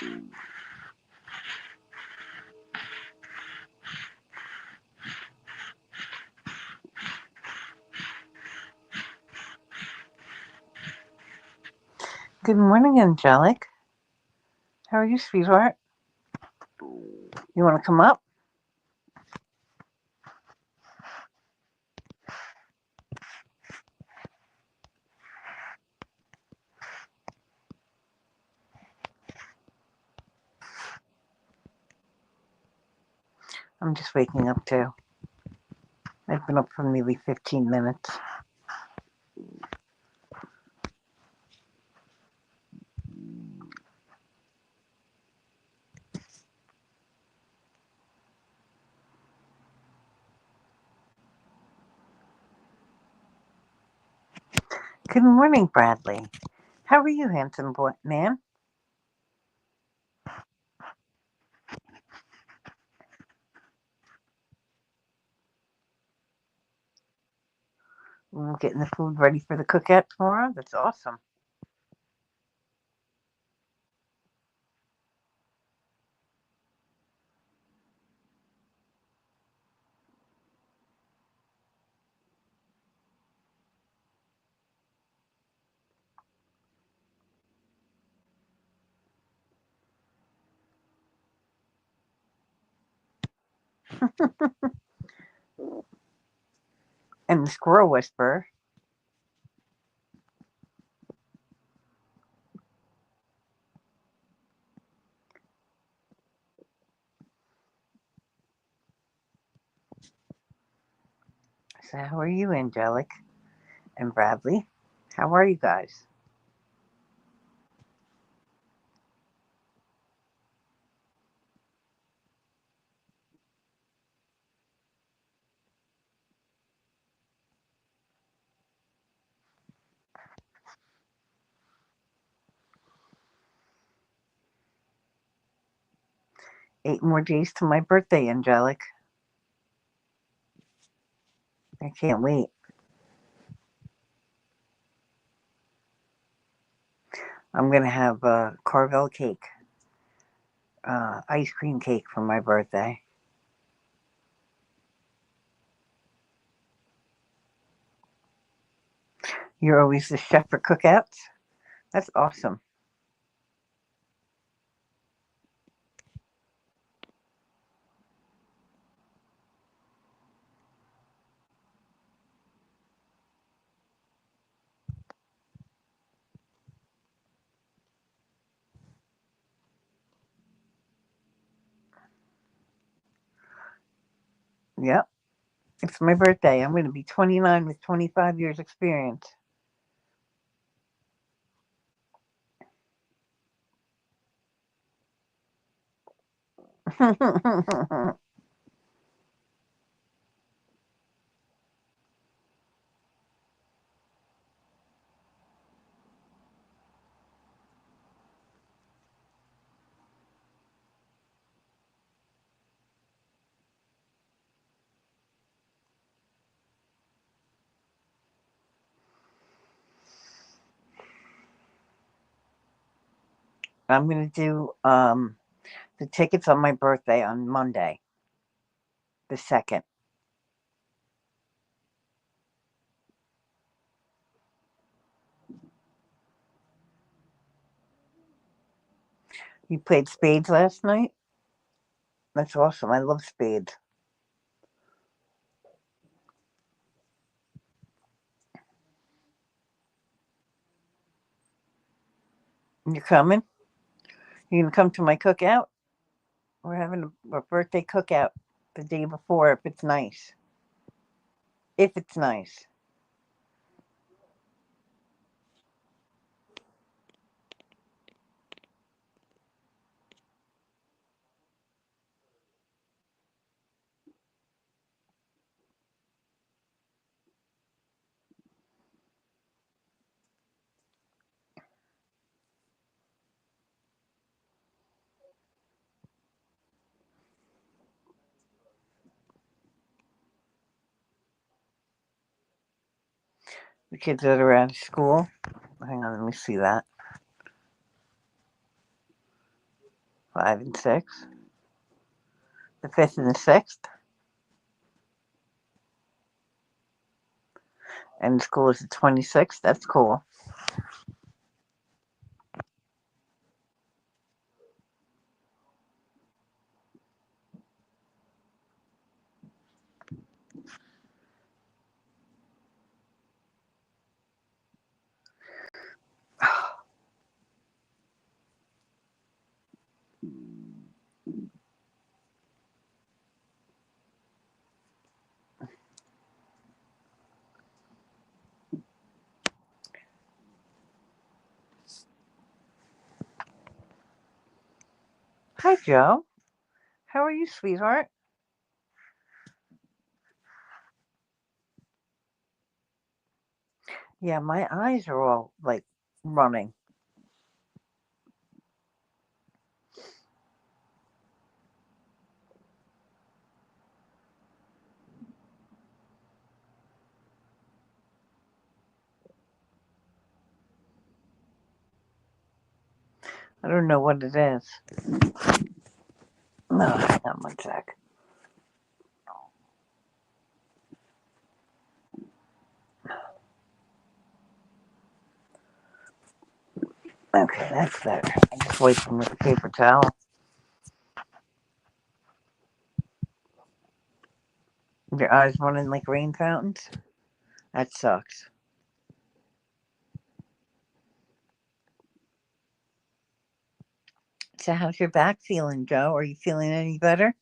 Good morning, Angelic. How are you, sweetheart? You want to come up? I'm just waking up too. I've been up for nearly 15 minutes. Good morning, Bradley. How are you, handsome boy, man? Getting the food ready for the cookout tomorrow? That's awesome. And the squirrel whisperer. So, how are you, Angelic and Bradley? How are you guys? 8 more days to my birthday, Angelic. I can't wait. I'm going to have a Carvel cake, ice cream cake for my birthday. You're always the chef for cookouts? That's awesome. Yep. It's my birthday. I'm going to be 29 with 25 years experience. I'm going to do the tickets on my birthday on Monday, the 2nd. You played spades last night? That's awesome. I love spades. You're coming? You going to come to my cookout? We're having a birthday cookout the day before if it's nice. If it's nice. The kids that are out of school. Hang on, let me see that. 5 and 6. The 5th and the 6th. And school is the 26th. That's cool. Hi, Joe. How are you, sweetheart? Yeah, my eyes are all like running. I don't know what it is. No, hang on one sec. Okay, that's better. I just wipe them with a paper towel. Your eyes running like rain fountains? That sucks. So, how's your back feeling, Joe? Are you feeling any better?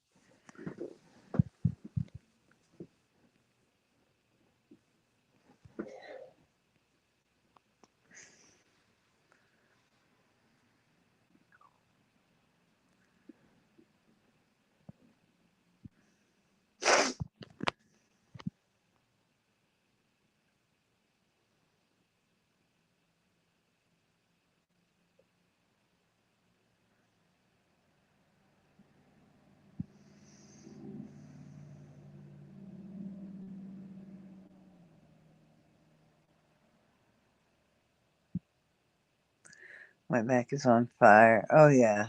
My back is on fire. Oh, yeah.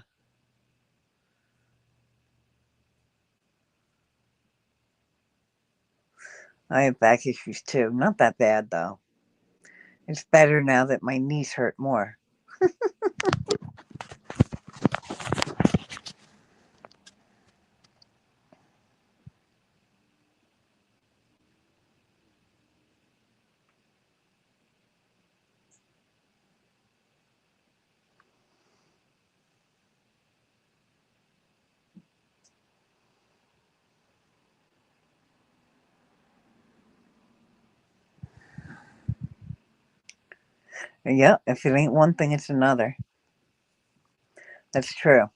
I have back issues too. Not that bad, though. It's better now that my knees hurt more. Yeah, if it ain't one thing, it's another. That's true.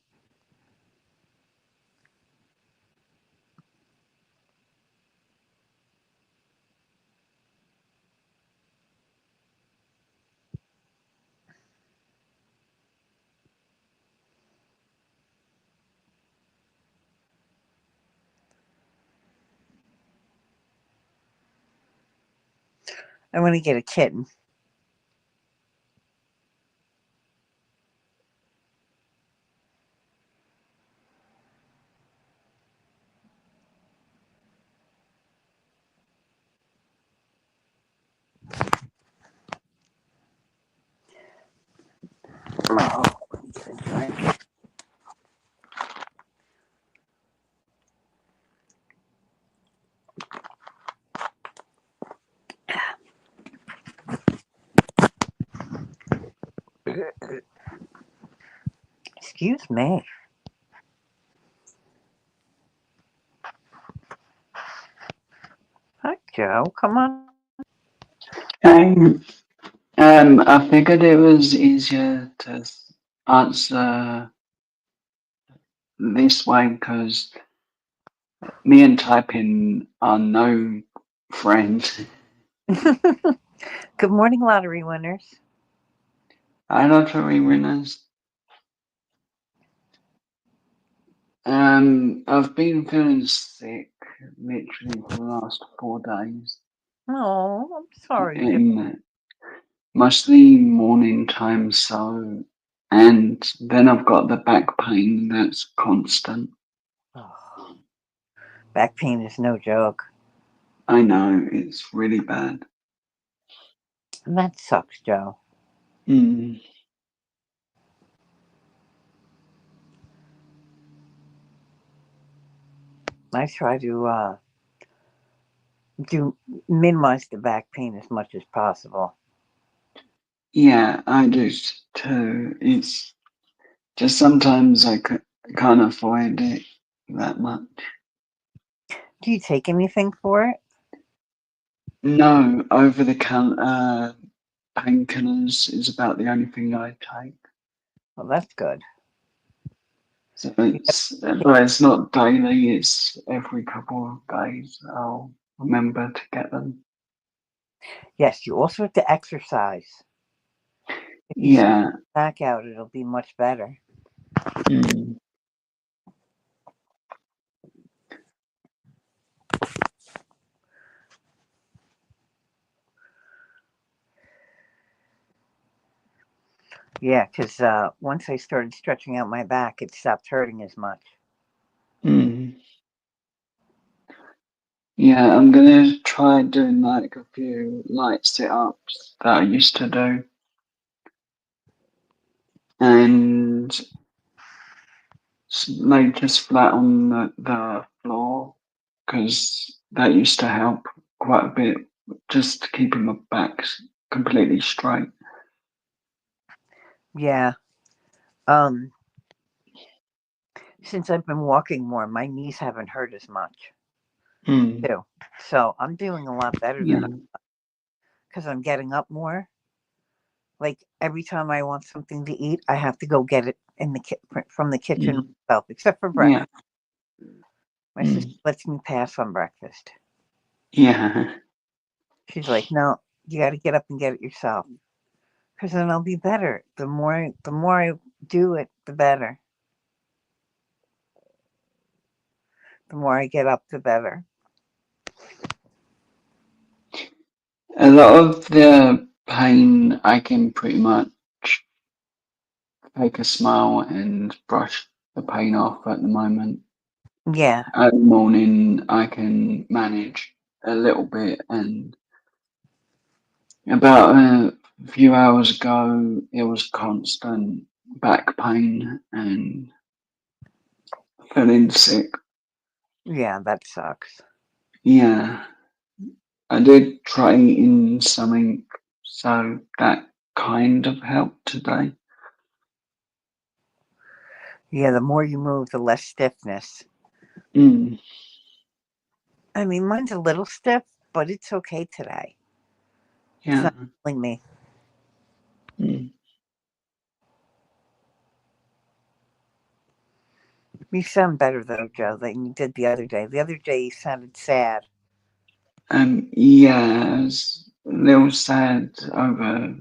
I want to get a kitten. Oh, let me get a drink. Excuse me. Hi, Joe. Come on. Um, I figured it was easier to answer this way because me and typing are no friends. Good morning, lottery winners. I lottery winners. I've been feeling sick literally for the last 4 days, Oh, I'm sorry, Joe. in mostly morning time. So And then I've got the back pain that's constant. Oh, back pain is no joke. I know, it's really bad. And that sucks, Joe. Mm. I try to do minimize the back pain as much as possible. Yeah, I do too. It's just sometimes can't avoid it that much. Do you take anything for it? No, over the counter painkillers is about the only thing I take. Well, that's good. So but it's not daily, it's every couple of days I'll remember to get them. Yes, you also have to exercise. If you stretch Yeah. your back out, it'll be much better. Mm. Yeah, because once I started stretching out my back, it stopped hurting as much. Mm. Yeah, I'm gonna try doing like a few light sit-ups that I used to do. And lay just flat on the floor because that used to help quite a bit, just keeping my back completely straight. Yeah. Since I've been walking more, my knees haven't hurt as much Mm. too. So I'm doing a lot better than Yeah. because I'm getting up more. Like every time I want something to eat, I have to go get it in the from the kitchen Mm. myself, except for Yeah. breakfast. My sister Mm. lets me pass on breakfast. Yeah. She's like, "No, you got to get up and get it yourself, because then I'll be better. The more I do it, the better. The more I get up, the better." A lot of the pain I can pretty much take a smile and brush the pain off at the moment. Yeah, At the morning, I can manage a little bit, and about a few hours ago, it was constant back pain and feeling sick. yeah, that sucks. Yeah, I did try eating something, so that kind of helped today. Yeah, the more you move, the less stiffness. Mm, I mean, mine's a little stiff, but it's okay today. It's yeah. not killing me. Mm. You sound better though, Joe, than you did the other day. The other day you sounded sad. Yeah, I was a little sad over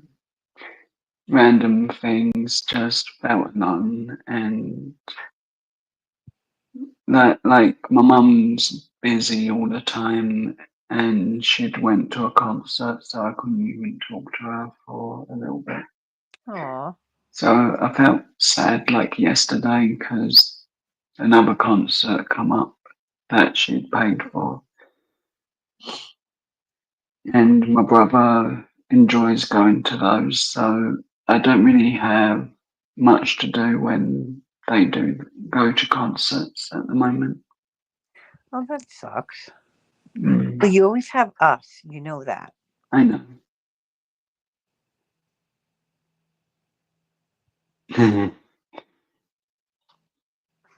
random things, just felt numb, and that like my mum's busy all the time, and she'd went to a concert, so I couldn't even talk to her for a little bit. Aw. So I felt sad like yesterday because another concert come up that she'd paid for, and my brother enjoys going to those, so I don't really have much to do when they do go to concerts at the moment. Oh, that sucks. Mm, But you always have us. You know that. I know.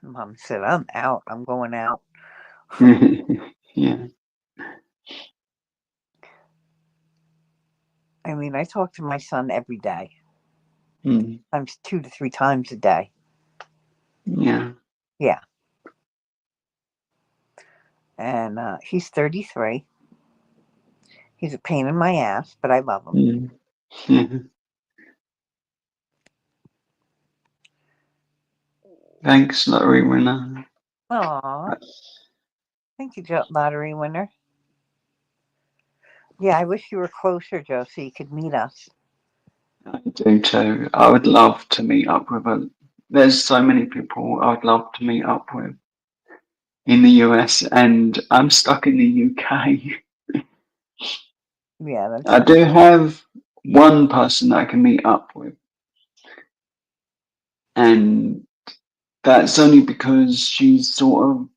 Mom said, I'm out. I'm going out. Yeah. I mean, I talk to my son every day, Mm, sometimes 2 to 3 times a day. yeah. Yeah. And he's 33. He's a pain in my ass, but I love him. Mm, yeah. Thanks, lottery winner. Aw. Thank you, Joe, lottery winner. Yeah, I wish you were closer, Joe, so you could meet us. I do too. I would love to meet up with a. There's so many people I would love to meet up with in the US, and I'm stuck in the UK. Yeah, that's I do have one person I can meet up with, and that's only because she's sort of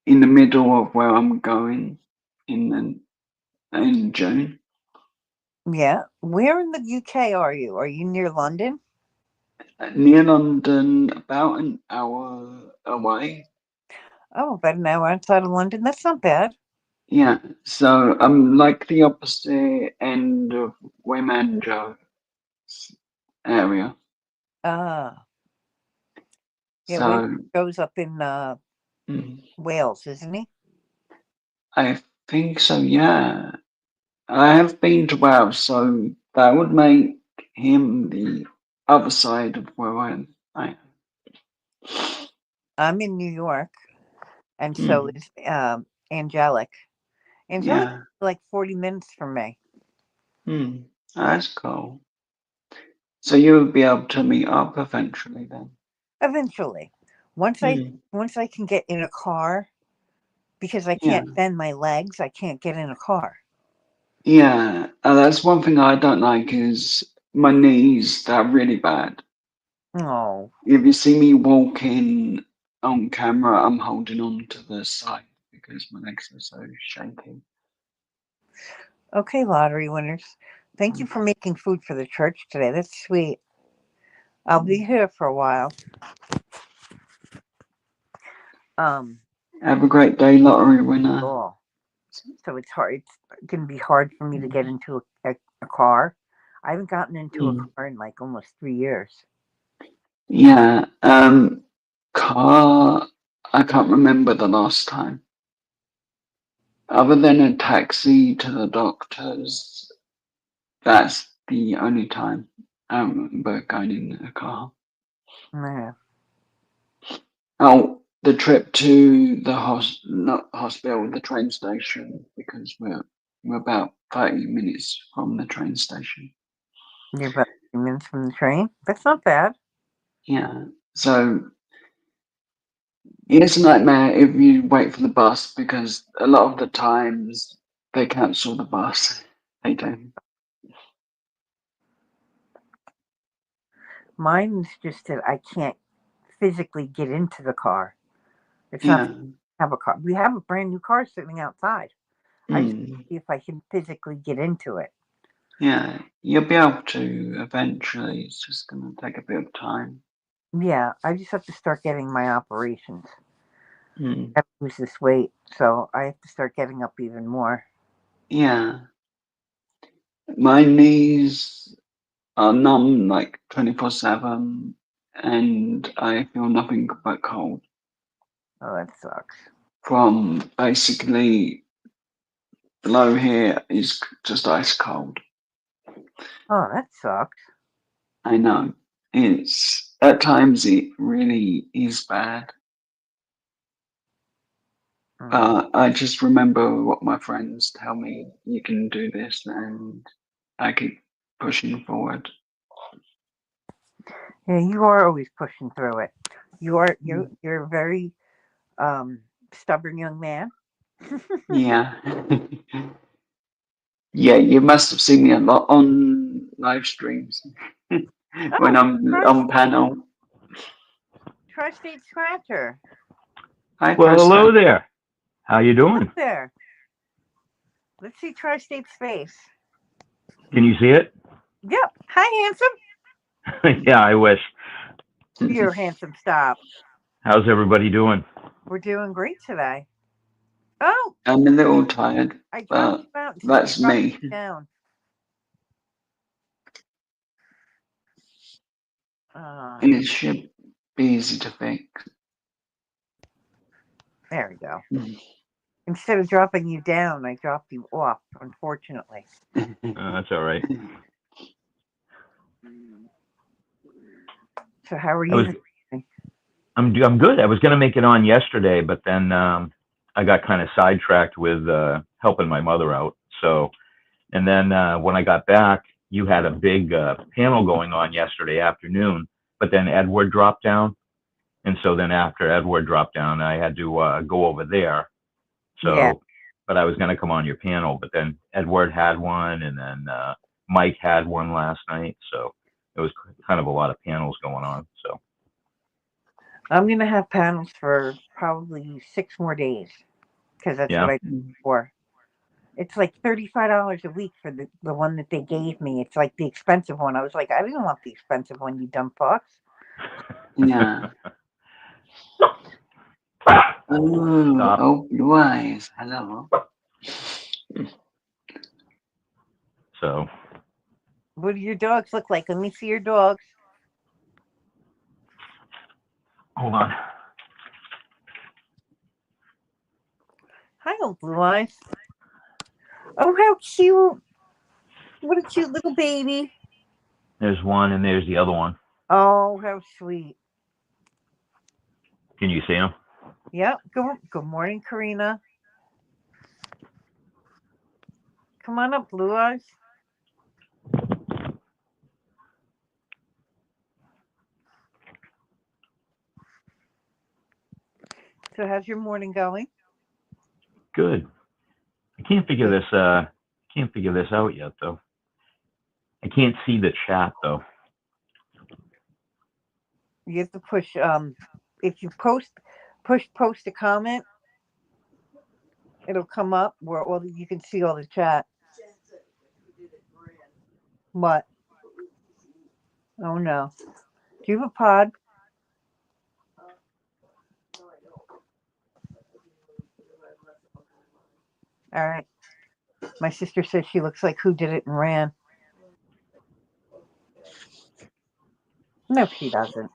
in the middle of where I'm going in June. yeah. Where in the UK are you? Are you near London? Near London, about an hour away. Oh, about an hour outside of London. That's not bad. Yeah, so I'm like the opposite end of Wemanjo area. Ah, yeah. Wayne So goes up in mm, Wales, isn't he? I think so, yeah. I have been to Wales, so that would make him the other side of where I am. I'm in New York, and so Mm, is Angelic. Angelic, yeah, like 40 minutes from me. mm, that's cool. So you'll be able to meet up eventually then. Eventually, once I Mm, once I can get in a car, because I yeah, can't bend my legs, I can't get in a car. yeah. That's one thing I don't like is my knees. They're really bad. Oh, If you see me walking on camera, I'm holding on to the side because my legs are so shaky. okay, lottery winners. Thank you for making food for the church today. That's sweet. I'll be here for a while. Um, Have a great day, lottery winner. oh, so it's hard. It's going to be hard for me to get into a car. I haven't gotten into a Mm. car in like almost 3 years. Yeah, car. I can't remember the last time. Other than a taxi to the doctors, that's the only time I remember going in a car. Yeah. Oh, the trip to the not hospital, the train station, because we're about 30 minutes from the train station. You're about 30 minutes from the train. That's not bad. Yeah, so it's a nightmare if you wait for the bus because a lot of the times they cancel the bus. They do. Mine's just that I can't physically get into the car. It's not that Yeah. I have a car. We have a brand new car sitting outside. I just Mm. see if I can physically get into it. Yeah, you'll be able to eventually. It's just going to take a bit of time. Yeah, I just have to start getting my operations. Mm. I have to lose this weight, so I have to start getting up even more. Yeah, my knees are numb like 24/7, and I feel nothing but cold Oh, that sucks. from basically below here is just ice cold. Oh, that sucks. I know it's at times it really is bad. Mm. I just remember what my friends tell me. You can do this, and I keep pushing forward. Yeah, you are always pushing through it. You are you're Mm. you're a very um stubborn young man. Yeah. Yeah, you must have seen me a lot on live streams when Oh, I'm on panel. Tri-State Scratcher. Hi, Well, hello Preston. there. How you Up doing? there. Let's see Tri-State's face. Can you see it? Yep. Hi, handsome. Yeah, I wish. You're handsome. Stop. How's everybody doing? We're doing great today. Oh, I'm a little tired, I dropped but you out instead of that's dropping me. you down. Uh, It should be easy to fix. there we go. Instead of dropping you down, I dropped you off, unfortunately. That's all right. So how are I you was this evening? I'm good. I was gonna make it on yesterday, but then I got kind of sidetracked with helping my mother out. So, and then when I got back, you had a big panel going on yesterday afternoon, but then Edward dropped down. And so then after Edward dropped down, I had to go over there. So, Yeah. but I was going to come on your panel, but then Edward had one, and then Mike had one last night. So it was kind of a lot of panels going on. So I'm going to have panels for probably 6 more days because that's yeah, what I did before. It's like $35 a week for the one that they gave me. It's like the expensive one. I was like, I didn't want the expensive one, you dumb fucks. Yeah. Oh, Stop. oh, Blue Eyes. Hello. So What do your dogs look like? Let me see your dogs. hold on. Hi, old Blue Eyes. Oh, how cute. What a cute little baby. There's one, and there's the other one. Oh, how sweet. Can you see them? Yep. Good morning, Karina. Come on up, Blue Eyes. So how's your morning going? Good. I can't figure this. Can't figure this out yet, though. I can't see the chat though. You have to push if you post a comment, it'll come up where all you can see all the chat. What? Oh no. Do you have a pod? All right. My sister says she looks like Who Did It and Ran. No, she doesn't.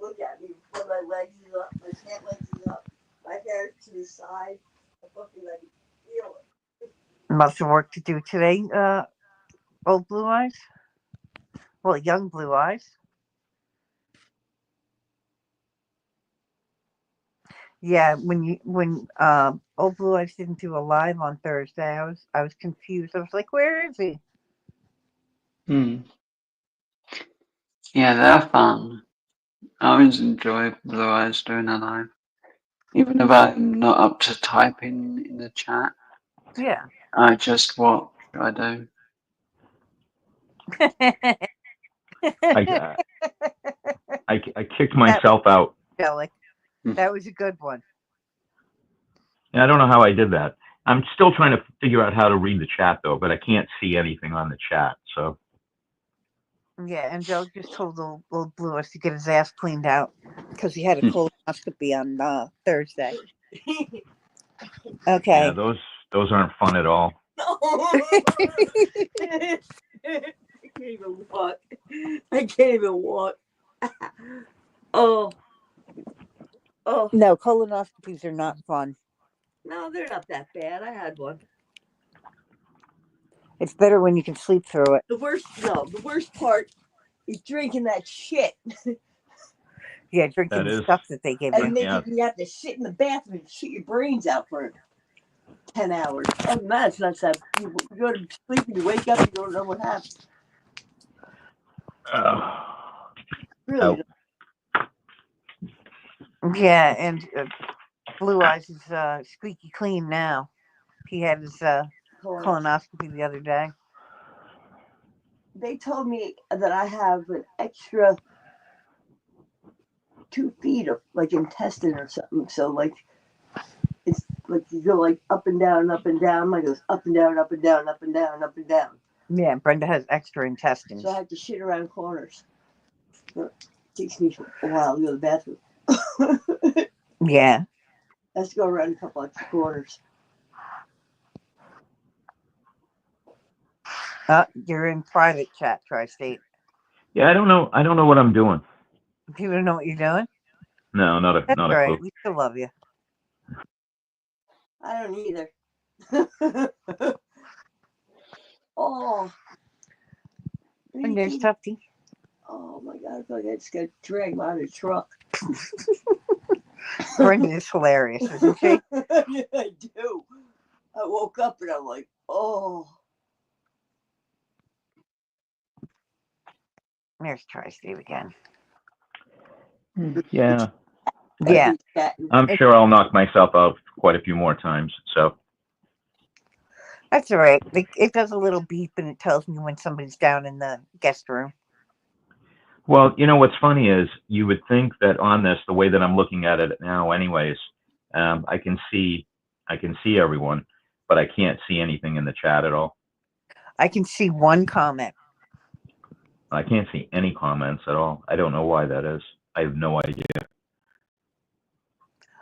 Look at me. Put my legs is up, my pant legs is up, my hair to the side. I fucking like feel it. Lots of work to do today, old Blue Eyes. Well, young Blue Eyes. Yeah, when old Blue Eyes didn't do a live on Thursday, I was confused. I was like, where is he? Yeah, they're fun. I always enjoy Blue Eyes doing a live. Even if I'm not up to typing in the chat, Yeah. I just watch. I do. I kicked myself out. Angelic. That was a good one. And I don't know how I did that. I'm still trying to figure out how to read the chat though, but I can't see anything on the chat. So Yeah, Angelic just told old Blue Eyes to get his ass cleaned out because he had a colonoscopy on Thursday. Okay. yeah, those aren't fun at all. I can't even walk. I can't even walk. Oh. Oh. No, colonoscopies are not fun. No, they're not that bad. I had one. It's better when you can sleep through it. The worst part is drinking that shit. Yeah, drinking That the is- stuff that they give And you. making you have to sit in the bathroom and shit your brains out for 10 hours. Other than that, it's not sad. You go to sleep and you wake up and you don't know what happened. Really? Yeah, and Blue Eyes is squeaky clean now. He had his colonoscopy the other day. They told me that I have an extra 2 feet of like intestine or something. So like it's like you go like up and down, up and down. Like it goes up and down, up and down, up and down, up and down. Yeah, Brenda has extra intestines. So I have to shit around corners. It takes me a while to go to the bathroom. Yeah. I have to go around a couple of corners. You're in private chat, Tri-State. Yeah, I don't know what I'm doing. You don't know what you're doing? No, not a That's not all a right. clue. We still love you. I don't either. Oh. And there's Tufty. Oh my God, I feel like I just got dragged out of the truck. Brenda is hilarious, isn't she? Yeah, I do. I woke up and I'm like, oh. There's Tri-State again. Yeah, Yeah, He's chatting. I'm sure I'll knock myself out quite a few more times. So, that's all right. It does a little beep and it tells me when somebody's down in the guest room. well, what's funny is you would think that on this, the way that I'm looking at it now, anyways, I can see everyone, but I can't see anything in the chat at all. I can see one comment. I can't see any comments at all. I don't know why that is. I have no idea.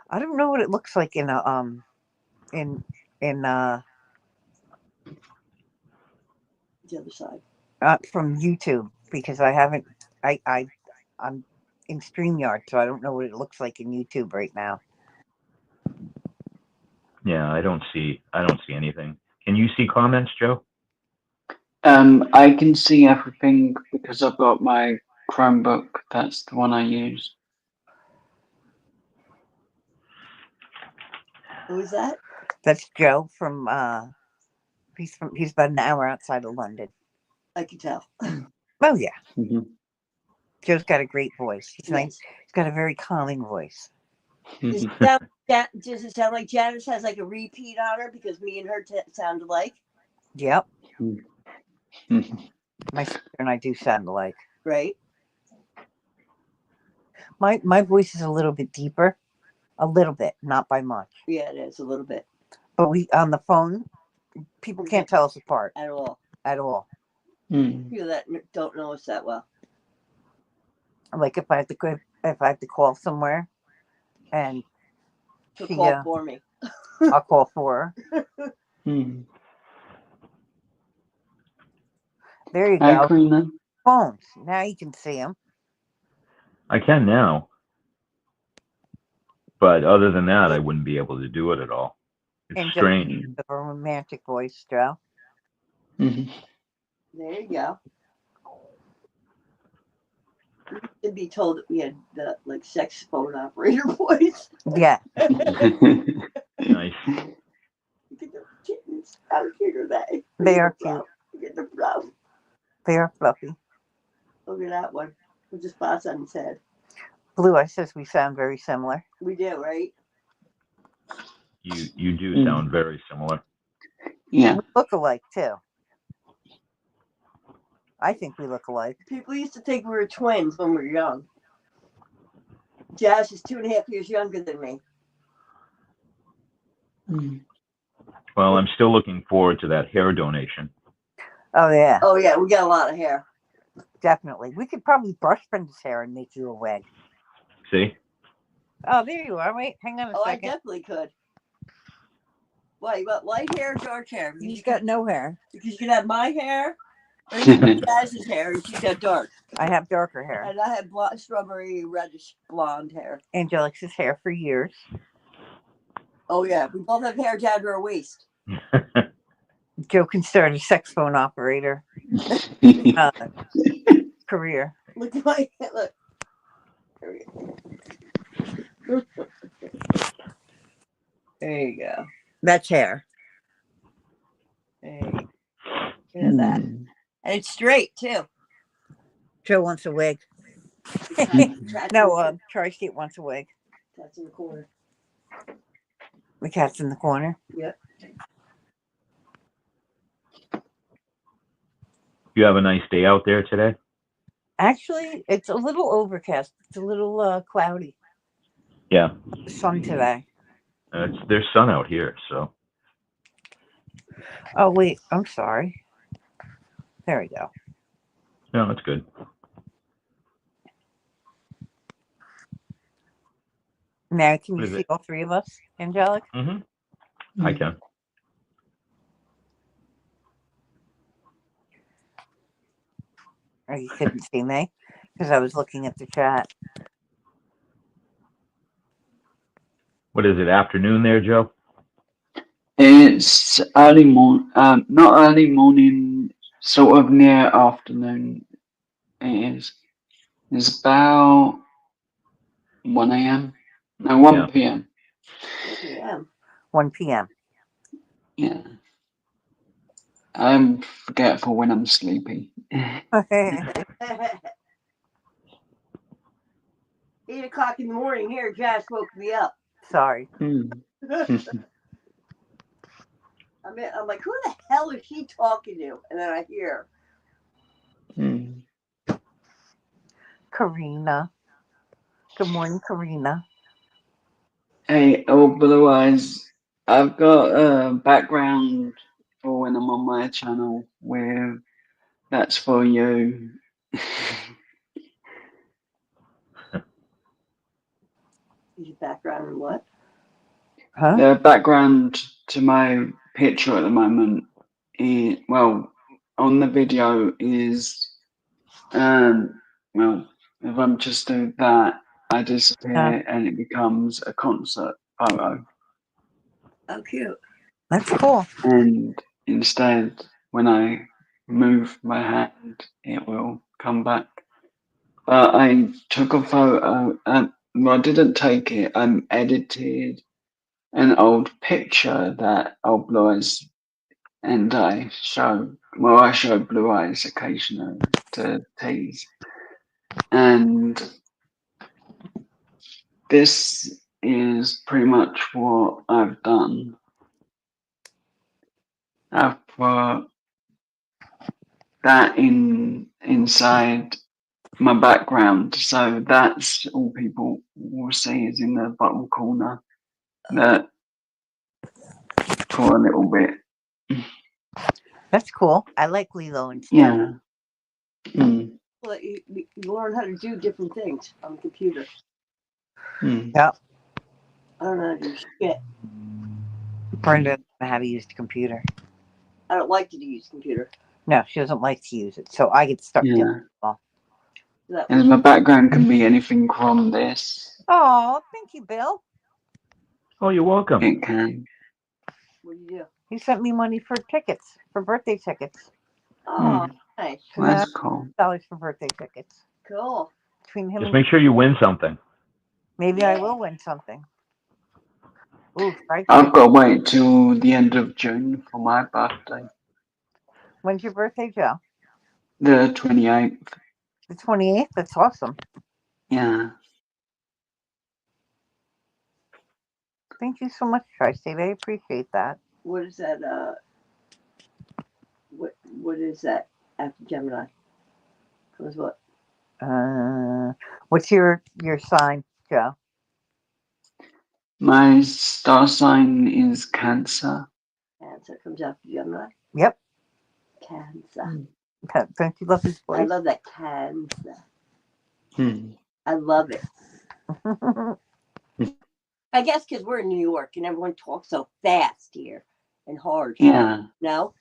I don't know what it looks like in a in The other side. from YouTube because I haven't I'm in StreamYard, so I don't know what it looks like in YouTube right now. Yeah, I don't see anything. Can you see comments, Joe? I can see everything because I've got my Chromebook. That's the one I use. Who is that? That's Joe from he's about an hour outside of London. I can tell. Oh yeah, Mhm. Joe's got a great voice. He's nice. Yes. He's got a very calming voice. Does it sound like Janice has like a repeat on her because me and her sound alike? Yep, Mhm. my sister and I do sound alike. Right? My voice is a little bit deeper, a little bit, not by much. Yeah, it is a little bit But we on the phone, people can't tell us apart at all. at all. Mm. People that don't know us that well. Like if I have to call somewhere, and So she, call for me. I'll call for her. Mm. There you Hi, go. Karina. Phones. Now you can see them. I can now. But other than that, I wouldn't be able to do it at all. It's And just strange. a romantic voice, Joe. Mhm. There you go. We should be told that we had the like sex phone operator voice. Yeah. Nice. Look at the kittens. How cute are they? They are cute. Look at the fluff. They are fluffy. Look at that one with the spots on his head. Blue Eye says we sound very similar. We do, right? You do sound very similar. Yeah. We look alike too. I think we look alike. People used to think we were twins when we were young. Jazz is 2.5 years younger than me. Mm. Well, I'm still looking forward to that hair donation. Oh yeah, Oh yeah, we got a lot of hair. definitely. We could probably brush Brenda's hair and make you a wig. See? Oh, there you are. Wait, hang on a Oh, I second. definitely could. Why, you got light hair or dark hair? He's got no hair. Because you can have my hair, or you can have Jazz's hair, and she's got dark. I have darker hair. And I have strawberry reddish blonde hair. Angelic's hair for years. Oh yeah, we both have hair down to our waist. Joe can start a sex phone operator career. Look at my look. There you go. That's hair. There you go. Look at that. And it's straight too. Joe wants a wig. Cat's No, Tri-State wants a wig. in the corner. The cat's in the corner. Yep. You have a nice day out there today? Actually, it's a little overcast. It's a little cloudy. Yeah. Sun today. There's sun out here, so. Oh wait, I'm sorry. There we go. No, that's good. Now can What you is see it? all three of us, Angelic? Mm-hmm. I can. Or you couldn't see me because I was looking at the chat. What is it, afternoon there, Joe? It's early morning, not early morning, sort of near afternoon. It is. It's about 1 a.m. No, 1 Yeah. p.m. Yeah. 1 p.m. Yeah. I'm forgetful when I'm sleepy. Well, 8 o'clock in the morning here. Josh woke me up. Sorry. Hmm. I'm like, who the hell is she talking to? And then I hear, Hmm. Karina. Good morning, Karina. Hey, oh, Blue Eyes, I've got a background for when I'm on my channel where that's for you. is background and what? Huh? The background to my picture at the moment is, well, on the video is, well, if I'm just doing that, I disappear and it becomes a concert photo. Oh, cute. That's cool. And instead, when I move my hand, it will come back. But I took a photo, well, I didn't take it, I edited an old picture that old Blue Eyes and I show, well, I show Blue Eyes occasionally to tease. And this is pretty much what I've done. I've put that inside my background, so that's all people will see is in the bottom corner. That for a little bit. That's cool. I like Lilo and Stitch. Yeah. Mm. Well, you learn how to do different things on the computer. Mm. Yep. I don't know how to do shit. Brenda doesn't know how to use the computer. I don't like to use computer. No, she doesn't like to use it, so I get stuck doing Yeah. it all. That And my background can be anything from this. Oh, thank you, Bill. Oh, you're welcome. It can. what do you do? He sent me money for tickets, for birthday tickets. Oh, nice. So now That's cool. $1 for birthday tickets. Cool. Between him Just and make sure you win something. maybe I Yeah. will win something. Ooh, right. I've got to wait till the end of June for my birthday. When's your birthday, Joe? The 28th. The 28th? That's awesome. Yeah. Thank you so much, Tri-State. I appreciate that. What is that? What is that after Gemini? Comes what? What's your sign, Joe? My star sign is Cancer. Cancer comes after Gemini. Yep. Cancer. Don't you love his I voice? love that cancer. Hmm. I love it. I guess because we're in New York and everyone talks so fast here and harsh. Yeah. No,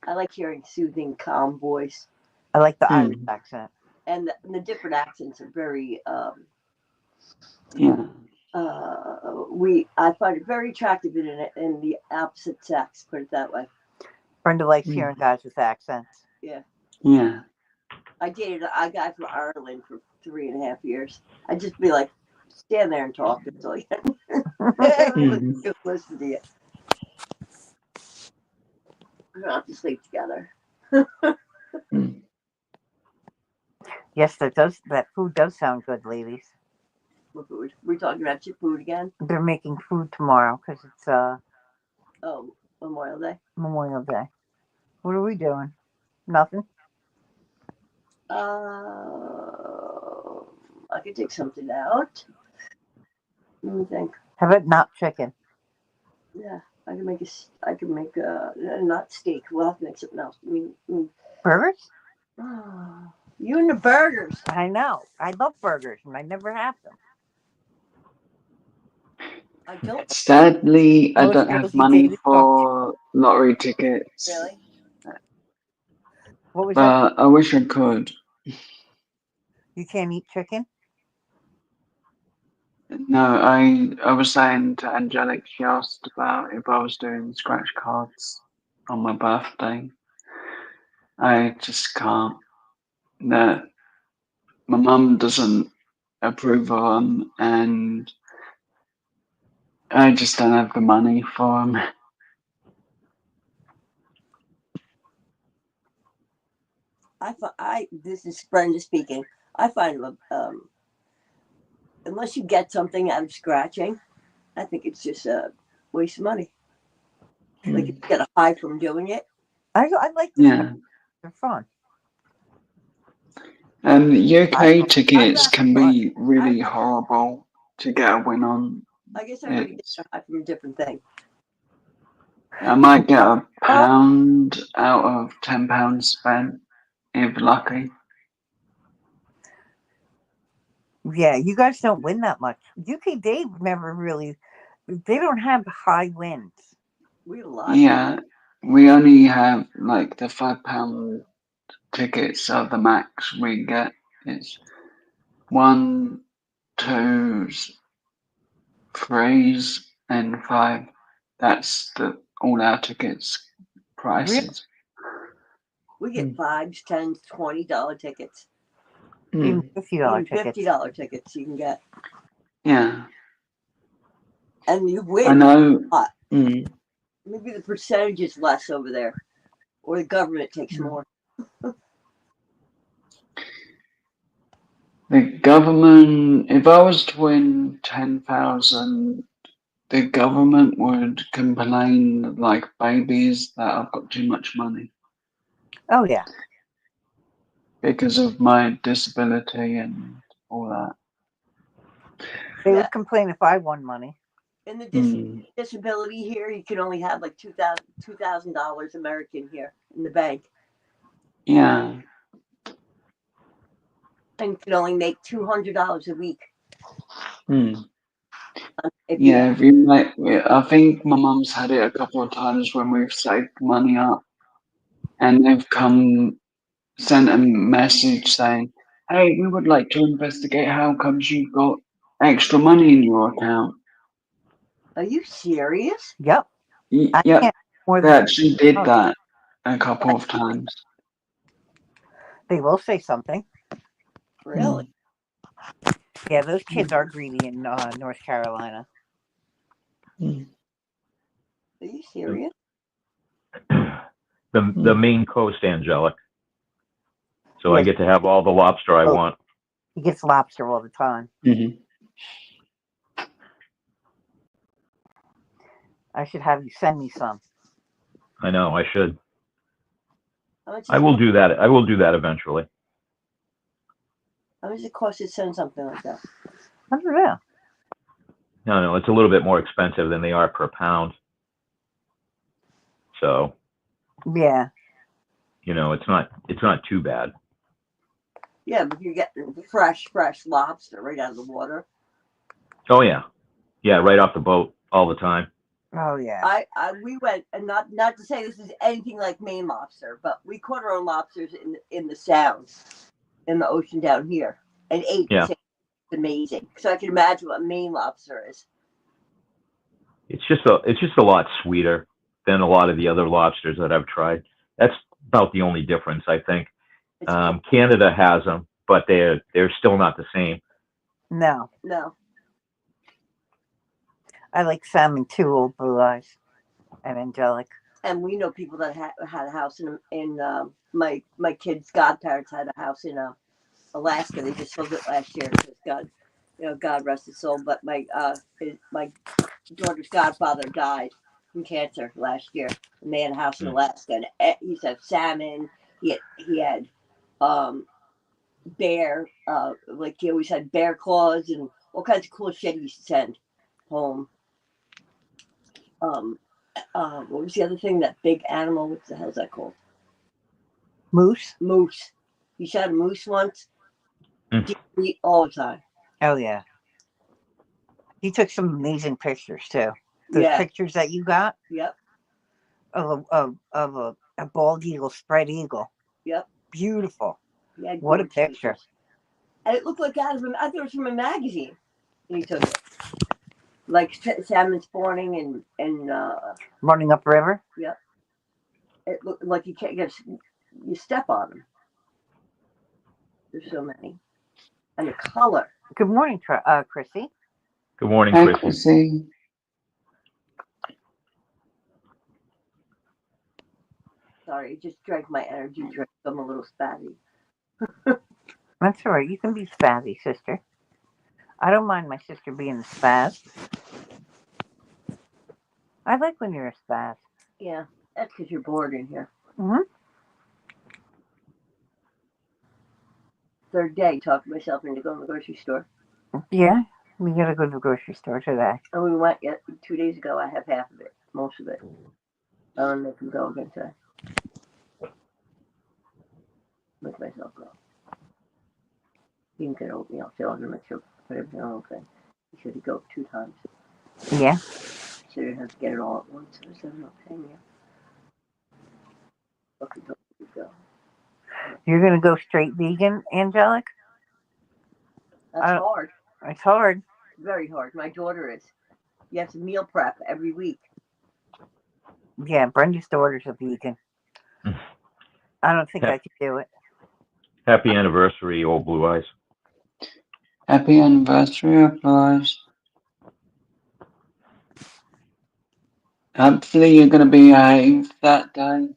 I like hearing soothing, calm voice, I like the Irish accent. and the different accents are very. Yeah. I find it very attractive in the opposite sex. Put it that way. Brenda likes hearing guys with accents. Yeah. Yeah. I dated a guy from Ireland for 3.5 years. I'd just be like, stand there and talk until you listen to you. We don't have to sleep together. Yes, that food does sound good, ladies. What food? We're talking about your food again? They're making food tomorrow because it's Oh, Memorial Day. Memorial Day. What are we doing? Nothing. I could take something out. Let me think. How about not chicken? Yeah, I can make not steak. We'll have to make something else. Burgers? You and the burgers. I know. I love burgers, and I never have them. I don't Sadly, I Most don't girls have you money dated for lottery tickets. really. What was that? But I wish I could. You can't eat chicken? No, I was saying to Angelic, she asked about if I was doing scratch cards on my birthday. I just can't. No, my mum doesn't approve of them, and I just don't have the money for them. This is Brenda speaking. I find unless you get something out of scratching, I think it's just a waste of money. Like if you get a high from doing it. I like the Yeah. They're fun. And I- UK tickets I'd can rather- be really I'd- horrible to get a win on. I guess everybody It's, gets a high from a different thing. I might get £1 out of £10 spent if lucky. Yeah, you guys don't win that much. UK Dave never really. They don't have high wins. We had a lot. Yeah, we only have like the £5 tickets are the max we get. It's 1, 2, 3, and 5. That's the all our tickets prices. We get $5s, $10s, $20 tickets. Even Mm. $50 Even tickets. $50 tickets you can get. Yeah, And you win. I know. lot. Mm. Maybe the percentage is less over there. Or the government takes more. The government, if I was to win 10,000, the government would complain like babies that I've got too much money Oh yeah. because of my disability and all that. They Yeah. would complain if I won money. In the Mm. disability here, you can only have like $2,000 American here in the bank. Yeah, And you can only make $200 a week. mm. If you Yeah. If you make, I think my mum's had it a couple of times when we've saved money up, and they've sent a message saying, "Hey, we would like to investigate how comes you've got extra money in your account." Are you serious? Yep. I Yep, can't more they than actually did Oh. that a couple of times. they will say something. Really? Yeah, those kids are greedy in North Carolina. Mm. Are you serious? The Maine coast, angelic. So I Yes. get to have all the lobster I Oh. want. He gets lobster all the time. Mhm. I should have you send me some. I know I should. How much I will do that. I will do that eventually. How much does it cost to send something like that? I don't know. No, it's a little bit more expensive than they are per pound. So, Yeah. it's not too bad. Yeah, but you're getting fresh lobster right out of the water. Oh yeah, right off the boat all the time. Oh yeah. We went, and not to say this is anything like Maine lobster, but we caught our own lobsters in the sounds, in the ocean down here, and ate. Yeah. It's amazing. So I can imagine what Maine lobster is. It's just a lot sweeter than a lot of the other lobsters that I've tried. That's about the only difference, I think. It's Canada has them, but they're still not the same. No. no. I like salmon too, old blue eyes and angelic. And we know people that had a house in my kids' godparents had a house in Alaska. They just sold it last year. So God rest his soul. But my daughter's godfather died from cancer last year, and they had a house in Alaska. And he used to have salmon. He had bear. Like he always had bear claws and all kinds of cool shit he used to send home. What was the other thing? That big animal? What the hell's that called? Moose? Moose. He shot a moose once. Mm. Eat all the time. Oh yeah. He took some amazing pictures too. Those Yeah. pictures that you got Yep. of a bald eagle, spread eagle. Yep. Beautiful. He had What a gorgeous picture. pictures. And it looked like I thought it was from a magazine. And he took it. Like salmon spawning and Running upriver. it looked like you can't you step on them. There's so many. And the color. Good morning, Chrissy. Good morning, Hi, Chrissy. Chrissy. Sorry, I just drank my energy drink. I'm a little spazzy. That's all right. You can be spazzy, sister. I don't mind my sister being a spaz. I like when you're a spaz. Yeah, that's because you're bored in here. Hmm. Third day, talked myself into going to the grocery store. Yeah, we gotta go to the grocery store today. And we went 2 days ago. I have half of it, most of it. I don't make them go again today. Make myself go. You can get oatmeal. So I'm gonna make sure put everything on the thing. You should go 2 times. Yeah. So you didn't have to get it all at once. So I'm not paying you. Okay, go. You're gonna go straight vegan, Angelic? That's hard. It's hard. Very hard. My daughter is. You have to meal prep every week. Yeah, Brenda's daughter's a vegan. I don't think I could do it. Happy anniversary, old Blue Eyes. Happy anniversary, applause. Hopefully you're going to behave that day.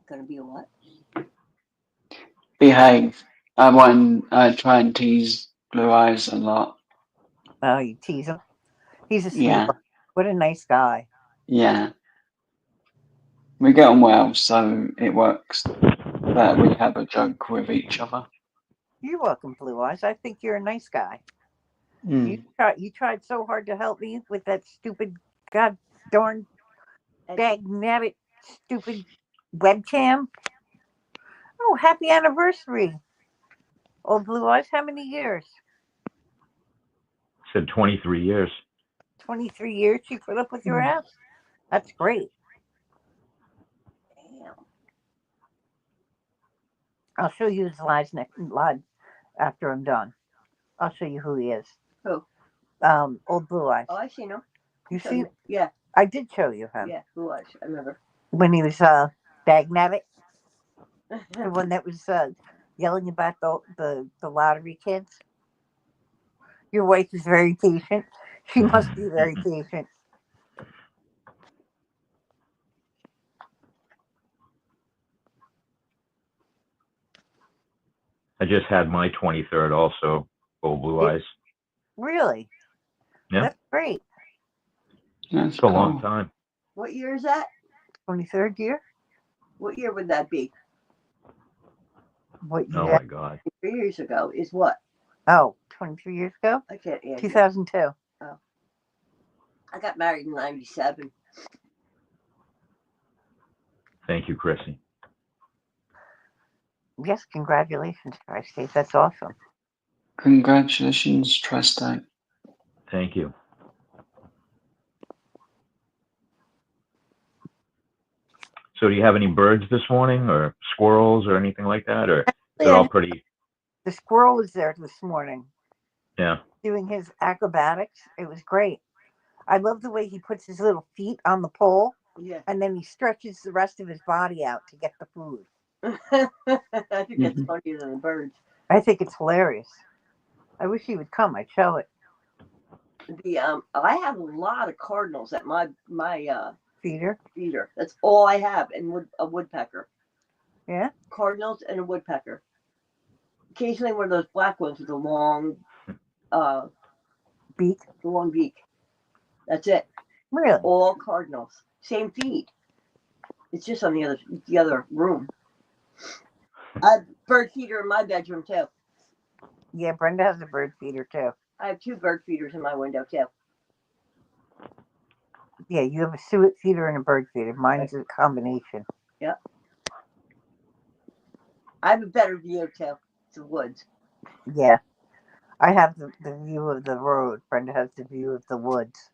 Gonna be a what? Behave. I won't try and tease Blue Eyes a lot. Oh, you tease him. He's a Yeah. sweetheart. What a nice guy. Yeah. We get on well, so it works that we have a joke with each other. You're welcome, Blue Eyes. I think you're a nice guy. Mm. You tried so hard to help me with that stupid, god darn, dag nabbit, stupid webcam. Oh, happy anniversary, old Blue Eyes. How many years? Said 23 years. 23 years you put up with your ass? That's great. Damn. I'll show you his live after I'm done. I'll show you who he is. Who? Old Blue Eyes. Oh, I seen him. You see? Yeah. I did show you him. Yeah. Who was? I remember. When he was dag nabbit, the one that was yelling about the lottery kids. Your wife is very patient. She must be very patient. I just had my 23rd also, old Blue Eyes. Really? Yeah. That's great. That's It's a long cool. time. What year is that? 23rd year? What year would that be? What Oh year? my God. 3 years ago is what? Oh, 23 years ago? I can't answer. 2002. I got married in 97. Thank you, Chrissy. Yes, congratulations, Tri-State. That's awesome. Congratulations, Tri-State. Thank you. So do you have any birds this morning or squirrels or anything like that? Or is it all pretty? The squirrel was there this morning. Yeah. Doing his acrobatics. It was great. I love the way he puts his little feet on the pole. Yeah. And then he stretches the rest of his body out to get the food. I think that's funnier than the birds. I think it's hilarious. I wish he would come. I'd show it. I have a lot of cardinals at my Feeder. That's all I have, and a woodpecker. Yeah. Cardinals and a woodpecker. Occasionally, one of those black ones with a long beak. The long beak. That's it. Really? All cardinals. Same feed. It's just on the other room. I have bird feeder in my bedroom too. Yeah, Brenda has a bird feeder too. I have 2 bird feeders in my window too. Yeah, you have a suet feeder and a bird feeder. Mine's a combination. Yep. I have a better view too. It's the woods. Yeah. I have the view of the road. Brenda has the view of the woods.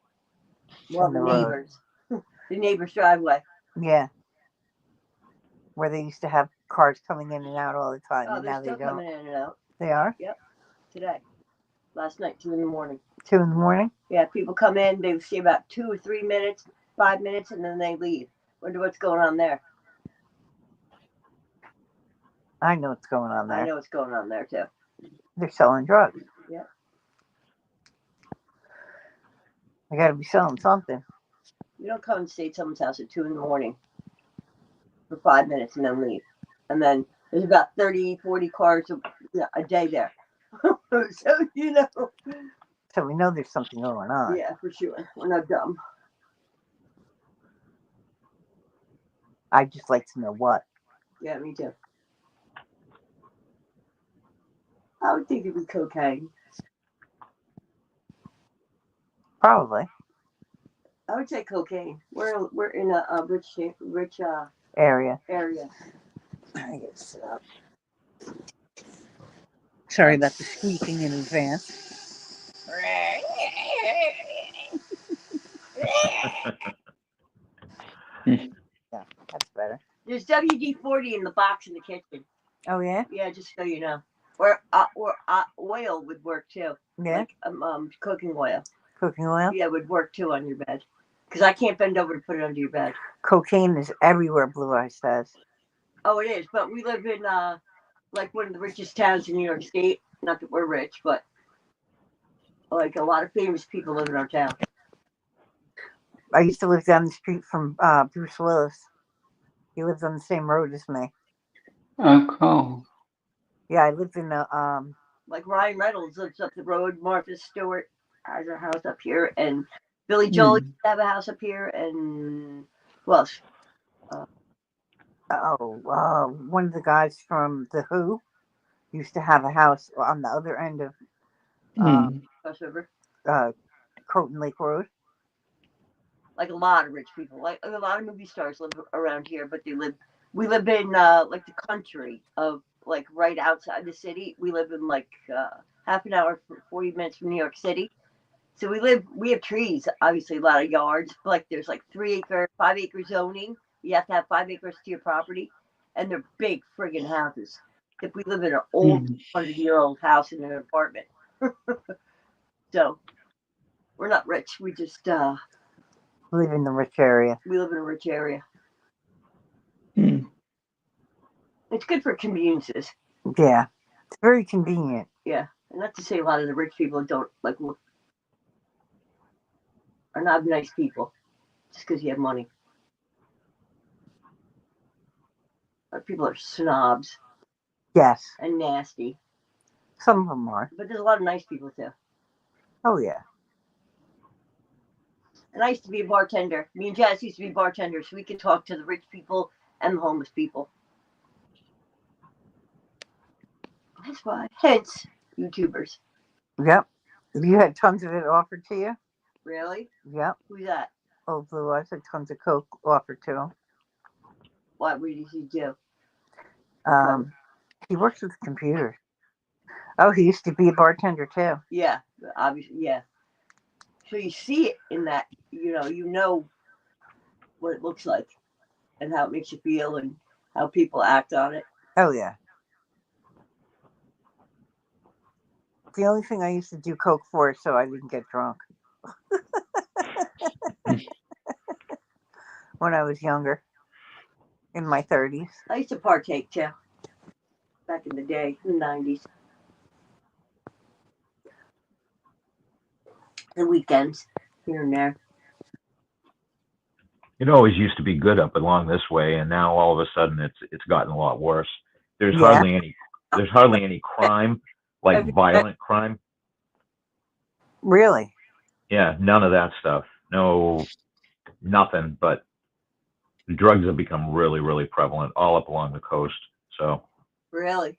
Well, the neighbors. The neighbor's driveway. Yeah. Where they used to have cars coming in and out all the time. Oh, and they're now still they don't. coming in and out. They are? Yep. Today. Last night, 2 in the morning. 2 in the morning? Yeah, people come in, they stay about 2 or 3 minutes, 5 minutes, and then they leave. Wonder what's going on there. I know what's going on there. I know what's going on there too. They're selling drugs. Yeah. They got to be selling something. You don't come and stay at someone's house at 2 in the morning for 5 minutes and then leave. And then there's about 30, 40 cars a day there. So you know, So we know there's something going on. yeah, for sure. We're not dumb. I'd just like to know what. Yeah, me too. I would think it'd be cocaine. Probably. I would say cocaine. We're in a rich Area. area. I gotta sit up. Sorry about the squeaking in advance. Yeah, that's better. There's WD-40 in the box in the kitchen. Oh yeah? Yeah, just so you know. Or oil would work too. Yeah. Like cooking oil. Cooking oil? Yeah, would work too on your bed. Because I can't bend over to put it under your bed. Cocaine is everywhere, Blue Eye says. Oh, it is. But we live in like one of the richest towns in New York State. Not that we're rich, but like a lot of famous people live in our town. I used to live down the street from Bruce Willis. He lives on the same road as me. Oh, cool. Yeah, I lived in the Like Ryan Reynolds lives up the road. Martha Stewart has a house up here, and Billy Joel used to have a house up here, and who else? one of the guys from The Who used to have a house on the other end of Cross River. Croton Lake Road. Like a lot of rich people, like a lot of movie stars live around here, but we live in like the country of like right outside the city. We live in like half an hour, 40 minutes from New York City. So we have trees, obviously a lot of yards. Like there's like 3-acre, 5-acre zoning. You have to have 5 acres to your property, and they're big friggin' houses. If we live in an old 100-year-old house in an apartment, so we're not rich. We just Live in the rich area. we live in a rich area. It's good for conveniences. Yeah. It's very convenient. Yeah, and not to say a lot of the rich people don't like are not nice people just because you have money. People are snobs Yes. and nasty, Some of them are. but there's a lot of nice people too. Oh yeah. And I used to be a bartender. Me and Jazz used to be bartenders, so we could talk to the rich people and the homeless people. That's why. Hence, YouTubers. Yep. You had tons of it offered to you? Really? Yep. Who's that? Oh, Blue Eyes had tons of coke offered to him. What did he do? He works with computers. Oh, he used to be a bartender too. Yeah, obviously, yeah. So you see it in that, you know what it looks like and how it makes you feel and how people act on it. Oh yeah. The only thing I used to do coke for is so I didn't get drunk. When I was younger. In my 30s. I used to partake too. Back in the day, in the 90s. And weekends, here and there. It always used to be good up along this way, and now all of a sudden it's gotten a lot worse. There's hardly any crime, like violent crime. Really? Yeah, none of that stuff. No, nothing. But drugs have become really, really prevalent all up along the coast. So. Really?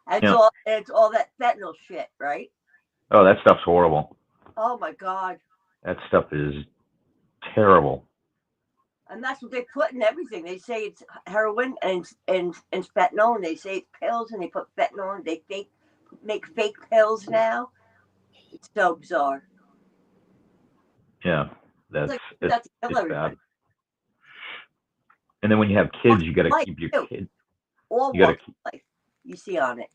And Yeah. it's all that fentanyl shit, right? Oh, that stuff's horrible. Oh my God. That stuff is terrible. And that's what they put in everything. They say it's heroin and fentanyl, and they say it's pills, and they put fentanyl, and they make fake pills now. It's so bizarre. Yeah, that's kill it's everybody. bad. And then when you have kids, you got to keep your kids. All You got to walks of life you see on it.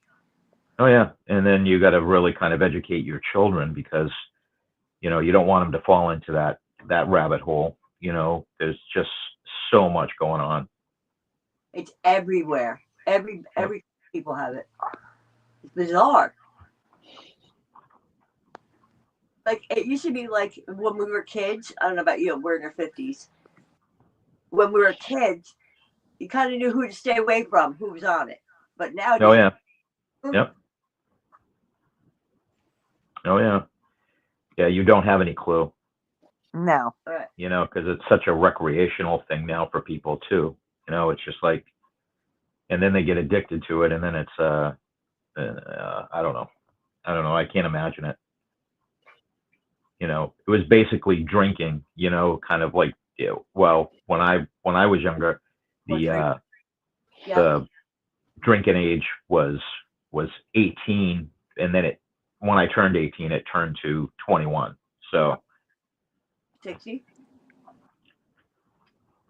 Oh yeah, and then you got to really kind of educate your children because, you don't want them to fall into that rabbit hole. There's just so much going on. It's everywhere. Every people have it. It's bizarre. Like it used to be like when we were kids. I don't know about you. We're in our 50s. When we were kids, you kind of knew who to stay away from, who was on it. But now, Oh yeah, yep. Oh yeah. Yeah, you don't have any clue, No. Right. because it's such a recreational thing now for people too. It's just like, and then they get addicted to it, and then it's I don't know. I can't imagine it. It was basically drinking. Kind of like, well, when I was younger, the Yeah. the drinking age was 18, and then when I turned 18, it turned to 21. So 60.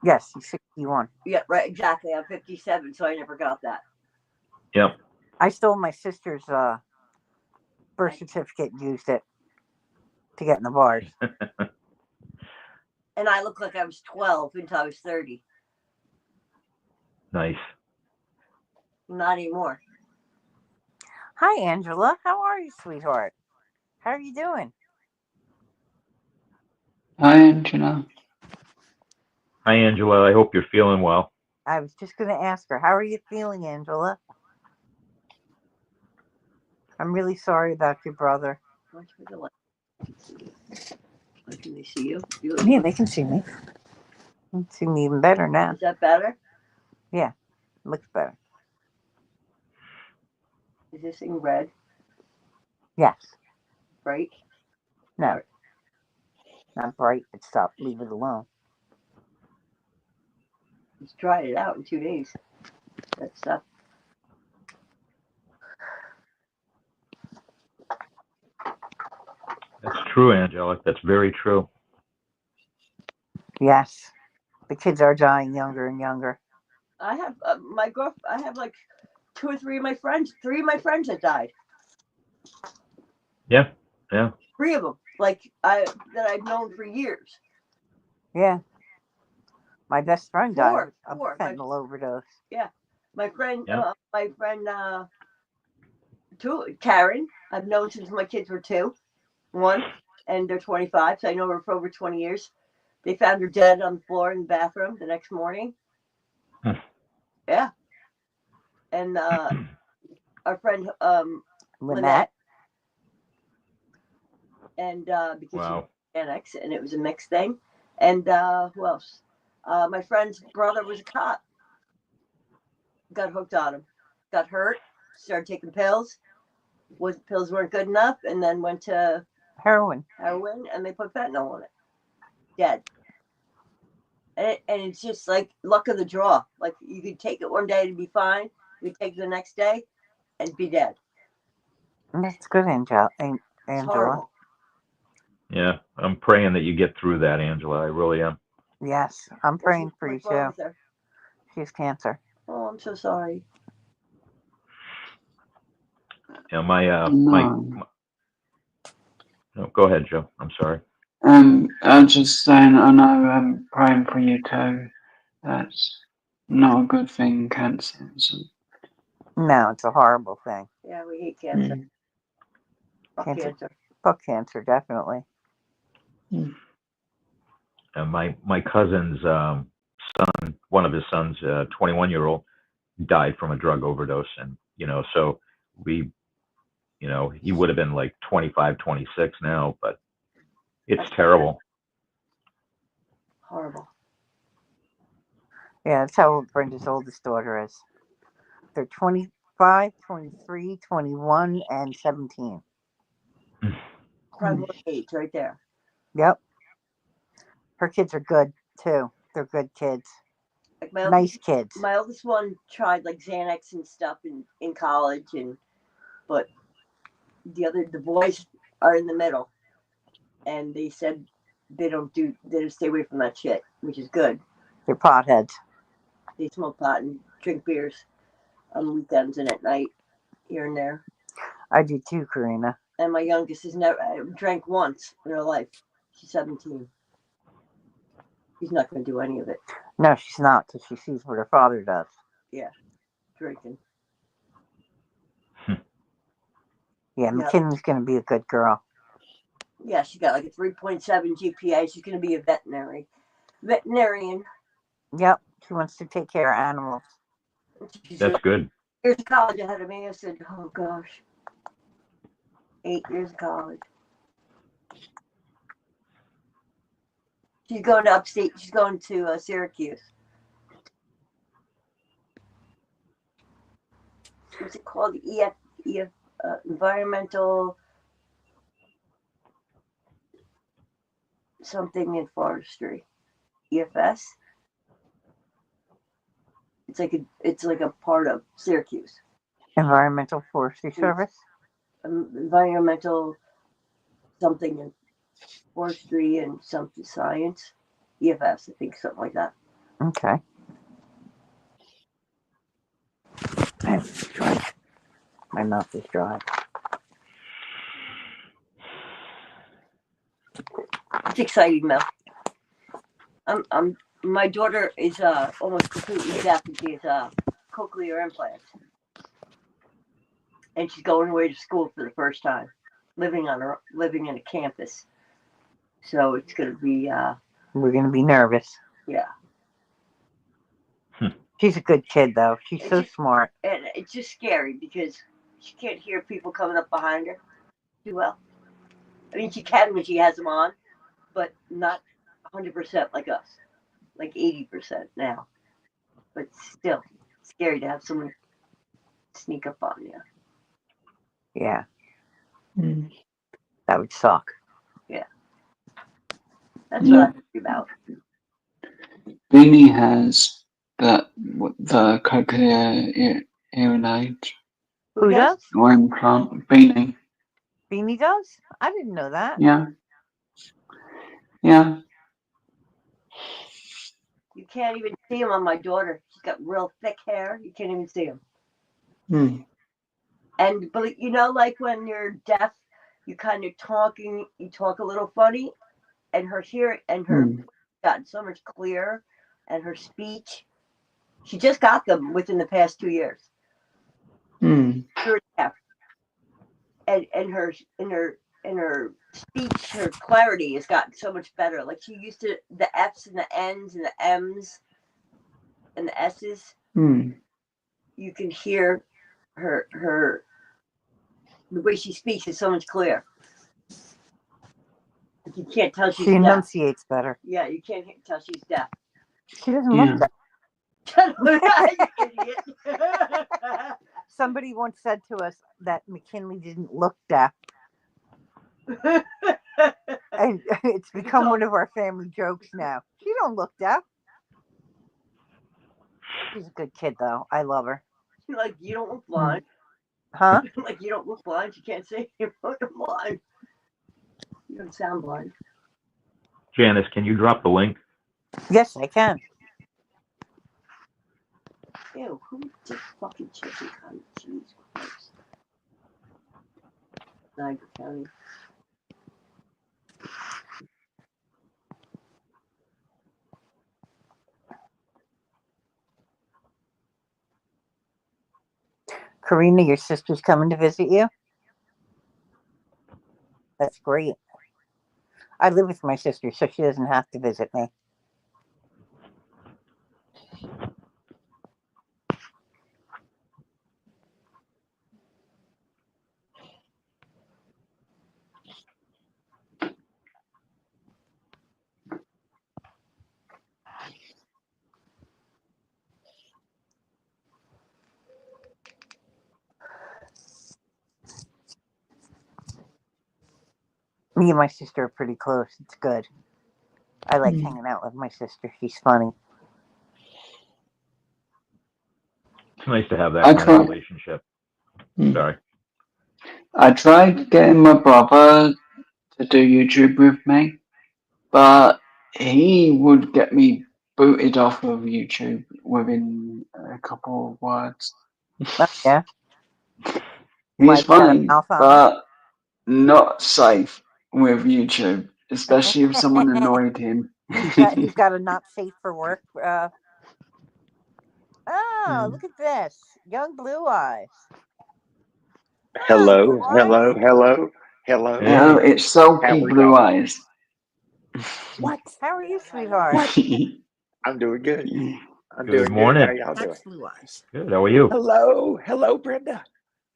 Yes, he's 61. Yeah. Right. Exactly. I'm 57, so I never got that. yep. I stole my sister's birth certificate and used it to get in the bars. And I looked like I was 12 until I was 30. Nice. Not anymore. Hi, Angela. How are you, sweetheart? How are you doing? Hi, Angela. Hi, Angela. I hope you're feeling well. I was just going to ask her, how are you feeling, Angela? I'm really sorry about your brother. Can they see you? Yeah, they can see me. They can see me even better now. Is that better? Looks better. Is this thing red? Yes. Right? No. Not bright, but stop. Leave it alone. Just dried it out in 2 days. That stuff. That's true, Angela. That's very true. Yes. The kids are dying younger and younger. I have my girl. I have like 2 or 3 of my friends. 3 of my friends that died. Yeah. Yeah. 3 of them, that I've known for years. Yeah. My best friend died of Four. fentanyl overdose. My friend, Yeah. Karen, I've known since my kids were 1, and they're 25, so I know her for over 20 years. They found her dead on the floor in the bathroom the next morning. Yeah. And our friend Lynette, and because she was Wow. annex, and it was a mixed thing. And who else? My friend's brother was a cop. Got hooked on him. Got hurt. Started taking pills. Pills weren't good enough, and then went to heroin, and they put fentanyl in it. Dead. And it's just like luck of the draw. Like you could take it one day to be fine. You take it the next day and be dead. That's good, Angela. It's horrible. Yeah. I'm praying that you get through that, Angela. I really am. Yes, I'm praying for you What's wrong too. with her? She has cancer. Oh, I'm so sorry. Yeah. My No. no, go ahead, Joe. I'm sorry. I'm just saying, I know I'm praying for you too. That's not a good thing, cancer. No, it's a horrible thing. Yeah, we hate cancer. Fuck cancer. Fuck cancer, definitely. And my cousin's son, one of his sons, 21-year-old, died from a drug overdose, and so we, he would have been like 25, 26 now, but it's terrible. Horrible. Yeah, that's how old Brenda's oldest daughter is. They're 25, 23, 21, and 17. Prime age right there. Yep. Her kids are good too. They're good kids. Like nice kids. My oldest one tried like Xanax and stuff in college, but the boys are in the middle, and they said they stay away from that shit, which is good. They're potheads. They smoke pot and drink beers on weekends and at night, here and there. I do too, Karina. And my youngest has never drank once in her life. She's 17. She's not going to do any of it. No, she's not, because she sees what her father does. Yeah, drinking. Yeah, McKinley's going to be a good girl. Yeah, she got like a 3.7 GPA. She's going to be a veterinarian. Yep, she wants to take care of animals. That's good. Here's college ahead of me. I said, oh gosh. 8 years of college. She's going to upstate. She's going to Syracuse. What's it called? EF environmental something in forestry. EFS. It's like a part of Syracuse. Environmental Forestry Service. Environmental something in forestry and something science. EFS, I think, something like that. Okay. My mouth is dry. It's exciting, Mel. My daughter is almost completely deaf, and she has cochlear implants, and she's going away to school for the first time, living in a campus. So it's gonna be We're gonna be nervous. yeah. She's a good kid, though. She's so smart. And it's just scary because she can't hear people coming up behind her too well. I mean, she can when she has them on, but not 100% like us, like 80% now. But still, scary to have someone sneak up on you. Yeah. That would suck. That's what I'm thinking about. Beanie has the cochlear hearing aid Who does? or implant. Beanie. Beanie does? I didn't know that. Yeah. You can't even see them on my daughter. She's got real thick hair. You can't even see them. And but like when you're deaf, you kind of you talk a little funny, and her gotten so much clearer, and her speech, she just got them within the past 2 years. Her deaf, and her speech, her clarity has gotten so much better. Like she used to the F's and the N's and the M's and the S's. You can hear her the way she speaks is so much clearer. You can't tell she's She deaf. enunciates better. Yeah, you can't tell she's deaf. She doesn't look deaf. You idiot. Somebody once said to us that McKinley didn't look deaf. And it's become one of our family jokes now. She don't look deaf. She's a good kid, though. I love her. Like, you don't look blind. Huh? Like, you don't look blind. You can't say you're blind. You don't sound blind. Janice, can you drop the link? Yes, I can. Ew, who did fucking chicken cunt? Jesus Christ. Niagara County. Karina, your sister's coming to visit you? That's great. I live with my sister, so she doesn't have to visit me. Me and my sister are pretty close. It's good. I like hanging out with my sister. She's funny. It's nice to have that kind of relationship. Sorry. I tried getting my brother to do YouTube with me, but he would get me booted off of YouTube within a couple of words. Oh, yeah. He's funny, but not safe with YouTube, especially if someone annoyed him. He's got a not safe for work. Look at this. Young Blue Eyes. Hello, Hi, hello, hello, hello. No, it's Sulky Blue Eyes. What? How are you, sweetheart? I'm doing good. I'm Good doing morning. good. How y'all doing? Blue Eyes. Good. How are you? Hello, hello, Brenda.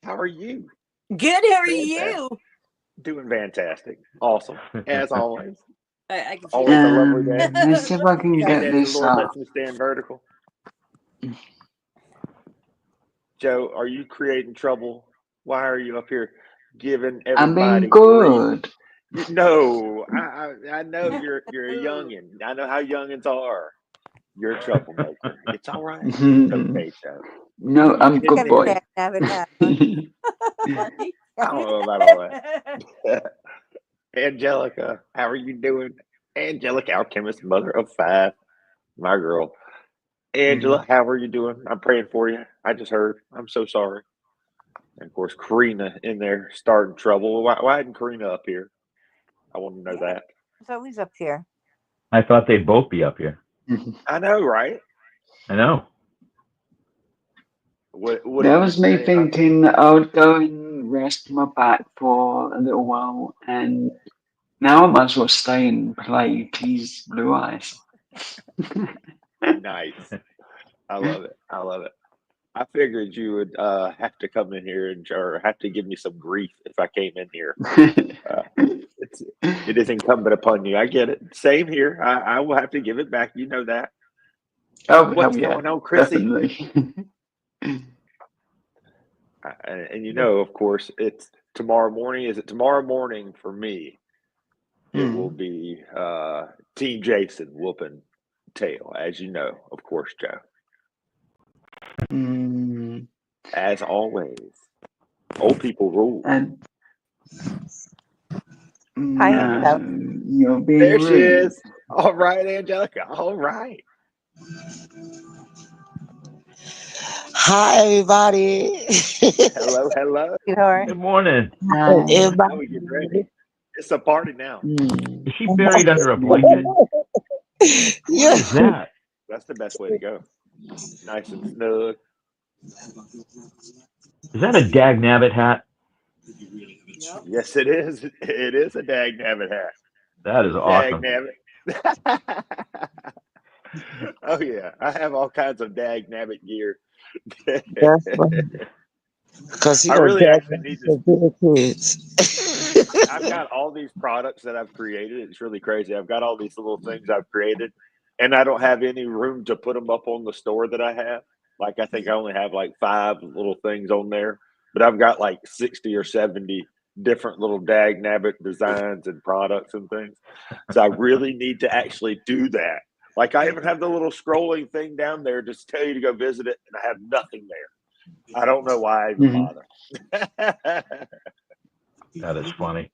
How are you? Good. How are Brenda. you? Doing fantastic. Awesome. As always. I can see Always that. a lovely day. Let's see if I can And get as the this Lord up. lets me stand vertical. Joe, are you creating trouble? Why are you up here giving I'm everybody being grief? good. No, I know you're a youngin. I know how youngins are. You're a troublemaker. It's all right. It's okay, Joe. No, I'm You good Got a boy. dag nabbit hat on. Funny. I don't know about all that. Angelica, how are you doing? Angelica, alchemist, mother of five, my girl. Angela, how are you doing? I'm praying for you. I just heard. I'm so sorry. And of course, Karina in there starting trouble. Why isn't Karina up here? I want to know that. It's always up here. I thought they'd both be up here. I know, right? I know. What That have you was been me saying? thinking I would go and rest my back for a little while, and now I might as well stay and play Tease Blue Eyes. Nice. I love it. I love it. I figured you would have to come in here or have to give me some grief if I came in here. It is incumbent upon you. I get it. Same here. I will have to give it back. You know that. Oh, What's hell yeah, going on, Chrissy? definitely. And you know, of course, it's tomorrow morning. Is it tomorrow morning for me? It will be Team Jason whooping tail, as you know, of course, Joe. Mm, As always, old people rule. and Hi, Angela. no, you're being There she rude. is. All right, Angelica. All right. Hi, everybody. Hello, hello. Sweetheart. Good morning. Hi. Now we get ready. It's a party now. Is she buried under a blanket? What Yeah. is that? That's the best way to go. Nice and snug. Is that a Dag Nabbit hat? Yep. Yes, it is. It is a dag nabbit hat. That is awesome. Dag nabbit. Oh yeah, I have all kinds of dag nabbit gear. That's funny. Because he I don't really dad actually need for this. little kids. I've got all these products that I've created. It's really crazy. I've got all these little things I've created, and I don't have any room to put them up on the store that I have. Like I think I only have like 5 little things on there, but I've got like 60 or 70 different little dag nabbit designs and products and things. So I really need to actually do that. Like I even have the little scrolling thing down there just to tell you to go visit it, and I have nothing there. I don't know why I even bother. That is funny.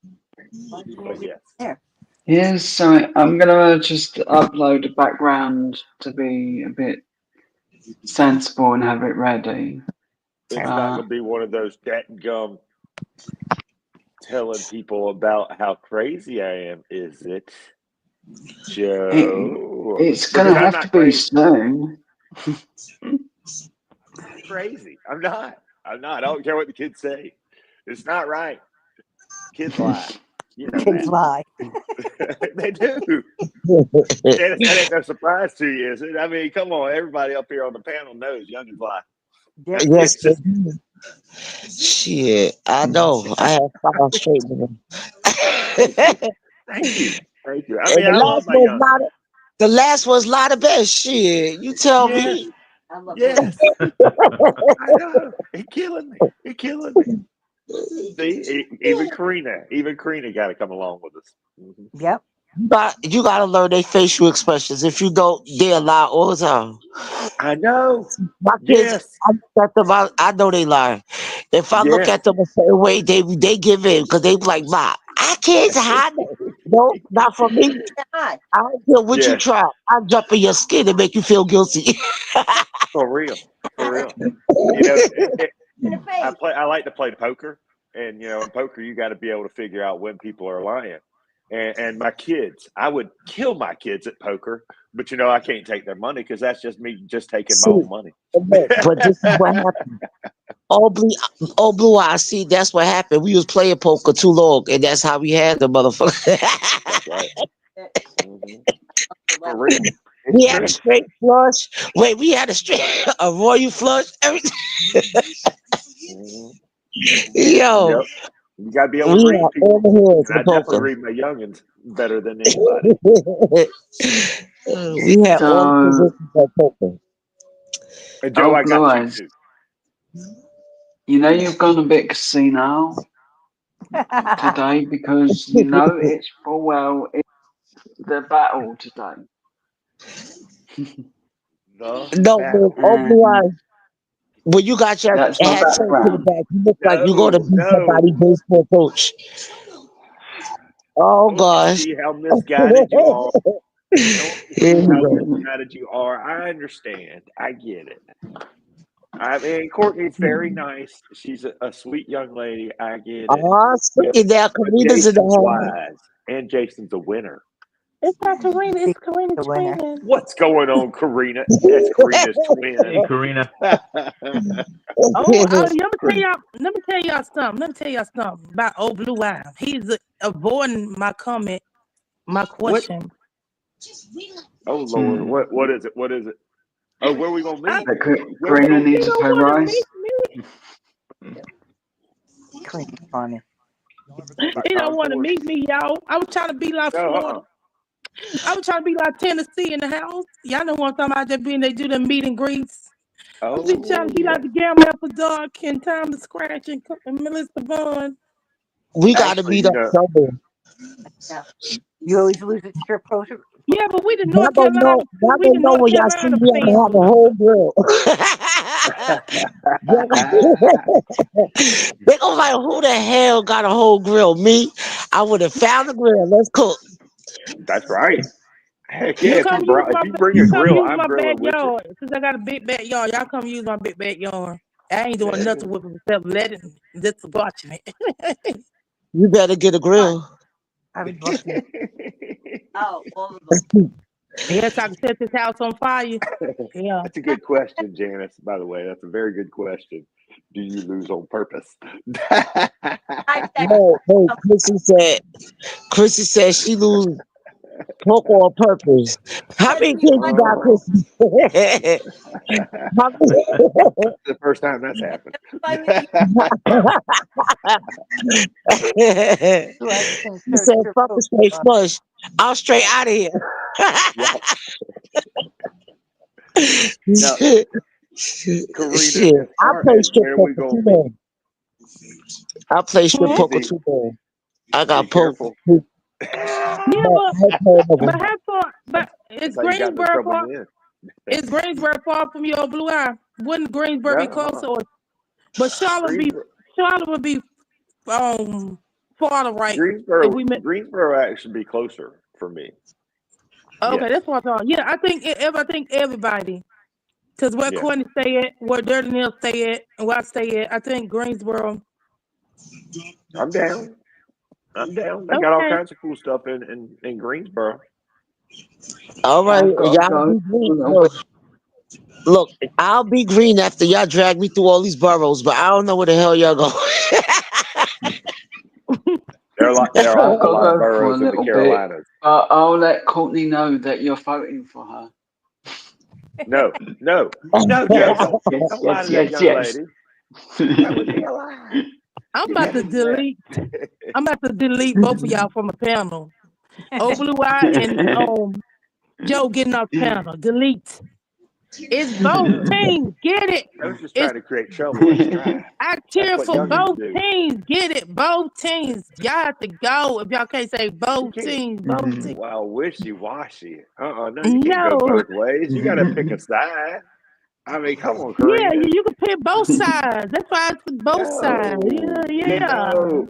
But yes. There. Here's something. I'm gonna just upload a background to be a bit sensible and have it ready. It's not gonna be one of those gum telling people about how crazy I am, is it, Joe? It's Because gonna I'm have not to be crazy. soon. Crazy. I'm not. I don't care what the kids say. It's not right. Kids lie. You know Kids that. lie. They do. That ain't no surprise to you, is it? I mean, come on. Everybody up here on the panel knows youngins lie. Yep. Yes, It's just, shit. I know. I have 5 straight of them. thank you. Thank you. I And mean, I love my youngins. the last was not the best. Shit. You tell Yes. me. I love Yes. I know. It's killing me. It's killing me. See, even Karina got to come along with us. Mhm. Yep. You gotta learn their facial expressions. If you don't, they lie all the time. I know. My kids, Yes. I look at them, I know they lie. If I look Yes. at them a certain way, they give in because they be like, "Ma, I can't hide it." No, not for me. God. I don't care what you Yes. try. I jump in your skin and make you feel guilty. For real. For real. You know, In the face. I like to play poker, and you know, in poker you got to be able to figure out when people are lying. And my kids, I would kill my kids at poker, but you know, I can't take their money because that's just me just taking my See, own money. but this is what happened. All blue eyes. See, that's what happened. We was playing poker too long, and that's how we had the motherfucker. That's right. Mhm. For real. We It's had true. a straight flush. Wait, we had a royal flush. Everything. Mhm. Yo, Yep. You got to be able to We read are people. all the heads And I of the definitely poker. read my youngins better than anybody. We have all the So, positions of poker. And Joe, oh, I Blue got you Eyes, too. you know you've gone a bit senile today because you know it's full well it's the battle today. The No, man, battle. all blue eyes. And When you got your that's my hat turned to the background. back, you look like you're going to No, be somebody no. baseball coach. Oh, Don't you gosh. see how misguided you are? Don't you Here see we how go. misguided you are? I understand. I get it. I mean, Courtney's very nice. She's a sweet young lady. I get it. Oh, see, now But Karina's in the Jason's house. wise, and Jason's a winner. It's not Karina. It's She's Karina the winner. Twin. What's going on, Karina? That's Karina's Hey, twin. Karina. Oh, let me tell y'all. Let me tell y'all something about old Blue Eye. He's avoiding my comment, my question. Oh Lord, what is it? What is it? Oh, where we gonna meet? That Where we Karina gonna needs He to don't pay want to rise. meet me. Clean funny. Like He don't want to Concord? meet me, y'all. I was trying to be like No, Florida. I was trying to be like Tennessee in the house. Y'all know what I'm talking about. That being they do the meet and greets. I was trying to be like the Gamma Apple Dark and Time to Scratch and Melissa Vaughn. We got to Actually, meet you up know, somewhere. Yeah. You always lose at strip poker. Yeah, but we the Y'all North gonna Carolina. We the know North when y'all see Carolina me, I'm gonna have a family. whole grill. They gonna like, who the hell got a whole grill? Me? I would have found a grill. Let's cook. that's right. Heck yeah! You If come you use brought, if my you bring a grill, use I'm my grilling with you. backyard since I got a big backyard. Y'all come use my big backyard. I ain't doing Yeah. nothing with it except letting just watching it. You better get a grill. I would love to. Oh, all of them. Yes, I can set this house on fire. Yeah. That's a good question, Janice. By the way, that's a very good question. Do you lose on purpose? I said, No, hey, Chrissy said she lose poker on purpose. How because many we kids you like got, Oh, Chrissy? How many- that's the first time that's happened. everybody Who has to You insert said strip fuck poker the straight on. flush. I'm straight out of here. No, Karina, Shit, as I far play as strip where we poker gonna too, meet, man. I play strip Hmm? poker see, too, man. I be got poker. careful. Yeah, But I ain't playing no but more. how far? But That's is how you got into Greensboro trouble far? then. Is Greensboro far from your Blue Eye? Wouldn't Greensboro be No, closer? But Charlotte would be farther right if we met. Greensboro actually be closer for me. Okay, Yes. that's what I thought. Yeah, I think everybody. Because where Yeah. Courtney stay at, where Dirty Neil stay at, and where I stay at, I think Greensboro. I'm down. I'm down. They got all Okay. kinds of cool stuff in Greensboro. All right, I've got to y'all go. be green. Look, I'll be green after y'all drag me through all these boroughs, but I don't know where the hell y'all go. There are I've a got to lot of go for a boroughs in the little bit. Carolinas. I'll let Courtney know that you're voting for her. No, Joe, don't Yes, don't lie to that young lady. That would be a lie. I'm You about to can't do that. delete. I'm about to delete both of y'all from the panel. Oh, Blue Eye and Joe getting off the panel. Delete. It's both teams. Get it. I was just It's trying to create trouble in strife. I That's cheer what for youngins both do. teams. Get it. Both teams. Y'all have to go. If y'all can't say You both can't. teams, both teams. Well, wishy washy. No, you can't go No. both ways. You got to pick a side. I mean, come on, Yeah, Karina. you can pick both sides. That's why I pick both sides. Yeah. No.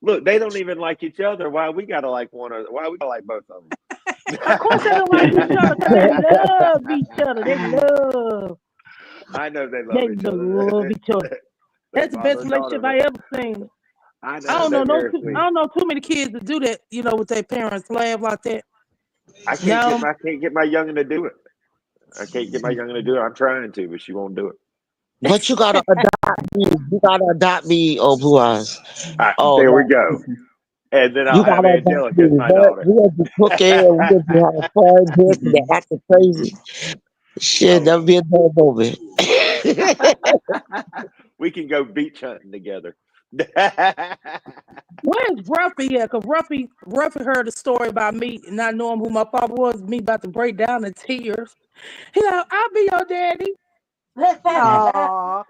Look, they don't even like each other. Why we gotta like one or why we gotta like both of them? Of course they don't like each other because they love each other. They love. I know they They love each other. love each other. They That's the father best and relationship daughter. I ever seen. I I know don't they're know very sweet. I don't know too many kids that do that, with their parents laugh like that. I can't No. get my youngin to do it. I can't get my youngin to do it. I'm trying to, but she won't do it. But you gotta adopt me. You gotta adopt me, oh Blue Eyes. Oh, There we no. go. And then You I'll have gotta adopt Angelica as me. my We're daughter. gonna be cooking and we're gonna be having fun, dancing, and acting crazy. Shit, that'll be a bad moment. We can go beach hunting together. Where's Ruffy at? Because Ruffy heard a story about me and not knowing who my father was, me about to break down in tears. He like, I'll be your daddy. Aw.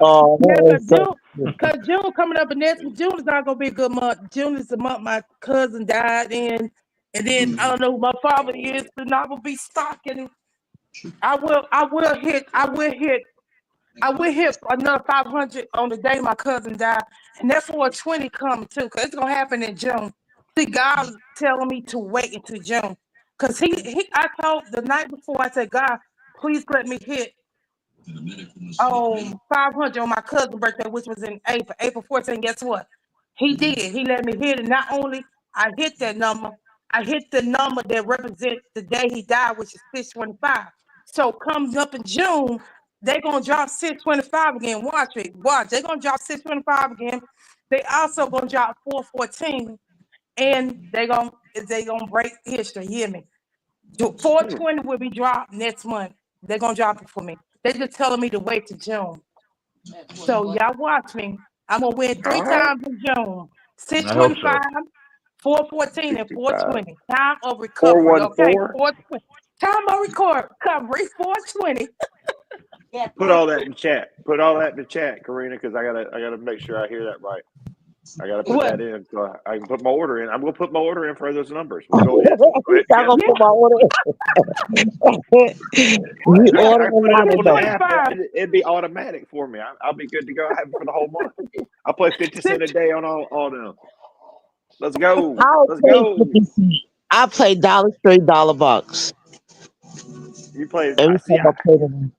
Oh, Yeah, that is so. because June coming up, and June is not gonna be a good month. June is the month my cousin died in, and then I don't know who my father is, and I will be stalking. I will hit another 500 on the day my cousin died, and that's for 20 coming too, because it's gonna happen in June. See, God's telling me to wait until June, because I told the night before, I said, God, please let me hit 500 on my cousin's birthday, which was in April 14. Guess what? He did. He let me hit it. Not only I hit that number, I hit the number that represents the day he died, which is 625. So comes up in June, they're gonna drop 625 again. Watch it. Watch. They're gonna drop 625 again. They also gonna drop 414, and they gonna break history. You hear me? 420 will be dropped next month. They're gonna drop it for me. They're just telling me to wait till June. So y'all watch me. I'm gonna win 3 times in June. I hope so. 625, 414, and 420. Time of 414. recovery. Okay, 420. Time of recovery. 420. Yeah, Put all that in chat. Put all that in the chat, Karina, because I gotta make sure I hear that right. I gotta put that in so I can put my order in. I'm gonna put my order in for those numbers. We'll go ahead. I'm gonna put my order in. We order a lot of them. It'd be automatic for me. I'll be good to go. I have it for the whole month. I'll play 50 cents a day on all them. Let's go. Let's go. I play dollar straight, dollar box. You play. Every time I play them.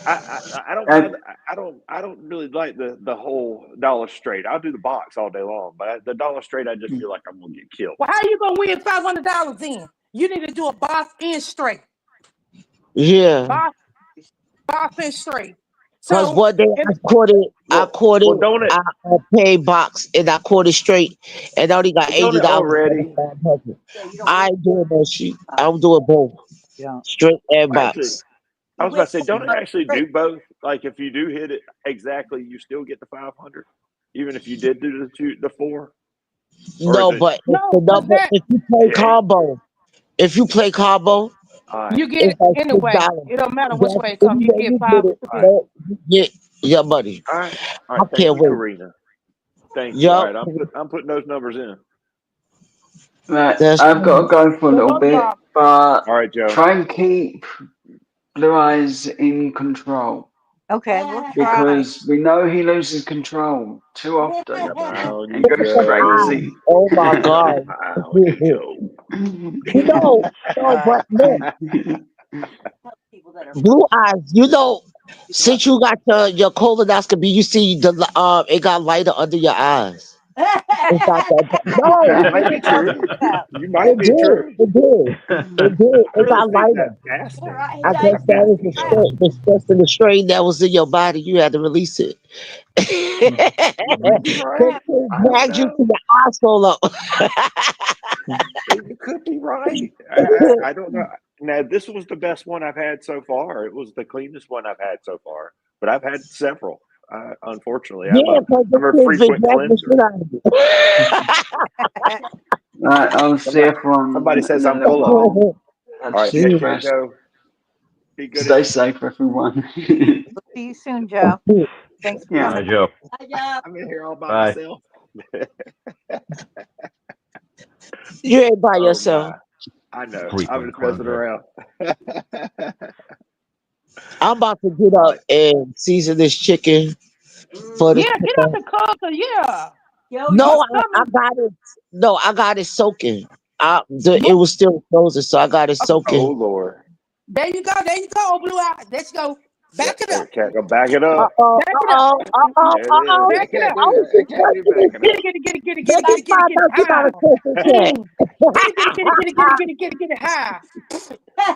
I don't really like the whole dollar straight. I'll do the box all day long, but the dollar straight, I just feel like I'm gonna get killed. Well, how you gonna win $500 then? You need to do a box and straight. Yeah. Box and straight. Because one day I caught it, I paid box and I caught it straight and I only got $80 already. I ain't doing that shit. I'm doing both. Yeah. Straight and box. Actually, I was about to say, don't it actually do both? Like if you do hit it exactly, you still get the 500, even if you did do the 4. No, but if you play combo, you get it anyway. It don't matter which way it comes. You get 5. You get your money. All right. I can't wait. Karina. Thank you. All right, I'm putting those numbers in. Right, I've got to go for a little bit, but all right, Joe. Try and keep Blue Eyes in control. Okay, we'll try. Because we know he loses control too often. He goes crazy. Oh my God. But look. Blue Eyes, since you got your colonoscopy, you see it got lighter under your eyes. It's not that. No, that might be true. You might be true. It did. It got lighter. I guess that was the stress and the strain that was in your body. You had to release it. Dragged you to the asshole up. You could be right. I don't know. Now, this was the best one I've had so far. It was the cleanest one I've had so far. But I've had several. Unfortunately, I'm a frequent cleanser. I'll see everyone. Somebody says I'm full of it. All right, take care, Joe. Be good. Stay safe, everyone. We'll see you soon, Joe. Thanks for Hi, Joe. I'm in here all by myself. You ain't by yourself. I know. I'm just messing around. I'm about to get up and season this chicken for the. Yeah, get up the cooker. Yeah. No, I got it. No, I got it soaking. It was still frozen, so I got it soaking. Oh Lord. There you go, Blue Eyes. Let's go. Back it up. Go back it up. Back it up. Back it up. Get it high.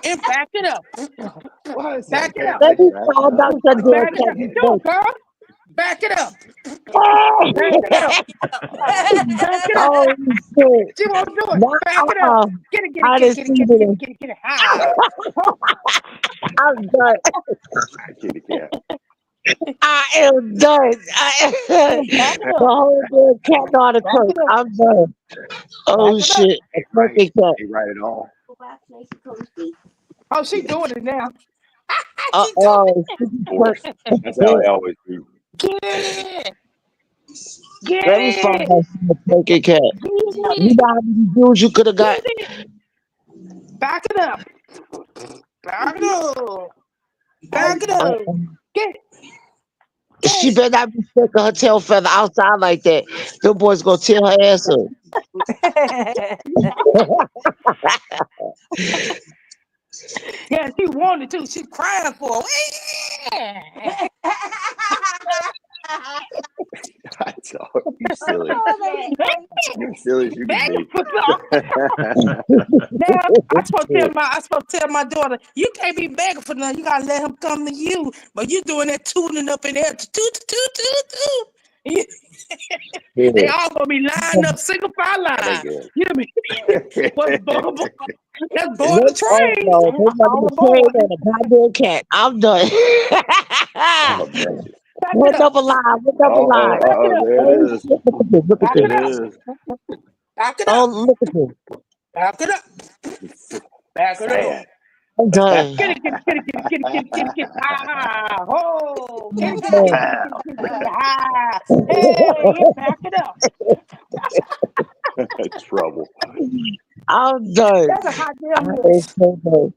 And back it up. Back it up. Let me call Dr. Don't girl. Back it up. Back it up. Back it up. Oh, shit. She won't do it. Back it up. Get it high. I'm done. Kitty cat. I am done. The whole damn cat know how to twerk. I'm done. Oh shit. A twerking cat. He write it all. Oh, she doing it now. Oh, That's how I always do. Get it. Get let me find it. out a twerking cat. You know how many views you could have got? Back it up. Back it up. Back it up. Get it. She better not be sticking her tail feather outside like that. Them boys gonna tear her ass up. Yeah, she wanted to. She's crying for it. That's all. You silly. You're silly as you can be. Now, I supposed to tell my daughter, you can't be begging for nothing. You gotta let him come to you. But you doing that tuning up in there. They all gonna be lined up, single file line. You hear me? That's board the train. Nobody trained on a goddamn cat. I'm done. What double line? What double line? There it is. Look at There this. it is. Back it Oh, up. look at this. Back it up. Back it up. Sad. I'm done. Get it. Ah, oh, get it. Ah, hey, back it up. Trouble. I'm done. That's a hot damn It's so done.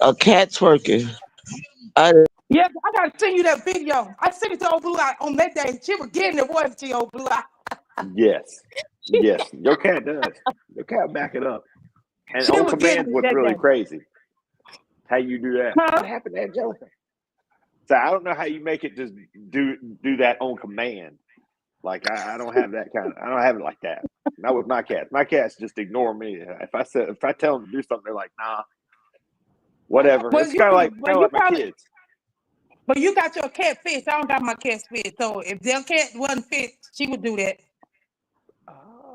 A cat twerking. Yeah, I gotta send you that video. I sent it to Old Blue Eye on that day. She was getting it, wasn't she, Old Blue Eye? Yes. Yes. Your cat does. Your cat back it up. And She on was command getting it what's that really day. crazy. How you do that? Huh? What happened to Angelica? So I don't know how you make it just do that on command. Like I don't have that kind of, I don't have it like that. Not with my cats. My cats just ignore me. If I tell them to do something, they're like, nah, whatever. Well, It's kind of like my kids. But you got your cat fixed. I don't got my cat fixed. So if their cat wasn't fixed, she would do that.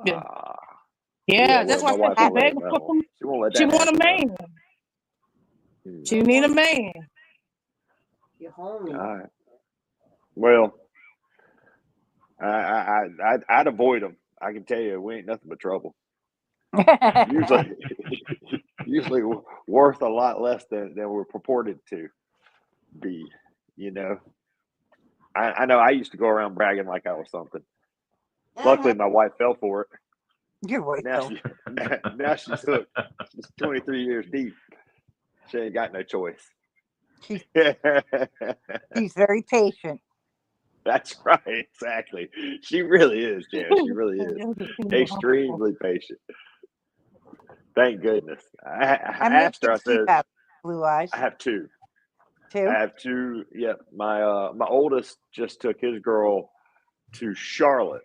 Yeah. Yeah, that's why I said she begging for some. She won't let that She want a happen, man. She need a man. You're home. All right. Well, I'd avoid them. I can tell you, we ain't nothing but trouble. Usually worth a lot less than we're purported to be. You know, I know I used to go around bragging like I was something. Luckily, my wife fell for it. You're right. Now she's hooked. She's 23 years deep. She ain't got no choice. She's very patient. That's right, exactly. She really is, Jan. She really is. Extremely patient. Thank goodness. I asked her, I said, Blue Eyes. I have two. Two? I have two. Yeah. My oldest just took his girl to Charlotte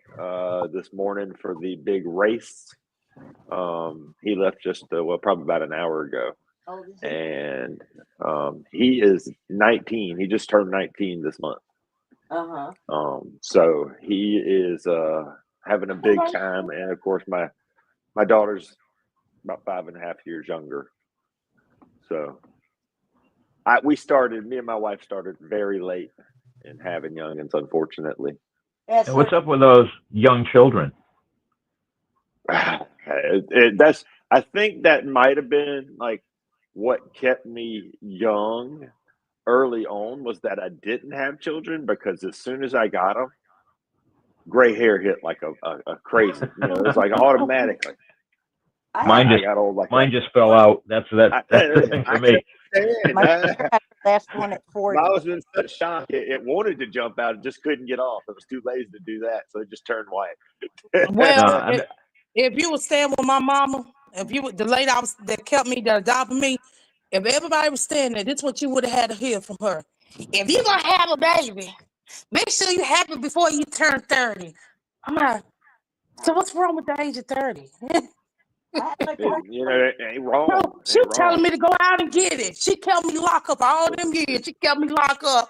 this morning for the big race. He left just probably about an hour ago. And he is 19. He just turned 19 this month. So he is having a big time, and of course my daughter's about 5.5 years younger. So me and my wife started very late in having youngins, unfortunately. And what's up with those young children? I think that might have been like what kept me young early on, was that I didn't have children, because as soon as I got them, gray hair hit like a crazy. You know, it's like automatically. Mine just fell out. That's the thing for me. Last one at 40. I was in such shock. It wanted to jump out. It just couldn't get off. It was too lazy to do that, so it just turned white. Well, if you were staying with my mama, if you were the lady that kept me, that adopted me, if everybody was staying there, this is what you would have had to hear from her. If you're gonna have a baby, make sure you have it before you turn 30. I'm like, so what's wrong with the age of 30? You know, it ain't wrong. No, she was telling me to go out and get it. She kept me locked up all them years. She kept me locked up.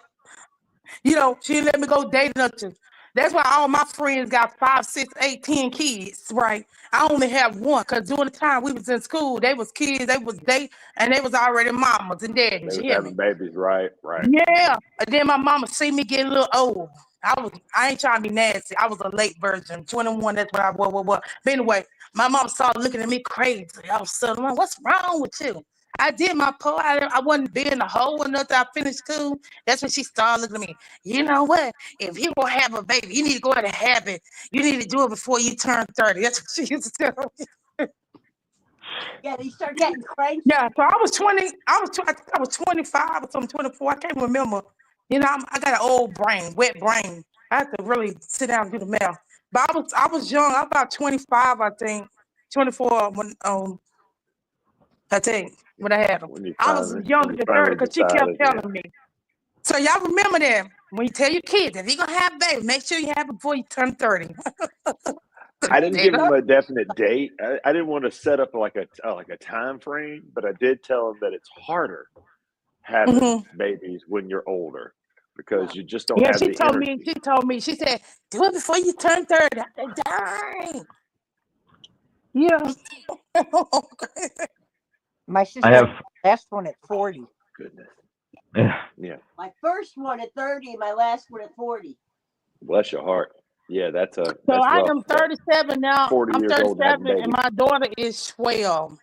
You know, she didn't let me go dating up to That's why all my friends got 5, 6, 8, 10 kids, right? I only have one because during the time we was in school, they was kids, and they was already mamas and They daddies. was You hear having me? babies, right? Yeah. And then my mama see me get a little old. I ain't trying to be nasty. I was a late virgin, 21. That's what I was. But anyway, my mom started looking at me crazy. I was suddenly like, what's wrong with you? I did my part. I wasn't being a hoe or nothing. I finished school. That's when she started looking at me. You know what? If you gonna have a baby, you need to go ahead and have it. You need to do it before you turn 30. That's what she used to tell me. Yeah, they start getting cranky. Yeah, so I was 20. I think I was 25 or something, 24. I can't remember. You know, I got an old brain, wet brain. I have to really sit down and do the math. But I was young. I was about 25, I think. 24 when I think when I had them. I was younger than 30 because she kept telling me. So y'all remember that when you tell your kids if you're gonna have a baby, make sure you have it before you turn 30. I didn't give them a definite date. I didn't want to set up like a time frame, but I did tell them that it's harder having babies when you're older because you just don't have the energy. She told me, she said, do it before you turn 30. I said, dang. Yeah. My sister last one at 40. Goodness. Yeah. My first one at 30, my last one at 40. Bless your heart. Yeah, that's So I am 37 now. 40 I'm years old 37 and my daughter is 12.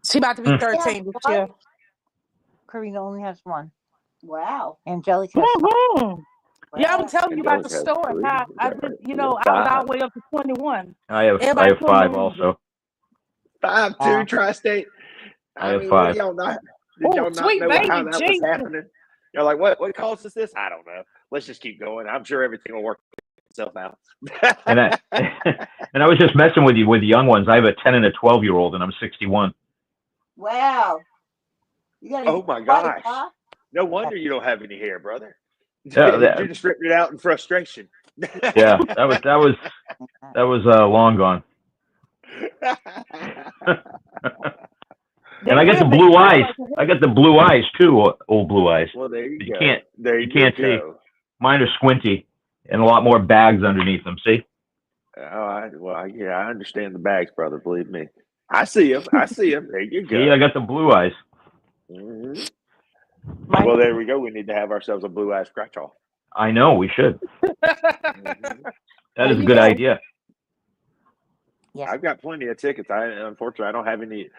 She about to be 13 this year. Karina only has one. Wow. Angelica has five. Yeah, I'm telling you about the story. How I just, I was all the way up to 21. I have 5 also. 5 2 Tri-State. I have 5. Did y'all not know how that was happening? You're like, what causes this? I don't know. Let's just keep going. I'm sure everything will work itself out. and I was just messing with you with the young ones. I have a 10 and a 12-year-old, and I'm 61. Wow. Oh my gosh! Huh? No wonder you don't have any hair, brother. Yeah, you just ripped it out in frustration. Yeah, that was long gone. And I got the blue eyes. I got the blue eyes too, old blue eyes. Well, there you go. You can't see. Mine are squinty and a lot more bags underneath them. See? I understand the bags, brother. Believe me. I see them. There you go. See, I got the blue eyes. Mm-hmm. Well, there we go. We need to have ourselves a blue eye scratch off. I know we should. That is a good idea. Yes. I've got plenty of tickets. Unfortunately, I don't have any.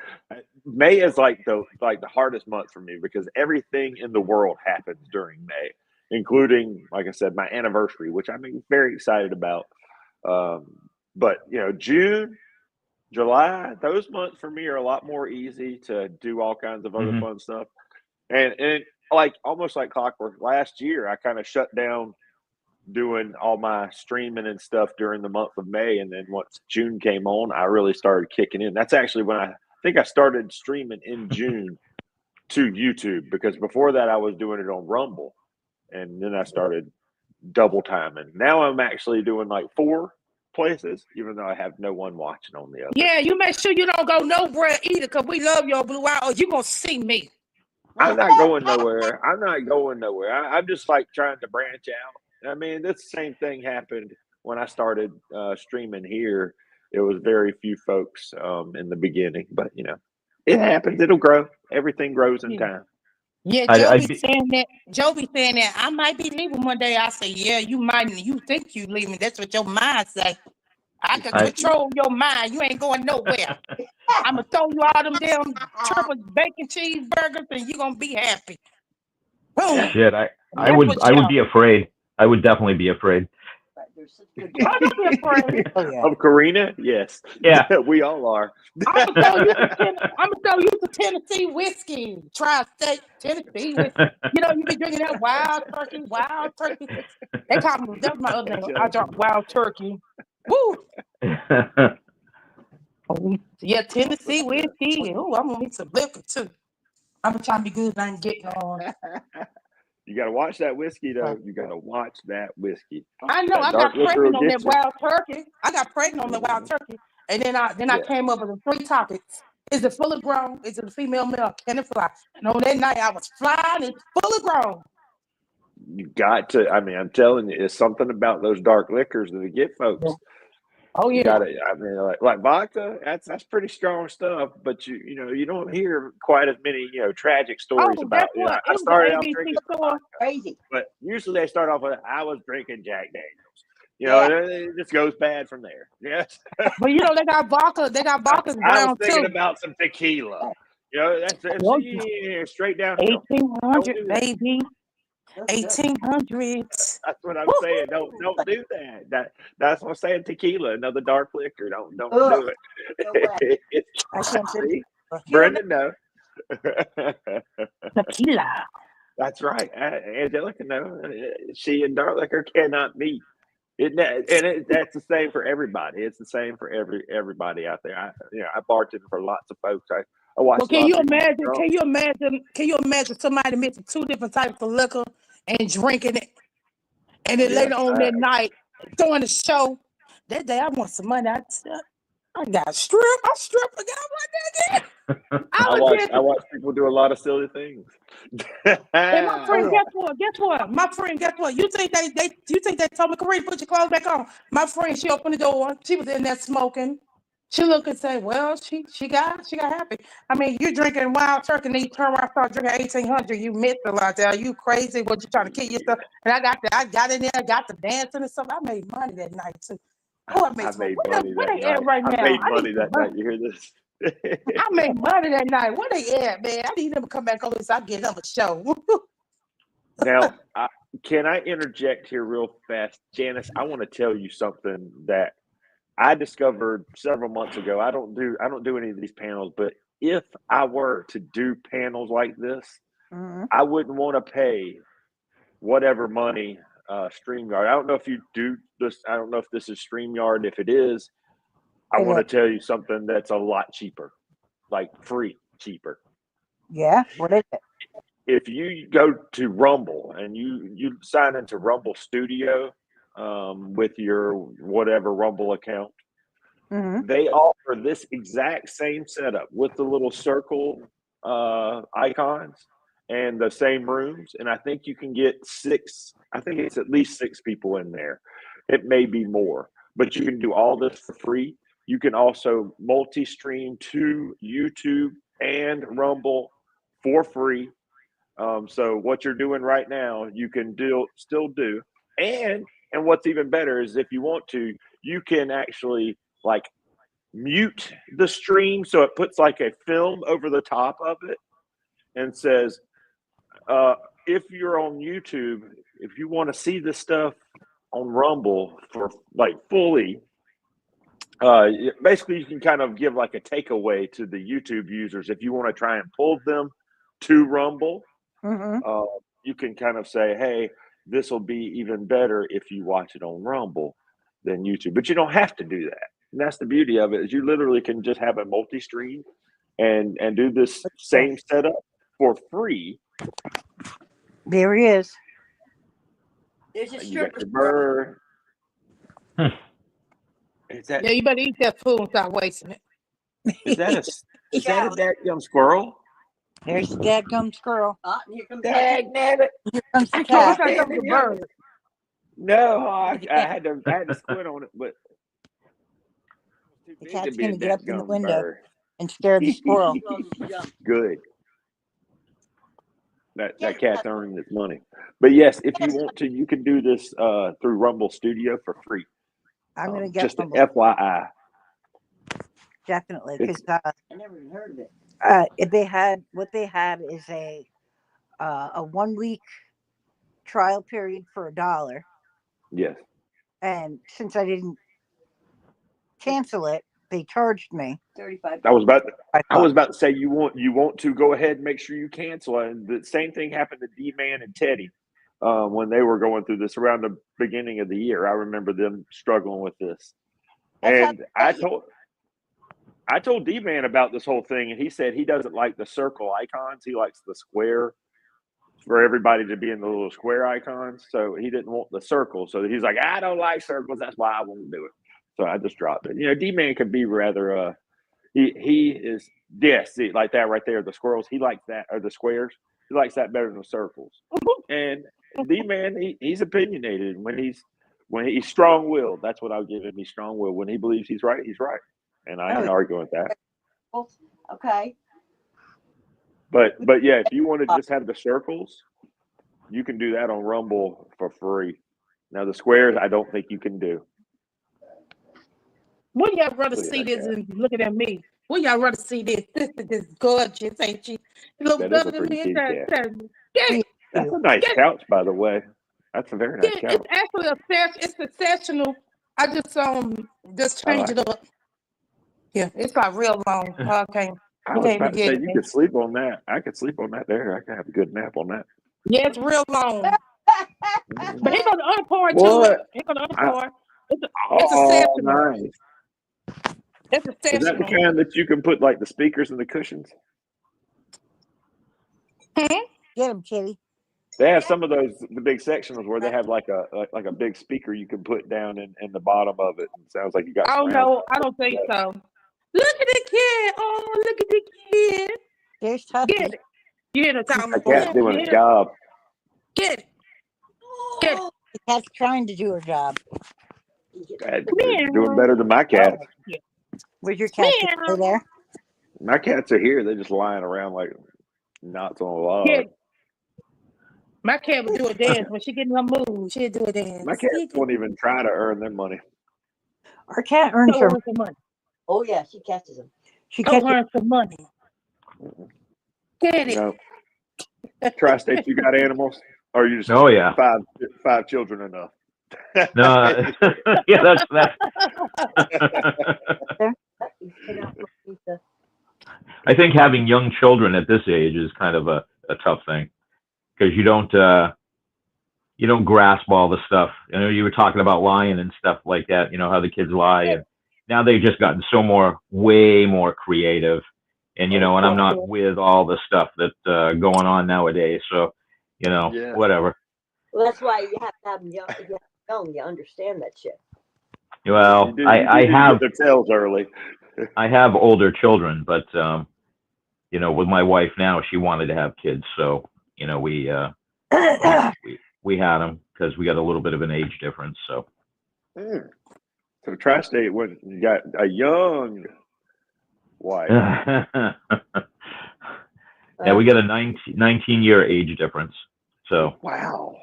May is like the hardest month for me because everything in the world happens during May, including, like I said, my anniversary, which I'm very excited about. But June, July, those months for me are a lot more easy to do all kinds of other fun stuff. And like almost like clockwork. Last year, I kind of shut down doing all my streaming and stuff during the month of May, and then once June came on, I really started kicking in. That's actually when I think I started streaming in June to YouTube, because before that I was doing it on Rumble, and then I started double timing. Now I'm actually doing like 4 places, even though I have no one watching on the other. Yeah, you make sure you don't go nowhere either, because we love your blue eye, or you gonna see me. I'm not going nowhere. I'm just like trying to branch out. I mean, this same thing happened when I started streaming here. It was very few folks in the beginning, but it happens. It'll grow. Everything grows in time. Yeah, Joe be saying that. I might be leaving one day. I say, yeah, you might. You think you leaving? That's what your mind say. I can control your mind. You ain't going nowhere. I'm gonna throw you all them damn triple bacon cheeseburgers, and you gonna be happy. Boom. Shit, I would be afraid. I would definitely be afraid. Of Karina? Yes. Yeah. We all are. I'm gonna throw you to Tennessee whiskey. Tri-State Tennessee whiskey. You be drinking that wild turkey. They call me, that's my other name. I drink wild turkey. Woo! Yeah, Tennessee whiskey. Oh, I'm gonna need some liquor too. I'm trying to be good and I ain't getting on. You gotta watch that whiskey though. You gotta watch that whiskey. I know. I got pregnant on that wild turkey. And then I came up with the 3 topics. Is it fully grown? Is it a female, male? Can it fly? And on that night I was flying and fully grown. you got to. I mean, I'm telling you, it's something about those dark liquors that get folks. Oh You yeah. got to. I mean, like vodka. That's pretty strong stuff. But you don't hear quite as many tragic stories Oh, about. guess what? I It was started the out ABC drinking, store. Crazy. but usually they start off with I was drinking Jack Daniels. Yeah. And it just goes bad from there. Yes. But they got vodka. They got vodkas I was brown thinking too. about some tequila. That's Well, straight downhill. Don't 1800, do that. baby. That's good. 1800s. That's what I'm saying. Don't do that. That's what I'm saying. Tequila, another dark liquor. Don't Ugh, do no way. it. I can't say. See, Brendan, no. Tequila. That's right. Angelica, no. She and dark liquor cannot meet. That's the same for everybody. It's the same for everybody out there. I bartend for lots of folks. I watch. Well, can you imagine? Can you imagine somebody mixing two different types of liquor and drinking it, and then later on that night doing the show? That day I want some money. I got strip. I strip. I got my nigga. I watch people do a lot of silly things. And my friend, guess what? My friend, guess what? You think they told me, Kareem, put your clothes back on? My friend, she opened the door. She was in there smoking. She looked and said, well, she got happy. I mean, you drinking wild turkey and then you turn around and start drinking 1800. You missed a lot there. You crazy? What you trying to kill yourself? And I got in there, I got the dancing and stuff. I made money that night too. Oh, I made money where they at right now? I made money that night. You hear this? I made money that night. Where they at, man? I need them to come back over so I get them a show. Now, can I interject here real fast? Janice, I want to tell you something that I discovered several months ago. I don't do any of these panels, but if I were to do panels like this, I wouldn't want to pay whatever money StreamYard. I don't know if you do this. I don't know if this is StreamYard. If it is, I want to tell you something that's a lot cheaper, like free cheaper. Yeah, what is it? If you go to Rumble and you sign into Rumble Studio with your whatever Rumble account, they offer this exact same setup with the little circle icons and the same rooms. And I think you can get I think it's at least 6 people in there. It may be more, but you can do all this for free. You can also multi-stream to YouTube and Rumble for free. So what you're doing right now, you can still do. And what's even better is if you want to, you can actually like mute the stream. So it puts like a film over the top of it and says, if you're on YouTube, if you want to see this stuff on Rumble for like fully, basically you can kind of give like a takeaway to the YouTube users. If you want to try and pull them to Rumble, you can kind of say, hey, this will be even better if you watch it on Rumble than YouTube. But you don't have to do that. And that's the beauty of it, is you literally can just have a multi-stream and do this same setup for free. There he is. There's a You got stripper. your bird. Is that, Yeah, you better eat that food and stop wasting it. is that a dadgum squirrel? There's the dadgum squirrel. And here comes Dagnabbit. Here comes the I cat. thought that was a bird. No, I had to squint on it, but The cat's going to get up in the window and scare the squirrel. Good. That cat's earning its money. But yes, if you want to, you can do this through Rumble Studio for free. I'm going to get just an Rumble. FYI. Definitely, because I never even heard of it. what they had is a 1 week trial period for $1. Yes. And since I didn't cancel it, they charged me 35. I was about to say you want to go ahead and make sure you cancel it. And the same thing happened to D-Man and Teddy when they were going through this around the beginning of the year. I remember them struggling with this. And I told D-Man about this whole thing, and he said he doesn't like the circle icons. He likes the square, for everybody to be in the little square icons. So he didn't want the circle. So he's like, I don't like circles. That's why I won't do it. So I just dropped it. D-Man could be rather, he is, yes, see, like that right there, the squirrels. He likes that, or the squares. likes that better than circles. And D-Man, he's opinionated. When he's strong-willed, that's what I'll give him. He's strong-willed. When he believes he's right, and I ain't arguing with that. Okay. But yeah, if you want to just have the circles, you can do that on Rumble for free. Now the squares, I don't think you can do. Would y'all rather Look at see that this cat. and looking at me? Would y'all rather see this? This is gorgeous, ain't she? You look That is better a than pretty me. cute cat. Yeah, That's a nice couch, by the way. That's a very nice yeah, couch. it's actually it's a sessional. I just I change like it up. Yeah, it's like real long. Okay. I was about to say you could sleep on that. I could sleep on that there. I could have a good nap on that. Yeah, it's real long. But here goes the other part What? too. Here goes the other part. It's a Oh, sessional. nice. It's a Is that the sessional. kind that you can put like the speakers and the cushions? Hmm? Get him, Kitty. They have some of those, the big sectionals where they have like a big speaker you can put down in the bottom of it. It sounds like you got. Oh surround no, I don't think so. Look at the kid. Oh, look at the kid. There's Tuffy. Get it. You hear the time? The cat's doing its job. Get it. Get it. The cat's trying to do her job. It's doing better than my cat. Where's your cat? Over there? My cats are here. They're just lying around like knots on a log. Get it. My cat would do a dance when she get in her mood. She'd do a dance. My cats won't even try to earn their money. Our cat earns her money. Oh yeah, she catches them. She catches earns some money. Get it. No. Tri-State, you got animals? Or you just Oh yeah. five children enough? No, yeah, that's. I think having young children at this age is kind of a tough thing because you don't grasp all the stuff. You know, you were talking about lying and stuff like that. You know how the kids lie, and now they've just gotten way more creative. And and I'm not with all the stuff that's going on nowadays. So, whatever. Well, that's why you have to have them young. You understand that shit. Well, I have the tails early. I have older children, but with my wife now, she wanted to have kids, so we had them because we got a little bit of an age difference. So, so Tri-State, when you got a young wife, yeah, we got a 19-year age difference. So wow,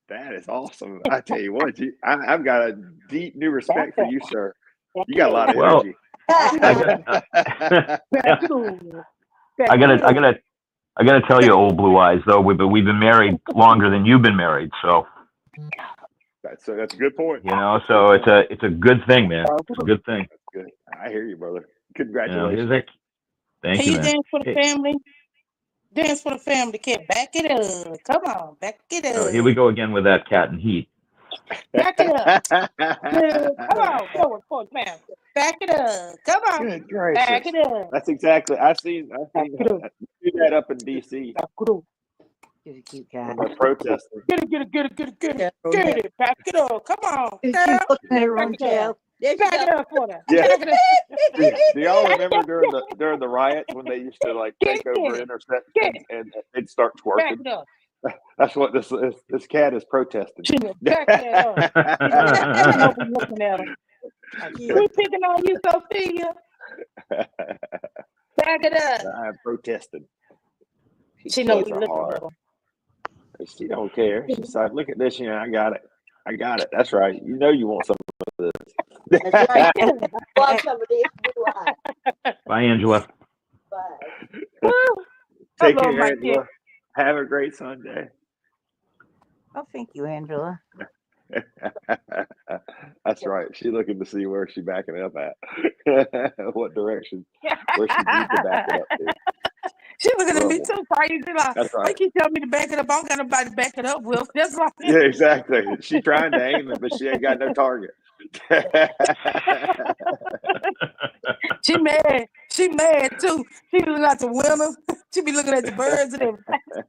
that is awesome. I tell you what, I've got a deep new respect for you, sir. You got a lot of energy. I gotta tell you, old Blue Eyes, though we've been married longer than you've been married, so that's a good point. So it's a good thing, man. It's a good thing. That's good. I hear you, brother. Congratulations. Thank you, man. Dance for the family? Dance for the family, kid. Back it up. Come on, back it up. Oh, here we go again with that cat and heat. Back it up. Come on, forward, man. Back it up. Come on. Good gracious. Back it up. That's exactly. I've seen do that up in DC. She's a cute cat. They're protesting. Get it. Back it up. Come on. She's looking at her own tail. Back it up for that. Yeah. Back it up. Do y'all remember during the riots when they used to like take over intersections and they'd start Back twerking? it up. That's what this cat is protesting. Back that up. Looking at him. We picking on you, Sophia. Back it up. I'm protesting. She knows Bless we her looking heart. at her. She don't care. She's like, look at this. I got it. That's right. You know you want some of this. That's right. Want some of this blue eye. Bye, Angela. Bye. Take Hello, care, my Angela. dear. Have a great Sunday. Oh, thank you, Angela. That's right. She looking to see where she backing up at. What direction? Where she needs to back it up to. She looking at me too crazy. Like, That's right. why you tell me to back it up? I don't got nobody to back it up with. That's like Yeah, exactly. She trying to aim it, but she ain't got no target. She mad. She mad too. She looking at the winners. She be looking at the birds and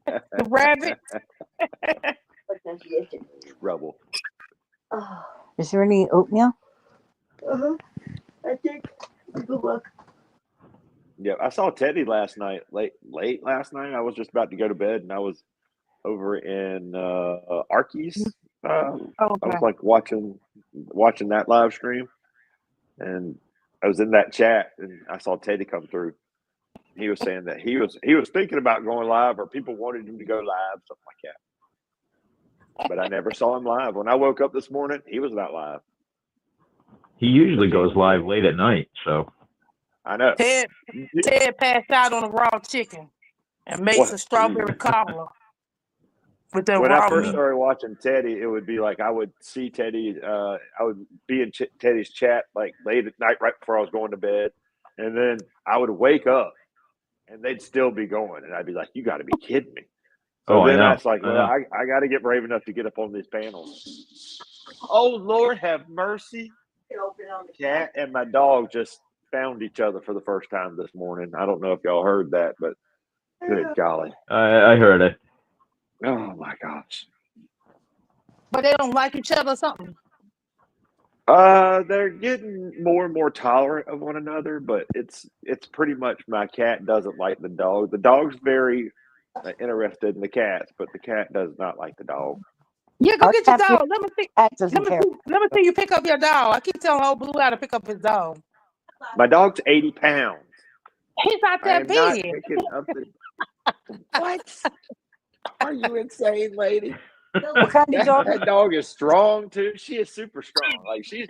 the rabbits. Rebel. Oh, Is there any oatmeal? I think. Good luck. Yeah, I saw Teddy last night, late last night. I was just about to go to bed, and I was over in Arkies. I Okay. was like watching that live stream, and I was in that chat, and I saw Teddy come through. He was saying that he was thinking about going live, or people wanted him to go live, something like that. But I never saw him live. When I woke up this morning, he was not live. He usually goes live late at night, so I know. Ted passed out on a raw chicken and made some strawberry cobbler with that When raw I first meat. started watching Teddy, it would be like I would see Teddy. I would be in Teddy's chat like late at night, right before I was going to bed, and then I would wake up, and they'd still be going, and I'd be like, "You got to be kidding me!" So then I was like, "Well, I got to get brave enough to get up on these panels." Oh Lord, have mercy! Cat and my dog just found each other for the first time this morning. I don't know if y'all heard that, but good golly, I heard it. oh my gosh. But they don't like each other or something. They're getting more and more tolerant of one another, but it's pretty much my cat doesn't like the dog. The dog's very interested in the cats, but the cat does not like the dog. Yeah, go get your dog. Let me see you pick up your dog. I keep telling old Blue how to pick up his dog. My dog's 80 pounds. He's not that big. Not picking up what? Are you insane, lady? What kind of dog? That dog is strong too. She is super strong. Like she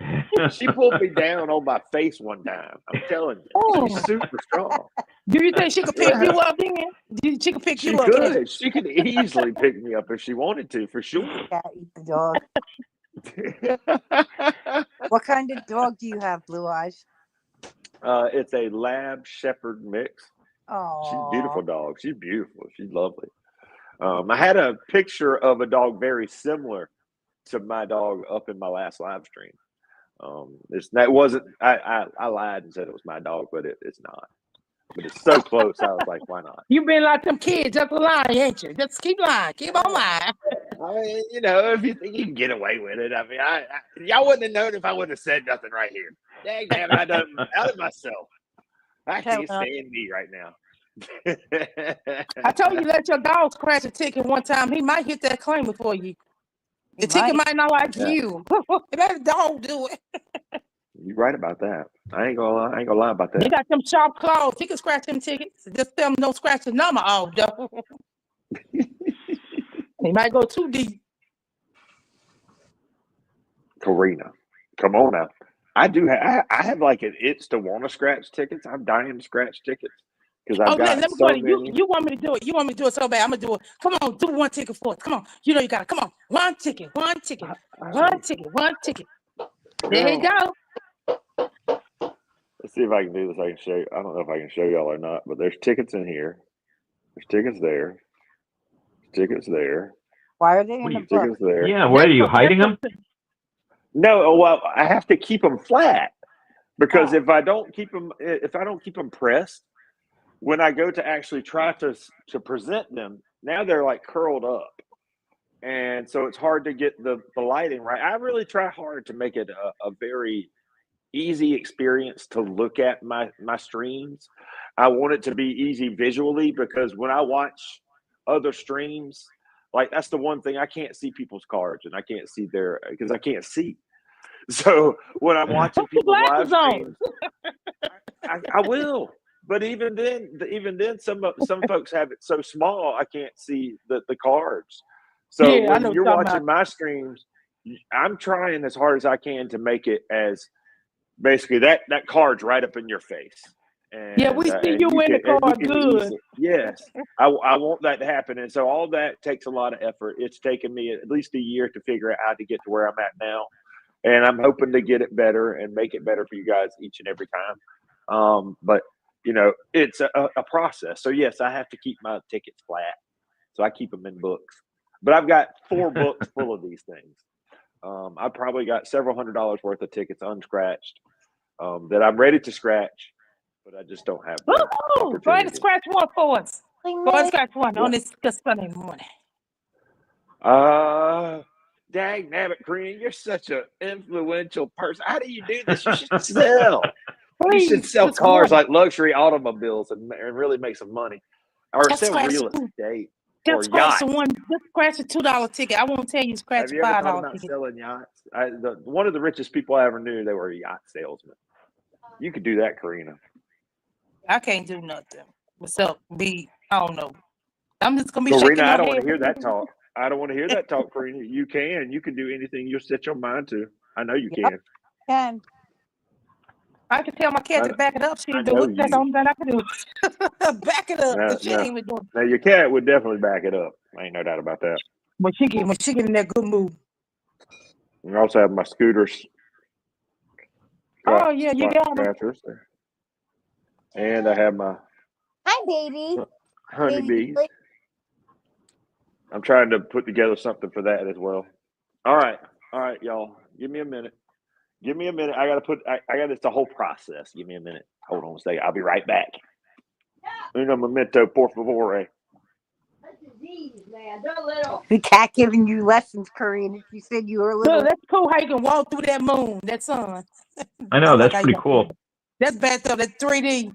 pulled me down on my face one time. I'm telling you, she's super strong. Do you think she could pick you up? Then she could pick you up. Could. She could easily pick me up if she wanted to, for sure. Yeah, eat the dog. What kind of dog do you have, Blue Eyes? It's a Lab Shepherd mix. Oh, she's a beautiful dog. She's beautiful. She's lovely. I had a picture of a dog very similar to my dog up in my last live stream. I lied and said it was my dog, but it's not. But it's so close. I was like, why not? You've been like them kids, just lying, ain't you? Just keep lying. Keep on lying. I mean, if you think you can get away with it, I mean, y'all wouldn't have known if I wouldn't have said nothing right here. Dang, damn, I done out of myself. I can't stand me right now. I told you, let your dog scratch a ticket one time. He might hit that claim for you. The ticket might not like you. Let the dog do it. You're right about that. I ain't gonna lie about that. They got them sharp claws. He can scratch them tickets. Just tell them don't scratch the number off, though. He might go too deep. Karina, come on now. I have like an itch to want to scratch tickets. I'm dying to scratch tickets because I've got so many. You want me to do it? You want me to do it so bad? I'm gonna do it. Come on, do one ticket for us. Come on, you know you got it. Come on, one ticket. There you go. Let's see if I can do this. I can show you. I don't know if I can show y'all or not, but there's tickets in here. There's tickets there. There's tickets there. Why are they in the book? Tickets there. Yeah, where are you hiding them? No, well, I have to keep them flat because if I don't keep them pressed, when I go to actually try to present them, now they're like curled up, and so it's hard to get the lighting right. I really try hard to make it a very easy experience to look at my streams. I want it to be easy visually because when I watch other streams, like that's the one thing I can't see people's cards and I can't see because I can't see. So when I'm watching people's live streams, I will. But even then, some folks have it so small I can't see the cards. So when you're watching my streams, I'm trying as hard as I can to make it as basically that card's right up in your face. And, yeah, we see you in the card good. Yes, I want that to happen. And so all that takes a lot of effort. It's taken me at least a year to figure out how to get to where I'm at now. And I'm hoping to get it better and make it better for you guys each and every time. But, it's a process. So, yes, I have to keep my tickets flat. So I keep them in books. But I've got 4 books full of these things. I probably got several $100s worth of tickets unscratched that I'm ready to scratch, but I just don't have. Go ahead and scratch one for us. Go ahead and scratch one on this Sunday morning. Dang nabbit, Karina, you're such an influential person. How do you do this? You should sell. You should Please, sell just cars one. like luxury automobiles and really make some money, or Just sell scratch real two. estate or Just scratch yachts. the one. Just scratch a $2 ticket. I won't tell you scratch Have a you ever thought $5 about ticket. selling yachts? One of the richest people I ever knew, they were a yacht salesman. You could do that, Karina. I can't do nothing. Myself I don't know. I'm just gonna be Karina, shaking my I don't head. want to hear that talk. I don't want to hear that talk, Karina. You can do anything you set your mind to. I know you Yep. And I can tell my cat to back it up. She I do know it. That's the you. only thing I can do. Back it up. No, She ain't even doing. Now your cat would definitely back it up. Ain't no doubt about that. When she get in that good mood. I also have my scooters. Oh yeah, you got them. Scratchers there. And I have my hi, baby. honeybees. I'm trying to put together something for that as well. All right, y'all. Give me a minute. I got it's a whole process. Give me a minute. Hold on a second. I'll be right back. Uno momento, por favor. The cat giving you lessons, Corinne. You said you were a little. Look, that's cool how you can walk through that moon, that sun. I know, that's how pretty you cool. That's backed up. That's 3D.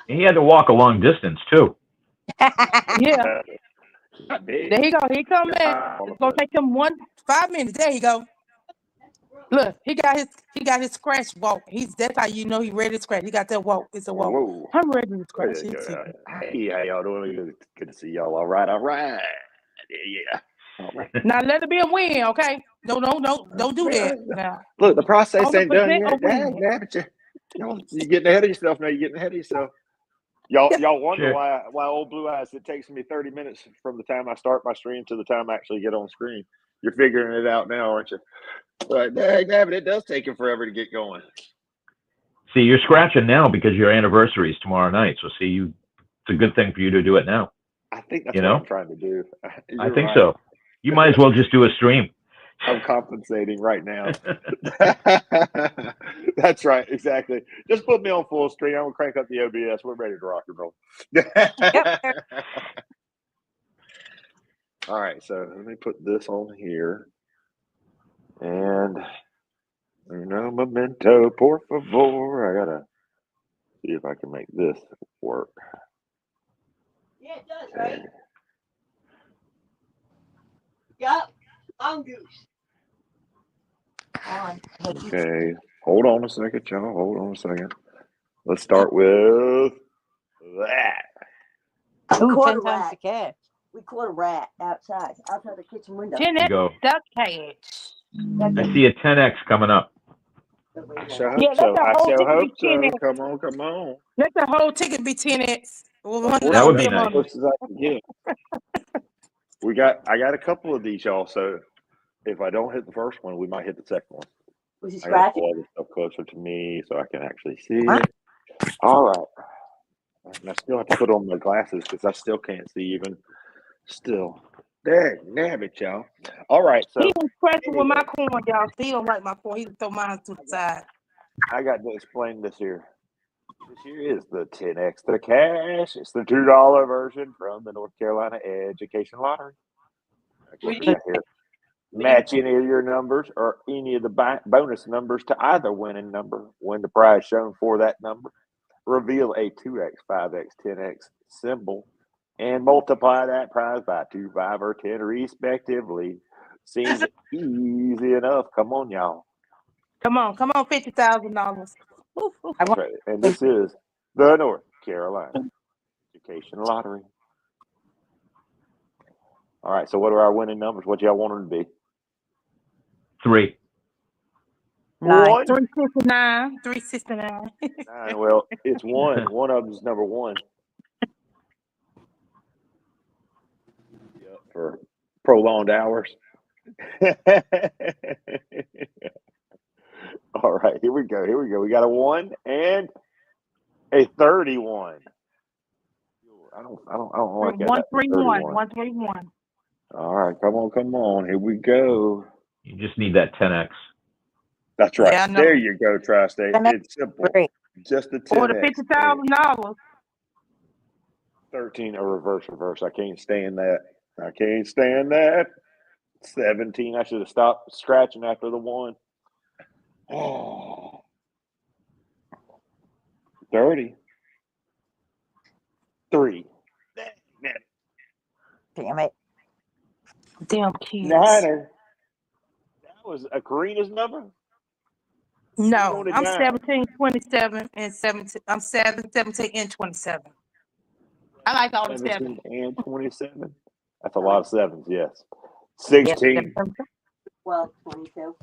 And he had to walk a long distance too. Yeah. There you go. He come back. It's gonna take him 5 minutes. There you go. Look, he got his scratch walk. That's how you know he ready to scratch. He got that walk. It's a walk. Whoa. I'm ready to scratch. Hey, how y'all doing? Good to see y'all. All right. Yeah. All right. Now let it be a win, okay? Don't do that. Now. Look, the process ain't done 100% yet. a win. You're getting ahead of yourself now. You're getting ahead of yourself. Y'all wonder Sure. why old Blue Eyes, it takes me 30 minutes from the time I start my stream to the time I actually get on screen. You're figuring it out now, aren't you? Right, but it does take him forever to get going. See, you're scratching now because your anniversary is tomorrow night. So it's a good thing for you to do it now. I think that's what I'm trying to do. I think so. You might as well just do a stream. I'm compensating right now. That's right, exactly. Just put me on full screen. I'm gonna crank up the OBS. We're ready to rock and roll. All right, so let me put this on here. And no memento, por favor. I gotta see if I can make this work. Yeah, it does, right? Yep. I'm goose. Okay, hold on a second, y'all. Hold on a second. Let's start with that. Ooh, 10 times the cat. We caught a rat outside the kitchen window. 10X Go. duck catch. I see a 10X coming up. I sure Yeah, hope so. let the whole ticket hope be so. 10X. Come on. Let the whole ticket be 10X. That would be nice. Close as I can get. I got a couple of these, y'all. So if I don't hit the first one, we might hit the second one. Was he I gotta scratching? pull this stuff closer to me so I can actually see it. All right. And I still have to put on my glasses because I still can't see even still. There, nabbit, y'all. All right, so He was scratching with my corn, y'all. He don't like my corn. He throw mine to the side. I got to explain this here. This here is the 10 extra cash. It's the $2 version from the North Carolina Education Lottery. That's what we got here. Match any of your numbers or any of the bonus numbers to either winning number. Win the prize shown for that number. Reveal a 2x, 5x, 10x symbol and multiply that prize by 2, 5, or 10 respectively. Seems easy enough. Come on, y'all. Come on, $50,000. Right. And this is the North Carolina Education Lottery. All right, so what are our winning numbers? What y'all want them to be? 3. 1. 369. 369. 9. Well, it's 1. One of them is number 1. Yep, for prolonged hours. All right, here we go. We got a 1 and a 31. I don't like that. 131. 131. All right, come on. Here we go. You just need that 10X. That's right. Yeah, there you go, Tri-State. It's simple. Great. Just a 10X. Or the $50,000. 13 or reverse. I can't stand that. 17. I should have stopped scratching after the 1. Oh. 30. 3. Damn it. Damn kids. Niner. That was a Karina's number? No, wrote it I'm down. 17, 27, and 17. I'm 17, and 27. I like all the 17 sevens. and 27. That's a lot of sevens, yes. 16. Yep. 12, 22.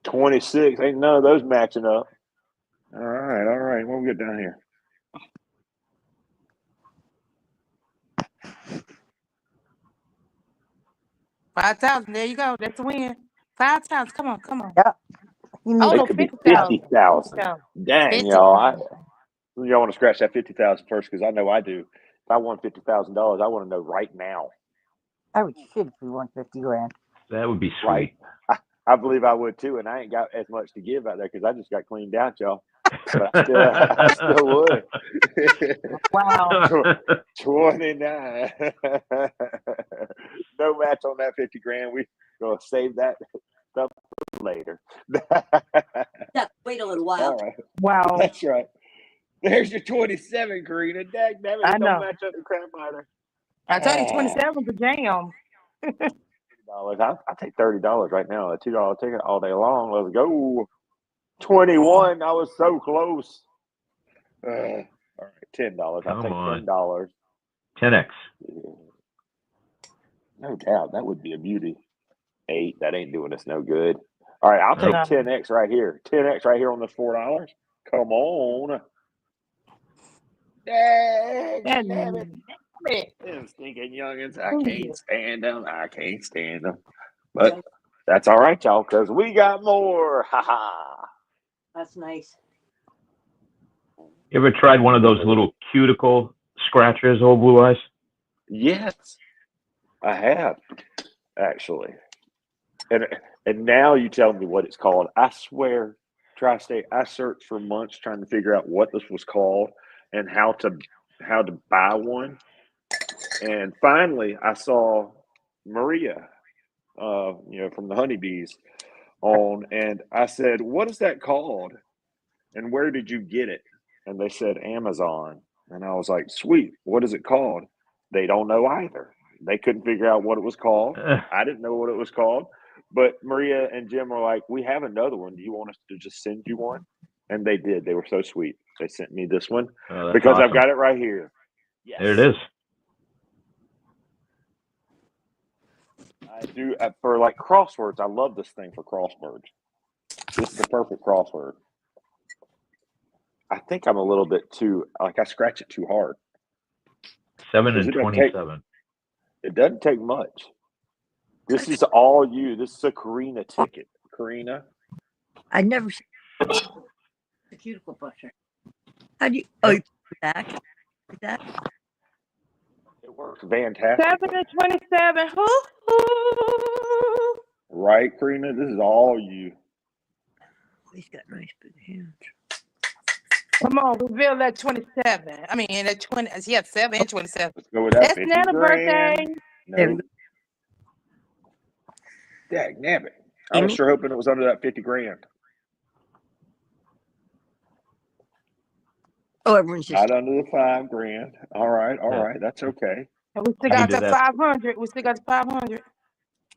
26. Ain't none of those matching up. All right. What we get down here? $5,000. There you go. That's a win. 5 times. Come on. Yeah. You Oh need no, It could be 50,000. 50,000. Dang, 50,000. y'all. Y'all want to scratch that 50,000 first because I know I do. If I won $50,000, I want to know right now. I would shit if we won 50 grand. That would be sweet. Right. I believe I would too, and I ain't got as much to give out there because I just got cleaned out, y'all. But I still would. Wow. 29. No match on that 50 grand. We gonna save that stuff for later. Yeah, wait a little All while. right. Wow. That's right. There's your 27, Karina. Dag, damn it, I it don't know. match up the crap either. I told you 27's a jam. I'll take $30 right now. A $2 ticket all day long. Let's go. 21. I was so close. All right, $10. I'll Come take on. $10. 10x. No doubt. That would be a beauty. 8. That ain't doing us no good. All right, I'll take No. 10x right here. 10x right here on this $4. Come on. Dang, damn it. Them stinking youngins. I can't stand them. But that's all right, y'all, because we got more. Ha ha. That's nice. You ever tried one of those little cuticle scratchers, old Blue Eyes? Yes, I have, actually. And now you tell me what it's called. I swear, Tri-State, I searched for months trying to figure out what this was called and how to buy one. And finally, I saw Maria, from the Honeybees on, and I said, "What is that called? And where did you get it?" And they said Amazon. And I was like, "Sweet. What is it called?" They don't know either. They couldn't figure out what it was called. I didn't know what it was called. But Maria and Jim were like, "We have another one. Do you want us to just send you one?" And they did. They were so sweet. They sent me this one because awesome. I've got it right here. Yes. There it is. I do for like crosswords. I love this thing for crosswords. This is the perfect crossword. I think I'm a little bit too I scratch it too hard. 7 'Cause and it doesn't take- 27. It doesn't take much. This is all you. This is a Karina ticket. Karina. I never seen The cuticle pusher. how do you you put that? Put that? It works fantastic. 7 and 27. Hoo-hoo. Right, Karina? This is all you. He's got nice big hands. Come on, reveal that 27. I mean, that 20. Yeah, 7 and 27. Let's go with that. That's 50 Nana's grand. birthday. There we No. Dagnabbit. I Amy? was sure hoping it was under that 50 grand. Oh, everyone's just Not under the 5 grand. All right. That's okay. And we still I got needed the that. 500. We still got the 500.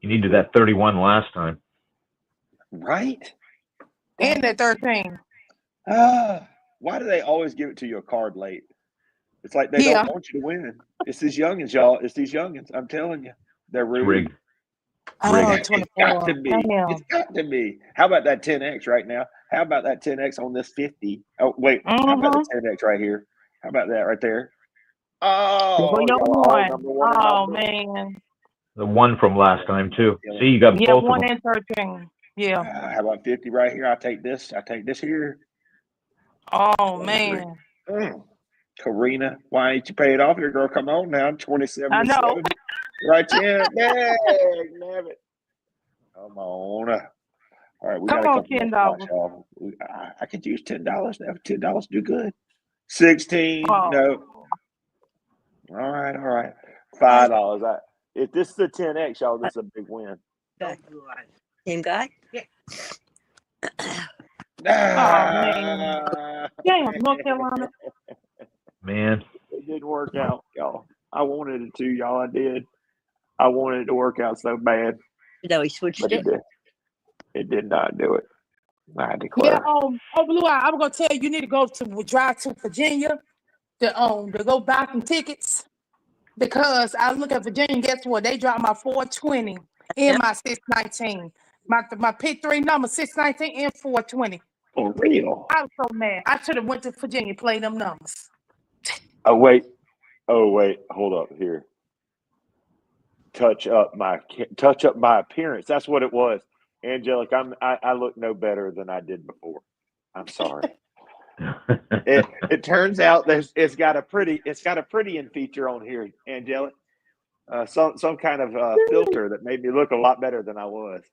You needed that 31 last time. Right? And that 13. Why do they always give it to you a card late? It's like they Yeah. don't want you to win. It's these youngins, y'all. It's these youngins. I'm telling you. They're rude. Rigged. Oh, Rigged. 24. It's got to be. Damn. It's got to be. How about that 10X right now? How about that 10X on this 50? Oh, wait. How about the 10X right here? How about that right there? Oh, Well, y'all you're all one. number one. Oh, man. The 1 from last time, too. See, you got Yeah, both of 1 them. and 13. Yeah. How about 50 right here? I take this here. Oh, man. Karina, why ain't you paid off here, girl? Come on now. 27 I know. 7. Right, yeah. Damn it. Come on. All right, we Come got a on, couple more $10. spots, y'all. I could use $10 now. $10 do good. 16. Oh. No. All right. $5. If this is a 10X, y'all, this is a big win. same guy. Yeah. man. Damn, North Carolina. Man, It didn't work out, y'all. I wanted it to, y'all. I did. I wanted it to work out so bad, No, he switched but it. it did not do it. I Yeah, declare. Blue Eye, I'm gonna tell you, you need to go to drive to Virginia to go buy some tickets because I look at Virginia. And guess what? They dropped my 420 and my 619. My pick three number 619 and 420. For real. I was so mad. I should have went to Virginia play them numbers. Oh wait. Hold up here. Touch up my appearance. That's what it was. Angelic, I look no better than I did before. I'm sorry. It turns out it's got a prettying feature on here, Angelic. Some kind of filter that made me look a lot better than I was.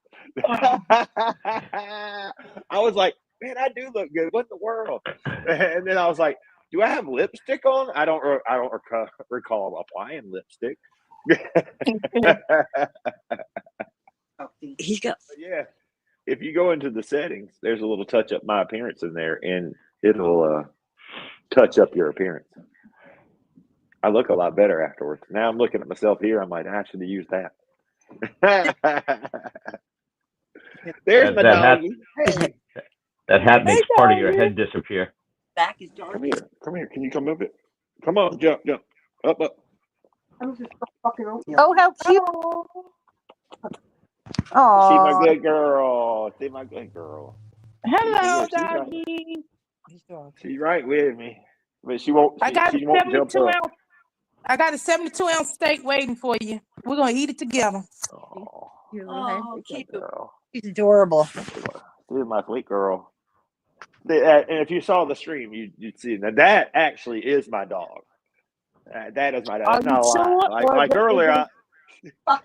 I was like, man, I do look good. What in the world? And then I was like, do I have lipstick on? I don't recall applying lipstick. He's got. But yeah, if you go into the settings, there's a little touch up my appearance in there, and it'll touch up your appearance. I look a lot better afterwards. Now I'm looking at myself here. I'm like, I should have used that. There's my doggy. Hey. That hat makes part of your head disappear. Back is dark. Come here. Can you come move it? Come on, jump. Up. Oh, how cute. Oh. See my good girl. Hello, doggy. She's right with me, but she won't. I got she won't jump up. I got a 72-ounce steak waiting for you. We're gonna eat it together. Oh, Cute. girl. She's adorable. She's my sweet girl. And if you saw the stream, you'd see that actually is my dog. That is my dog. Not a lie. Like earlier.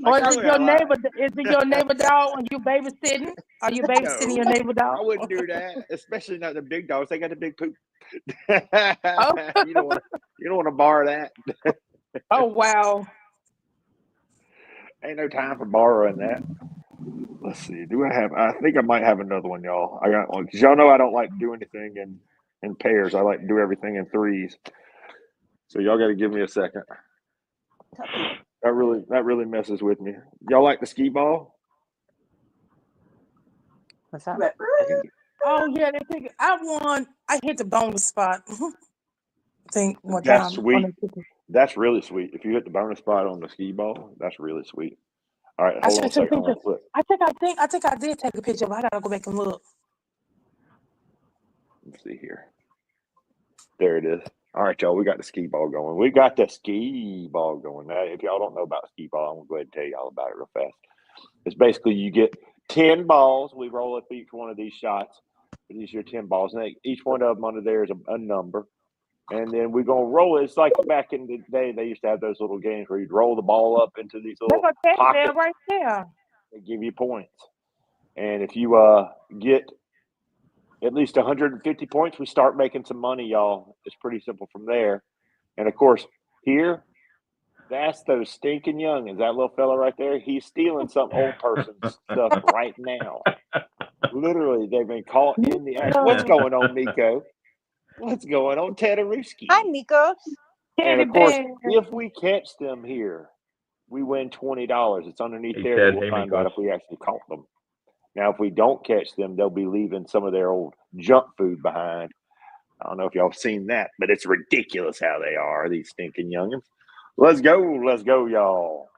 Or is it your neighbor? Is it your neighbor dog? Are you babysitting? Are you babysitting your neighbor dog? I wouldn't do that, especially not the big dogs. They got the big poop. Oh. You don't want to borrow that. Oh wow! Ain't no time for borrowing that. Let's see. I think I might have another one, y'all. I got one because y'all know I don't like to do anything in pairs. I like to do everything in threes. So y'all got to give me a second. That really messes with me. Y'all like the skee ball? What's that? Oh yeah, I won. I hit the bonus spot. I think one That's time. sweet. That's really sweet. If you hit the bonus spot on the skee ball, that's really sweet. All right, hold on a second. I think I did take a picture, but I gotta go back and look. Let's see here. There it is. All right, y'all. We got the skee ball going. We got the skee ball going. Now, if y'all don't know about skee ball, I'm gonna go ahead and tell y'all about it real fast. It's basically you get 10 balls. We roll up each one of these shots. These are your 10 balls, and each one of them under there is a number. And then we're gonna roll it. It's like back in the day, they used to have those little games where you'd roll the ball up into these little pockets. Right there. They give you points. And if you get at least 150 points, we start making some money, y'all. It's pretty simple from there. And of course, here, that's those stinking youngins. That little fella right there, he's stealing some old person's stuff right now. Literally, they've been caught in the act. What's going on, Miko? What's going on, Tedorowski? Hi, Miko. And of course, if we catch them here, we win $20. It's underneath there that we'll find out if we actually caught them. Now, if we don't catch them, they'll be leaving some of their old junk food behind. I don't know if y'all have seen that, but it's ridiculous how they are, these stinking youngins. Let's go, y'all.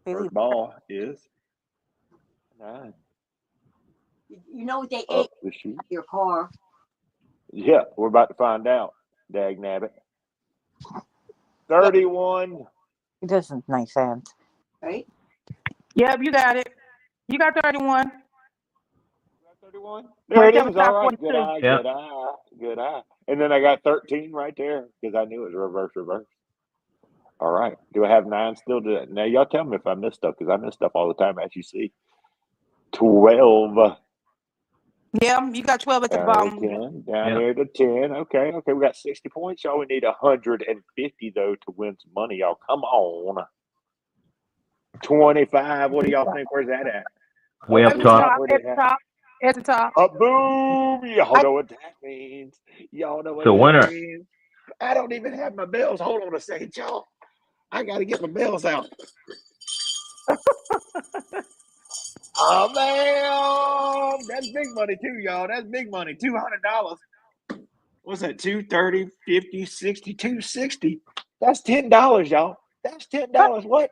First ball is 9. You know what they ate in your car? Yeah, we're about to find out. Dag nabbit. 31. It doesn't make sense. Right? Yep, you got it. You got 31. 31? There it is. All right. Good eye, yep. Good eye. And then I got 13 right there because I knew it was reverse. All right. Do I have 9 still? Now, y'all tell me if I missed stuff because I miss stuff all the time, as you see. 12. Yeah, you got 12 at the bottom. Down here to 10. Okay. We got 60 points, y'all. We need 150, though, to win some money, y'all. Come on. 25. What do y'all think? Where's that at? Way up top. At the top. Boom! Y'all know what that means. Y'all know what So that winner. means. I don't even have my bells. Hold on a second, y'all. I got to get my bells out. Oh, man. That's big money, too, y'all. That's big money. $200. What's that? 230, 50, 60, 260. That's $10, y'all. That's $10. What?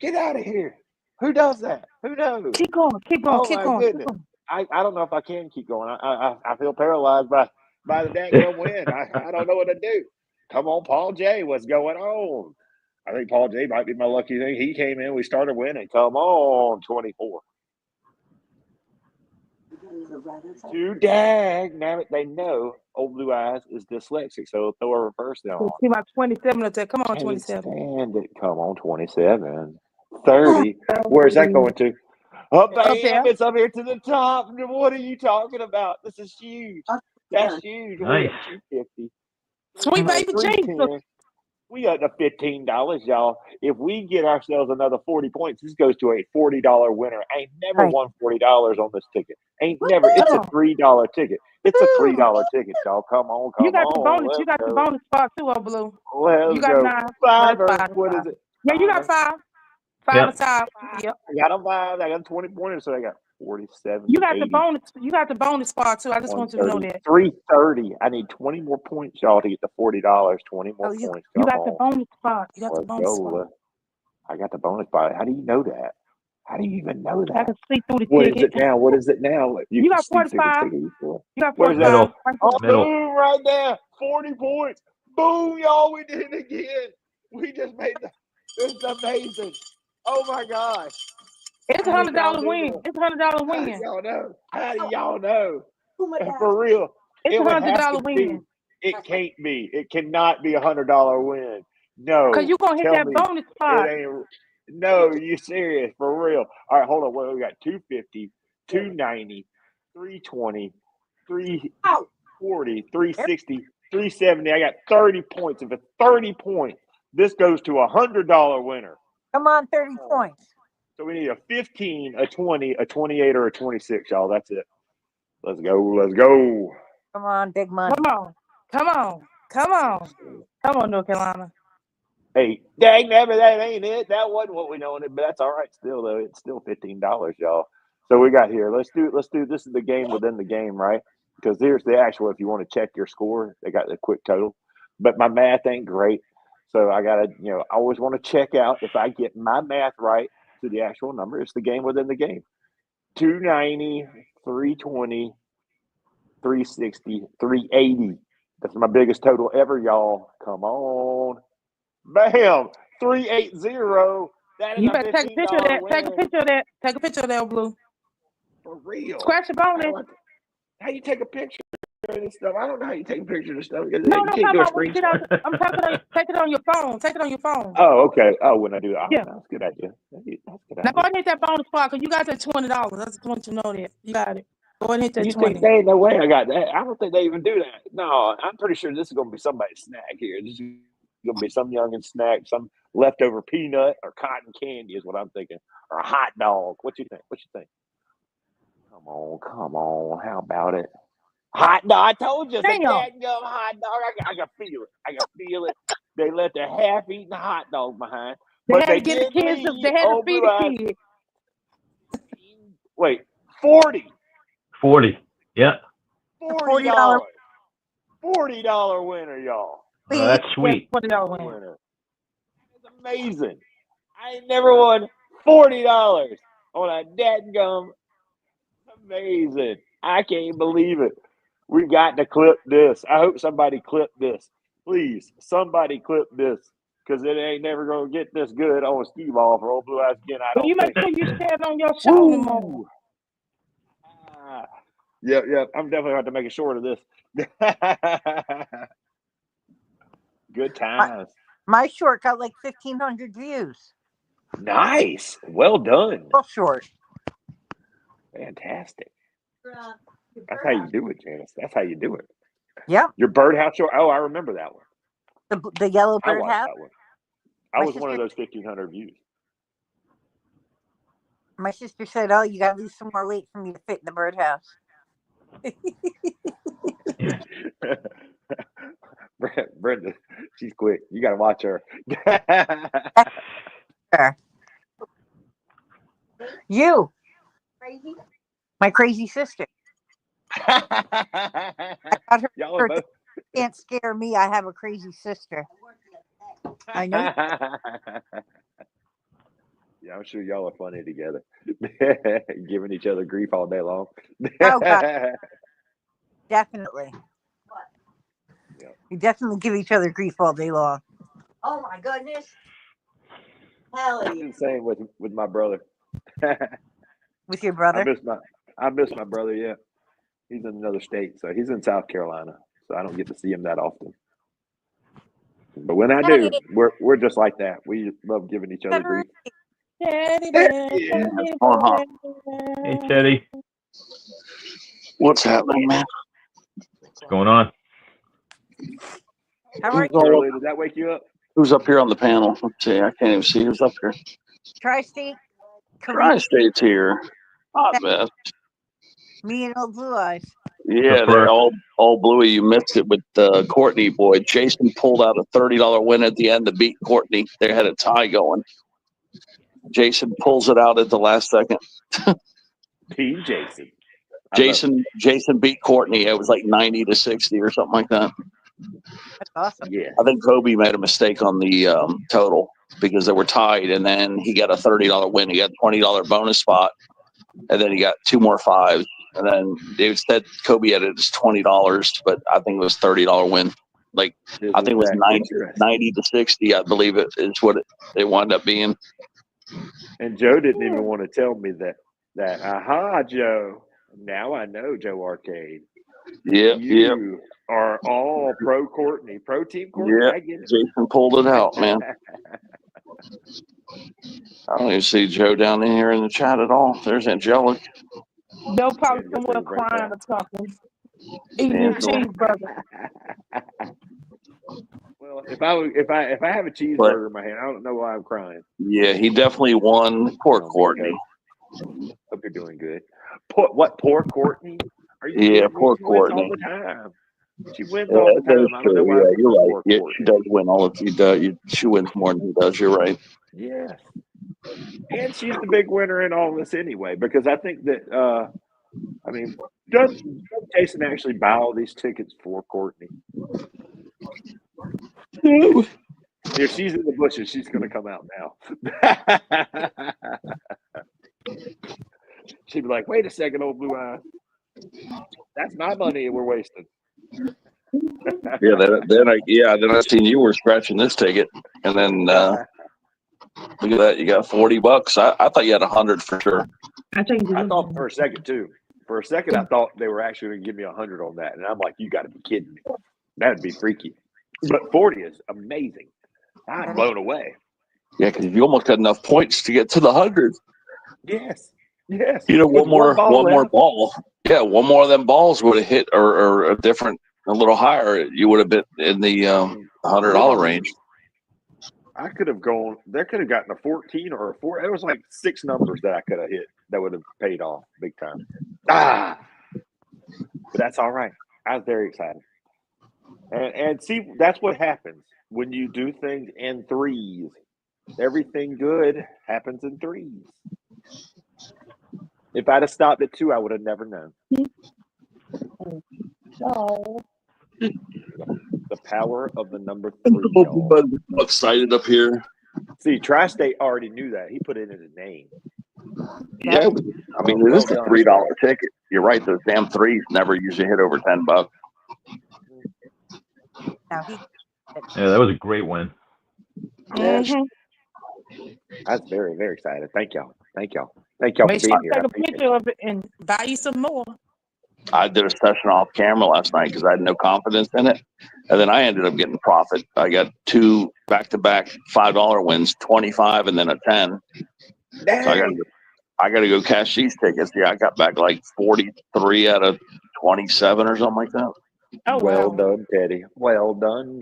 Get out of here. Who does that? Who knows? Keep going. Keep going. Oh, Keep my going. goodness. Keep going. I don't know if I can keep going. I feel paralyzed by the dadgum win. I don't know what to do. Come on, Paul J. What's going on? I think Paul J might be my lucky thing. He came in. We started winning. Come on, 24. Too dag. Now they know Old Blue Eyes is dyslexic, so throw a reverse down. See about 27 up there. Come on, Can't 27. stand it. Come on, 27. 30. Where's that going to? Oh, bam, it's up here to the top. What are you talking about? This is huge. That's huge. Nice. We're at 250. Sweet baby Jesus. We got the $15, y'all. If we get ourselves another 40 points, this goes to a $40 winner. Ain't never won $40 on this ticket. Ain't never. It's a $3 ticket. It's a $3 ticket, y'all. Come on, come on. You got the bonus. You got the bonus spot too, Old Blue. Let's you got go. 9. Five. What is it? Yeah, you got 5. 5 aside. Yep. I got a 5. I got 20 pointers, so I got 47. You got 80, the bonus. You got the bonus spot too. I just want you to know that. 330. I need 20 more points, y'all, to get the $40. 20 more points. You got the bonus spot. You got the bonus spot. I got the bonus spot. How do you know that? How do you even know that? I can see through the What ticket. is it now? What is it now? You got 45. You got 45. Middle. Oh, Middle. boom, right there. 40 points. Boom, y'all. We did it again. We just made it's amazing. Oh, my gosh. It's $100 win. It's $100 win. How do y'all know? How do y'all know? For real. It's $100 win. It can't be. It cannot be $100 win. No. Because you're going to hit that bonus spot. It ain't. No, you serious. For real. All right, hold on. Well, we got 250, 290, 320, 340, 360, 370. I got 30 points. If it's 30 points, this goes to a $100 winner. Come on, 30 points. So we need a 15, a 20, a 28, or a 26, y'all. That's it. Let's go. Let's go. Come on, big money. Come on, North Carolina. Hey, dang, that ain't it. That wasn't what we wanted, but that's all right still, though. It's still $15, y'all. So we got here. Let's do this is the game within the game, right? Because here's the actual, if you want to check your score, they got the quick total. But my math ain't great. So I gotta, I always want to check out if I get my math right to the actual number. It's the game within the game. 290, 320, 360, 380. That's my biggest total ever, y'all. Come on. Bam! 380. That is you better take a picture of that. win. Take a picture of that. Take a picture of that, Blue. For real. Scratch the bonus. How you take a picture of this stuff? I don't know how you take a picture of this stuff. No, I'm talking about I'm talking about take it on your phone. Take it on your phone. Oh, okay. Oh, when I do that. Yeah. That's a good idea. That's a good Now idea. go ahead and hit that bonus spot because you got that $20. I just want you to know that. You got it. Go ahead and hit that You 20. think there ain't no way I got that? I don't think they even do that. No, I'm pretty sure this is going to be somebody's snack here. This is going to be some youngin' snack, some leftover peanut or cotton candy is what I'm thinking, or a hot dog. What you think? Come on. How about it? Hot dog. I told you it's a dadgum hot dog. I can feel it. I can feel it. They let the half-eaten hot dog behind. But they get the kids. They had to feed the kids. Wait, 40. 40. Yeah. $40. $40 winner, y'all. Oh, that's sweet. $40 winner. That's amazing. I ain't never won $40 on a dadgum. Amazing. I can't believe it. We got to clip this. I hope somebody clipped this. Please, somebody clip this. Because it ain't never going to get this good on Steve Ball for Old Blue Eyes again. I don't you make sure you stand on your shoulder more. Yep. I'm definitely going to have to make a short of this. Good times. My short got like 1,500 views. Nice. Well done. Real short. Fantastic. That's how you do it, Janice. That's how you do it. Yep. Your birdhouse short. Oh, I remember that one. The yellow birdhouse. I was one of those 1,500 views. My sister said, "Oh, you got to lose some more weight for me to fit in the birdhouse." Brenda, she's quick. You got to watch her. You, my crazy sister. I got her. Y'all are both. Can't scare me. I have a crazy sister. I know. Yeah, I'm sure y'all are funny together, giving each other grief all day long. Oh God, definitely. Yeah. We definitely give each other grief all day long. Oh my goodness. Hell I'm yeah. the same with my brother. With your brother? I miss my brother. Yeah, he's in another state, so he's in South Carolina, so I don't get to see him that often. But when I do, we're just like that. We love giving each other grief. Teddy bear, Yeah, teddy uh-huh. bear. Hey, Teddy. What's happening, man? What's going on? How are you? Shirley, did that wake you up? Who's up here on the panel? Let's see. I can't even see who's up here. Tri-State? Tri-State's here. Hot mess. Me and old Blue Eyes. Yeah, Prefer- that all Bluey, you missed it with Courtney boy. Jason pulled out a $30 win at the end to beat Courtney. They had a tie going. Jason pulls it out at the last second. Team Jason. Jason beat Courtney. It was like 90-60 or something like that. That's awesome. Yeah. I think Kobe made a mistake on the total because they were tied, and then he got a $30 win. He got a $20 bonus spot, and then he got 2 more fives. And then David said Kobe had it as $20, but I think it was $30 win. Like I think it was 90-60. I believe it is what it wound up being. And Joe didn't even want to tell me that. Aha, Joe. Now I know, Joe Arcade. Yeah, You are all pro Courtney, pro team Courtney. Yeah, I get it. Jason pulled it out, man. I don't even see Joe down in here in the chat at all. There's Angelic. They'll probably somewhere crying or something. Eating a cheeseburger. Well, if I have a cheeseburger in my hand, I don't know why I'm crying. Yeah, he definitely won. Poor Courtney. Hope you're doing good. Poor Courtney? Are you Yeah, poor she Courtney. wins all the time. She wins all the time. I don't know why. Yeah, you're right. Yeah, she does win all of she wins more than he does. You're right. Yes. And she's the big winner in all this anyway, because I think that does Jason actually buy all these tickets for Courtney? If she's in the bushes, she's going to come out now. She'd be like, "Wait a second, old Blue Eye. That's my money we're wasting." Yeah, then I seen you were scratching this ticket, and then look at that, you got $40. I thought you had 100 for sure. I thought for a second too. For a second, I thought they were actually going to give me 100 on that, and I'm like, "You got to be kidding me! That'd be freaky." But 40 is amazing. I'm blown away. Yeah, because you almost had enough points to get to the 100. Yes. Yes. You know, With one more left. ball. Yeah, one more of them balls would have hit or a little higher. You would have been in the $100 range. I could have gone. There could have gotten a 14 or a 4. It was like 6 numbers that I could have hit that would have paid off big time. But that's all right. I was very excited. And see, that's what happens when you do things in threes. Everything good happens in threes. If I'd have stopped at 2, I would have never known. Oh. The power of the number 3. Y'all. I'm excited up here. See, Tri-State already knew that. He put it in his name. Yeah, I mean, it is a $3 ticket. You're right. Those damn threes never usually hit over $10. Yeah, that was a great win. Mm-hmm. I was very, very excited. Thank y'all. Thank y'all for being here. Take a picture of it and buy you some more. I did a session off camera last night because I had no confidence in it. And then I ended up getting profit. I got 2 back-to-back $5 wins, 25 and then a 10. Dang. So I got to go cash these tickets. Yeah, I got back like 43 out of 27 or something like that. Oh, well wow. done, Teddy. Well done.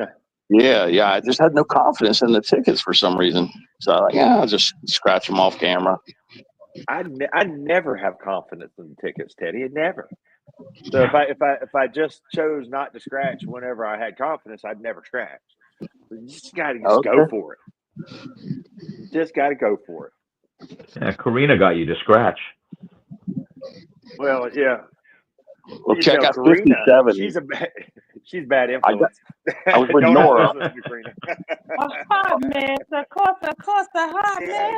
Yeah. I just had no confidence in the tickets for some reason. So I'll just scratch them off camera. I never have confidence in the tickets, Teddy. Never. So if I just chose not to scratch whenever I had confidence, I'd never scratch. You just got to go for it. Just got to go for it. Yeah, Karina got you to scratch. Well, yeah. Well, check out Karina, 57. She's bad influence. I was with Nora. A hot mess. Of course, a hot mess.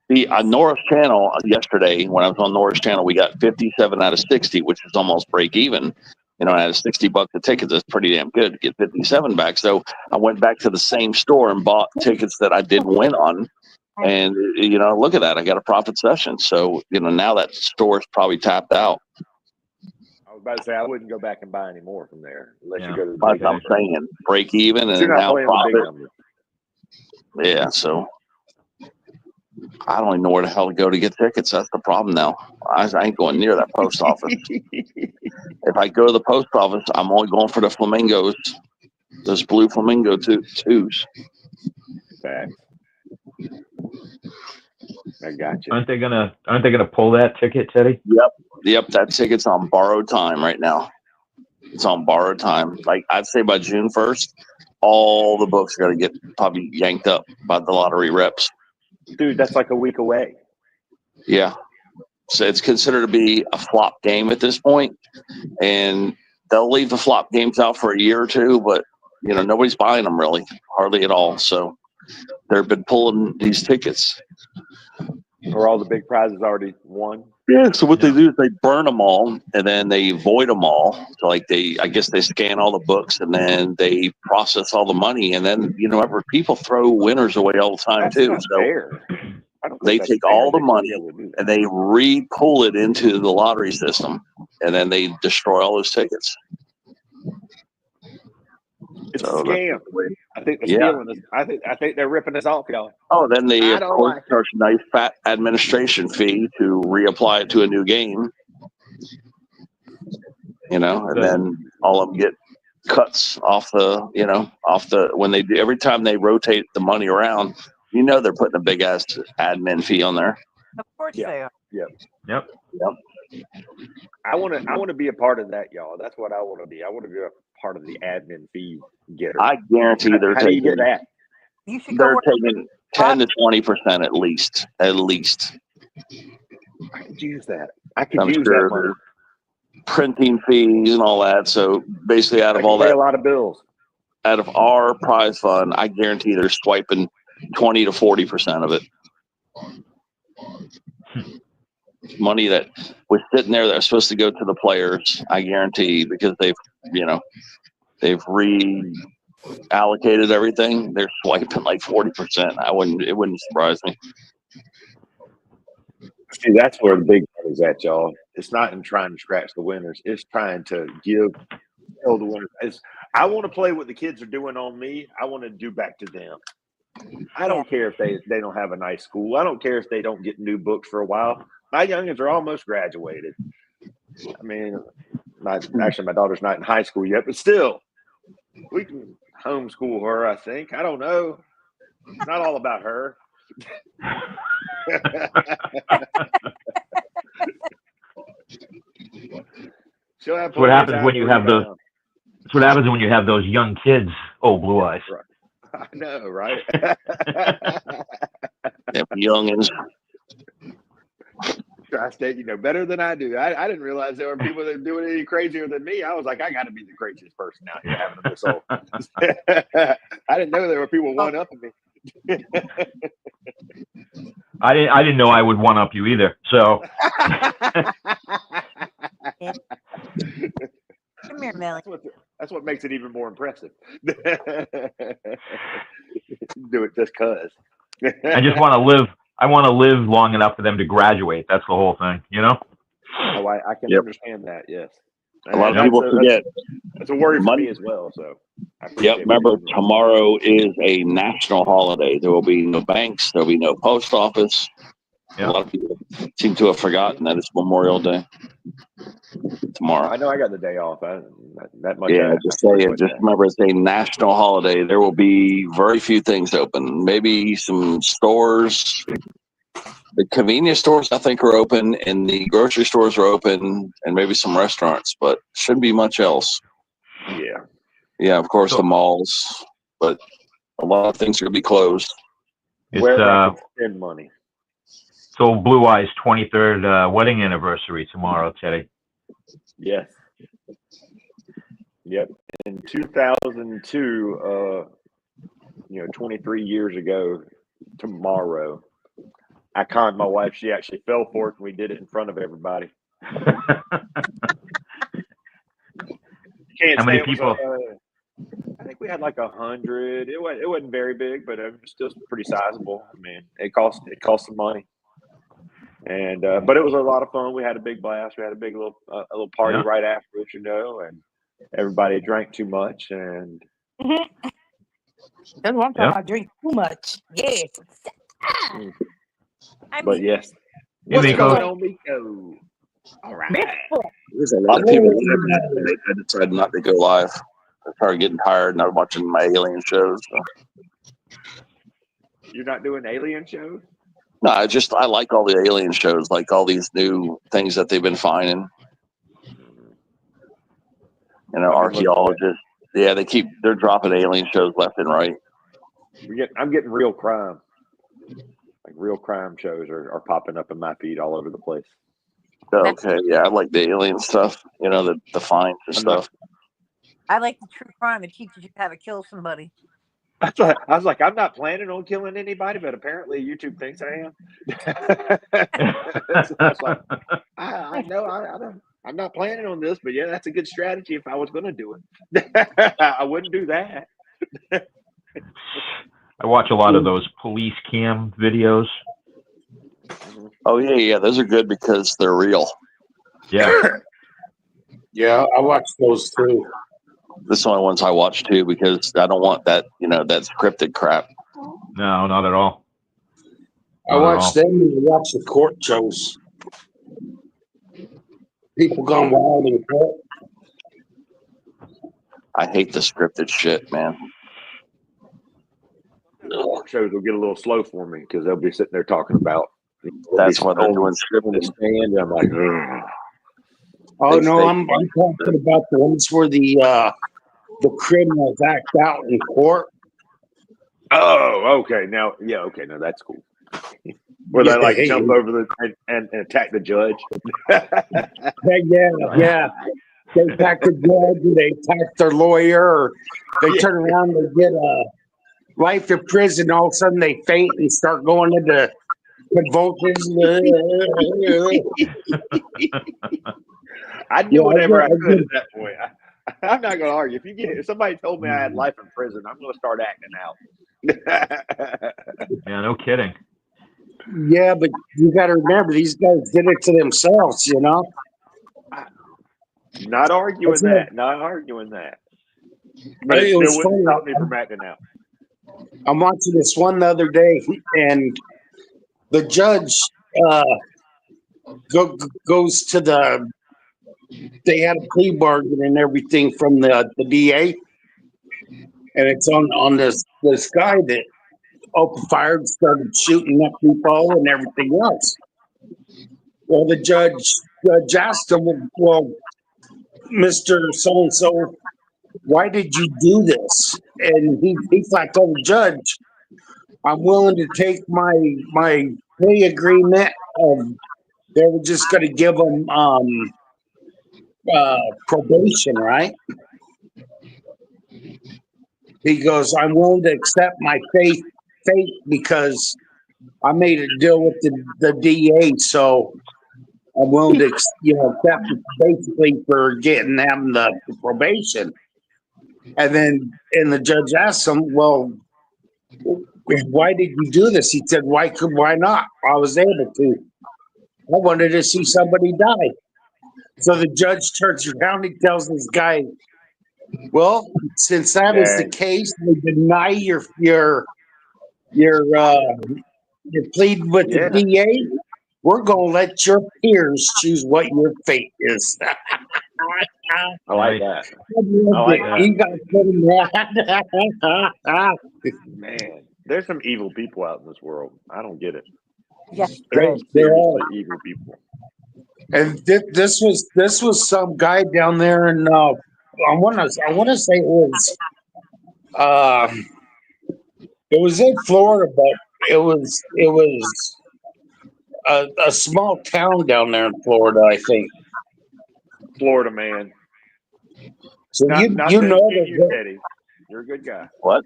The Nora's channel yesterday, when I was on Nora's channel, we got 57 out of 60, which is almost break even. You know, out of $60 a ticket, that's pretty damn good to get 57 back. So I went back to the same store and bought tickets that I didn't win on. And, you know, look at that. I got a profit session. So, you know, now that store is probably tapped out. I was about to say, I wouldn't go back and buy any more from there unless you go to the like I'm saying, break even and now profit. Yeah, so I don't even know where the hell to go to get tickets. That's the problem now. I ain't going near that post office. If I go to the post office, I'm only going for the flamingos, those blue flamingo twos. Facts. I got you. Aren't they gonna pull that ticket, Teddy? Yep. That ticket's on borrowed time right now. It's on borrowed time. Like I'd say by June 1st, all the books are gonna get probably yanked up by the lottery reps. Dude, that's like a week away. Yeah. So it's considered to be a flop game at this point, and they'll leave the flop games out for a year or two, but you know nobody's buying them really, hardly at all. So they've been pulling these tickets. Or all the big prizes already won. Yeah. So what they do is they burn them all, and then they void them all. So like I guess they scan all the books, and then they process all the money, and then you know people throw winners away all the time. That's too. Not so fair. they take all the money and they re-pull it into the lottery system, and then they destroy all those tickets. It's a scam. I think they're stealing us. I think they're ripping us off, y'all. Oh, then they of course charge a nice fat administration fee to reapply it to a new game. You know, and then all of them get cuts off the when they do every time they rotate the money around. You know they're putting a big ass admin fee on there. Of course they are. Yep. I want to be a part of that, y'all. That's what I want to be. I want to be a part of the admin fee getter. I guarantee they're taking. Do you get that? You should they're taking 10 to 20% at least. I could use that. I'm use sure that money. Printing fees and all that. So basically, out of all that, a lot of bills. Out of our prize fund, I guarantee they're swiping 20 to 40% of it. Money that was sitting there that was supposed to go to the players, I guarantee, because they've reallocated everything. They're swiping like 40%. It wouldn't surprise me. See, that's where the big one is at, y'all. It's not in trying to scratch the winners. It's trying to tell the winners. I want to play what the kids are doing on me. I want to do back to them. I don't care if they don't have a nice school. I don't care if they don't get new books for a while. My youngins are almost graduated. I mean, my daughter's not in high school yet, but still, we can homeschool her, I think. I don't know. It's not all about her. She'll have what happens when you have those. That's what happens when you have those young kids. Oh, blue eyes. Right. I know, right? Youngins. Tri-State, you know better than I do. I didn't realize there were people that were doing any crazier than me. I was like, I got to be the craziest person out here having a missile. I didn't know there were people one-upping me. I didn't know I would one-up you either. So. Come here, Millie. That's what makes it even more impressive. Do it just cause. I just want to live. I want to live long enough for them to graduate. That's the whole thing, you know? Oh, I can understand that, yes. A lot of people forget. That's a worry for me as well. So. Remember, tomorrow is a national holiday. There will be no banks. There will be no post office. Yep. A lot of people seem to have forgotten that it's Memorial Day tomorrow. I know I got the day off. That much. Yeah, just remember it's a national holiday. There will be very few things open. Maybe some stores, The convenience stores, I think, are open, and the grocery stores are open, and maybe some restaurants, but shouldn't be much else. Yeah. Yeah, of course, the malls, but a lot of things are going to be closed. It's Where I can spend money. so Blue Eyes 23rd wedding anniversary tomorrow, Teddy. Yes. Yep. In 2002, 23 years ago tomorrow, I conned my wife. She actually fell for it, and we did it in front of everybody. How many people? I think we had like 100. It wasn't very big, but it was still pretty sizable. I mean, it cost some money, and but it was a lot of fun. We had a big blast. We had a big little party right afterwards, and everybody drank too much, and that's what I'm talking about. Drink too much. Yes. But yes, Yeah, what's Miko. going on, Miko? All right. There's a lot of people that I decided not to go live. I started getting tired and I'm watching my alien shows. So. You're not doing alien shows? No, I like all the alien shows, like all these new things that they've been finding. Archaeologists. Yeah, they're dropping alien shows left and right. I'm getting real crime. Like real crime shows are popping up in my feed all over the place. Okay, yeah, I like the alien stuff. The finds and stuff. I like the true crime. It teaches you how to kill somebody. I was like, I'm not planning on killing anybody, but apparently YouTube thinks I am. That's like, I know I'm not planning on this, but yeah, that's a good strategy if I was going to do it. I wouldn't do that. I watch a lot of those police cam videos. Oh yeah, those are good because they're real. Yeah. Yeah, I watch those too. This is the only ones I watch too because I don't want that, that scripted crap. No, not at all. I watch them and watch the court shows. People gone wild in court. I hate the scripted shit, man. Court shows will get a little slow for me because they'll be sitting there talking about. That's what they're doing scripted. Stand. I'm like, ugh. Oh no, I'm talking about the ones where the criminals act out in court. Oh, okay. Now, that's cool. Where they jump over and attack the judge. Yeah. They attack the judge, and they attack their lawyer, or they turn around and they get life in prison. All of a sudden, they faint and start going into convulsions. I do whatever I could at that point. I'm not going to argue. If somebody told me I had life in prison, I'm going to start acting out. Yeah, no kidding. Yeah, but you got to remember, these guys did it to themselves, Not arguing that. But it still wouldn't stop me from acting out. I'm watching this one the other day, and the judge goes to they had a plea bargain and everything from the DA, and it's on this guy that opened fire and started shooting up people and everything else. Well, the judge asked him, well, Mr. So-and-so, why did you do this? And he flat told the judge, I'm willing to take my plea agreement. They were just going to give him probation, right? He goes, I'm willing to accept my fate because I made a deal with the DA, so I'm willing to accept it basically for getting them the probation. And the judge asked him, well, why did you do this? He said, why not? I was able to. I wanted to see somebody die. So the judge turns around and tells this guy, well, since that is the case, we deny your plead with the DA. We're going to let your peers choose what your fate is. I like that. Man, there's some evil people out in this world. I don't get it. Yes, They're Seriously all, evil people. and this was some guy down there in I wanna say it was in Florida, but it was a small town down there in Florida, I think. Florida man. So Not you to know impugn you, that Teddy. You're a good guy. What?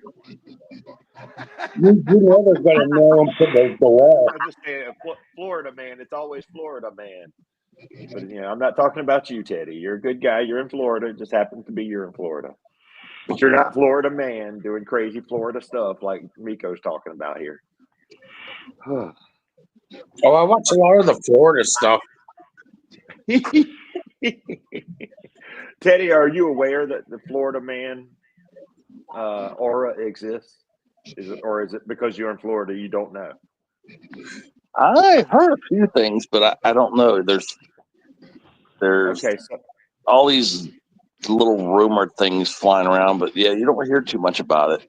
you know they're gonna nail him to the wall. I just say Florida man. It's always Florida man. But I'm not talking about you, Teddy. You're a good guy. You're in Florida. It just happens to be you're in Florida. But you're not Florida man doing crazy Florida stuff like Miko's talking about here. Oh, I watch a lot of the Florida stuff. Teddy, are you aware that the Florida man aura exists? Or is it because you're in Florida you don't know? I heard a few things, but I don't know. There's Okay, so all these little rumored things flying around, but yeah, you don't hear too much about it.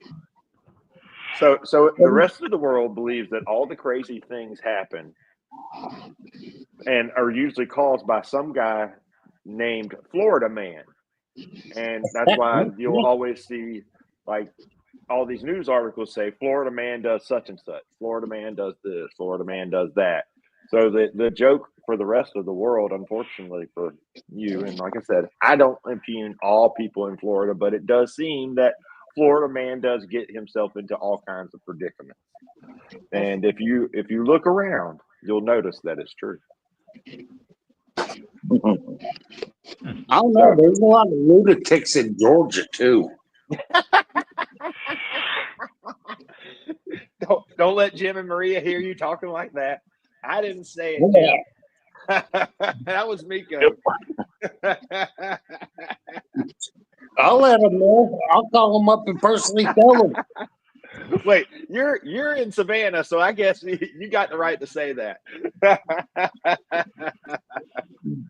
So the rest of the world believes that all the crazy things happen and are usually caused by some guy named Florida man. And that's why you'll always see like all these news articles say Florida man does such and such, Florida man does this, Florida man does that. So the joke for the rest of the world, unfortunately for you, and like I said, I don't impugn all people in Florida, but it does seem that Florida man does get himself into all kinds of predicaments. And if you look around, you'll notice that it's true. I don't know. There's a lot of lunatics in Georgia too. Don't let Jim and Maria hear you talking like that. I didn't say it, Jim. That was Miko. I'll let them know. I'll call them up and personally tell them. Wait, you're in Savannah, so I guess you got the right to say that.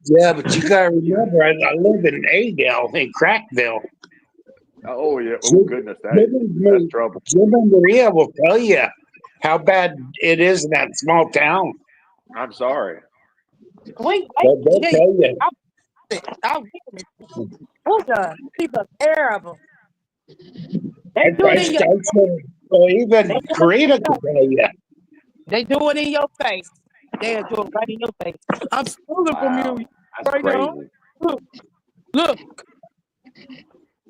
Yeah, but you gotta remember, I live in Adel, in Crackville. Oh yeah. Oh goodness, that's trouble. Jim and Maria will tell you how bad it is in that small town. I'm sorry. Wait, They'll tell you. People are terrible. Even Karina can tell you. They do it in your face. They'll do it right in your face. I'm stealing from you. That's Right crazy. now. Look.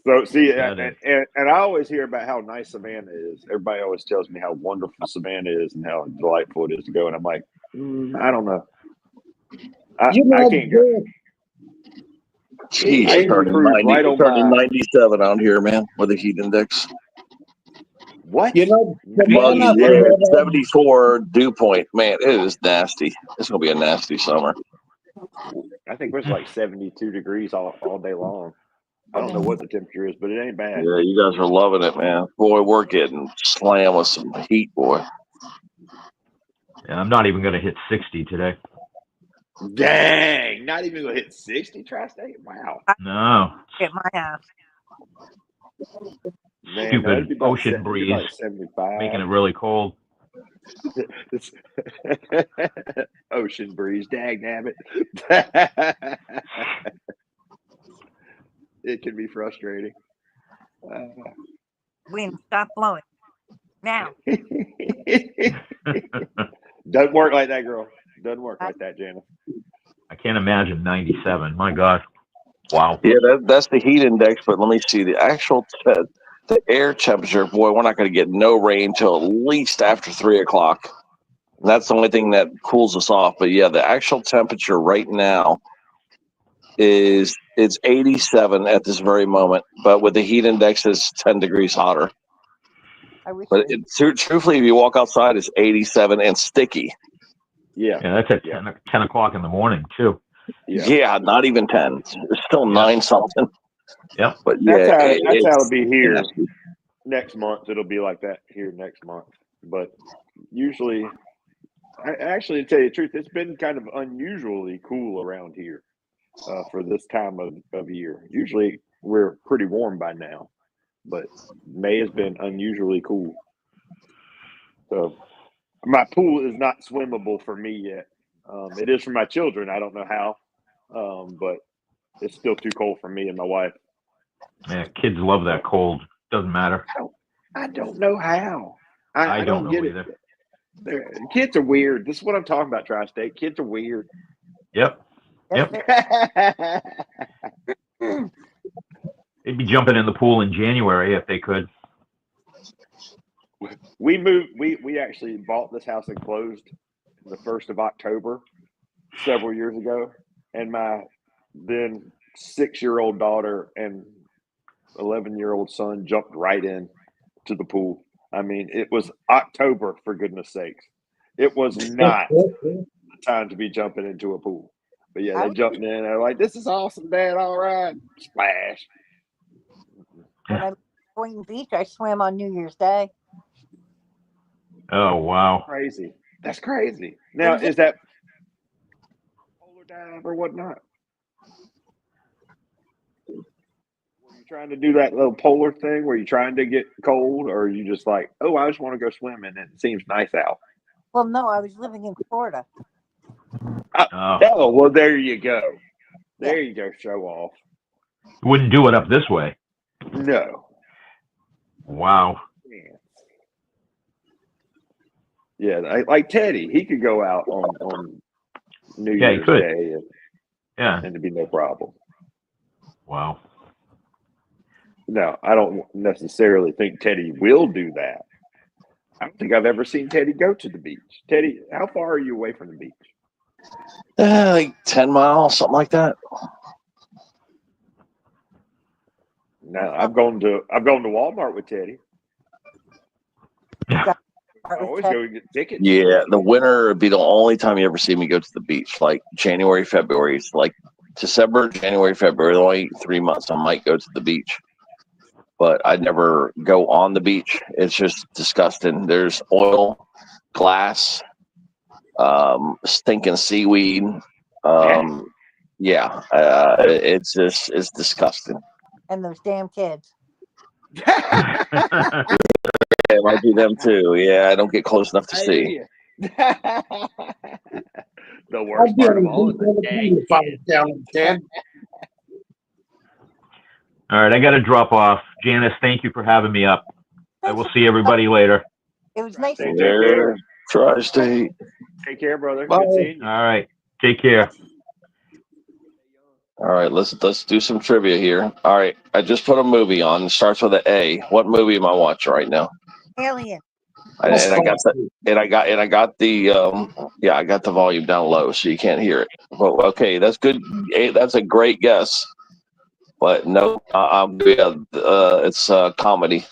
So see, and I always hear about how nice Savannah is. Everybody always tells me how wonderful Savannah is and how delightful it is to go. And I'm like, I don't know. I can't go. Jeez, turning 97 out here, man, with a heat index. What? Muggy, 74 dew point. Man, it is nasty. It's going to be a nasty summer. I think it was like 72 degrees all day long. I don't know what the temperature is, but it ain't bad. Yeah, you guys are loving it, man. Boy, we're getting slammed with some heat, boy. Yeah, I'm not even going to hit 60 today. Dang, not even going to hit 60, Tri-State? Wow. No. Get my ass. Man, Stupid ocean breeze, like 75. making it really cold. Ocean breeze, dag nabbit. It can be frustrating. Wind, stop blowing. Now. Doesn't work like that, girl. Doesn't work like that, Jana. I can't imagine 97. My God. Wow. Yeah, that's the heat index, but let me see the actual the air temperature. Boy, we're not going to get no rain till at least after 3 o'clock. And that's the only thing that cools us off. But yeah, the actual temperature right now it's 87 at this very moment, but with the heat index, it's 10 degrees hotter. But truthfully, if you walk outside, it's 87 and sticky. Yeah, that's at 10 o'clock in the morning too. Yeah, not even 10. It's still 9 something. Yep. But yeah, that's how it'll be here next month. It'll be like that here next month. But usually, actually, to tell you the truth, it's been kind of unusually cool around here for this time of year. Usually, we're pretty warm by now, but May has been unusually cool. So My pool is not swimmable for me yet. It is for my children. I don't know how, but it's still too cold for me and my wife. Yeah, kids love that cold. Doesn't matter. I don't know how. I don't know get either. Kids are weird. This is what I'm talking about, Tri-State. Kids are weird. Yep. That's Yep. They'd be jumping in the pool in January if they could. We moved. We actually bought this house and closed the 1st of October several years ago, and my then 6-year-old daughter and 11-year-old son jumped right in to the pool. I mean, it was October, for goodness sakes. It was not the time to be jumping into a pool. But yeah, they jumped in. They're like, "This is awesome, Dad! All right, splash." when I lived in Boynton Beach, I swam on New Year's Day. Oh, wow. Crazy. That's crazy. Now, is that polar dive or whatnot? Were you trying to do that little polar thing? Were you trying to get cold, or are you just like, "Oh, I just want to go swimming and it seems nice out"? Well, no, I was living in Florida. Oh, well, there you go. There you go. Show off. Wouldn't do it up this way. No. Wow. Yeah, like Teddy, he could go out on New Year's Day, and it'd be no problem. Wow. No, I don't necessarily think Teddy will do that. I don't think I've ever seen Teddy go to the beach. Teddy, how far are you away from the beach? Like 10 miles, something like that. No, I've gone to Walmart with Teddy. I always go get tickets. Yeah, the winter would be the only time you ever see me go to the beach. Like January, February. It's like December, January, February, the only 3 months I might go to the beach. But I never go on the beach. It's just disgusting. There's oil, glass, stinking seaweed. It's disgusting. And those damn kids. Yeah, it might be them too. Yeah, I don't get close enough to see. The worst part of all is the gang. All right, I got to drop off. Janice, thank you for having me up. I will see everybody later. It was nice to There, Tri-State. Take care, brother. Bye. Good seeing you. All right, take care. All right, let's do some trivia here. All right, I just put a movie on. It starts with an A. What movie am I watching right now? Alien. I got the volume down low so you can't hear it. Well, okay, that's good. That's a great guess, but no, it's a comedy.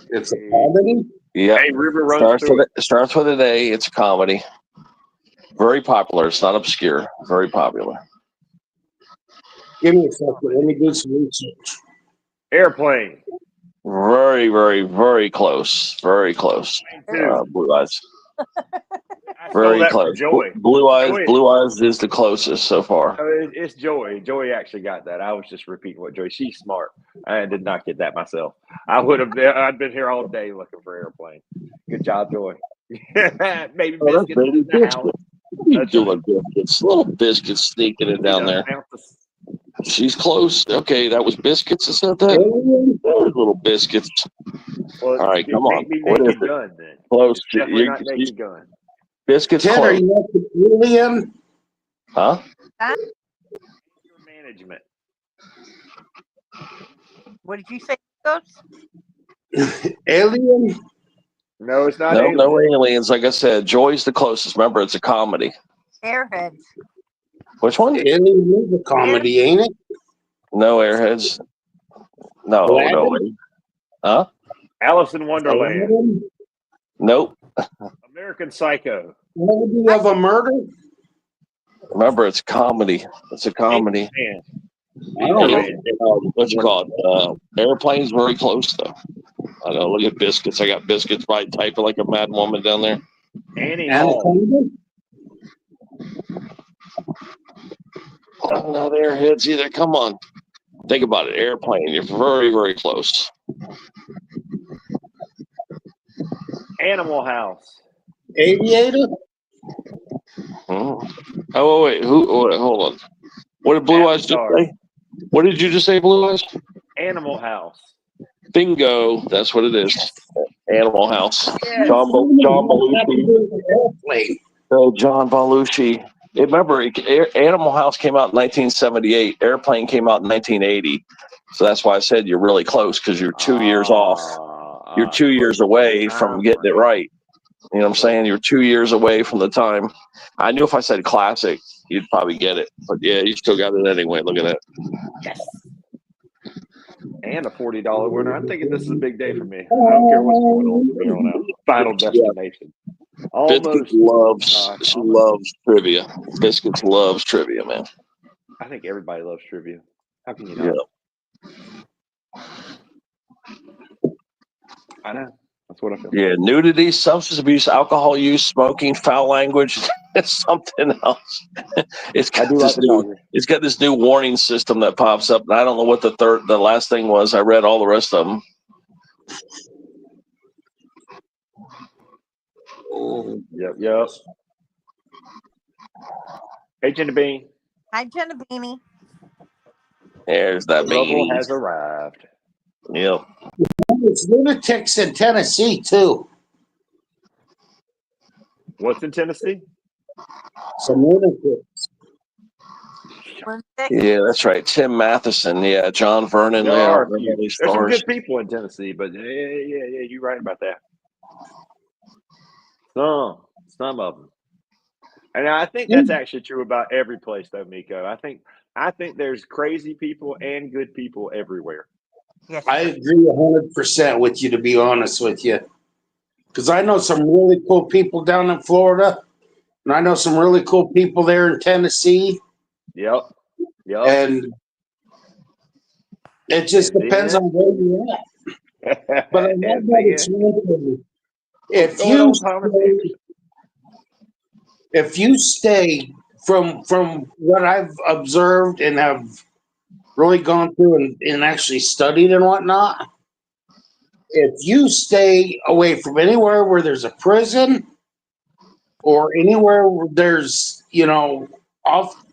It's a comedy. Yeah, Hey, River runs starts with an A. It's a comedy. Very popular. It's not obscure. Very popular. Give me a second. Let me do some research. Airplane. Very, very, very close. Very close. Blue Eyes. Very close. Joy. Blue Eyes. Joy. Blue Eyes is the closest so far. It's Joy. Joy actually got that. I was just repeating what Joy. She's smart. I did not get that myself. I'd been here all day looking for Airplane. Good job, Joy. Maybe biscuits in the house. What are you doing, Biscuits? Little Biscuits sneaking it down there. She's close. Okay, that was Biscuits that said that. There's Little Biscuits. Well, all right, come on. What is it? Gun, then. Close. Definitely not Naked Gun. Biscuits. Ted, are you at the Alien? Huh? Management. What did you say, Ghost? Alien? No, it's not. No aliens. Like I said, Joy's the closest. Remember, it's a comedy. Airheads. Which one? Alien is a comedy, ain't it? No, Airheads. No. Huh? Alice in Wonderland. Nope. American Psycho. Melody of a Murder? Remember, it's a comedy. It's a comedy. I don't know. What's it called? Airplane's very close, though. I know. Look at Biscuits. I got Biscuits by typing like a mad woman down there. Annie Hall. Oh, no, they're Airheads either. Come on. Think about it. Airplane. You're very, very close. Animal House. Aviator? Oh wait, hold on. What did Blue Eyes just Avatar. say? What did you just say, Blue Eyes? Animal House. Bingo, that's what it is. Animal House. Yes. John Belushi. Oh, John Belushi. Remember, Animal House came out in 1978. Airplane came out in 1980. So that's why I said you're really close because you're 2 years off. You're 2 years away from getting it right. You know what I'm saying? You're 2 years away from the time. I knew if I said classic, you'd probably get it. But yeah, you still got it anyway. Look at that. Yes. And a $40 winner. I'm thinking this is a big day for me. I don't care what's going on from here on out. Final Destination. Biscuits loves trivia. Biscuits loves trivia, man. I think everybody loves trivia. How can you not? Yeah. I know. That's what I feel. Yeah, nudity, substance abuse, alcohol use, smoking, foul language. It's something else. It's got this new warning system that pops up, and I don't know what the last thing was. I read all the rest of them. Yep. Hey, Jenna Bean. Hi, Jenna Beanie. There's that Level beanie. has arrived. Yep. It's lunatics in Tennessee too. What's in Tennessee? Some lunatics. Yeah, that's right. Tim Matheson. Yeah, John Vernon. There are a few. There's some good people in Tennessee, but yeah, you're right about that. Some of them. And I think that's actually true about every place, though, Miko. I think there's crazy people and good people everywhere. Yes, I agree 100% with you, to be honest with you, because I know some really cool people down in Florida, and I know some really cool people there in Tennessee. Yep. And it just depends on where you're at. But I know that it's one thing. If you stay from what I've observed and have really gone through and actually studied and whatnot, if you stay away from anywhere where there's a prison or anywhere where there's,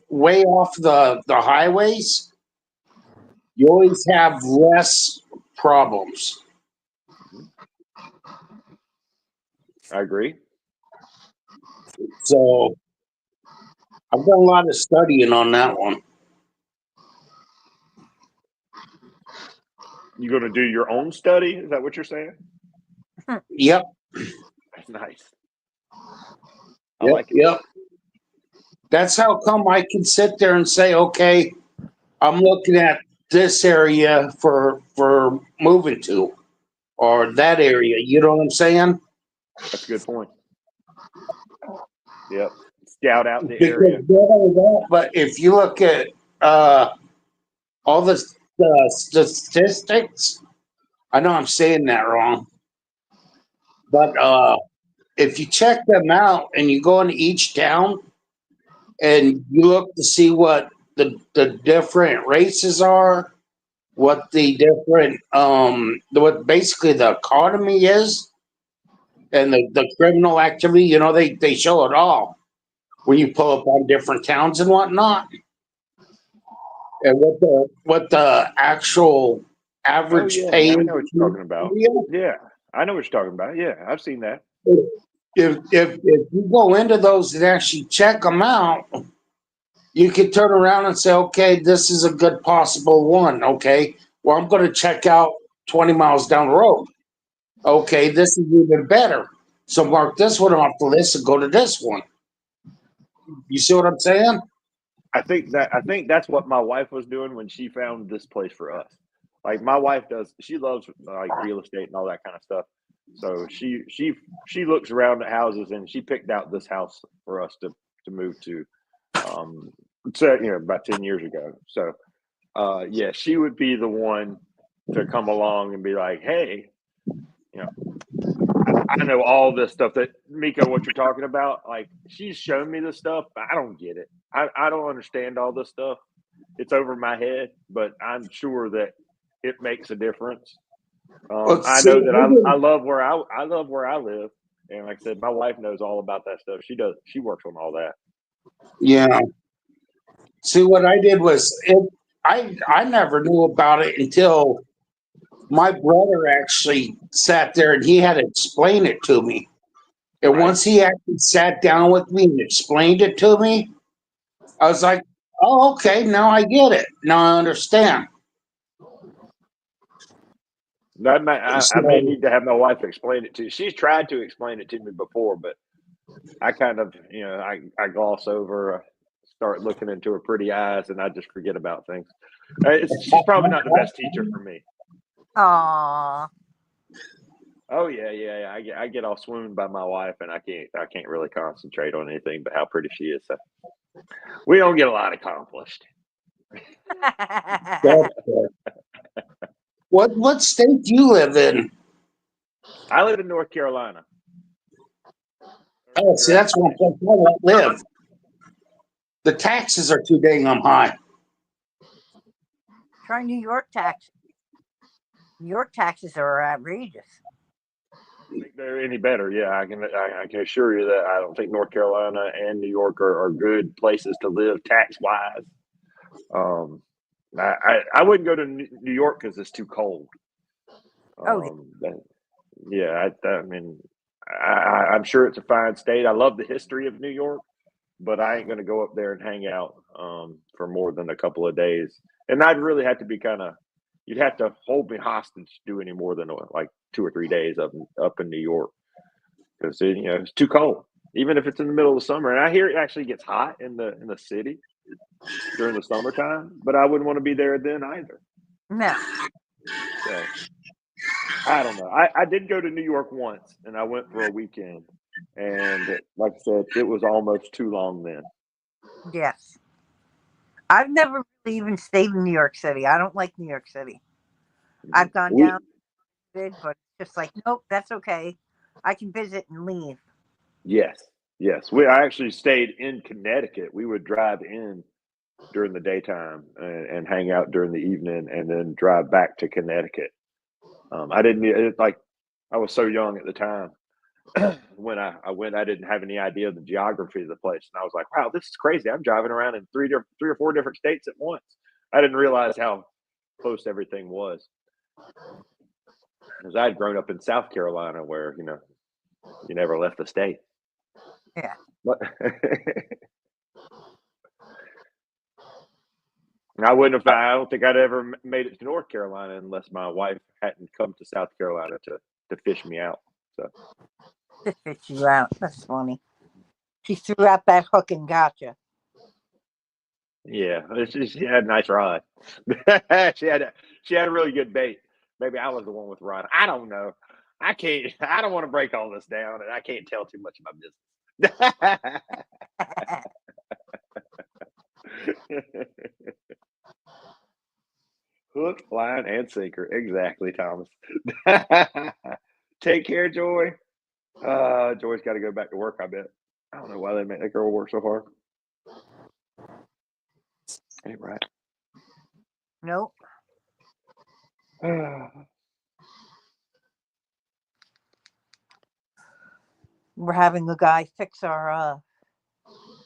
way off the highways, you always have less problems. I agree. So I've done a lot of studying on that one. You going to do your own study? Is that what you're saying? Yep. That's nice. I like it. Yep. That's how come I can sit there and say, okay, I'm looking at this area for moving to, or that area. You know what I'm saying? That's a good point. Yep. Scout out the area. But if you look at all the statistics, I know I'm saying that wrong, but if you check them out and you go into each town and you look to see what the different races are, what the different what basically the economy is, and the criminal activity, they show it all when you pull up on different towns and whatnot, and what the actual average pay. I know what you're talking about. Yeah, I know what you're talking about. Yeah, I've seen that. If you go into those and actually check them out, you can turn around and say, okay, this is a good possible one. Okay, well, I'm going to check out 20 miles down the road. Okay, this is even better. So mark this one off the list and go to this one. You see what I'm saying? I think that's what my wife was doing when she found this place for us. Like my wife she loves like real estate and all that kind of stuff. So she looks around at houses and she picked out this house for us to move to. About 10 years ago. So she would be the one to come along and be like, hey, I know all this stuff that Miko, what you're talking about. Like she's shown me this stuff, but I don't get it. I don't understand all this stuff. It's over my head, but I'm sure that it makes a difference. I know that I love where I live, And like I said, my wife knows all about that stuff. She works on all that. Yeah. See, what I did was I never knew about it until my brother actually sat there and he had to explain it to me. And Right. once he actually sat down with me and explained it to me, I was like, oh, okay, now I get it. Now I understand. I may So, need to have my wife explain it to you. She's tried to explain it to me before, but I kind of, I gloss over, start looking into her pretty eyes, and I just forget about things. She's probably not the best teacher for me. Aw. Oh yeah. I get all swooned by my wife, and I can't really concentrate on anything but how pretty she is. So we don't get a lot accomplished. what state do you live in? I live in North Carolina. Oh, see, that's one place I won't live. The taxes are too dang high. Try New York taxes. New York taxes are outrageous. I don't think they're any better. Yeah, I can assure you that I don't think North Carolina and New York are good places to live tax wise. I wouldn't go to New York because it's too cold. Yeah, I mean, I'm sure it's a fine state. I love the history of New York, but I ain't going to go up there and hang out for more than a couple of days. And I'd really have to be you'd have to hold me hostage to do any more than like 2 or 3 days up in New York because it's too cold, even if it's in the middle of the summer. And I hear it actually gets hot in the city during the summertime, but I wouldn't want to be there then either. No. So I don't know. I did go to New York once, and I went for a weekend, and like I said, it was almost too long then. Yes. I've never really even stayed in New York City. I don't like New York City. I've gone down, but it's just like, nope, that's okay. I can visit and leave. Yes. I actually stayed in Connecticut. We would drive in during the daytime and hang out during the evening, and then drive back to Connecticut. I was so young at the time. When I went, I didn't have any idea of the geography of the place, and I was like, "Wow, this is crazy! I'm driving around in three or four different states at once." I didn't realize how close everything was, because I had grown up in South Carolina, where you never left the state. Yeah. But I wouldn't have. I don't think I'd ever made it to North Carolina unless my wife hadn't come to South Carolina to fish me out. So. To fish you out. That's funny. She threw out that hook and got you. Yeah, she had a nice rod. she had a really good bait. Maybe I was the one with the rod. I don't know. I don't want to break all this down, and I can't tell too much of my business. Hook, line, and sinker. Exactly, Thomas. Take care, Joy. Joy's got to go back to work, I bet. I don't know why they make that girl work so hard. Ain't right. Nope. We're having a guy fix our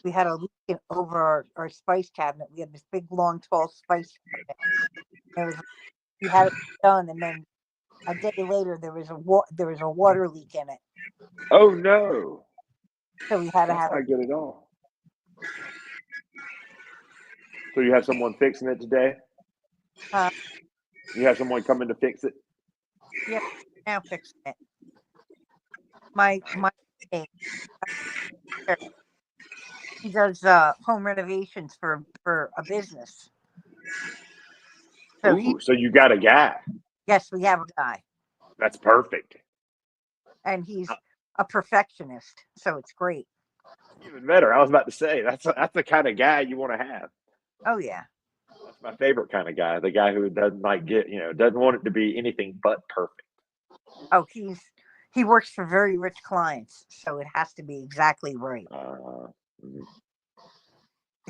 we had a leak over our spice cabinet. We had this big, long, tall spice cabinet. We had it done, and then a day later there was a water leak in it. Oh no! So we had to have. Not good at all. So you have someone fixing it today? You have someone coming to fix it? Yep, now fixing it. My he does home renovations for a business. So you got a guy? Yes, we have a guy. That's perfect. And he's a perfectionist, so it's great. Even better. I was about to say that's the kind of guy you want to have. Oh yeah. That's my favorite kind of guy. The guy who doesn't doesn't want it to be anything but perfect. Oh, he works for very rich clients, so it has to be exactly right.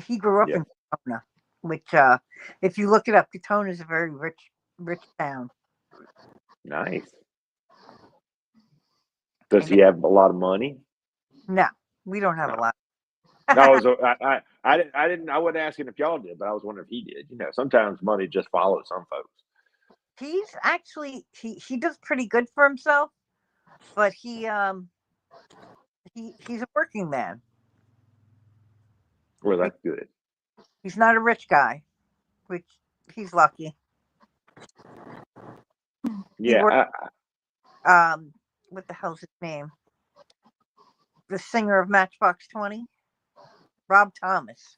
He grew up in Katonah, which, if you look it up, Katonah is a very rich town. Nice. Does he have a lot of money? No, we don't have a lot. I wasn't asking if y'all did, but I was wondering if he did. You know, sometimes money just follows some folks. He's actually he does pretty good for himself, but he's a working man. Well, that's good. He's not a rich guy, which he's lucky. Yeah. What the hell's his name? The singer of Matchbox 20, Rob Thomas.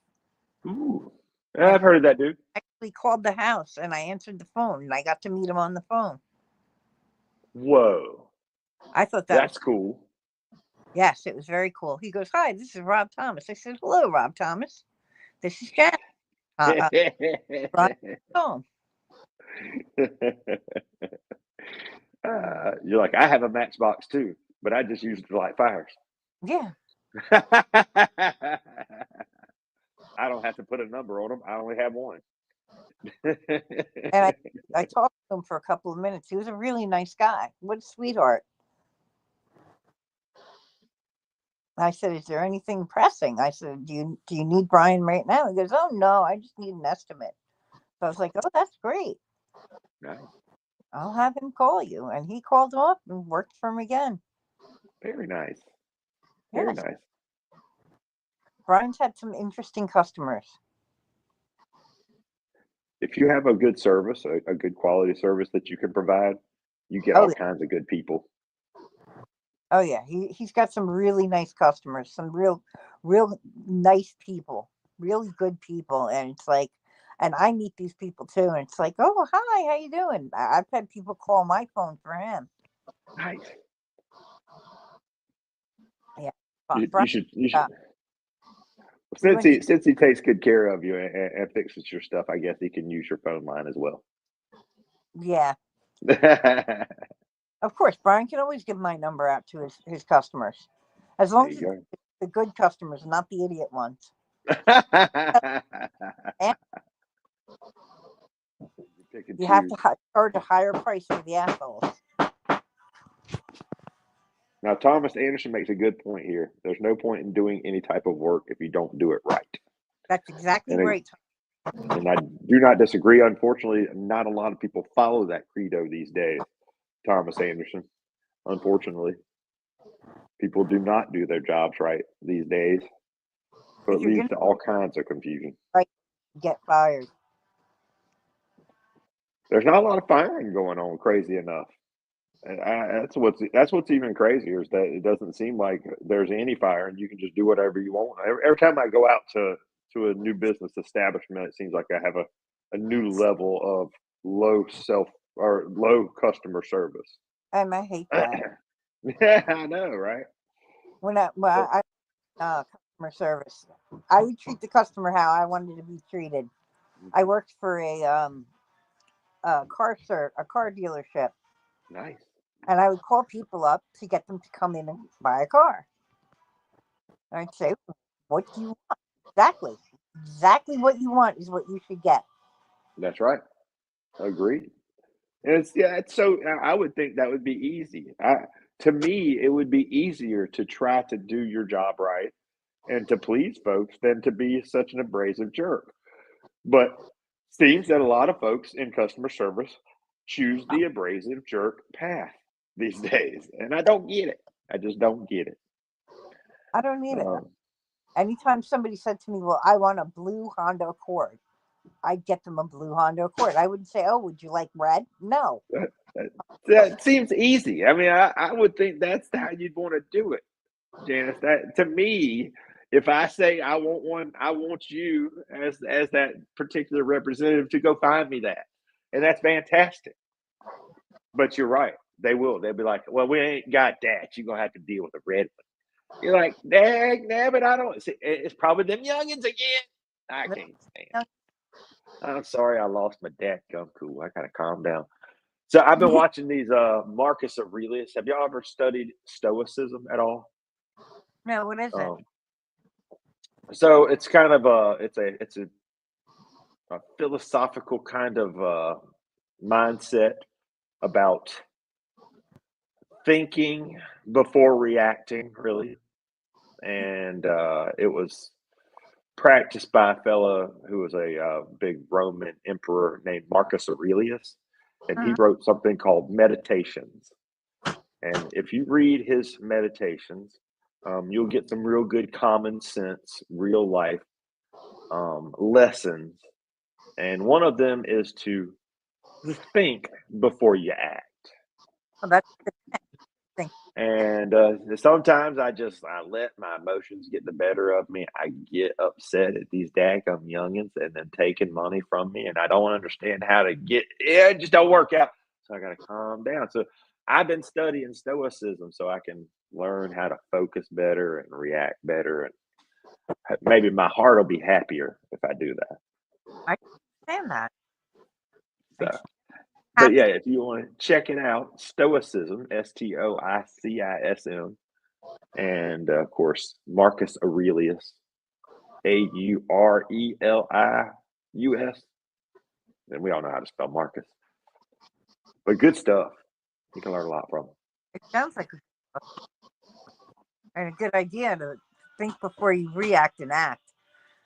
Ooh, I've heard of that dude. Actually called the house, and I answered the phone, and I got to meet him on the phone. Whoa. I thought that's cool. Yes, it was very cool. He goes, "Hi, this is Rob Thomas." I said, "Hello, Rob Thomas. This is Jack." Home. You're like, I have a Matchbox too, but I just use it to light fires. Yeah. I don't have to put a number on them. I only have one. And I talked to him for a couple of minutes. He was a really nice guy. What a sweetheart. I said, "Is there anything pressing?" I said, do you need Brian right now?" He goes, "Oh, no, I just need an estimate." So I was like, "Oh, that's great. Nice. I'll have him call you." And he called him up and worked for him again. Very nice. Very nice. Brian's had some interesting customers. If you have a good service, a good quality service that you can provide, you get all kinds of good people. Oh yeah, he's got some really nice customers, some real nice people, really good people, and it's like, and I meet these people too, and it's like, "Oh, hi, how you doing?" I've had people call my phone for him. Nice. Yeah. You should. Since he takes good care of you and fixes your stuff, I guess he can use your phone line as well. Yeah. Of course, Brian can always give my number out to his customers, as long as it's the good customers, not the idiot ones. You have to charge a higher price for the assholes. Now, Thomas Anderson makes a good point here. There's no point in doing any type of work if you don't do it right. That's exactly right. And I do not disagree. Unfortunately, not a lot of people follow that credo these days, Thomas Anderson. Unfortunately, people do not do their jobs right these days. So it leads to all kinds of confusion. Right. Get fired. There's not a lot of firing going on, crazy enough. And that's what's even crazier is that it doesn't seem like there's any fire and you can just do whatever you want. Every time I go out to a new business establishment, it seems like I have a new level of low customer service. And I hate that. Yeah, I know, right? When I customer service, I would treat the customer how I wanted to be treated. I worked for a car dealership. Nice. And I would call people up to get them to come in and buy a car. And I'd say, "What do you want?" Exactly what you want is what you should get. That's right. Agreed. And it's so I would think that would be easy. To me, it would be easier to try to do your job right and to please folks than to be such an abrasive jerk. But seems that a lot of folks in customer service choose the abrasive jerk path these days. And I don't get it. I just don't get it. I don't need it. Anytime somebody said to me, "Well, I want a blue Honda Accord," I'd get them a blue Honda Accord. I wouldn't say, "Oh, would you like red?" No. That seems easy. I mean, I would think that's how you'd want to do it, Janice. That to me, if I say I want one, I want you as that particular representative to go find me that, and that's fantastic. But you're right. They will. They'll be like, "Well, we ain't got that. You're gonna have to deal with a red one." You're like, "Dang, but I don't." It's probably them youngins again. I can't stand. I'm sorry, I lost my dad gum cool. I gotta calm down. So I've been watching these Marcus Aurelius. Have y'all ever studied Stoicism at all? No, what is it? So it's kind of a philosophical kind of mindset about thinking before reacting, really. And it was practiced by a fellow who was a big Roman emperor named Marcus Aurelius. And he wrote something called Meditations. And if you read his meditations, you'll get some real good common sense, real life lessons. And one of them is to think before you act. Well, that's the thing. And sometimes I let my emotions get the better of me. I get upset at these daggum youngins and then taking money from me, and I don't understand how to it just don't work out. So I got to calm down. So I've been studying Stoicism so I can learn how to focus better and react better, and maybe my heart will be happier if I do that. I understand that. So. But yeah, if you want to check it out, Stoicism, Stoicism, and of course Marcus Aurelius, Aurelius, and we all know how to spell Marcus. But good stuff. You can learn a lot from it. It sounds like a good idea to think before you react and act.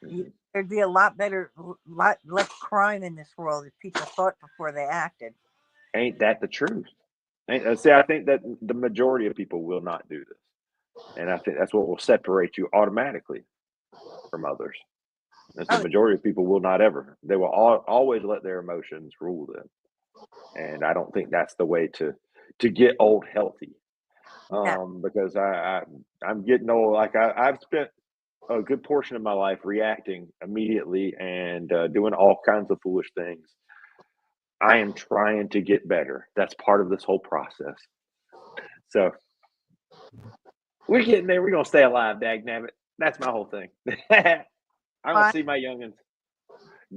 There'd be a lot less crime in this world if people thought before they acted. Ain't that the truth? See, I think that the majority of people will not do this. And I think that's what will separate you automatically from others. And so the majority of people will not ever. They will always let their emotions rule them. And I don't think that's the way to get old healthy. Because I'm getting old. Like I've spent a good portion of my life reacting immediately and doing all kinds of foolish things. I am trying to get better. That's part of this whole process. So we're getting there. We're going to stay alive, dagnabbit. That's my whole thing. I want to see my youngins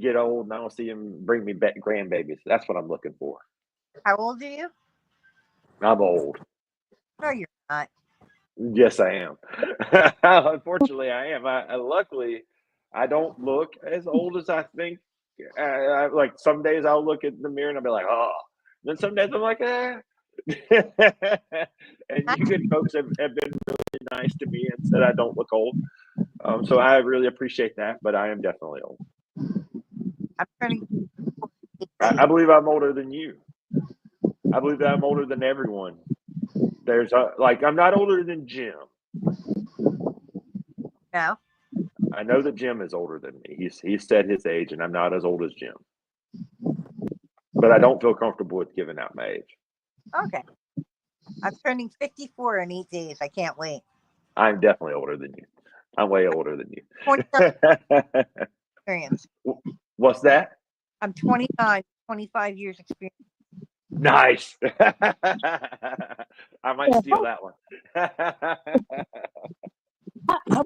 get old, and I want to see them bring me back grandbabies. That's what I'm looking for. How old are you? I'm old. No, you're not. Yes, I am. Unfortunately, I am. Luckily, I don't look as old as I think. Like some days I'll look at the mirror and I'll be like, oh. Then some days I'm like, ah. And you good folks have been really nice to me and said I don't look old. So I really appreciate that, but I am definitely old. I'm turning. I believe I'm older than you. I believe that I'm older than everyone. There's I'm not older than Jim. No. I know that Jim is older than me. He's said his age, and I'm not as old as Jim. But I don't feel comfortable with giving out my age. Okay. I'm turning 54 in 8 days. I can't wait. I'm definitely older than you. I'm way older than you. 29 experience. What's that? I'm 29, 25 years experience. Nice. I might steal that one. How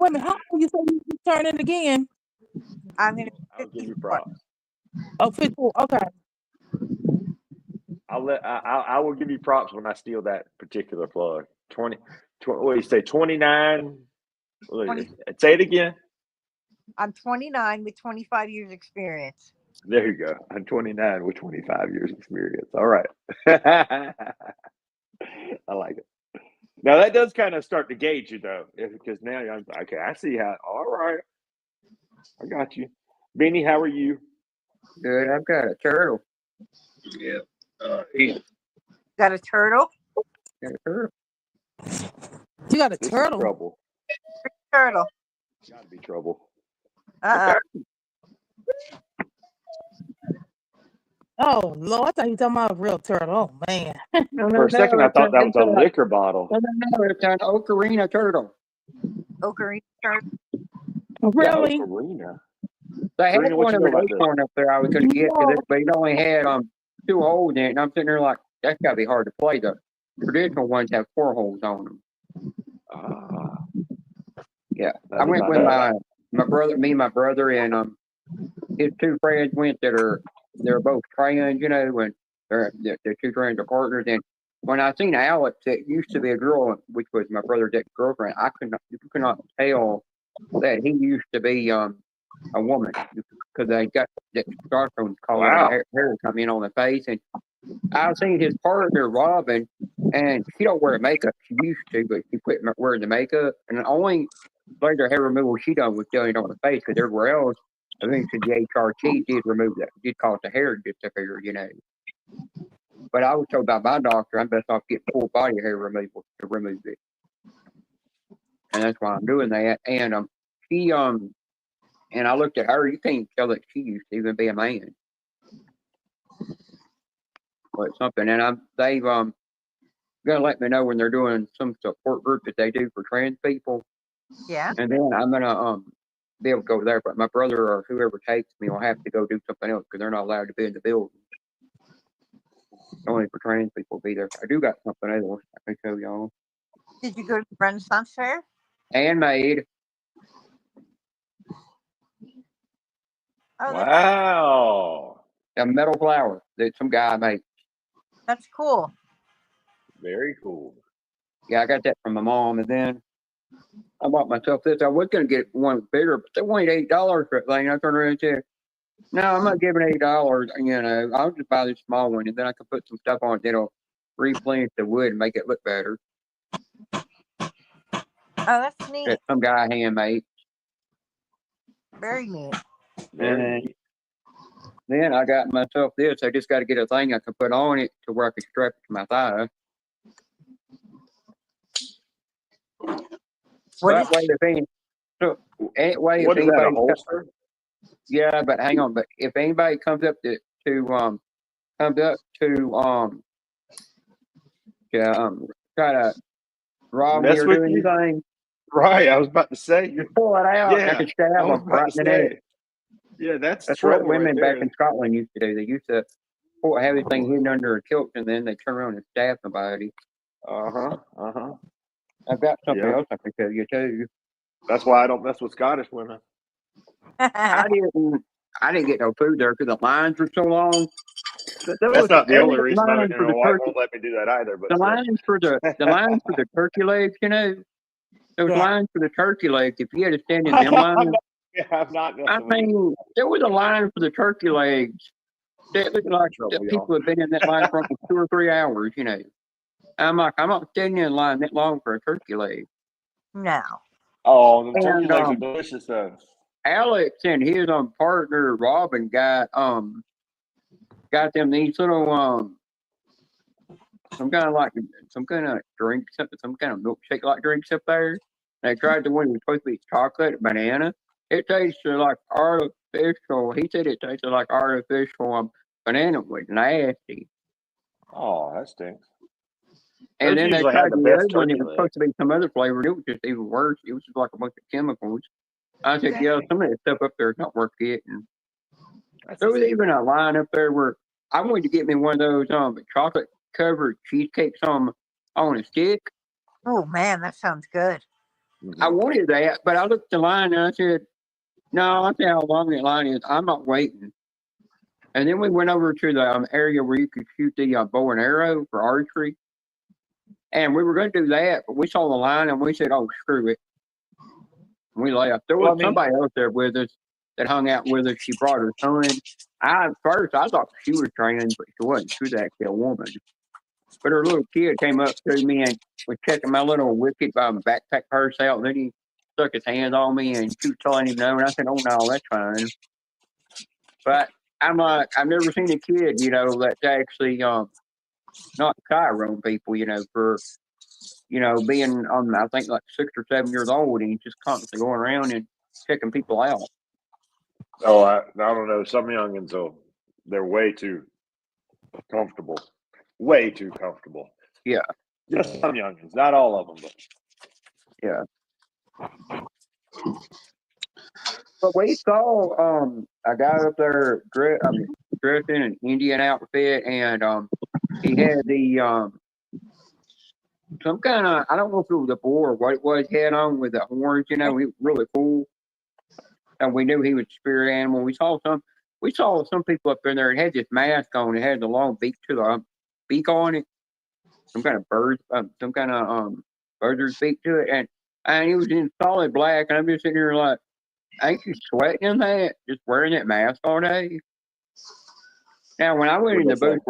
you say you turn it again? I'm going I'll give you props. Oh, 54. Okay. I will give you props when I steal that particular plug. 20 what do you say? 29. 20. Say it again. I'm 29 with 25 years experience. There you go. I'm 29 with 25 years experience. All right. I like it. Now that does kind of start to gauge you though, because now I'm okay. I see how. All right, I got you, Beanie. How are you? Good. I've got a turtle. Yeah. Got a turtle? Got a turtle. You got a This turtle? is trouble. Turtle. Gotta be trouble. Oh Lord, I thought you were talking about a real turtle. Oh man. For a second, I thought that was a liquor bottle. No, it's an ocarina turtle. Ocarina turtle. Really? Yeah, ocarina. They had Serena, what one you of know the about this? acorn up there I was going to get to this, but it only had 2 holes in it, and I'm sitting there like, that's got to be hard to play. The traditional ones have 4 holes on them. Yeah, I went with my brother, me and my brother, and his 2 friends went they're both friends, you know, and they're 2 friends are partners. And when I seen Alex, that used to be a girl, which was my brother's ex-girlfriend, you could not tell that he used to be a woman because they got that testosterone causing hair to come in on the face, and I've seen his partner Robin, and she don't wear makeup. She used to, but she quit wearing the makeup. And the only laser hair removal she done was done it on the face, because everywhere else, eventually the HRT did remove that. It did cause the hair to disappear, you know. But I was told by my doctor I'm best off getting full body hair removal to remove it, and that's why I'm doing that. And she and I looked at her. You can't tell that she used to even be a man, but something. And they've gonna let me know when they're doing some support group that they do for trans people. Yeah. And then I'm gonna be able to go there. But my brother or whoever takes me will have to go do something else because they're not allowed to be in the building. Only for trans people to be there. I do got something else I can show y'all. Did you go to the Renaissance Fair? Handmade. Oh, Wow. A metal flower that some guy made. That's cool. Very cool. Yeah, I got that from my mom, and then I bought myself this. I was gonna get one bigger, but they wanted $8 for it thing. I turned around and said, "No, I'm not giving $8. You know, I'll just buy this small one, and then I can put some stuff on it that'll replenish the wood and make it look better." Oh, that's neat. That some guy handmade. Very neat. And then I got myself this. I just got to get a thing I can put on it to where I can strap it to my thigh. What Way if any, so way What if is that, a anybody, holster? yeah, but hang on, but if anybody comes up to try to rob me Mess or with do you? anything, Right, I was about to say. just pull it out and I Yeah, can stab I was them about right to in the neck. say. Yeah, that's That's what trouble right women back there. in Scotland used to do. They used to have everything hidden under a kilt, and then they turn around and stab somebody. I've got something Yeah. else I can tell you too. That's why I don't mess with Scottish women. I didn't get no food there because the lines were so long. That's not the only reason my lines for the wife turkey. won't let me do that either. But The still. lines for the turkey legs, you know, those Yeah. lines for the turkey legs. If you had to stand in them lines, I'm not I messing with you. mean, there was a line for the turkey legs that looked like Trouble, people y'all. have been in that line for almost 2 or 3 hours. You know, I'm like, I'm not standing in line that long for a turkey leg. No. Oh, the turkey And legs are delicious though. Alex and his partner Robin got them these little some kind of drink, some kind of milkshake like drinks up there. They tried the one that was supposed to be chocolate banana. It tasted like artificial. He said it tasted like artificial banana. Was nasty. Oh, that stinks. And Those then they usually tried have the the best other one. It turkey was supposed legs. to be some other flavor. It was just even worse. It was just like a bunch of chemicals. I said, yeah, some of that stuff up there is not worth getting. There was even a line up there where I wanted to get me one of those chocolate covered cheesecakes on a stick. Oh man, that sounds good. I wanted that, but I looked at the line and I said, no, I see how long that line is. I'm not waiting. And then we went over to the area where you could shoot the bow and arrow for archery. And we were going to do that, but we saw the line and we said, oh, screw it. And we left. There was somebody else there with us that hung out with us. She brought her son. At first, I thought she was trans, but she wasn't. She was actually a woman. But her little kid came up to me and was checking my little wicked backpack purse out. And then he stuck his hand on me and she was telling him no. And I said, oh, no, that's fine. But I'm like, I've never seen a kid, you know, that's actually not Chiron people, you know, for, you know, being I think like 6 or 7 years old and he's just constantly going around and checking people out. Oh, I don't know. Some youngins, they're way too comfortable. Way too comfortable. Yeah. Just some youngins, not all of them, but yeah. But we saw a guy up there dressed in an Indian outfit, and he had the some kind of, I don't know if it was a bull or what it was, he had on with the horns, you know, he was really cool. And we knew he was a spirit animal. We saw some people up in there that had this mask on. It had the long beak beak on it. Some kind of bird's beak to it. And he was in solid black. And I'm just sitting here like, ain't you sweating in that? Just wearing that mask all day? Now, when I went in the What'd they say? booth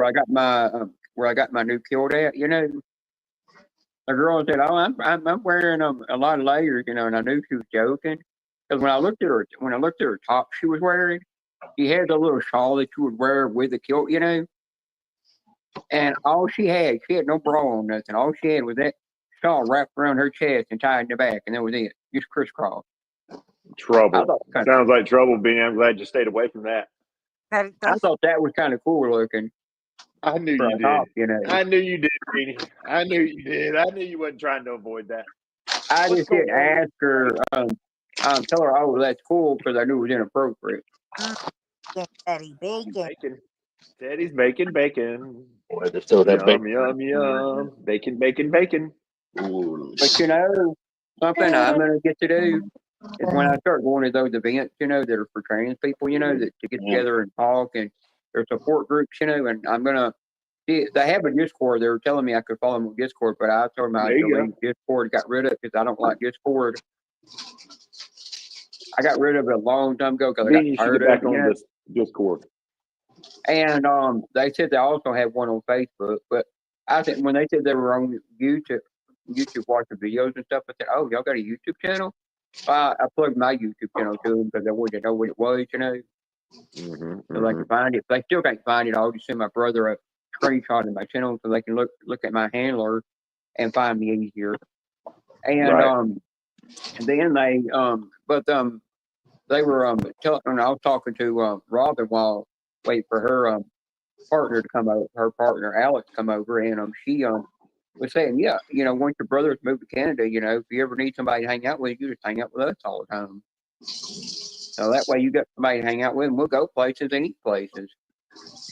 where I got my new kilt at, the girl said, "Oh, I'm wearing a lot of layers," and I knew she was joking because when I looked at her top she was wearing, she had the little shawl that you would wear with the kilt, and all she had no bra on, nothing. All she had was that shawl wrapped around her chest and tied in the back, and that was it, just crisscross. I Trouble. thought kind Sounds like trouble, Beanie. I'm glad you stayed away from that. That I does. thought that was kind of cool looking I knew for you a did. top, I knew you did, Beanie. I knew you did. I knew you wasn't trying to avoid that. I What's just going didn't on? ask her. Tell her, "Oh, that's cool," because I knew it was inappropriate. Teddy bacon. Bacon. Teddy's making bacon. Boy, there's still that Yum, bacon. yum, yum. Bacon, bacon, bacon. Ooh. But something I'm gonna get to do is when I start going to those events, that are for trans people, that to get Yeah. together and talk, and their support groups, and I'm gonna. They have a Discord. They were telling me I could follow them on Discord, but I told them I There you deleted Discord, got rid of it because I don't like Discord. I got rid of it a long time ago because I got Beanie, you should tired get back of it. on this Discord. And they said they also have one on Facebook, but I think when they said they were on YouTube watching videos and stuff, I said, "Oh, y'all got a YouTube channel?" I plugged my YouTube channel to them because I wanted to know what it was, so they can find it. If they still can't find it, I'll just send my brother a screenshot of my channel so they can look at my handler and find me easier. And Right. then they were telling. I was talking to Robin while waiting for her partner to come over. Her partner Alex come over, and she was saying, "Yeah, once your brothers move to Canada, if you ever need somebody to hang out with, you just hang out with us all the time. So that way you got somebody to hang out with, and we'll go places and eat places.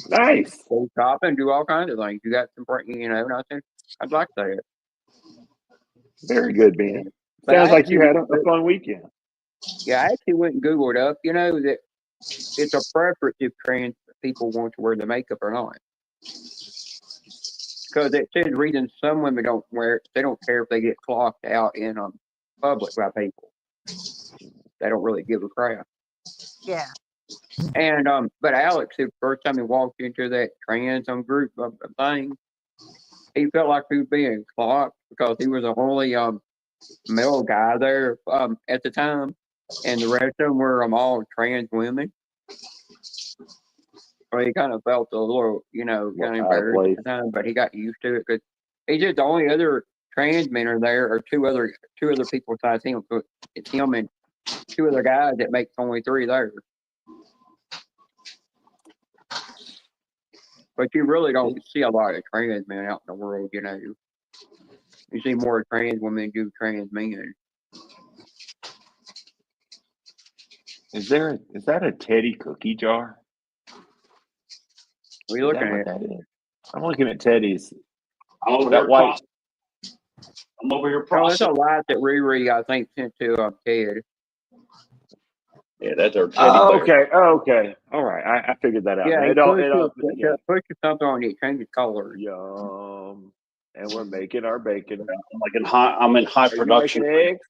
Nice. Go shopping, do all kinds of things. You got some, and I said, I'd like that. Very good, Beanie. But Sounds I like you had a actually- fun weekend. Yeah, I actually went and Googled up, that it's a preference if trans people want to wear the makeup or not. Because it says reason some women don't wear it, they don't care if they get clocked out in public by people. They don't really give a crap. Yeah. And but Alex, the first time he walked into that trans group thing, he felt like he was being clocked because he was the only male guy there at the time, and the rest of them were all trans women. So he kind of felt a little, kind of embarrassed at the time, but he got used to it because he said the only other trans men are there are two other people besides him. So it's him and two other guys that makes only three there. But you really don't see a lot of trans men out in the world, You see more trans women than you do trans men. Is that a Teddy cookie jar? What are you looking at? That is? I'm looking at Teddy's. I'm over That here. white. I'm over here Oh, that's a processing. light that Riri, I think, sent to Ted. Yeah, that's our teddy Oh, bear. okay. Oh, okay. All right. I figured that out. Yeah, It pushes something on it, changes color. Yum. And we're making our bacon. I'm in high Are you production. making eggs?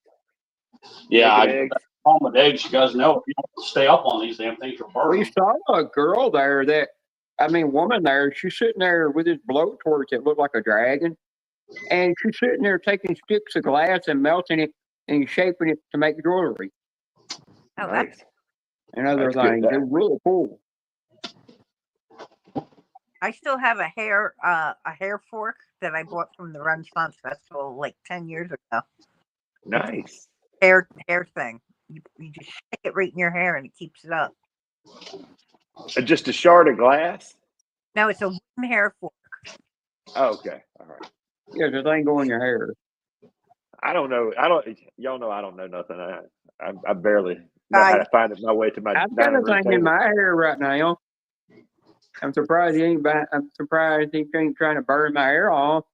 Yeah, Making eggs? problem with eggs, you guys know, if you don't stay up on these damn things, you'll burn We them. saw a girl there woman there, she's sitting there with this blowtorch that looked like a dragon. And she's sitting there taking sticks of glass and melting it and shaping it to make jewelry. Oh, Nice. And other That's good. things. It's really cool. I still have a hair fork that I bought from the Renaissance Festival like 10 years ago. Nice. Hair thing. You just stick it right in your hair and it keeps it up. Just a shard of glass? No, it's a wooden hair fork. Oh, okay. All right. Yeah, the thing go in your hair. I don't know. Y'all know I don't know nothing. I barely know how to find my way to my I've got dining a room thing in table. my hair right now. I'm surprised he ain't trying to burn my hair off.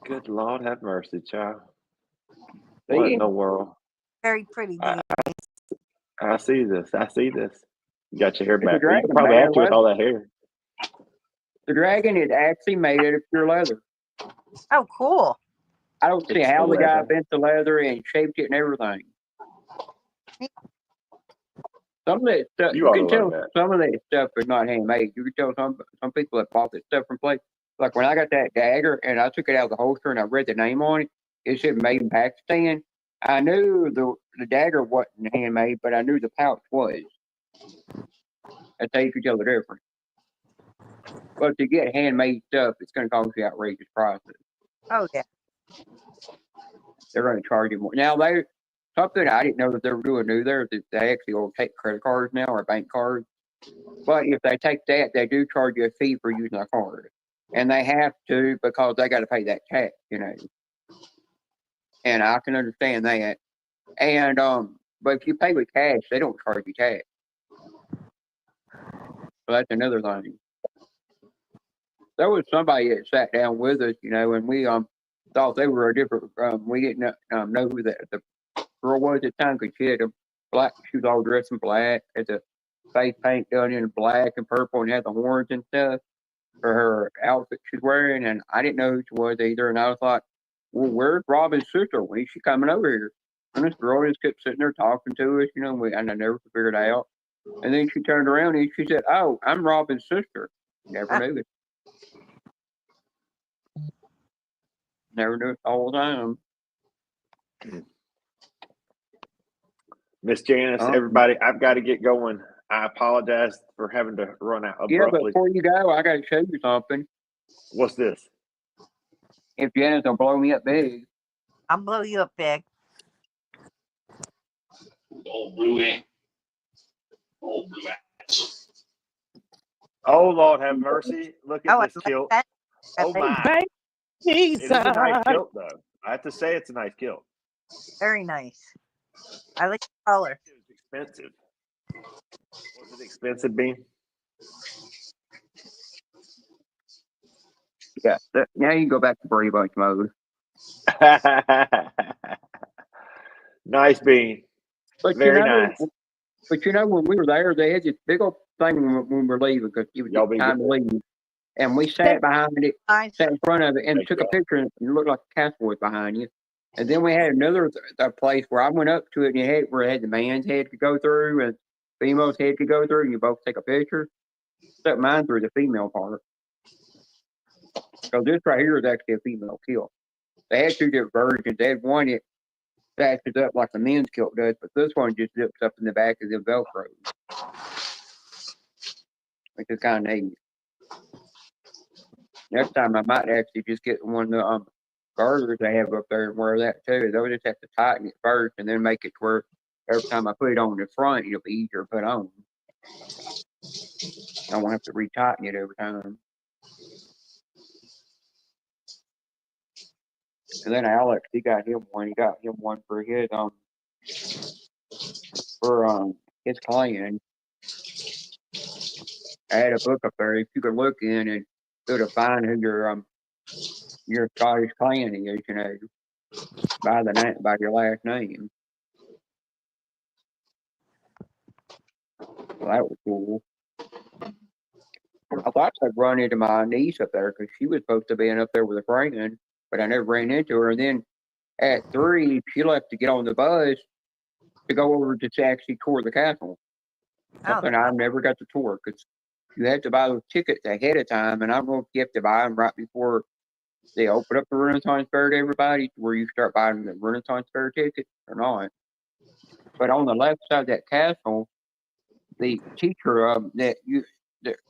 Good Lord have mercy, child. See? What in the world? Very pretty. I see this. You got your hair It's a back. You dragon, can probably man. have to with all that hair. The dragon is actually made out of pure leather. Oh, cool. I don't see It's how the guy leather. bent the leather and shaped it and everything. Some of that stuff, You you ought to can tell love that. some of that stuff is not handmade. You can tell some people that bought that stuff from places. Like when I got that dagger and I took it out of the holster and I read the name on it, it said made in Pakistan. I knew the dagger wasn't handmade, but I knew the pouch was. That's how you could tell the difference. But to get handmade stuff, it's going to cost you outrageous prices. Oh yeah. They're going to charge you more. Now, something I didn't know that they were doing new there is that they actually will take credit cards now or bank cards. But if they take that, they do charge you a fee for using a card. And they have to because they got to pay that tax, And I can understand that. And but if you pay with cash, they don't charge you tax. So that's another thing. There was somebody that sat down with us, and we thought they were a different. We didn't know who the girl was at the time because she had a black. She was all dressed in black, had the face paint done in black and purple, and had the horns and stuff for her outfit she's wearing. And I didn't know who she was either. And I was like, "Well, where's Robin's sister? When is she coming over here?" And this girl just kept sitting there talking to us, and I never could figure it out. And then she turned around and she said, "Oh, I'm Robin's sister." Never knew it. Never knew it all the time. Miss Janice, everybody, I've got to get going. I apologize for having to run out abruptly. Yeah, but before you go, I got to show you something. What's this? If Janice will blow me up big. I'll blow you up big. Old blue. Old blue. Oh, Lord have mercy. Look at this kilt. That. Oh, my. Thank It is a nice Jesus. kilt, though. I have to say it's a nice kilt. Very nice. I like the color. It was expensive. Was it expensive, Bean? Yeah, now you can go back to Brady Bunch mode. Nice, Bean. But Very nice. But when we were there, they had this big old thing when we were leaving because it was time to leave. And we sat behind it, sat in front of it, and took a picture, and it looked like a castle was behind you. And then we had another place where I went up to it, and where it had the man's head to go through and female's head to go through, and you both take a picture. Except mine through the female part. So this right here is actually a female kilt. They had two different versions. They had one that patches up like the men's kilt does, but this one just zips up in the back of the Velcro, which is kind of neat. Next time I might actually just get one of the garters they have up there and wear that too. They'll just have to tighten it first and then make it to where every time I put it on the front, it'll be easier to put on. I won't have to retighten it every time. And then Alex, he got him one. He got him one for his clan. I had a book up there. If you could look in and go to find who your Scottish clan is, by your last name. Well, that was cool. I thought I'd run into my niece up there because she was supposed to be up there with a friend, but I never ran into her. And then at 3, she left to get on the bus to go over to actually tour the castle. Something I never got to tour because you had to buy those tickets ahead of time, and I don't know if you have to buy them right before they open up the Renaissance Fair to everybody, where you start buying the Renaissance Fair tickets or not. But on the left side of that castle, the teacher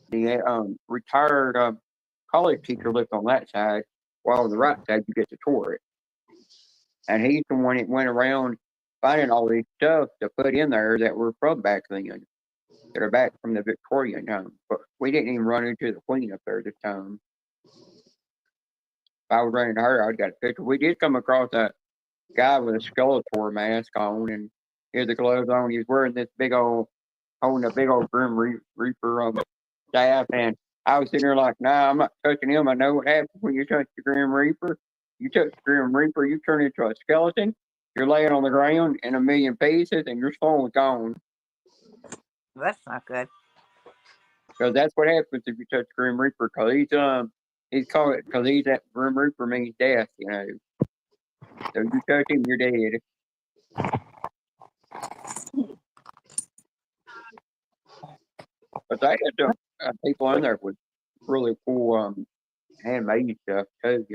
the retired college teacher lived on that side, while on the right side you get to tour it. And he's the one that went around finding all these stuff to put in there that were from back then, that are back from the Victorian time. But we didn't even run into the Queen up there this time. If I was running to her, I'd got a picture. We did come across a guy with a Skeletor mask on, and he had the gloves on. He was wearing this holding a big old Grim Reaper staff, and I was sitting there like, nah, I'm not touching him. I know what happens when you touch the Grim Reaper. You touch the Grim Reaper, you turn into a skeleton. You're laying on the ground in a million pieces, and your soul is gone. That's not good. So that's what happens if you touch Grim Reaper, because he's called it because that Grim Reaper means death, So if you touch him, you're dead. But they had some people in there with really cool handmade stuff too.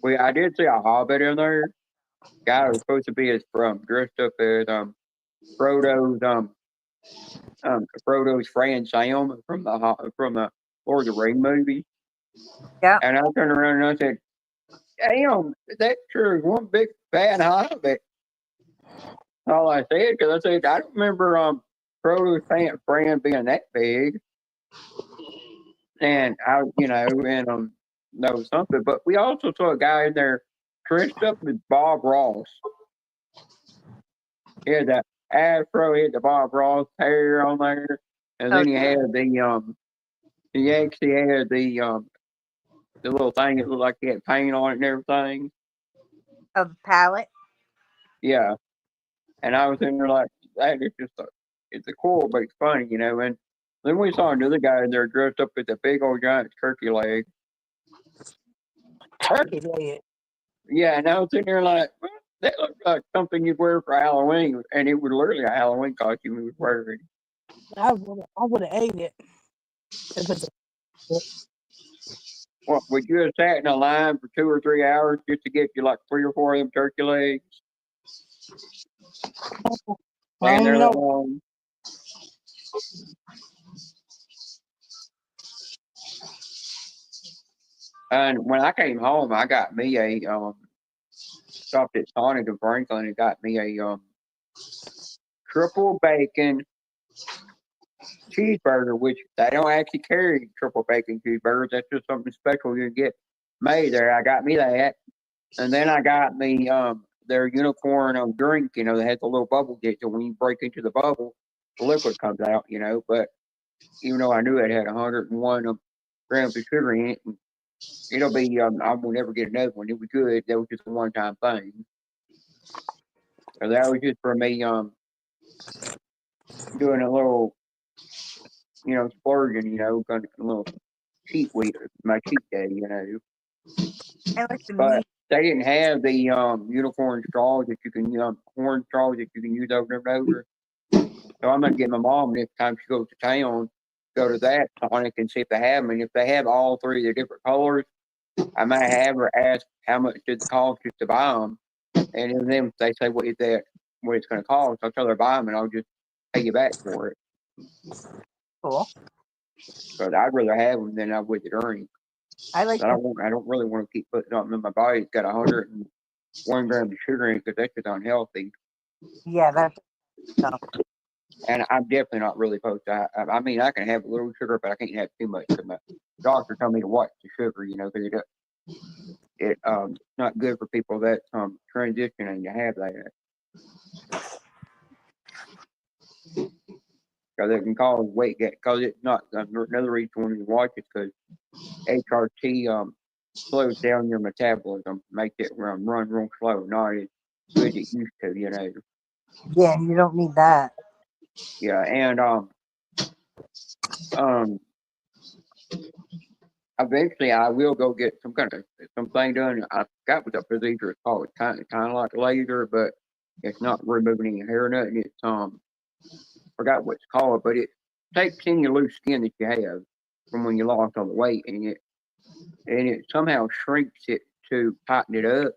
I did see a Hobbit in there. Guy was supposed to be as dressed up as Frodo's Frodo's friend Sam from the Lord of the Rings movie. Yeah. And I turned around and I said, "Damn, that sure is one big fat Hobbit." All I said, because I said I don't remember Frodo's friend being that big. And know something. But we also saw a guy in there dressed up as Bob Ross. He had that afro, he had the Bob Ross hair on there, and then he had he actually had the little thing that looked like he had paint on it and everything. Oh, the palette. Yeah, and I was in there like that is just it's a cool, but it's funny, And then we saw another guy in there dressed up with a big old giant turkey leg. Turkey leg. Yeah, and I was sitting there like, well, that looks like something you'd wear for Halloween, and it was literally a Halloween costume he was wearing. I would have ate it. What, would you have sat in a line for 2 or 3 hours just to get you like 3 or 4 of them turkey legs? I And don't they're know. long. And when I came home, I got me a stopped at Sonic and Franklin and got me a triple bacon cheeseburger, which they don't actually carry triple bacon cheeseburgers. That's just something special you get made there. I got me that, and then I got me their unicorn drink. That has a little bubble get, so when you break into the bubble, the liquid comes out. But even though I knew it had 101 grams of sugar in it, and it'll be I will never get another one. It was good. That was just a one-time thing. So that was just for me doing a little splurging, kind of a little cheat week, my cheat day, I like the But meat. they didn't have the unicorn straws that you can horn straws that you can use over and over. So I'm gonna get my mom next time she goes to town, go to that Sonic and see if they have them. And if they have all 3 of the different colors, I might have her ask how much did it cost just to buy them. And then if they say what it's gonna cost, I'll tell her to buy them and I'll just pay you back for it. Cool. But I'd rather have them than I would the drink. I like. I don't really want to keep putting something in my body. It's got 101 grams of sugar in it because that's just unhealthy. Yeah, that's. And I'm definitely not really supposed to. I mean, I can have a little sugar, but I can't have too much. Because my doctor told me to watch the sugar, because it's not good for people that transitioning to have that. Because it can cause weight gain. Because it's not another reason when you watch it because HRT slows down your metabolism, makes it run real slow, not as good as it used to, Yeah, you don't need that. Yeah, and eventually I will go get something done. I forgot what the procedure is called. It's kind of like laser, but it's not removing any hair or nothing. It's forgot what it's called, but it takes any loose skin that you have from when you lost all the weight, and it somehow shrinks it to tighten it up.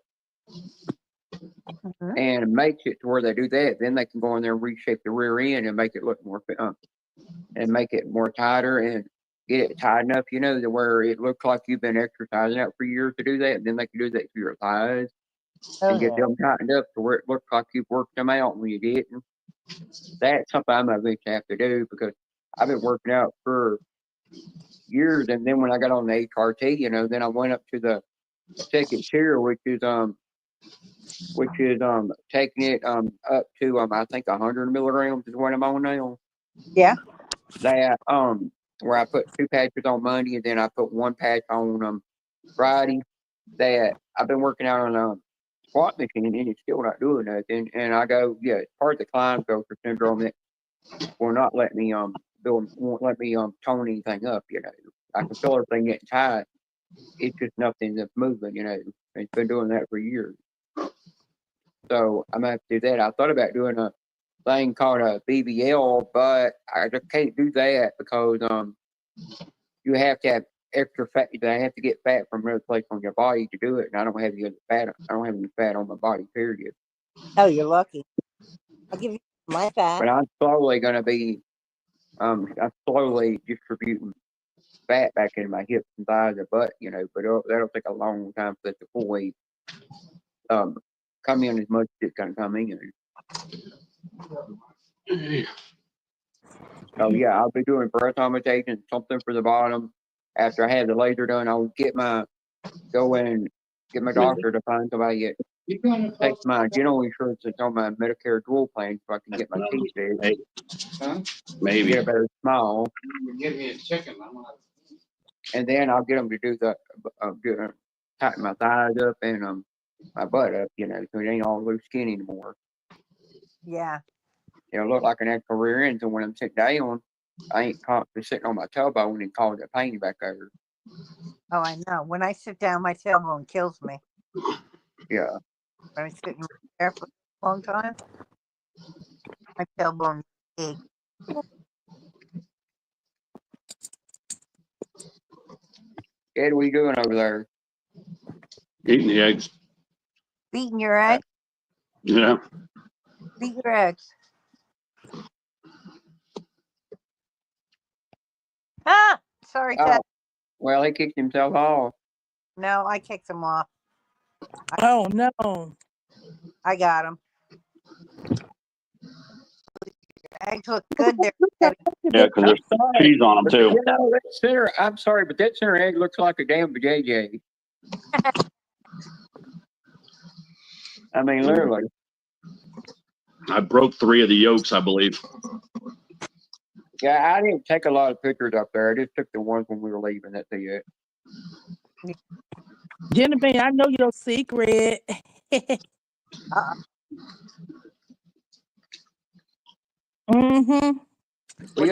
Mm-hmm. And makes it to where they do that. Then they can go in there and reshape the rear end and make it look more and make it more tighter and get it tight enough, to where it looks like you've been exercising out for years to do that. And then they can do that to your thighs and get them tightened up to where it looks like you've worked them out when you didn't. That's something I'm eventually have to do because I've been working out for years. And then when I got on the HRT, then I went up to the second tier, which is taking it up to I think 100 milligrams is what I'm on now. Yeah. That where I put 2 patches on Monday and then I put 1 patch on Friday. That I've been working out on a squat machine and it's still not doing nothing. And I go, yeah, it's part of the Klinefelter syndrome that will not let me won't let me tone anything up. I can feel everything getting tight. It's just nothing that's moving. It's been doing that for years. So I'm gonna have to do that. I thought about doing a thing called a BBL, but I just can't do that because you have to have extra fat. I have to get fat from another place on your body to do it, and I don't have any fat. I don't have any fat on my body. Period. Oh, you're lucky. I'll give you my fat. But I'm slowly gonna be. I'm slowly distributing fat back in my hips and thighs and butt, but that'll take a long time for it to fully come in as much as it's gonna come in. So yeah, I'll be doing breast augmentation, something for the bottom. After I have the laser done, I'll go in and get my doctor to find somebody that takes my general insurance that's on my Medicare dual plan so I can get my teeth fixed. Maybe. Get a better smile. Give me a chicken. And then I'll get them to do tighten my thighs up and my butt up, so it ain't all loose skin anymore. Yeah. It'll look like an actual rear end, so when I'm sitting down, I ain't constantly sitting on my tailbone and causing a pain back there. Oh, I know. When I sit down, my tailbone kills me. Yeah. When I sit in there for a long time, my tailbone aches. Ed, what are you doing over there? Eating the eggs. Beating your eggs? Yeah. Beat your eggs. Ah! Sorry, Ted. Well, he kicked himself off. No, I kicked him off. Oh, no. I got him. Eggs look good there. Yeah, because there's cheese on them too. I'm sorry, but that center egg looks like a damn JJ. I mean, literally. I broke 3 of the yolks, I believe. Yeah, I didn't take a lot of pictures up there. I just took the ones when we were leaving. That's it. Jennifer, I know your secret. Mm-hmm. Well,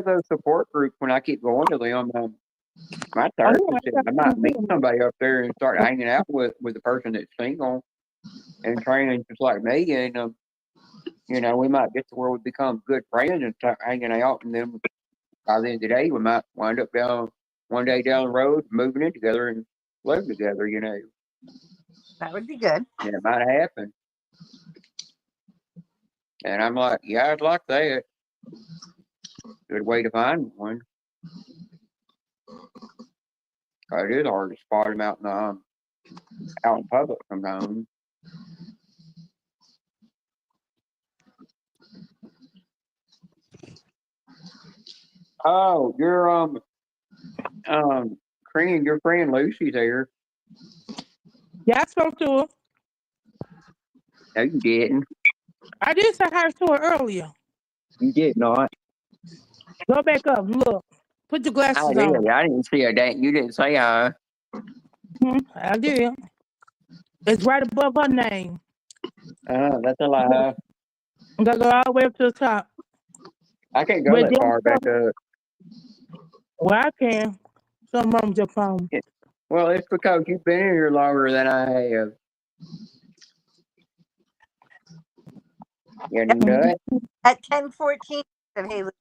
those support groups, when I keep going to them, my therapist said I might meet somebody up there and start hanging out with the person that's single and training just like me. And, we might get to where we become good friends and start hanging out. And then by the end of the day, we might wind up one day down the road, moving in together and living together, That would be good. And it might happen. And I'm like, yeah, I'd like that. Good way to find one. It is hard to spot them out in public sometimes. Oh, your your friend Lucy's there. Yeah, I spoke to her. No, you didn't. I did say hi to her earlier. You did not. Go back up. Look. Put your glasses I did. on. I didn't see a dang. You didn't say hi. I did. It's right above her name. That's a lie. I'm gonna go all the way up to the top. I can't go that far back up. Well, I can. Something wrong with your phone. Well, it's because you've been in here longer than I have. You know At 10:14, said Haley.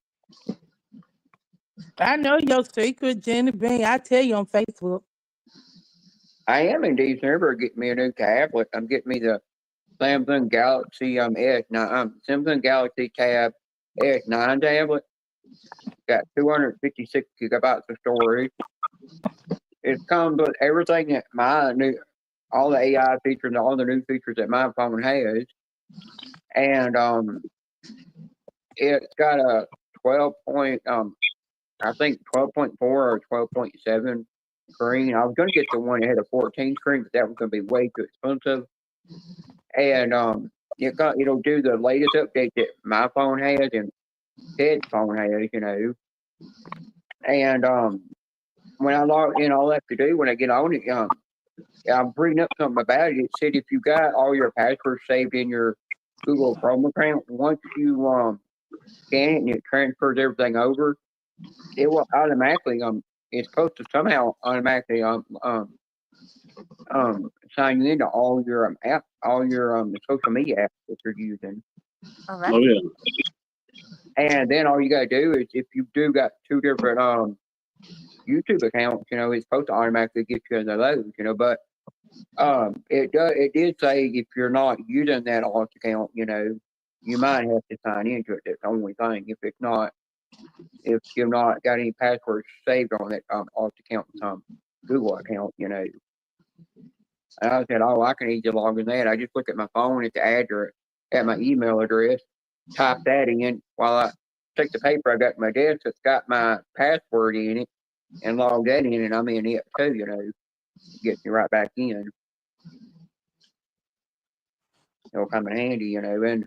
I know your secret, Jenny Bean. I tell you on Facebook. I am in December getting me a new tablet. I'm getting me the Samsung Galaxy Samsung Galaxy Tab S9 tablet. Got 256 gigabytes of storage. It comes with everything that all the AI features and all the new features that my phone has. And it's got a 12.4 or 12.7 screen. I was going to get the one that had a 14 screen, but that was going to be way too expensive. And it'll do the latest update that my phone has and Ted's phone has, And when I log in, all I have to do when I get on it, I'm bringing up something about it. It said if you got all your passwords saved in your Google Chrome account, once you scan it and it transfers everything over, it will automatically it's supposed to somehow automatically sign you into all your all your social media apps that you're using. Oh, that's Oh yeah. And then all you gotta do is if you do got two different YouTube accounts, it's supposed to automatically get you in those, but it did say if you're not using that alt account, you might have to sign into it. That's the only thing. If you've not got any passwords saved on that alt account, Google account, And I said, oh, I can easily log in that. I just look at my phone at the address, at my email address, type that in while I take the paper I got at my desk that's got my password in it and log that in, and I'm in it too, gets me right back in. It'll come in handy, and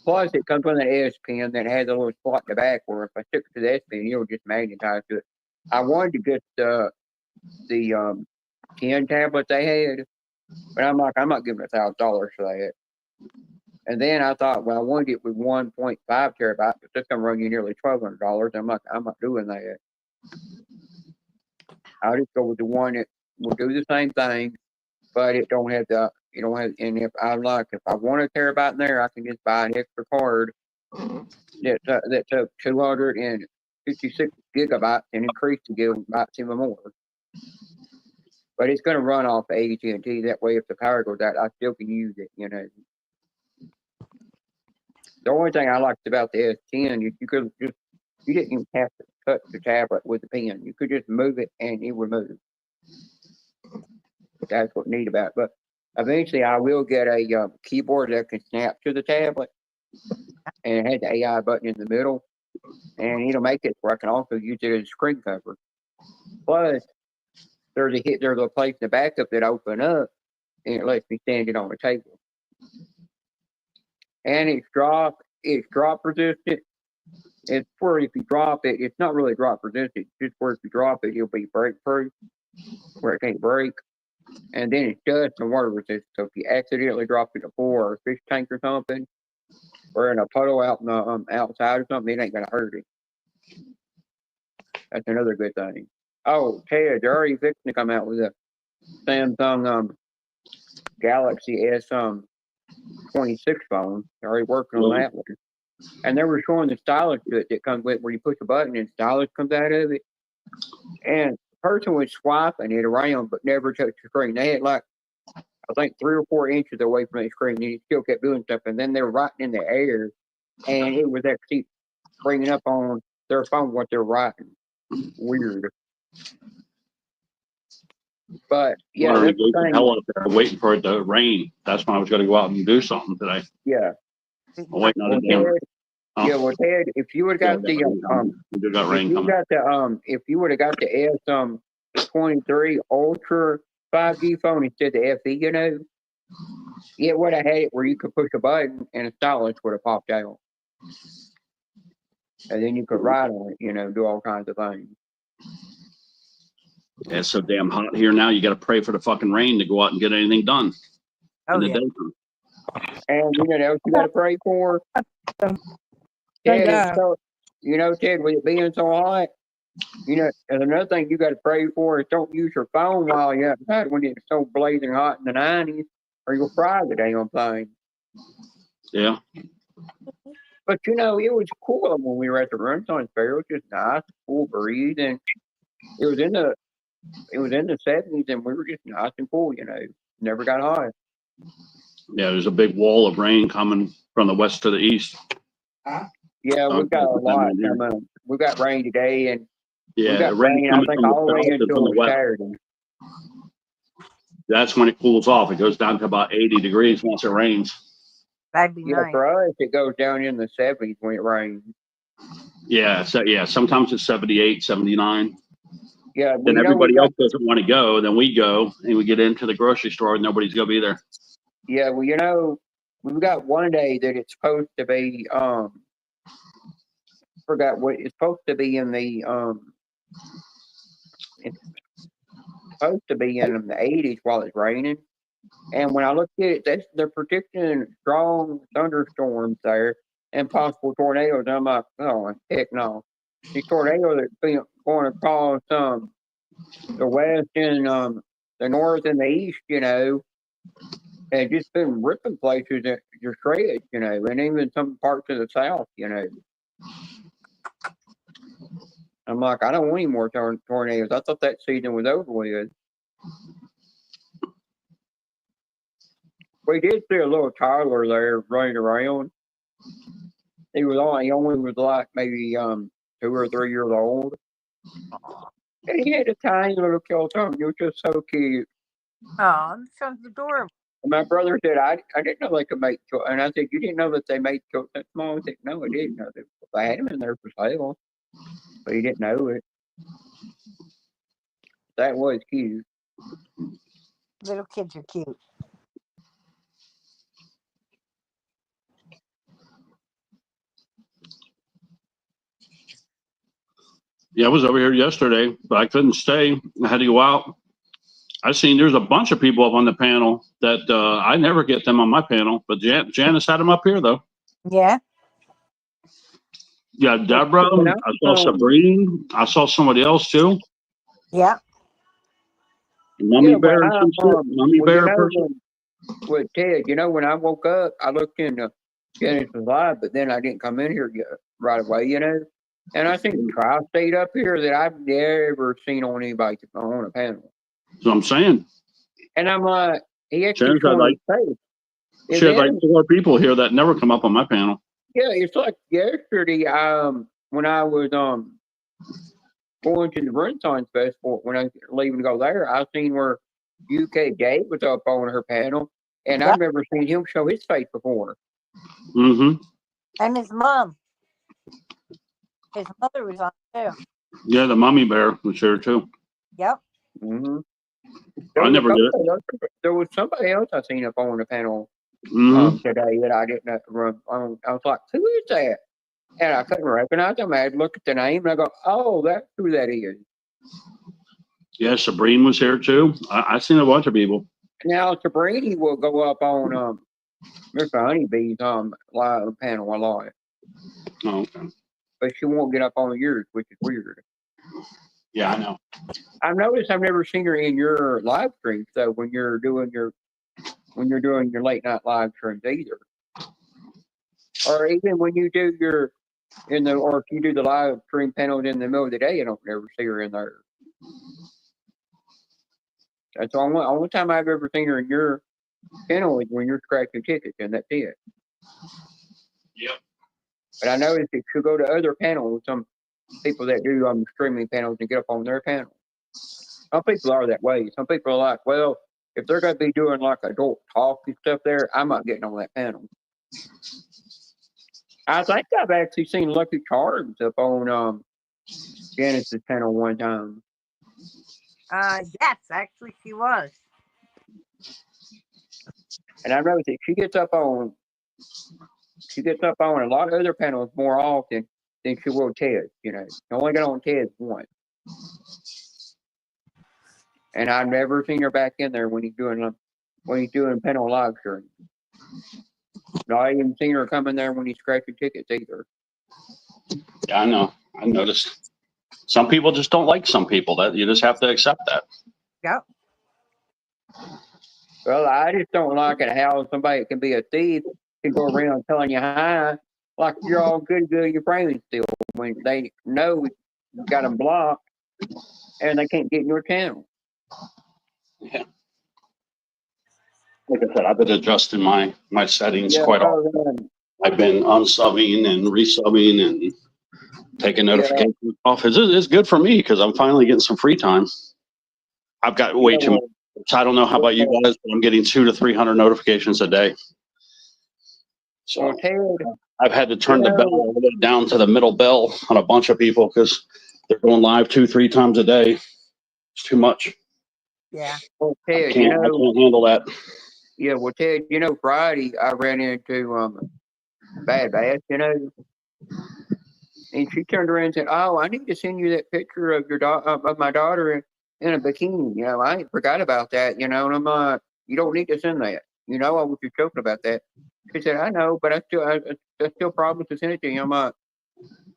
plus it comes with an S Pen that has a little slot in the back where if I stick it to the S Pen, it'll just magnetize to it. I wanted to get the 10 tablet they had, but I'm not giving $1,000 for that. And then I thought, well, I wanted it with 1.5 terabyte, but that's gonna run you nearly $1,200. I'm not doing that. I'll just go with the one that will do the same thing, but it don't have and if I want a terabyte in there, I can just buy an extra card that took 256 gigabytes and increase the gigabytes even more. But it's going to run off AT&T. That way, if the power goes out, I still can use it, The only thing I liked about the S10 is you didn't even have to touch the tablet with the pen. You could just move it and it would move. That's what's neat about it. But eventually I will get a keyboard that can snap to the tablet, and it has the AI button in the middle, and it'll make it where I can also use it as a screen cover. Plus, there's a place in the backup that open up, and it lets me stand it on the table. And it's drop resistant. It's where if you drop it, it's not really drop resistant. It's just where if you drop it, it'll be break proof, where it can't break. And then it's dust and water resistant. So if you accidentally drop it in a pool or a fish tank or something, or in a puddle out in the outside or something, it ain't gonna hurt it. That's another good thing. Oh, Ted, they're already fixing to come out with a Samsung Galaxy S26 phone. They're already working on that one. And they were showing the stylus to it that comes with where you push a button and stylus comes out of it. And the person was swiping it around but never touched the screen. They had I think 3 or 4 inches away from the screen, and it still kept doing stuff. And then they were writing in the air, and it was actually bringing up on their phone what they're writing. Weird. But yeah, Well, that's the thing. hell up there waiting for it to rain. That's when I was going to go out and do something today. Yeah. I'm waiting on the damn. Yeah, well, Ted, if you would have got if you would have got the S23 Ultra 5G phone instead of the FE, it would have had it where you could push a button and a stylus would have popped out, and then you could write on it, do all kinds of things. Yeah, it's so damn hot here now. You got to pray for the fucking rain to go out and get anything done in the daytime. And you know what else you got to pray for? Ted, Ted, with it being so hot, and another thing you got to pray for is don't use your phone while you're outside when it's so blazing hot in the 90s, or you'll fry the damn thing. Yeah. But it was cool when we were at the Renaissance Fair. It was just nice, cool breeze, and it was in the 70s, and we were just nice and cool. Never got hot. Yeah, there's a big wall of rain coming from the west to the east. Yeah, we've got a lot coming. We've got rain today, and we got rain I think all the way until Saturday. That's when it cools off. It goes down to about 80 degrees once it rains. That'd be nice. For us, it goes down in the 70s when it rains. Yeah, sometimes it's 78, 79. Yeah, then everybody else doesn't want to go. Then we go and we get into the grocery store and nobody's gonna be there. Yeah, well, we've got one day that it's supposed to be forgot what it's supposed to be in the it's supposed to be in the 80s while it's raining. And when I looked at it, they're predicting strong thunderstorms there and possible tornadoes. I'm like, oh heck no. These tornadoes that been going across the west and the north and the east, And just been ripping places that just shreds, and even some parts of the South, I'm like, I don't want any more tornadoes. I thought that season was over with. We did see a little toddler there running around. He only was like maybe 2 or 3 years old. And he had a tiny little kilt on. He was just so cute. Oh, that sounds adorable. And my brother said, I didn't know they could make kilts. And I said, you didn't know that they made kilts that small? He said, no, I didn't know that. They had them in there for sale, but he didn't know it. That was cute. Little kids are cute. Yeah, I was over here yesterday, but I couldn't stay. I had to go out. I seen there's a bunch of people up on the panel that I never get them on my panel, but Janice had them up here though. Yeah. Yeah, Deborah. I saw Sabrina. I saw somebody else too. Yeah. Mummy Bear. Mummy Bear person. With Ted, when I woke up, I looked into Janice's live, but then I didn't come in here right away, And I think Tri-State up here that I've never seen on anybody on a panel. That's what I'm saying. And I'm like, he actually she had like 4 people here that never come up on my panel. Yeah, it's like yesterday, when I was going to the Renaissance Festival, when I was leaving to go there, I seen where UK Dave was up on her panel, and I've never seen him show his face before. Mm-hmm. And his mom. His mother was on too. Yeah, the Mummy Bear was here too. Yep. Mm-hmm. I never did it. There was somebody else I seen up on the panel today that I didn't run. I was like, who is that? And I couldn't recognize him. I had to look at the name and I go, oh, that's who that is. Yeah, Sabrina was here too. I seen a bunch of people. Now Sabrina will go up on Mr. Honeybee's live panel a lot. Oh, okay. But she won't get up on yours, which is weird. Yeah, I know. I've noticed I've never seen her in your live streams though when you're doing your late night live streams either. Or even when you do or if you do the live stream panels in the middle of the day, I don't ever see her in there. That's the only time I've ever seen her in your channel is when you're scratching tickets, and that's it. Yep. But I noticed if you go to other panels, some people that do streaming panels and get up on their panel. Some people are that way. Some people are like, well, if they're going to be doing like adult talk and stuff there, I'm not getting on that panel. I think I've actually seen Lucky Charms up on Janice's panel one time. Yes, actually she was. And I noticed that she gets up on a lot of other panels more often than she will Ted. She only got on Ted once. And I've never seen her back in there when he's doing panel live stream. Not even seen her come in there when he's scratching tickets either. Yeah, I know. I noticed. Some people just don't like some people. That you just have to accept that. Yep. Well, I just don't like it how somebody can be a thief can go around telling you hi like you're all good, your brain still when they know you got them blocked and they can't get in your channel. Yeah. Like I said, I've been adjusting my settings quite often. I've been unsubbing and resubbing and taking notifications off. It's good for me because I'm finally getting some free time. I've got way too much. I don't know how about you guys, but I'm getting 200 to 300 notifications a day. So I've had to turn the bell down to the middle bell on a bunch of people because they're going live 2-3 times a day. It's too much. Yeah. Well, Ted, I can't handle that. Yeah, well, Ted, Friday I ran into Bad Bass, and she turned around and said, "Oh, I need to send you that picture of your of my daughter in a bikini." I ain't forgot about that. And I'm like, "You don't need to send that. I was just joking about that." She said, "I know, but I still promise to send it to you." I'm like,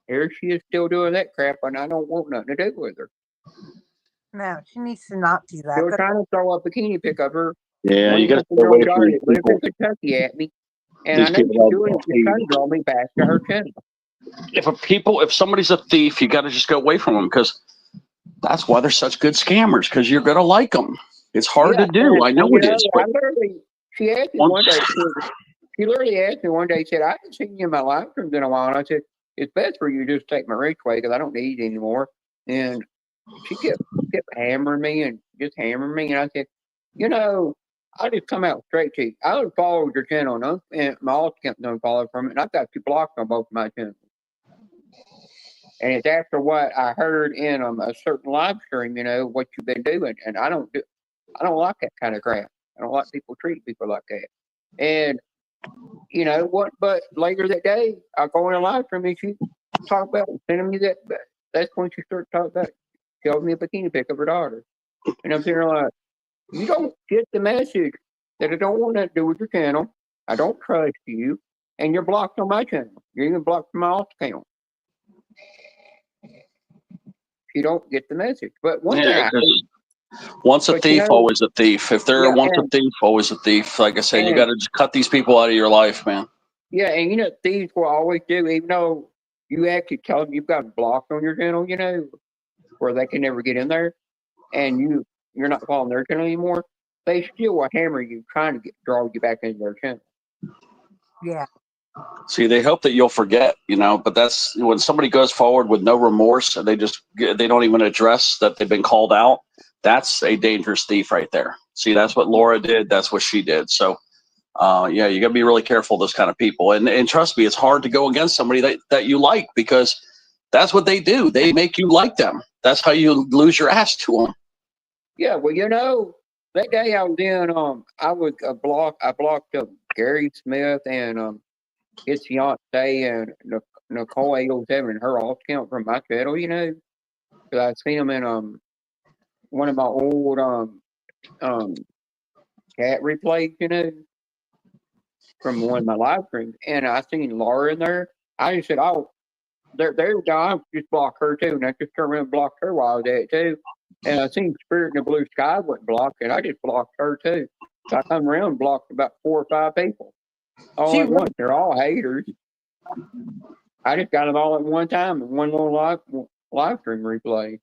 "Here she is still doing that crap, and I don't want nothing to do with her." No, she needs to not do that. They were trying to throw a bikini pic of her Yeah, one you got to stay year away old from daughter these that lives people. in Kentucky at me, and I These know people she's doing it to try that to draw me back to her channel. if somebody's a thief, you got to just go away from them because that's why they're such good scammers because you're gonna like them. It's hard Yeah, to do. I know you it know, is, but she asked me once one day. She literally asked me one day. Said, "I haven't seen you in my live streams in a while." And I said, "It's best for you to just take my reach away because I don't need it anymore." And she kept hammering me and just hammering me, and I said, "You know, I just come out straight to you. I would follow your channel, and my alt account don't follow from it, and I've got you blocked on both my channels." And it's after what I heard in a certain live stream, you know, what you've been doing, and I don't like that kind of crap. I don't like people treating people like that. And you know what? But later that day, I go in a live stream and she talk about sending me that. That's when she started talking about showing me a bikini pic of her daughter, and I'm sitting there like, you don't get the message that I don't want nothing to do with your channel. I don't trust you, and you're blocked on my channel. You're even blocked from my alt account. You don't get the message. But one thing yeah, I because once a but you thief, know, always a thief. If they're yeah, once a thief, always a thief. Like I said, you and got to just cut these people out of your life, man. yeah, and you know, thieves will always do, even though you actually tell them you've got blocked on your channel, you know, where they can never get in there, and you're not following their channel anymore. They still will hammer you, trying to draw you back into their channel. Yeah. See, they hope that you'll forget, you know, but that's when somebody goes forward with no remorse and they don't even address that they've been called out. That's a dangerous thief right there. See, that's what Laura did. That's what she did. So, yeah, you got to be really careful of those kind of people. And trust me, it's hard to go against somebody that you like because that's what they do. They make you like them. That's how you lose your ass to them. Yeah, well, you know, that day I was in, I blocked Gary Smith and his fiance and Nicole 807 and her alt account from my channel, you know, because I seen them in one of my old cat replays, you know, from one of my live streams, and I seen Laura in there. I just said, "Oh, there we go. I just blocked her too," and I just turned around and blocked her while I was at it too. And I seen Spirit in the Blue Sky wasn't blocked, and I just blocked her too. So I come around and blocked about 4 or 5 people all She at once. They're all haters. I just got them all at one time in one little live stream replay.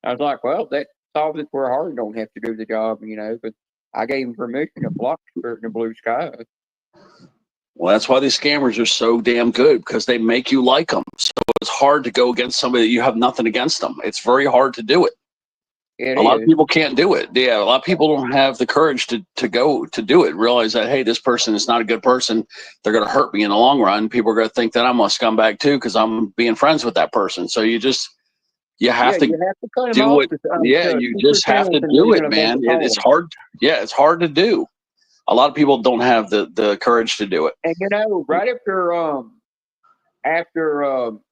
I was like, well, that solves it where Hardy don't have to do the job, you know, but I gave him permission to block Spirit in the Blue Sky. Well, that's why these scammers are so damn good because they make you like them. So it's hard to go against somebody that you have nothing against them. It's very hard to do it. A lot of people can't do it. Yeah, a lot of people don't have the courage to go to do it. Realize that, hey, this person is not a good person. They're going to hurt me in the long run. People are going to think that I'm a scumbag too because I'm being friends with that person. So you have to you have to cut him do off. it. Yeah, you just have to do it, man. It's hard. Yeah, it's hard to do. A lot of people don't have the courage to do it. And you know, right after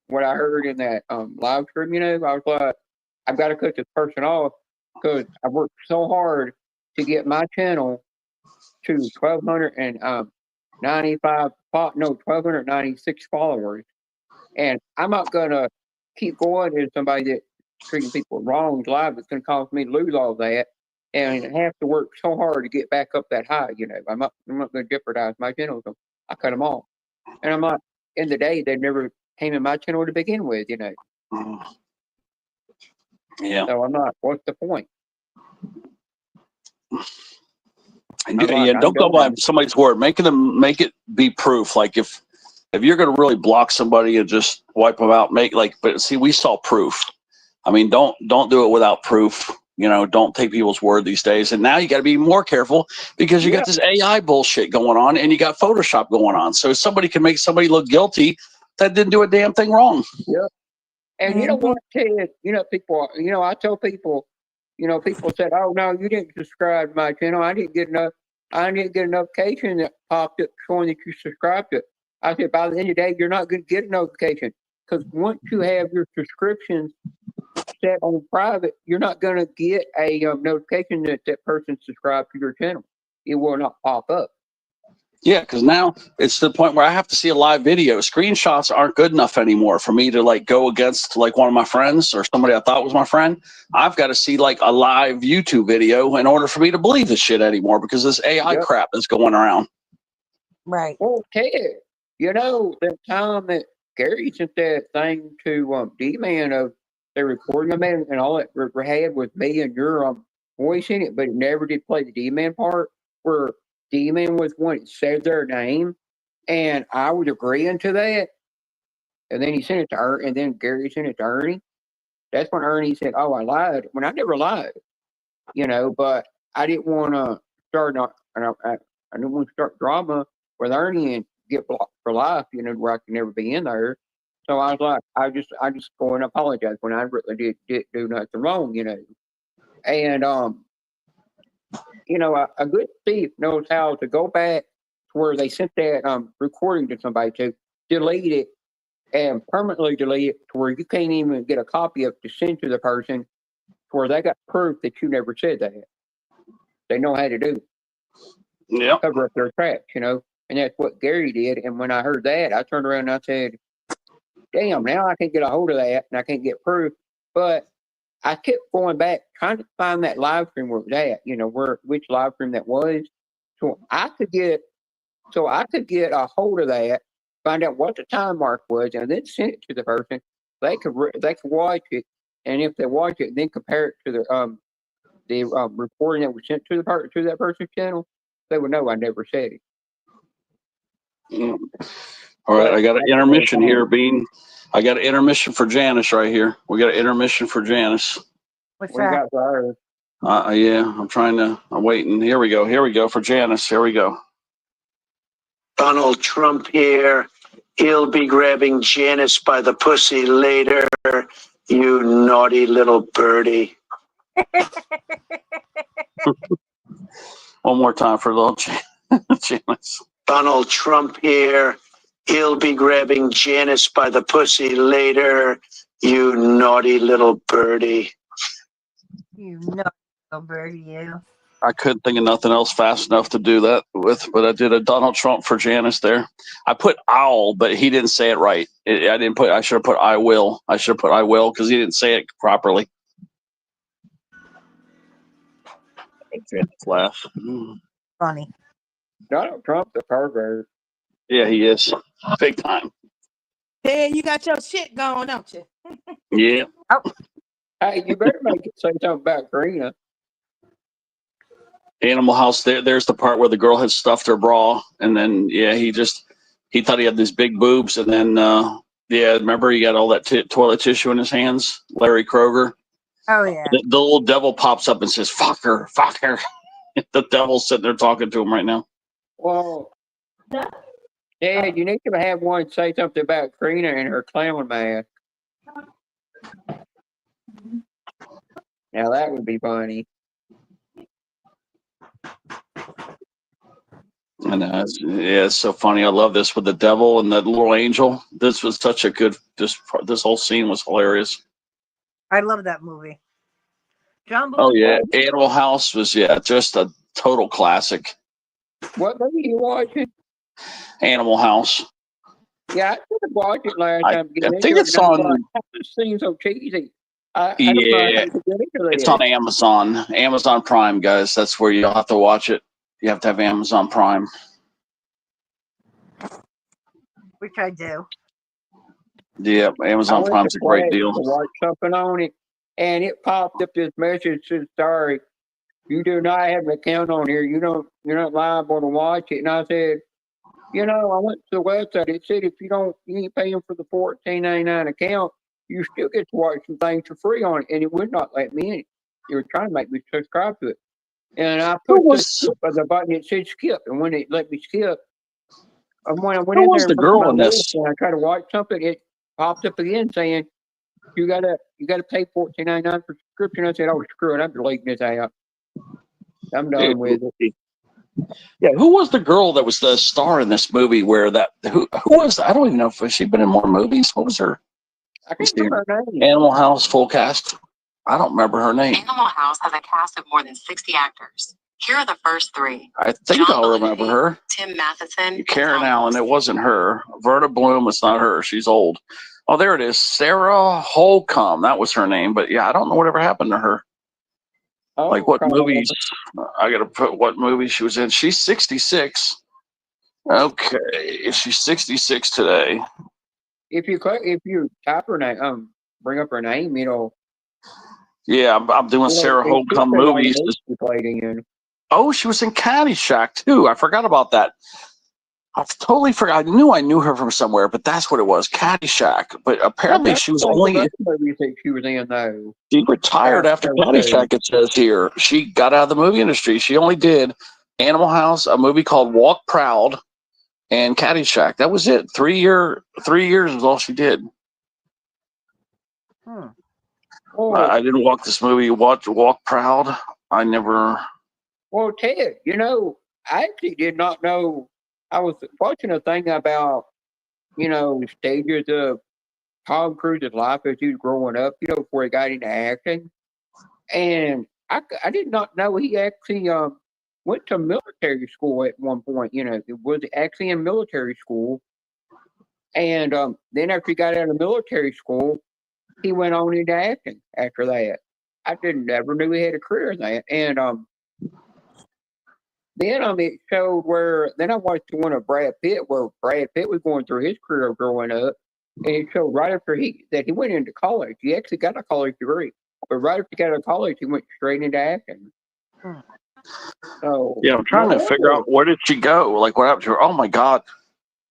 what I heard in that live stream, you know, I was like, I've got to cut this person off because I worked so hard to get my channel to 1,296 followers, and I'm not gonna keep going as somebody that treating people wrong live. It's gonna cause me to lose all that and have to work so hard to get back up that high. You know, I'm not gonna jeopardize my channel, so I cut them off. And I'm not. In the day, they never came in my channel to begin with. You know. Yeah. So I'm not. What's the point? And don't go by somebody's word. Make it be proof. Like if you're going to really block somebody and just wipe them out, but see, we saw proof. I mean, don't do it without proof. You know, don't take people's word these days. And now you got to be more careful because you got this AI bullshit going on and you got Photoshop going on. So somebody can make somebody look guilty that didn't do a damn thing wrong. Yeah. And you know what, Ted? You know, people. You know, I tell people. You know, people said, "Oh no, you didn't subscribe to my channel. I didn't get a notification that popped up showing that you subscribed to it." I said, by the end of the day, you're not going to get a notification because once you have your subscriptions set on private, you're not going to get a notification that person subscribed to your channel. It will not pop up. Yeah, because now it's to the point where I have to see a live video. Screenshots aren't good enough anymore for me to like go against like one of my friends or somebody I thought was my friend. I've got to see like a live YouTube video in order for me to believe this shit anymore because this AI Yep. crap that's going around. Right. Well, Ted, you know, that time that Gary sent that thing to D-Man of the recording of it and all it had with me and your voice in it, but it never did play the D-Man part where D-Man was one that said their name, and I was agreeing to that. And then he sent it to Ernie, and then Gary sent it to Ernie. That's when Ernie said, "Oh, I lied." When I never lied, you know, but I didn't want to start. I didn't want to start drama with Ernie and get blocked for life, you know, where I could never be in there. So I was like, I just go and apologize when I really did do nothing wrong, you know. And you know, a good thief knows how to go back to where they sent that recording to somebody to delete it and permanently delete it to where you can't even get a copy of it to send to the person, to where they got proof that you never said that. They know how to do it. Yeah. Cover up their tracks, you know. And that's what Gary did. And when I heard that, I turned around and I said, damn, now I can't get a hold of that and I can't get proof. But I kept going back, trying to find that live stream where it was at, you know, which live stream that was. So I could get a hold of that, find out what the time mark was, and then send it to the person. They could watch it, and if they watch it, then compare it to the recording that was sent to that person's channel. They would know I never said it. All right, I got an intermission here, Bean. I got an intermission for Janice right here. We got an intermission for Janice. What's We got that? for her. Yeah, I'm waiting. Here we go for Janice. Here we go. Donald Trump here. He'll be grabbing Janice by the pussy later, you naughty little birdie. One more time for little Janice. Donald Trump here. He'll be grabbing Janice by the pussy later, you naughty little birdie. You naughty little birdie, you. I couldn't think of nothing else fast enough to do that with, but I did a Donald Trump for Janice there. I put owl, but he didn't say it right. I should have put I will. I should have put I will because he didn't say it properly. Laugh. Funny. Donald Trump's a pervert. Yeah, he is. Big time. Hey, you got your shit going, don't you? Yeah. Oh. Hey, you better make it say something about Karina. Animal House, there's the part where the girl had stuffed her bra, and then he thought he had these big boobs, and then remember he got all that toilet tissue in his hands, Larry Kroger. Oh yeah. The little devil pops up and says, "Fuck her, fuck her." The devil's sitting there talking to him right now. Well, Dad, you need to have one say something about Karina and her clown mask. Now that would be funny. And it's so funny. I love this with the devil and that little angel. This was such a good. This whole scene was hilarious. I love that movie. John. Oh yeah, Animal House was just a total classic. What movie you watching? Animal House. Yeah, I didn't watch it last time. I think it's on. This seems so cheesy. It's on Amazon Prime, guys. That's where you'll have to watch it. You have to have Amazon Prime. Which I do. Yeah, Amazon Prime's a great deal. To watch something on it, and it popped up this message says, "Sorry, you do not have an account on here. You're not liable to watch it." And I said, I went to the website. It said if you ain't paying for the $14.99 account, you still get to watch some things for free on it, and it would not let me in it. It was trying to make me subscribe to it. And I put the button that said skip, and when it let me skip, when I went in there, the girl in this? And I tried to watch something, it popped up again saying you gotta pay $14.99 for subscription. I said, "Oh, screw it, I'm deleting this out. I'm done with it." Yeah, who was the girl that was the star in this movie? Who was that? I don't even know if she been in more movies. What was her? I can't remember her name. Animal House full cast. I don't remember her name. Animal House has a cast of more than 60 actors. Here are the first three. I think John I'll remember Belushi, her. Tim Matheson, Karen Tom Allen. It Wilson. wasn't her. Verta Bloom. It's not her. She's old. Oh, there it is. Sarah Holcomb. That was her name. But yeah, I don't know whatever happened to her. Like what movies? I got to put what movie she was in. She's 66. Okay, she's 66 today. If you type her name, bring up her name, Yeah, I'm doing Sarah Holcomb movies. She played in. Oh, she was in Caddyshack too. I forgot about that. I totally forgot. I knew her from somewhere, but that's what it was, Caddyshack. But apparently she was only. Movies that she was in though. She retired after Caddyshack. It says here she got out of the movie industry. She only did Animal House, a movie called Walk Proud, and Caddyshack. That was it. 3 years is all she did. Oh. I didn't walk this movie. Walk Proud. I never. Well, Ted, I actually did not know. I was watching a thing about, stages of Tom Cruise's life as he was growing up, before he got into acting. And I did not know he actually went to military school at one point. It was actually in military school. And then after he got out of military school, he went on into acting after that. I never knew he had a career in that. And then it showed then I watched one of Brad Pitt where Brad Pitt was going through his career growing up, and it showed right after he went into college. He actually got a college degree, but right after he got out of college, he went straight into acting. So yeah, I'm trying to figure out where did she go? Like what happened to her? Oh my God,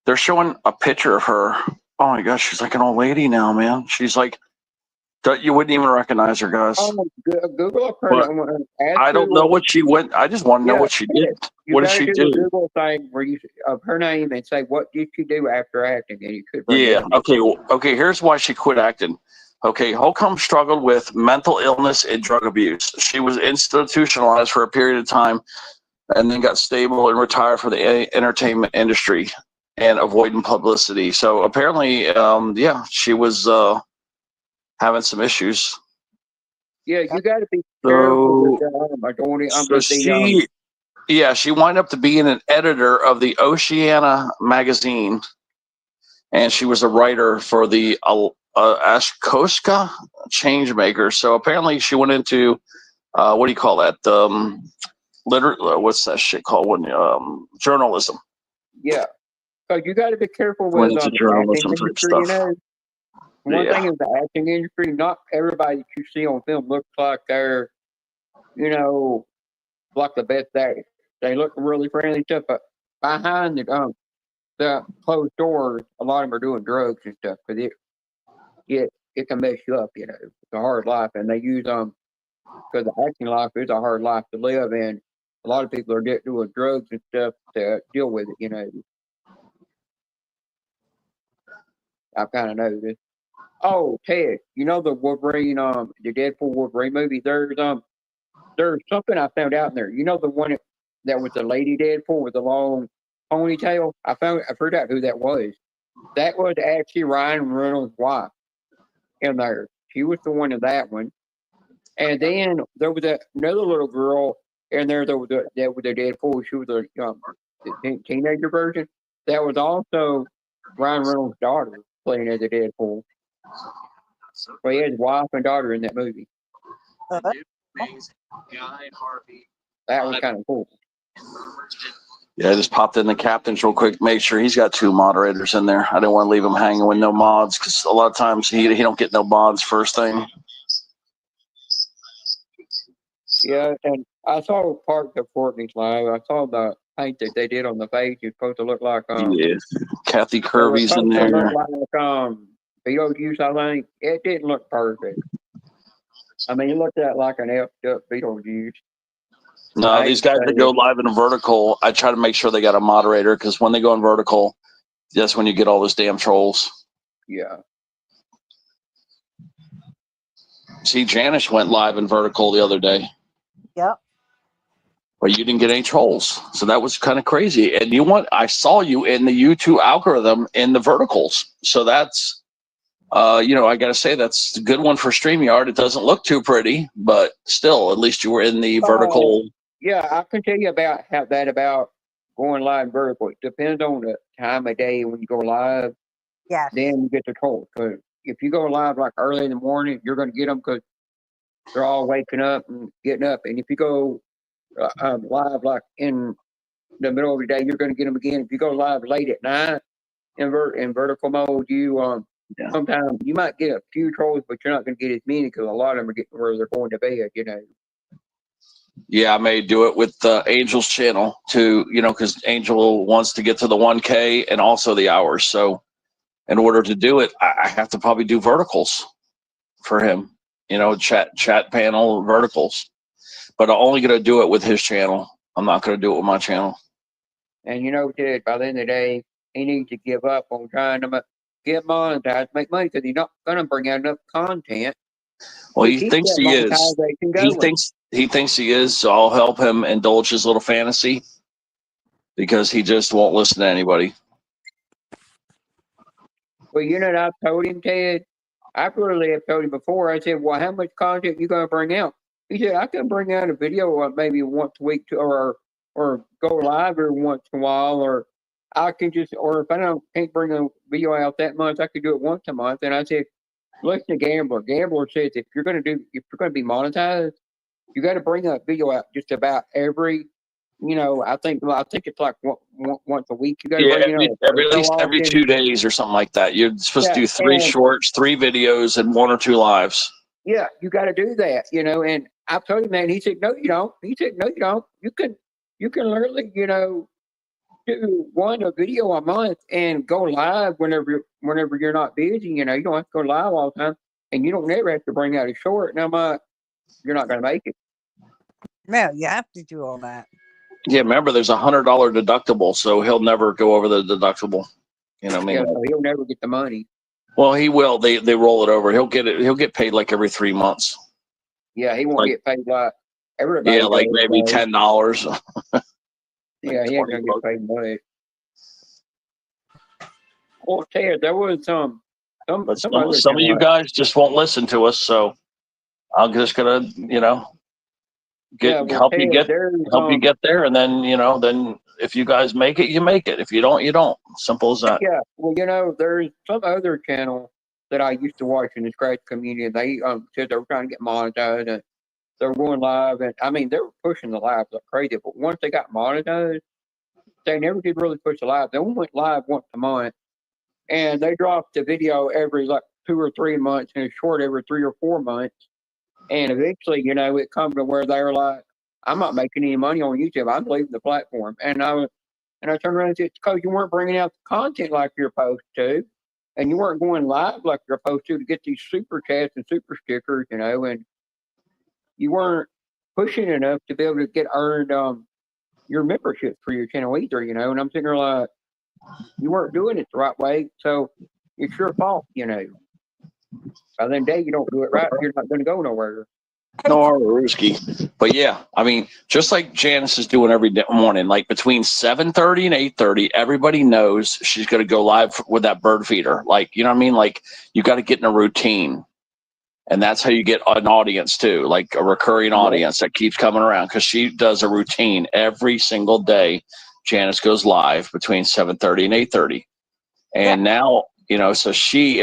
they're showing a picture of her. Oh my gosh, she's like an old lady now, man. She's like. You wouldn't even recognize her, guys. Google her. I don't know what she went. I just want to know what she did. What did she do? Google thing where of her name and say what did she do after acting, and you could. Yeah. Okay. Here's why she quit acting. Okay. Holcomb struggled with mental illness and drug abuse. She was institutionalized for a period of time, and then got stable and retired from the entertainment industry and avoiding publicity. So apparently, she was. Having some issues. Yeah, you got to be careful with she wound up to being an editor of the Oceana magazine, and she was a writer for the Ashkoska Changemakers. So apparently, she went into what do you call that? What's that shit called? Journalism. Yeah, so you got to be careful with went into journalism type stuff. One thing is the acting industry, not everybody that you see on film looks like they're, like the best actors. They look really friendly and stuff, but behind the closed doors, a lot of them are doing drugs and stuff because it can mess you up, It's a hard life, and they use because the acting life is a hard life to live, and a lot of people are doing drugs and stuff to deal with it, I've kind of noticed. Oh, Ted, the Wolverine, the Deadpool Wolverine movie. There's something I found out in there. The one that was the lady Deadpool with the long ponytail. I figured out who that was. That was actually Ryan Reynolds' wife in there. She was the one in that one. And then there was another little girl in there that was the Deadpool. She was the teenager version. That was also Ryan Reynolds' daughter playing as a Deadpool. Well, he had his wife and daughter in that movie. That was kind of cool. Yeah, I just popped in the captains real quick. Make sure he's got 2 moderators in there. I didn't want to leave him hanging with no mods because a lot of times he don't get no mods first thing. Yeah, and I saw part of Courtney's live. I saw the paint that they did on the face. It's supposed to look like Kathy Kirby's in there. Look like Beetlejuice, I think. It didn't look perfect. I mean, it looked like an effed up Beetlejuice. No, these guys that go live in vertical, I try to make sure they got a moderator because when they go in vertical, that's when you get all those damn trolls. Yeah. See, Janice went live in vertical the other day. Yep. But you didn't get any trolls. So that was kind of crazy. And I saw you in the YouTube algorithm in the verticals. So that's, I got to say, that's a good one for StreamYard. It doesn't look too pretty, but still, at least you were in the vertical Yeah, I can tell you about about going live vertical. It depends on the time of day when you go live. Yes. Then you get the toll. Because if you go live like early in the morning, you're going to get them because they're all waking up and getting up. And if you go live like in the middle of the day, you're going to get them again. If you go live late at night in vertical mode, you sometimes you might get a few trolls, but you're not going to get as many because a lot of them are getting where they're going to bed. Yeah, I may do it with Angel's channel too, because Angel wants to get to the 1K and also the hours. So in order to do it, I have to probably do verticals for him, chat panel verticals. But I'm only going to do it with his channel. I'm not going to do it with my channel. And Ted, by the end of the day, he needs to give up on trying to get monetized, make money because he's not going to bring out enough content. Well, he thinks he is. He thinks he is. So I'll help him indulge his little fantasy because he just won't listen to anybody. Well, I've told him, Ted. I've really have told him before. I said, "Well, how much content you going to bring out?" He said, "I can bring out a video maybe once a week, or go live every once in a while, or I can just, or if I can't bring a video out that much, I could do it once a month." And I said, "Listen to Gambler. Gambler says if you're going to be monetized, you got to bring a video out just about every." I think it's like once a week. You got to bring it out at least every 2 days or something like that. You're supposed to do 3 shorts, 3 videos, and 1 or 2 lives. Yeah, you got to do that. And I told him that, and he said, "No, you don't." He said, "No, you don't. You can literally, do a video a month and go live whenever you're not busy. You don't have to go live all the time, and you don't never have to bring out a short." And I'm like, "You're not going to make it." No, you have to do all that. Yeah, remember there's $100 deductible, so he'll never go over the deductible. Yeah, so he'll never get the money. Well, he will. They roll it over. He'll get paid like every 3 months. Yeah, he won't get paid like everybody. Yeah, like maybe $10. Yeah, he ain't gonna get paid much. Well, Ted, there was some of you guys just won't listen to us, so I'm just gonna, help you get there, and then then if you guys make it, you make it. If you don't, you don't. Simple as that. Yeah, well, there's some other channel that I used to watch in the scratch community, and they said they were trying to get monetized, and they were going live, and I mean they were pushing the live like crazy. But once they got monetized, they never did really push the live. They only went live once a month, and they dropped the video every like 2 or 3 months, and a short every 3 or 4 months. And eventually, it come to where they were like, "I'm not making any money on YouTube. I'm leaving the platform." And I turned around and said, "It's because you weren't bringing out the content like you're supposed to, and you weren't going live like you're supposed to get these super chats and super stickers, and you weren't pushing enough to be able to get earned your membership for your channel either, And I'm sitting there like, you weren't doing it the right way, so it's your fault, By the end of the day, you don't do it right, you're not going to go nowhere." No, Ruski. But yeah, I mean, just like Janice is doing every morning, like between 7:30 and 8:30, everybody knows she's going to go live with that bird feeder. Like, you know what I mean? Like, you got to get in a routine. And that's how you get an audience too, like a recurring audience that keeps coming around, because she does a routine every single day. Janice goes live between 7:30 and 8:30. And now, so if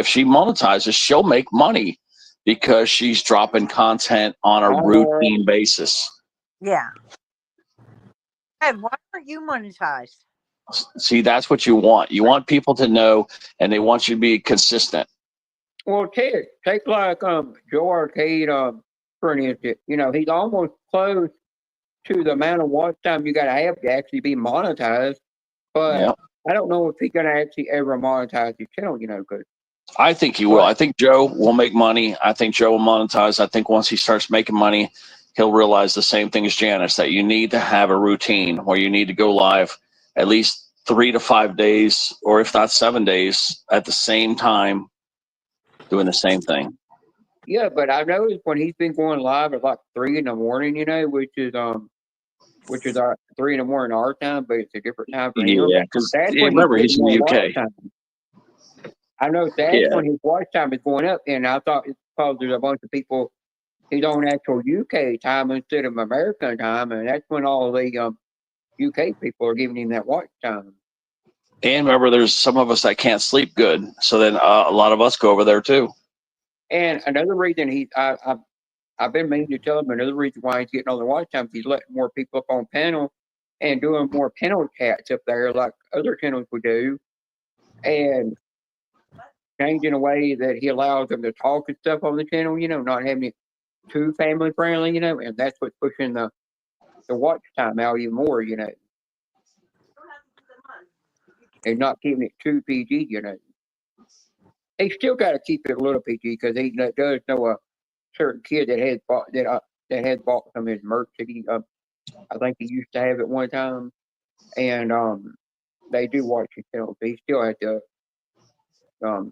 she monetizes, she'll make money because she's dropping content on a routine basis. Yeah. Ed, why aren't you monetized? See, that's what you want. You want people to know, and they want you to be consistent. Well, Ted, take like Joe Arcade for an instance. He's almost close to the amount of watch time you got to have to actually be monetized. But I don't know if he's going to actually ever monetize his channel, because I think he will. I think Joe will make money. I think Joe will monetize. I think once he starts making money, he'll realize the same thing as Janice, that you need to have a routine where you need to go live at least 3 to 5 days, or if not 7 days, at the same time, doing the same thing. Yeah, but I noticed when he's been going live at like 3 in the morning, which is 3 in the morning our time, but it's a different time for him. Yeah, because remember he's in the UK. I know that's when his watch time is going up, and I thought it's because there's a bunch of people he's on actual UK time instead of American time, and that's when all the UK people are giving him that watch time. And remember, there's some of us that can't sleep good, so then a lot of us go over there too. And another reason I've been meaning to tell him another reason why he's getting all the watch time is he's letting more people up on panel and doing more panel chats up there like other channels would do, and changing a way that he allows them to talk and stuff on the channel, not having it too family friendly, and that's what's pushing the watch time out even more, and not keeping it too PG, They still got to keep it a little PG because he does know a certain kid that has bought some of his merch that he I think he used to have at one time, and they do watch his channel. But he still has to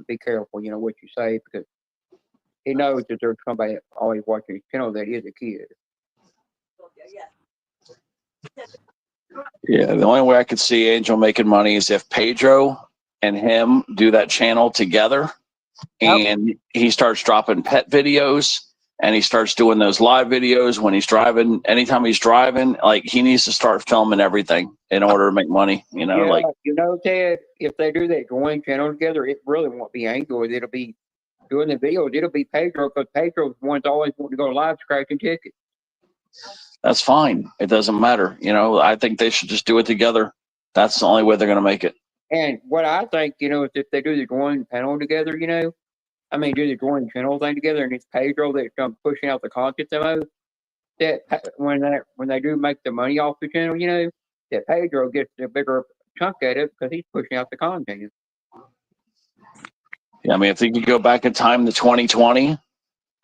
be careful, what you say, because he knows that there's somebody always watching his channel that is a kid. Yeah, the only way I could see Angel making money is if Pedro and him do that channel together, and he starts dropping pet videos, and he starts doing those live videos when he's driving. Anytime he's driving, like, he needs to start filming everything in order to make money. Ted, if they do that joint channel together, it really won't be Angel. It'll be doing the videos. It'll be Pedro, because Pedro's the one's always wanting to go live scratching tickets. That's fine. It doesn't matter. I think they should just do it together. That's the only way they're going to make it. And what I think, is if they do the joint panel together, do the joint channel thing together, and it's Pedro that's pushing out the content the most, that when they do make the money off the channel, that Pedro gets a bigger chunk at it because he's pushing out the content. Yeah, if he could go back in time to 2020,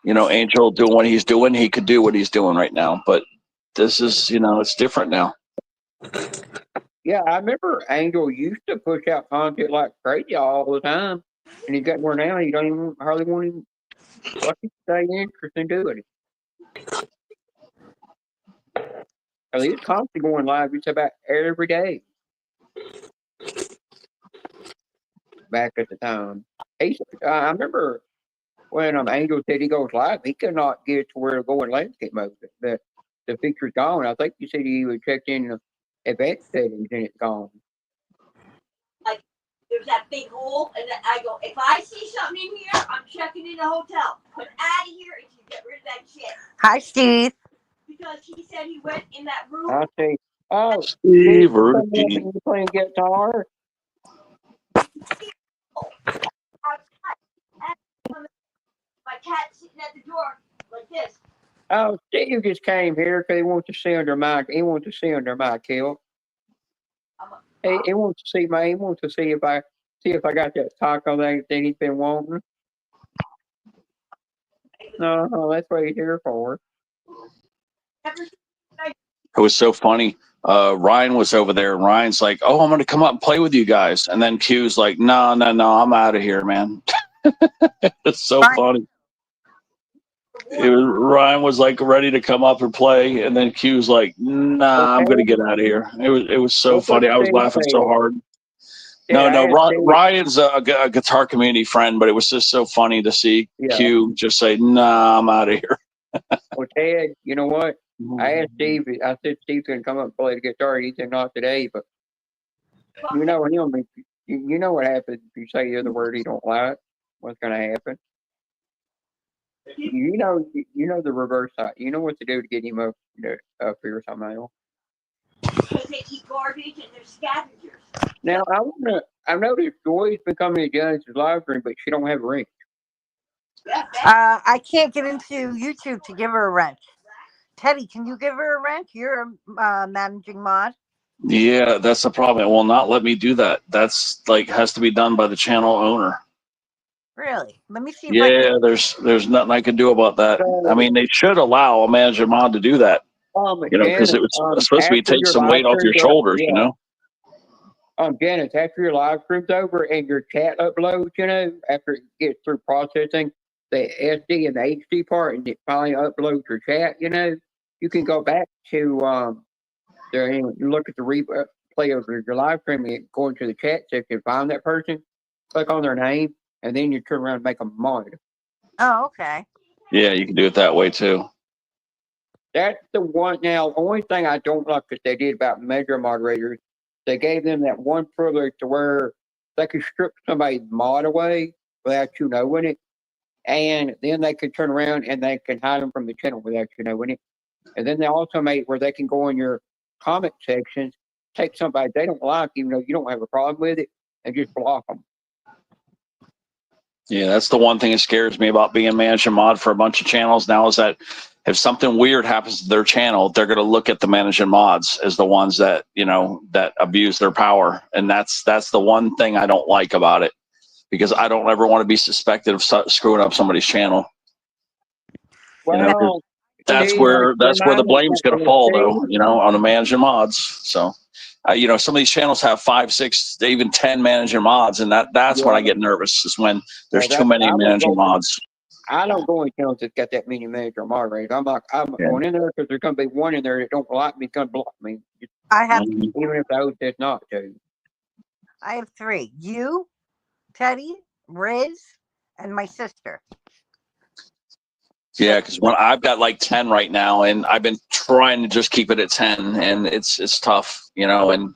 Angel doing what he's doing, he could do what he's doing right now. But this is, it's different now. Yeah, I remember Angel used to push out content like crazy all the time, and he's got more now. You don't even hardly want him to stay interested in doing it. He's constantly going live just about every day. Back at the time, I remember when Angel said he goes live, he could not get to where to go in landscape mode. The feature's gone. I think you said he would check in the advanced settings and it's gone. Like, there's that big hole, and then I go, if I see something in here, I'm checking in the hotel. Put out of here and you get rid of that shit. Hi, Steve. Because he said he went in that room. I see. Oh, Steve you playing guitar? My cat's sitting at the door like this. Oh, Steve just came here because he wants to see under my. He wants to see under my kill. He wants to see my. He wants to see if I got that taco that he's been wanting. No, that's what he's here for. It was so funny. Ryan was over there, and Ryan's like, "Oh, I'm going to come up and play with you guys." And then Q's like, No, I'm out of here, man. It's so funny. Ryan was like ready to come up and play, and then Q's like, "Nah, I'm going to get out of here." It was so funny. I was laughing so hard. Ryan's a guitar community friend, but it was just so funny to see Q just say, "Nah, I'm out of here." Well, Ted, you know what? I asked Steve. I said Steve's gonna come up and play the guitar. He said not today, but you know him. You know what happens if you say the other word he don't like. What's gonna happen? You know the reverse side. You know what to do to get him up here somehow. Because they eat garbage and they're scavengers. Now I noticed Joy's been coming to Janice's live stream, but she don't have a wrench. I can't get into YouTube to give her a wrench. Teddy, can you give her a wrench? You're a managing mod. Yeah, that's the problem. It will not let me do that. That's has to be done by the channel owner. Really? Let me see. Yeah, there's nothing I can do about that. They should allow a manager mod to do that. Because it was supposed to be take some weight off your shoulders. Janice, after your live stream's over and your chat uploads, after it gets through processing the SD and the HD part, and it finally uploads your chat, you can go back to there and look at the replay of your live stream and go into the chat section, find that person, click on their name, and then you turn around and make a mod. Oh, okay. Yeah, you can do it that way too. That's the one. Now, the only thing I don't like that they did about major moderators, they gave them that one privilege to where they could strip somebody's mod away without you knowing it, and then they could turn around and they can hide them from the channel without you knowing it. And then they also made where they can go in your comment sections, take somebody they don't like, even though you don't have a problem with it, and just block them. Yeah, that's the one thing that scares me about being managing mod for a bunch of channels now is that if something weird happens to their channel, they're going to look at the managing mods as the ones that, you know, that abuse their power. And that's the one thing I don't like about it, because I don't ever want to be suspected of screwing up somebody's channel. Well, you know, that's Steve, where the blame's going to fall, Steve, though, you know, on the managing mods. So, you know, some of these channels have 5, 6, even 10 managing mods, and that's when I get nervous, is when there's too many managing mods. I don't go in channels that's got that many manager moderators. I'm going in there because there's going to be one in there that don't like me, going to block me. I have even if the host says not to. I have 3. You, Teddy, Riz, and my sister. Yeah, because when I've got like 10 right now, and I've been trying to just keep it at 10, and it's tough, you know. And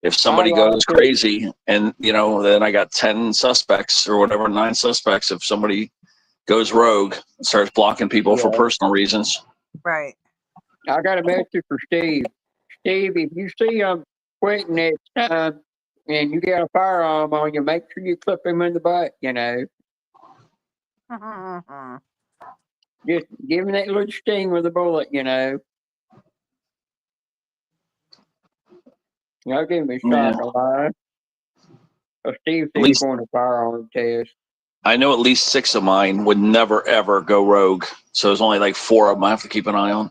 if somebody goes crazy, and you know, then I got 10 suspects or whatever, 9 suspects. If somebody goes rogue and starts blocking people for personal reasons. Right. I got a message for Steve. Steve, if you see him quitting next time and you got a firearm on you, make sure you clip him in the butt, you know. Just give him that little sting with a bullet, you know. I'll give him a shot a lot. So Steve said he's going to firearm test. I know at least 6 of mine would never ever go rogue. So there's only like 4 of them I have to keep an eye on.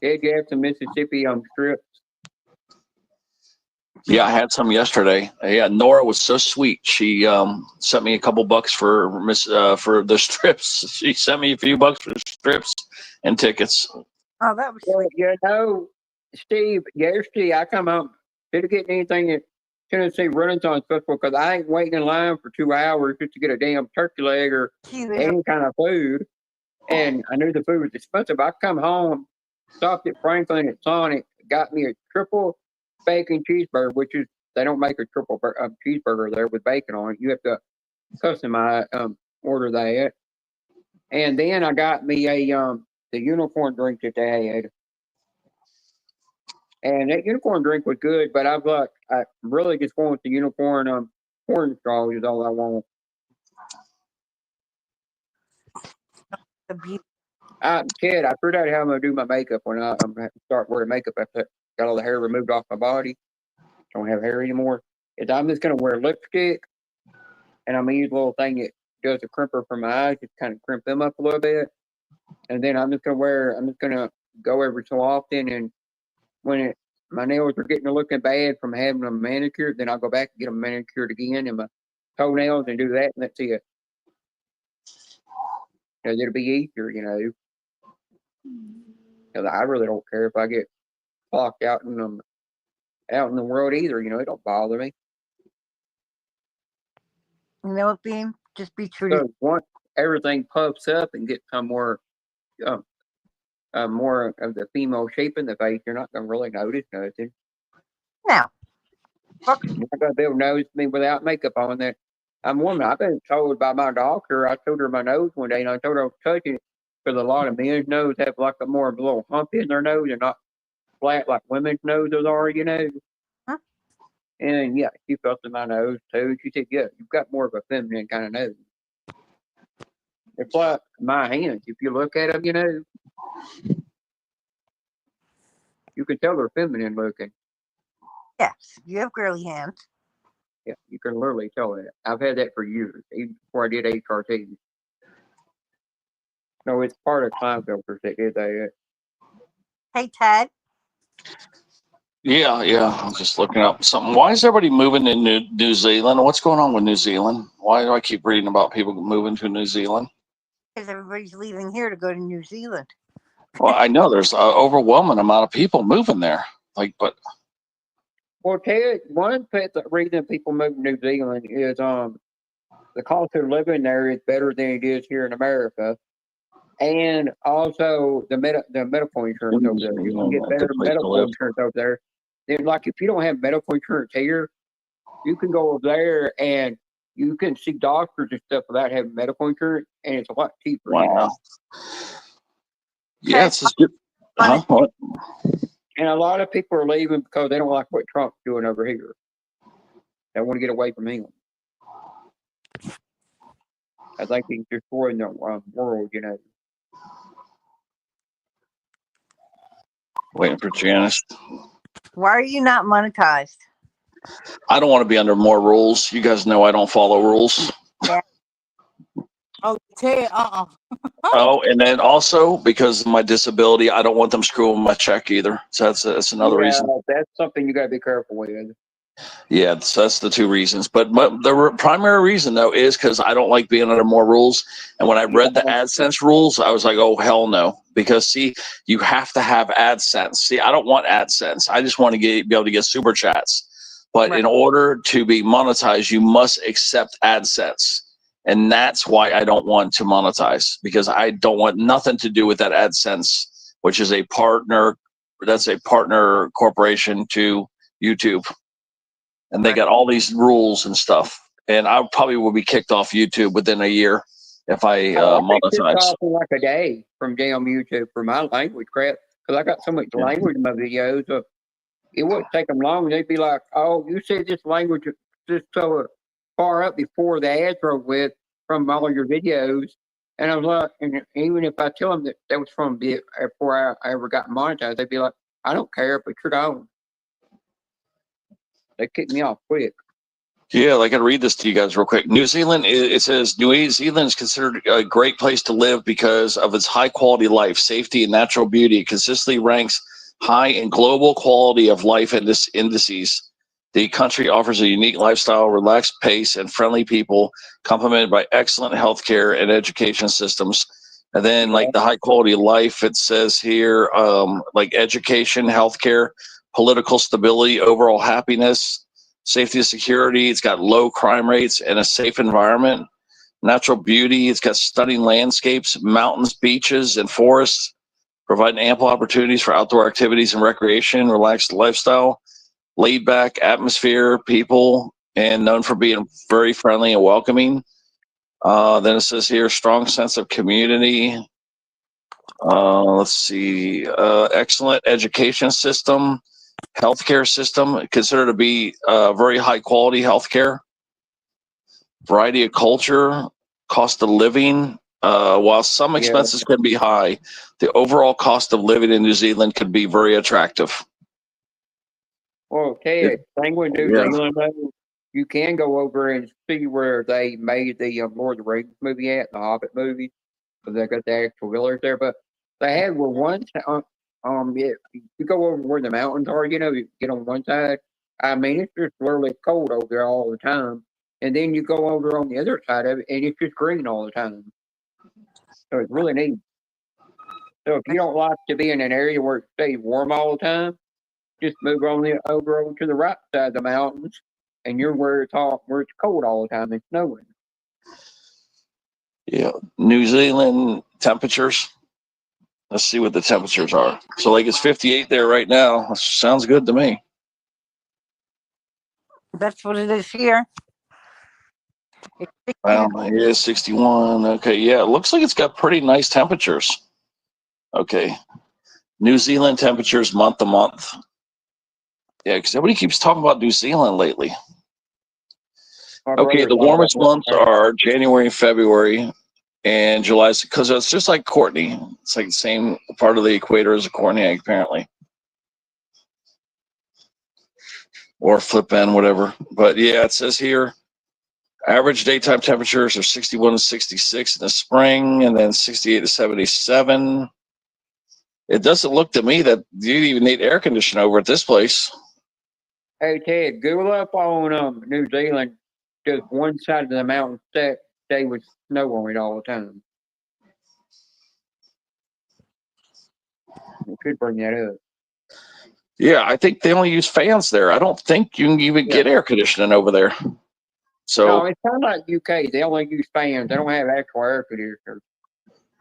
Did you have some Mississippi strips? Yeah, I had some yesterday. Yeah, Nora was so sweet. She sent me a couple bucks for the strips. She sent me a few bucks for the strips and tickets. Oh, that was sweet. You know, Steve, yesterday I come up, didn't get anything at Tennessee Renaissance Festival because I ain't waiting in line for 2 hours just to get a damn turkey leg or any kind of food. And I knew the food was expensive. I come home, stopped at Franklin at Sonic, got me a triple bacon cheeseburger, which is, they don't make a triple cheeseburger there with bacon on it. You have to customize, order that. And then I got me the unicorn drink that they had. And that unicorn drink was good, but I really just want the unicorn orange straw is all I want. Ted, I figured out how I'm gonna do my makeup when I'm gonna start wearing makeup after I got all the hair removed off my body. Don't have hair anymore. Is I'm just gonna wear lipstick, and I'm gonna use a little thing that does a crimper for my eyes, just kind of crimp them up a little bit. And then I'm just gonna go every so often, and when my nails are getting looking bad from having them manicured, then I'll go back and get them manicured again, and my toenails, and do that, and that's it. Because it'll be easier, you know. Because I really don't care if I get clocked out in the world either. You know, it don't bother me. You know, Bean, just be true. So once everything puffs up and gets some more of the female shape in the face, you're not gonna really notice nothing. Now, you're not gonna be able to notice me without makeup on. That I'm a woman. I've been told by my doctor. I told her my nose one day, and I told her I was touching it because a lot of men's nose have like a more of a little hump in their nose, and not flat like women's noses are, you know. Huh? And yeah, she felt in my nose too. She said, "Yeah, you've got more of a feminine kind of nose." It's like my hands. If you look at them, you know, you can tell they're feminine looking. Yes, you have girly hands. Yeah, you can literally tell that. I've had that for years, even before I did HRT. No, it's part of Climb Filters that did that. Hey, Ted. Yeah. I'm just looking up something. Why is everybody moving to New Zealand? What's going on with New Zealand? Why do I keep reading about people moving to New Zealand? Because everybody's leaving here to go to New Zealand. Well, I know there's an overwhelming amount of people moving there. Well, Ted, one reason people move to New Zealand is the cost of living there is better than it is here in America, and also the medical insurance over there. You can get A better good place to medical live. insurance over there. Then, like if you don't have medical insurance here, you can go over there and you can see doctors and stuff without having medical insurance, and it's a lot cheaper. Wow. Yeah, it's just good. Huh? What? And a lot of people are leaving because they don't like what Trump's doing over here. They want to get away from him. I think he's destroying the world, you know. Waiting for Janice. Why are you not monetized? I don't want to be under more rules. You guys know I don't follow rules. Yeah. Oh, Ted, Oh, and then also because of my disability, I don't want them screwing my check either. So that's another reason. That's something you got to be careful with. Yeah, so that's the two reasons. But the primary reason, though, is because I don't like being under more rules. And when I read the AdSense rules, I was like, oh, hell no. Because, see, you have to have AdSense. See, I don't want AdSense. I just want to be able to get super chats. But in order to be monetized, you must accept AdSense. And that's why I don't want to monetize, because I don't want nothing to do with that AdSense, which is a partner. That's a partner corporation to YouTube. And they got all these rules and stuff. And I probably will be kicked off YouTube within a year if I monetize. Off in like a day from damn YouTube for my language crap, because I got so much language in my videos. It wouldn't take them long. They'd be like, "Oh, you said this language just so far up before the ads were with from all your videos." And I was like, and even if I tell them that was from before I ever got monetized, they'd be like, "I don't care, but you're on." They kicked me off quick. Yeah, I can read this to you guys real quick. New Zealand, it says, New Zealand is considered a great place to live because of its high quality life, safety, and natural beauty. It consistently ranks high in global quality of life indices. The country offers a unique lifestyle, relaxed pace, and friendly people, complemented by excellent healthcare and education systems. And then, like the high quality life, it says here, like education, healthcare, political stability, overall happiness, safety and security. It's got low crime rates and a safe environment. Natural beauty. It's got stunning landscapes, mountains, beaches, and forests, providing ample opportunities for outdoor activities and recreation, relaxed lifestyle, laid back atmosphere, people, and known for being very friendly and welcoming. Then it says here, strong sense of community. Let's see, excellent education system, healthcare system, considered to be very high quality healthcare, variety of culture, cost of living. While some expenses can be high, the overall cost of living in New Zealand could be very attractive. Well, Ted, thing with New Zealand, though, you can go over and see where they made the Lord of the Rings movie at, the Hobbit movie, because they got the actual village there. But they had one you go over where the mountains are, you know, you get on one side. I mean, it's just literally cold over there all the time. And then you go over on the other side of it, and it's just green all the time. So it's really neat. So if you don't like to be in an area where it stays warm all the time, just move over to the right side of the mountains, and you're where it's cold all the time and snowing. Yeah, New Zealand temperatures. Let's see what the temperatures are. So, like, it's 58 there right now. That sounds good to me. That's what it is here. Well, it is 61. Okay, yeah, it looks like it's got pretty nice temperatures. Okay, New Zealand temperatures month to month. Yeah, because everybody keeps talking about New Zealand lately. Okay, the warmest months are January and February and July, because it's just like Courtney. It's like the same part of the equator as a Courtney, apparently. Or flip end, whatever. But yeah, it says here, average daytime temperatures are 61 to 66 in the spring, and then 68 to 77. It doesn't look to me that you even need air conditioning over at this place. Hey, Ted, Google up on New Zealand. Just one side of the mountain stay with snow on it all the time. You could bring that up. Yeah, I think they only use fans there. I don't think you can even get air conditioning over there. So it's kind of like UK. They only use fans. They don't have actual air conditioners.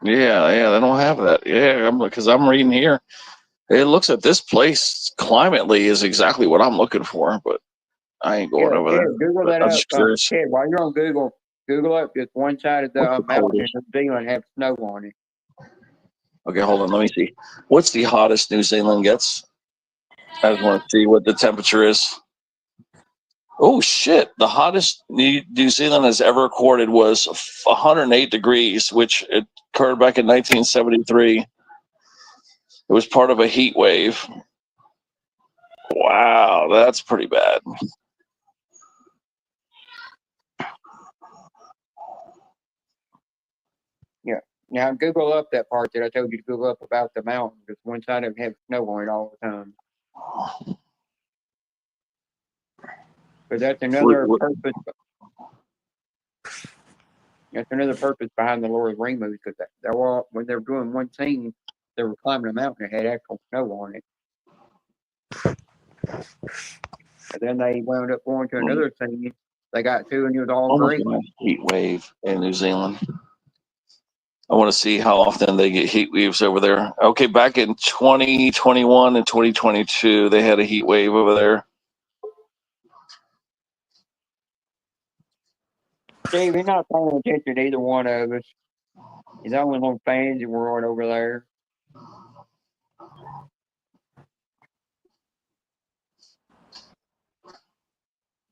yeah, they don't have that. Yeah, because I'm reading here. It looks at this place climately is exactly what I'm looking for, but I ain't going over there. Google But that I'm up. just curious. While you're on Google up just one side of the What's the mountain in coldest? New Zealand have snow on it. Okay, hold on. Let me see. What's the hottest New Zealand gets? I just want to see what the temperature is. Oh shit! The hottest New Zealand has ever recorded was 108 degrees, which it occurred back in 1973. It was part of a heat wave. Wow, that's pretty bad. Yeah. Now Google up that part that I told you to Google up about the mountain. Because one side of it has snow on it all the time. But that's another purpose. That's another purpose behind the Lord of the Rings movies, because when they were doing one scene, they were climbing a mountain that had actual snow on it. And then they wound up going to another scene. They got to, and it was all Almost green. a heat wave in New Zealand. I want to see how often they get heat waves over there. Okay, back in 2021 and 2022, they had a heat wave over there. Steve, you're not paying attention to either one of us. He's only on fans and we're over there.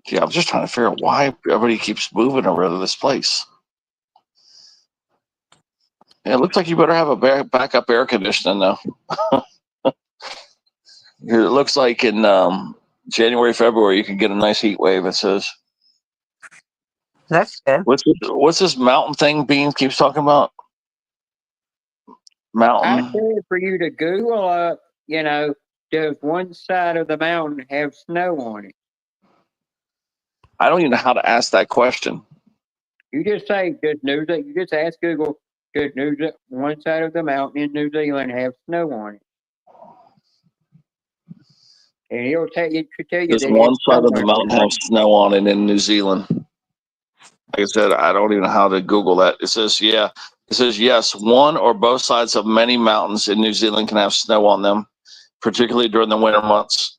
Yeah, I'm just trying to figure out why everybody keeps moving over to this place. Yeah, it looks like you better have a backup air conditioning though. It looks like in January, February, you can get a nice heat wave. It says. That's good. What's this mountain thing Beans keeps talking about? Mountain. I said for you to Google up, does one side of the mountain have snow on it? I don't even know how to ask that question. You just say, you just ask Google, does one side of the mountain in New Zealand have snow on it? And he'll tell you Does that one it's side of the snowing. mountain have snow on it in New Zealand? Like I said, I don't even know how to Google that. It says, yeah. It says, yes, one or both sides of many mountains in New Zealand can have snow on them, particularly during the winter months.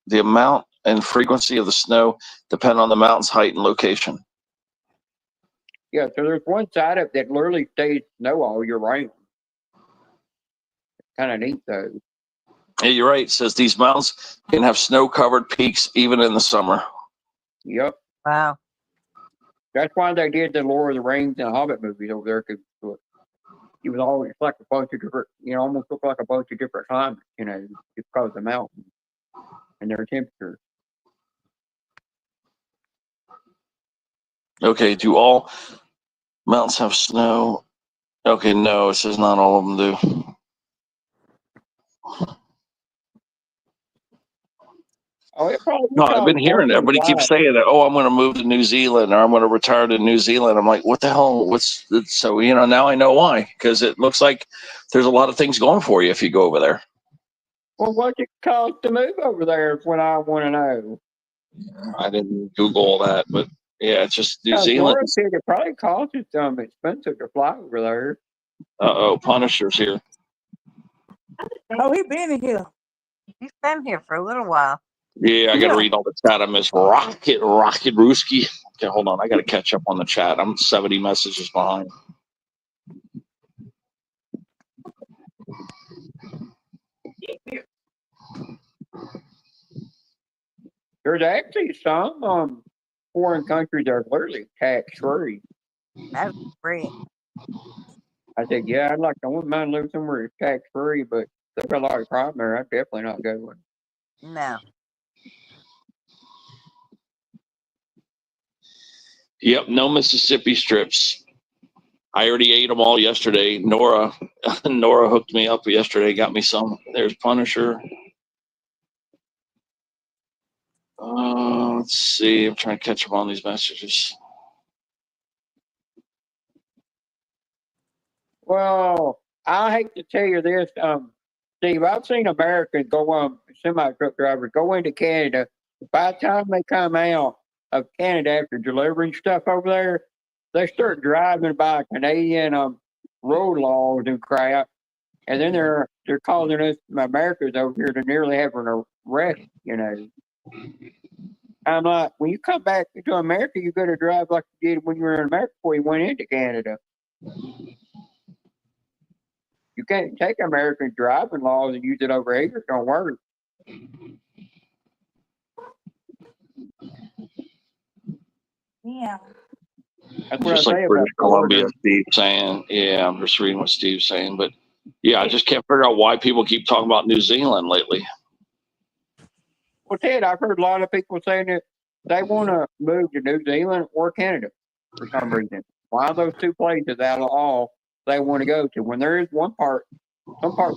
The amount and frequency of the snow depend on the mountain's height and location. Yeah, so there's one side of it that literally stays snow all year round. Kind of neat, though. Yeah, you're right. It says these mountains can have snow-covered peaks even in the summer. Yep. Wow. That's why they did the Lord of the Rings and Hobbit movies over there, because it was always like a bunch of different, almost looked like a bunch of different climates, just because of the mountains and their temperature. Okay, do all mountains have snow? Okay, no, it says not all of them do. No, I've been hearing everybody keeps saying that. Oh, I'm going to move to New Zealand, or I'm going to retire to New Zealand. I'm like, what the hell? So now I know why, because it looks like there's a lot of things going for you if you go over there. Well, what's it cost to move over there is what I want to know. I didn't Google all that, but yeah, it's just New Zealand. Laura said it probably costs you something expensive to fly over there. Punisher's here. Oh, he been in here. He's been here for a little while. Yeah, I got to read all the chat. I miss Rocket Rooski. Okay, hold on. I got to catch up on the chat. I'm 70 messages behind. There's actually some foreign countries that are literally tax-free. That's great. I said, yeah, I wouldn't mind living somewhere that's tax-free, but they've got a lot of crime there. I'm definitely not going. No. Yep, no Mississippi strips. I already ate them all yesterday. Nora hooked me up yesterday, got me some. There's Punisher. Let's see. I'm trying to catch up on these messages. Well, I hate to tell you this, Steve. I've seen Americans go semi truck drivers go into Canada. By the time they come out, of Canada after delivering stuff over there, they start driving by Canadian road laws and crap, and then they're causing us Americans over here to nearly having a wreck. I'm like, when you come back to America, you got to drive like you did when you were in America before you went into Canada. You can't take American driving laws and use it over here. It don't work. Yeah. That's what Just I like say about British Columbia, Florida. Steve saying. Yeah, I'm just reading what Steve's saying. But yeah, I just can't figure out why people keep talking about New Zealand lately. Well, Ted, I've heard a lot of people saying that they want to move to New Zealand or Canada for some reason. Why those two places out of all they want to go to? When there is some parts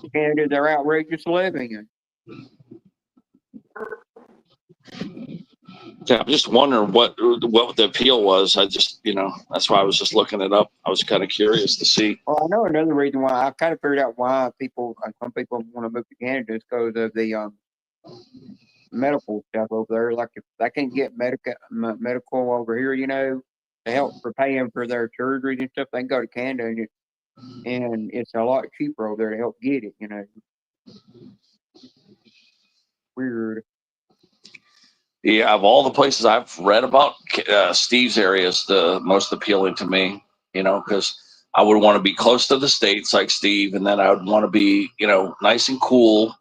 of Canada they're outrageous living in. Yeah, I'm just wondering what the appeal was. I just, that's why I was just looking it up. I was kind of curious to see. Well, I know another reason why I kind of figured out why some people want to move to Canada is because of the medical stuff over there. Like if they can get medical over here, to help for paying for their surgeries and stuff, they can go to Canada and it's a lot cheaper over there to help get it. Weird. Yeah, of all the places I've read about, Steve's area is the most appealing to me, because I would want to be close to the States like Steve, and then I would want to be, nice and cool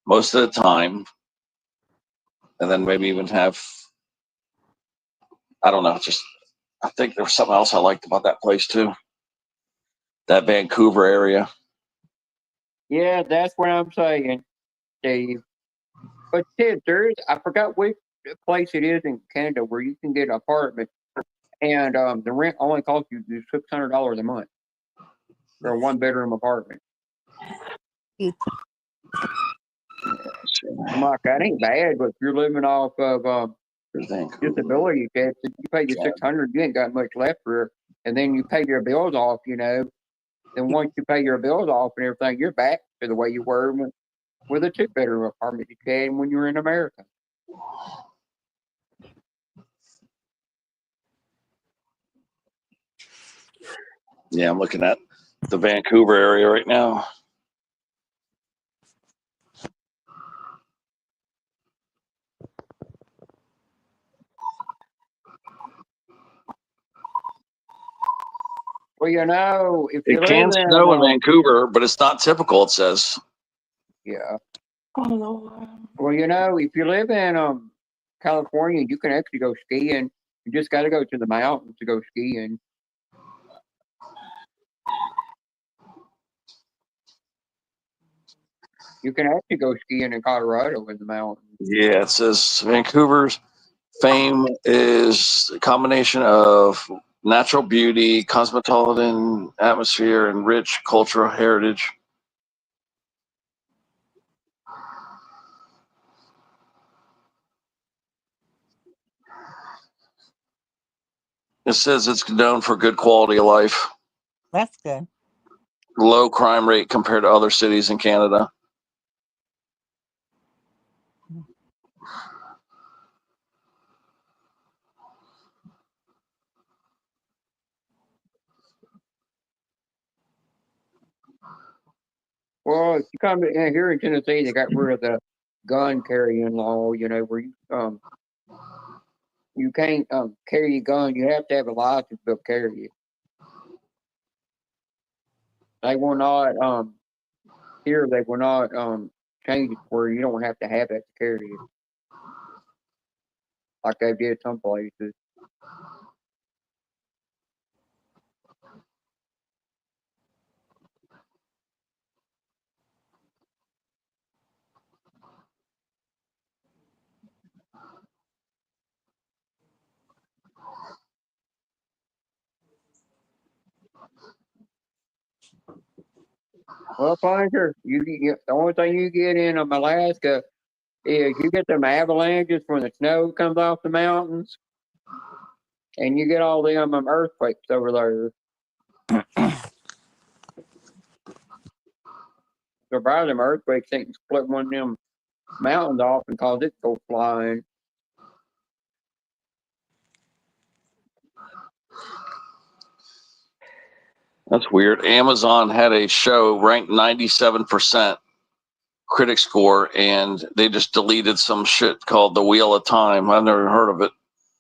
most of the time. And then maybe even have, I don't know, I think there was something else I liked about that place too. That Vancouver area. Yeah, that's what I'm saying, Steve. But Ted, I forgot which place it is in Canada where you can get an apartment and the rent only costs you $600 a month for a 1-bedroom apartment. I'm like, that ain't bad, but if you're living off of disability tax, if you pay your $600, you ain't got much left for, and then you pay your bills off, then once you pay your bills off and everything, you're back to the way you were with a 2-bedroom apartment you had when you were in America. Yeah, I'm looking at the Vancouver area right now. Well, if you It can live in snow in Vancouver, but it's not typical, it says. yeah. Oh Lord. Well, if you live in California, you can actually go skiing. You just got to go to the mountains to go skiing. You can actually go skiing in Colorado in the mountains. Yeah, it says Vancouver's fame is a combination of natural beauty, cosmopolitan atmosphere, and rich cultural heritage. It says it's known for good quality of life, That's good. low crime rate compared to other cities in Canada. Well, if you come in here in Tennessee, they got rid of the gun carrying law. Where you can't carry a gun. You have to have a license to carry it. They will not here. They will not change it where you don't have to have it to carry it, like they did some places. Well, Plunger, the only thing you get in Alaska is you get them avalanches when the snow comes off the mountains, and you get all them earthquakes over there. So probably them earthquakes ain't split one of them mountains off and cause it to go flying. That's weird. Amazon had a show ranked 97% critic score, and they just deleted some shit called The Wheel of Time. I've never heard of it.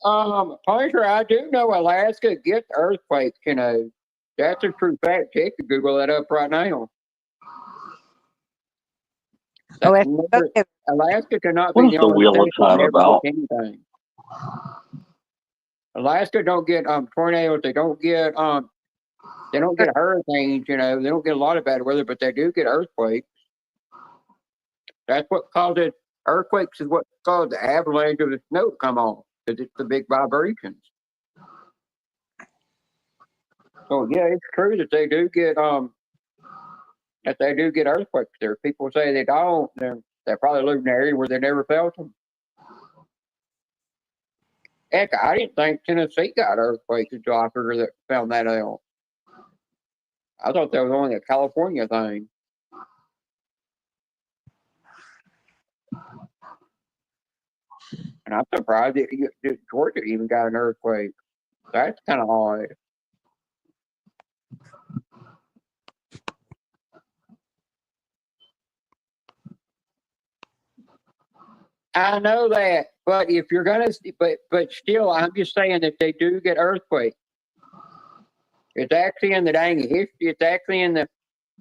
Pointer, I do know Alaska gets earthquakes, you know. That's a true fact. Check to Google that up right now. Alaska cannot What be is the the only Wheel of state that Time never about? gets anything. Alaska don't get tornadoes. They don't get hurricanes. You know, they don't get a lot of bad weather, but they do get earthquakes. That's what causes earthquakes. Is what causes the avalanche of the snow to come on, because it's the big vibrations. So yeah, it's true that they do get earthquakes. There, people say they don't. They're probably living in an area where they never felt them. Heck, I didn't think Tennessee got earthquakes until I found that out. I thought that was only a California thing. And I'm surprised that Georgia even got an earthquake. That's kind of odd. I know that, but if you're gonna, but still, I'm just saying that they do get earthquakes. It's actually in the dang history. It's actually in the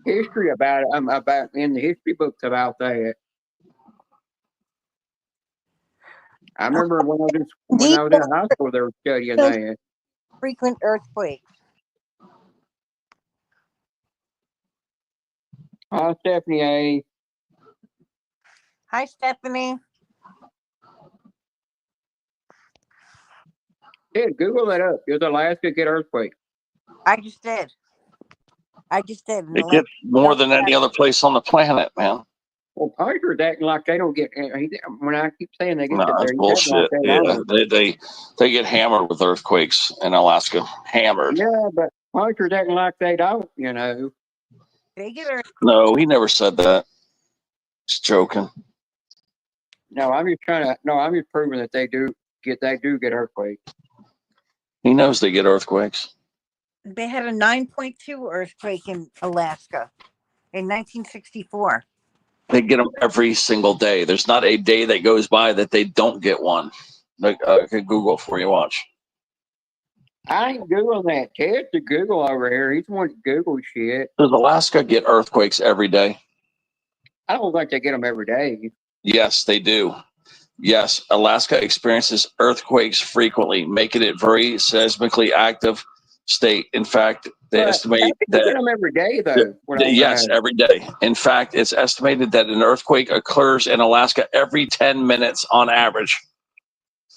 history about it. About in the history books about that. I remember when I was in high school, they were studying that. Frequent earthquakes. Hi, Stephanie A. Hi, Stephanie. Yeah, Google that up. Does Alaska get earthquakes? I just did. It gets more than any other place on the planet, man. Well, Piper's acting like they don't get. When I keep saying they get, No, that's bullshit. Yeah, they get hammered with earthquakes in Alaska. Hammered. Yeah, but Piper's acting like they don't. You know. They get earthquakes. No, he never said that. Just joking. No, I'm just trying to. No, I'm just proving that they do get earthquakes. He knows they get earthquakes. They had a 9.2 earthquake in Alaska in 1964. They get them every single day. There's not a day that goes by that they don't get one. I could Google for you. Watch. I ain't Googling that. Ted's the Google over here. He's the one to Google shit. Does Alaska get earthquakes every day? I don't think they get them every day. Yes, they do. Yes, Alaska experiences earthquakes frequently, making it very seismically active state. In fact, they estimate that get them every day, though. Yes, every day. In fact, it's estimated that an earthquake occurs in Alaska every 10 minutes on average,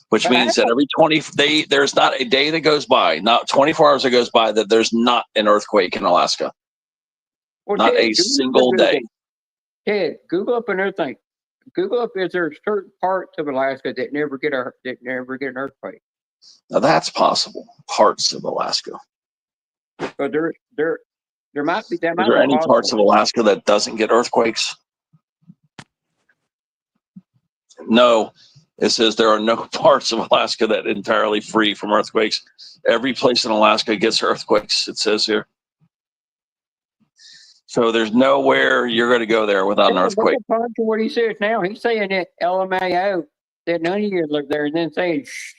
which means that every 20 there's not a day that goes by, not 24 hours that goes by that there's not an earthquake in Alaska. Well, not Ted, a single day. Ted, Google up another thing. Google up, is there certain parts of Alaska that never get an earthquake? Now that's possible. Parts of Alaska. But there might be. That Is there any parts of Alaska that doesn't get earthquakes? No. It says there are no parts of Alaska that are entirely free from earthquakes. Every place in Alaska gets earthquakes, it says here. So there's nowhere you're going to go there without an earthquake. What he says now, he's saying that LMAO, that none of you live there, and then saying, shh.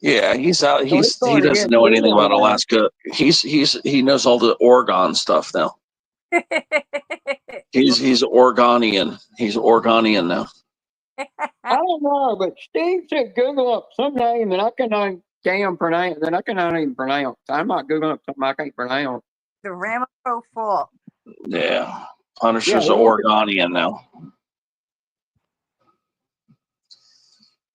Yeah, he's out. He doesn't know anything about Alaska. He knows all the Oregon stuff now. He's Oregonian. He's Oregonian now. I don't know, but Steve said Google up some name that I cannot pronounce. That I cannot even pronounce. I'm not Googling up something I can't pronounce. The Ramapo Fault. Yeah, Punisher's Oregonian now.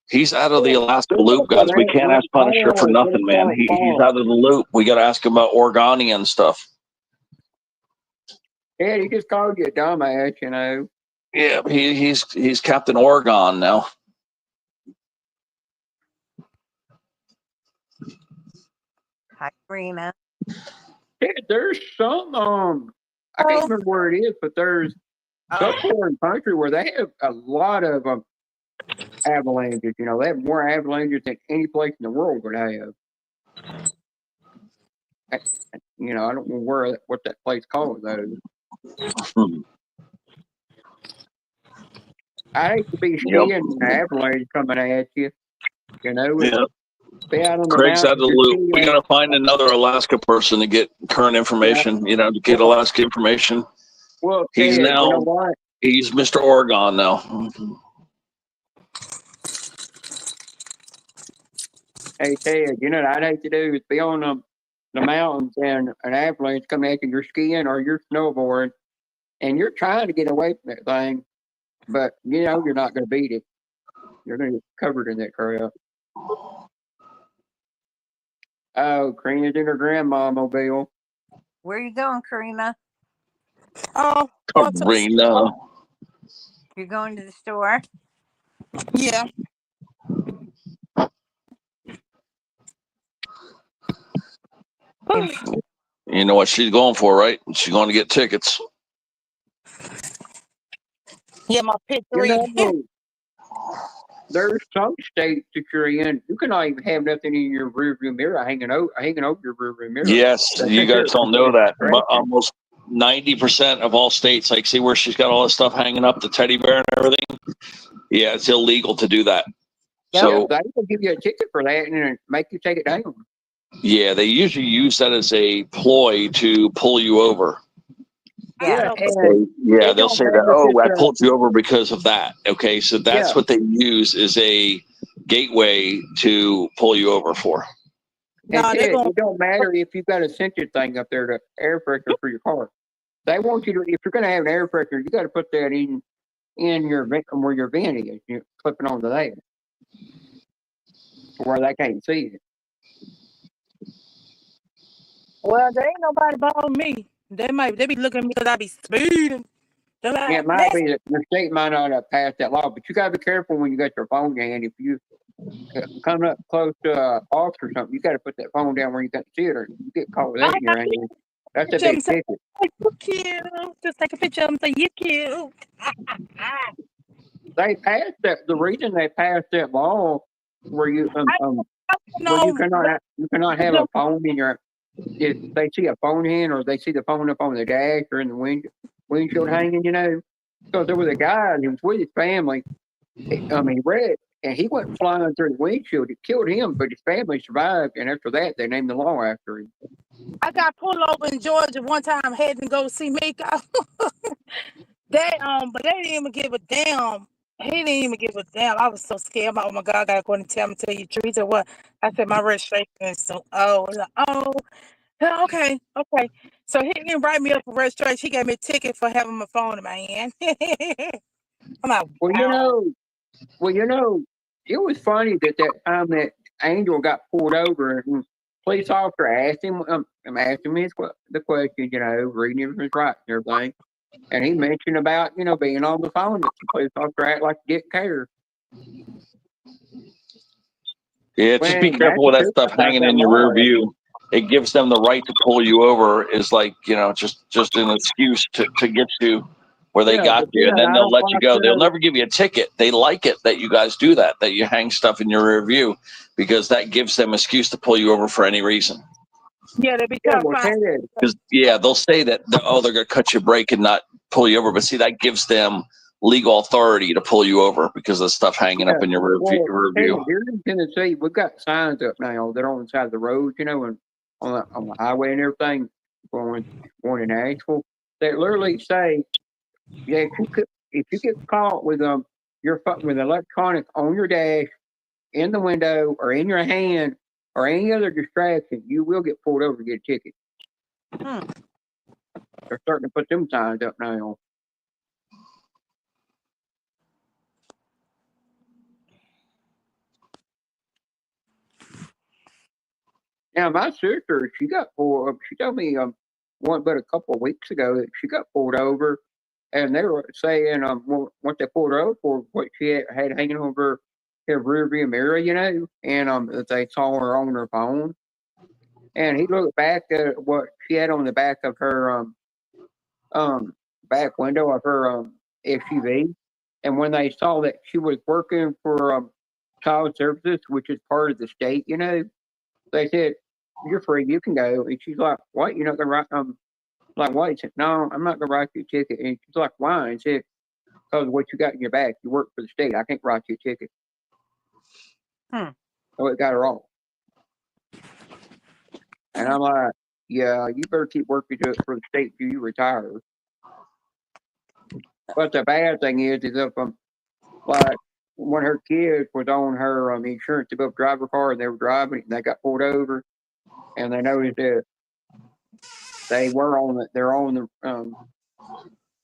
He's out of the Alaska loop, guys. We can't ask Punisher for nothing, man. He's out of the loop. We got to ask him about Oregonian stuff. Yeah, he just called you a dumbass, you know. Yeah, he's Captain Oregon now. Hi, Karina. Yeah, there's some I can't remember where it is, but there's somewhere in the country where they have a lot of avalanches. You know, they have more avalanches than any place in the world would have. You know, I don't know what that place called though. I hate to be skiing and an avalanche coming at you. You know, Yeah. be out on the Craig's out of mountain. the loop. We gotta find another Alaska person to get current information. You know, to get Alaska information. Well, He's Ted, you know now what? he's Mr. Oregon now. Hey Ted, you know what I'd hate to do is be on the mountains and an avalanche coming at you. You're skiing or you're snowboarding, and you're trying to get away from that thing, but you know you're not going to beat it. You're going to get covered in that crap. Oh, Karina's in her grandma mobile. Where you going, Karina? Oh, Karina. You're going to the store? Yeah. You know what she's going for, right? She's going to get tickets. Yeah, my pit You 3. know, there's some states that you're in, you cannot even have nothing in your rearview mirror hanging over your rearview mirror. Yes, you guys don't know that, but almost 90% of all states, like see where she's got all this stuff hanging up, the teddy bear and everything. Yeah, it's illegal to do that. So they will give you a ticket for that and make you take it down. yeah, they usually use that as a ploy to pull you over. Yeah, So, yeah, they'll say that, oh, I pulled you over because of that. Okay, so that's what they use as a gateway to pull you over for. It don't matter if you've got a sensor thing up there, the air pressure for your car. They want you to, if you're going to have an air pressure, you got to put that in your where your vent is. You're clipping onto that where they can't see it. Well, there ain't nobody bothering me. They be looking at me because I be speeding. Yeah, it might be that the state might not have passed that law, but you got to be careful when you got your phone in hand. If you come up close to a box or something, you got to put that phone down where you can't see it, or you get caught with that in your hand. That's a big ticket. You cute. Just take a picture of them. Say you cute. They passed that. The reason they passed that law where you where you cannot have a phone in your. If they see a phone in, or they see the phone up on the dash or in the windshield hanging, you know, because there was a guy and he was with his family. He read, and he went flying through the windshield. It killed him, but his family survived. And after that, they named the law after him. I got pulled over in Georgia one time, heading to go see Miko. but they didn't even give a damn. He didn't even give a damn. I was so scared. I'm like, oh my God, I gotta go and tell you the truth or what? I said my registration is so old. Okay. So he didn't write me up for registration. He gave me a ticket for having my phone in my hand. I'm like, wow. Well, you know, it was funny that time that Angel got pulled over, and police officer asked him the question, you know, reading him his rights and everything, and he mentioned about, you know, being on the phone. That the police officer act like he didn't care. Yeah, just be careful with that stuff hanging in your rear view. It gives them the right to pull you over. Is like, you know, just an excuse to get you where they got you, and then they'll let you go. They'll never give you a ticket. They like it that you guys do that you hang stuff in your rear view, because that gives them an excuse to pull you over for any reason. Yeah, they become because they'll say that they're going to cut your brake and not pull you over, but see, that gives them legal authority to pull you over because of stuff hanging up in your rear view. Here in Tennessee, we've got signs up now that are on the side of the road, you know, and on the highway and everything, going in Asheville, that literally say, yeah, if you get caught with with electronics on your dash, in the window, or in your hand, or any other distraction, you will get pulled over to get a ticket. They're starting to put them signs up now. Now, my sister, she got pulled. She told me but a couple of weeks ago that she got pulled over, and they were saying what they pulled her over for, what she had hanging over her rear view mirror, you know, and that they saw her on her phone. And he looked back at what she had on the back of her back window of her SUV, and when they saw that she was working for Child Services, which is part of the state, you know, they said, you're free. You can go. And she's like, what? You're not gonna write like what? He said, no, I'm not gonna write you a ticket. And she's like, why? And he said, because of what you got in your back. You work for the state. I can't write you a ticket. So it got her off. And I'm like, yeah, you better keep working for the state till you retire. But the bad thing is if like when her kids was on her insurance to go drive her car and they were driving and they got pulled over and they noticed that they're on the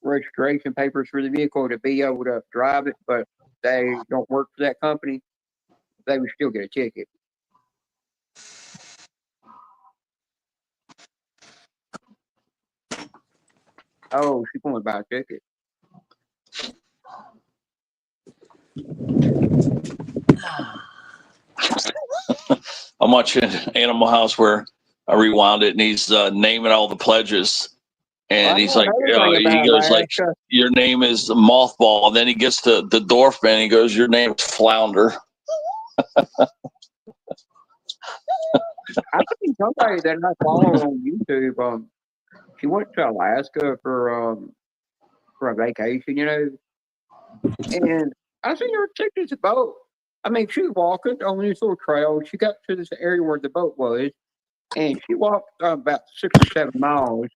registration papers for the vehicle to be able to drive it, but they don't work for that company, they would still get a ticket. Oh, she's going to buy a ticket. I'm watching Animal House where I rewound it and he's naming all the pledges. And he's like, he goes like, your name is Mothball. And then he gets to the Dorfman and he goes, your name is Flounder. I think somebody that I follow on YouTube, she went to Alaska for a vacation, you know. And I seen her take this boat. I mean, she was walking on this little trail. She got to this area where the boat was, and she walked about 6 or 7 miles.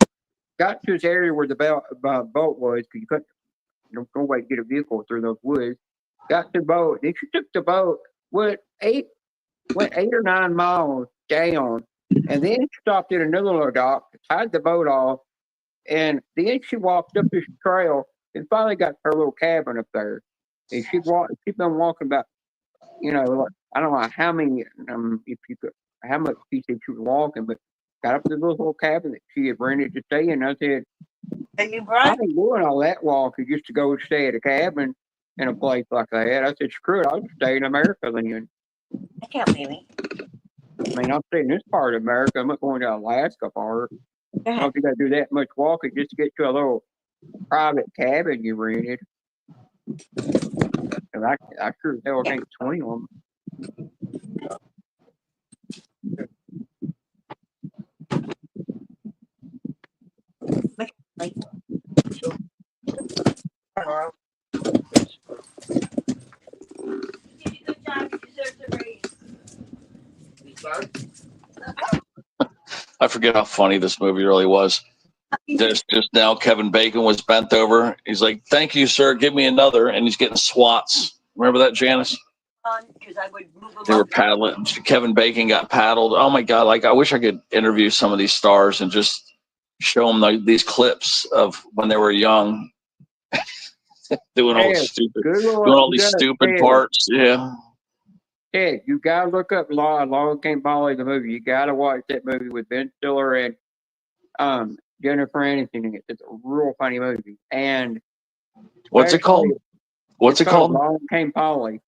Got to this area where the boat was, because you couldn't no way to get a vehicle through those woods. Got to the boat. Then she took the boat, went 8 or 9 miles down, and then she stopped at another little dock, tied the boat off, and then she walked up this trail and finally got her little cabin up there. And she'd been walking about, you know, like, I don't know how many, how much she said she was walking, but got up to this little cabin that she had rented to stay in. I said, I ain't doing all that walking just to go stay at a cabin in a place like that. I said, screw it, I'll just stay in America then. I can't believe it. I mean, I'm staying in this part of America. I'm not going to Alaska part. I don't think I do that much walking just to get to a little private cabin you rented. And I sure as hell can't swing them. I forget how funny this movie really was. Just now, Kevin Bacon was bent over. He's like, "Thank you, sir. Give me another." And he's getting swats. Remember that, Janice? They were paddling. Kevin Bacon got paddled. Oh my God! Like I wish I could interview some of these stars and just show them these clips of when they were young, doing all these stupid parts. Yeah. Ted, you gotta look up Long Came Polly, the movie. You gotta watch that movie with Ben Stiller and Jennifer Aniston in it. It's a real funny movie. And what's it called? What's it called? Long Came Polly.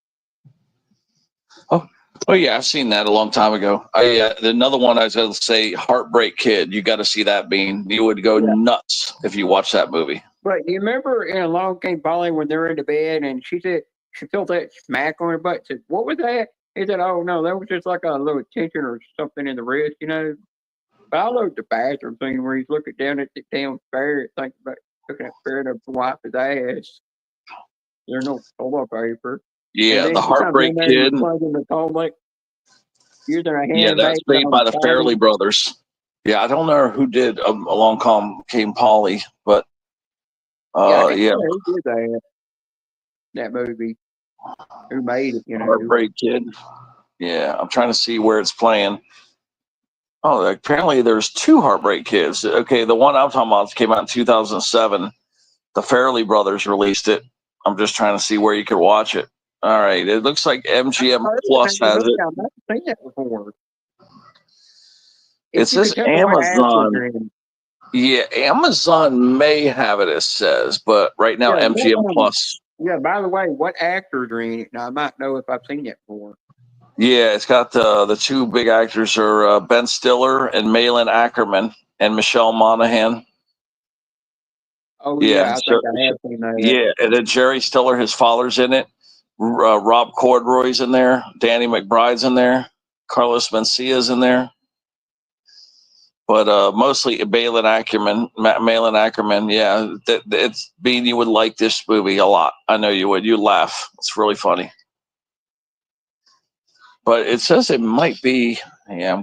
Oh yeah, I've seen that a long time ago. Another one I was going to say, Heartbreak Kid. You got to see that, Bean. You would go nuts if you watch that movie. But you remember in Long Came Polly when they were in the bed and she said she felt that smack on her butt. Said, "What was that?" He said, "Oh no, that was just like a little tension or something in the wrist, you know." But I love the bathroom thing where he's looking down at the damn ferret, thinking about looking at ferret to wipe his ass. There's no toilet paper. Yeah, the Heartbreak Kid. Yeah, that's made by the Farrelly brothers. Yeah, I don't know who did Along Came Polly, but yeah. Who did that movie? Who made it? You know, Heartbreak Kid. Yeah, I'm trying to see where it's playing. Oh, apparently there's 2 Heartbreak Kids. Okay, the one I'm talking about came out in 2007. The Farrelly brothers released it. I'm just trying to see where you could watch it. All right, it looks like MGM Plus has it. I've never seen that before. It says Amazon. Yeah, Amazon may have it, it says, but right now MGM Plus. Yeah, by the way, what actors are in it? Now, I might know if I've seen it before. Yeah, it's got the 2 big actors are Ben Stiller and Malin Ackerman and Michelle Monaghan. Oh, yeah, I think I have seen that. Yeah, and then Jerry Stiller, his father's in it. Rob Corddry's in there. Danny McBride's in there. Carlos Mencia's in there. But mostly Malin Ackerman. Yeah, it's Bean. You would like this movie a lot. I know you would. You laugh. It's really funny. But it says it might be. Yeah,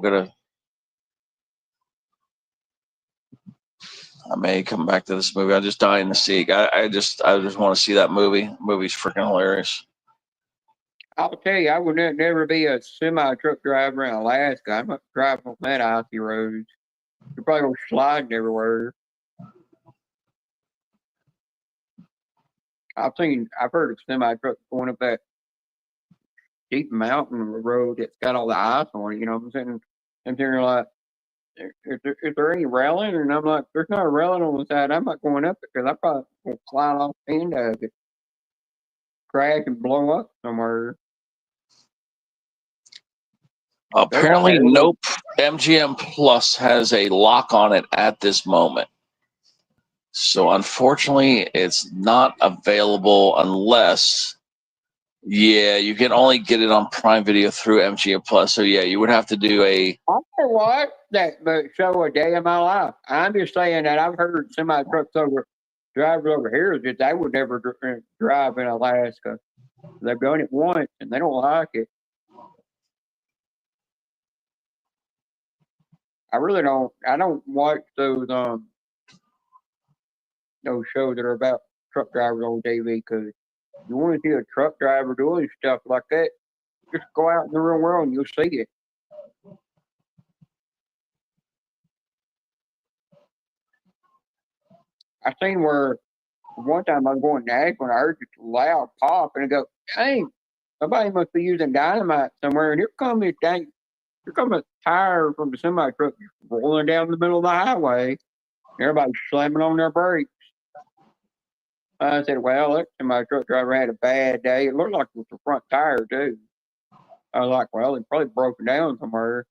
I may come back to this movie. I'm just dying to see. I just want to see that movie. The movie's freaking hilarious. I'll tell you, I would never be a semi truck driver in Alaska. I'm not driving on that icy roads. You're probably gonna slide everywhere. I've heard of semi trucks going up that deep mountain road that's got all the ice on it. You know what I'm saying? And they're like, is there any railing? And I'm like, there's not a railing on the side. I'm not going up it because I probably will slide off the end of it, crash and blow up somewhere. Apparently, nope. MGM Plus has a lock on it at this moment. So unfortunately, it's not available unless, yeah, you can only get it on Prime Video through MGM Plus. So yeah, you would have to do a. I never watched that show a day in my life. I'm just saying that I've heard semi trucks drivers over here that they would never drive in Alaska. They've done it once and they don't like it. I don't watch those shows that are about truck drivers on TV because you want to see a truck driver doing stuff like that, just go out in the real world and you'll see it. I seen where one time I was going to Nashville and I heard this loud pop and I go, dang, somebody must be using dynamite somewhere. And here comes a tire from the semi truck rolling down the middle of the highway. Everybody's slamming on their brakes. I said, well, that semi truck driver had a bad day. It looked like it was the front tire too. I was like, well, it probably broken down somewhere.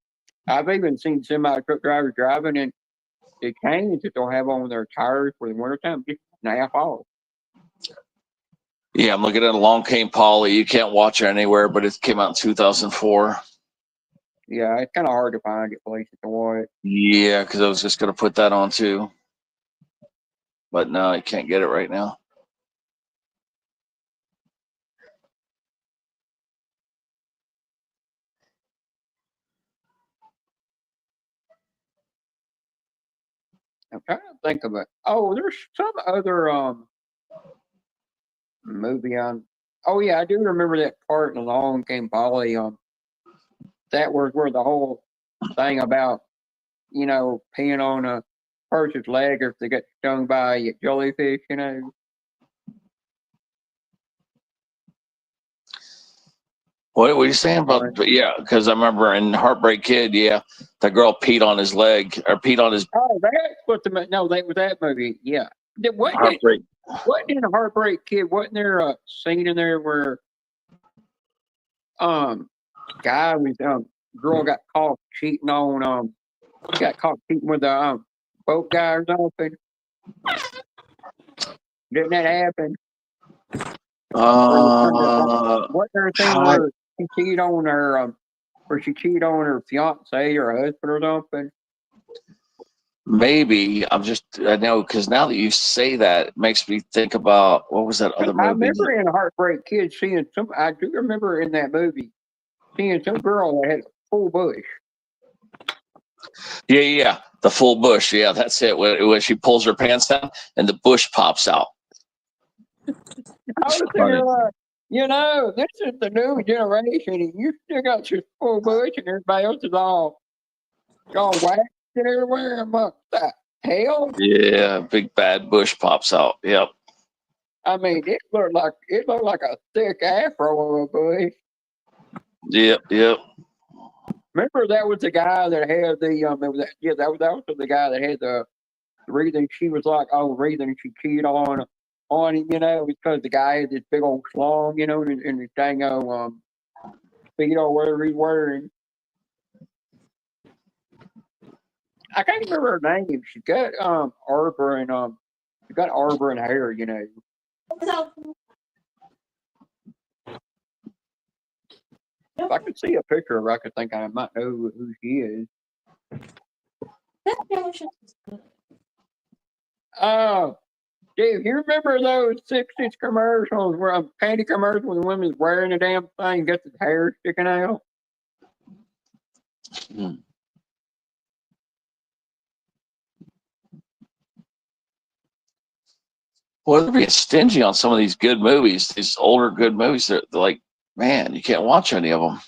I've even seen semi truck drivers driving and the chains that they'll have on their tires for the wintertime just snap off. Yeah, I'm looking at Along Came Polly. You can't watch it anywhere, but it came out in 2004. Yeah, it's kind of hard to find it places to watch. Yeah, because I was just going to put that on too. But no, I can't get it right now. I'm trying to think of it. Oh, there's some other movie on. Oh yeah, I do remember that part in Along Came Polly. That was where the whole thing about peeing on a person's leg if they get stung by a jellyfish. What were you saying about? But yeah, because I remember in Heartbreak Kid, yeah, the girl peed on his leg or peed on his. Oh, that's what that was that movie. Yeah, Heartbreak. Wasn't in a Heartbreak Kid? Wasn't there a scene in there where guy was girl got caught cheating on got caught cheating with the boat guy or something? Didn't that happen? Wasn't there a thing where she cheated on her fiance or husband or something? Maybe I know because now that you say that, it makes me think about what was that other movie? I remember in Heartbreak Kid seeing I do remember in that movie seeing some girl that had a full bush. Yeah, the full bush. Yeah, that's it. When she pulls her pants down and the bush pops out. I was thinking, this is the new generation, and you still got your full bush, and everybody else is all waxed everywhere. I'm like, what the hell? Yeah, big bad bush pops out. Yep. I mean, it looked like a thick afro of a bush. Yep. Remember that was the guy that had that was the guy that had the reason she was like, reason she cheated on him, because the guy had this big old schlong, and his dango speedo, whatever he's wearing. I can't remember her name. She's got arbor and she got arbor and hair, If I could see a picture of her, I could think I might know who she is. Dude, you remember those 60s commercials where a panty commercial where the woman's wearing the damn thing, gets his hair sticking out? Well, they're being stingy on some of these good movies, these older good movies. They're like, man, you can't watch any of them.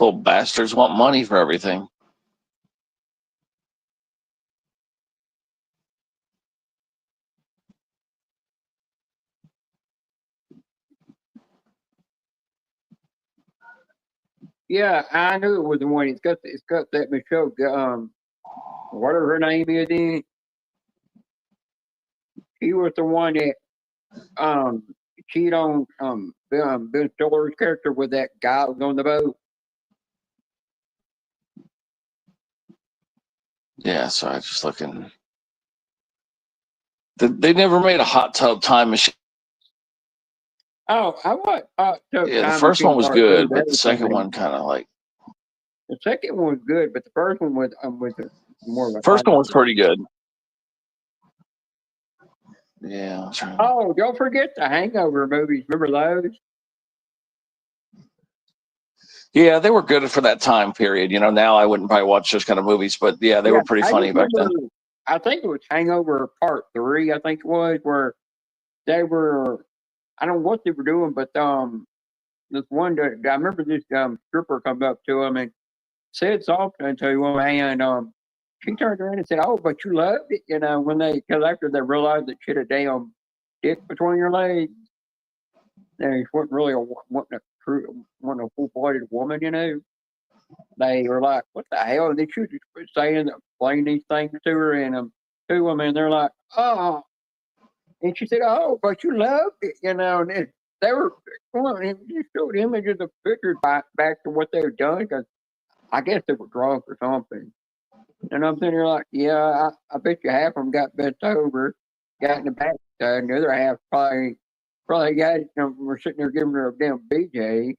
Little bastards want money for everything. Yeah, I knew it was the one. It's got that Michelle, whatever her name is in it. She was the one that cheated on Ben Stiller's character with that guy who was on the boat. Yeah, so I just looking. They never made a hot tub time machine. Oh, I want Yeah, the first one was good, but the second one kind of like. The second one was good, but the first one was more of a. First one was pretty good. Yeah. Oh, don't forget the Hangover movies. Remember those? Yeah, they were good for that time period. You know, now I wouldn't probably watch those kind of movies, but yeah, they were pretty funny back then. I think it was Hangover Part 3, I think it was, where they were, I don't know what they were doing, but this one, I remember this stripper come up to him and said something to him, and she turned around and said, "Oh, but you loved it," you know, because after they realized that she had a damn dick between your legs, she wasn't really wanting a full-blooded woman, you know. They were like, "What the hell?" And they should just quit saying, explain these things to her and to them, and they're like, "Oh," and she said, "Oh, but you loved it," you know. And they were and you showed images of pictures back to what they had done because I guess they were drunk or something. And I'm sitting there like, yeah, I bet you half of them got bent over, got in the back, and the other half probably got, we're sitting there giving her a damn BJ.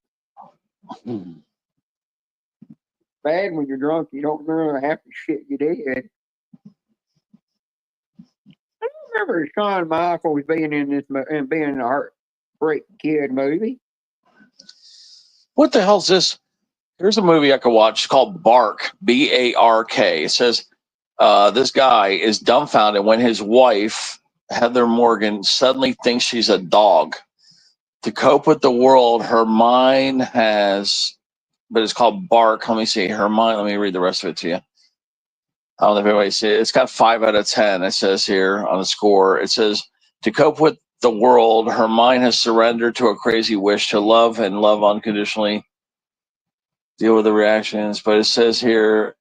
Bad when you're drunk, you don't remember half the shit you did. I don't remember Shawn Michaels being in this and being a Heartbreak Kid movie. What the hell's this? Here's a movie I could watch called Bark, B-A-R-K. It says this guy is dumbfounded when his wife, Heather Morgan, suddenly thinks she's a dog. To cope with the world, her mind has, but it's called Bark. Let me see. Her mind, let me read the rest of it to you. I don't know if everybody see it. It's got 5 out of 10. It says here on the score. It says, to cope with the world, her mind has surrendered to a crazy wish to love and love unconditionally. Deal with the reactions, but it says here,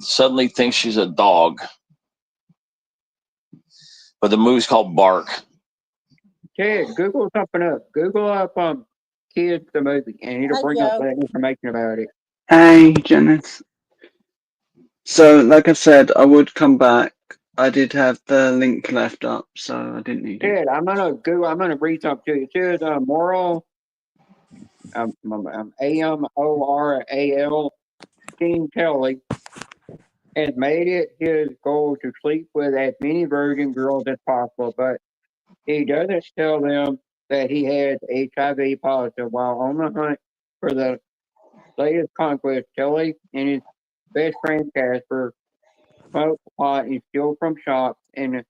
suddenly thinks she's a dog. But the movie's called Bark. Ted, Google something up. Google up Kids the movie, and it'll bring up that information about it. Hey, Janice. So, like I said, I would come back. I did have the link left up, so I didn't need it. Ted, I'm gonna read something to you. It says Moral, AMORAL, King Kelly has made it his goal to sleep with as many virgin girls as possible, but he doesn't tell them that he has HIV positive. While on the hunt for the latest conquest, Kelly and his best friend Casper smoke pot and steal from shops and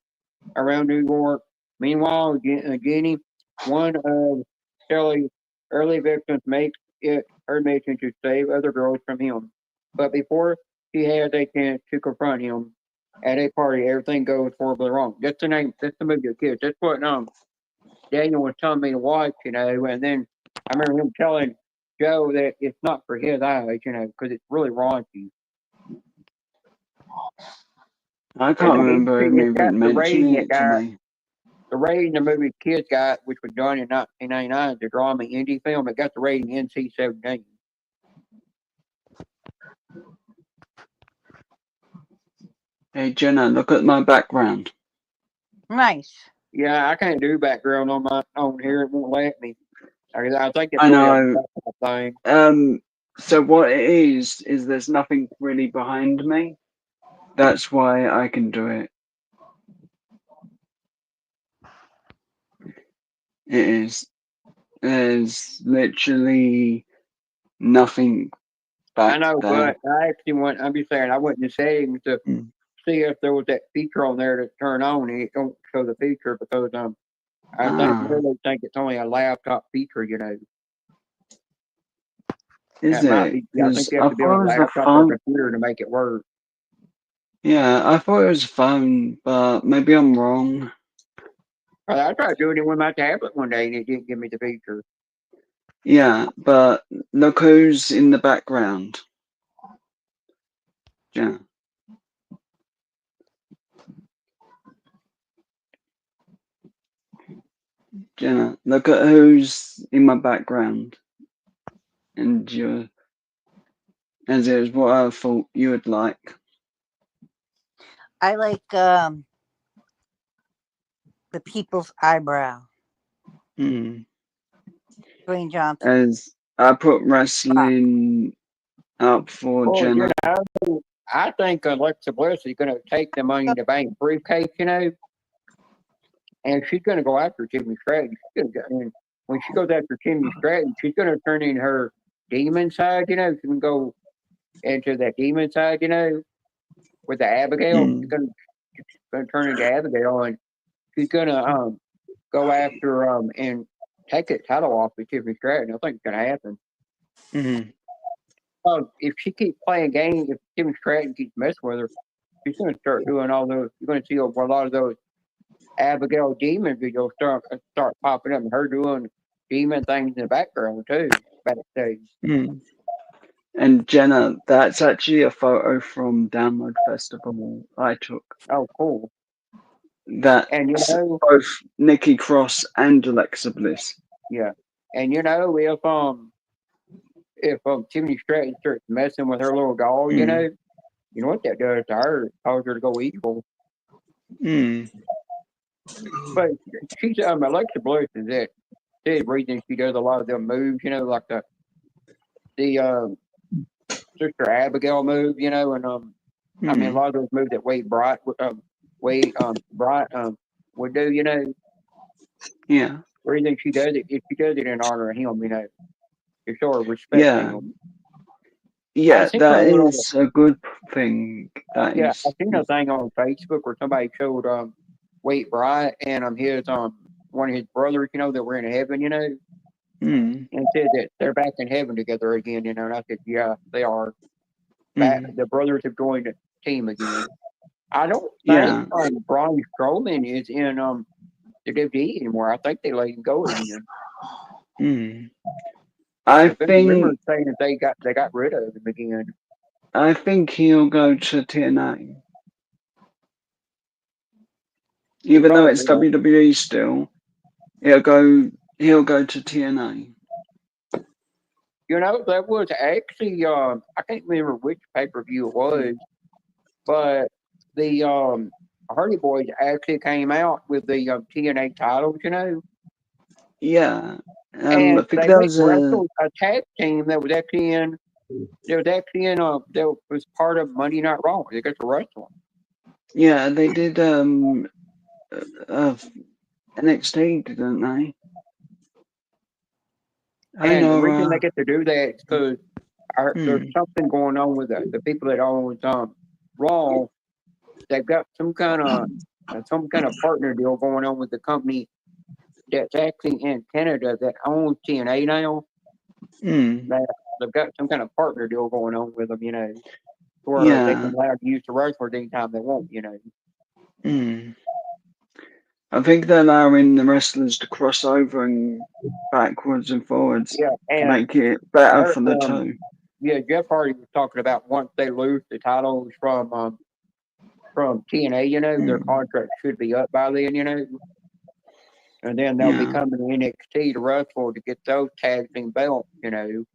around New York. Meanwhile, Jenny, one of Kelly's early victims, makes it her mission to save other girls from him. But before she has a chance to confront him at a party, everything goes horribly wrong. That's the name. That's the movie of Kids. That's what Daniel was telling me to watch, you know. And then I remember him telling Joe that it's not for his eyes, you know, because it's really raunchy. I can't remember him even mentioning it to me. The rating the movie Kids got, which was done in 1999, the drama indie film, it got the rating NC-17. Hey, Jenna, look at my background. Nice. Yeah, I can't do background on here. It won't let me. I think it's I really a know. thing. So what it is there's nothing really behind me. That's why I can do it. It is. There's literally nothing I back know, there. but I actually went. I'm just saying, I went in settings to see if there was that feature on there to turn on, and it don't show the feature because I really think it's only a laptop feature. Is That might it? be. Yeah, I think Because you I have to be on thought a it was a laptop or phone. computer to make it work. Yeah, I thought it was a phone, but maybe I'm wrong. I tried doing it with my tablet one day, and it didn't give me the feature. Yeah, but look who's in the background. Yeah. Jenna, look at who's in my background. And as it was what I thought you would like. I like the people's eyebrow. Hmm. Dwayne Johnson. As I put wrestling up for Jenna. I think Alexa Bliss is going to take the Money in the Bank briefcase, and she's going to go after Jimmy Stratton. And when she goes after Jimmy Stratton, she's going to turn in her demon side, She can go into that demon side, with the Abigail. She's going to turn into Abigail, and she's going to go after and take the title off of Jimmy Stratton. I think it's going to happen. Mm-hmm. If she keeps playing games, if Jimmy Stratton keeps messing with her, she's going to start doing all those. You're going to see a lot of those Abigail demon videos start popping up, and her doing demon things in the background too, backstage. Mm. And Jenna, that's actually a photo from Download Festival I took. Oh, cool. That both Nikki Cross and Alexa Bliss. Yeah, and if Jimmy Stratton starts messing with her little doll, you know what that does to her? It causes her to go evil. But she's Alexa Bliss is it. The reason she does a lot of them moves, like the Sister Abigail move, and I mean a lot of those moves that Wade Bright would do, Yeah. The reason she does it, if she does it in honor of him, to show her respect. Yeah, that is a good thing. I seen a thing on Facebook where somebody showed Wade Bright and his one of his brothers, that were in heaven, and said that they're back in heaven together again, and I said, yeah, they are. The brothers have joined the team again. I don't think Braun Strowman is in the WWE anymore. I think they let him go again. I think rumors saying that they got rid of him again. I think he'll go to TNA. Even though it's WWE still, he'll go to TNA. That was actually I can't remember which pay-per-view it was, but the Hardy Boys actually came out with the TNA titles, Yeah. And I think they that was wrestled a tag team that was actually in that was part of Monday Night Raw. They got to wrestle. Yeah, they did NXT, didn't they? And the reason they get to do that is because there's something going on with the people that own Raw. They've got some kind of partner deal going on with the company that's actually in Canada that owns TNA now. They've got some kind of partner deal going on with them, where they can allow to use the wrestlers anytime they want, I think they're allowing the wrestlers to cross over and backwards and forwards to make it better for the two. Yeah, Jeff Hardy was talking about once they lose the titles from TNA, their contract should be up by then, and then they'll be coming to NXT to wrestle to get those tag team belts, and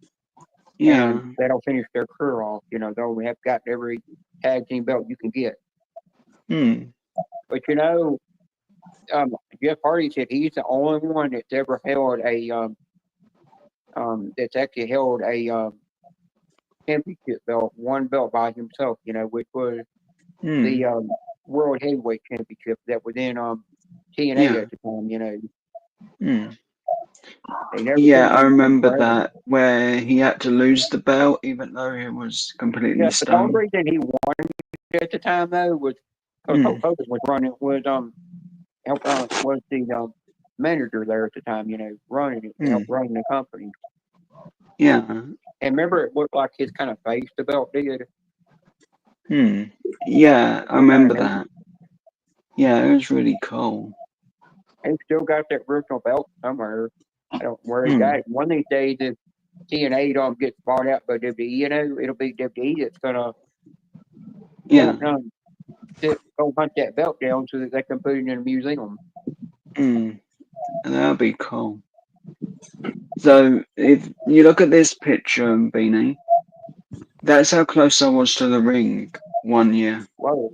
that'll finish their career off. They'll have got every tag team belt you can get. But Jeff Hardy said he's the only one that's ever held a that's actually held a championship belt, one belt by himself. Which was the World Heavyweight Championship that was in TNA at the time. Yeah, I remember that where he had to lose the belt even though he was completely Yeah, but the only stoned. reason he won at the time though was because Hulk Hogan was running was the manager there at the time, running it, helped running the company. Yeah. And remember, it looked like his kind of face the belt did. Yeah, I remember that. Yeah, it was really cool. He still got that original belt somewhere. I don't know where he got it. One of these days, if TNA don't get bought out by WWE, it'll be WWE that's gonna go hunt that belt down so that they can put it in a museum. That'd be cool. So if you look at this picture, Beanie, that's how close I was to the ring one year. Whoa.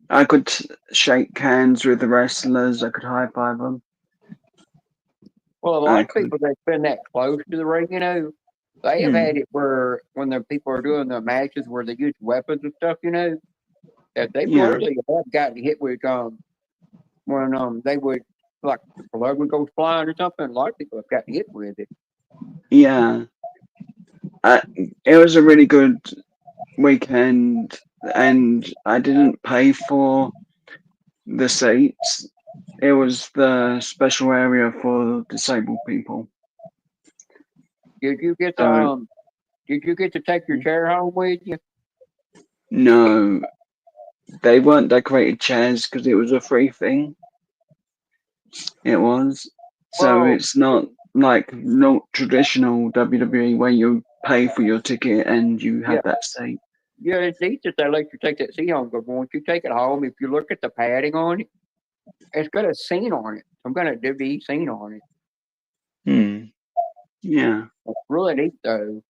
I could shake hands with the wrestlers. I could high five them. Well, a lot of people that's been that close to the ring, they have had it where when the people are doing the matches where they use weapons and stuff, that they literally have gotten hit with when they would like blood would go flying or something. A lot of people have gotten hit with it. Yeah, it was a really good weekend, and I didn't pay for the seats. It was the special area for disabled people. Did you get Did you get to take your chair home with you? No, they weren't decorated chairs because it was a free thing. It was. So it's not like traditional WWE where you pay for your ticket and you have that seat. Yeah, it's neat that they let you take that seat home, but once you take it home, if you look at the padding on it, it's got a scene on it. Some kind of WWE scene on it. Yeah. It's really neat though.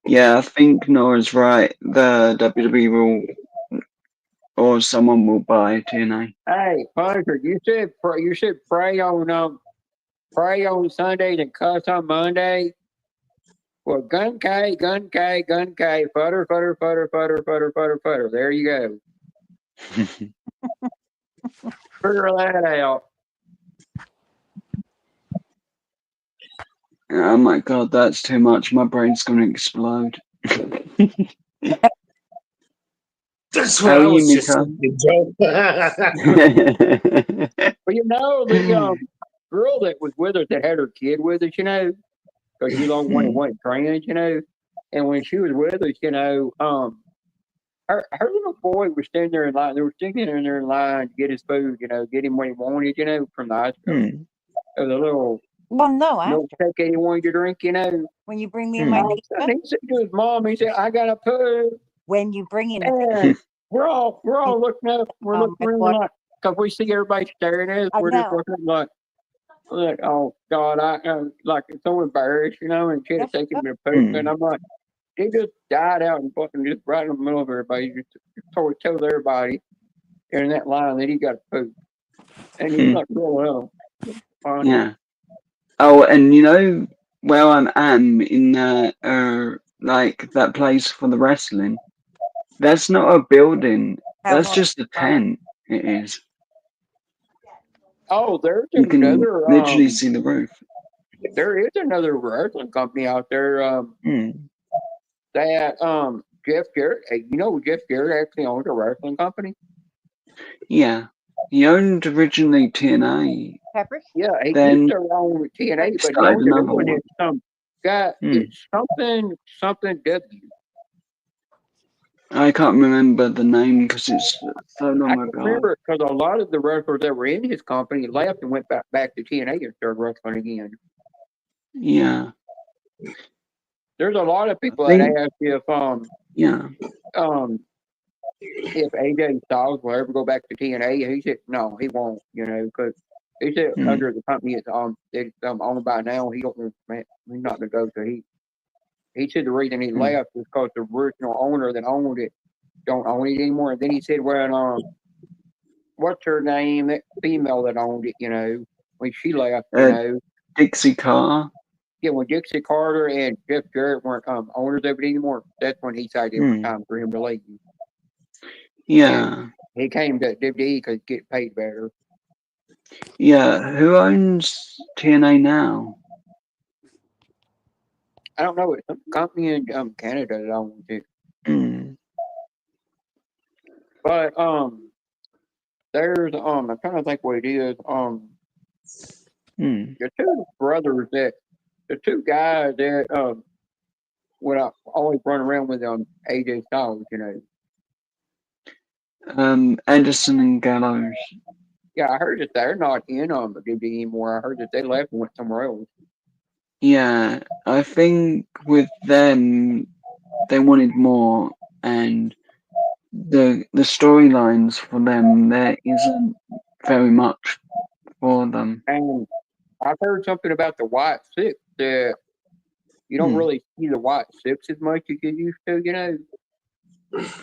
Yeah, I think Nora's right. The WWE will, or someone will buy TNA. Hey, Punisher, you said pray on Sundays and cuss on Monday. Well, gun K, futter. There you go. Figure that out. Oh my god, that's too much. My brain's gonna explode. That's what I was just thinking, Joe. Well, the girl that was with us that had her kid with us, because she long one wasn't trans, and when she was with us, her little boy was standing there in line. They were sitting in there in line to get his food, get him what he wanted, from the ice cream. There was a little milkshake he wanted to drink, When you bring me in my pizza? He said to his mom, he said, I got to poo. When you bring in and we're all looking up. We're looking around like, because we see everybody staring at us. We're just looking like, oh God, I'm like so embarrassed, and she had to take him to poop, and I'm like, he just died out and fucking just right in the middle of everybody, just told everybody in that line that he got to poop, and he's like, real well. Yeah. Oh, and where I am in like that place for the wrestling. That's not a building. That's just a tent. It is. Oh, there's you can another literally see the roof. There is another wrestling company out there. That Jeff Jarrett. Jeff Jarrett actually owns a wrestling company. Yeah, he owned originally TNA. Peppers. Yeah, he then used to own TNA, but he owns another one. It's it's something W. I can't remember the name because it's so long ago. I remember because a lot of the wrestlers that were in his company left and went back to TNA and started wrestling again. Yeah. There's a lot of people that ask if if AJ Styles will ever go back to TNA. He said no, he won't. Because he said under the company it's owned by now, he's not gonna go. So he said the reason he Hmm. left was because the original owner that owned it don't own it anymore. And then he said, well, what's her name? That female that owned it, when she left, Dixie Carter. Yeah, when Dixie Carter and Jeff Jarrett weren't owners of it anymore, that's when he decided it was time for him to leave. Yeah. And he came to WWE because he get paid better. Yeah. Who owns TNA now? I don't know. It's some company in Canada that owns it. Hmm. But there's I'm trying to think what it is. The two brothers the two guys that would always run around with AJ Styles, Anderson and Gallows. Yeah, I heard that they're not in WWE anymore. I heard that they left and went somewhere else. Yeah, I think with them, they wanted more, and the storylines for them there isn't very much for them. And I've heard something about the White Six that you don't really see the White Six as much as you used to,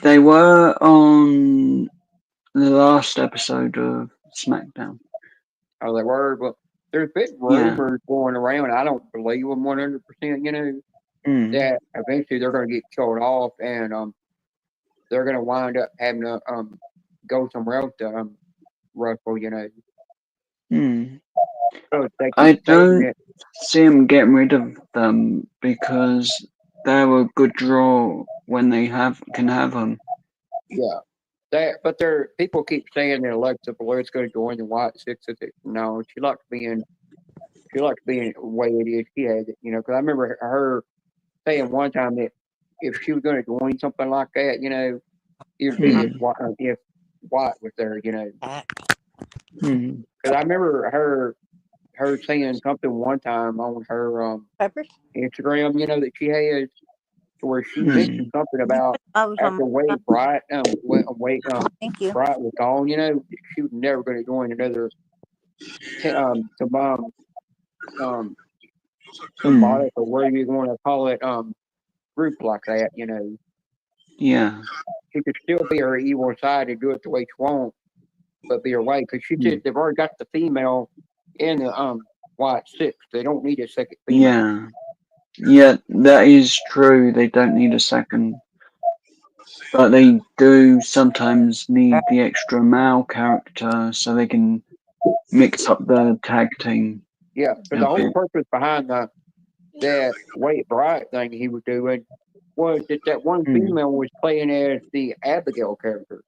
They were on the last episode of SmackDown. Oh, they were, but there's been rumors going around. I don't believe them 100%. That eventually they're going to get killed off, and they're going to wind up having to go somewhere else to wrestle. So I don't see them getting rid of them because they're a good draw when they can have them. Yeah. But people keep saying that Alexa Bliss going to join the White Six. No, she likes being the way it is. She has it, because I remember her saying one time that if she was going to join something like that, it would be if White was there, Because I remember her saying something one time on her Instagram, that she has, where she mentioned something about after Wade Bright, Thank you. Bright was gone, she was never going to join another symbolic or whatever you want to call it, group like that, Yeah. She could still be her evil side and do it the way she wants, but be her way. Because she said they've already got the female in the White Six. They don't need a second female. Yeah, that is true. They don't need a second. But they do sometimes need the extra male character so they can mix up the tag team. Yeah, but the whole purpose behind that Wade Bright thing he was doing was that one female was playing as the Abigail character.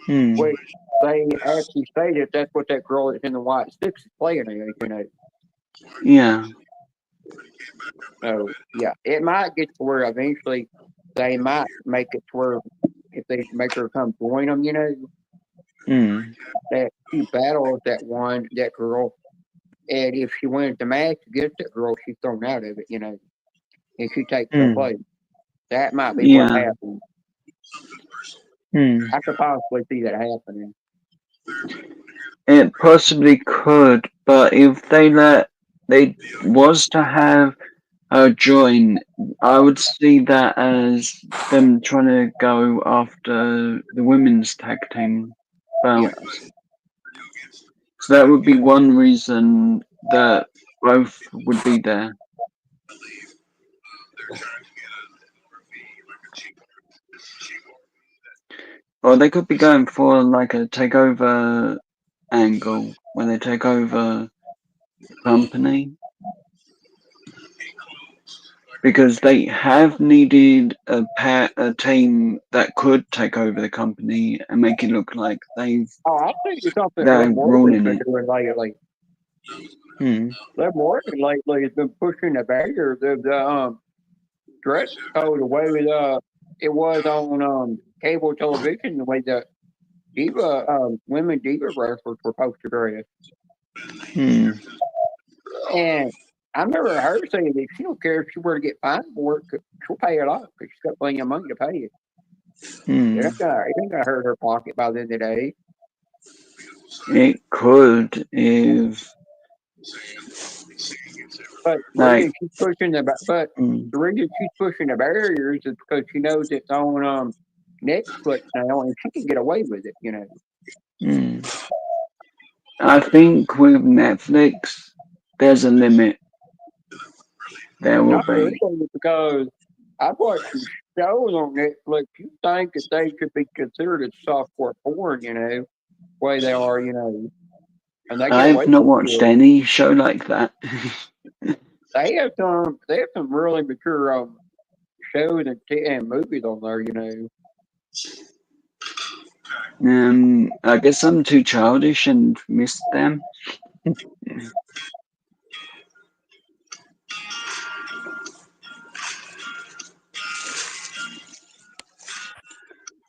Which they actually stated that's what that girl that's in the White Six is playing as, Yeah. So, yeah, it might get to where eventually they might make it to where if they make her come join them, that she battles that girl, and if she wins the match against that girl, she's thrown out of it, and she takes her place. That might be what happens. I could possibly see that happening. It possibly could, but if they was to have a join, I would see that as them trying to go after the women's tag team belts. So that would be one reason that both would be there. Or they could be going for like a takeover angle when they take over the company. Because they have needed a team that could take over the company and make it look like they've. Oh, I think it's something they're ruling been it. doing lately. Liv Morgan lately has been pushing the barriers of the dress code away with it was on cable television the way the women diva wrestlers were supposed to dress. And I remember her saying that she don't care if she were to get fined for it, she'll pay it off because she's got plenty of money to pay it. It ain't gonna hurt her pocket by the end of the day. It could if But the Like, reason she's pushing the reason she's pushing the barriers is because she knows it's on Netflix now, and she can get away with it. I think with Netflix, there's a limit. There will Not be. really, because I've watched some shows on Netflix. You think that they could be considered as softcore porn, way they are, and they get away I've not with watched it. any show like that. They have some really mature shows and movies on there, I guess I'm too childish and missed them.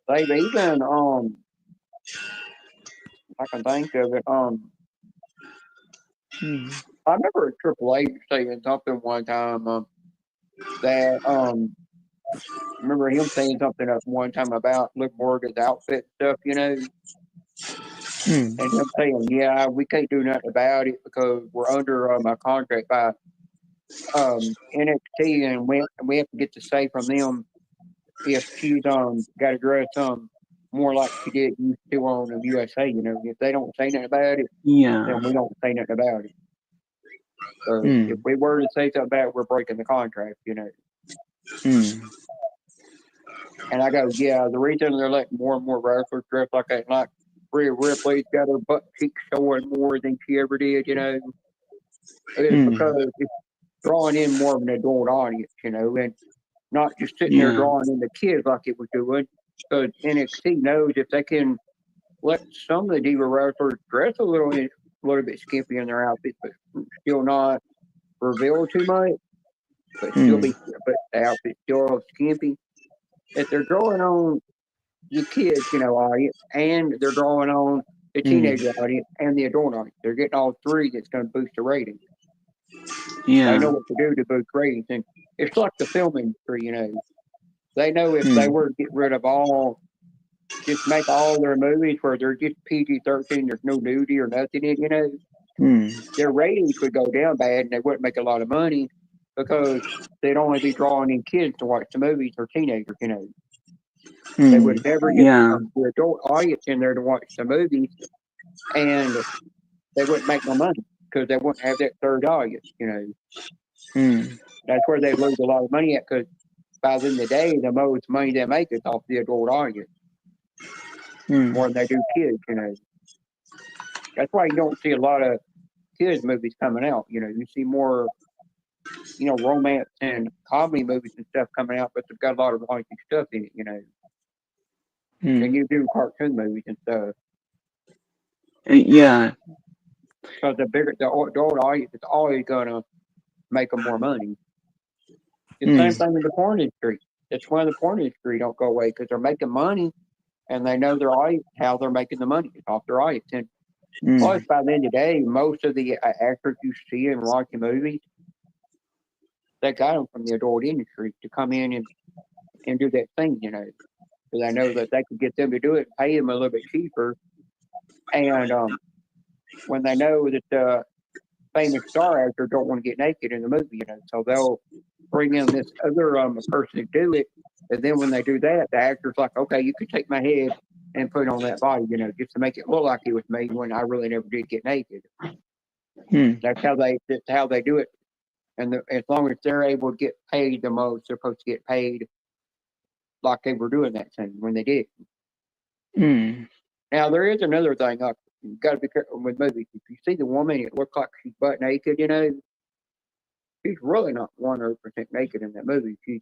They've even I can think of it. I remember Triple H saying something one time that remember him saying something up one time about Liv Morgan's outfit stuff, and him saying, "Yeah, we can't do nothing about it because we're under a contract by NXT, and we have to get the say from them if she's got to dress more like she did used to on the USA. If they don't say nothing about it, then we don't say nothing about it. So if we were to say something about it, we're breaking the contract, And I go, yeah, the reason they're letting more and more wrestlers dress like that, like Rhea Ripley's got her butt cheeks showing more than she ever did, is because it's drawing in more of an adult audience, and not just sitting there drawing in the kids like it was doing. Because NXT knows if they can let some of the diva wrestlers dress a little bit skimpy in their outfits, but still not reveal too much, but the outfit still skimpy. If they're drawing on the kids, audience, and they're drawing on the teenager audience and the adult audience, they're getting all three. That's going to boost the ratings. They know what to do to boost ratings, and it's like the film industry. They know if they were to get rid of just make all their movies where they're just PG-13, there's no nudity or nothing in, their ratings would go down bad, and they wouldn't make a lot of money because they'd only be drawing in kids to watch the movies or teenagers, They would never get the adult audience in there to watch the movies, and they wouldn't make no money because they wouldn't have that third audience, That's where they lose a lot of money at, because by the end of the day, the most money they make is off the adult audience, more than they do kids, That's why you don't see a lot of kids movies coming out, You see more, romance and comedy movies and stuff coming out, but they've got a lot of raunchy stuff in it, And you do cartoon movies and stuff. Yeah. So the adult audience is always gonna make them more money. The same thing in the porn industry. That's why the porn industry don't go away, because they're making money, and they know their audience, how they're making the money. It's off their audience. And plus, by the end of the day, most of the actors you see in watching movies, they got them from the adult industry to come in and do that thing, Because I know that they could get them to do it, pay them a little bit cheaper, and when they know that the famous star actor don't want to get naked in the movie, so they'll bring in this other person to do it, and then when they do that, the actor's like, okay, you can take my head and put it on that body, just to make it look like it was me when I really never did get naked. That's how they do it, and as long as they're able to get paid the most, they're supposed to get paid like they were doing that thing when they did. Now there is another thing. You've got to be careful with movies. If you see the woman, it looks like she's butt naked, she's really not 100% naked in that movie. She's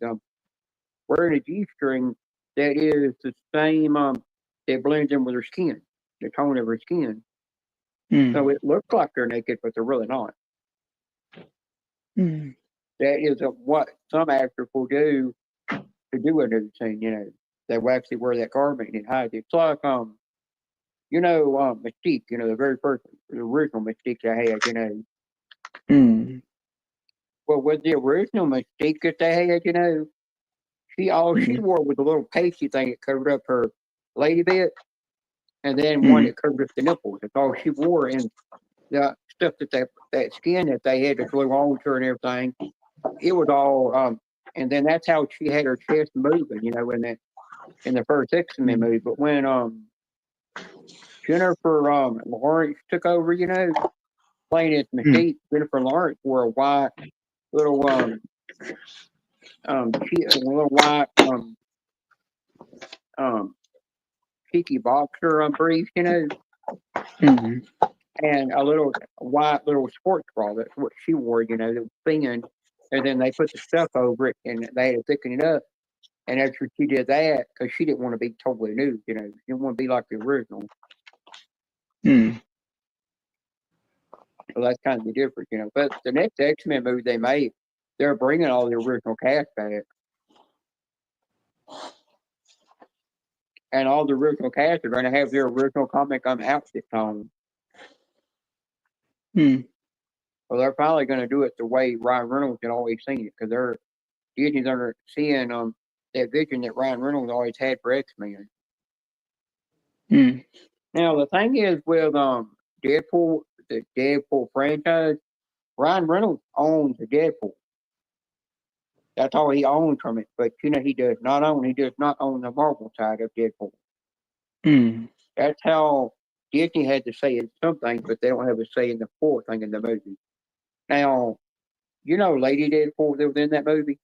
wearing a G-string that is the same that blends in with her skin, the tone of her skin. So it looks like they're naked, but they're really not. That is what some actors will do to do a nude scene, They will actually wear that garment and hide it. It's like Mystique, the very first, the original Mystique they had, Well, with the original Mystique that they had, she wore was a little pasty thing that covered up her lady bit, and then one that covered up the nipples. That's all she wore. And the stuff that skin that they had to glue on to her and everything. It was all and then that's how she had her chest moving, you know, in the first X-Men movie. But when Jennifer Lawrence took over, you know, playing as Mystique, Jennifer Lawrence wore a white little cheeky boxer brief, you know, and a little white little sports bra. That's what she wore, you know, the thin. And then they put the stuff over it, and they had to thicken it up. And after she did that, because she didn't want to be totally nude, you know, she didn't want to be like the original. So that's kind of the difference, you know. But the next X-Men movie they made, they're bringing all the original cast back. And all the original cast are going to have their original comic outfits on. Well, they're probably going to do it the way Ryan Reynolds had always seen it, because Disney's under seeing that vision that Ryan Reynolds always had for X-Men. Now the thing is with Deadpool, the Deadpool franchise, Ryan Reynolds owns the Deadpool. That's all he owns from it. But you know, he does not own the Marvel side of Deadpool. That's how Disney had to say in some things, but they don't have a say in the full thing in the movie. Now, you know Lady Deadpool that was in that movie?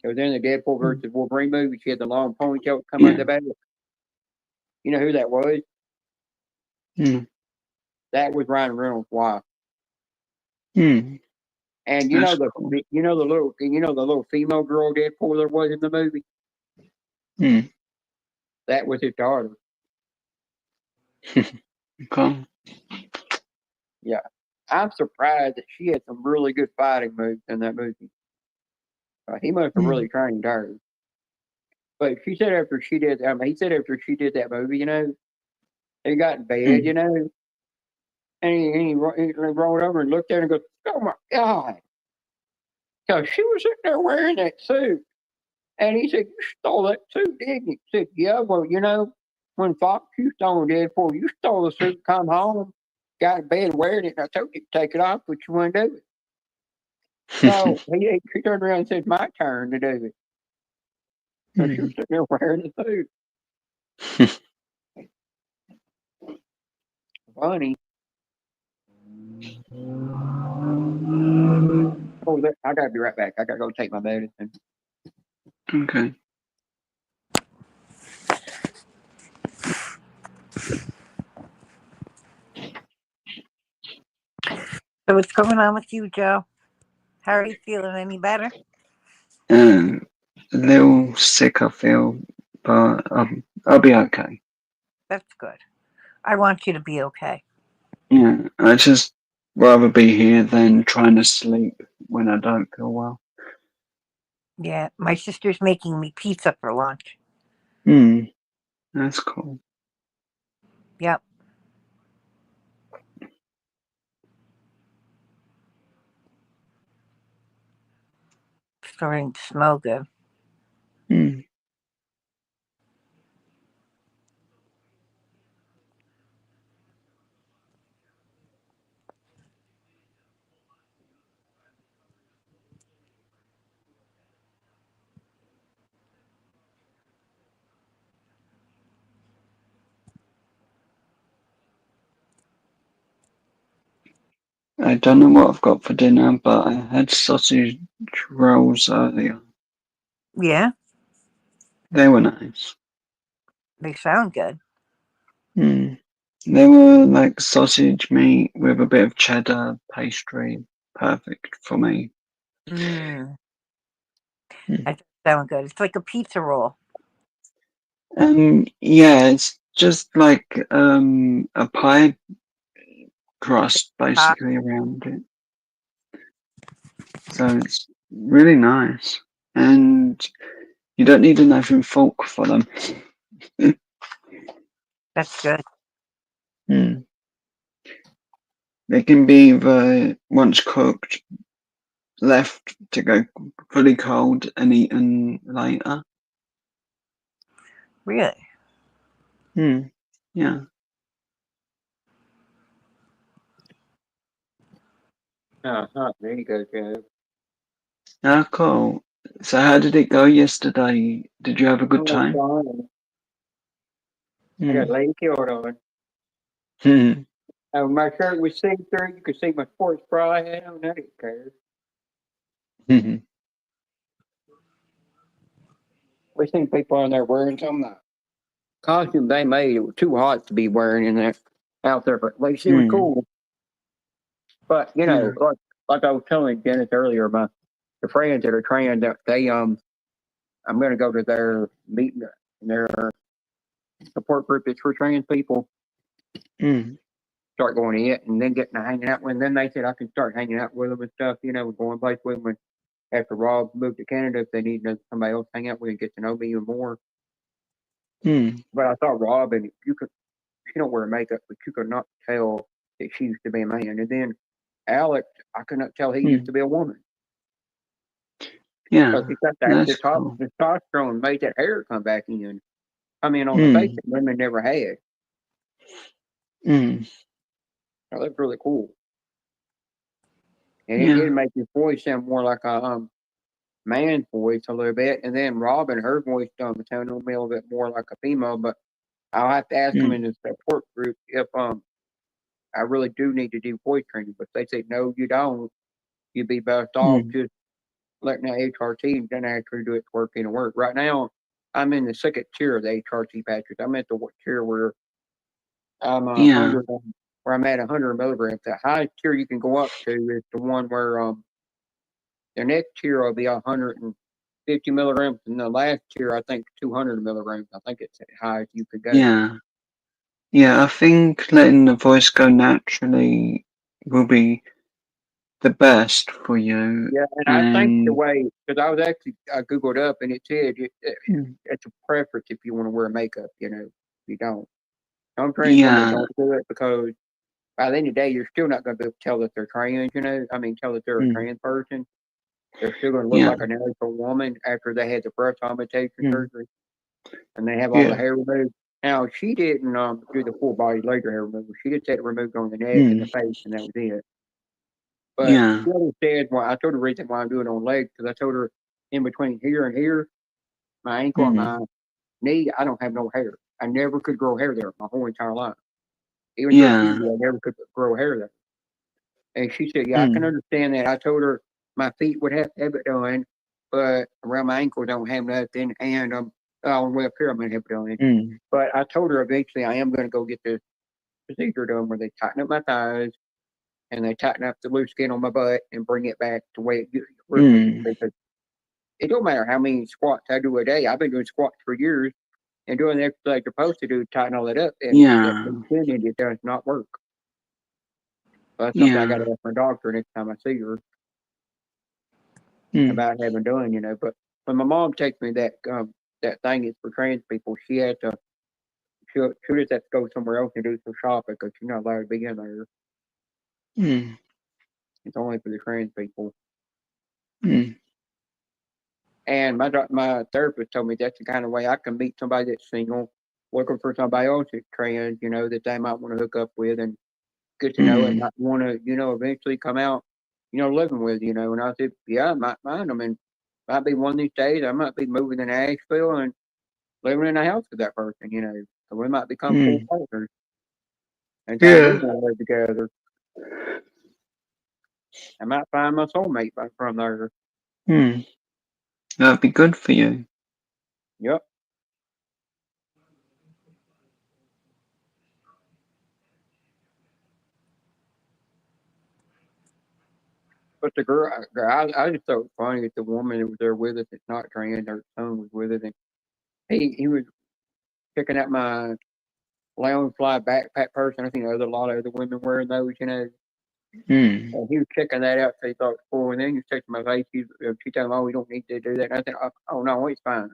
It was in the Deadpool versus Wolverine movie. She had the long ponytail come out the back. You know who that was? That was Ryan Reynolds' wife. And you know the little female girl Deadpool there was in the movie? That was his daughter. Okay. Yeah. I'm surprised that she had some really good fighting moves in that movie. He must have really trained her. But she said after she did, he said after she did that movie, you know, he got in bed, you know, and he rolled over and looked at her and goes, "Oh my God." Because she was sitting there wearing that suit. And he said, "You stole that suit, didn't you?" She said, "Yeah, well, you know, when Fox you stole Deadpool, you stole the suit, come home, got in bed wearing it, and I told you to take it off, but you wouldn't do it." So he turned around and said, "My turn to do it." So she was sitting there wearing the suit. Funny. Oh, I gotta be right back. I gotta go take my medicine. Okay. So what's going on with you, Joe? How are you feeling? Any better? A little sick, I feel, but I'll be okay. That's good. I want you to be okay. Yeah, I just rather be here than trying to sleep when I don't feel well. Yeah, my sister's making me pizza for lunch. That's cool. Yep. Starting to smell good. I don't know what I've got for dinner, but I had sausage rolls earlier. Yeah, They were nice. they sound good. They were like sausage meat with a bit of cheddar pastry. Perfect for me. That sounds good. It's like a pizza roll. Yeah, it's just like a pie crust basically around it. So it's really nice. And you don't need a knife and fork for them. That's good. They can be once cooked, left to go fully cold and eaten later. Really? Yeah. There you go, Joe. Ah, cool. So how did it go yesterday? Did you have a good Oh, time? fine. I got leg killed on. Hmm. My shirt was see-through. You could see my sports bra I had on. I didn't care. Hmm. We seen people on there wearing some costume they made. It was too hot to be wearing in there out there, but at least it was cool. But you know, like I was telling Dennis earlier, the friends that are trans, they I'm going to go to their meeting, their support group that's for trans people. Start going to it, and then getting to hanging out with them. Then they said I can start hanging out with them and stuff. You know, going place with them. After Rob moved to Canada, if they need somebody else to hang out with and get to know me even more. But I thought Rob, and she don't wear makeup, but you could not tell that she used to be a man. And then Alex, I could not tell he used to be a woman. Yeah, But because that's cool. testosterone made that hair come back in. I mean, on the face that women never had. So that's really cool. And it made his voice sound more like a man's voice a little bit. And then Robin, her voice sounded a little bit more like a female. But I'll have to ask them in the support group if I really do need to do voice training. But they say, no, you don't. You'd be best off just letting the HRT then actually do its work in work. Right now, I'm in the second tier of the HRT patches. I'm at the tier where I'm 100, where I'm at 100 milligrams. The highest tier you can go up to is the one where the next tier will be 150 milligrams, and the last tier I think 200 milligrams. I think it's as high as you could go. Yeah, I think letting the voice go naturally will be the best for you. Yeah, and I think the way, because I Googled up and it said it's a preference if you want to wear makeup, you know, if you don't. Some trans women don't do it because by the end of the day, you're still not going to be able to tell that they're trans, you know, I mean, tell that they're a trans person. They're still going to look like a natural woman after they had the breast augmentation surgery and they have all the hair removed. Now, she didn't do the full body laser hair removal. She just had it removed on the neck and the face, and that was it. But she always said, well, I told her the reason why I'm doing it on legs, because I told her in between here and here, my ankle and my knee, I don't have no hair. I never could grow hair there my whole entire life. Even through puberty, I never could grow hair there. And she said, yeah, I can understand that. I told her my feet would have to have it done, but around my ankle don't have nothing, and on the way up here I'm going to have it done. But I told her eventually I am going to go get this procedure done where they tighten up my thighs and they tighten up the loose skin on my butt and bring it back to where it because it don't matter how many squats I do a day. I've been doing squats for years and doing the exercise you're supposed to do to tighten all that up. And it does not work. So that's something I got to ask my doctor next time I see her about having done, you know. But when my mom takes me that thing is for trans people, she'll just have to go somewhere else and do some shopping because she's not allowed to be in there. It's only for the trans people. And my therapist told me that's the kind of way I can meet somebody that's single, looking for somebody else that's trans, you know, that they might want to hook up with and get to know and might want to, you know, eventually come out, you know, living with, you know. And I said, yeah, I might mind them. And might be one of these days I might be moving to Nashville and living in a house with that person, you know. So we might become full partners. And time we want to live together. I might find my soulmate from there. That'd be good for you. Yep. But the girl, I just thought it was funny that the woman that was there with us, that's not trans, her son was with us, and he was picking up my Loungefly backpack person. I think there's a lot of other women wearing those, you know. And he was checking that out, so he thought it was cool. And then he was touching my face. She told him, "Oh, we don't need to do that." And I said, "Oh no, it's fine.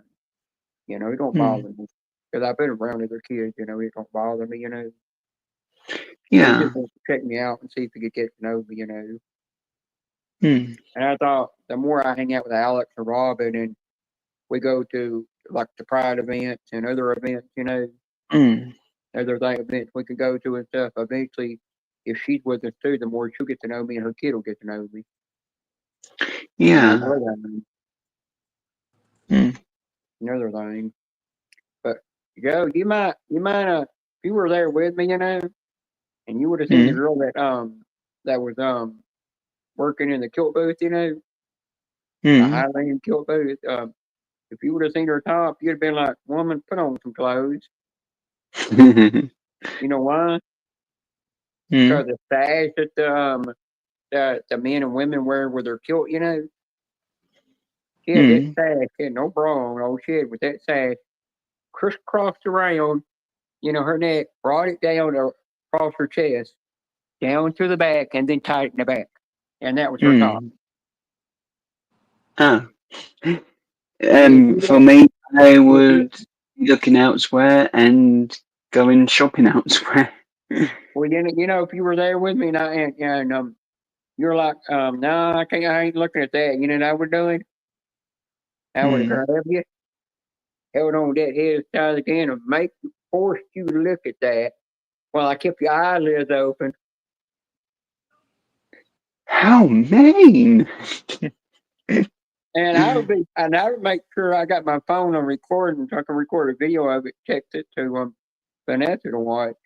You know, it don't bother me because I've been around other kids. You know, it don't bother me. You know." He just wanted to check me out and see if he could get to know me. You know. And I thought the more I hang out with Alex and Robin and we go to like the Pride events and other events, you know, other events we could go to and stuff, eventually if she's with us too, the more she'll get to know me, and her kid will get to know me. Yeah. Another thing. But Joe, you mind if you were there with me, and you would have seen the girl that was working in the kilt booth, the Highland kilt booth. If you would have seen her top, you'd have been like, "Woman, put on some clothes." You know why? Because the sash that the men and women wear with their kilt, she had that sash, she had no bra on, all she had with that sash crisscrossed around, her neck, brought it down across her chest, down to the back, and then tied it in the back. And that was her top. Oh. For me, I would looking elsewhere and going shopping elsewhere. Well, if you were there with me and you're like, no, I ain't looking at that. You know what I was doing? I would have grabbed you, held on that head side again, and forced you to look at that while I kept your eyelids open. How mean! And I would make sure I got my phone on recording so I can record a video of it, text it to Vanessa to watch.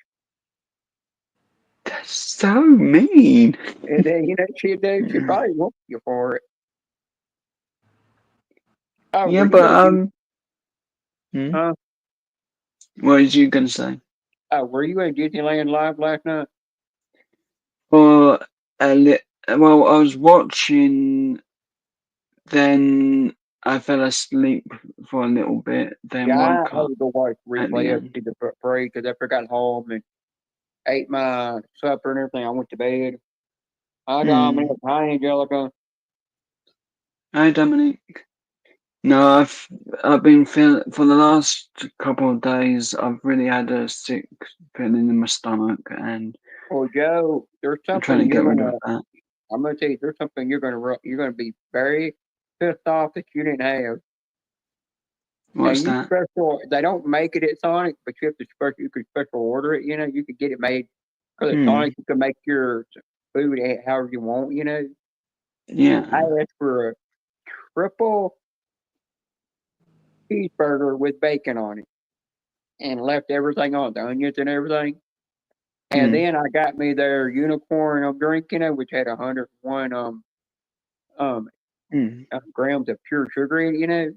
That's so mean. And then she'd probably whoop you for it. Oh, yeah, but what was you gonna say? Oh, were you at Disneyland Live last night? Well, I was watching. Then I fell asleep for a little bit. Then yeah, woke I up. had to watch replay of the parade because after I got home and ate my supper and everything, I went to bed. Hi, Dominic. Hi, Angelica. Hi, Dominic. No, I've been feeling for the last couple of days. I've really had a sick feeling in my stomach, and well, Joe, there's something I'm trying to get rid of that. I'm gonna tell you, there's something you're gonna be very pissed off that you didn't have. What's that? They don't make it at Sonic, but you could special order it. You could get it made because at Sonic you can make your food however you want. Yeah. I asked for a triple cheeseburger with bacon on it, and left everything on the onions and everything. And then I got me their unicorn drink, which had 101 grams of pure sugar in it,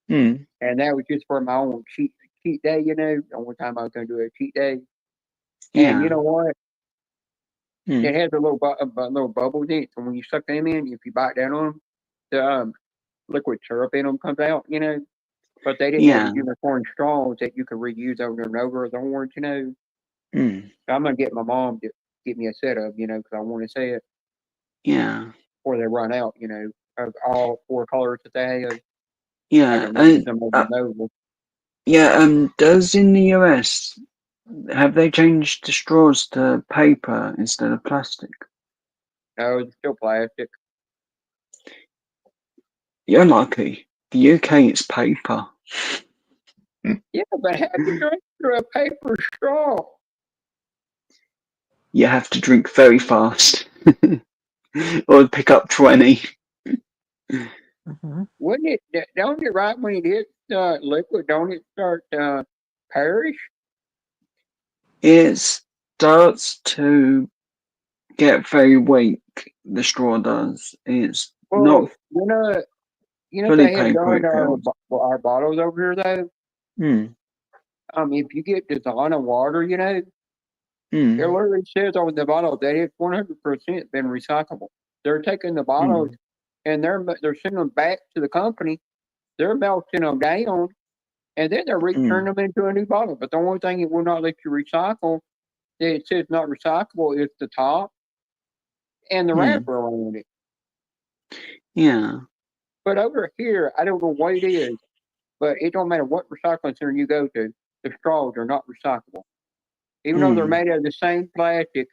and that was just for my own cheat day. The only time I was going to do a cheat day. And you know what? It has a little bubbles in it, so when you suck them in, if you bite down on them, the liquid syrup in them comes out. But they didn't have the unicorn straws that you can reuse over and over as orange. So I'm gonna get my mom to get me a set of, because I want to see it. Yeah. Before they run out, of all 4 colors that they have. Yeah. Does in the US have they changed the straws to paper instead of plastic? No, it's still plastic. You're lucky. The UK it's paper. Yeah, but how do you drink through a paper straw? You have to drink very fast, or pick up 20. Wouldn't it? Don't it right when it hits liquid? Don't it start perish? It starts to get very weak. The straw does. It's not fully they have paper. done our bottles over here though. If you get Design water, it literally says on the bottle that it's 100% been recyclable. They're taking the bottles and they're sending them back to the company. They're melting them down, and then they're returning them into a new bottle. But the only thing it will not let you recycle, that it says not recyclable, is the top and the wrapper around it. Yeah. But over here, I don't know what it is, but it don't matter what recycling center you go to, the straws are not recyclable. Even though they're made out of the same plastic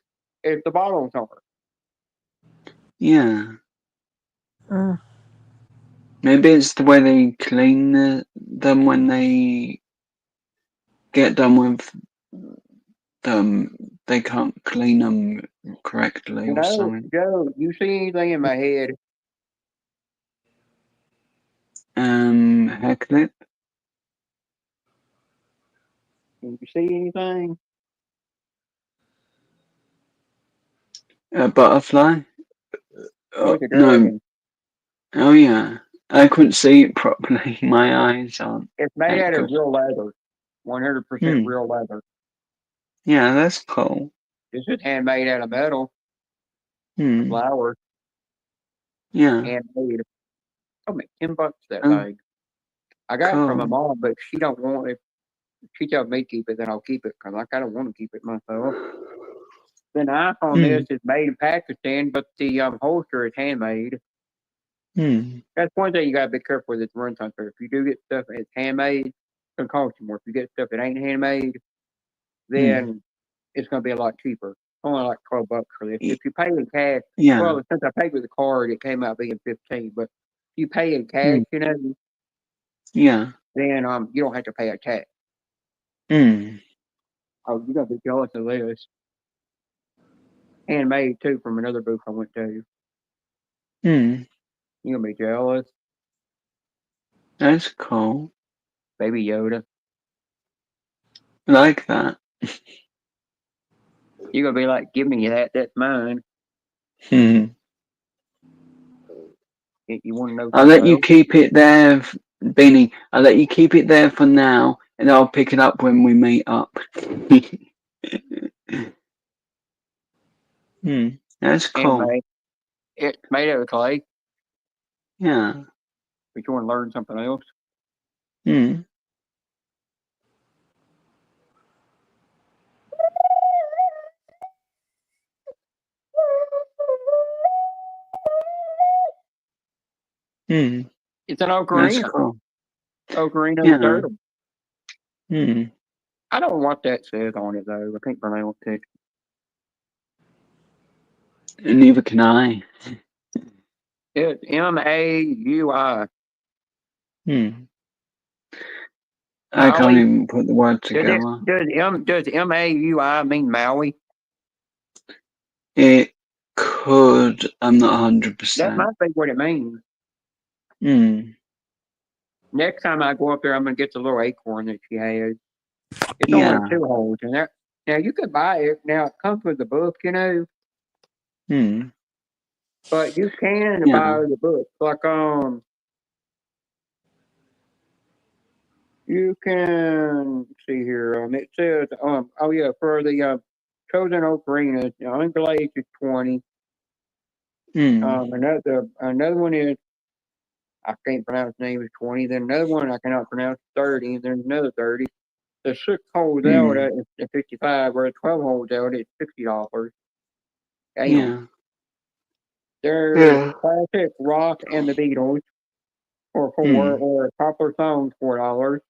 as the bottles are. Yeah. Maybe it's the way they clean them when they get done with they can't clean them correctly You or know, something. Joe, you see anything in my head? Hair clip? Can you see anything? A butterfly? No, it's a No. dragon. Oh yeah. I couldn't see it properly. My eyes aren't It's made that out of good. real leather, 100% real leather. Yeah, that's cool. This is handmade out of metal, flowers, Yeah. handmade. Oh, man, $10 that Oh, thing. I got it from my cool. mom, but she don't want it. She tells me keep it, then I'll keep it because I don't want to keep it myself. Then the eye on this is made in Pakistan, but the holster is handmade. That's one thing you gotta be careful with this run hunter. If you do get stuff that's handmade, it's gonna cost you more. If you get stuff that ain't handmade, then it's gonna be a lot cheaper. Only like $12 for this. If you pay in cash, Yeah. well, since I paid with a card, it came out being 15. But if you pay in cash, you know, Yeah. then you don't have to pay a tax. Oh, you're gonna be jealous of this. Handmade too from another booth I went to. You're gonna be jealous. That's cool. Baby Yoda. I like that. You're gonna be like, give me that, that's mine. You wanna know I'll let something you else? keep it there, Beanie. I'll let you keep it there for now, and I'll pick it up when we meet up. That's cool. Handmade. It's made out of clay. Yeah. If you wanna learn something else. It's an That's ocarina. cool. Ocarina of Yeah. Turtle. I don't know what that says on it though. I can't pronounce it. Neither can I. It's MAUI. I can't Maui. even put the word together. Does MAUI mean Maui? It could. I'm not That 100%. might be what it means. Next time I go up there, I'm gonna get the little acorn that she has. It's Yeah. only 2 holes in there. Now you could buy it. Now it comes with the book, you know. But you can Yeah. buy the book. Like you can see here. It says oh yeah, for the chosen ocarina, unglazed is 20. Another one is I can't pronounce the name is 20. Then another one I cannot pronounce 30. And then another 30. The 6-hole Zelda is 55, or the 12-hole Zelda is $60. Damn. Yeah. There's classic rock and the Beatles for $4, or popular songs $4,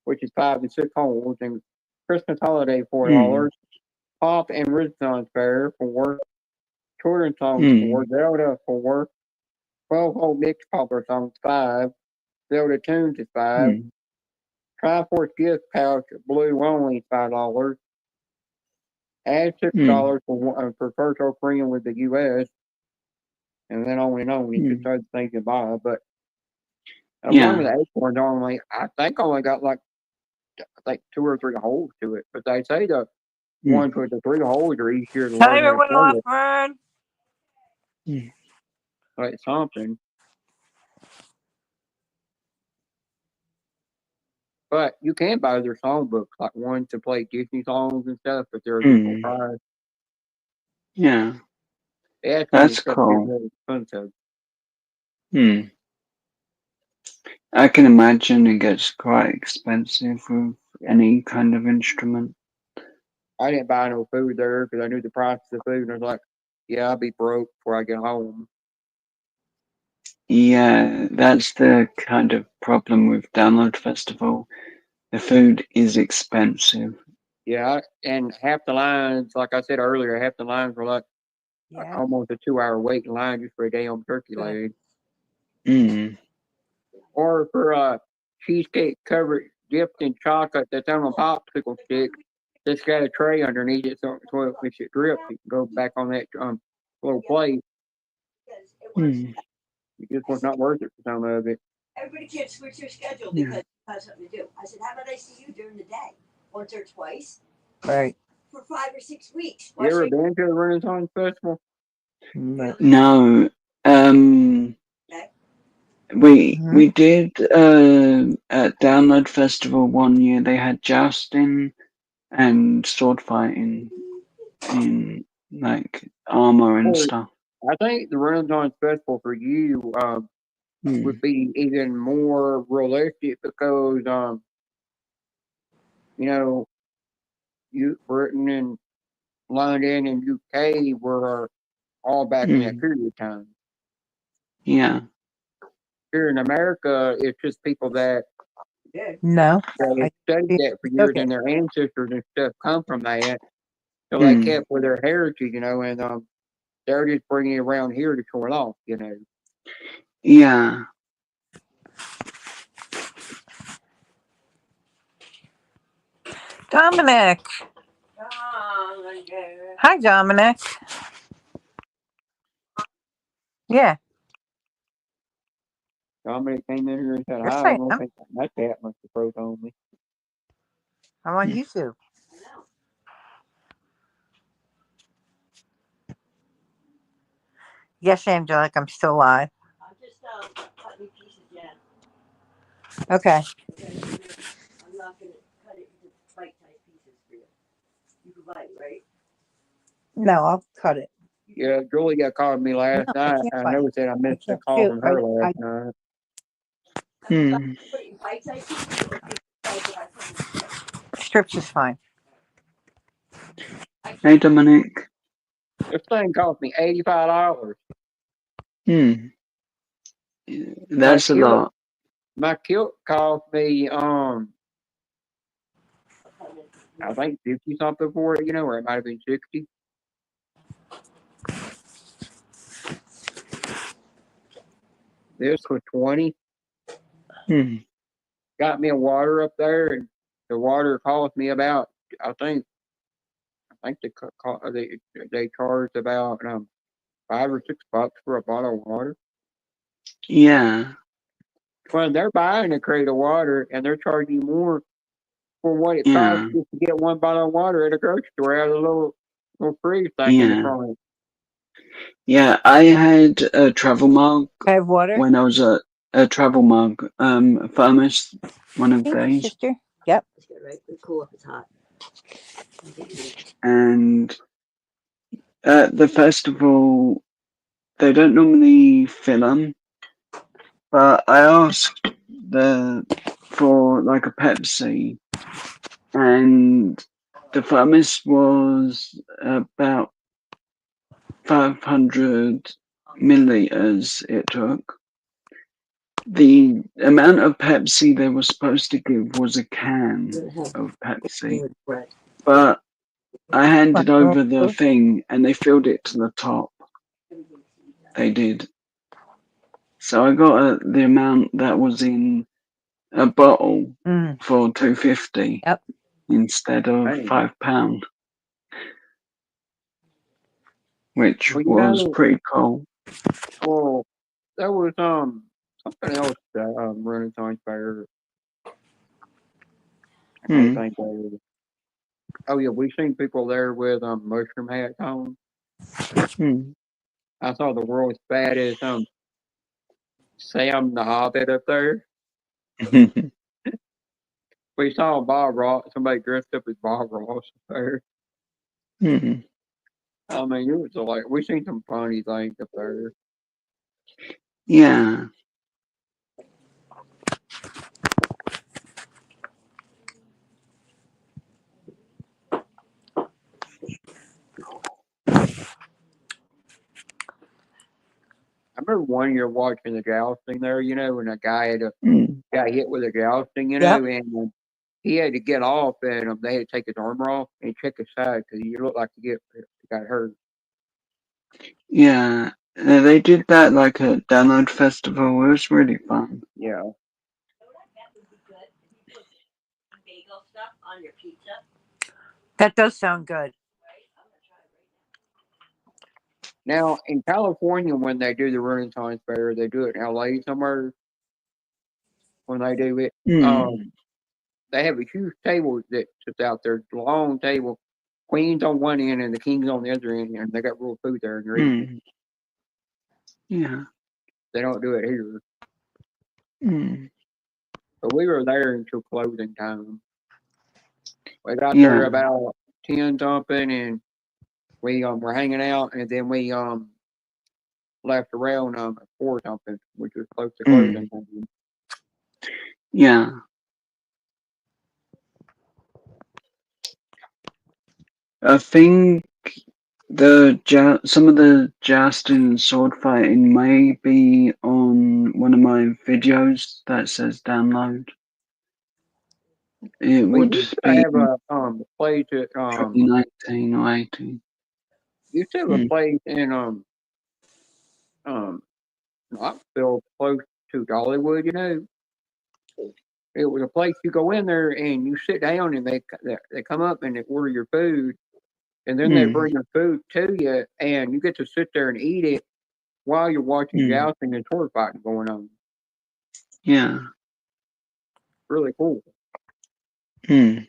which is 5 and 6 holes, and Christmas holiday $4, pop and Renaissance fair $4, children's songs $4, Zelda $4, 12-hole mixed popular songs $5, Zelda tunes is $5, Triforce gift pouch blue only $5, add $6 for first ocarina with the U.S. and then on and on. It's just other things to buy, but one of the acorns only, I think, only got like 2 or 3 holes to it. But they say the ones with the 3 holes are easier to learn how Timer to went play off, with. Vern. Like something. But you can buy their songbooks, like ones to play Disney songs and stuff, but they're a different price. Yeah. That's cool. really expensive. I can imagine it gets quite expensive with any kind of instrument. I didn't buy no food there because I knew the price of the food, and I was like, yeah, I'll be broke before I get home. Yeah, that's the kind of problem with Download Festival. The food is expensive. Yeah, and half the lines, like I said earlier, half the lines were like almost a 2-hour waiting line just for a damn turkey leg. Or for cheesecake covered dipped in chocolate that's on a popsicle stick. Just got a tray underneath it, so if it drips, you can go back on that little plate. It just was not worth it for some of it. Everybody can't switch their schedule Yeah. because they have something to do. I said, how about I see you during the day, once or twice, Right. for 5 or 6 weeks? You ever been to the Renaissance Festival? No. Okay. We did at Download Festival one year. They had jousting and sword fighting in like armor and stuff. I think the Renaissance Festival for you would be even more realistic because you know, Britain and London and UK were all back in that period of time. Yeah. Here in America, it's just people that No. they studied that for years, and their ancestors and stuff come from that. So they kept with their heritage, and they're just bringing it around here to show it off, Yeah. Dominic. Hi, Dominic. Yeah. Dominic came in here and said, Yes, "Hi, I I don't am. think that cat must have broke on me." I'm on YouTube. Yes, Angelique, I'm still live. I'm just cutting pieces, yeah. Okay. I'm not going to cut it into bite-sized pieces for you. You can bite, right? No, I'll cut it. Yeah, Julia called me last No, I night. can't I bite. noticed that I missed a can't call chew. from her I- last night. Put it in bite-sized pieces or pieces that I put in. Strips is fine. Hey, Dominic. This thing cost me $85. That's a lot. My kilt cost me I think 50 something for it, or it might have been 60. This was 20. Got me a water up there, and the water cost me about I think they charged about $5 or $6 for a bottle of water. Yeah. When they're buying a crate of water and they're charging more for what it costs just to get one bottle of water at a grocery store out of a little freeze thing in the front. Yeah, I had a travel mug I have water. when I was a travel mug, thermos one of Thank you, days. sister. Yep. It's good, right? It's cool if it's hot. And at the festival, they don't normally fill them, but I asked for like a Pepsi, and the thermos was about 500 milliliters it took. The amount of Pepsi they were supposed to give was a can of Pepsi, but I handed over the thing and they filled it to the top. They did. So I got the amount that was in a bottle for $2.50 instead of £5, which was pretty cool. Well, there was something else that Renaissance Fair. I can't think of it. Oh yeah, we've seen people there with mushroom hats on. I saw the world's fattest Sam the Hobbit up there. We saw Bob Ross, somebody dressed up as Bob Ross up there. I mean, it was like we seen some funny things up there. Yeah. I remember one year watching the jousting there, and a guy got hit with a jousting, and he had to get off, and they had to take his armor off and check his side because he looked like he got hurt. Yeah, they did that like at Download Festival. It was really fun. Yeah. Bagel stuff on your pizza. That does sound good. Now in California, when they do the Renaissance Fair, they do it in LA somewhere. When they do it, they have a huge table that sits out there, long table, queens on one end and the kings on the other end, and they got real food there and they're eating. Yeah. They don't do it here. But we were there until closing time. We got there about 10 something, and we were hanging out, and then we left around at 4 something, which was close to closing time. Yeah. I think some of the jousting and sword fighting may be on one of my videos that says download. It would be have a place at 2019 or 18. Used to have a place in Knoxville close to Dollywood, you know. It was a place you go in there and you sit down and they come up and they order your food, and then they bring the food to you and you get to sit there and eat it while you're watching jousting and sword fighting going on. Yeah. Really cool. Yeah,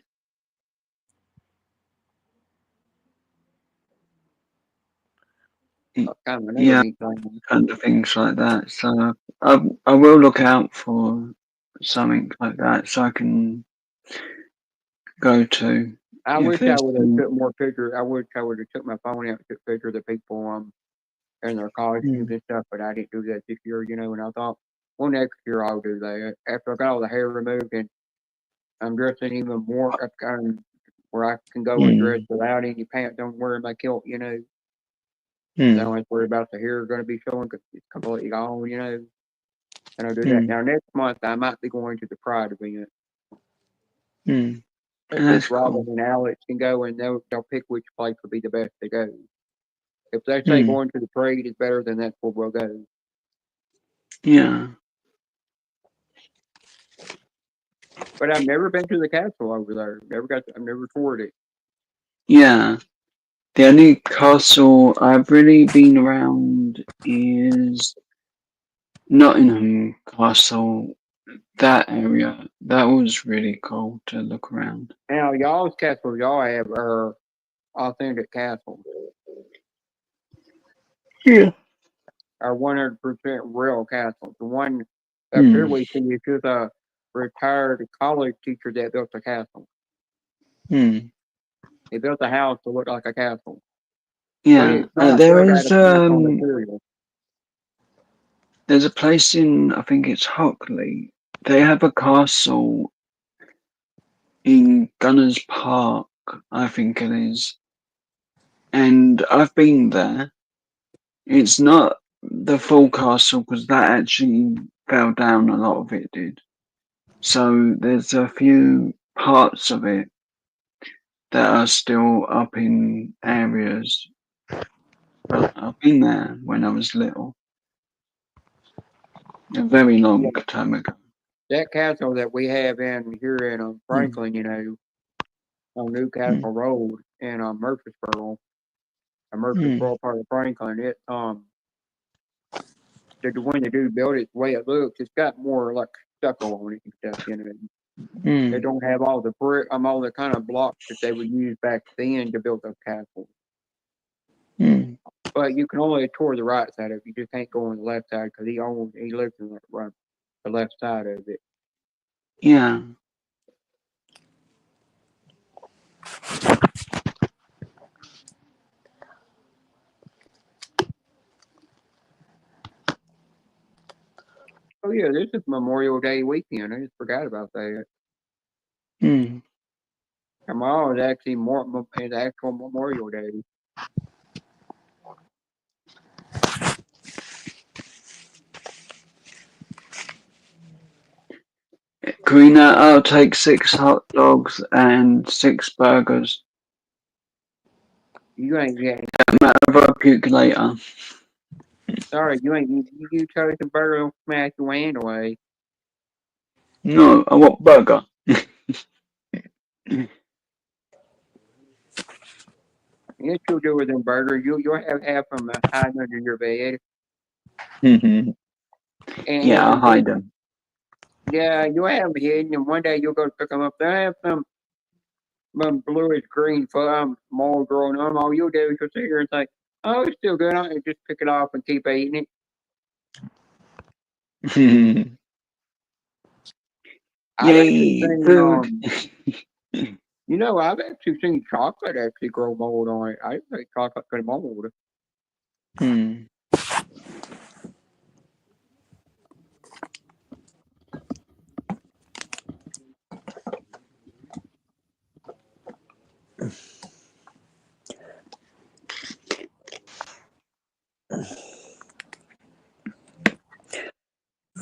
kind of things like that. So I will look out for something like that so I can go to. I wish I would have took more pictures. I wish I would have took my phone out and took pictures of the people in their costumes and stuff, but I didn't do that this year, you know. And I thought, well, next year I'll do that. After I got all the hair removed and I'm dressing even more up, where I can go and dress without any pants on, wearing my kilt, you know. I don't have to worry about the hair going to be showing because it's completely gone, you know. And I'll do that. Now, next month, I might be going to the Pride event. That's Robin and Alex can go and they'll pick which place will be the best to go. If they say going to the parade is better, then that's where we'll go. Yeah. But I've never been to the castle over there. I've never toured it. Yeah. The only castle I've really been around is Nottingham Castle. That area. That was really cool to look around. Now, y'all's castles y'all have are authentic castles. Yeah. Are 100% real castles. The one up here we see is just a retired college teacher that built a castle. He built a house to look like a castle. Yeah, there's a place in, I think it's Hockley. They have a castle in Gunners Park, I think it is. And I've been there. It's not the full castle because that actually fell down, a lot of it did. So there's a few parts of it that are still up in areas. But I've been there when I was little. A very long time ago. That castle that we have in here in Franklin, you know, on Newcastle Road in Murfreesboro, Murfreesboro part of Franklin, it when the dude built it, the way it looks, it's got more like stucco on it and stuff, you know. They don't have all the brick, all the kind of blocks that they would use back then to build those castles. But you can only tour the right side of it. You just can't go on the left side because he lives in the left side of it. Yeah. Oh yeah, this is Memorial Day weekend. I just forgot about that. Tomorrow is actually actual Memorial Day. Karina, I'll take 6 hot dogs and 6 burgers. You ain't getting. I'll puke later. Sorry, you chose the burger and smash your hand away. No, I want burger. Yes, you'll do with them burgers. You'll have half of them hiding under your bed. Yeah, I'll hide them. Yeah, you'll have them hidden, and one day you'll go pick them up. They'll have some bluish green mold growing on them. All you'll do is you'll sit here and say, "Oh, it's still good," and just pick it off and keep eating it. I've actually Yay, seen, food. I've actually seen chocolate actually grow mold on it. I didn't think chocolate could mold.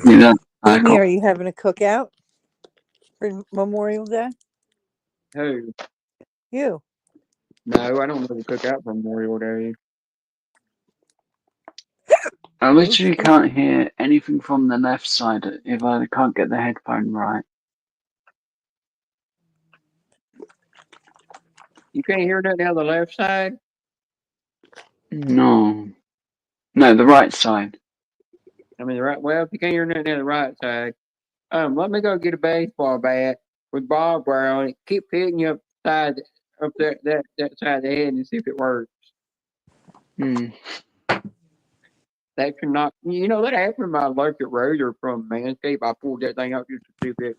Yeah, Amy, are you having a cookout for Memorial Day? Who? You. No, I don't really cook out for Memorial Day. I literally can't hear anything from the left side if I can't get the headphone right. You can't hear nothing on the left side? No. No, the right side. I mean, if you can't hear nothing on the right side, let me go get a baseball bat with barbed wire on it. Keep hitting you up that side of the head and see if it works. That should not, that happened to my electric razor from Manscaped. I pulled that thing out just to see if it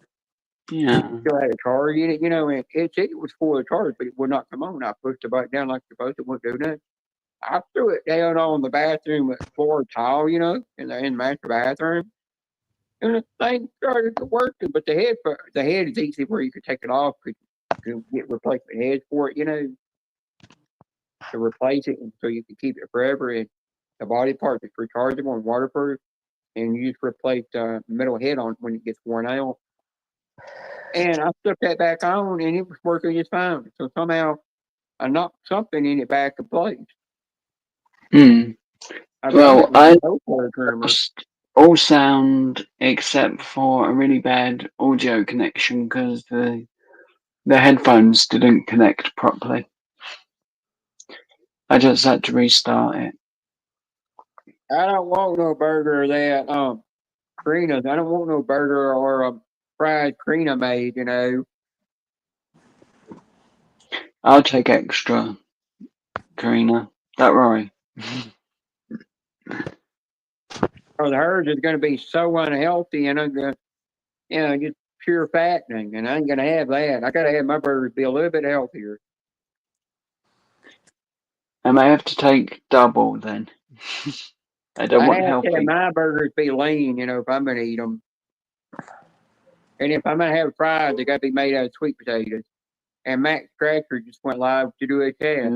still had a charge in it, and it said it was full of charge, but it would not come on. I pushed the button down like it's supposed to, it wouldn't do nothing. I threw it down on the bathroom floor tile, in the master bathroom. And the thing started working, but the head is easy where you could take it off because you can get replacement heads for it, to replace it, and so you can keep it forever. And the body part is rechargeable and waterproof, and you just replace the metal head on when it gets worn out. And I stuck that back on, and it was working just fine. So somehow I knocked something in it back in place. Well, I lost all sound except for a really bad audio connection because the headphones didn't connect properly. I just had to restart it. I don't want no burger that Karina's. I don't want no burger or fried Karina made, I'll take extra, Karina. Don't worry. Or hers is going to be so unhealthy and just pure fattening, and I ain't going to have that. I got to have my burgers be a little bit healthier. I may have to take double then. I don't want healthy. Have my burgers be lean, if I'm going to eat them. And if I'm going to have fries, they got to be made out of sweet potatoes. And Max Cracker just went live to do a test.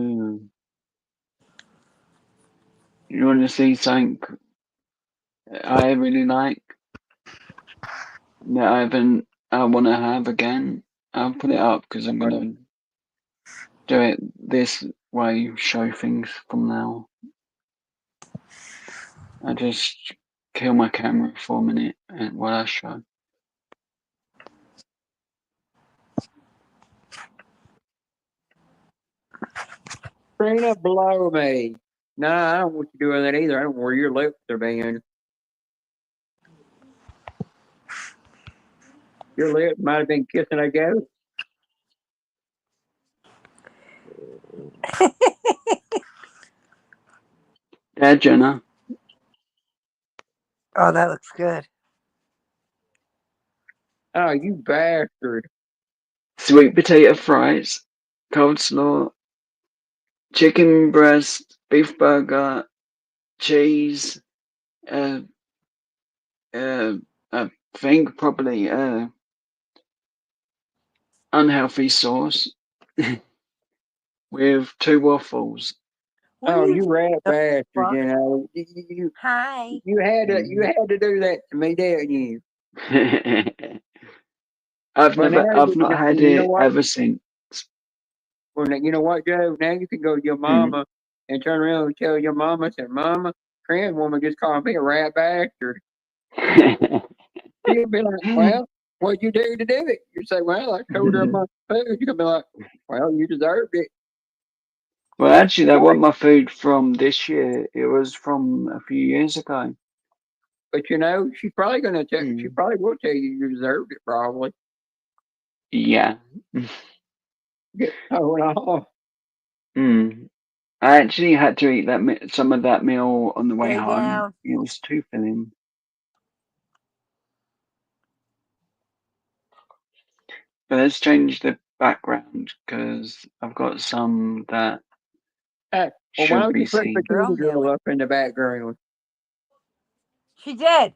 You want to see something I really like that I want to have again? I'll put it up because I'm going to do it this way, show things from now. I just kill my camera for a minute and while I show. Karina, blow me. No, I don't want you doing that either. I don't know where your lips are being. Your lips might have been kissing a goat. Yeah, Jenna. Oh, that looks good. Oh, you bastard. Sweet potato fries, coleslaw, chicken breast, beef burger, cheese, I think probably unhealthy sauce with 2 waffles. Oh, you rat bastard! Hi. You had to do that to me, didn't you? I've not had it ever since. Well, you know what, Joe? Now you can go to your mama and turn around and tell your mama, say, "Mama, Korean woman just called me a rat bastard." She'll be like, "Well, what'd you do to do it?" You say, "Well, I told her about food." You're gonna be like, "Well, you deserved it." Well, actually, that wasn't my food from this year. It was from a few years ago. But you know, she's probably gonna tell. She probably will tell you deserved it. Probably. Yeah. Oh no. I actually had to eat some of that meal on the way Lay home. down. It was too filling. But let's change the background because I've got some that Hey, well, why should don't be you put seen. Bikini Girl up in the background? She did.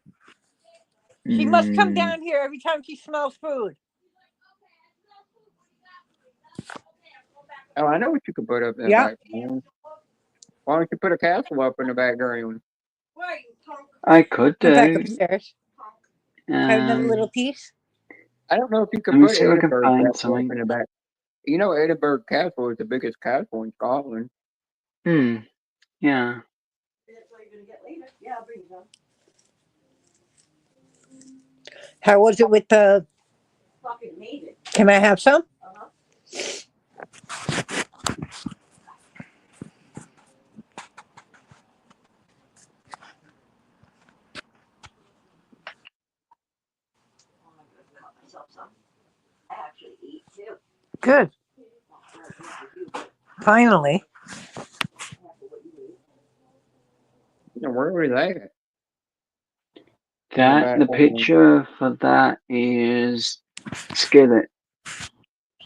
She must come Mm, down here every time she smells food. Oh, I know what you could put up in the Yep. background. Why don't you put a castle up in the background? I could I'm back do. upstairs. Have another little piece. I don't know if you could Let me put see if I can Edinburgh find Castle up something. in the back. You know, Edinburgh Castle is the biggest castle in Scotland. Yeah. How was it with the? Can I have some? Good. Finally. And where was that? The picture for that is Skillet,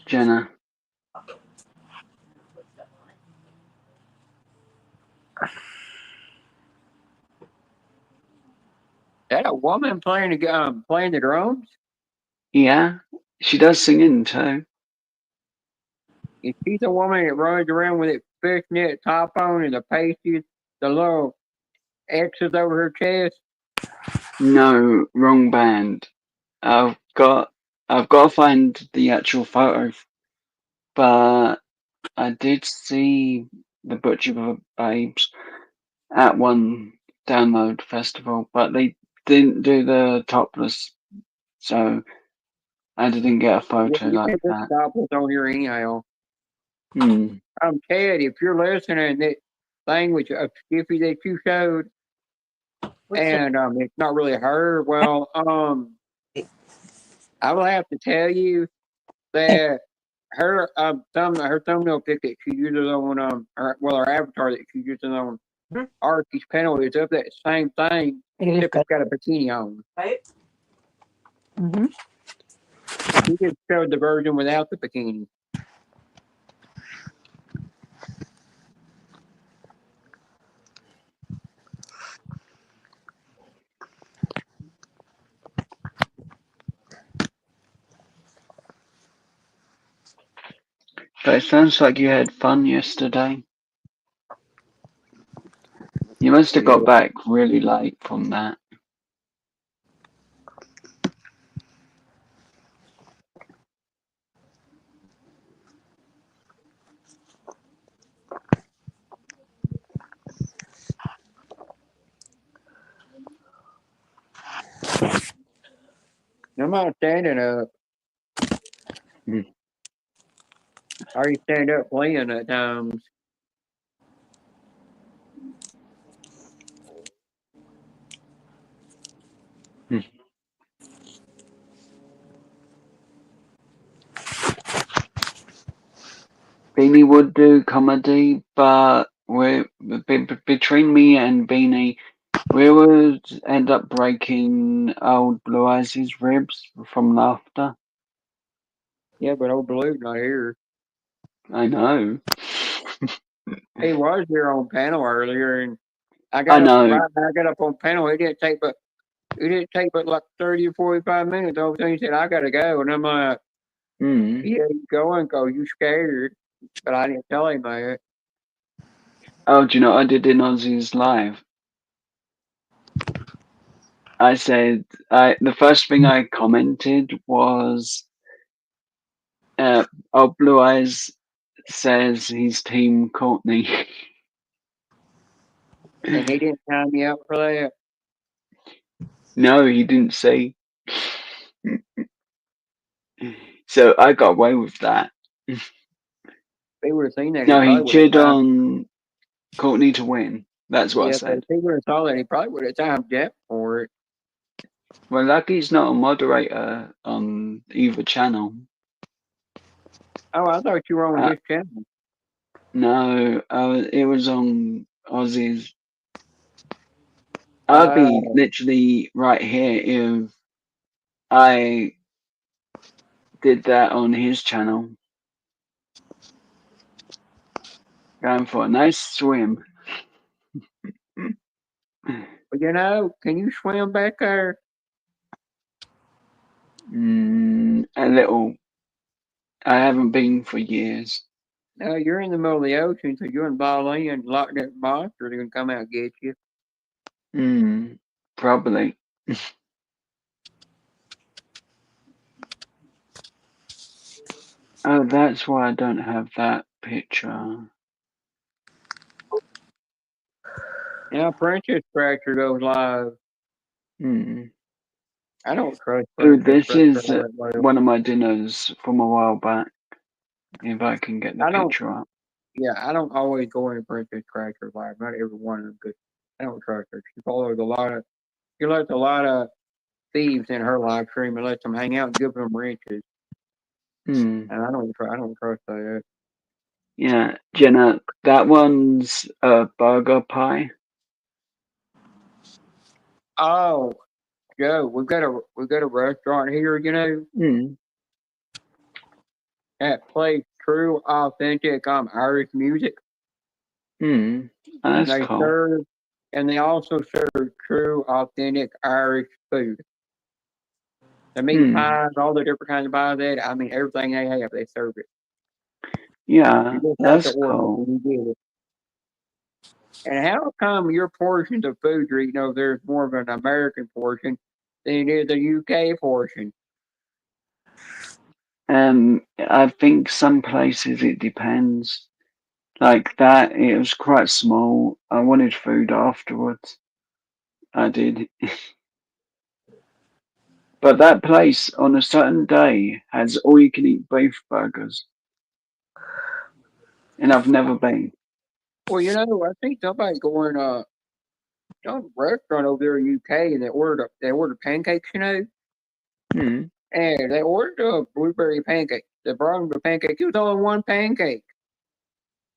Jenna. That a woman playing the drums? Yeah, she does singing too. Is she the woman that runs around with a fishnet top on and the pasties, the little X's over her chest? No, wrong band. I've got to find the actual photo, but I did see the Butcher Babes at one download festival, but they didn't do the topless, so I didn't get a photo You like can put that. topless on your email. Hmm. Ted, if you're listening, that thing with Skippy that you showed, and it's not really her. Well, I will have to tell you that her her thumbnail pic that she uses on her avatar that she uses on Archie's panel is of that same thing. Except it's got a bikini on. Right. Mm-hmm. He just showed the version without the bikini. But it sounds like you had fun yesterday. You must have got back really late from that. I'm not standing up. I already stand up playing at times. Beanie would do comedy, but between me and Beanie, we would end up breaking old Blue Eyes' ribs from laughter. Yeah, but old Blue's not here. I know. He was here on panel earlier, and I I got know. up on panel. It didn't take but like 30 or 45 minutes. All of a sudden he said, "I gotta go," and I'm like, "Yeah, you going? Cause you scared." But I didn't tell him that. Oh, do you know what I did in Ozzy's live? I said the first thing I commented was, "Oh, Blue Eyes says he's Team Courtney." And he didn't time me out for that. No, he didn't say. So I got away with that. they would have seen that. No, he probably would have cheered timed. on Courtney to win. That's what I Yeah, if said. he would have saw that, he probably would have timed Jeff for it. Well, lucky's not a moderator on either channel. Oh, I thought you were on Uh, his channel. No, it was on Ozzy's. I'd be literally right here if I did that on his channel. Going for a nice swim. But you know, can you swim back there? A little. I haven't been for years. No, you're in the middle of the ocean, so you're in Bali and lock that monster, they're gonna come out and get you. Probably. Oh, that's why I don't have that picture. Now Princess Scratcher goes live. I don't trust Oh, Princess this is Scratcher that well. one of my dinners from a while back. If I can get the picture up. Yeah, I don't always go into Princess Scratcher live. Not every one of them, because I don't trust her. She follows she lets a lot of thieves in her live stream and lets them hang out and give them riches. And I don't trust that. Yeah, Jenna, that one's a burger pie. Oh, Joe, we've got a restaurant here, you know. That plays true, authentic Irish music. That's cool. And they also serve true, authentic Irish food. The meat pies, all the different kinds of pies. I mean, everything they have, they serve it. Yeah, You just that's have to order cool. when you get it. And how come your portions of food you're eating over there is more of an American portion than it is a UK portion? I think some places it depends. Like that, it was quite small. I wanted food afterwards. I did. But that place on a certain day has all you can eat beef burgers. And I've never been. Well, you know, I think somebody's going some restaurant over there in UK and they ordered pancakes, you know. And they ordered a blueberry pancake. They brought them the pancake. It was only one pancake.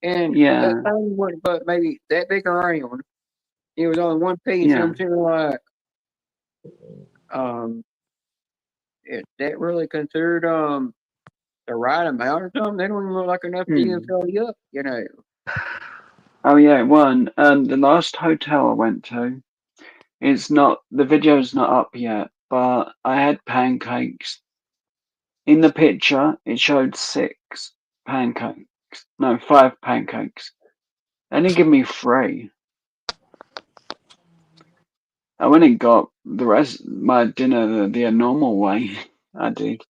And that thing wasn't but maybe that big around. It was only one piece. I'm sitting like, is that really considered the right amount or something? They don't even look like enough to even fill you up, you know. Oh yeah, one. The last hotel I went to, the video's not up yet, but I had pancakes. In the picture, it showed 5 pancakes. They didn't give me 3. I went and got the rest my dinner the normal way. I did.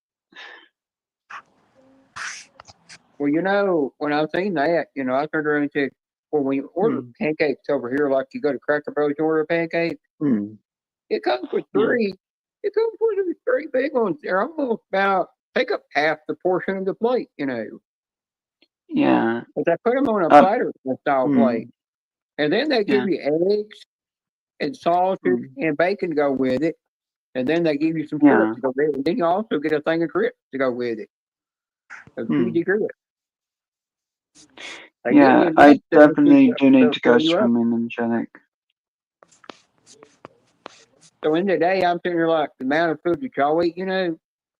Well, you know, when I seen that, you know, I turned around and said, well, when you order pancakes over here, like you go to Cracker Barrel to order a pancake, it comes with 3. It comes with 3 big ones. They're almost take up half the portion of the plate, you know. Yeah. But they put them on a platter style plate. And then they give you eggs and sausage and bacon to go with it. And then they give you some syrup to go with it. And then you also get a thing of grits to go with it. A cheesy grits. Yeah, I definitely do need to go swimming, Angelic. So in the day, I'm sitting here like, the amount of food that y'all eat, you know,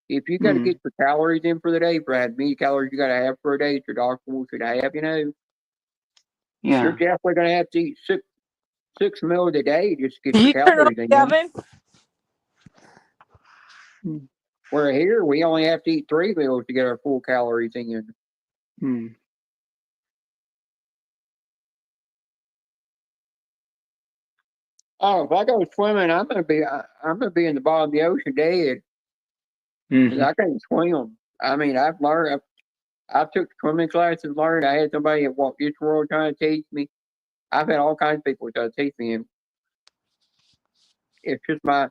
if you got to get your calories in for the day, for how many calories you got to have for a day, your doctor should have, you know. Yeah. You're definitely going to have to eat 6 meals a day just to get your calories in. Where here, we only have to eat 3 meals to get our full calories in. Oh, if I go swimming, I'm gonna be in the bottom of the ocean dead. 'Cause I can't swim. I mean, I've learned. I took swimming classes, learned. I had somebody at Walt Disney World trying to teach me. I've had all kinds of people try to teach me. And it's just my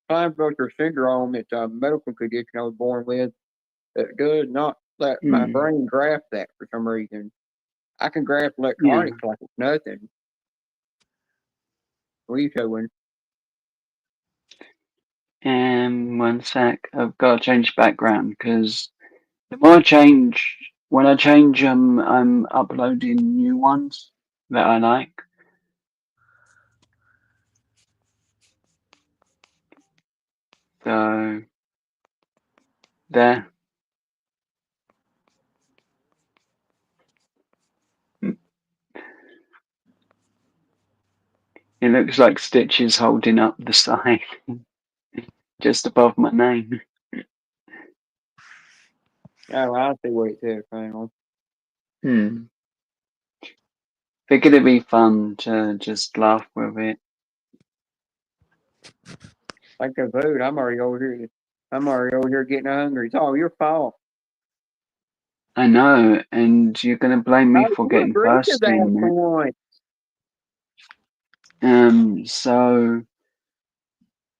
Klinefelter syndrome. It's a medical condition I was born with that does not let my brain grasp that for some reason. I can grasp Yeah. electronics like it's nothing. What are you showing? One sec. I've got to change background because when I change them, I'm uploading new ones that I like. So there. It looks like Stitch is holding up the sign just above my name. Oh, I see what it says now. Figured it'd be fun to just laugh with it. Like the food, I'm already over here getting hungry. It's all your fault. I know, and you're gonna blame me for You getting agreed to thirsty that in for it. once. So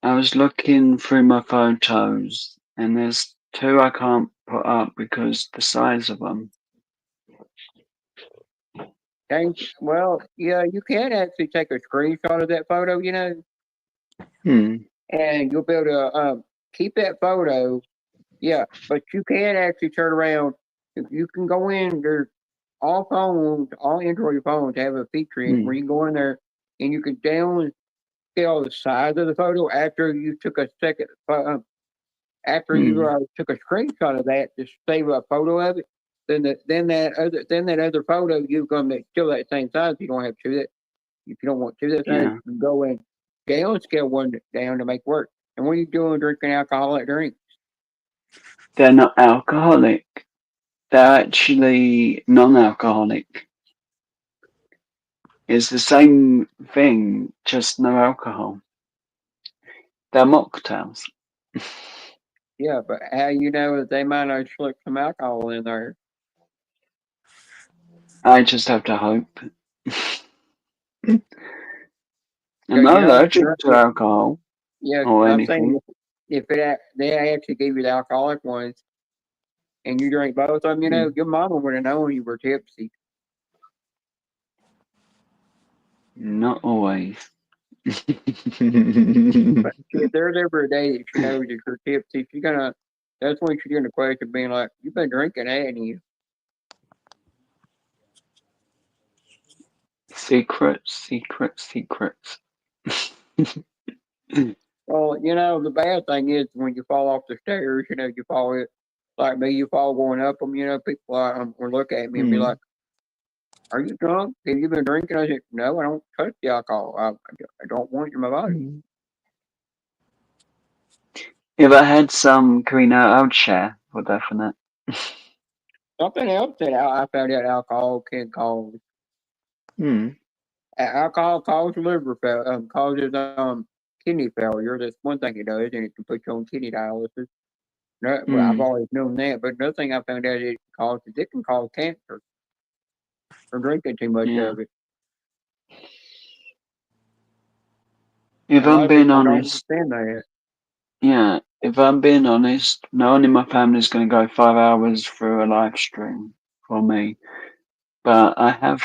I was looking through my photos, and there's two I can't put up because the size of them. Well, yeah, you can actually take a screenshot of that photo, you know, and you'll be able to keep that photo. Yeah, but you can actually turn around. You can go in. There's all phones, all Android phones have a feature in where you go in there and you can downscale the size of the photo after you took a second. After you took a screenshot of that, just save a photo of it. Then that other photo you're gonna still that same size. You don't have to do that. If you don't want to do that, you can go and downscale one down to make work. And what are you doing drinking alcoholic drinks? They're not alcoholic. They're actually non-alcoholic. It's the same thing, just no alcohol. They're mocktails. Yeah, but how you know that they might have slipped some alcohol in there? I just have to hope. I'm So, not allergic to alcohol or I'm saying anything. if they actually gave you the alcoholic ones and you drink both of them, you know, your mama would have known you were tipsy. Not always. But if there's ever a day that she knows that you're tipsy, that's when she's gonna question being like, "You've been drinking, haven't you?" Secrets. Well, you know, the bad thing is when you fall off the stairs, you know, you fall it like me, you fall going up them, you know, people will look at me and be like, "Are you drunk? Have you been drinking?" I said, "No, I don't touch the alcohol. I don't want it in my body." If I had some Karina, I would share for definite. Something else that I found out alcohol can cause. Alcohol causes causes kidney failure. That's one thing it does, and it can put you on kidney dialysis. Well, I've always known that, but another thing I found out it can cause cancer from drinking too much of it. If I'm being honest, that. if I'm being honest, no one in my family is going to go 5 hours through a live stream for me. But I have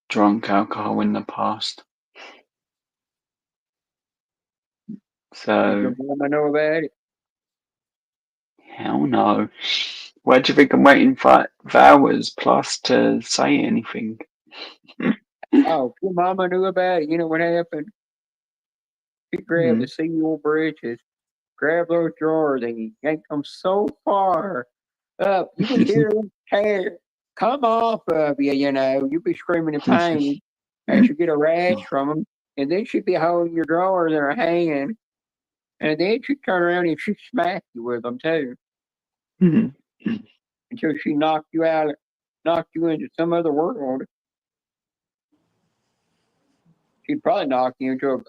drunk alcohol in the past. So. Does your mama know about it? Hell no. Why do you think I'm waiting 5 hours plus to say anything? Oh, your mama knew about it. You know what happened? She grabbed the seal bridges, grabbed those drawers, and yanked them so far up. You would hear them hair come off of you, you know. You'd be screaming in pain as you get a rash from them. And then she'd be holding your drawers in her hand. And then she'd turn around and she'd smack you with them, too. Until she knocked you into some other world. She'd probably knock you into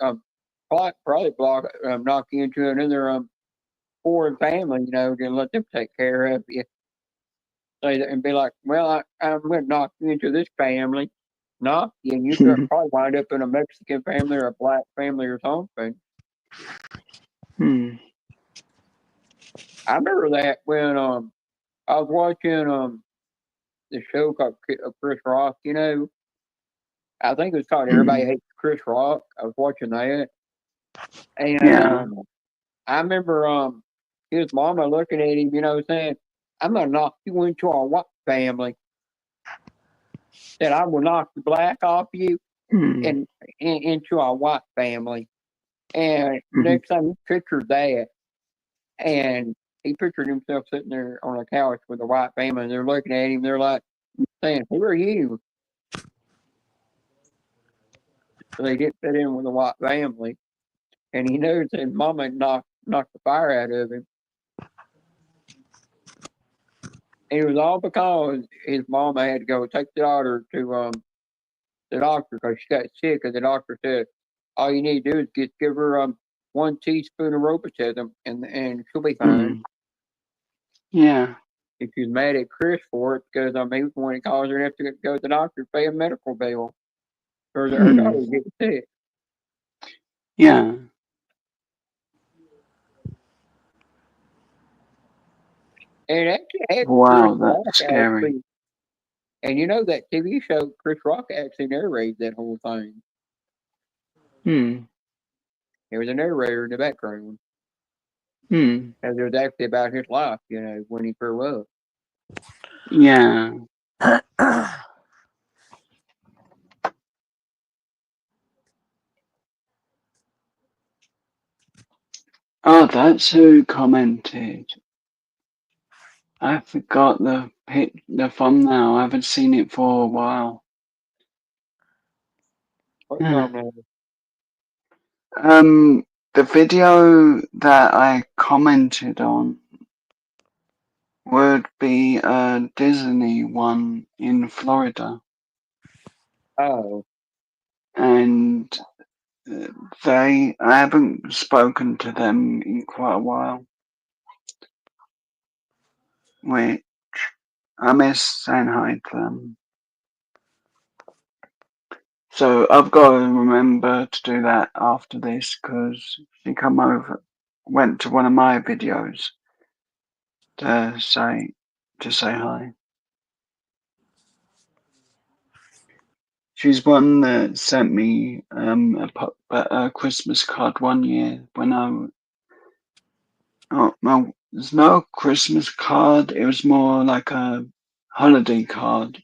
knock you into another foreign family, you know, and let them take care of you. And be like, well, I'm going to knock you into this family, knock you, and you could probably wind up in a Mexican family or a black family or something. I remember that when I was watching the show called Chris Rock. You know, I think it was called Everybody Hates Chris Rock. I was watching that, and Yeah. I remember his mama looking at him, you know, saying, "I'm gonna knock you into our white family. That I will knock the black off you and into our white family." And next time he pictured that, and he pictured himself sitting there on a couch with a white family, and they're looking at him. They're like saying, "Who are you?" So they didn't fit in with a white family, and he knows his mama knocked the fire out of him. And it was all because his mama had to go take the daughter to the doctor because she got sick, and the doctor said, "All you need to do is give her 1 teaspoon of Robitussin, and she'll be fine." Yeah. If she's mad at Chris for it, because he was the one that caused her to have to go to the doctor to pay a medical bill for her daughter getting sick. Yeah. And actually had Wow, Chris Rock that's scary. actually, and you know that TV show, Chris Rock actually narrated that whole thing. There was a narrator in the background. And it was actually about his life, you know, when he grew up. Yeah. Oh, that's who commented. I forgot the thumbnail. I haven't seen it for a while. What thumbnail? The video that I commented on would be a Disney one in Florida. Oh. And I haven't spoken to them in quite a while. Which I miss saying hi to them. So I've got to remember to do that after this because she went to one of my videos to say hi. She's one that sent me a Christmas card one year when there's no Christmas card. It was more like a holiday card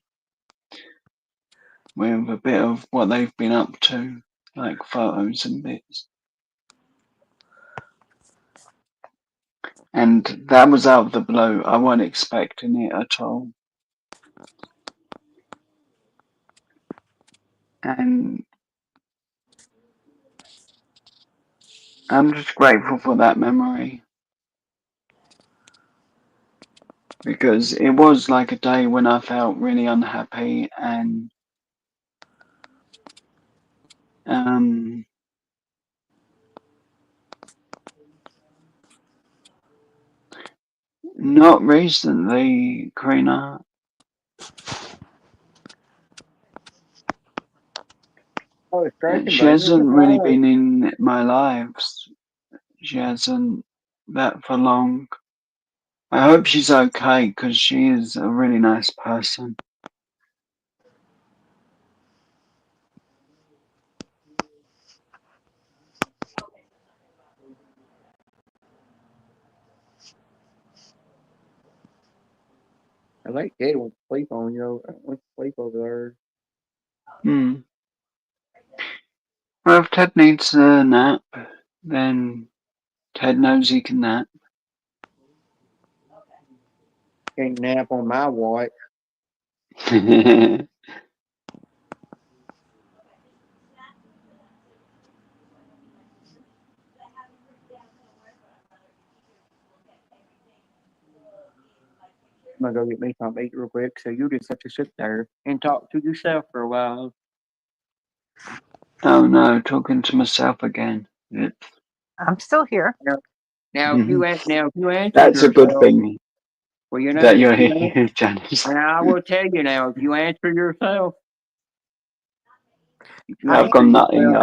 with a bit of what they've been up to, like photos and bits. And that was out of the blue. I wasn't expecting it at all. And I'm just grateful for that memory. Because it was like a day when I felt really unhappy and not recently, Karina. Oh, it's cracking, She baby. hasn't really been in my life. She hasn't that for long. I hope she's okay because she is a really nice person. I think Dad wants to sleep on you. Wants to sleep over Well, if Ted needs a nap, then Ted knows he can nap. Can't nap on my watch. I'm gonna go get me something to eat real quick. So you just have to sit there and talk to yourself for a while. Oh no, talking to myself again. I'm still here. Now, if you answer That's a good yourself, thing. well, you know That you're here, Janice. And I will tell you now, if you answer yourself, I've got nothing.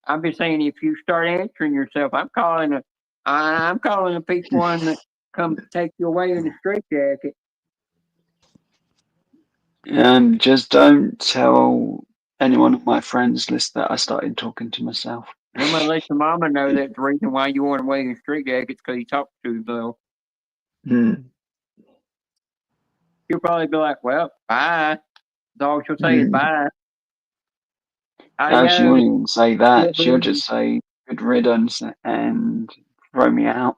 I'm just saying, if you start answering yourself, I'm calling the people on come take you away in a straitjacket. Just don't tell anyone on my friends list that I started talking to myself. I'm gonna let your mama know that the reason why you want away in straitjacket is because you talk too little. She'll probably be like, "Well, bye." That's all she'll say is bye. She won't even say that. She'll just say good riddance and throw me out.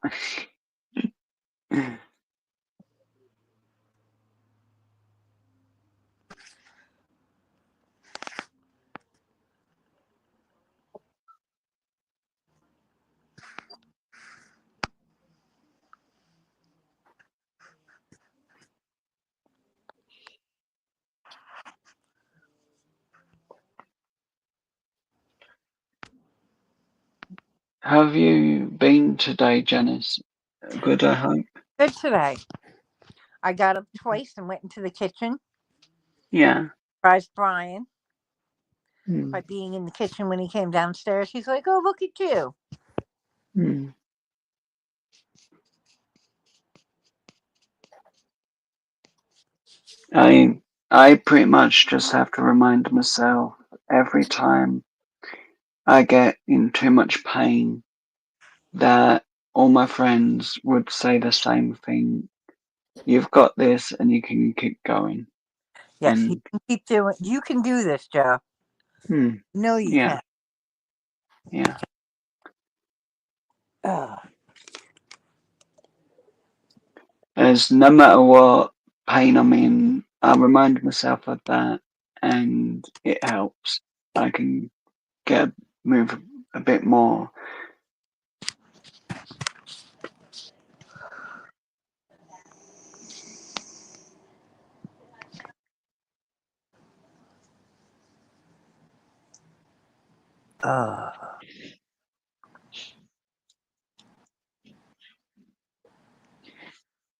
Have you been today, Janice? Good, I hope. Good today. I got up twice and went into the kitchen. Yeah. Surprised Brian by being in the kitchen when he came downstairs. He's like, "Oh, look at you." I pretty much just have to remind myself every time I get in too much pain that all my friends would say the same thing. You've got this and you can keep going. Yes, you can keep doing. You can do this, Joe. No, you Yeah. can't. Yeah. As no matter what pain I'm in, I remind myself of that and it helps. I can move a bit more.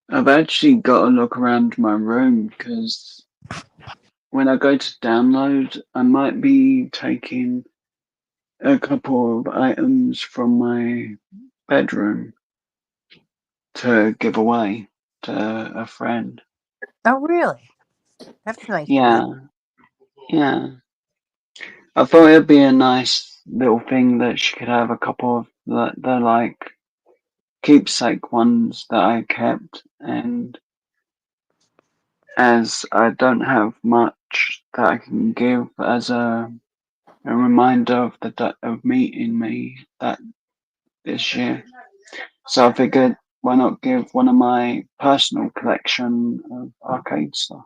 I've actually got to look around my room because when I go to download, I might be taking a couple of items from my bedroom to give away to a friend. Oh, really? That's nice. Yeah. Yeah. I thought it'd be a nice little thing that she could have a couple of the like keepsake ones that I kept, and as I don't have much that I can give as a reminder of meeting me that this year, so I figured why not give one of my personal collection of arcade stuff.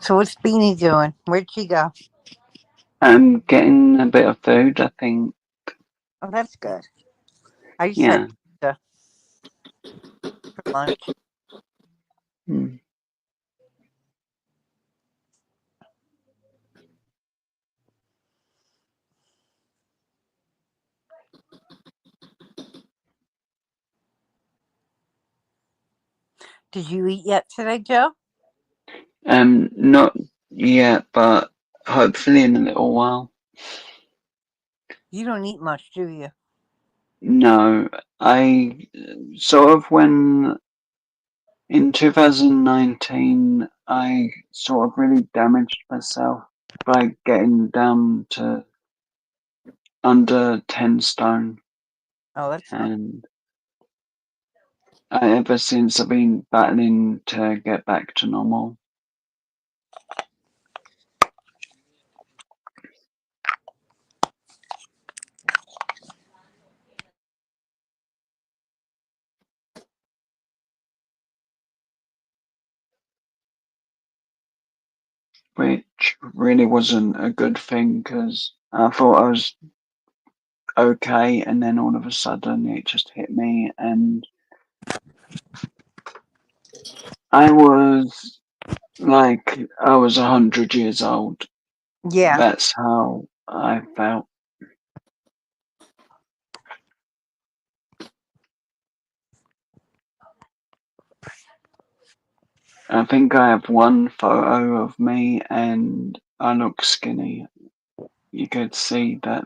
So what's Beanie doing? Where'd she go? I'm getting a bit of food, I think. Oh, that's good. I just Yeah. had for lunch. Did you eat yet today, Joe? Not yet, but hopefully in a little while. You don't eat much, do you? No, I sort of when in 2019 I sort of really damaged myself by getting down to under 10 stone, Oh, that's not. and ever since I've been battling to get back to normal. Which really wasn't a good thing because I thought I was okay, and then all of a sudden it just hit me, and I was like I was 100 years old. Yeah. That's how I felt. I think I have one photo of me and I look skinny. You could see that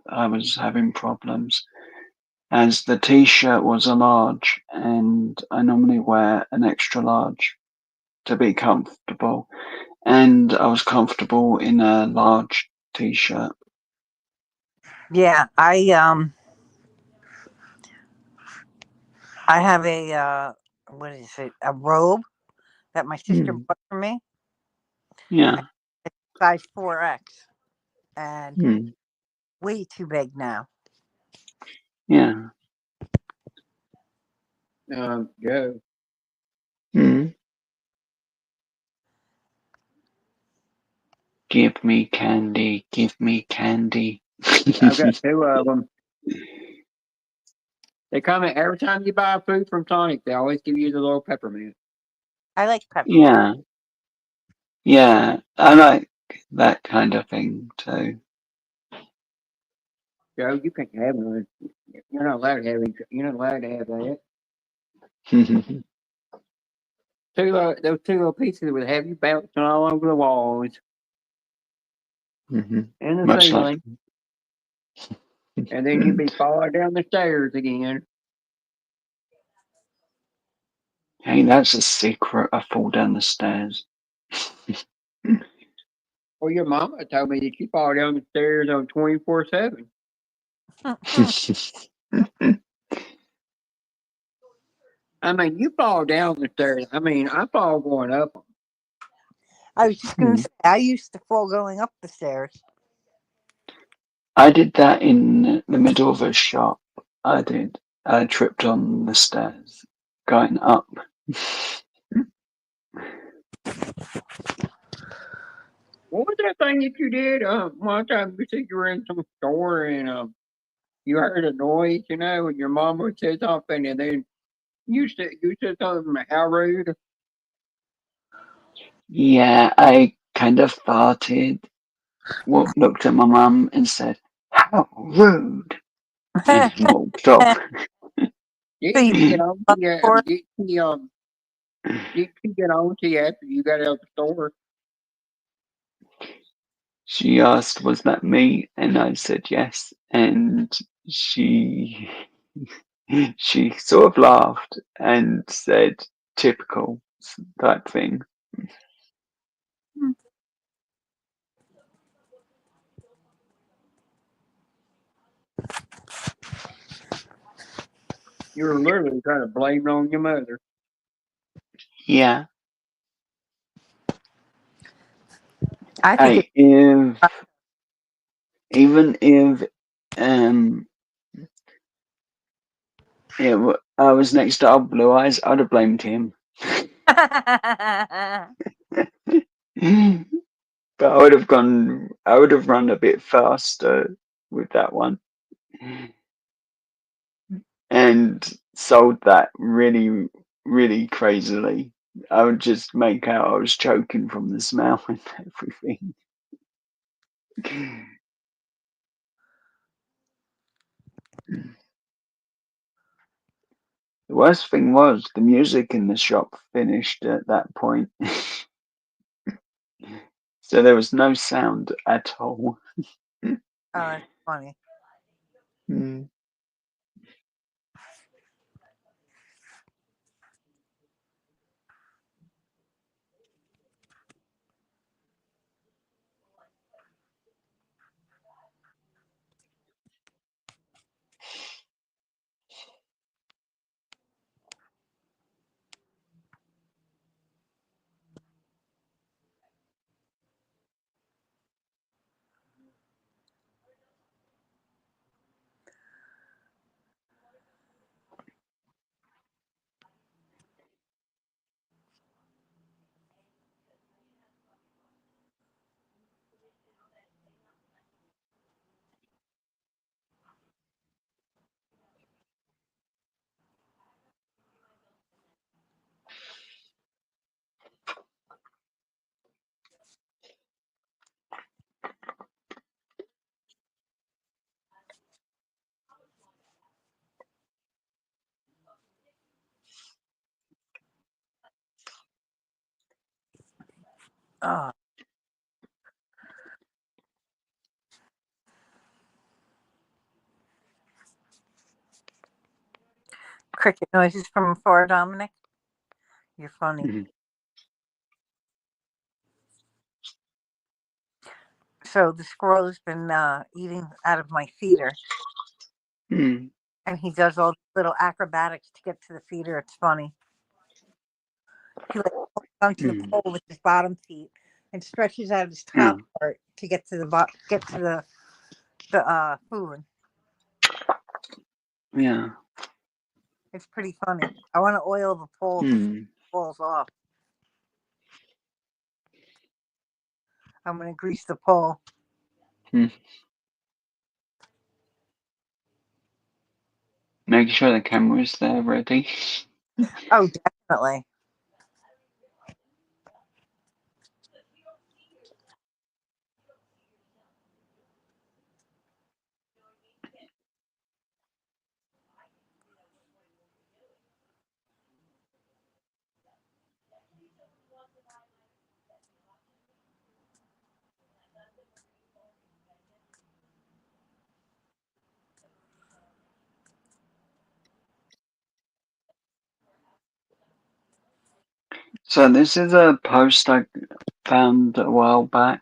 I was having problems, as the t-shirt was a large and I normally wear an extra large to be comfortable, and I was comfortable in a large t-shirt. Yeah, I have a what is it? A robe that my sister bought for me. Yeah. It's size 4X, and Hmm. way too big now. Yeah. Joe. Hmm. Give me candy. Give me candy. I've got two of them. They come in every time you buy food from Sonic. They always give you the little peppermint. I like peppermint. Yeah. Yeah. I like that kind of thing too. Joe, you can't have one. You're not allowed to have it. You're not allowed to have that. Those two little pieces would have you bouncing all over the walls and the Much like. ceiling. And then you'd be falling down the stairs again. Hey, that's a secret. I fall down the stairs. Well, your mama told me that you fall down the stairs on 24/7. I mean, you fall down the stairs. I mean, I fall going up them. I was just going to say, I used to fall going up the stairs. I did that in the middle of a shop. I did. I tripped on the stairs going up. What was that thing that you did? One time you said you were in some store and you heard a noise, you know, and your mama said something, and then you said something. How rude! Yeah, I kind of farted. Looked at my mum and said, "How rude!" and walked off. Did she get on to you? Did she get on to you after you got out of the store? She asked, "Was that me?" And I said yes. And she sort of laughed and said, "Typical," type thing. You were literally trying to blame it on your mother. Yeah. I think even if I was next to old Blue Eyes, I'd have blamed him. But I would have run a bit faster with that one and sold that really, really crazily. I would just make out I was choking from the smell and everything. The worst thing was the music in the shop finished at that point. So there was no sound at all. Oh, that's funny. Mm. Oh, cricket noises from afar, Dominic. You're funny. Mhm. So the squirrel has been eating out of my feeder, Mm. and he does all the little acrobatics to get to the feeder. It's funny. He like holds onto the Mm. pole with his bottom feet and stretches out his Yeah. top part to get to the food. Yeah. It's pretty funny. I want to oil the pole before Mm. it falls off. I'm going to grease the pole. Mm. Make sure the camera's there ready. Oh, definitely. So this is a post I found a while back.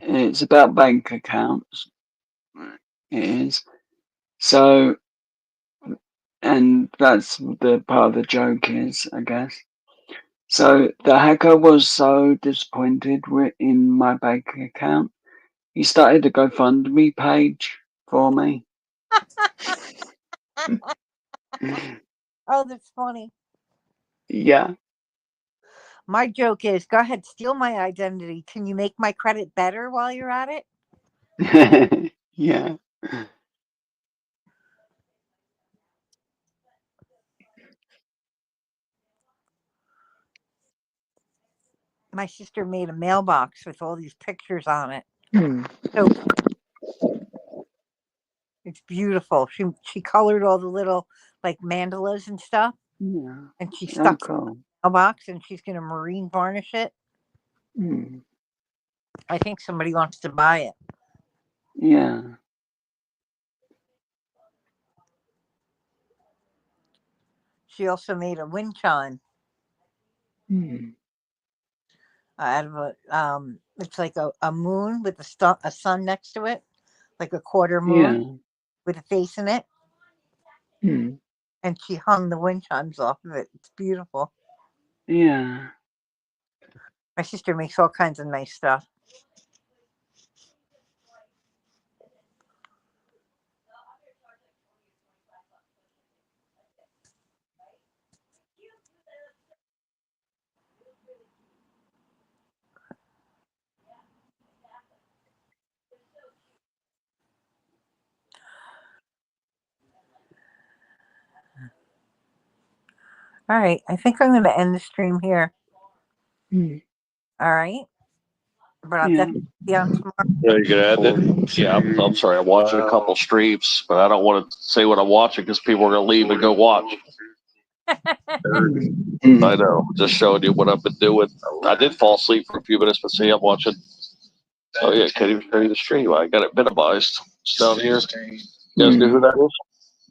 It's about bank accounts. It is. So, and that's the part of the joke is, I guess. So the hacker was so disappointed in my bank account, he started a GoFundMe page for me. Oh, that's funny. Yeah. My joke is, go ahead, steal my identity. Can you make my credit better while you're at it? Yeah. My sister made a mailbox with all these pictures on it. Hmm. So it's beautiful. She colored all the little like mandalas and stuff, Yeah. and she Oh, stuck it in cool. the mailbox, and she's gonna marine varnish it. Hmm. I think somebody wants to buy it. Yeah. She also made a wind chime Hmm. out of it's like a moon with a sun next to it, like a quarter moon Yeah. with a face in it, Hmm. and she hung the wind chimes off of it. It's beautiful. Yeah. My sister makes all kinds of nice stuff. All right, I think I'm going to end the stream here. Hmm. All right. but I'll definitely be on tomorrow. Yeah, you can add it. Yeah, I'm sorry. I'm watching a couple streams, but I don't want to say what I'm watching because people are going to leave and go watch. I know. Just showing you what I've been doing. I did fall asleep for a few minutes, but see, I'm watching. Oh, yeah, can't even show you the stream. I got it minimized. It's down here. You guys know who that is?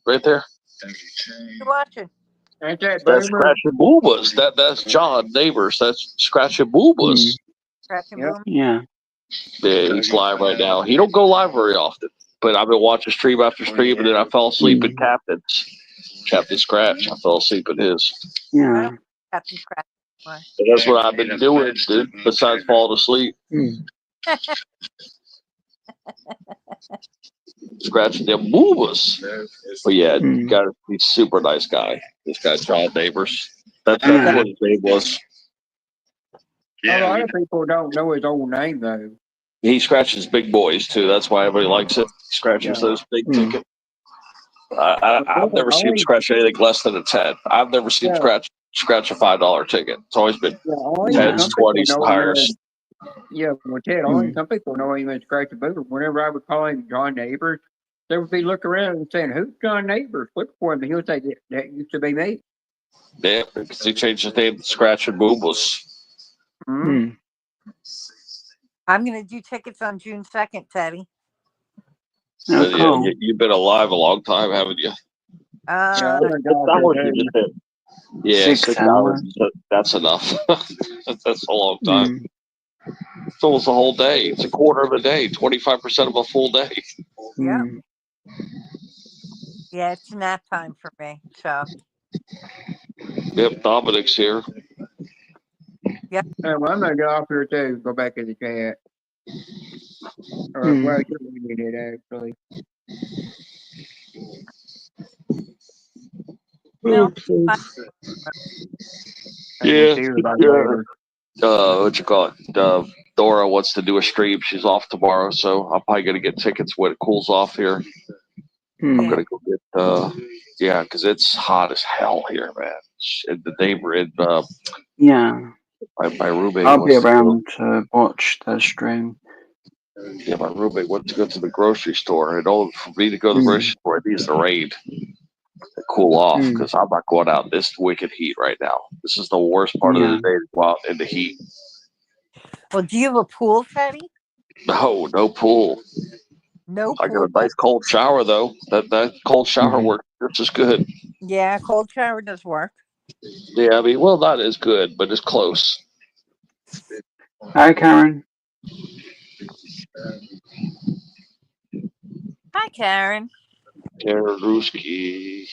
Right there? You watching? Ain't that That's Boomer? Scratch and Boobas. That's John Neighbors. That's Scratch and Boobas. Scratch and Yep. Boom? Yeah. Yeah, he's live right now. He don't go live very often, but I've been watching stream after stream, and then I fell asleep in Captain Scratch. I fell asleep in his. I Yeah. don't Captain Scratch anymore. And that's what I've been doing, dude, besides falling asleep. Scratching them boobas. But yeah, he's a super nice guy. This guy, John Neighbors. That's what his name was. A lot of people don't know his old name though. He scratches big boys too. That's why everybody likes it. He scratches those big ticket. I've never seen him scratch anything less than a 10. I've never seen him scratch a $5 ticket. It's always been 10s, 20s, and higher. Yeah, well, Ted, only some people know him as Scratch and Boomer. Whenever I would call him John Neighbors, they would be looking around and saying, "Who's John Neighbors? Look for him." And he would say, "That used to be me." Yeah, because he changed his name to Scratch and Boobas. I'm going to do tickets on June 2nd, Teddy. Oh, cool. Yeah, you've been alive a long time, haven't you? Yeah, 6 hours. That's enough. That's a long time. It's almost a whole day. It's a quarter of a day, 25% of a full day. Yeah. Yeah, it's nap time for me. So. Yep, Dominic's here. Yep. Well, I'm gonna go off here too. Go back in the chat. Or well, you're reading it actually. No. What you call it? Dora wants to do a stream. She's off tomorrow, so I'm probably gonna get tickets when it cools off here. I'm gonna go get because it's hot as hell here, man. In the neighborhood, my roommate. I'll be around to watch the stream. Yeah, my roommate went to go to the grocery store, and for me to go to the grocery store, it needs to rain to cool off because I'm not going out in this wicked heat right now. This is the worst part of the day to go out in the heat. Well, do you have a pool, Teddy? No pool. No I pool. got a nice cold shower though. That cold shower works just as good. Yeah, cold shower does work. Yeah, I mean, well, not as good, but it's close. Hi, Karen. Hi, Karen. Karen Ruski.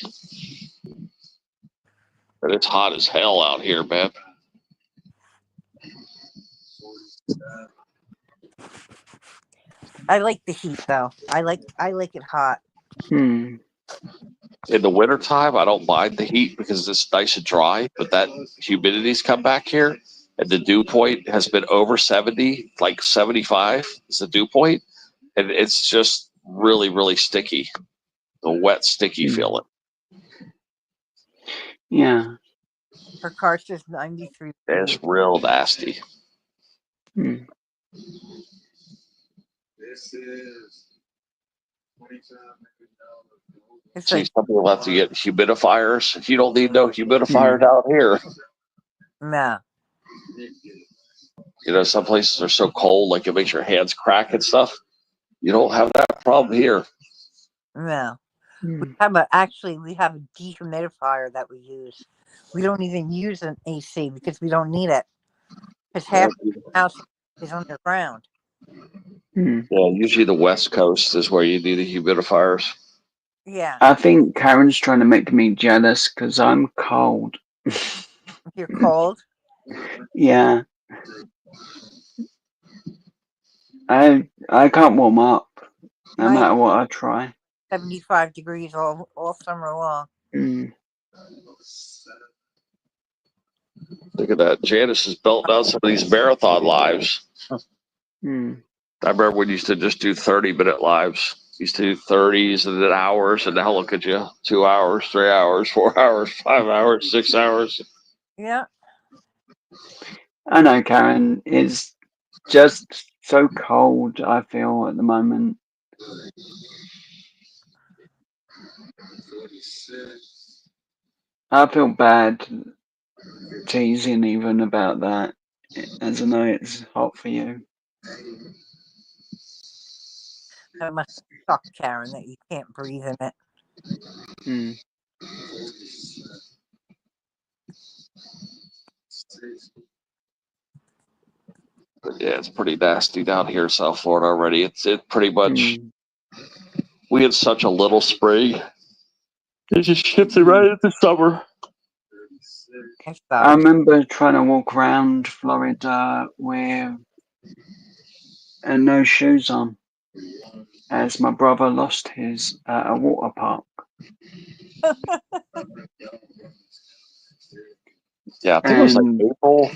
But it's hot as hell out here, man. I like the heat though. I like it hot. In the wintertime, I don't mind the heat because it's nice and dry, but that humidity's come back here, and the dew point has been over 70, like 75 is the dew point, and it's just really, really sticky. The wet, sticky feeling. Yeah. Her car says 93. It's real nasty. See, some people have to get humidifiers. You don't need no humidifier down here. No. You know, some places are so cold, like it makes your hands crack and stuff. You don't have that problem here. No. We have a dehumidifier that we use. We don't even use an AC because we don't need it. Because half the house is underground. Yeah, usually the West Coast is where you need the humidifiers. Yeah. I think Karen's trying to make me jealous because I'm cold. You're cold? Yeah. I can't warm up no matter what I try. 75 degrees all summer long. Look at that. Janice has built out some of these marathon lives. I remember when you used to just do 30-minute lives. Used to do 30s and then hours, and now look at you. 2 hours, 3 hours, 4 hours, 5 hours, 6 hours. Yeah. I know, Karen. It's just so cold, I feel, at the moment. I feel bad teasing even about that, as I know it's hot for you. That must suck, Karen, that you can't breathe in it. Hmm. But yeah, it's pretty nasty down here in South Florida already. It pretty much. We had such a little spring. It just shifted right into summer. I remember trying to walk around Florida with no shoes on, as my brother lost his at a water park. Yeah, I think it was like April.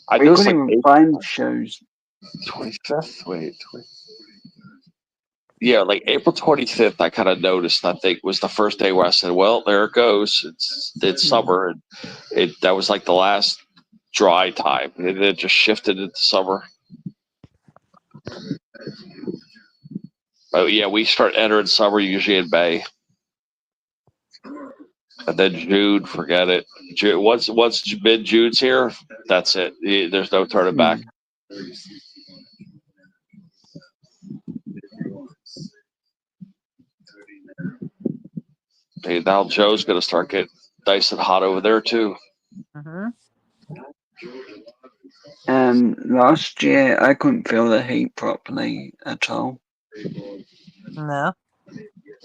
I we know it's couldn't like even April find shoes. 25th. Wait. Yeah, like April 25th. I kind of noticed. I think was the first day where I said, "Well, there it goes. It's summer." And that was like the last dry time. It just shifted into summer. Oh yeah, we start entering summer usually in May. And then June, forget it. Once mid-June's here, that's it. There's no turning back. Hey, now Joe's gonna start getting nice and hot over there too. Last year I couldn't feel the heat properly at all. No.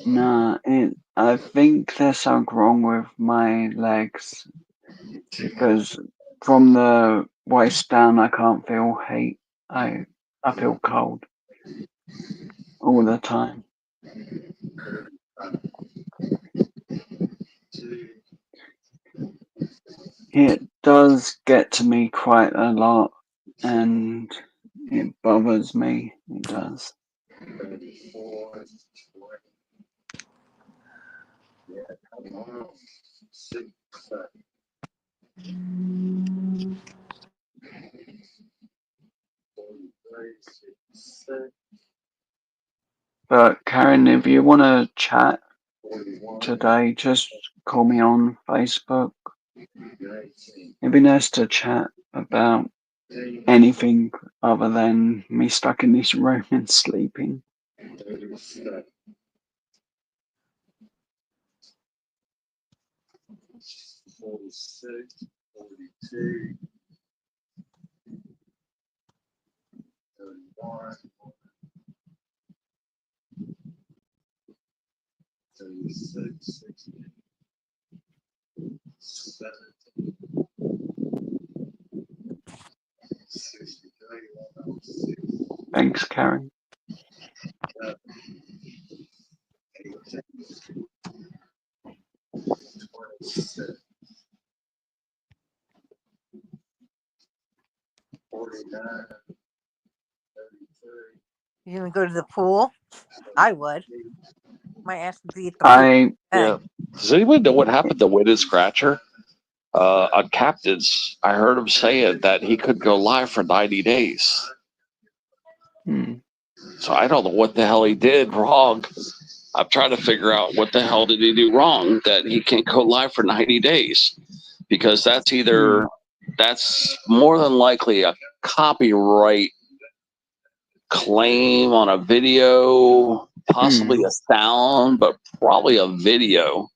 No, I think there's something wrong with my legs because from the waist down I can't feel heat. I feel cold all the time. It does get to me quite a lot, and it bothers me. It does. But Karen, if you want to chat today, just call me on Facebook. It'd be nice to chat about anything other than me stuck in this room and sleeping. Thanks, Karen. You gonna go to the pool? I would. My ass would be at the pool. Yeah. Does anyone know what happened to Witted Scratcher? On Captains, I heard him saying that he could go live for 90 days. So I don't know what the hell he did wrong. I'm trying to figure out what the hell did he do wrong that he can't go live for 90 days. Because that's that's more than likely a copyright claim on a video, possibly a sound, but probably a video.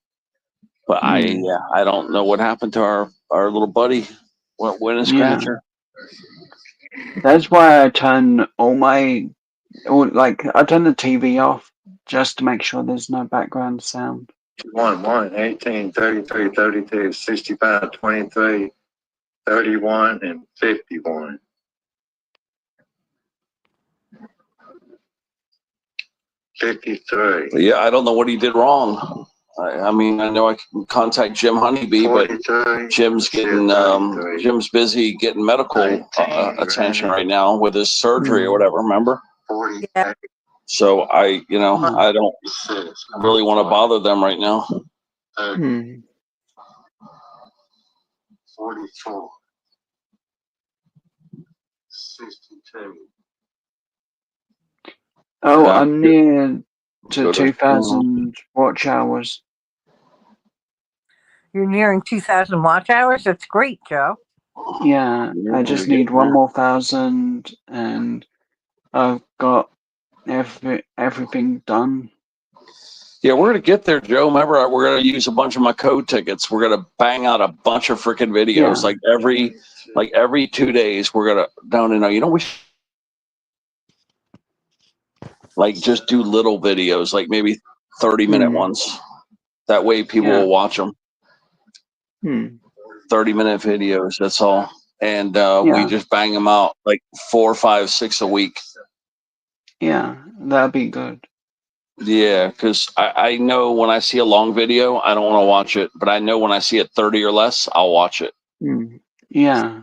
But I don't know what happened to our little buddy, Witted Scratcher. That's why I turn I turn the TV off just to make sure there's no background sound. 1, 18, 33, 32, 65, 23, 31, and 51. Yeah, I don't know what he did wrong. I mean, I know I can contact Jim Honeybee, but Jim's busy getting medical attention right now with his surgery or whatever. Remember? Yeah. So I don't really want to bother them right now. 44, 62, Oh, Yeah. I'm near to Go to 2,000 watch hours. You're nearing 2,000 watch hours. That's great, Joe. Yeah, Yeah, I just we're need getting one there. more 1,000, and I've got everything done. Yeah, we're gonna get there, Joe. Remember, we're gonna use a bunch of my code tickets. We're gonna bang out a bunch of freaking videos. Yeah. Like every 2 days, we're gonna down and we like just do little videos, like maybe 30-minute ones. That way, people Yeah. will watch them. 30-minute videos. That's all. And we Yeah. just bang them out like 4, 5, 6 a week. Yeah, that'd be good. Yeah, because I know when I see a long video, I don't want to watch it. But I know when I see it 30 or less, I'll watch it. Yeah.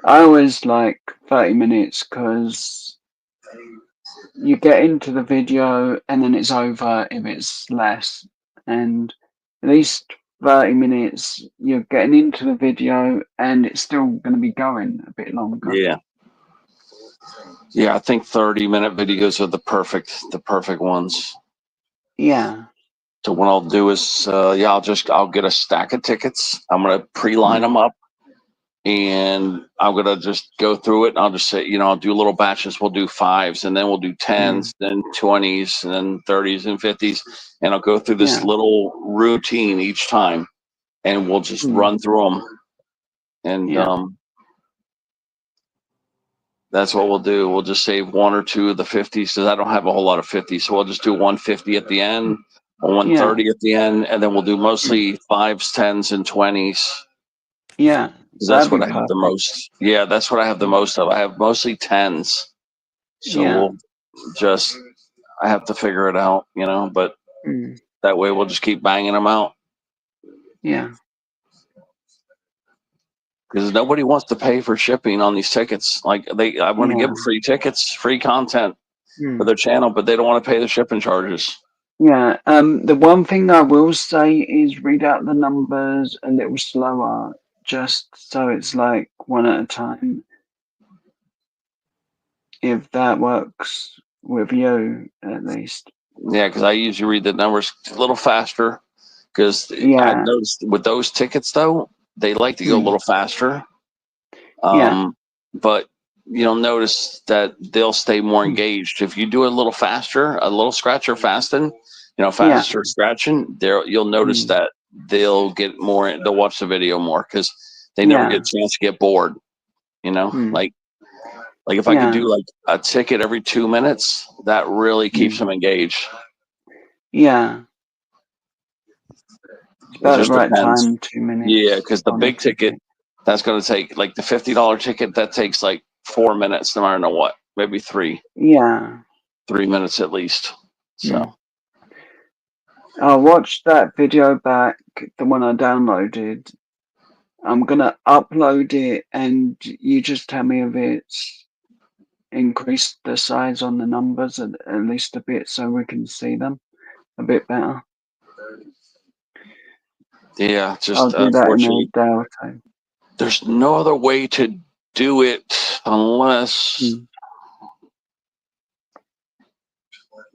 I always like 30 minutes because you get into the video and then it's over if it's less. And at least 30 minutes, you're getting into the video and it's still going to be going a bit longer. Yeah. Yeah, I think 30-minute videos are the perfect ones. Yeah. So what I'll do is, I'll get a stack of tickets. I'm gonna pre-line them up, and I'm gonna just go through it. And I'll just say, I'll do little batches. We'll do 5s, and then we'll do 10s, then 20s, and then 30s and 50s, and I'll go through this little routine each time, and we'll just run through them, and that's what we'll do. We'll just save 1 or 2 of the 50s because I don't have a whole lot of 50s, so we'll just do 150 at the end, or 130 at the end, and then we'll do mostly 5s, 10s, and 20s. Yeah, That's what I have the most. Yeah, that's what I have the most of. I have mostly 10s, so I have to figure it out, But that way we'll just keep banging them out. Yeah. Because nobody wants to pay for shipping on these tickets. Like I want to give them free tickets, free content for their channel, but they don't want to pay the shipping charges. Yeah. The one thing I will say is read out the numbers a little slower, just so it's like one at a time. If that works with you, at least. Yeah, because I usually read the numbers a little faster. Because I noticed with those tickets, though, they like to go a little faster. But you'll notice that they'll stay more engaged if you do it a little faster, a little scratcher fasting. Faster scratching. You'll notice that they'll get more. They'll watch the video more because they never get a chance to get bored. Like if I could do like a ticket every 2 minutes, that really keeps them engaged. Yeah. It just right depends. time, 2 minutes. Yeah, because the big ticket, that's going to take like the $50 ticket. That takes like 4 minutes, no matter what. Maybe 3. Yeah. 3 minutes at least. So. I'll watch that video back, the one I downloaded. I'm gonna upload it, and you just tell me if it's increased the size on the numbers at least a bit, so we can see them a bit better. Yeah, just I'll do that in a day or two. There's no other way to do it unless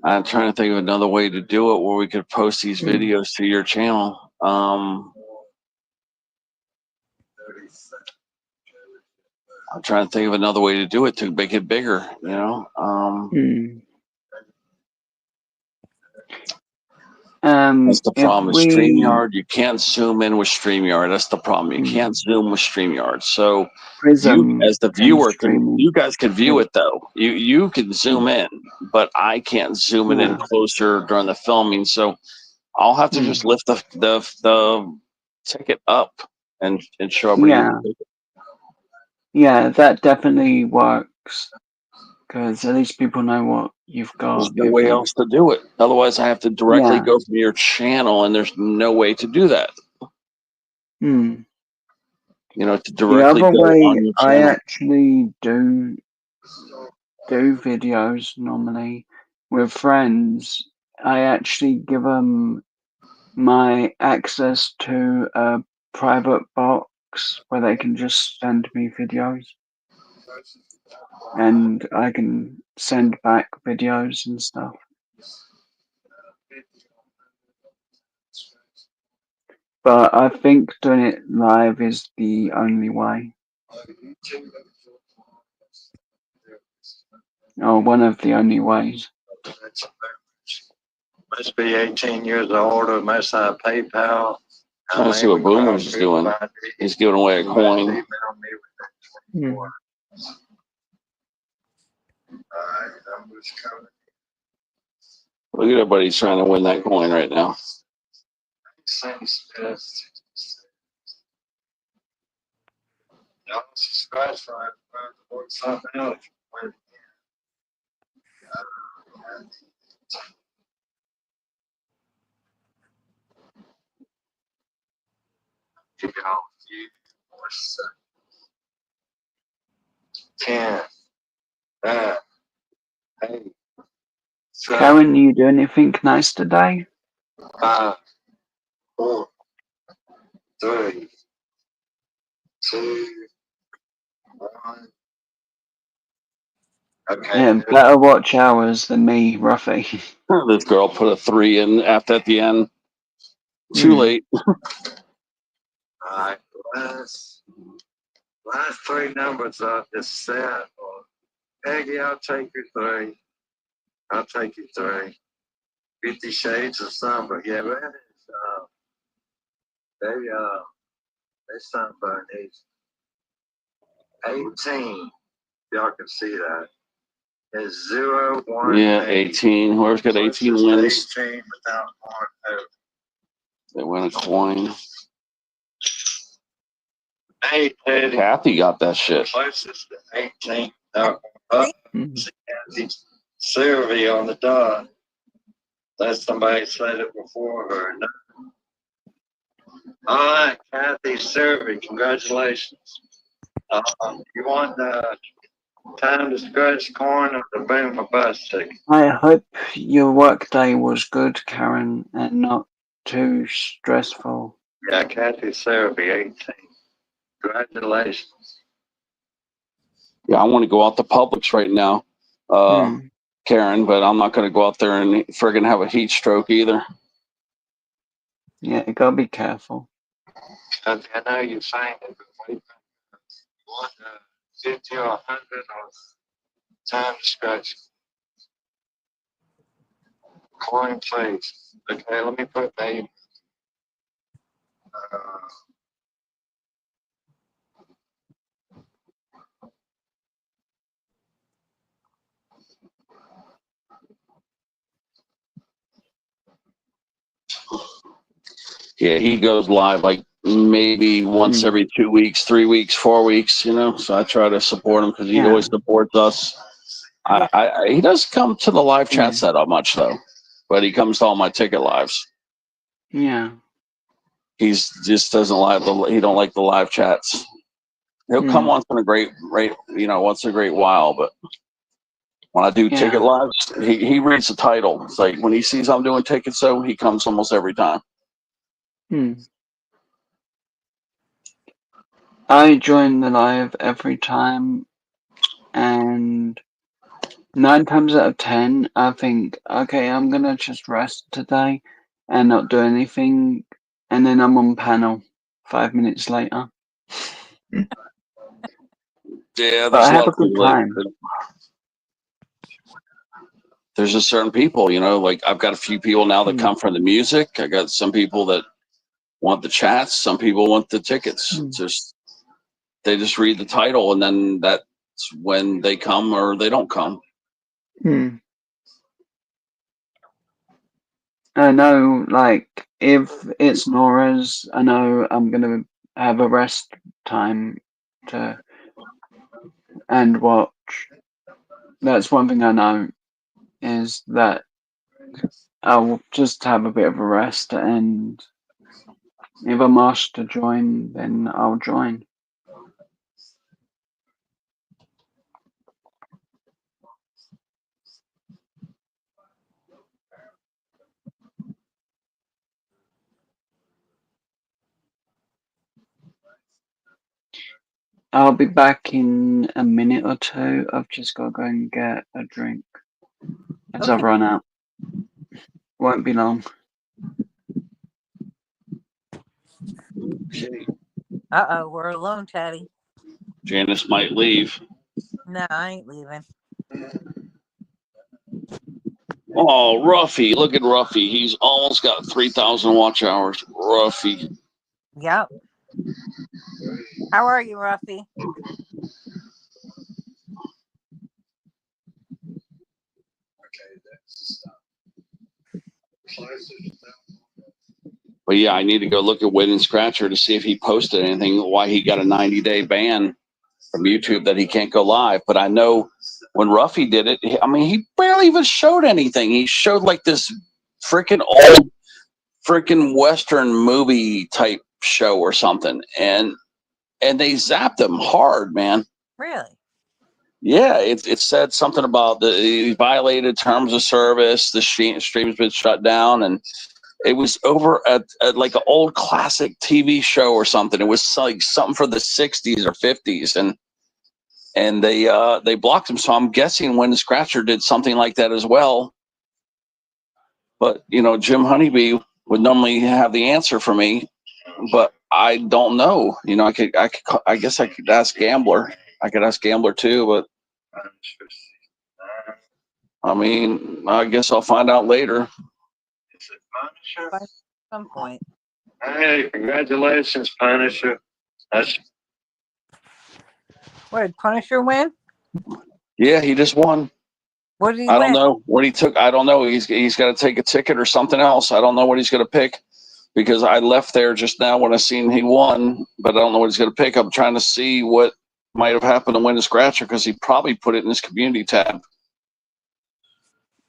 I'm trying to think of another way to do it where we could post these videos to your channel. I'm trying to think of another way to do it to make it bigger, That's the problem with StreamYard. You can't zoom in with StreamYard. That's the problem. You can't zoom with StreamYard. So you, as the viewer, you guys can view it though. You can zoom in, but I can't zoom it in closer during the filming. So I'll have to just lift the ticket up and show everybody. Yeah, that definitely works. Because at least people know what you've got. There's no way else to do it. Otherwise, I have to directly go from your channel, and there's no way to do that. To directly the other go way on your I channel. actually do videos normally with friends. I actually give them my access to a private box where they can just send me videos. and I can send back videos and stuff. But I think doing it live is the only way. Or one of the only ways. Must be 18 years old or must have PayPal. Trying to see what Boomer's doing. He's giving away a coin. Look at everybody trying to win that coin right now. Karen, you do anything nice today? 5, 4, 3, 2, 1. Okay. Yeah, better watch hours than me, Ruffy. This girl put a 3 in after at the end. Too late. Alright, last 3 numbers of this set. Peggy, I'll take your 3. I'll take your 3. 50 Shades of Summer. Yeah, but that is, there's something needs 18. Y'all can see that. Is 0, 1. Yeah, 18. Whoever's got 18 wins. 18 without 1 over. They win a coin. Hey, Teddy. Kathy got that shit. Closest to 18 without 1 over. Kathy Sylvie on the dot. That somebody said it before her. No. All right, Kathy Sylvie, congratulations. You want time to scratch corn or the boom or bust ticket? I hope your work day was good, Karen, and not too stressful. Yeah, Kathy Sylvie, 18. Congratulations. Yeah, I want to go out to Publix right now, Karen, but I'm not going to go out there and friggin' have a heat stroke either. Yeah, you gotta be careful. I know you're saying it, but what do you want 50 or 100 or time to scratch? Coin, please. Okay, let me put name. Yeah, he goes live like maybe once every 2 weeks, 3 weeks, 4 weeks, you know. So I try to support him because he always supports us. He does come to the live chats that much though, but he comes to all my ticket lives. Yeah. He's just doesn't like he don't like the live chats. He'll come once in a great while, but when I do ticket lives, he reads the title. It's like when he sees I'm doing tickets, so he comes almost every time. I join the live every time, and 9 times out of 10, I think, okay, I'm gonna just rest today and not do anything, and then I'm on panel 5 minutes later. Yeah, But there's I a have lot a of good people time. There's just certain people, you know, like I've got a few people now that come from the music. I got some people that want the chats. Some people want the tickets. They just read the title and then that's when they come or they don't come. I know, like, if it's Nora's, I know I'm gonna have a rest time and watch. That's one thing I know, is that I'll just have a bit of a rest, and if I'm asked to join, then I'll join. I'll be back in a minute or two. I've just got to go and get a drink because I've Okay. run out. Won't be long. Okay. Uh-oh, we're alone, Teddy. Janice might leave. No, I ain't leaving. Oh, Ruffy. Look at Ruffy. He's almost got 3,000 watch hours. Ruffy. Yep. How are you, Ruffy? But yeah, I need to go look at Win and Scratcher to see if he posted anything, why he got a 90-day ban from YouTube that he can't go live. But I know when Ruffy did it, he barely even showed anything. He showed like this freaking old freaking Western movie type show or something. And they zapped him hard, man. Really? Yeah, it said something about he violated terms of service. The stream's been shut down, and it was over at like an old classic TV show or something. It was like something for the 60s or 50s, and they blocked him. So I'm guessing Win Scratcher did something like that as well. But Jim Honeybee would normally have the answer for me, but I don't know. I guess I could ask Gambler. I could ask Gambler too, but I guess I'll find out later. At some point. Hey, congratulations, Punisher. What did Punisher win? Yeah, he just won. What did he I win? don't know what he took. I don't know. He's got to take a ticket or something else. I don't know what he's going to pick because I left there just now when I seen he won, but I don't know what he's going to pick. I'm trying to see what might have happened to Win a Scratcher because he probably put it in his community tab.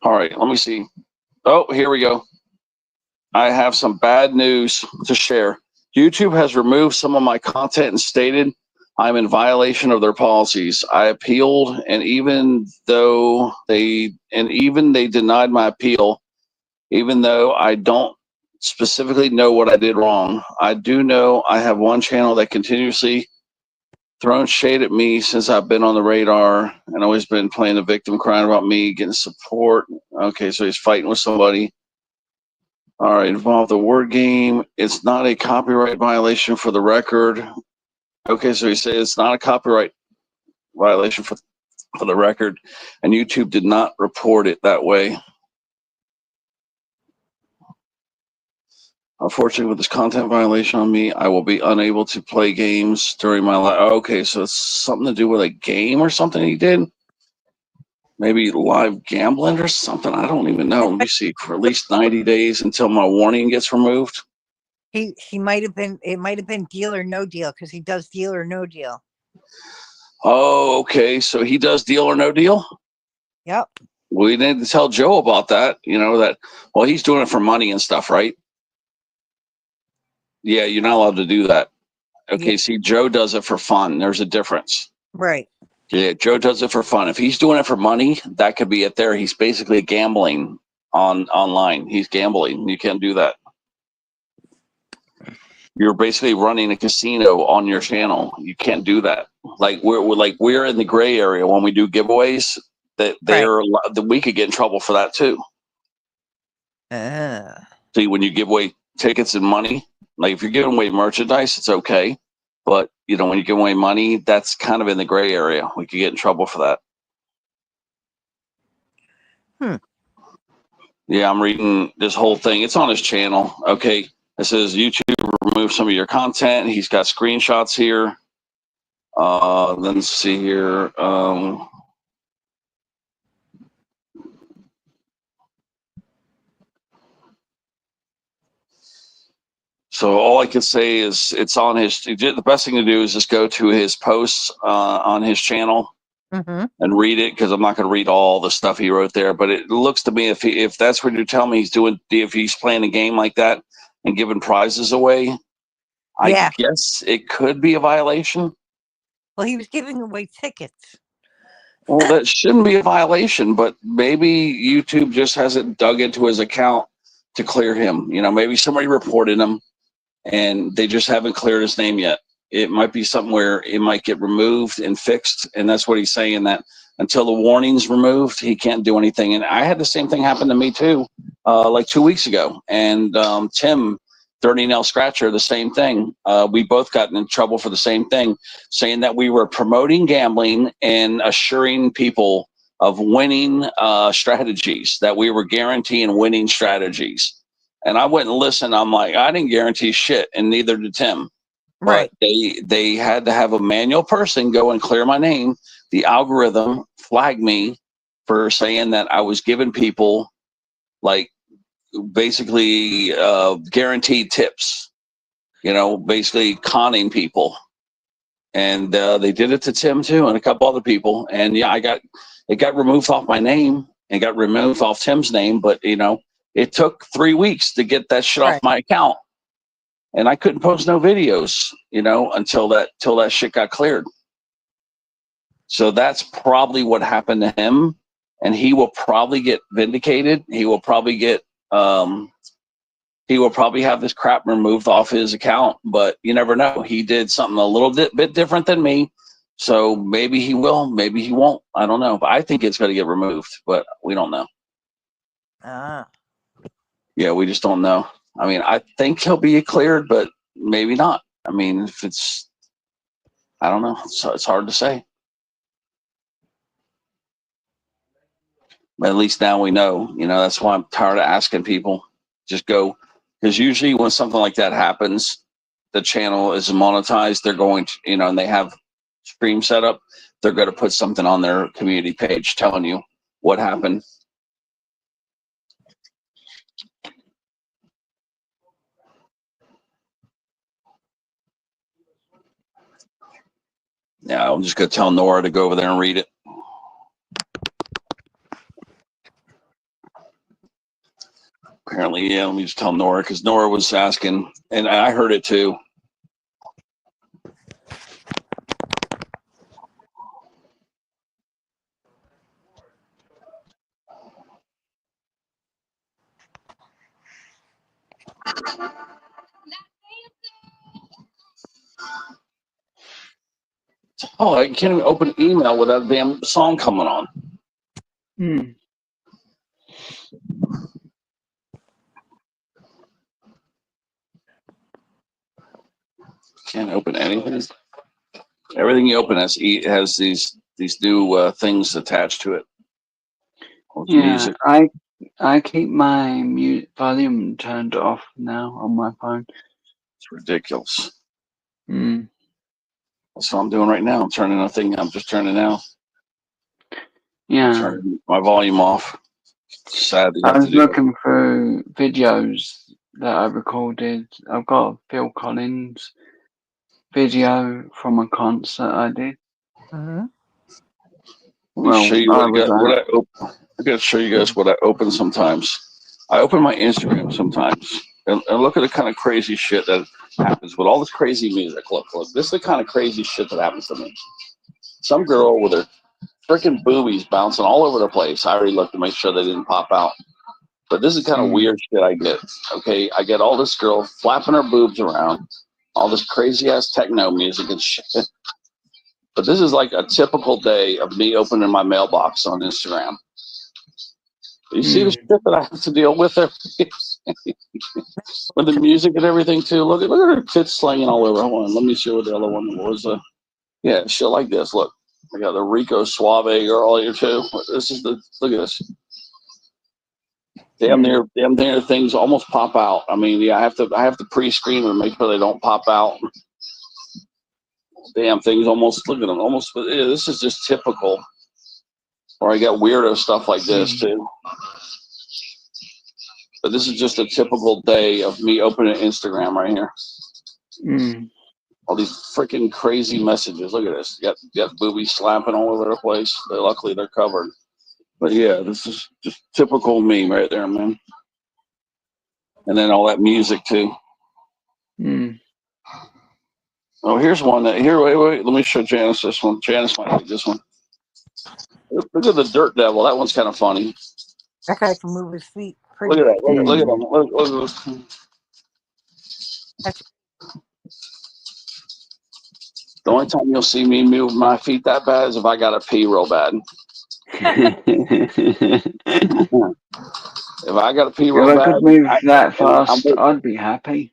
All right, let me see. Oh, here we go. I have some bad news to share. YouTube has removed some of my content and stated I'm in violation of their policies. I appealed, and even they denied my appeal, even though I don't specifically know what I did wrong. I do know I have one channel that continuously thrown shade at me since I've been on the radar and always been playing the victim, crying about me, getting support. Okay, so he's fighting with somebody. All right, involved the word game. It's not a copyright violation for the record. Okay, so he says it's not a copyright violation for the record, and YouTube did not report it that way. Unfortunately, with this content violation on me, I will be unable to play games during my life. Okay, so it's something to do with a game or something he did? Maybe live gambling or something? I don't even know. Let me see. For at least 90 days until my warning gets removed. He might have been. It might have been Deal or No Deal because he does Deal or No Deal. Oh, okay. So he does Deal or No Deal? Yep. We need to tell Joe about that. Well, he's doing it for money and stuff, right? Yeah, you're not allowed to do that. Okay, Yeah. see, Joe does it for fun. There's a difference. Right. Yeah, Joe does it for fun. If he's doing it for money, that could be it there. He's basically gambling online. He's gambling. You can't do that. You're basically running a casino on your channel. You can't do that. Like we're in the gray area when we do giveaways. That we could get in trouble for that too. See, when you give away tickets and money, like if you're giving away merchandise, it's okay. But when you give away money, that's kind of in the gray area. We could get in trouble for that. Yeah, I'm reading this whole thing. It's on his channel. Okay. It says YouTube remove some of your content. He's got screenshots here. Let's see here. So all I can say is it's on his. The best thing to do is just go to his posts on his channel and read it, because I'm not going to read all the stuff he wrote there. But it looks to me, if that's what you're telling me he's doing, if he's playing a game like that and giving prizes away, I guess it could be a violation. Well, he was giving away tickets. Well, that shouldn't be a violation, but maybe YouTube just hasn't dug into his account to clear him. Maybe somebody reported him and they just haven't cleared his name yet. it might be something where it might get removed and fixed. And that's what he's saying, that until the warning's removed, he can't do anything. And I had the same thing happen to me too, like 2 weeks ago. And Tim, Dirty Nail Scratcher, the same thing. We both got in trouble for the same thing, saying that we were promoting gambling and assuring people of winning strategies, that we were guaranteeing winning strategies. And I wouldn't listen. I'm like, I didn't guarantee shit, and neither did Tim. Right. But they had to have a manual person go and clear my name. The algorithm flagged me for saying that I was giving people like basically guaranteed tips, you know, basically conning people. And they did it to Tim too and a couple other people. And yeah, it got removed off my name and got removed off Tim's name. But you know, it took 3 weeks to get that shit off my account. And I couldn't post no videos, you know, until that shit got cleared. So that's probably what happened to him, and he will probably get vindicated. He will probably get he will probably have this crap removed off his account, but you never know. He did something a little bit different than me, so maybe he will, maybe he won't. I don't know, but I think it's going to get removed, but we don't know. Yeah, we just don't know. I mean, I think he'll be cleared, but maybe not. I mean, if it's, I don't know. So it's hard to say. But at least now we know. You know, that's why I'm tired of asking people. Just go, because usually when something like that happens, the channel is monetized. They're going to, you know, and they have stream set up. They're going to put something on their community page telling you what happened. Yeah, I'm just going to tell Nora to go over there and read it. Apparently, yeah, let me just tell Nora, because Nora was asking, and I heard it too. Oh, I can't even open email without a damn song coming on. Can't open anything. Everything you open has these new things attached to it. Yeah, Music. I keep my volume turned off now on my phone. It's ridiculous. That's what I'm doing right now. I'm turning a thing. I'm just turning now. Yeah. Turning my volume off. Sad that you I have was to do looking through videos that I recorded. I've got a Phil Collins video from a concert I did. Well, show you I gotta show you guys what I open sometimes. I open my Instagram sometimes and look at the kind of crazy shit that happens with all this crazy music. Look, this is the kind of crazy shit that happens to me. Some girl with her freaking boobies bouncing all over the place. I already looked to make sure they didn't pop out. But this is kind of weird shit I get. Okay, I get all this girl flapping her boobs around, all this crazy ass techno music and shit. But this is like a typical day of me opening my mailbox on Instagram. You see the shit that I have to deal with there? With the music and everything too. Look at her tits slinging all over. Hold on, let me see what the other one was. Yeah, shit like this. Look, I got the Rico Suave girl here too. This is look at this. Damn near things almost pop out. I mean, yeah, I have to pre-screen them and make sure they don't pop out. Damn things almost, look at them, almost, yeah, this is just typical. Or I got weirdo stuff like this too. But this is just a typical day of me opening Instagram right here. All these freaking crazy messages. Look at this. You got boobies slapping all over the place. Luckily they're covered. But yeah, this is just typical me right there, man. And then all that music too. Oh, here's one that here. Wait. Let me show Janice this one. Janice might like this one. Look at the Dirt Devil. That one's kind of funny. That guy can move his feet. Look at that. Look at him. Look at this. The only time you'll see me move my feet that bad is if I got to pee real bad. If I got to pee real If I bad, could move that fast, I'd be happy.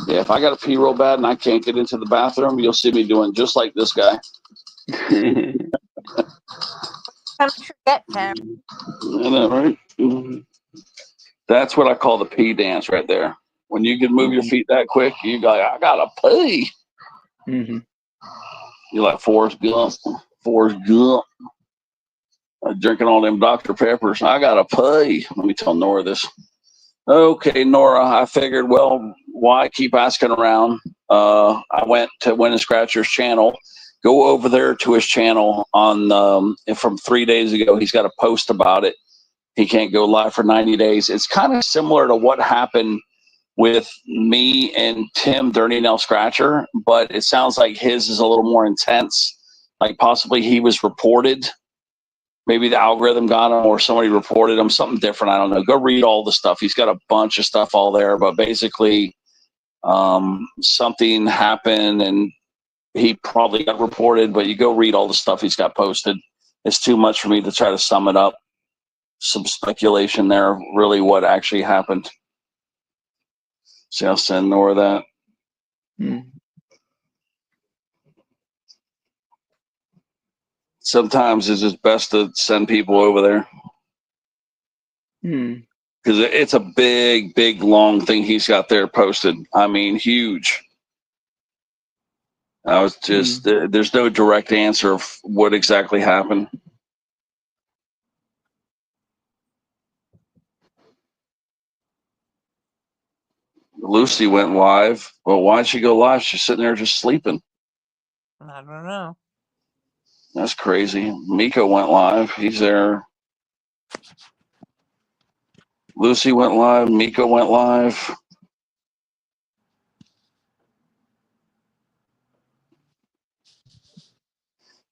Yeah, if I got to pee real bad and I can't get into the bathroom, you'll see me doing just like this guy. I'm sure that time. I know, right? That's what I call the pee dance right there. When you can move your feet that quick, you go, I gotta pee. Mm-hmm. You're like Forrest Gump. Forrest Gump. Drinking all them Dr. Peppers. I gotta pee. Let me tell Nora this. Okay, Nora, I figured, well, why keep asking around? I went to Win and Scratcher's channel. Go over there to his channel on from 3 days ago. He's got a post about it. He can't go live for 90 days. It's kind of similar to what happened with me and Tim Dirty Nail Scratcher, but it sounds like his is a little more intense. Like possibly he was reported. Maybe the algorithm got him or somebody reported him, something different. I don't know. Go read all the stuff. He's got a bunch of stuff all there, but basically something happened and he probably got reported, but you go read all the stuff he's got posted. It's too much for me to try to sum it up. Some speculation there, really what actually happened. So I'll send Nora that. Sometimes it's just best to send people over there. Because it's a big, big, long thing he's got there posted. I mean, huge. I was just, there's no direct answer of what exactly happened. Lucy went live. Well, why'd she go live? She's sitting there just sleeping. I don't know. That's crazy. Miko went live. He's there. Lucy went live. Miko went live.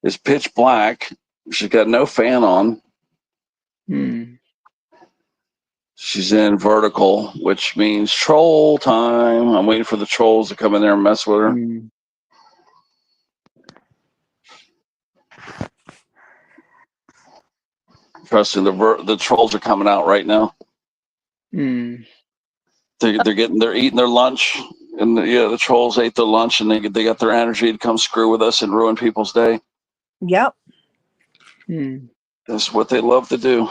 It's pitch black. She's got no fan on. She's in vertical, which means troll time. I'm waiting for the trolls to come in there and mess with her. Trust me, the trolls are coming out right now. They're eating their lunch, and the trolls ate their lunch, and they got their energy to come screw with us and ruin people's day. Yep. That's what they love to do.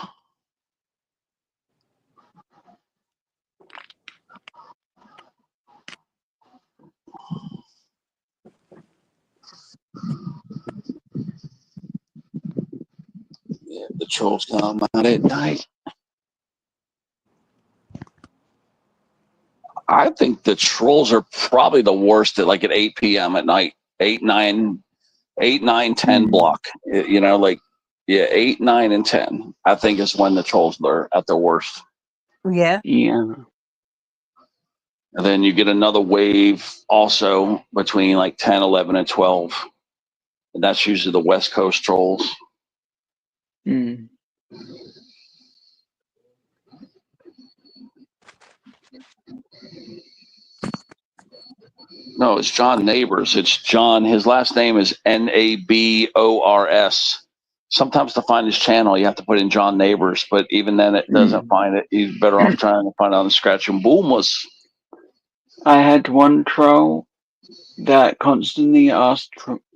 Yeah, the trolls come out at night. I think the trolls are probably the worst at 8 p.m. at night. 8, 9, 10 block. 8, 9, and 10. I think is when the trolls are at their worst. Yeah. Yeah. And then you get another wave also between 10, 11, and 12. And that's usually the West Coast trolls. No, it's John Neighbors. It's John. His last name is Nabors. Sometimes to find his channel, you have to put in John Neighbors, but even then it doesn't find it. He's better off trying to find it on the Scratch and Boomless. I had one troll that constantly asked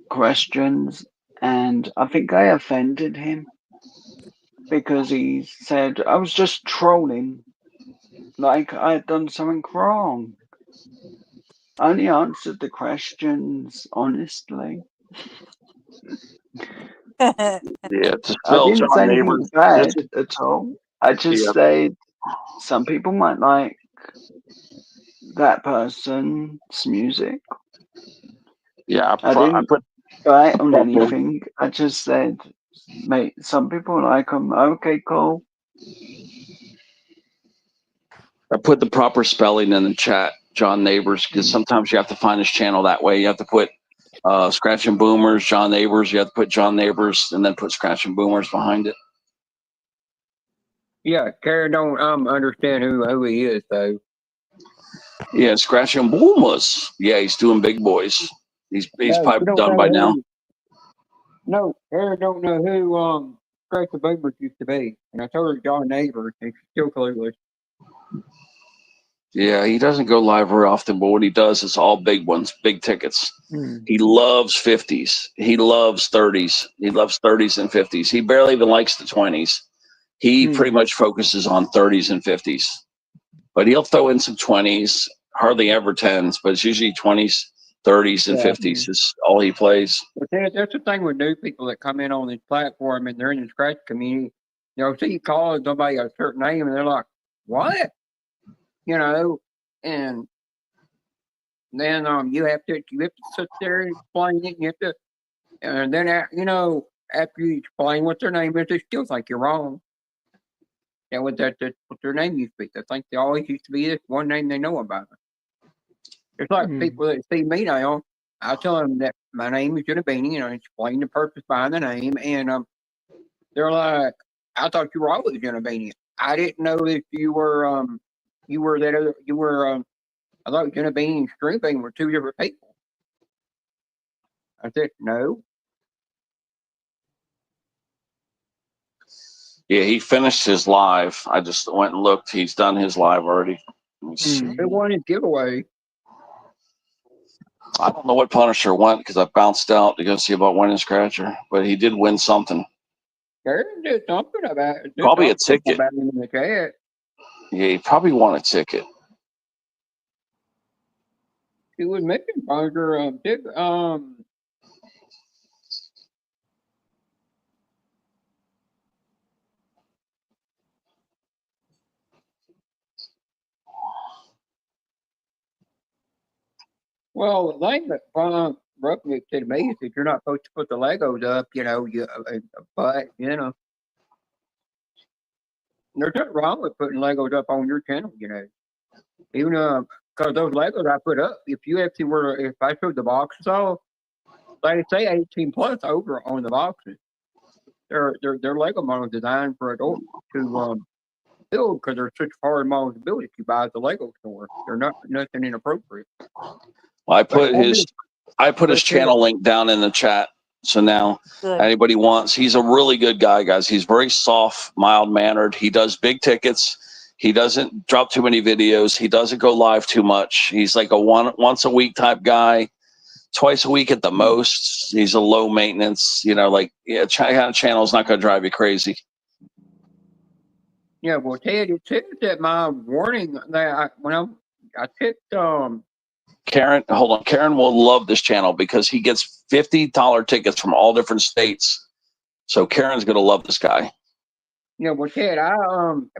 questions, and I think I offended him because he said I was just trolling, like I had done something wrong. I only answered the questions honestly. Yeah, to I spell didn't say John anything Neighbors. bad at all. I just Yeah. said some people might like that person's music. Yeah, I didn't bite on anything. I just said, mate, some people like them. Okay, cool. I put the proper spelling in the chat, John Neighbors, because sometimes you have to find his channel that way. You have to put Scratch and Boomers, John Neighbors. You have to put John Neighbors and then put Scratch and Boomers behind it. Yeah, Karen don't understand who he is though. Yeah, Scratch and Boomers. Yeah, he's doing big boys. He's No, you probably don't done know by now. who. No, Aaron don't know who Scratch the Boomers used to be. And I told her John Neighbor, and she's still clueless. Yeah, he doesn't go live very often, but what he does is all big ones, big tickets. Hmm. He loves 50s. He loves 30s. He loves 30s and 50s. He barely even likes the 20s. He pretty much focuses on 30s and 50s. But he'll throw in some 20s, hardly ever 10s, but it's usually 20s, 30s, and Yeah. 50s is all he plays. But that's the thing with new people that come in on this platform and they're in the scratch community. See you call somebody a certain name and they're like, what? And then you have to sit there and explain it. And you have to, and then after you explain what their name is, they still think you're wrong. That's what their name used to be. They think they always used to be this one name they know about. It's like people that see me now. I tell them that my name is Unibini, and I explain the purpose behind the name, and they're like, "I thought you were always Unibini. I didn't know that you were that other. You were I thought Unibini and String Bean were two different people." I said, "No." Yeah, he finished his live. I just went and looked. He's done his live already. It won his giveaway. I don't know what Punisher went because I bounced out to go see about winning Scratcher, but he did win something. Aaron did something about it. Probably a ticket. About him in the chat. Yeah, he probably won a ticket. He was making Punisher Well, the thing that Rupnick said to me is that you're not supposed to put the Legos up, but there's nothing wrong with putting Legos up on your channel, even because those Legos I put up, if I showed the boxes off, they say 18 plus over on the boxes. They're Lego models designed for adults to build because they're such hard models to build if you buy at the Lego store. They're nothing inappropriate. Well, I put his channel link down in the chat. So now anybody wants, he's a really good guy, guys. He's very soft, mild mannered. He does big tickets. He doesn't drop too many videos. He doesn't go live too much. He's like a once a week type guy, twice a week at the most. He's a low maintenance, kind of channel is not going to drive you crazy. Yeah, well, Ted, it says that my warning that I picked Karen, hold on. Karen will love this channel because he gets $50 tickets from all different states. So Karen's gonna love this guy. Yeah, well, Ted, I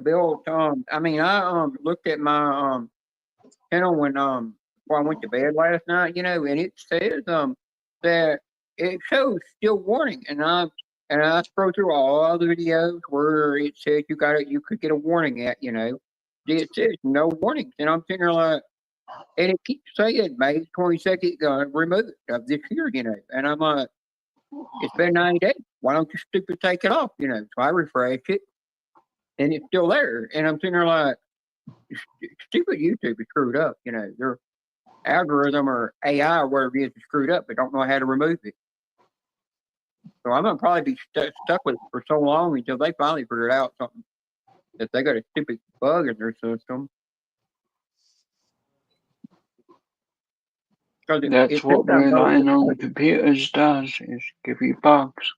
looked at my channel before I went to bed last night, and it says that it shows still warning, and I scrolled through all the videos where it says you could get a warning at, it says no warnings, and I'm sitting there like, and it keeps saying May 22nd removed of this year, and I'm like, it's been 90 days. Why don't you stupid take it off, So I refresh it, and it's still there, and I'm sitting there like, stupid YouTube is screwed up, their algorithm or AI or whatever it is screwed up, but don't know how to remove it. So I'm gonna probably be stuck with it for so long until they finally figure out something that they got a stupid bug in their system. That's what relying on the computers does, is give you bugs.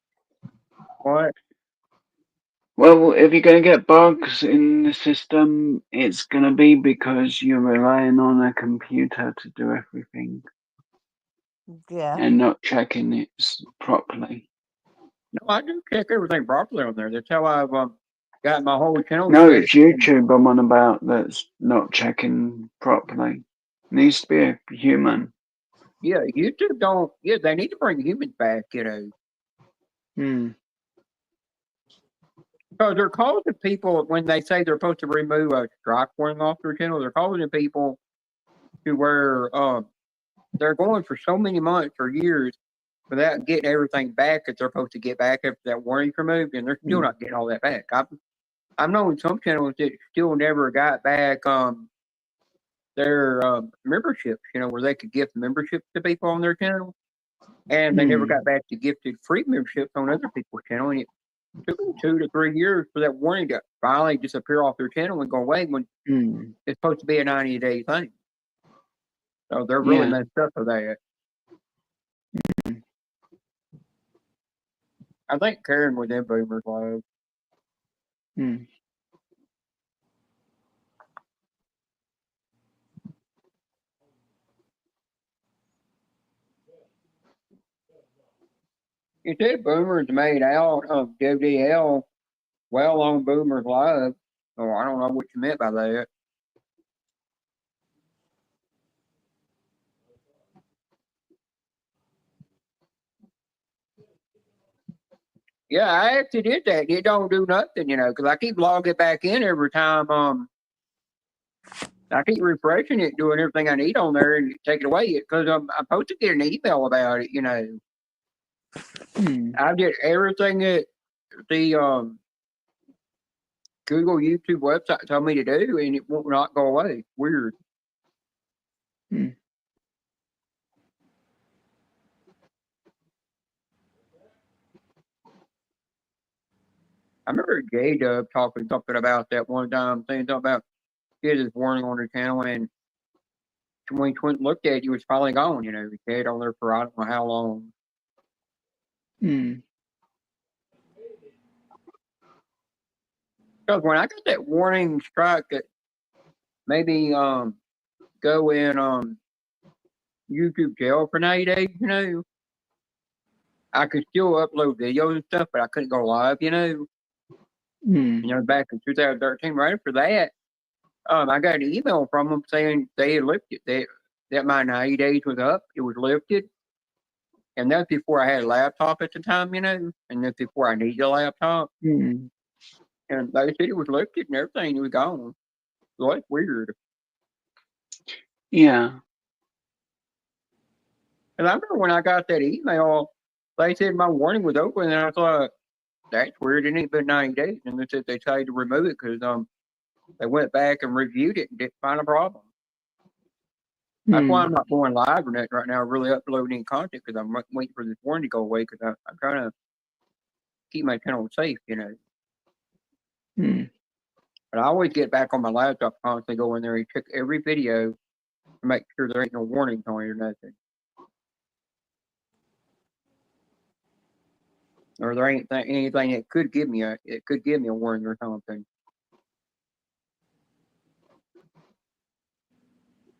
What? Well, if you're going to get bugs in the system, it's going to be because you're relying on a computer to do everything. Yeah. And not checking it properly. No, I do check everything properly on there. That's how I've got my whole channel. No, it's YouTube I'm on about that's not checking properly. Needs to be a human. Yeah, YouTube don't. Yeah, they need to bring humans back. Because they're causing people when they say they're supposed to remove a strike warning off their channel. They're causing people to where they're going for so many months or years without getting everything back that they're supposed to get back after that warning's removed, and they're still not getting all that back. I've known some channels that still never got back their memberships, where they could gift memberships to people on their channel. And they never got back to gifted free memberships on other people's channel. And it took them 2 to 3 years for that warning to finally disappear off their channel and go away when it's supposed to be a 90-day thing. So they're really messed up for that. I think Karen was in Boomers Live. You said Boomers made out of WDL well on Boomers Live. So I don't know what you meant by that. Yeah, I actually did that. It don't do nothing, because I keep logging back in every time. I keep refreshing it, doing everything I need on there, and take it away. Because I'm supposed to get an email about it, I did everything that the Google YouTube website told me to do, and it will not go away. Weird. I remember J-Dub talking something about that one time, saying something about he had his warning on the channel, and when Quentin looked at it, he was finally gone. He stayed on there for I don't know how long. Because when I got that warning strike that maybe go in YouTube jail for 90 days, I could still upload videos and stuff, but I couldn't go live, back in 2013. Right after that, I got an email from them saying they had lifted that my 90 days was up. It was lifted. And that's before I had a laptop at the time, and that's before I needed a laptop. And they said it was lifted and everything. It was gone. So that's weird. Yeah. And I remember when I got that email, they said my warning was open, and I thought, that's weird. It ain't been 90 days. And they said they tried to remove it because they went back and reviewed it and didn't find a problem. That's why I'm not going live or nothing right now, really uploading content, because I'm waiting for this warning to go away, because I'm trying to keep my channel safe, But I always get back on my laptop, constantly go in there and check every video to make sure there ain't no warnings on it or nothing. Or there ain't anything that could give me a warning or something.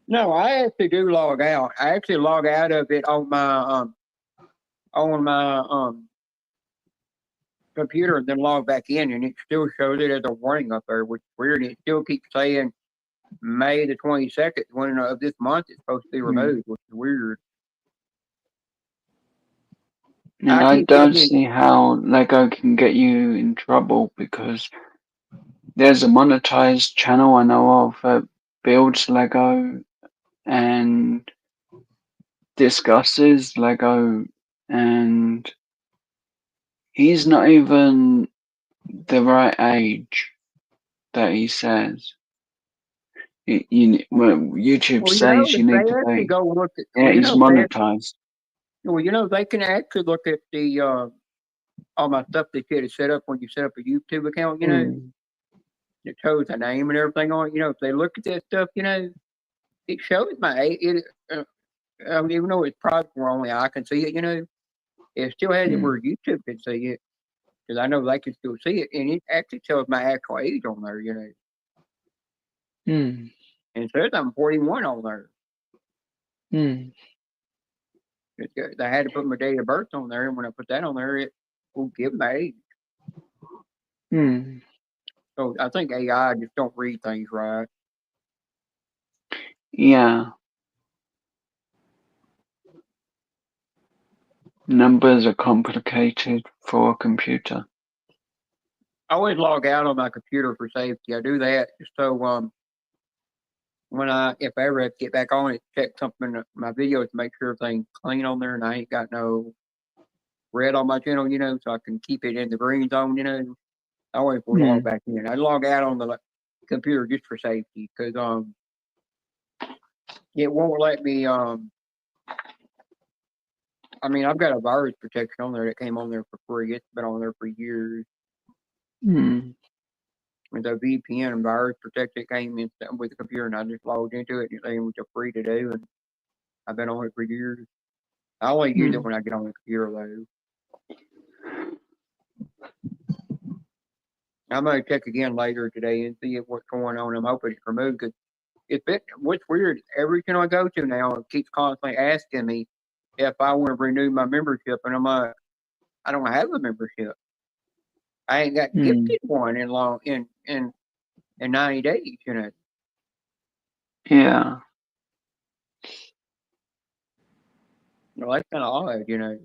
No, I actually do log out. I actually log out of it on my computer and then log back in, and it still shows it as a warning up there, which is weird. It still keeps saying May the 22nd when of this month it's supposed to be removed, which is weird. And I don't see how Lego can get you in trouble, because there's a monetized channel I know of that builds Lego and discusses Lego, and he's not even the right age that he says. YouTube says you need to be. Go look at, he's monetized. They can actually look at the all my stuff that you had set up when you set up a YouTube account. It shows a name and everything on it. If they look at that stuff, it shows my age. Even though it's probably where only I can see it, it still has it where YouTube can see it, because I know they can still see it, and it actually tells my actual age on there. And it says I'm 41 on there. I had to put my date of birth on there, and when I put that on there, it will give my age. So I think AI just don't read things right. Yeah. Numbers are complicated for a computer. I always log out on my computer for safety. I do that just so when if I ever have to get back on it, check something in my videos to make sure everything's clean on there and I ain't got no red on my channel, so I can keep it in the green zone, I always log back in. I log out on the computer just for safety, because it won't let me. I mean, I've got a virus protection on there that came on there for free. It's been on there for years. Hmm. With a VPN and virus protector came in with the computer, and I just logged into it. And it was free to do, and I've been on it for years. I only use it when I get on the computer, though. I'm gonna check again later today and see what's going on. I'm hoping it's removed because what's weird, every channel I go to now, it keeps constantly asking me if I want to renew my membership, and I'm like, I don't have a membership. I ain't got gifted one in 90 days, you know. Yeah. Well, that's kind of odd, you know.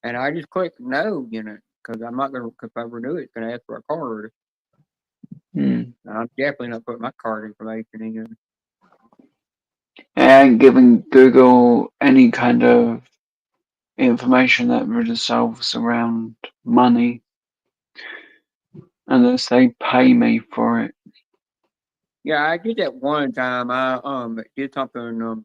And I just click no, you know, because I'm not gonna. If I renew it, it's gonna ask for a card. I'm definitely not putting my card information in. And giving Google any kind of information that resolves around money unless they pay me for it. Yeah, I did that one time. I did something.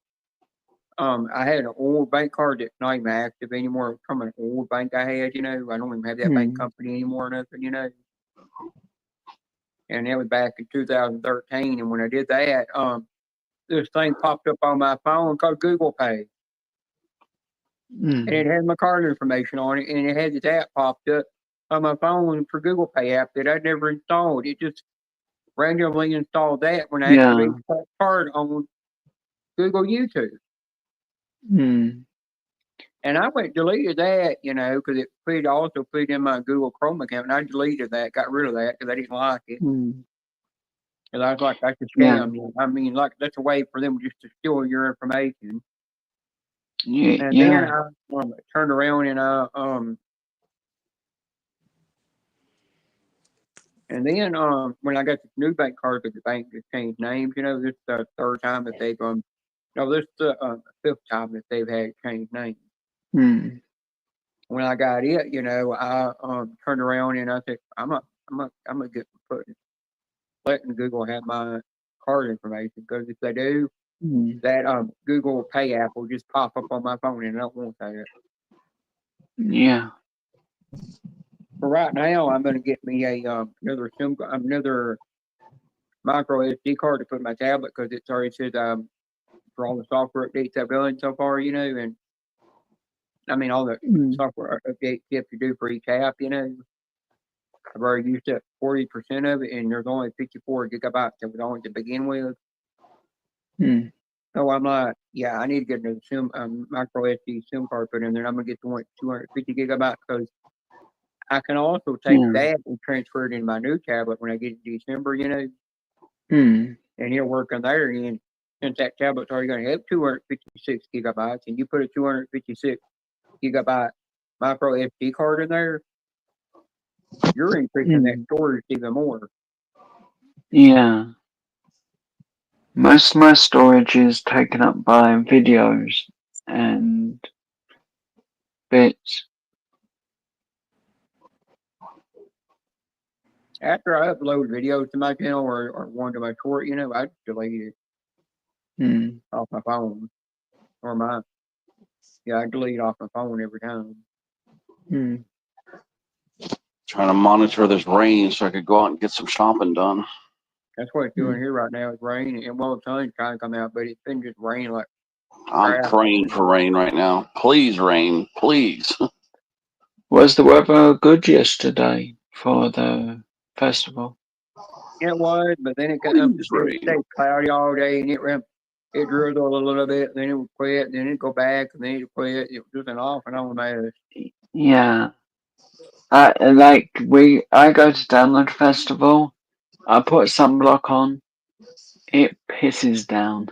I had an old bank card that's not even active anymore from an old bank I had. You know, I don't even have that bank company anymore or nothing. You know. And that was back in 2013. And when I did that, this thing popped up on my phone called Google Pay. And it had my card information on it, and it had this app popped up on my phone for Google Pay app that I'd never installed. It just randomly installed that when I activated that card on Google YouTube. And I went deleted that, you know, because it also put in my Google Chrome account, and I deleted that, got rid of that because I didn't like it. Because I was like, that's a scam. Yeah. I mean, like, that's a way for them just to steal your information. Yeah. And then I turned around and when I got this new bank card, because the bank just changed names, you know, this is the third time that they've this is the fifth time that they've had changed names. When I got it, you know, I turned around and I said, I'm gonna get letting Google have my card information, because if they do, that Google Pay app will just pop up on my phone, and I don't want that. Yeah. For right now, I'm gonna get me another micro SD card to put in my tablet, because it's already said for all the software updates I've done so far, you know, and I mean all the software updates you have to do for each app, you know. I've already used up 40% of it, and there's only 54 gigabytes of it on to begin with. So I'm like, yeah, I need to get another micro SD SIM card put in there. I'm gonna get the one 250 gigabytes, because I can also take that and transfer it in my new tablet when I get to December, you know. And it'll work on there. And since that tablet's already going to have 256 gigabytes, and you put a 256 gigabyte micro SD card in there, you're increasing that storage even more. Yeah. Most of my storage is taken up by videos and bits. After I upload videos to my channel or one to my short, you know, I delete it off my phone or I delete off my phone every time. Trying to monitor this rain so I could go out and get some shopping done. That's what it's doing here right now. It's raining, and the sun's trying to come out, but it's been just raining like I'm crap. praying for rain right now. Please, rain, please. Was the weather good yesterday for the festival? It was, but then it stayed cloudy all day, and it drizzled a little bit, then it would quit, then it'd go back, and then it'd quit. It was just an off and on mess. Yeah. I go to Download Festival, I put sunblock on, it pisses down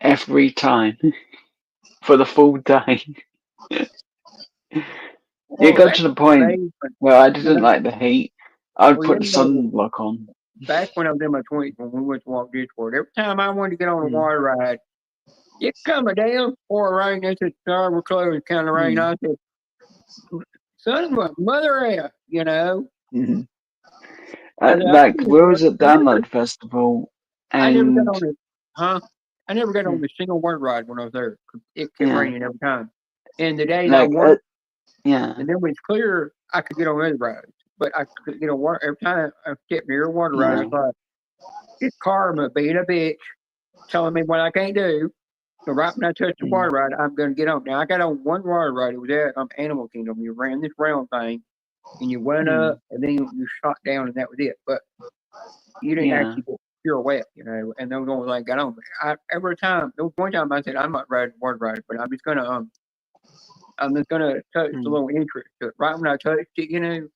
every time for the full day. It got to the point where I didn't like the heat. I would put the sunblock on. Back when I was in my 20s, when we went to Walt Disney World, every time I wanted to get on a water ride, it's coming down, pour rain. They said, sorry, we're closed, kind of rain. I said, son of a mother F, you know. Like we was at Download Festival, I never got and on it, huh? I never got on the single word ride when I was there. It kept yeah, raining every time. And the days I like worked, yeah, and then when it's clear, I could get on other rides. But I could get on water every time I stepped near a water ride. I yeah, was like, it's karma being a bitch, telling me what I can't do. So right when I touched the water ride, I'm gonna get on. Now I got on one water ride. It was at Animal Kingdom. You ran this round thing, and you went up, and then you shot down, and that was it. But you didn't yeah, actually get pure wet, you know. And those ones I got on. Every time, there was one time I said I'm not riding water ride, but I'm just gonna touch the little entrance to it. Right when I touched it, you know,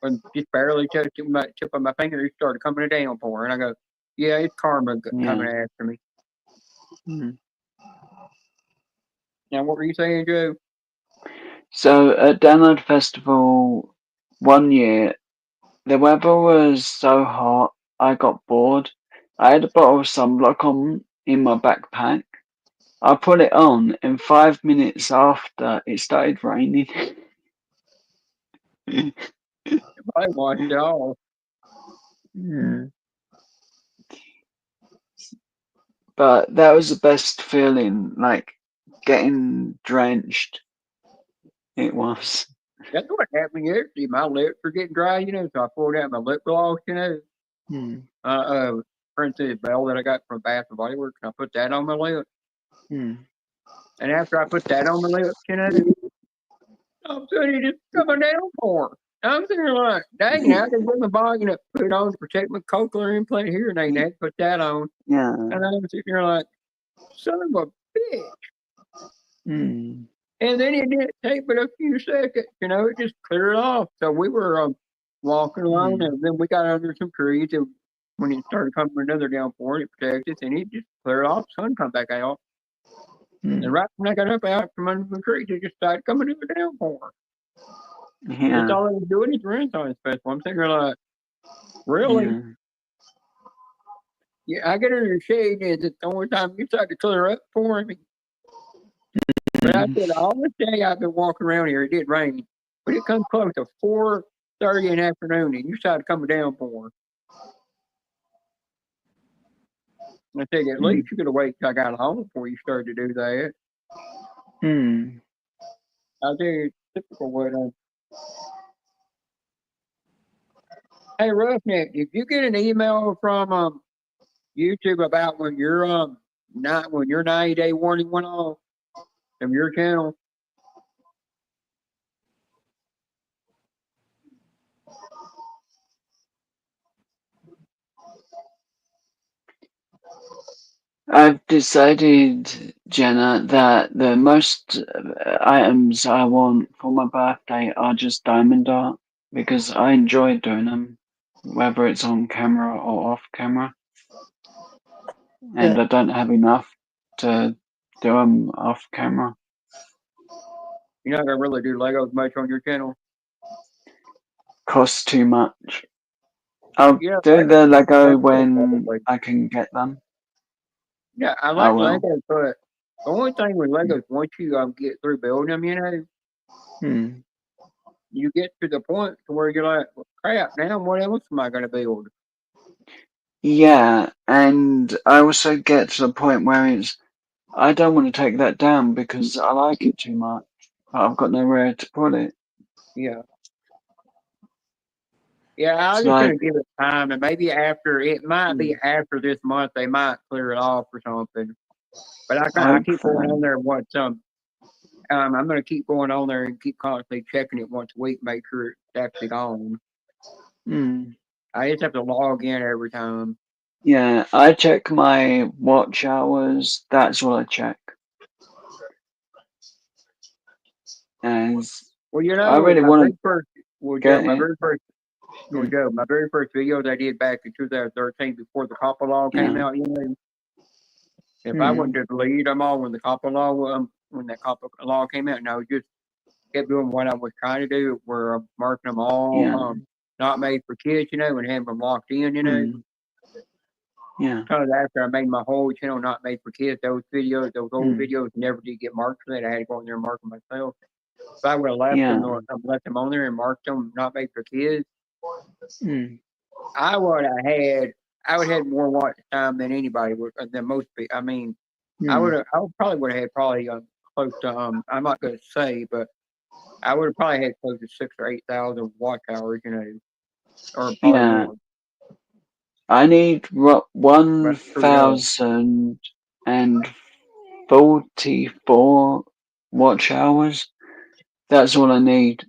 when just barely touched it with my tip of my finger, it started coming a downpour, and I go, yeah, it's karma coming after me. Now, what were you saying, Joe? So at Download Festival one year, the weather was so hot, I got bored. I had a bottle of sunblock on in my backpack. I put it on, and 5 minutes after, it started raining. I watched it all. But that was the best feeling, like getting drenched. It was. That's what happened yesterday. My lips were getting dry, you know, so I poured out my lip gloss, you know. Princess Belle that I got from Bath and Body Works, and I put that on my lips. And after I put that on my lips, you know, all of a sudden it just coming down for. I'm sitting there like, dang, I can put my body and put it on to protect my cochlear implant here, and they put that on. Yeah. And I'm sitting there like, son of a bitch. And then it didn't take but a few seconds, you know, it just cleared off. So we were walking along, and then we got under some trees, and when it started coming another downpour, it protected us, and it just cleared off. The sun come back out. And right when I got up out from under the trees, it just started coming to a downpour. That's all I was doing at the Renaissance Festival. I'm thinking like, really? Yeah, I get under the shade, and it's the only time you start to clear up for me. But I said, all this day I've been walking around here, it did rain. But it comes close to 4:30 in the afternoon, and you started coming down for. I think at least you could have waited till I got home before you started to do that. I think it's typical what Hey Roughneck, if you get an email from YouTube about when your 90-day warning went off from your channel. I've decided, Jenna, that the most items I want for my birthday are just diamond art because I enjoy doing them, whether it's on camera or off camera. And I don't have enough to do them off camera. You're not gonna really do Legos much on your channel. Costs too much. I'll Yeah, do the Lego when probably. I can get them. Yeah, I like Legos, but the only thing with Legos, once you get through building them, you know, you get to the point to where you're like, well, crap, now what else am I gonna build? Yeah, and I also get to the point where I don't want to take that down because I like it too much. But I've got nowhere to put it. Yeah. Yeah, I was It's just like, gonna give it time, and maybe after it might be after this month, they might clear it off or something. But I keep going on there and watch some. I'm gonna keep going on there and keep constantly checking it once a week, make sure it's actually gone. I just have to log in every time. Yeah, I check my watch hours. That's all I check. And well, you know, I really want to get my it. very first videos I did back in 2013 before the Coppa Law came out. You know, if I wouldn't have deleted them all when the Coppa Law when that Coppa Law came out, and I was just kept doing what I was trying to do, where I'm marking them all not made for kids, you know, and having them locked in, you know. Yeah. Because after I made my whole channel not made for kids, those old videos never did get marked for that. I had to go in there and mark them myself. If I would have left them on there and marked them not made for kids, I would have had more watch time than anybody would, than most people. I mean, I probably would have had close to I'm not going to say, but I would have probably had close to 6,000 or 8,000 watch hours, or probably Yeah. more. I need But true enough. 1,044 watch hours. That's all I need.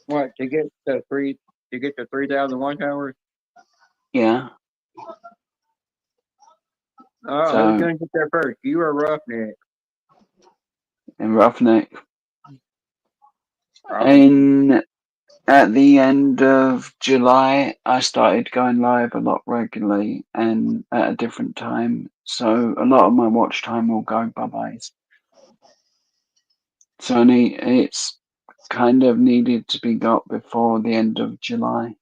What to get to 3,000 watch hours? Yeah. Oh, So, who's going to get there first? You or Roughneck? in Roughneck. Roughneck. At the end of July, I started going live a lot regularly and at a different time. So a lot of my watch time will go bye-bye. So it's kind of needed to be got before the end of July.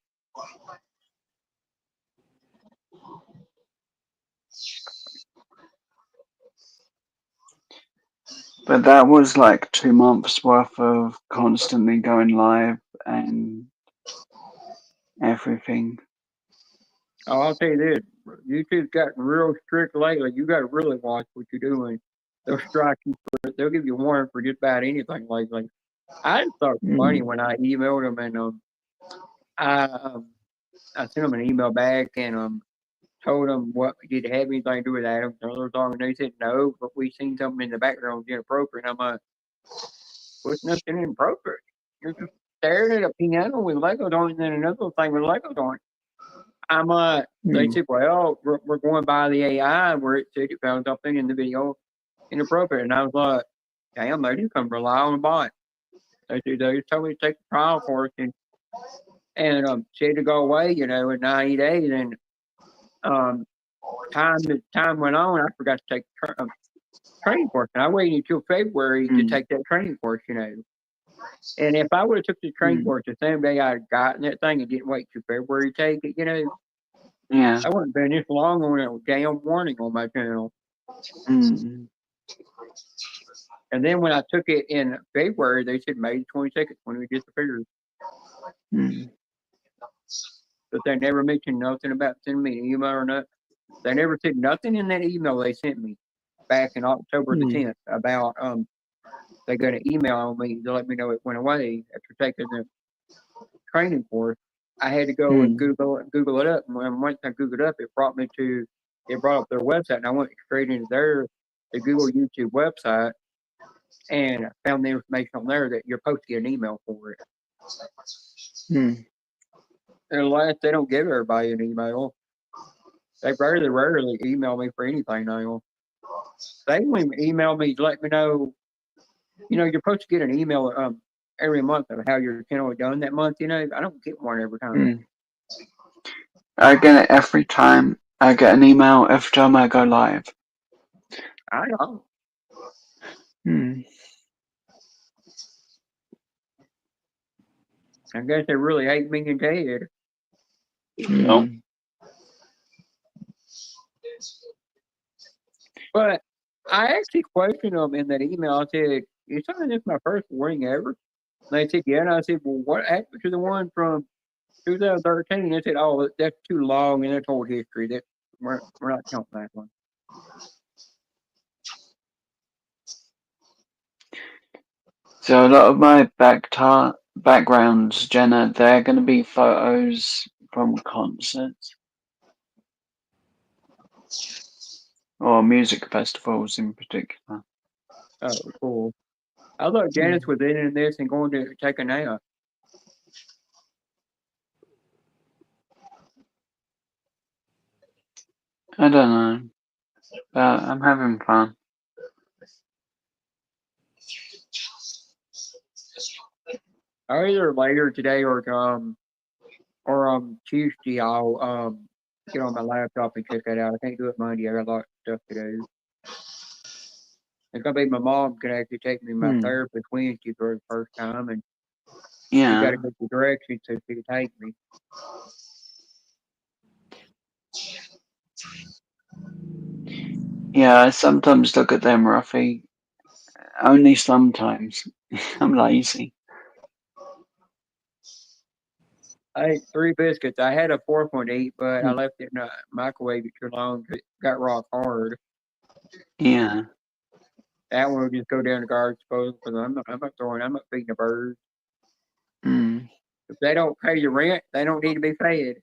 But that was like 2 months worth of constantly going live and everything. Oh, I'll tell you this. YouTube's gotten real strict lately. You got to really watch what you're doing. They'll strike you they'll give you a warning for just about anything lately. I just thought it was funny when I emailed them and I sent them an email back and told them what did it have anything to do with Adam Sandler song, and they said no, but we seen something in the background inappropriate. I'm like, what's nothing inappropriate? You're just staring at a piano with Legos on it, and then another thing with Legos on it. I'm they said, well, we're going by the AI where it said it found something in the video inappropriate, and I was like, damn, they do come rely on a bot. They just told me to take the trial course and said to go away, in 90 days, and time went on. I forgot to take training course, and I waited until February to take that training course, And if I would have took the training course the same day I'd gotten that thing and didn't wait till February to take it, Yeah. I wouldn't have been this long on a damn warning on my channel. And then when I took it in February, they said May 22nd when we get the figures. But they never mentioned nothing about sending me an email or nothing. They never said nothing in that email they sent me back in October the 10th about they're going to email me to let me know it went away after taking the training course. I had to go and Google it up, and once I Googled it up, it brought up their website, and I went straight into the Google YouTube website, and I found the information on there that you're supposed to get an email for it. And last, they don't give everybody an email. They rarely email me for anything now. They only email me to let me know, you're supposed to get an email every month of how your channel is done that month. I don't get one every time. I get it every time. I get an email every time I go live. I know. I guess they really hate me and Ted. But I actually questioned them in that email. I said, "You telling this my first warning ever?" And they said, "Yeah." And I said, "Well, what happened to the one from 2013?" They said, "Oh, that's too long and that's old history. That we're not counting that one." So a lot of my backgrounds, Jenna, they're going to be photos from concerts or music festivals in particular. Oh, cool. I thought Janice was in this and going to take a nap. I don't know, but I'm having fun. Either later today or Tuesday, I'll get on my laptop and check that out. I can't do it Monday. I got a lot of stuff to do. It's gonna be my mom can actually take me to my therapist Wednesday for the first time, and she got to get the directions so she can take me. Yeah, I sometimes look at them, Ruffy. Only sometimes. I'm lazy. I ate 3 biscuits. I had a 4th one to eat, but I Hmm. left it in the microwave too long. It got rock hard. Yeah. That one will just go down the garbage disposal because I'm not feeding the birds. Mm. If they don't pay your rent, they don't need to be fed.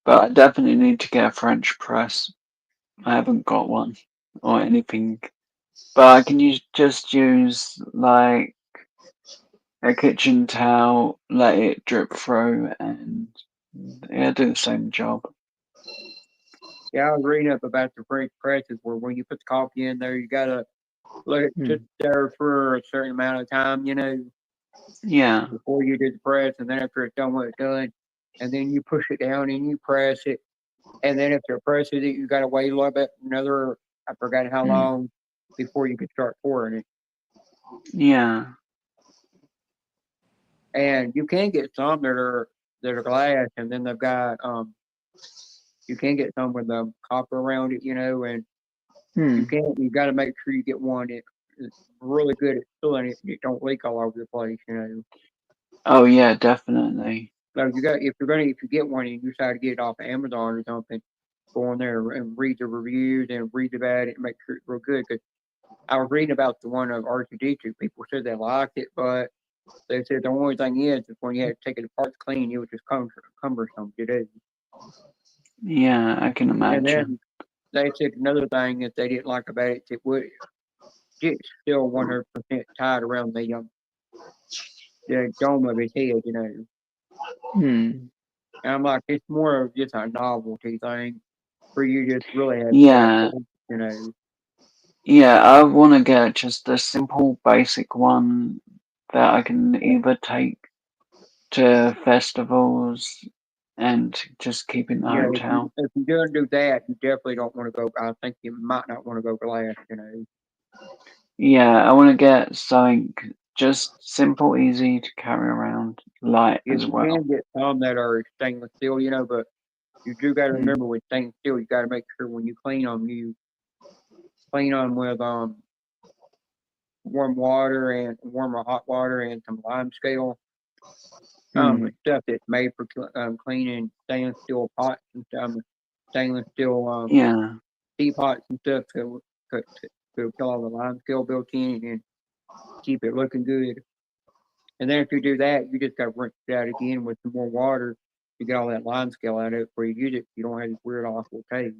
But I definitely need to get a French press. I haven't got one or anything. But I can just use like a kitchen towel, let it drip through, and yeah, do the same job. Yeah, I was reading up about the French presses where when you put the coffee in there, you gotta let it sit there for a certain amount of time, Yeah. before you do the press, and then after it's done, when it's done, and then you push it down and you press it, and then after it presses it, you gotta wait a little bit, I forgot how long before you could start pouring it. Yeah. And you can get some that are glass, and then they've got you can get some with copper around it, and you got to make sure you get one that's really good at sealing it and it don't leak all over the place, Oh yeah, definitely. So if you get one and you decide to get it off Amazon or something, go on there and read the reviews and read about it and make sure it's real good. Because I was reading about the one of R2D2. People said they liked it, but they said the only thing is when you had to take it apart to clean, it was just cumbersome to do. Yeah, I can And imagine. then they said another thing that they didn't like about it would it's still 100% tied around the dome of his head, And I'm like, it's more of just a novelty thing for you just really have Yeah. Yeah, I want to get just a simple, basic one that I can either take to festivals and just keep in the Yeah, hotel. if you're gonna do that, you definitely don't want to go. I think you might not want to go glass, Yeah, I want to get something just simple, easy to carry around, light If as you well. can get some that are stainless steel, but you do got to remember with stainless steel, you got to make sure when you clean them, you clean them with warm water and warm or hot water and some lime scale. Stuff that's made for cleaning stainless steel pots and stainless steel Yeah. teapots and stuff to kill all the lime scale built in and keep it looking good. And then if you do that, you just got to rinse it out again with some more water to get all that lime scale out of it before you use it. You don't have this weird awful taste.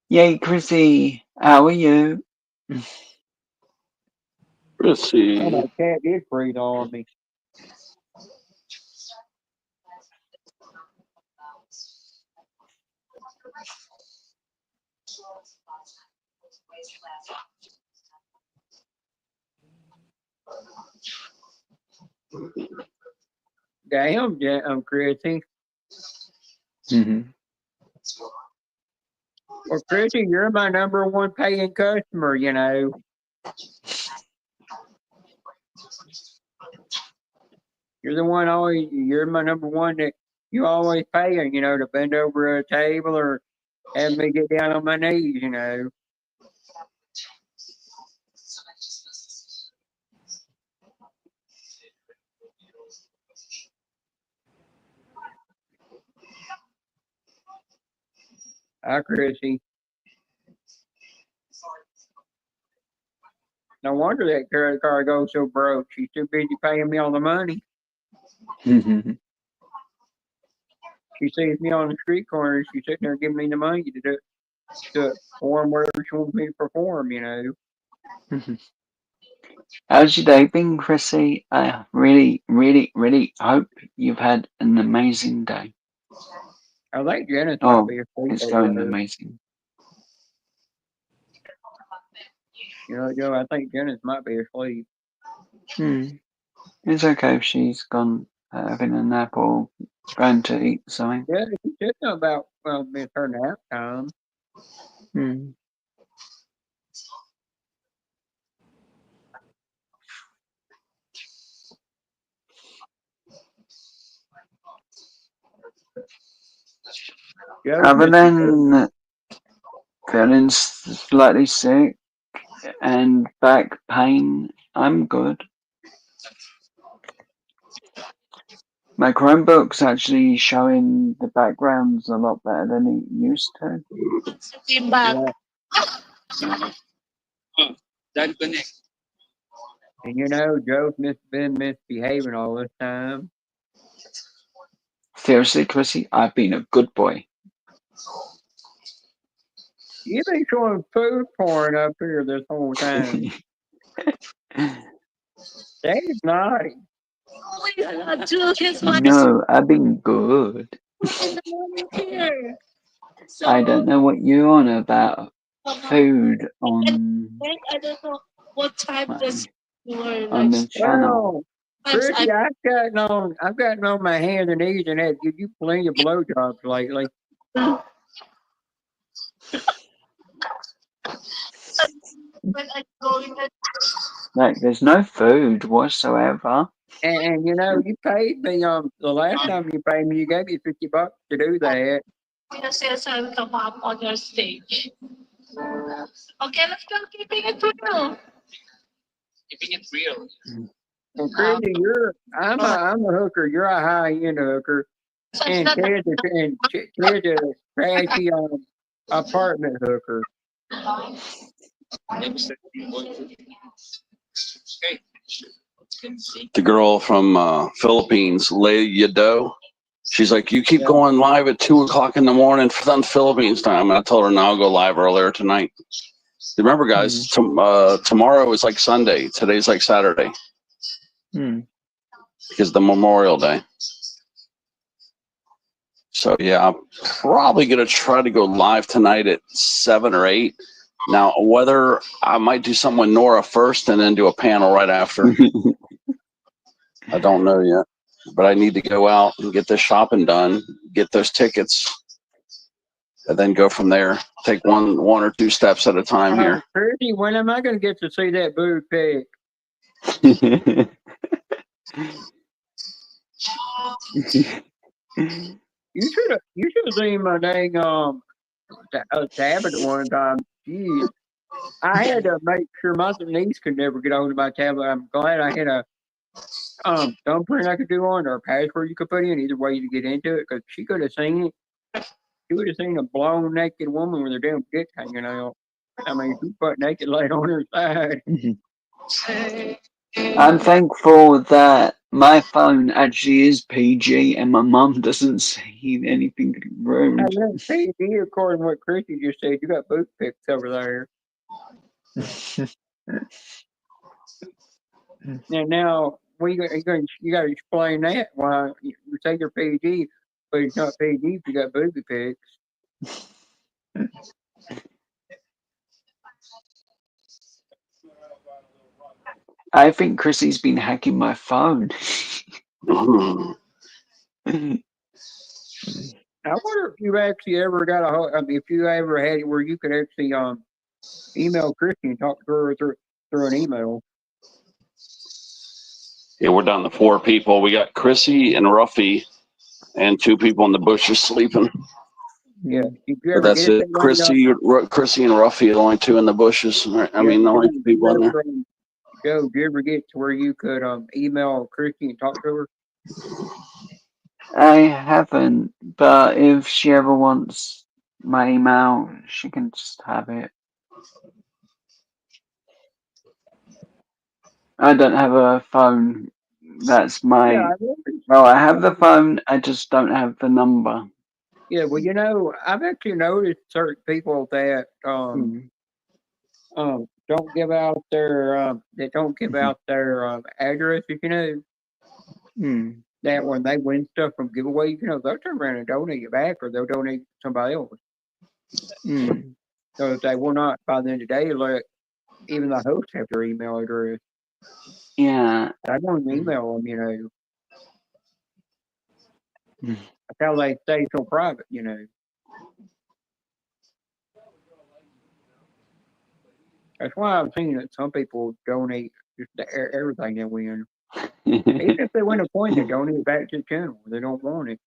Yay, Chrissy, how are you? Chrissy. Oh, my cat did breathe on me. Damn, Chrissy. Well, Chrissy, you're my number one paying customer, You're you're my number one that you always paying, to bend over a table or have me get down on my knees, Hi, Chrissy. No wonder that credit card goes so broke. She's too busy paying me all the money. She sees me on the street corner. She's sitting there giving me the money to perform whatever she wants me to perform, How's your day been, Chrissy? I really, really, really hope you've had an amazing day. I think Janice might be asleep It's over going there. amazing. Joe, I think Janice might be asleep. It's okay if she's gone having a nap or going to eat something. Yeah, she said something about it's her nap time. Joe Other Mr. than feeling slightly sick and back pain, I'm good. My Chromebook's actually showing the backgrounds a lot better than it used to. Yeah. And you know, Joe's been misbehaving all this time. Seriously, Chrissy, I've been a good boy. You've been showing food porn up here this whole time. That's naughty. No, I've been good. I don't know what you're on about. Food on on the channel. Well, Chrissy, I've gotten on my hands and knees and had give you plenty of blowjobs lately. Like, there's no food whatsoever. And you know, you paid me the last time you paid me, you gave me $50 to do that. Come up on your stage. Okay, let's go. Keeping it real. Keeping it real. Well, Chrissy, I'm a hooker. You're a high end hooker, and Ted's a trashy apartment hooker. The girl from Philippines, Leia Doe. She's like, you keep going live at 2:00 in the morning on Philippines time. And I told her, no, I'll go live earlier tonight. Remember, guys, tomorrow is like Sunday. Today's like Saturday. Because the Memorial Day. So yeah, I'm probably gonna try to go live tonight at 7 or 8. Now, whether I might do something with Nora first and then do a panel right after, I don't know yet. But I need to go out and get this shopping done, get those tickets, and then go from there. Take one or two steps at a time here. Chrissy, when am I gonna get to see that boob pic? You should have seen my dang tablet at one time. Jeez. I had to make sure my niece could never get onto my tablet. I'm glad I had a thumbprint I could do on or a password you could put in, either way to get into it, because she could have seen it. She would have seen a blown naked woman with her damn dick hanging out. I mean, she butt naked laid on her side. I'm thankful that my phone actually is PG and my mum doesn't see anything rude. I didn't see you according to what Chrissy just said. You got boot pics over there. Now you got to explain that why you say you're PG, but it's not PG if you got booby pics. I think Chrissy's been hacking my phone. I wonder if you actually ever got if you ever had it where you could actually email Chrissy and talk to her through an email. Yeah, we're down to 4 people. We got Chrissy and Ruffy and 2 people in the bushes sleeping. Yeah, But that's it. Chrissy and Ruffy are the only 2 in the bushes. I mean, the only 2 people in there. Joe, did you ever get to where you could email Chrissy and talk to her? I haven't, but if she ever wants my email, she can just have it. I don't have a phone. That's my. Yeah, well, I have the phone. I just don't have the number. Yeah, well, you know, I've actually noticed certain people that don't give out their addresses. You know, that when they win stuff from giveaways, you know, they'll turn around and donate it back, or they'll donate to somebody else. So if they will not, by the end of the day, let even the host have their email address. Yeah. I don't email them, you know. That's how they stay so private, you know. That's why I've seen that some people donate just everything they win. Even if they win a coin, they donate it back to the channel. They don't want it.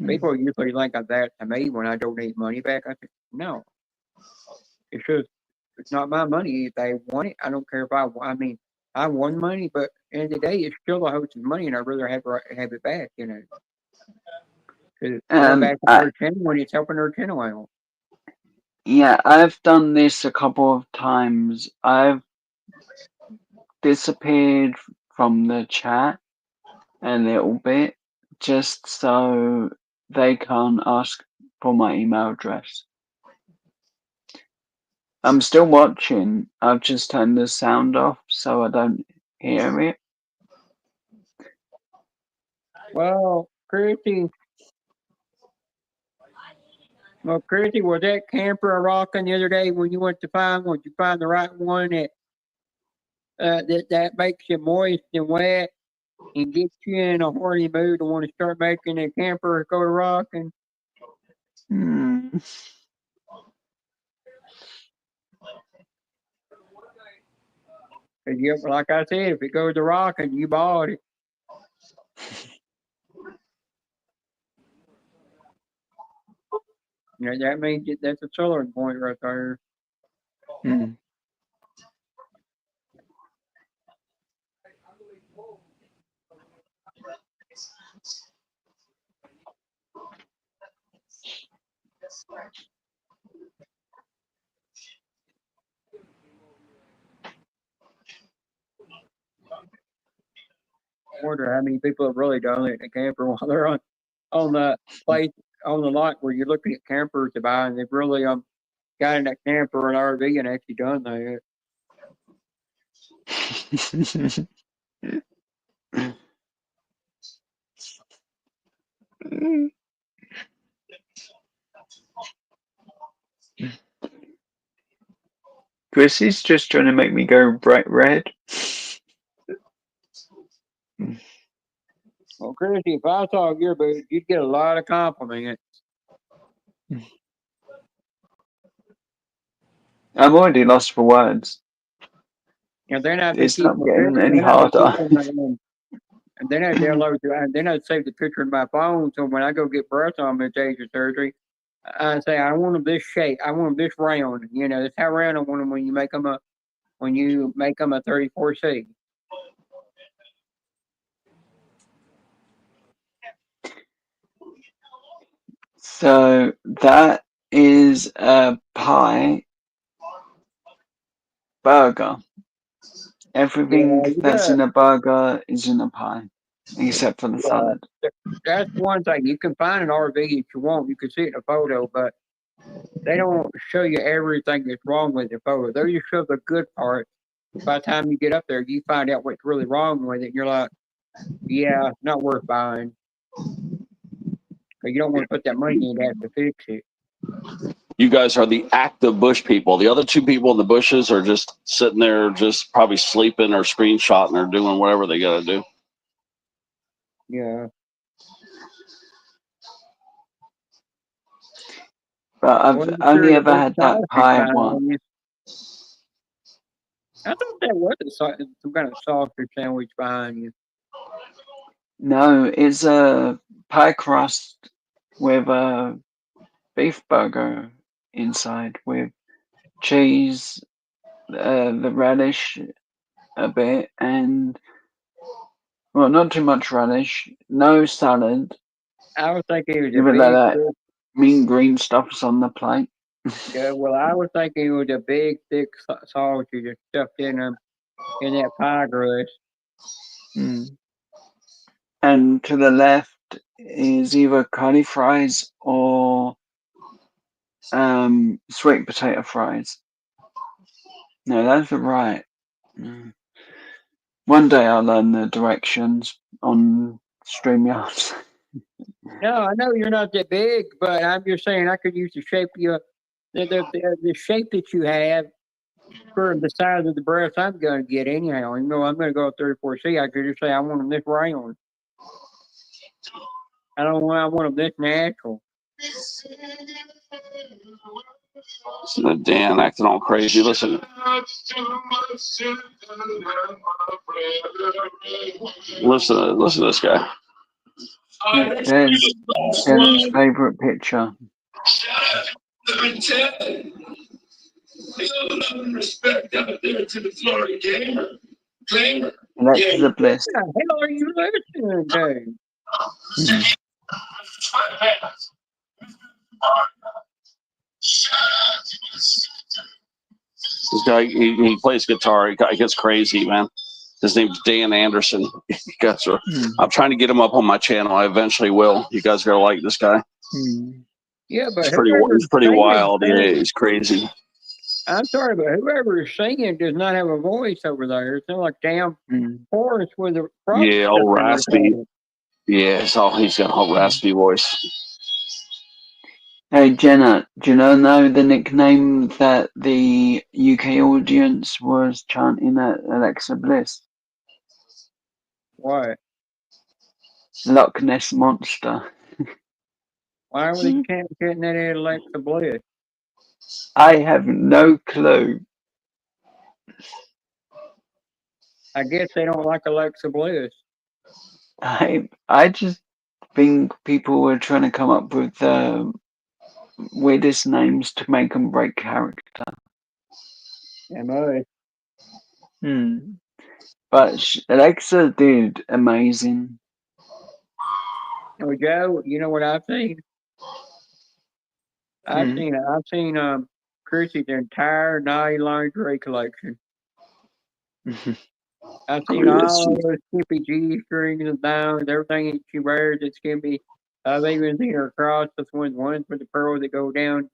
People usually think of that to me when I donate money back. I think, no, it's just, it's not my money. If they want it, I don't care if I mean, I won money, but at the end of the day, it's still the host's money, and I'd rather have it back, you know. 'Cause it's going back to their channel when it's helping their channel out. Yeah, I've done this a couple of times. I've disappeared from the chat a little bit just so they can't ask for my email address. I'm still watching. I've just turned the sound off so I don't hear it. Well, Christy, was that camper a rocking the other day when you went to find one? Did you find the right one that makes you moist and wet and gets you in a horny mood to want to start making a camper go to rocking? Yep, like I said, if it goes to rocking, you bought it. You know, that means that's a selling point right there. I wonder how many people have really done it in a camper while they're on the place on the lot where you're looking at campers to buy, and they've really got in that camper or an RV and actually done that. Chrissy's just trying to make me go bright red. Well, Christy, if I saw your boots, you'd get a lot of compliments. I'm already lost for words. And then I've It's not getting any harder. And then I download, and then I save the picture in my phone. So when I go get breast augmentation surgery, I say I want them this shape. I want them this round. You know, that's how round I want them when you make them a 34C. So that is a pie burger. Everything that's in a burger is in a pie, except for the salad. That's one thing. You can find an RV if you want. You can see it in a photo, but they don't show you everything that's wrong with the photo. They just show the good part. By the time you get up there, you find out what's really wrong with it. And you're like, yeah, not worth buying. But you don't want to put that money in to have to fix it. You guys are the active bush people. The other two people in the bushes are just sitting there, just probably sleeping or screenshotting or doing whatever they got to do. Yeah. But I've only ever had that pie one. I thought that was some kind of sausage sandwich behind you. No, it's a pie crust with a beef burger inside with cheese, the radish a bit, and well, not too much radish, no salad. I was thinking it was even though that mean green stuff's on the plate. Yeah, well, I was thinking it was a big, thick sausage stuffed in that pie crust. And to the left is either curly fries or sweet potato fries. No, that's right. One day I'll learn the directions on StreamYard. No, I know you're not that big, but I'm just saying I could use the shape the shape that you have for the size of the breast I'm going to get anyhow. You know, I'm going to go 34C. I could just say I want them this round. I want them this natural. Listen to Dan acting all crazy. Listen to this guy. There's Jenna's favourite picture. Let me tell you. Love and respect out there to the Florida gamer. Alexa Bliss. What the hell are you listening to? This guy, he plays guitar. He gets crazy, man. His name's Dan Anderson. You guys are, I'm trying to get him up on my channel. I eventually will. You guys are gonna like this guy. Yeah, but He's pretty wild. Yeah, he's crazy. I'm sorry, but whoever is singing does not have a voice over there. It's not like damn chorus with a Yeah, all raspy. Yeah, he's got a whole raspy voice. Hey Jenna, do you know the nickname that the UK audience was chanting at Alexa Bliss? What? Loch Ness Monster. Why were they chanting that at Alexa Bliss? I have no clue. I guess they don't like Alexa Bliss. I just think people were trying to come up with the weirdest names to make them break character. Am I? But Alexa did amazing. Oh, Joe, you know what I've seen? I've seen Chrissy's entire Naughty Lingerie collection. I've seen all those Skippy G strings and downs, everything that she wears at Skippy. I've even seen her cross with ones with the pearls that go down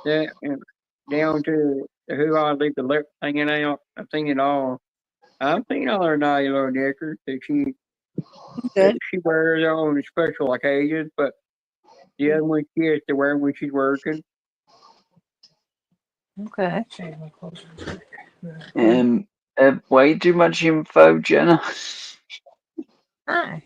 down to who I leave the lip hanging out. I've seen it all. I've seen all her naughty little knickers that she wears on special occasions, but the other one she has to wear when she's working. Okay. Way too much info, Jenna. Hi.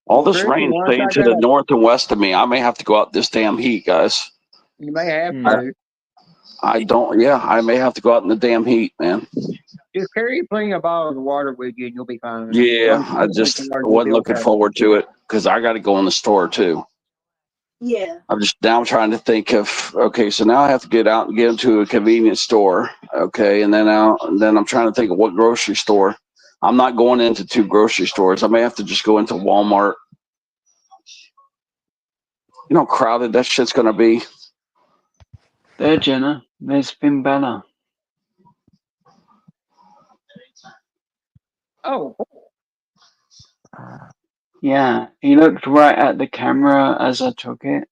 All this rain staying to the north and west of me. I may have to go out this damn heat, guys. You may have to. I may have to go out in the damn heat, man. Just carry plenty of bottles of water with you and you'll be fine. Yeah, I just wasn't looking forward to it because I got to go in the store too. Yeah. I'm trying to think of, okay, so now I have to get out and get into a convenience store. Okay. And then I'm trying to think of what grocery store. I'm not going into 2 grocery stores. I may have to just go into Walmart. You know how crowded that shit's going to be. There, Jenna. There's Finn Balor. Oh. Yeah, he looked right at the camera as I took it.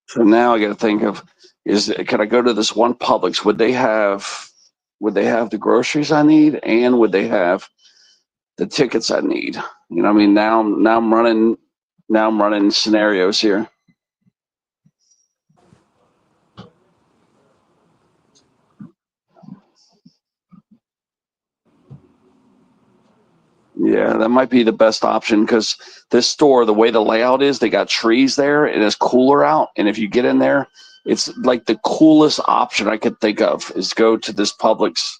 So now I got to think of, can I go to this one Publix? Would they have the groceries I need, and would they have the tickets I need? You know what I mean? Now I'm running scenarios here. Yeah, that might be the best option because this store, the way the layout is, they got trees there and it's cooler out. And if you get in there, it's like the coolest option I could think of is go to this Publix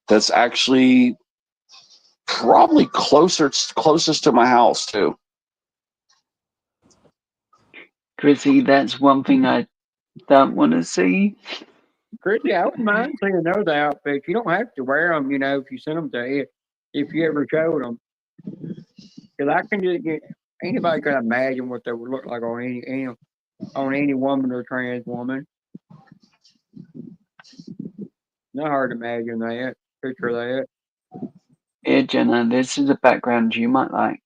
that's actually probably closest to my house too. Chrissy, that's one thing I don't want to see. Chrissy, I wouldn't mind seeing those outfits. You don't have to wear them, if you send them to you, if you ever showed them. Because I can just anybody can imagine what they would look like on any woman or trans woman. Not hard to imagine that. Picture that. Here, Jenna, this is a background you might like.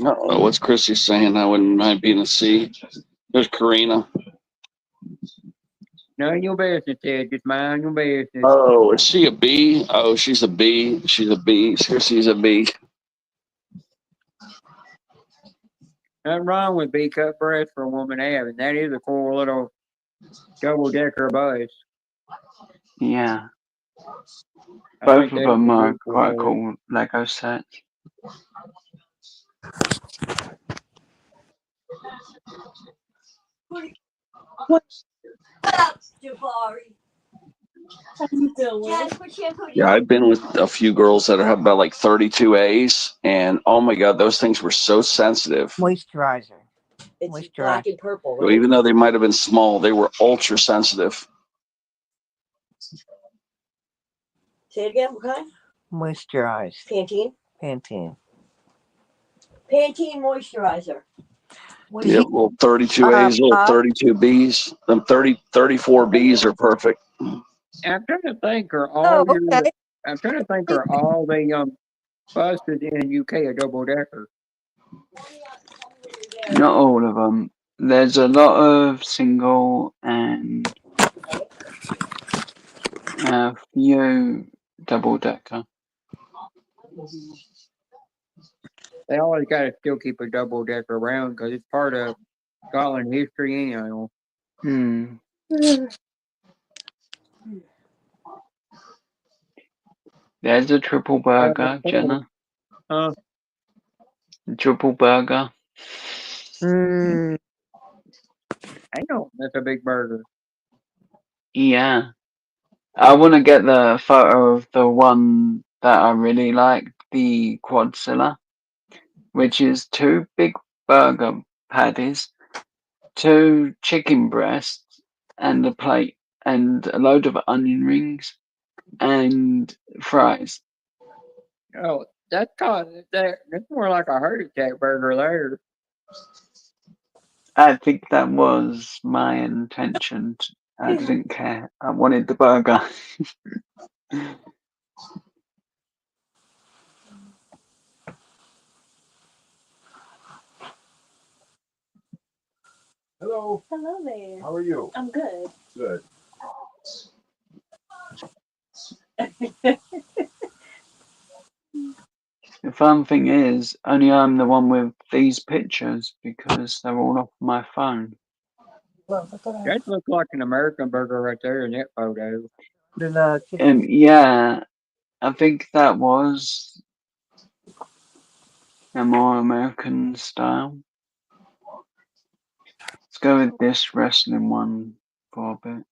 Uh-oh, what's Chrissy saying? I wouldn't mind being a C. There's Karina. None of your business, Ted. Just mind your business. Oh, is she a B? Oh, she's a B. She's a B. Chrissy's a B. Nothing wrong with B-cup breasts for a woman to have, and that is a cool little double-decker bus. Yeah. Both of them are quite cool Lego sets. What's up, Jabari? How you doing? Yeah, I've been with a few girls that have about like 32 A's, and oh my God, those things were so sensitive. Moisturizer. It's black and purple, So right? even though they might have been small, they were ultra sensitive. Say it again, what kind? Moisturize. Pantene? Pantene. Pantene moisturizer. Yeah, little 32 A's, little 32 B's. Them 34 B's are perfect. I'm trying to think, are Oh, all your, okay. I'm trying to think, are all the buses in UK a double decker? Not all of them. There's a lot of single and a few double decker. They always got to still keep a double decker around because it's part of Scotland history anyhow. Hmm. There's a triple burger, Jenna. Triple burger. I know that's a big burger. Yeah. I want to get the photo of the one that I really like, the Quadzilla, which is 2 big burger patties, 2 chicken breasts, and a plate, and a load of onion rings, and fries. Oh, that's more like a heart attack burger there. I think that was my intention. I didn't care. I wanted the burger. Hello. Hello there. How are you? I'm good. Good. The fun thing is, only I'm the one with these pictures because they're all off my phone. That looks like an American burger right there in that photo. Yeah, I think that was a more American style. Let's go with this wrestling one for a bit.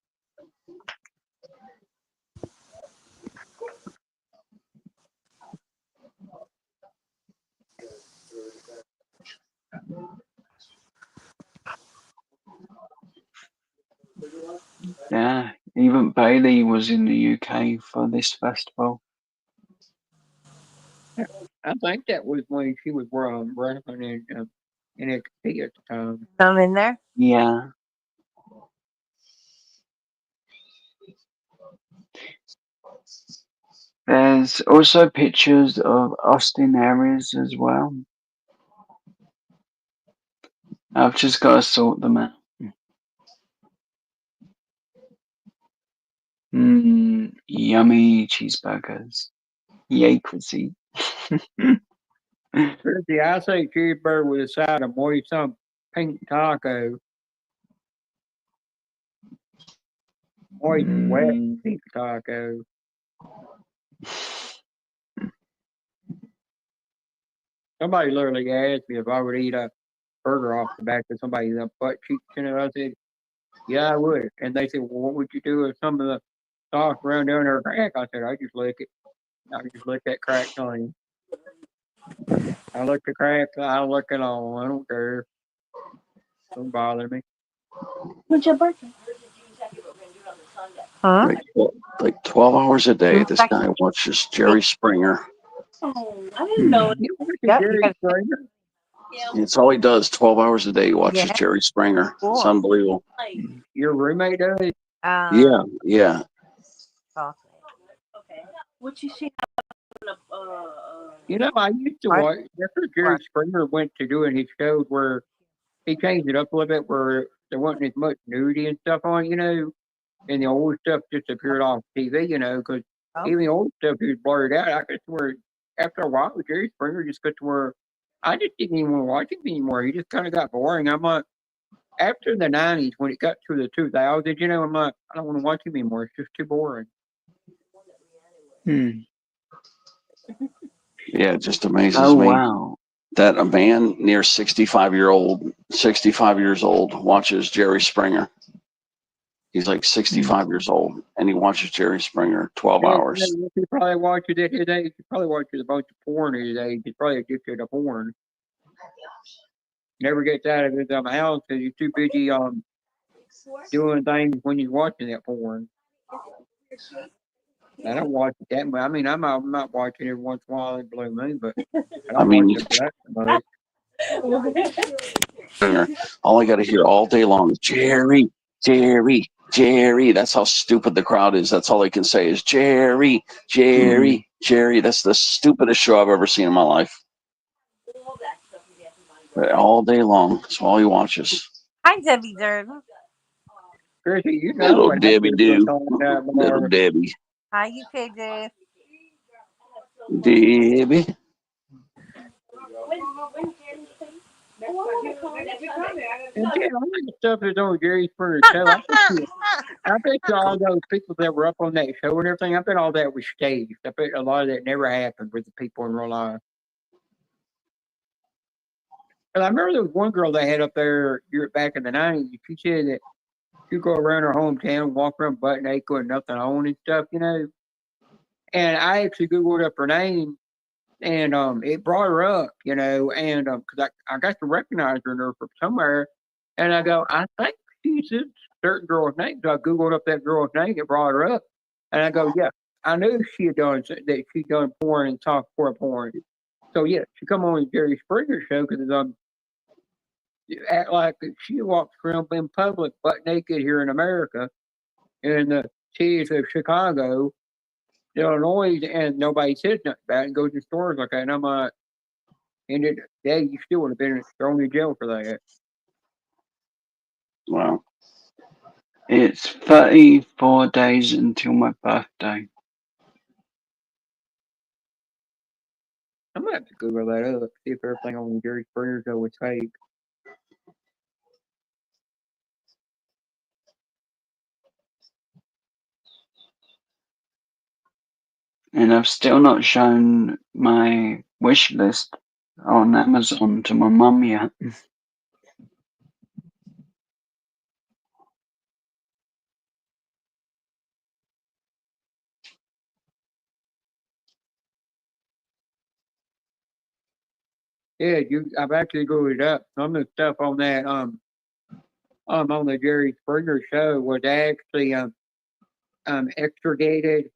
Yeah, even Bailey was in the UK for this festival. I think that was when she was running in NXT at the time. Some in there? Yeah. There's also pictures of Austin Aries as well. I've just got to sort them out. Yummy cheeseburgers. Yay, Chrissy. Chrissy, I say cheeseburger with a side of moist some pink taco. Moist, wet pink taco. Somebody literally asked me if I would eat a burger off the back of somebody's butt cheeks, and I said, yeah, I would. And they said, well, what would you do if some of the sauce ran down her crack? I said, I just lick it. I just lick that crack clean. I lick the crack, I lick it all. I don't care. Don't bother me. What's your birthday? Huh? Like 12 hours a day, this guy watches Jerry Springer. Oh, I didn't know. Jerry Springer? It's all he does. 12 hours a day, he watches Jerry Springer. It's unbelievable. Your roommate does? Yeah. Okay. What you see? You know, I used to watch, after Jerry Springer went to doing his shows where he changed it up a little bit where there wasn't as much nudity and stuff on, you know, and the old stuff just appeared off TV, you know, because even the old stuff was blurred out. I could swear after a while, Jerry Springer just got to where I just didn't even want to watch him anymore. He just kind of got boring. I'm like, after the 90s, when it got to the 2000s, you know, I'm like, I don't want to watch him anymore. It's just too boring. Yeah, it just amazes Oh, me. wow. that a man near 65 years old watches Jerry Springer. He's like 65 years old, and he watches Jerry Springer 12 hours. He probably watches it at his age. He probably watches a bunch of porn at his age. He's probably addicted to porn. Never gets out of his house because he's too busy doing things when he's watching that porn. I don't watch it that much. I mean, I'm not watching it once in a while in Blue Moon, but I don't watch it that much. All I got to hear all day long is Jerry, Jerry, Jerry. That's how stupid the crowd is. That's all they can say is Jerry, Jerry, Jerry. That's the stupidest show I've ever seen in my life. But all day long, that's all he watches. Hi, Debbie Durden. Chrissy, you know Little what Debbie do. happened Little Debbie. Hi, you KJ. Debbie. And yeah, all that stuff is on Jerry Springer show. I bet you all those people that were up on that show and everything, I bet all that was staged. I bet a lot of that never happened with the people in real life. And I remember there was one girl they had up there back in the 90s. She said that she'd go around her hometown, walk around butt naked with nothing on and stuff, you know. And I actually Googled up her name, and it brought her up, you know, and because I got to recognize her from somewhere, and I go, I think she's a certain girl's name. So I Googled up that girl's name, it brought her up, and I go, yeah, I knew she had done that. She'd done porn and softcore porn. So yeah, she come on Jerry Springer show because act like she walks around in public butt naked here in America, in the cities of Chicago, Illinois, and nobody says nothing about it and goes to stores like that. And I'm like, and you still would have been thrown in jail for that. Wow. It's 34 days until my birthday. I'm gonna have to Google that up, see if everything on Jerry Springer show was fake. And I've still not shown my wish list on Amazon to my mum yet. Yeah, I've actually Googled it up. Some of the stuff on that on the Jerry Springer show was actually extricated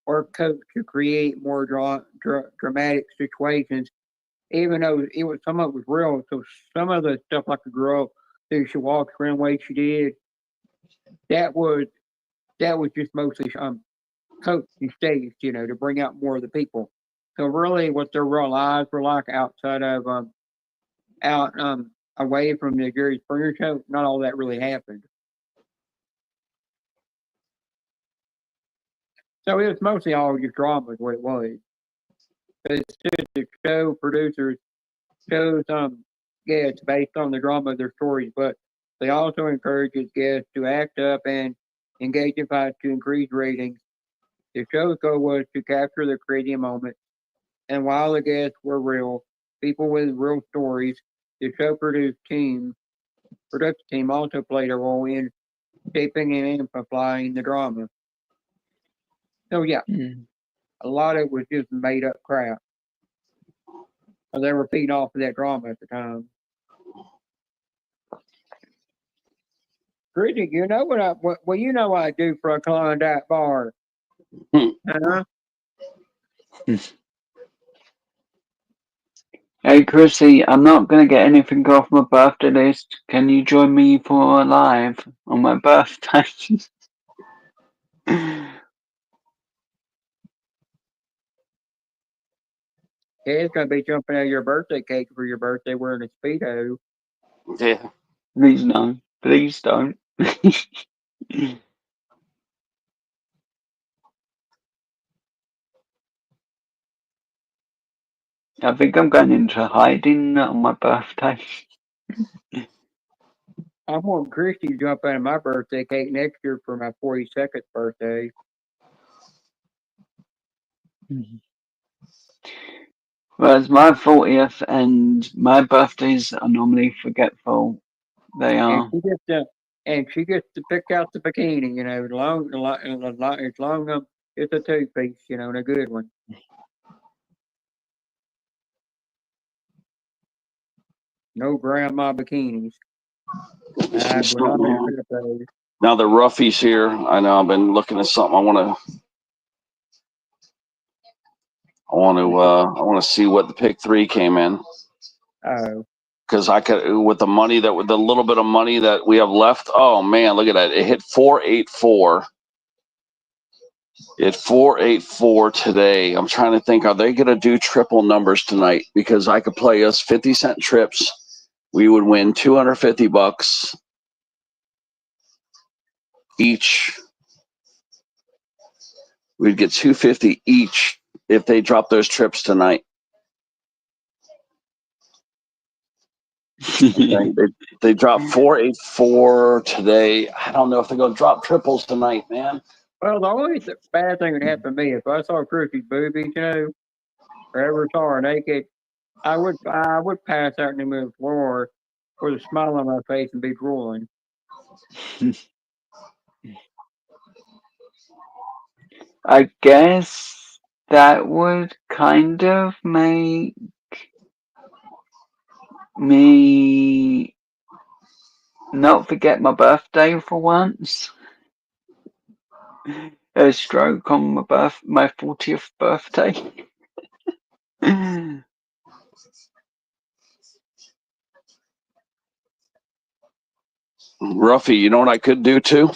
or coached to create more dramatic situations, even though some of it was real. So some of the stuff like a girl who she walked around the way she did, that was just mostly coached and staged, you know, to bring out more of the people. So really, what their real lives were like outside of away from the Jerry Springer show, not all that really happened. So it was mostly all just drama is what it was. But it's just the show producers shows guests based on the drama of their stories, but they also encourages guests to act up and engage in fights to increase ratings. The show's goal was to capture the creative moment, and while the guests were real people with real stories, the show production team also played a role in shaping and amplifying the drama. So yeah, a lot of it was just made up crap. They were feeding off of that drama at the time. Chrissy, you know what you know what I do for a Klondike bar. Uh-huh. Hey Chrissy, I'm not gonna get anything off my birthday list. Can you join me for a live on my birthday? Yeah, it's gonna be jumping out of your birthday cake for your birthday wearing a Speedo. Yeah. Please no. Please don't. I think I'm going into hiding on my birthday. I want Christy to jump out of my birthday cake next year for my 42nd birthday. Whereas my 40th and my birthdays are normally forgetful. They And are. she gets to pick out the bikini, you know, as long as it's a two-piece, you know, and a good one. No grandma bikinis. It's We're not, not man. into those. Now the roughies here. I know I've been looking at something. I want to see what the pick 3 came in. Oh. Because I could, with the little bit of money that we have left. Oh man, look at that! It hit 484. It 484 today. I'm trying to think, are they going to do triple numbers tonight? Because I could play us 50-cent trips. We would win $250 each. We'd get $250 each if they drop those trips tonight. Okay. They dropped 484 today. I don't know if they're going to drop triples tonight, man. Well, the only bad thing would happen to me if I saw Chrissy's boobies, you know, or ever saw her naked, I would pass out in the middle of the floor with a smile on my face and be drooling. I guess that would kind of make me not forget my birthday for once. A stroke on my 40th birthday. Ruffy, you know what I could do too?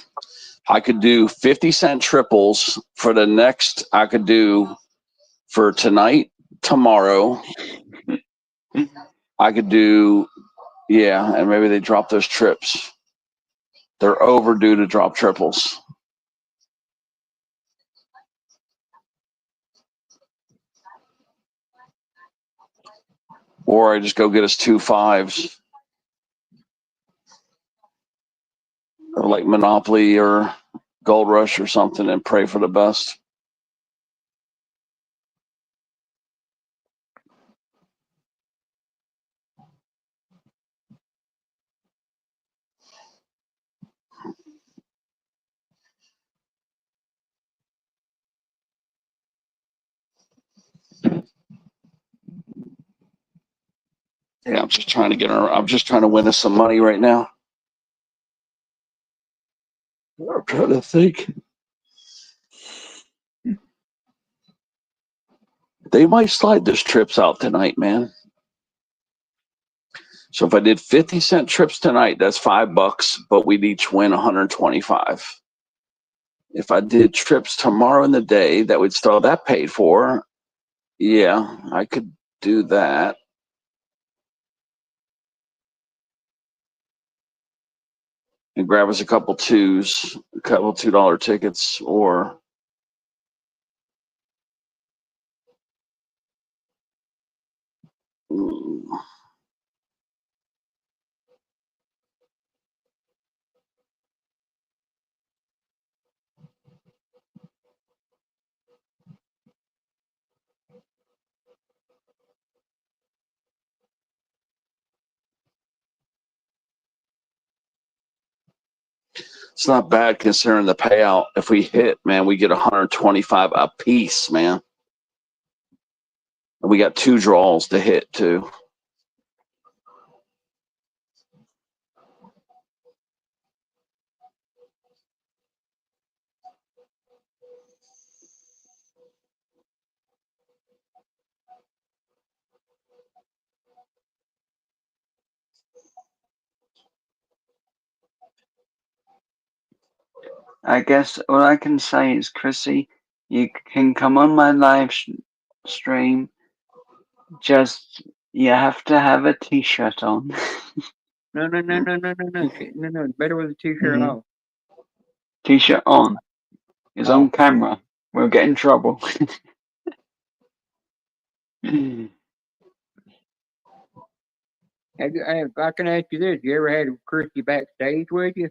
I could do 50-cent triples for the next. I could do for tonight, tomorrow. I could do, yeah, and maybe they drop those trips. They're overdue to drop triples. Or I just go get us 2 5s. Or like Monopoly or Gold Rush or something and pray for the best. Yeah, I'm just trying to win us some money right now. I'm trying to think. They might slide those trips out tonight, man. So if I did 50-cent trips tonight, that's $5, but we'd each win 125. If I did trips tomorrow in the day, that would still have that paid for. Yeah, I could do that. And grab us a couple $2s, a couple $2 tickets, or it's not bad considering the payout. If we hit, man, we get 125 a piece, man. And we got 2 draws to hit too. I guess all I can say is, Chrissy, you can come on my live stream. Just you have to have a t-shirt on. No. Better with a t-shirt off. T-shirt on. It's on camera. We'll get in trouble. If I can ask you this, you ever had Christy backstage with you?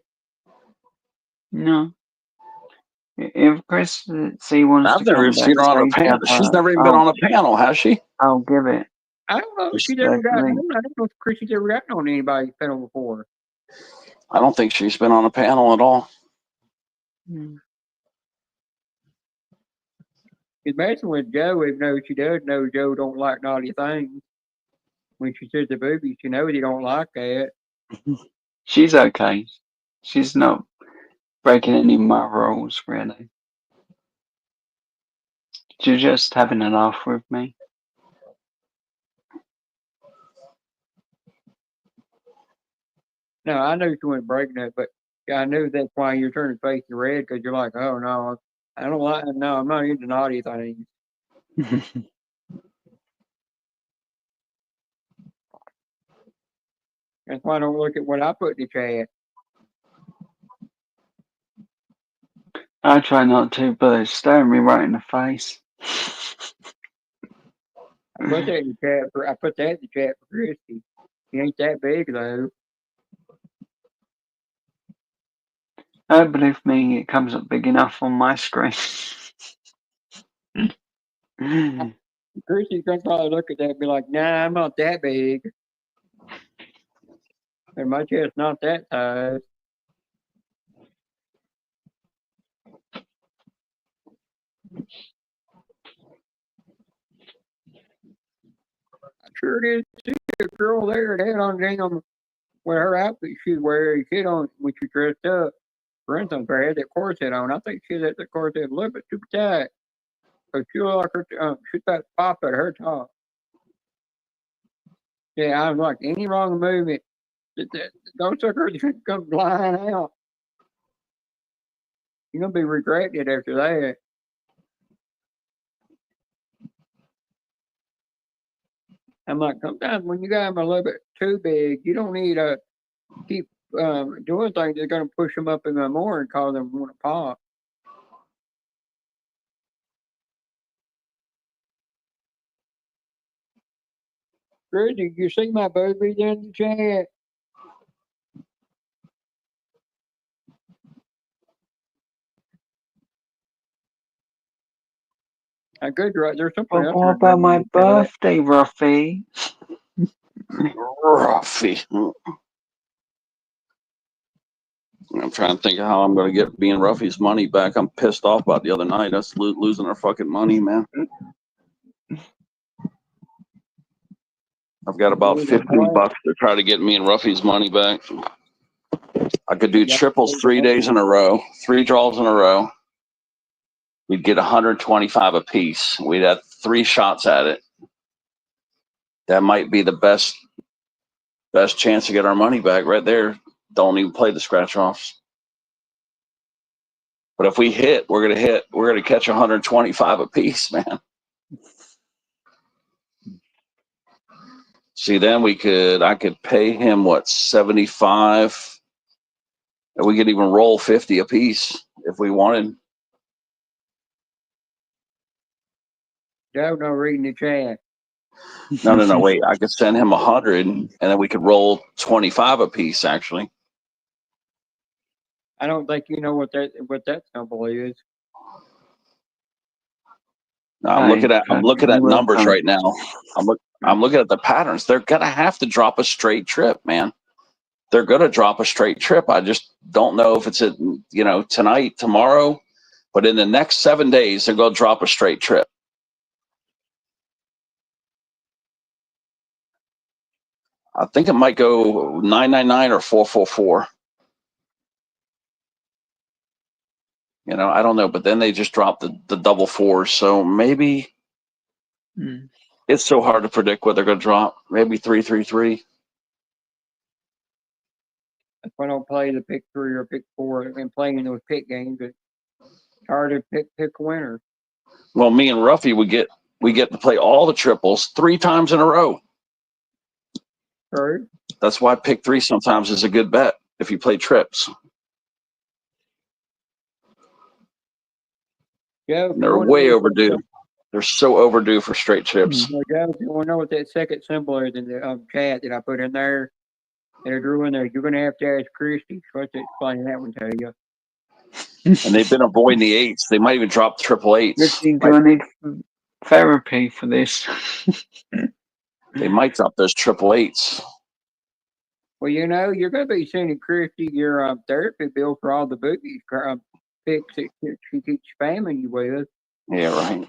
No. If Chrissy wants I've to never come even seen her on a backstage panel. with She's her, never even been on a panel, has she? I'll give it. I don't know if she's ever gotten Respectfully. on. I don't know if Chrissy's ever gotten on anybody's panel before. I don't think she's been on a panel at all. It's messing with Joe, even though she does know Joe don't like naughty things. When she says the boobies, she knows he don't like that. She's okay. She's not breaking any of my rules, really. She's just having a laugh with me. No, I knew she wasn't breaking it, but I knew that's why you're turning face to red, because you're like, oh no, I don't like. No, I'm not into naughty things. That's why I don't look at what I put in the chat. I try not to, but it's staring me right in the face. I put that in the chat for Christy. He ain't that big though. Oh, believe me, it comes up big enough on my screen. Christy's gonna probably look at that and be like, nah, I'm not that big. And my chest's not that size. I sure did see a girl there that had on damn with her outfit she wears, she on when she dressed up. For instance, I had that corset on. I think she had that corset a little bit too tight. So she looked like her, she's about to pop at her top. Yeah, I was like, any wrong movement, those suckers come flying out. You're gonna be regretting it after that. I'm like, sometimes when you got them a little bit too big, you don't need to keep doing things that's gonna push them up even more and cause them to want to pop. Reggie, you see my boobies in the chat? I could right there's something But else. what about my birthday, Ruffy? Ruffy. I'm trying to think of how I'm going to get me and Ruffy's money back. I'm pissed off about the other night. Us losing our fucking money, man. I've got about 15 bucks to try to get me and Ruffy's money back. I could do triples 3 days in a row, 3 draws in a row. We'd get 125 apiece. We'd have 3 shots at it. That might be the best chance to get our money back right there. Don't even play the scratch offs. But if we hit, we're gonna catch 125 apiece, man. See, then I could pay him what, 75, and we could even roll 50 apiece if we wanted. Joe, no reading the chat. No, wait. I could send him 100, and then we could roll 25 apiece. Actually, I don't think you know what that symbol is. no, I'm looking at numbers right now. I'm looking at the patterns. They're gonna have to drop a straight trip, man. They're gonna drop a straight trip. I just don't know if it's tonight, tomorrow, but in the next 7 days, they're gonna drop a straight trip. I think it might go 999 or 444. I don't know, but then they just dropped the double fours, so maybe it's so hard to predict what they're going to drop. Maybe 333. That's why I don't play the pick 3 or pick 4 and playing those pick games. It's hard to pick a winner. Well, me and Ruffy, we get to play all the triples 3 times in a row. Right. That's why pick 3 sometimes is a good bet if you play trips. Yeah, they're way overdue. They're so overdue for straight trips. Well, Joe, if you want to know what that second symbol is in the chat that I put in there, that I drew in there, you're going to have to ask Christy. So I have to explain that one to you. And they've been avoiding the eights. They might even drop triple eights. Richie, do I need therapy for this? They might drop those triple eights. Well, you're going to be sending Christy your therapy bill for all the boobies picks that she keeps spamming you with. Yeah, right.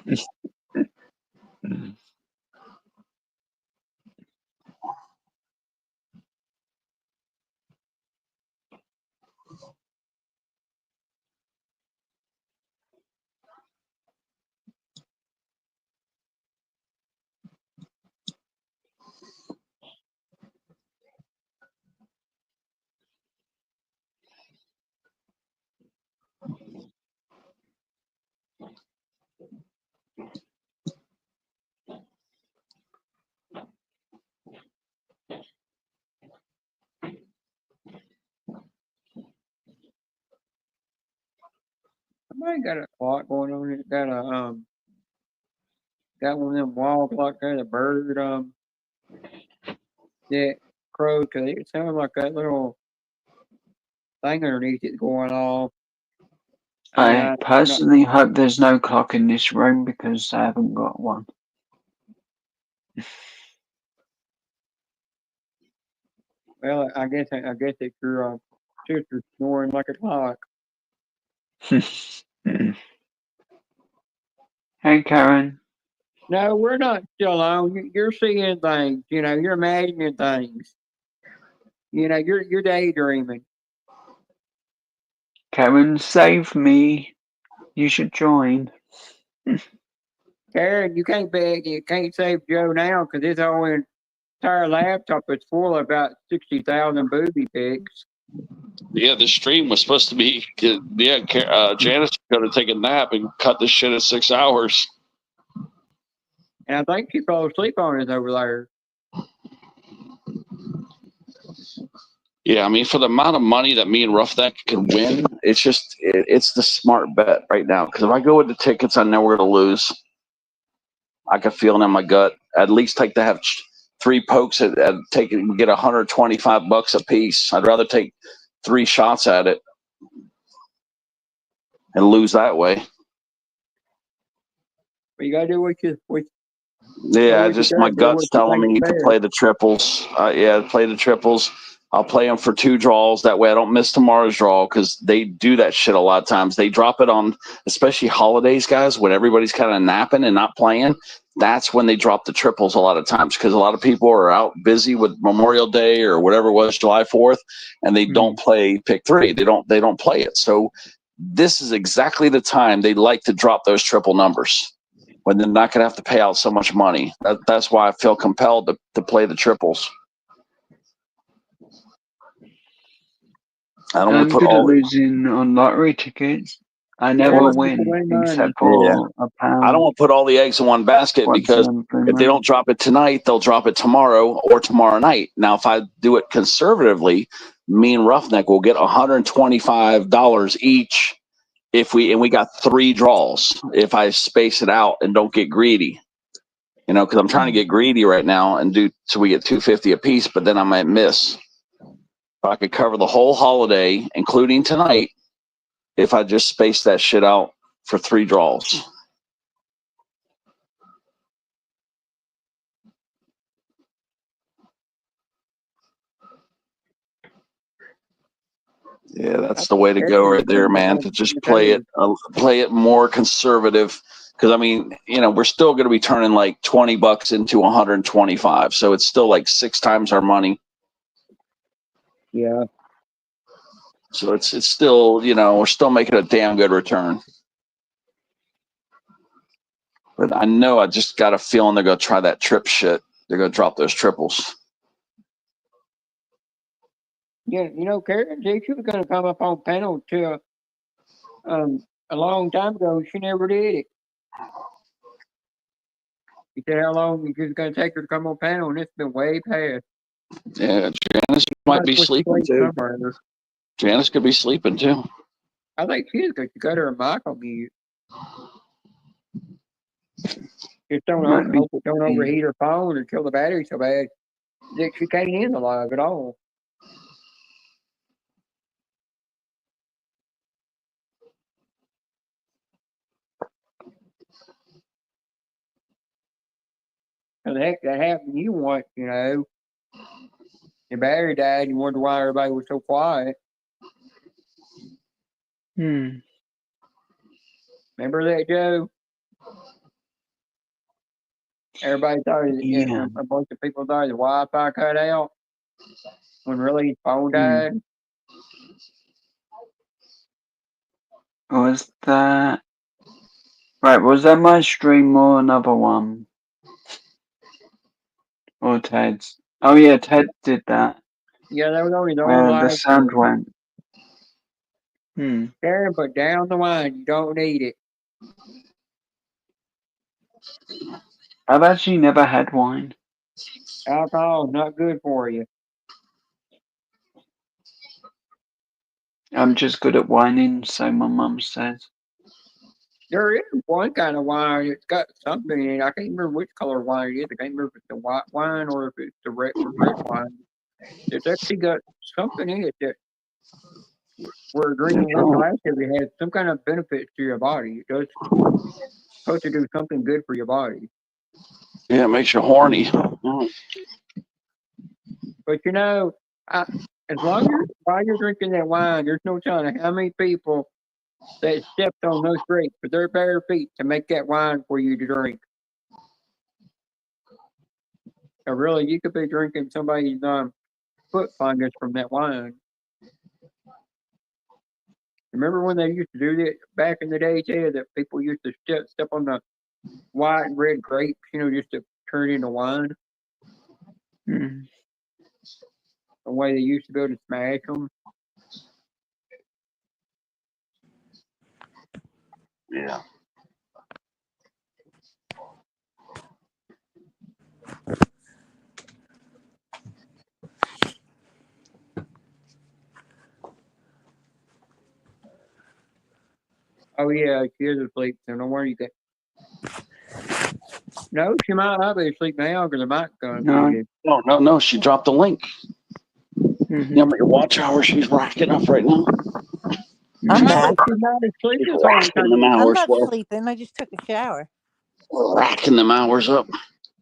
Somebody got a clock going on. It got got one of them wall clocks, got a bird that crowed, because it sounded like that little thing underneath it going off. I personally hope there's no clock in this room because I haven't got one. Well, I guess it's your sister snoring like a clock. Hey, Karen. No, we're not still on. You're seeing things. You're imagining things. You're daydreaming. Karen, save me. You should join. Karen, you can't save Joe now because his whole entire laptop is full of about 60,000 booby pics. Yeah, the stream was supposed to be. Janice was going to take a nap and cut this shit at 6 hours. And I think she fell asleep on it over there. Yeah, I mean, for the amount of money that me and Roughneck can win, it's the smart bet right now. Because if I go with the tickets, I know we're going to lose. I can feel it in my gut. At least take to have 3 pokes at get $125 a piece. I'd rather take 3 shots at it and lose that way. But you gotta do what you. Yeah, my gut's telling me to play the triples. Play the triples. I'll play them for 2 draws. That way I don't miss tomorrow's draw because they do that shit a lot of times. They drop it on, especially holidays, guys, when everybody's kind of napping and not playing. That's when they drop the triples a lot of times because a lot of people are out busy with Memorial Day or whatever it was, July 4th, and they don't play pick 3. They don't play it. So this is exactly the time they like to drop those triple numbers when they're not going to have to pay out so much money. That's why I feel compelled to play the triples. I don't want to put all losing on lottery tickets. I never win except for a pound. I don't want to put all the eggs in one basket because if they don't drop it tonight, they'll drop it tomorrow or tomorrow night. Now, if I do it conservatively, me and Roughneck will get $125 each if we got 3 draws. If I space it out and don't get greedy, because I'm trying to get greedy right now and do so we get $250 a piece, but then I might miss. I could cover the whole holiday, including tonight, if I just space that shit out for 3 draws. Yeah, that's the way to go right there, man. To just play it more conservative. Because I mean, we're still going to be turning like $20 into 125, so it's still like 6 times our money. Yeah. So it's still, we're still making a damn good return. But I know I just got a feeling they're going to try that trip shit. They're going to drop those triples. Yeah, Karen, she was going to come up on panel to a long time ago. She never did it. She said how long it was going to take her to come on panel, and it's been way past. Yeah, Janice might be sleeping too. Janice could be sleeping too. I think she is because she got her mic on mute. Just don't overheat her phone or kill the battery so bad that she can't in the live at all. the heck that happened to you once, you know. Your battery died and you wondered why everybody was so quiet. Hmm. Remember that, Joe? Everybody thought, Yeah. a bunch of people thought the Wi-Fi cut out when really his phone died. Was that right? Was that my stream or another one? Or Ted's? Oh yeah, Ted did that. Yeah, that was only the only Where the live sound one. went. Karen, put down the wine. You don't need it. I've actually never had wine. Alcohol's not good for you. I'm just good at whining, so my mum says. There is one kind of wine. It's got something in it. I can't remember which color wine it is. I can't remember if it's the white wine or if it's the red wine. It's actually got something in it that where drinking one glass of it has some kind of benefits to your body. It does supposed to do something good for your body. Yeah, it makes you horny. But you know, as long as while you're drinking that wine, there's no telling how many people that stepped on those grapes with their bare feet to make that wine for you to drink. So really, you could be drinking somebody's foot fungus from that wine. Remember when they used to do that back in the day, Ted, that people used to step on the white and red grapes, you know, just to turn it into wine? The way they used to be able to smash them. Yeah. Oh yeah, she is asleep, so no worry. No, she might not be asleep now because the mic's going muted. No. She dropped the link. You know, your watch hour she's racking up right now. I'm back. She's not asleep She's this whole racking time. them I'm hours. not Well, sleeping. I just took a shower. racking them hours up.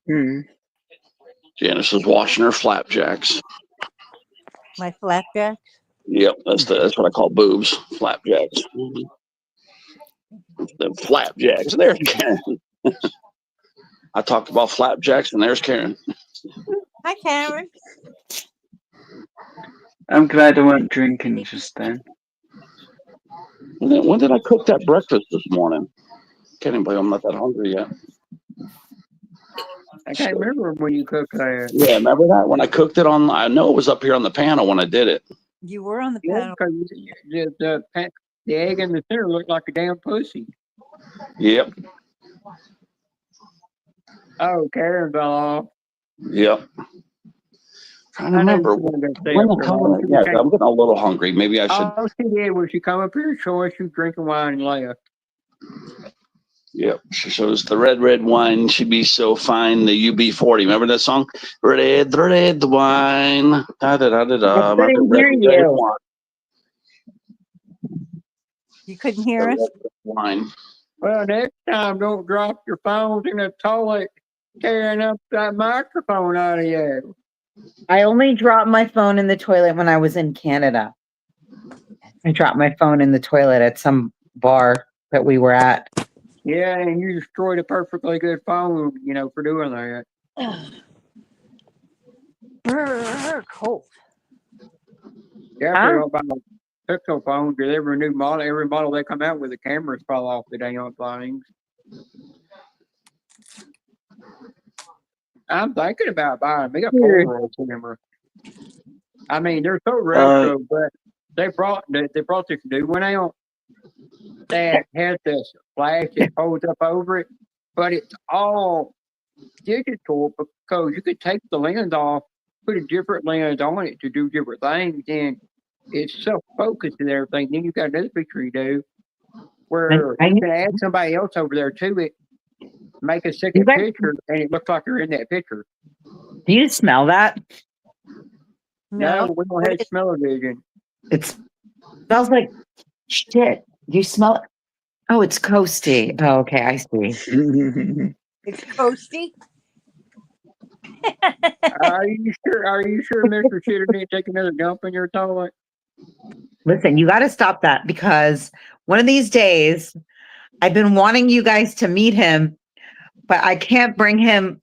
Janice is washing her flapjacks. My flapjacks. Yep, that's what I call boobs, flapjacks. The flapjacks. There's Karen. I talked about flapjacks, and there's Karen. Hi, Karen. I'm glad I weren't drinking just then. When did I cook that breakfast this morning? Can't even believe I'm not that hungry yet. I can't remember when you cooked that. Yeah, remember that when I cooked it on? I know it was up here on the panel when I did it. You were on the Yeah, panel. because the egg in the center looked like a damn pussy. Yep. Oh, Karen fell off. Yep. Trying to remember when the color. Yeah, I'm getting a little hungry. Maybe I should. All she did was she come up here and show us she was drinking wine and left. Yep, she shows the red wine. She'd be so fine. The UB40. Remember that song? Red wine. Da da da da da. I couldn't hear you. You couldn't hear us? Wine. Well, next time, don't drop your phones in the toilet tearing up that microphone out of you. I only dropped my phone in the toilet when I was in Canada. I dropped my phone in the toilet at some bar that we were at. Yeah, and you destroyed a perfectly good phone, you know, for doing that. Cold. Yeah, they don't buy Pixel phones because every model they come out with, the cameras fall off the damn things. I'm thinking about buying me a Polaroid camera. I mean, they're so retro, but they brought this new one out that has this flash that holds up over it, but it's all digital because you could take the lens off, put a different lens on it to do different things, and it's self-focused and everything. Then you got another picture you do where you can add somebody else over there to it, make a second picture, and it looks like you're in that picture. Do you smell that? No, we don't have smell-o-vision. It smells like shit. Do you smell it? Oh, it's coasty. Oh, okay, I see. It's coasty? Are you sure? Are you sure Mr. Shitter didn't take another dump in your toilet? Listen, you got to stop that because one of these days, I've been wanting you guys to meet him, but I can't bring him.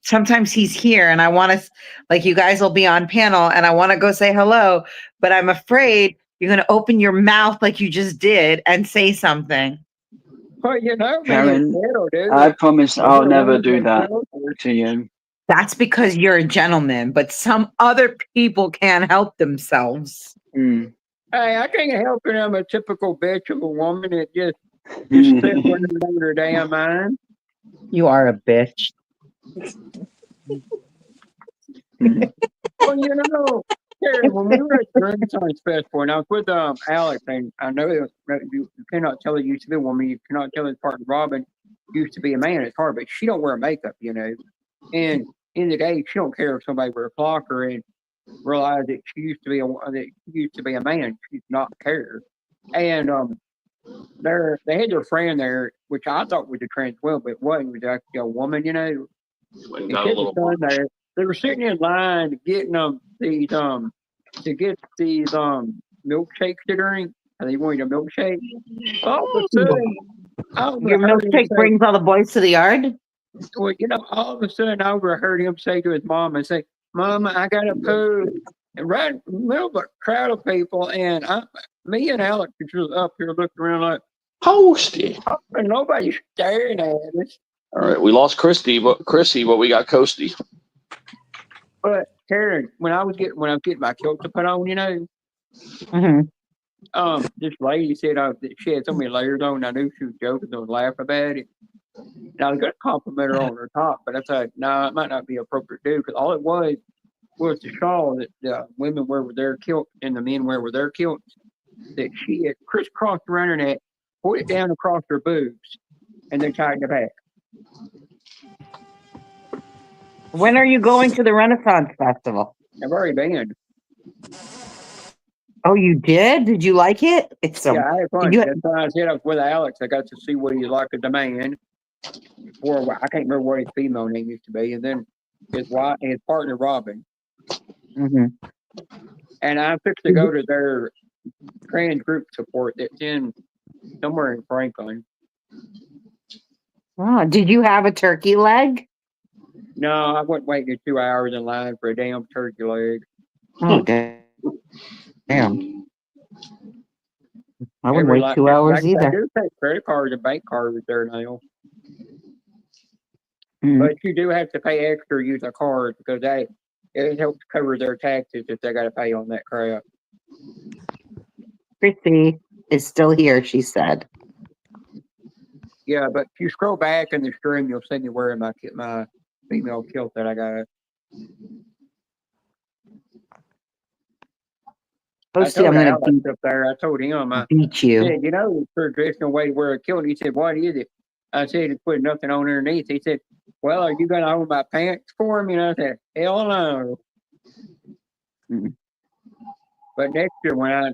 Sometimes he's here and I want to, like, you guys will be on panel and I want to go say hello, but I'm afraid you're going to open your mouth like you just did and say something. Well, you know, Karen, dude. I promise I'll never do that to you. That's because you're a gentleman, but some other people can't help themselves. Mm. Hey, I can't help it. I'm a typical bitch of a woman that just sits with her damn mind. You are a bitch. Well, you know, Karen, when we were at the Renaissance Festival, and I was with Alex, and I know that you cannot tell it used to be a woman, you cannot tell his partner Robin used to be a man. It's hard, but she don't wear makeup, you know. And in the day, she don't care if somebody wears a blocker and realize that she used to be a man. She's not care. And they had their friend there, which I thought was a trans woman, but it wasn't. It was actually a woman, you know. And Got a little there. They were sitting in line getting these milkshakes to drink. And they wanted a milkshake. All of a sudden, Your milkshake brings all the boys to the yard? Well, you know, all of a sudden I overheard him say to his mom and say, "Mama, I got to poo." And right in the middle of a crowd of people, and me and Alex were just up here looking around like, Posty. And nobody's staring at us. All right, we lost Chrissy, but we got Coasty. But Karen, when I was getting my kilt to put on, you know, this lady said that she had so many layers on. I knew she was joking, so I was laughing about it. And I was going to compliment her on her top, but I thought, no, it might not be appropriate to do because all it was the shawl that the women wear with their kilt and the men wear with their kilts that she had crisscrossed around her neck, put it down across her boobs, and then tied it back. When are you going to the Renaissance Festival? I've already been. Oh, you did? Did you like it? It's so. Yeah, I had fun. That's why I said I was with Alex. I got to see what he's like as a man. Or I can't remember what his female name used to be, and then his wife and his partner Robin. And I fixed to go to their trans group support that's in somewhere in Franklin. Oh, did you have a turkey leg? No, I wasn't waiting 2 hours in line for a damn turkey leg. Oh, damn. I wouldn't wait 2 hours either. I do take credit cards and bank cards there now. But you do have to pay extra to use a card because it helps cover their taxes if they got to pay on that crap. Chrissy is still here, she said. Yeah, but if you scroll back in the stream, you'll see me wearing my female kilt that I got. I told Alex up there, I told him, beat you. Said, you know, the traditional way to wear a kilt. He said, what is it? I said, it's put nothing on underneath. He said, well, are you going to hold my pants for me? And I said, hell no. But next year, when I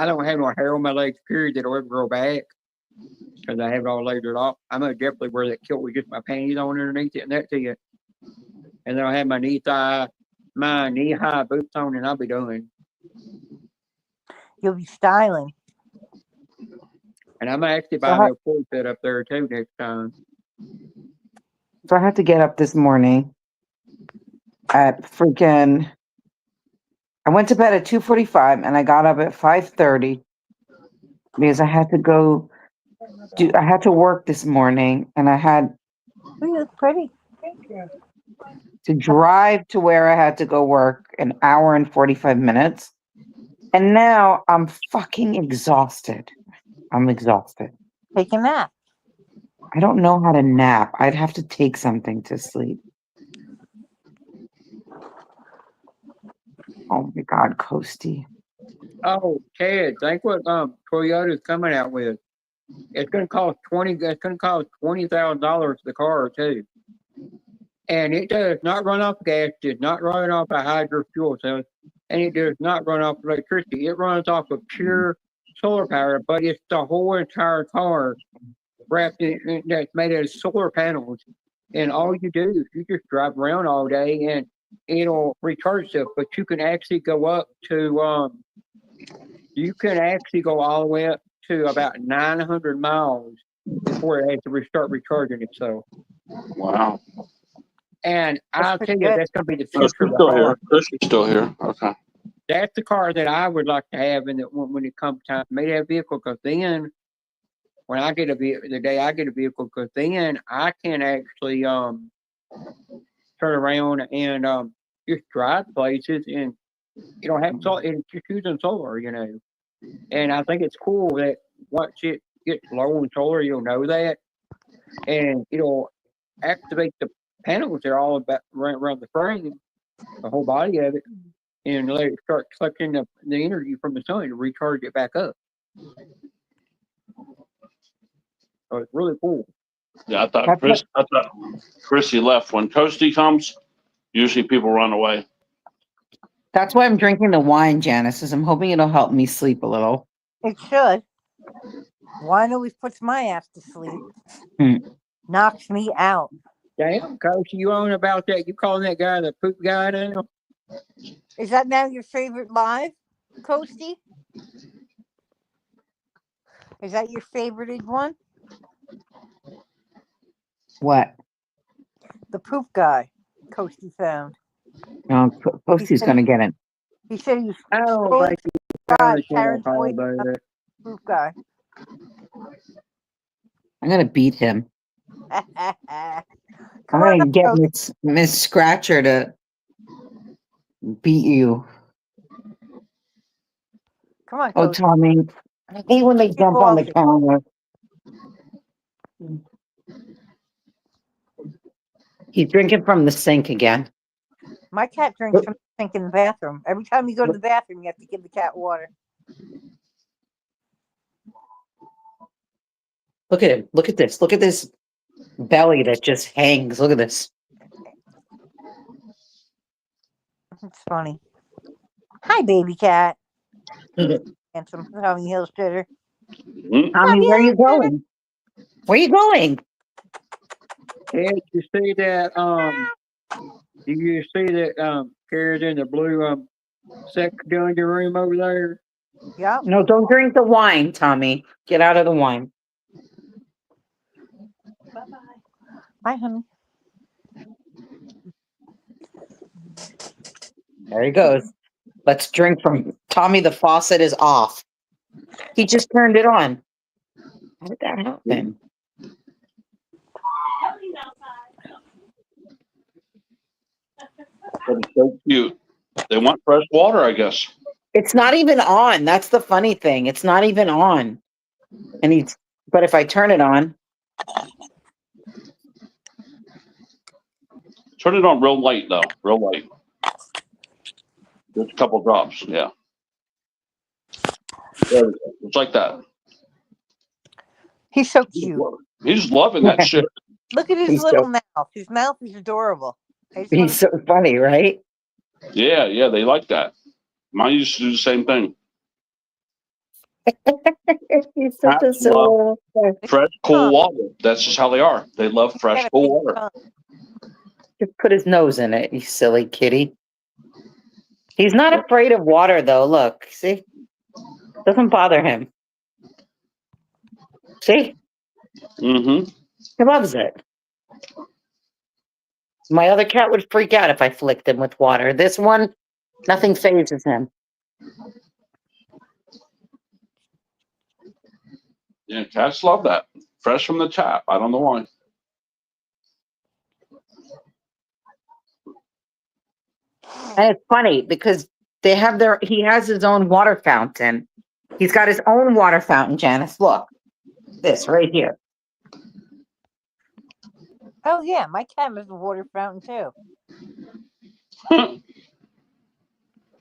don't have no hair on my legs, period, that'll ever grow back because I have it all lasered off, I'm going to definitely wear that kilt with just my panties on underneath it, and that's it. And then I'll have my knee-high boots on, and I'll be done. You'll be styling. And I'm actually buying a full set up there too next time. So I had to get up this morning at freaking. I went to bed at 2:45 and I got up at 5:30 because I had to go. I had to work this morning, and I had. Oh, you look pretty. Thank you. To drive to where I had to go work an hour and 45 minutes. And now I'm fucking exhausted. I'm exhausted. Take a nap. I don't know how to nap. I'd have to take something to sleep. Oh my God, Coasty. Oh, Ted, think what Toyota's coming out with. It's gonna cost $20,000 the car too. And it does not run off gas, does not run off a hydro fuel cell, and it does not run off electricity. It runs off of pure solar power, but it's the whole entire car wrapped in that's made out of solar panels. and all you do is you just drive around all day and it'll recharge itself. But you can actually go up to you can actually go all the way up to about 900 miles before it has to start recharging itself. Wow. And That's I'll pretty tell you, good. that's going to be the Chris future is of the still here. car. Chris is still here. Okay. That's the car that I would like to have, and that when it comes time to make that vehicle, because then when I get a vehicle, the day I get a vehicle, because then I can actually turn around and just drive places, and you don't have solar. It's just using solar, you know. And I think it's cool that once it gets low on solar, you'll know that, and it'll activate the panels. They're all about around the frame, the whole body of it, and let it start sucking the energy from the sun to recharge it back up. So it's really cool. Yeah, I thought Chrissy left. When Coasty comes, usually people run away. That's why I'm drinking the wine, Janice, is I'm hoping it'll help me sleep a little. It should. Wine always puts my ass to sleep. Knocks me out. Damn, Coach, you on about that? You calling that guy the poop guy now? Is that now your favorite live, Coasty? Is that your favorited one? What? The poop guy, Coasty found. Posty's going to get it. He said he's Oh, like Karen's boyfriend, poop guy. I'm going to beat him. Come I'm going to on, get Coasty. Miss Scratcher to beat you. Come on, Oh, Coasty. Tommy. I hate when they jump on the counter. He's drinking from the sink again. My cat drinks from the sink in the bathroom. Every time you go to the bathroom, you have to give the cat water. Look at him. Look at this. Look at this belly that just hangs. Look at this. It's funny. Hi, baby cat. Handsome Tommy Hilfiger. Tommy, where are you going? Where are you going? Hey, you see that? Do you see that? Carrot in the blue sector in your room over there. Yeah. No, don't drink the wine, Tommy. Get out of the wine. Bye, honey. There he goes. Let's drink from Tommy. The faucet is off. He just turned it on. How did that happen? It's so cute. They want fresh water, I guess. It's not even on. That's the funny thing. It's not even on. And but if I turn it on. Turn it on real light, though. Real light. Just a couple drops. Yeah. There we go. It's like that. He's so cute. He's loving that shit. Look at his He's little so- mouth. His mouth is adorable. He's so funny, right? Yeah, they like that. Mine used to do the same thing. He's such a Cats love silly. fresh, cool water. That's just how they are. They love fresh, cool water. Just put his nose in it, you silly kitty. He's not afraid of water, though. Look, see? Doesn't bother him. See? Mm-hmm. He loves it. My other cat would freak out if I flicked him with water. This one, nothing phases him. Yeah, cats love that. Fresh from the tap. I don't know why. And it's funny because he has his own water fountain. He's got his own water fountain, Janice. Look, this right here. Oh, yeah. My cat has a water fountain, too. And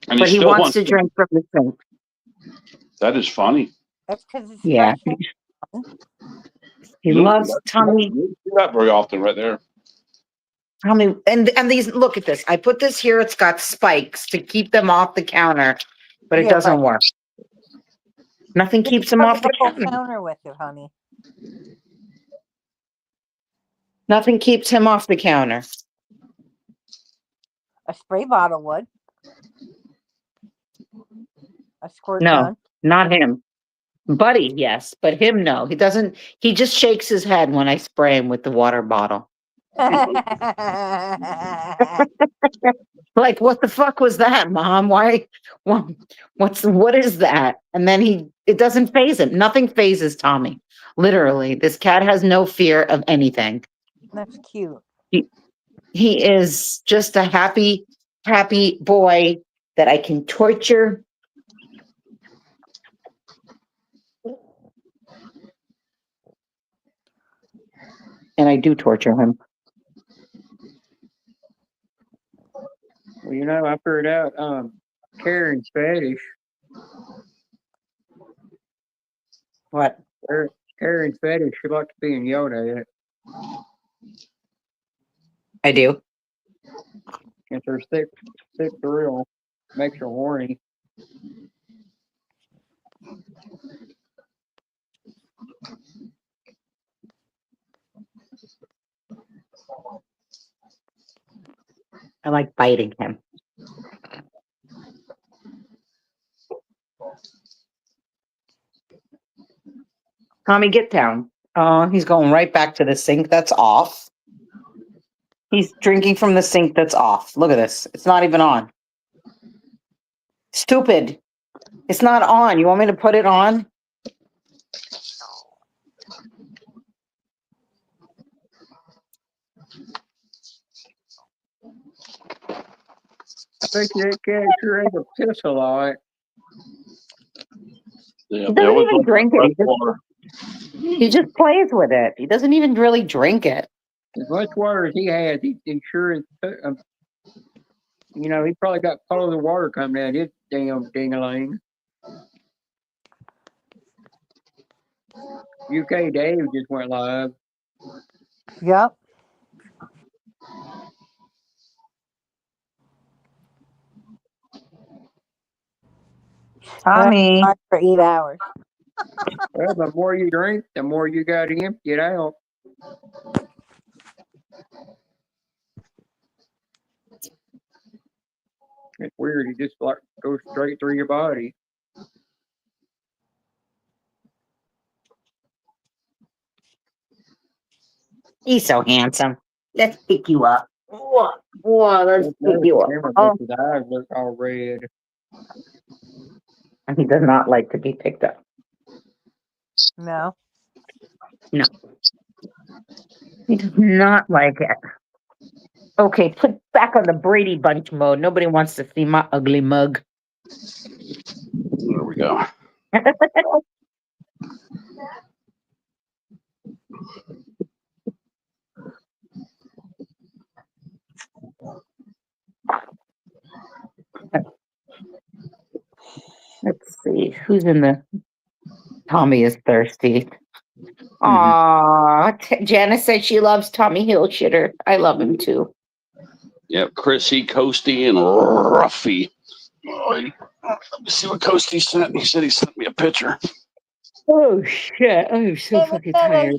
But he still wants to drink from the sink. That is funny. That's because it's Yeah. fresh. He loves Tommy. You don't do that very often right there. Tommy, and these, look at this. I put this here. It's got spikes to keep them off the counter, but it Yeah, doesn't but- work. Nothing keeps them Put off the whole counter. counter with it, honey. Nothing keeps him off the counter. A spray bottle would. A squirt No, gun. not him. Buddy, yes, but him, no. He doesn't. He just shakes his head when I spray him with the water bottle. Like, what the fuck was that, Mom? Why? What is that? And then it doesn't faze him. Nothing phases Tommy. Literally, this cat has no fear of anything. That's cute. He is just a happy boy that I can torture. And I do torture him. Well, you know, I figured out Karen's fetish. What? Karen's fetish, she likes to be in Yoda. I do. It's her thick thrill. Makes her horny. I like biting him. Tommy, get down. He's going right back to the sink that's off. He's drinking from the sink that's off. Look at this. It's not even on. Stupid. It's not on. You want me to put it on? I think that cat sure has a piss a lot. Yeah, He doesn't even drink it. He just plays with it. He doesn't even really drink it. As much water as he has, he sure is. You know, he probably got part of the water coming out his damn ding-a-ling. UK Dave just went live. Yep. Tommy. For 8 hours. Well, the more you drink, the more you got to empty it out. It's weird. It just like goes straight through your body. He's so handsome. Let's pick you up. Whoa, let's pick you up. Oh. His eyes look all red. He does not like to be picked up. No. No. He does not like it. Okay, put back on the Brady Bunch mode. Nobody wants to see my ugly mug. There we go. Let's see who's in the. Tommy is thirsty. Aw, Janice said she loves Tommy Hilshitter. I love him too. Yep, Chrissy, Coasty, and Ruffy. Oh, let me see what Coasty sent. He said he sent me a picture. Oh shit! I'm so fucking tired.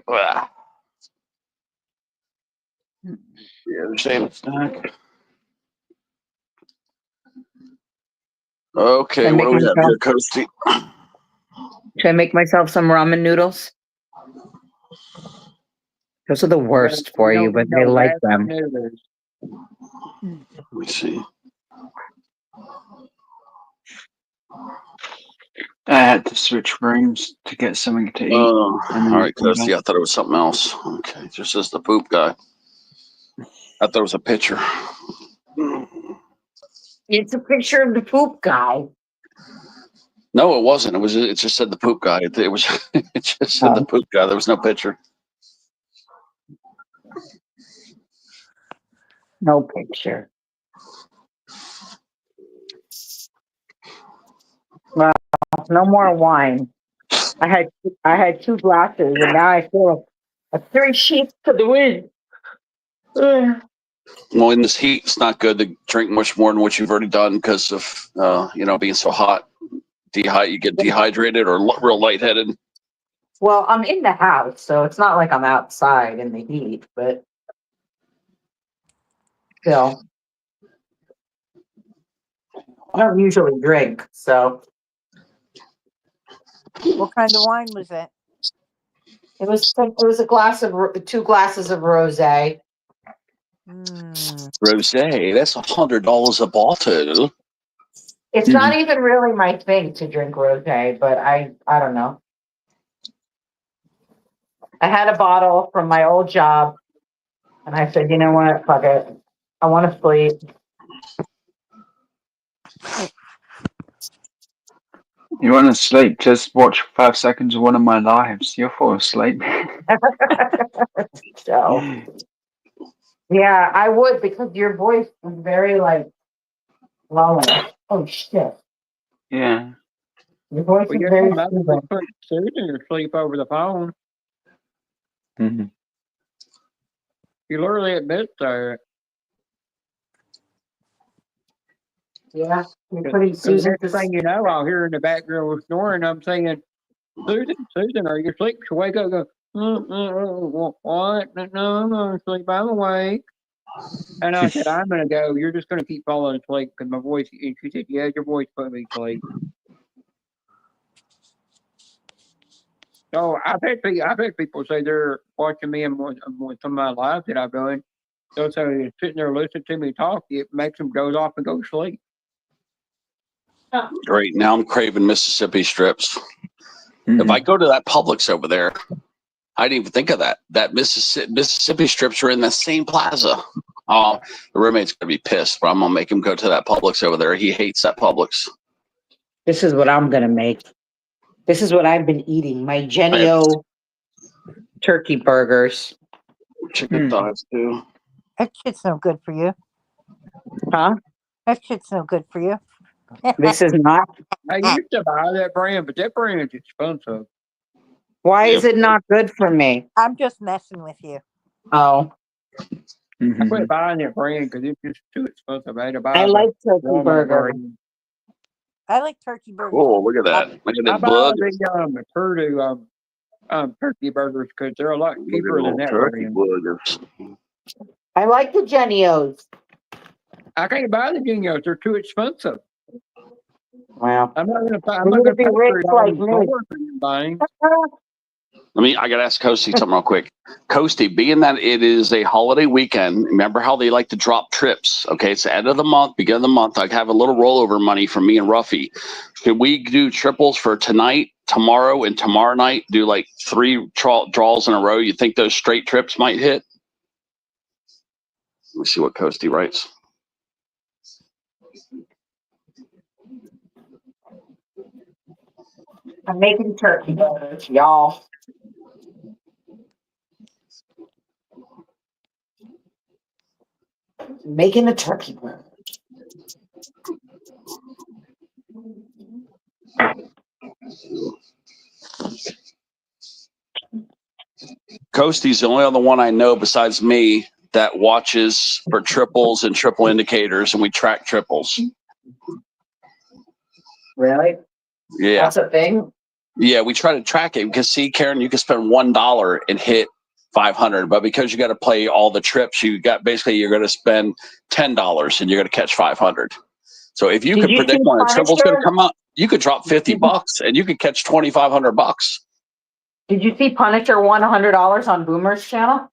Yeah, the same stack. Okay, what do we have here, Coasty? Should I make myself some ramen noodles? Those are the worst for you, but I like them. Let me see. I had to switch rooms to get something to eat. All right, Coasty. I thought it was something else. Okay, just says the poop guy. I thought it was a picture. It's a picture of the poop guy. No, it wasn't. It just said the poop guy. It was. It just said the poop guy. There was no picture. No picture. Well, no more wine. I had 2 glasses, and now I feel a 3 sheets to the wind. Well, in this heat, it's not good to drink much more than what you've already done because of being so hot. You get dehydrated or real lightheaded. Well, I'm in the house, so it's not like I'm outside in the heat, but still, I don't usually drink, so What kind of wine was that? it was a glass of 2 glasses of rosé. Rosé, that's $100 a bottle. It's not even really my thing to drink rosé, but I don't know. I had a bottle from my old job, and I said, you know what, fuck it, I want to sleep. You want to sleep? Just watch 5 seconds of one of my lives. You'll fall asleep. So, yeah, I would, because your voice is very like low. Oh shit! Yeah. Your voice Well, is you're very not soothing. soothing or sleep over the phone. Mhm. You literally admit that. Yeah, you're The putting Susan next thing you know, I'll hear in the background snoring. I'm saying, Susan, are you asleep? She'll wake up and go, what? No, I'm not asleep. I'm awake. And I said, I'm going to go. You're just going to keep falling asleep because my voice. And she said, yeah, your voice put me to sleep. So I've had people say they're watching me and with some of my lives that I've done. They'll say, sitting there listening to me talk, it makes them doze off and go to sleep. Great. Now I'm craving Mississippi strips. If I go to that Publix over there, I didn't even think of that. That Mississippi strips are in the same plaza. Oh, the roommate's gonna be pissed, but I'm gonna make him go to that Publix over there. He hates that Publix. This is what I'm gonna make. This is what I've been eating. My Genio turkey burgers. Chicken thighs too. That shit's no good for you. Huh? That shit's no good for you. This is not. I used to buy that brand, but that brand is expensive. Why is it not good for me? I'm just messing with you. Oh. I quit buying that brand because it's just too expensive. I had to buy I the like turkey Walmart burger. brand. I like turkey burgers. Cool. Look at that. Look at I that buy bug. the Purdue turkey burgers because they're a lot cheaper than that Turkey brand. burgers. I like the Genios. I can't buy the Genios; they're too expensive. Wow. I'm not gonna pay. I'm You not need gonna to be pay rich $30 like in me. store for them things. I got to ask Coasty something real quick. Coasty, being that it is a holiday weekend, remember how they like to drop trips? Okay, it's the end of the month, beginning of the month. I have a little rollover money for me and Ruffy. Should we do triples for tonight, tomorrow, and tomorrow night? Do like 3 draws in a row? You think those straight trips might hit? Let me see what Coasty writes. I'm making turkey burgers, y'all. Making a turkey burger. Coasty's the only other one I know besides me that watches for triples and triple indicators, and we track triples. Really? Yeah. That's a thing? Yeah, we try to track it because, see, Karen, you can spend $1 and hit 500, but because you got to play all the trips, you're going to spend $10 and you're going to catch 500. So if you Did could you predict see when a triple's going to Punisher? come out, you could drop $50 and you could catch $2,500. Did you see Punisher won $100 on Boomer's channel?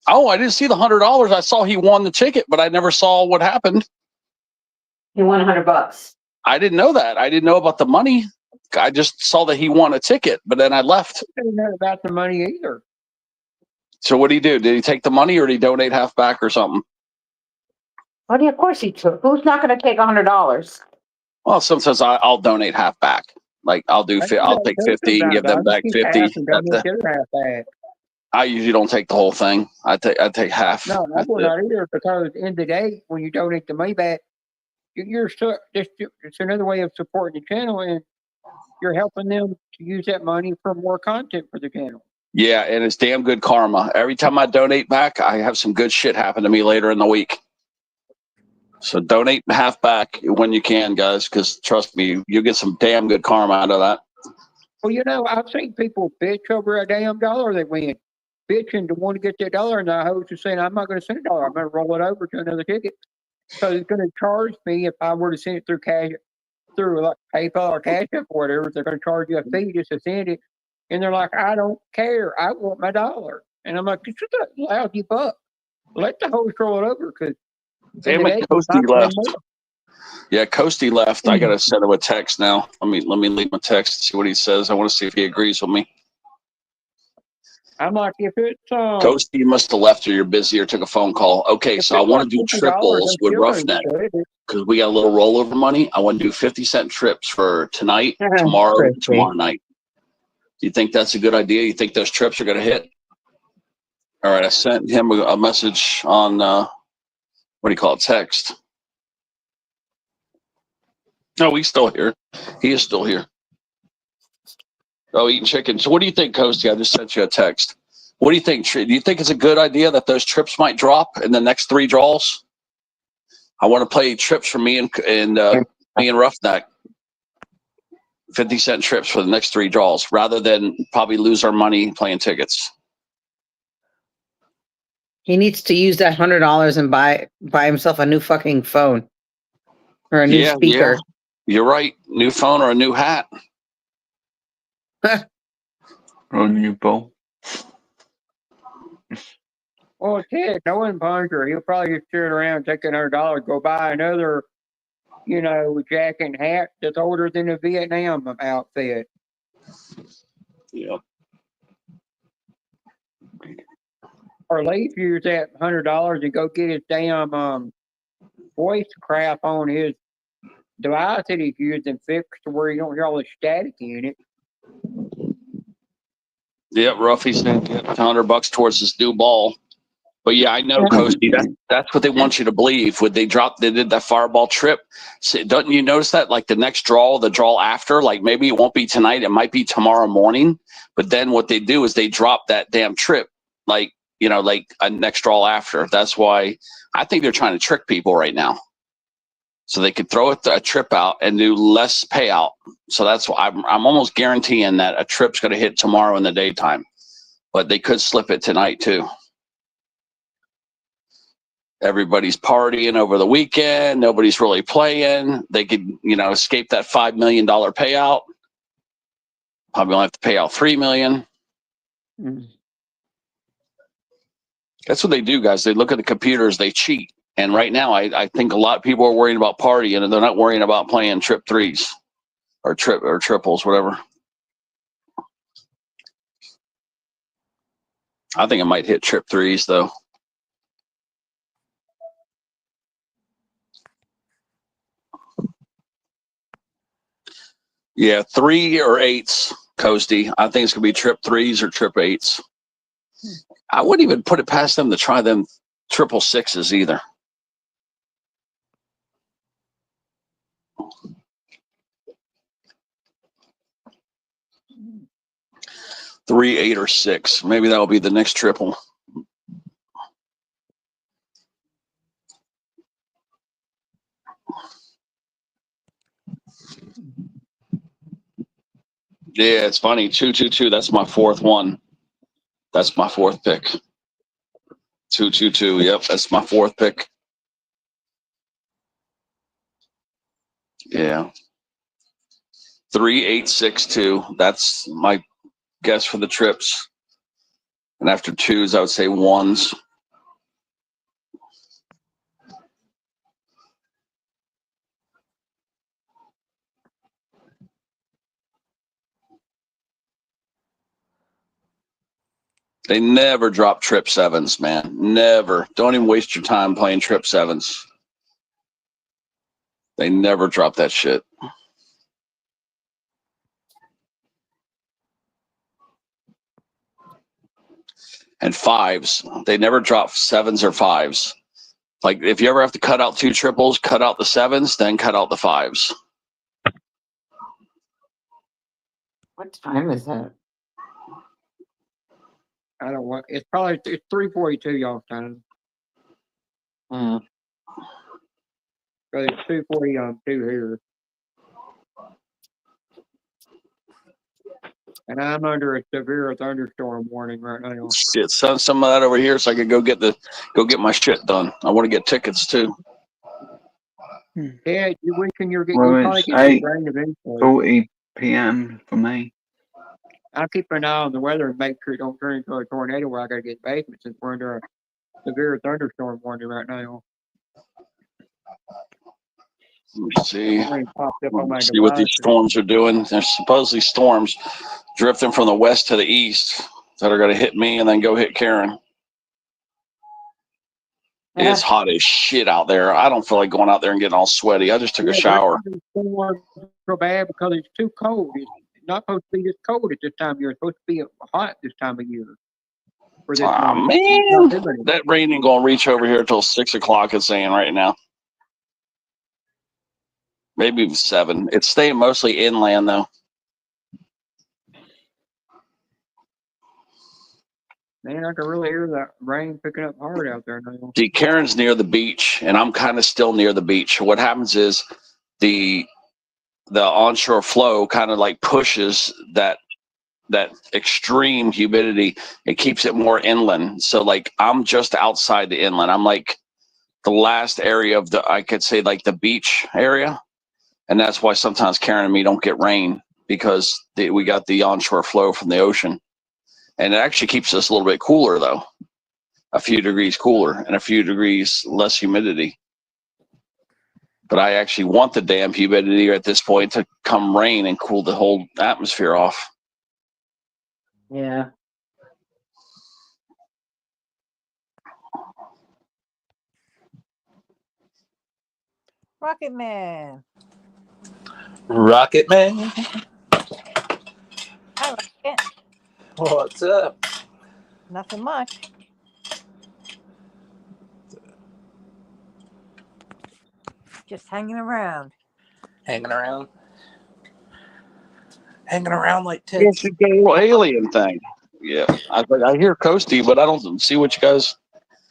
Oh, I didn't see the $100. I saw he won the ticket, but I never saw what happened. He won $100. I didn't know that. I didn't know about the money. I just saw that he won a ticket, but then I left. I didn't know about the money either. So what did he do? Did he take the money or did he donate half back or something? Well, of course he took. Who's not going to take $100? Well, sometimes I'll donate half back. Like I'll take 50 and give them back 50. I usually don't take the whole thing. I take half. No, I would not either, because at the end of the day, when you donate the money back, it's another way of supporting the channel, and you're helping them to use that money for more content for the channel. Yeah, and it's damn good karma. Every time I donate back, I have some good shit happen to me later in the week. So donate half back when you can, guys, because trust me, you get some damn good karma out of that. Well, I've seen people bitch over a damn dollar they win, bitching to want to get that dollar, and the host is saying, "I'm not going to send a dollar. I'm going to roll it over to another ticket." So it's going to charge me if I were to send it through cash, through like PayPal or Cash App or whatever. They're going to charge you a fee just to send it, and they're like, "I don't care. I want my dollar." And I'm like, "Shut that lousy buck. Let the host roll it over because." Damn it, Coasty left. Yeah, Coasty left. I gotta send him a text now. Let me leave him a text, see what he says. I want to see if he agrees with me. I'm like, if it's Coasty must have left or you're busy or took a phone call. Okay, so I want to do triples with Roughneck because we got a little rollover money. I want to do 50-cent trips for tonight, tomorrow, and tomorrow night. Do you think that's a good idea? You think those trips are gonna hit? All right, I sent him a message on what do you call it? Text. No, he's still here. He is still here. Oh, eating chicken. So what do you think, Coasty? I just sent you a text. What do you think? Do you think it's a good idea that those trips might drop in the next 3 draws? I want to play trips for me and Roughneck. 50-cent trips for the next 3 draws rather than probably lose our money playing tickets. He needs to use that $100 and buy himself a new fucking phone or a new speaker. Yeah. You're right. New phone or a new hat. Or a new bowl. Well, Ted, knowing Puncher, he'll probably just sit around, take $100, go buy another, jacket and hat that's older than a Vietnam outfit. Yeah. Or leave use that $100 and go get his damn voice crap on his device that he's using fixed to where you don't hear all the static in it. Yep, Ruffy's gonna get $100 towards this new ball. But yeah, I know, Coasty. That's what they want you to believe. Would they did that fireball trip? So, don't you notice that? Like the next draw, the draw after, like maybe it won't be tonight, it might be tomorrow morning. But then what they do is they drop that damn trip, like a next draw after. That's why I think they're trying to trick people right now. So they could throw a trip out and do less payout. So that's why I'm almost guaranteeing that a trip's going to hit tomorrow in the daytime, but they could slip it tonight too. Everybody's partying over the weekend. Nobody's really playing. They could, escape that $5 million payout. Probably only have to pay out $3 million. That's what they do, guys. They look at the computers. They cheat. And right now, I think a lot of people are worrying about partying, and they're not worrying about playing trip threes or triples, whatever. I think it might hit trip threes though. Yeah, 3 or 8s, Coasty. I think it's gonna be trip threes or trip 8s. I wouldn't even put it past them to try them triple 6s either. Three, 8, or 6. Maybe that'll be the next triple. Yeah, it's funny. 222. That's my 4th one. That's my 4th pick. 222. Yep, that's my 4th pick. Yeah. 3, 8, 6, 2. That's my guess for the trips. And after 2s, I would say 1s. They never drop trip 7s, man. Never. Don't even waste your time playing trip 7s. They never drop that shit. And 5s. They never drop 7s or 5s. Like if you ever have to cut out 2 triples, cut out the 7s, then cut out the 5s. What time is that? I don't want. It's 3:42 y'all time. But it's 2:40 here. And I'm under a severe thunderstorm warning right now. Shit, send some of that over here so I could go get my shit done. I want to get tickets too. Yeah, we can you'll Well, probably it's get some rain eventually. 8:40 p.m. for me. I'll keep an eye on the weather and make sure it don't turn into a tornado where I gotta get basement since we're under a severe thunderstorm warning right now. Let me see. Rain popped up on my See what these device. storms are doing. There's supposedly storms drifting from the west to the east that are going to hit me and then go hit Karen. It's hot as shit out there. I don't feel like going out there and getting all sweaty. I just took a shower. Storms so bad because it's too cold. It's not supposed to be this cold at this time of year. It's supposed to be hot this time of year. For this Oh month. man, that rain ain't gonna reach over here till 6 o'clock. It's saying right now, maybe even 7. It's staying mostly inland though. Man, I can really hear that rain picking up hard out there now. See, Karen's near the beach, and I'm kind of still near the beach. What happens is the onshore flow kind of like pushes that extreme humidity. It keeps it more inland. So like I'm just outside the inland. I'm like the last area of I could say like the beach area. And that's why sometimes Karen and me don't get rain because we got the onshore flow from the ocean. And it actually keeps us a little bit cooler though. A few degrees cooler and a few degrees less humidity. But I actually want the damn humidity at this point to come rain and cool the whole atmosphere off. Yeah. Rocket Man. Rocket Man. Hi, Rocket. What's up? Nothing much. Just hanging around. Hanging around. Hanging around like It's tits. a little alien thing. Yeah. I hear Coasty, but I don't see what you guys.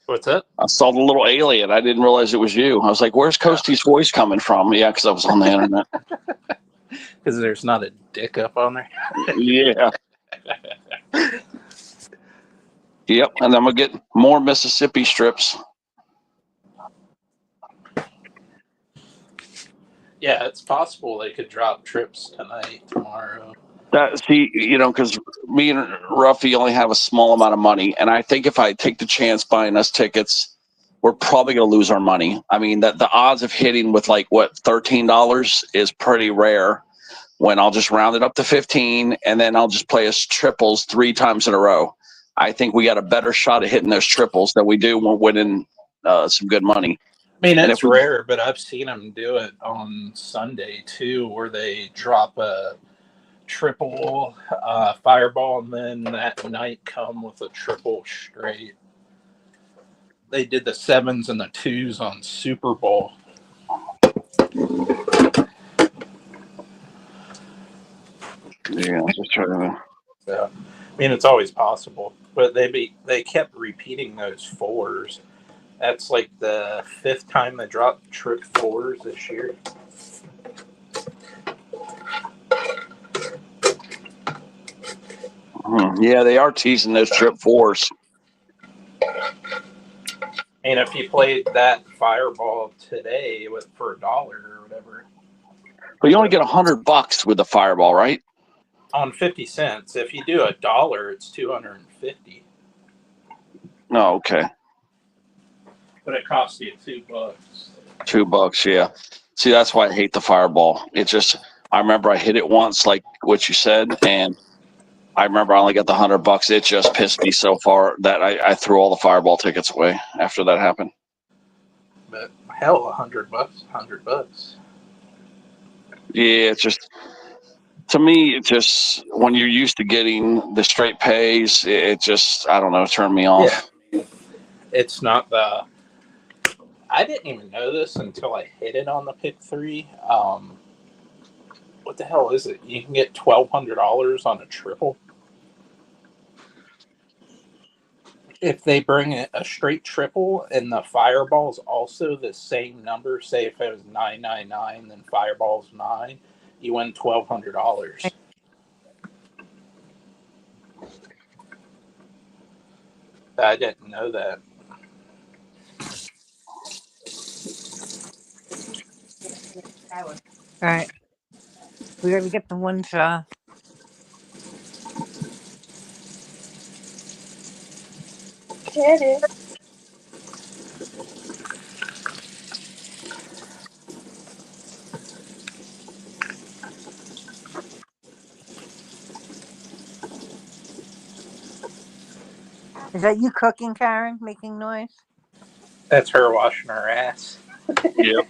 What's up? I saw the little alien. I didn't realize it was you. I was like, where's Coasty's voice coming from? Yeah, because I was on the internet. Because there's not a dick up on there. Yeah. Yep. And then we'll get more Mississippi strips. Yeah, it's possible they could drop trips tonight, tomorrow. Because me and Ruffy only have a small amount of money, and I think if I take the chance buying us tickets, we're probably going to lose our money. I mean, that the odds of hitting with like what $13 is pretty rare. When I'll just round it up to 15, and then I'll just play us triples 3 times in a row. I think we got a better shot at hitting those triples than we do when winning some good money. I mean, it's rare, but I've seen them do it on Sunday too, where they drop a triple fireball and then that night come with a triple straight. They did the 7s and the 2s on Super Bowl. Yeah, I'm just trying to. So, I mean, it's always possible, but they kept repeating those 4s. That's like the 5th time they dropped trick 4s this year. Yeah, they are teasing those trip 4s. And if you played that fireball today for $1 or whatever, but you only get $100 with the fireball, right? On 50 cents. If you do $1, it's $250. Oh, okay. But it costs you $2. $2, yeah. See, that's why I hate the fireball. It just, I remember I hit it once, like what you said, and I remember I only got the $100. It just pissed me so far that I threw all the fireball tickets away after that happened. But hell, $100. Yeah, it's just, to me, it just, when you're used to getting the straight pays, it just, I don't know, turned me off. Yeah. It's not the, I didn't even know this until I hit it on the pick 3. What the hell is it? You can get $1,200 on a triple. If they bring a straight triple and the fireball's also the same number, say if it was 999, then fireball's 9, you win $1,200. I didn't know that. All right. We gotta get the ones. Get it. Is that you cooking, Karen? Making noise? That's her washing her ass. Yep.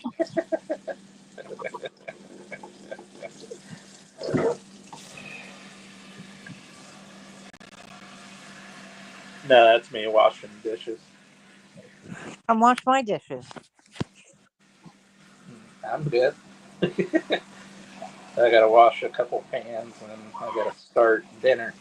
No, that's me washing dishes. Come wash my dishes. I'm good. I gotta wash a couple pans and I gotta start dinner.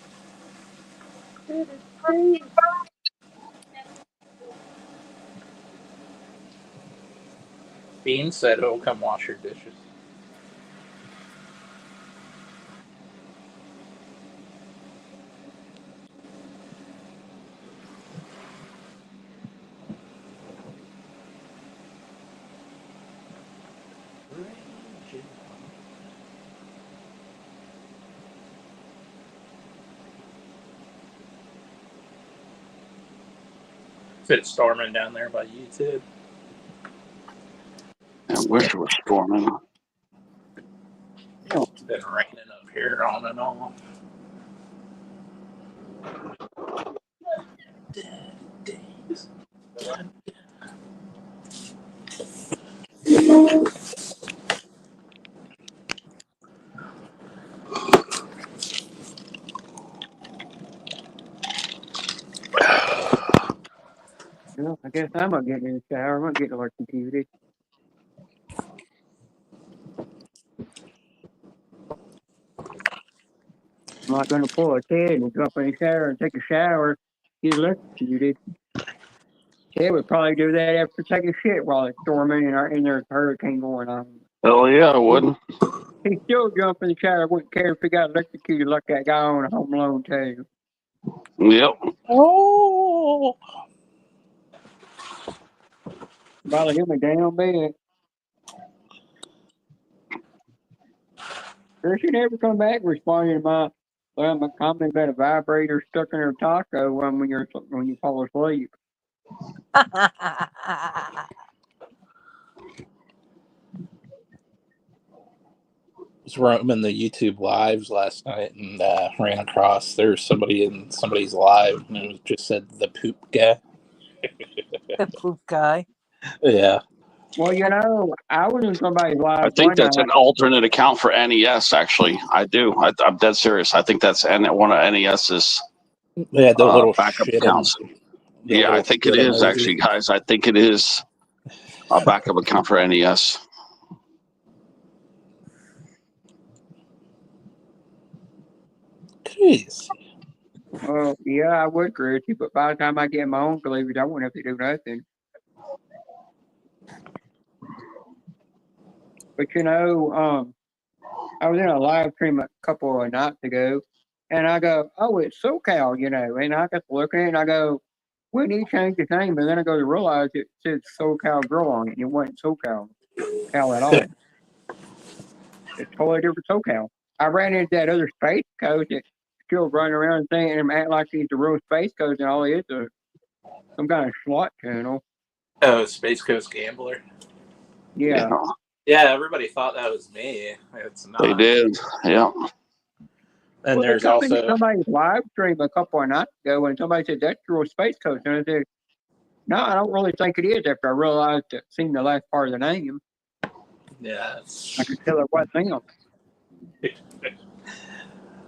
Bean said he'll come wash your dishes. Is it storming down there by you, Ted? I wish it was storming. It's been raining up here on and off. Well, I guess I'm gonna get in the shower. I'm gonna get electrocuted. I'm not gonna pull a Ted and jump in the shower and take a shower, get electrocuted. Ted would probably do that after taking a shit while it's storming and there's a hurricane going on. Hell yeah, I wouldn't. He'd still jump in the shower, wouldn't care if he got electrocuted like that guy on Home Alone 2. Yep. Oh. Probably hit me down bed. Sure, she never come back responding to my comment about a vibrator stuck in her taco when you fall asleep. Was roaming the YouTube lives last night and ran across there's somebody in somebody's live and it just said the poop guy. The poop guy. Yeah. Well, I was in somebody's live. I think that's an alternate account for NES. Actually, I do. I'm dead serious. I think that's one of NES's Yeah, the little backup shit accounts. Yeah, I think it shit is emoji. actually, guys. I think it is a backup account for NES. Jeez. Well, yeah, I would agree with you, but by the time I get my own delivered, I won't have to do nothing. But I was in a live stream a couple of nights ago, and I go, "Oh, it's SoCal," and I got to looking at it, and I go, "We need to change the name," and then I go to realize it said SoCal Girl on it, and it wasn't SoCal at all. It's totally different SoCal. I ran into that other Space Coast that still running around saying and act like he's the real Space Coast, and all he is some kind of slot channel. Oh, Space Coast Gambler. Yeah. Yeah, everybody thought that was me. It's not. They did. Yeah. And there's they also somebody's live stream a couple of nights ago, and somebody said that's the real Space Coast, and I said, "No, I don't really think it is." After I realized it seemed the last part of the name. Yeah. I could tell it wasn't him.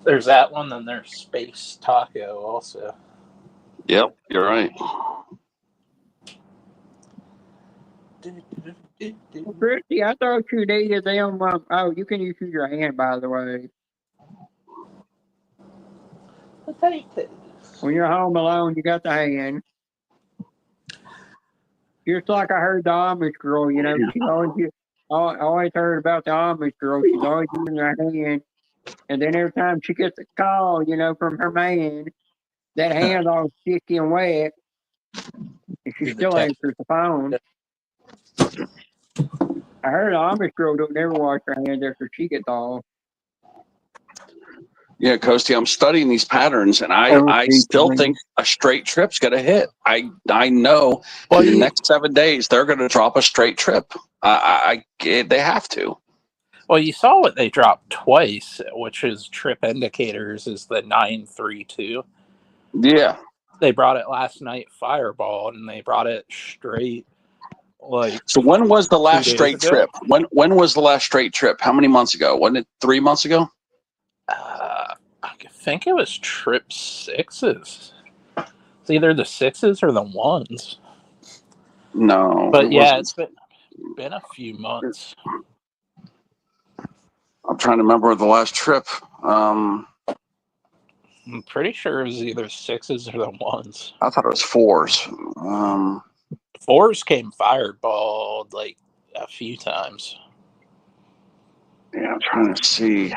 There's that one, then there's Space Taco also. Yep, you're right. Well, Christy, I thought you needed them. Oh, you can use your hand, by the way. When you're home alone, you got the hand. Just like I heard the Amish girl, she always heard about the Amish girl. She's always using her hand. And then every time she gets a call, from her man, that hand's all sticky and wet. And she Do the still text. answers the phone. I heard an Amish girl don't never wash her hands after she gets off. Yeah, Coasty, I'm studying these patterns, and I still think a straight trip's going to hit. I know in the next 7 days they're going to drop a straight trip. They have to. Well, you saw what they dropped twice, which is trip indicators, is the 932. Yeah. They brought it last night, Fireball, and they brought it straight. Like, so when was the last 2 days straight ago? trip? When was the last straight trip? How many months ago? Wasn't it 3 months ago? I think it was trip 6s. It's either the 6s or the 1s. No, But it yeah, wasn't. it's been a few months. I'm trying to remember the last trip. I'm pretty sure it was either 6s or the 1s. I thought it was 4s. 4s came Fireball like a few times. Yeah, I'm trying to see.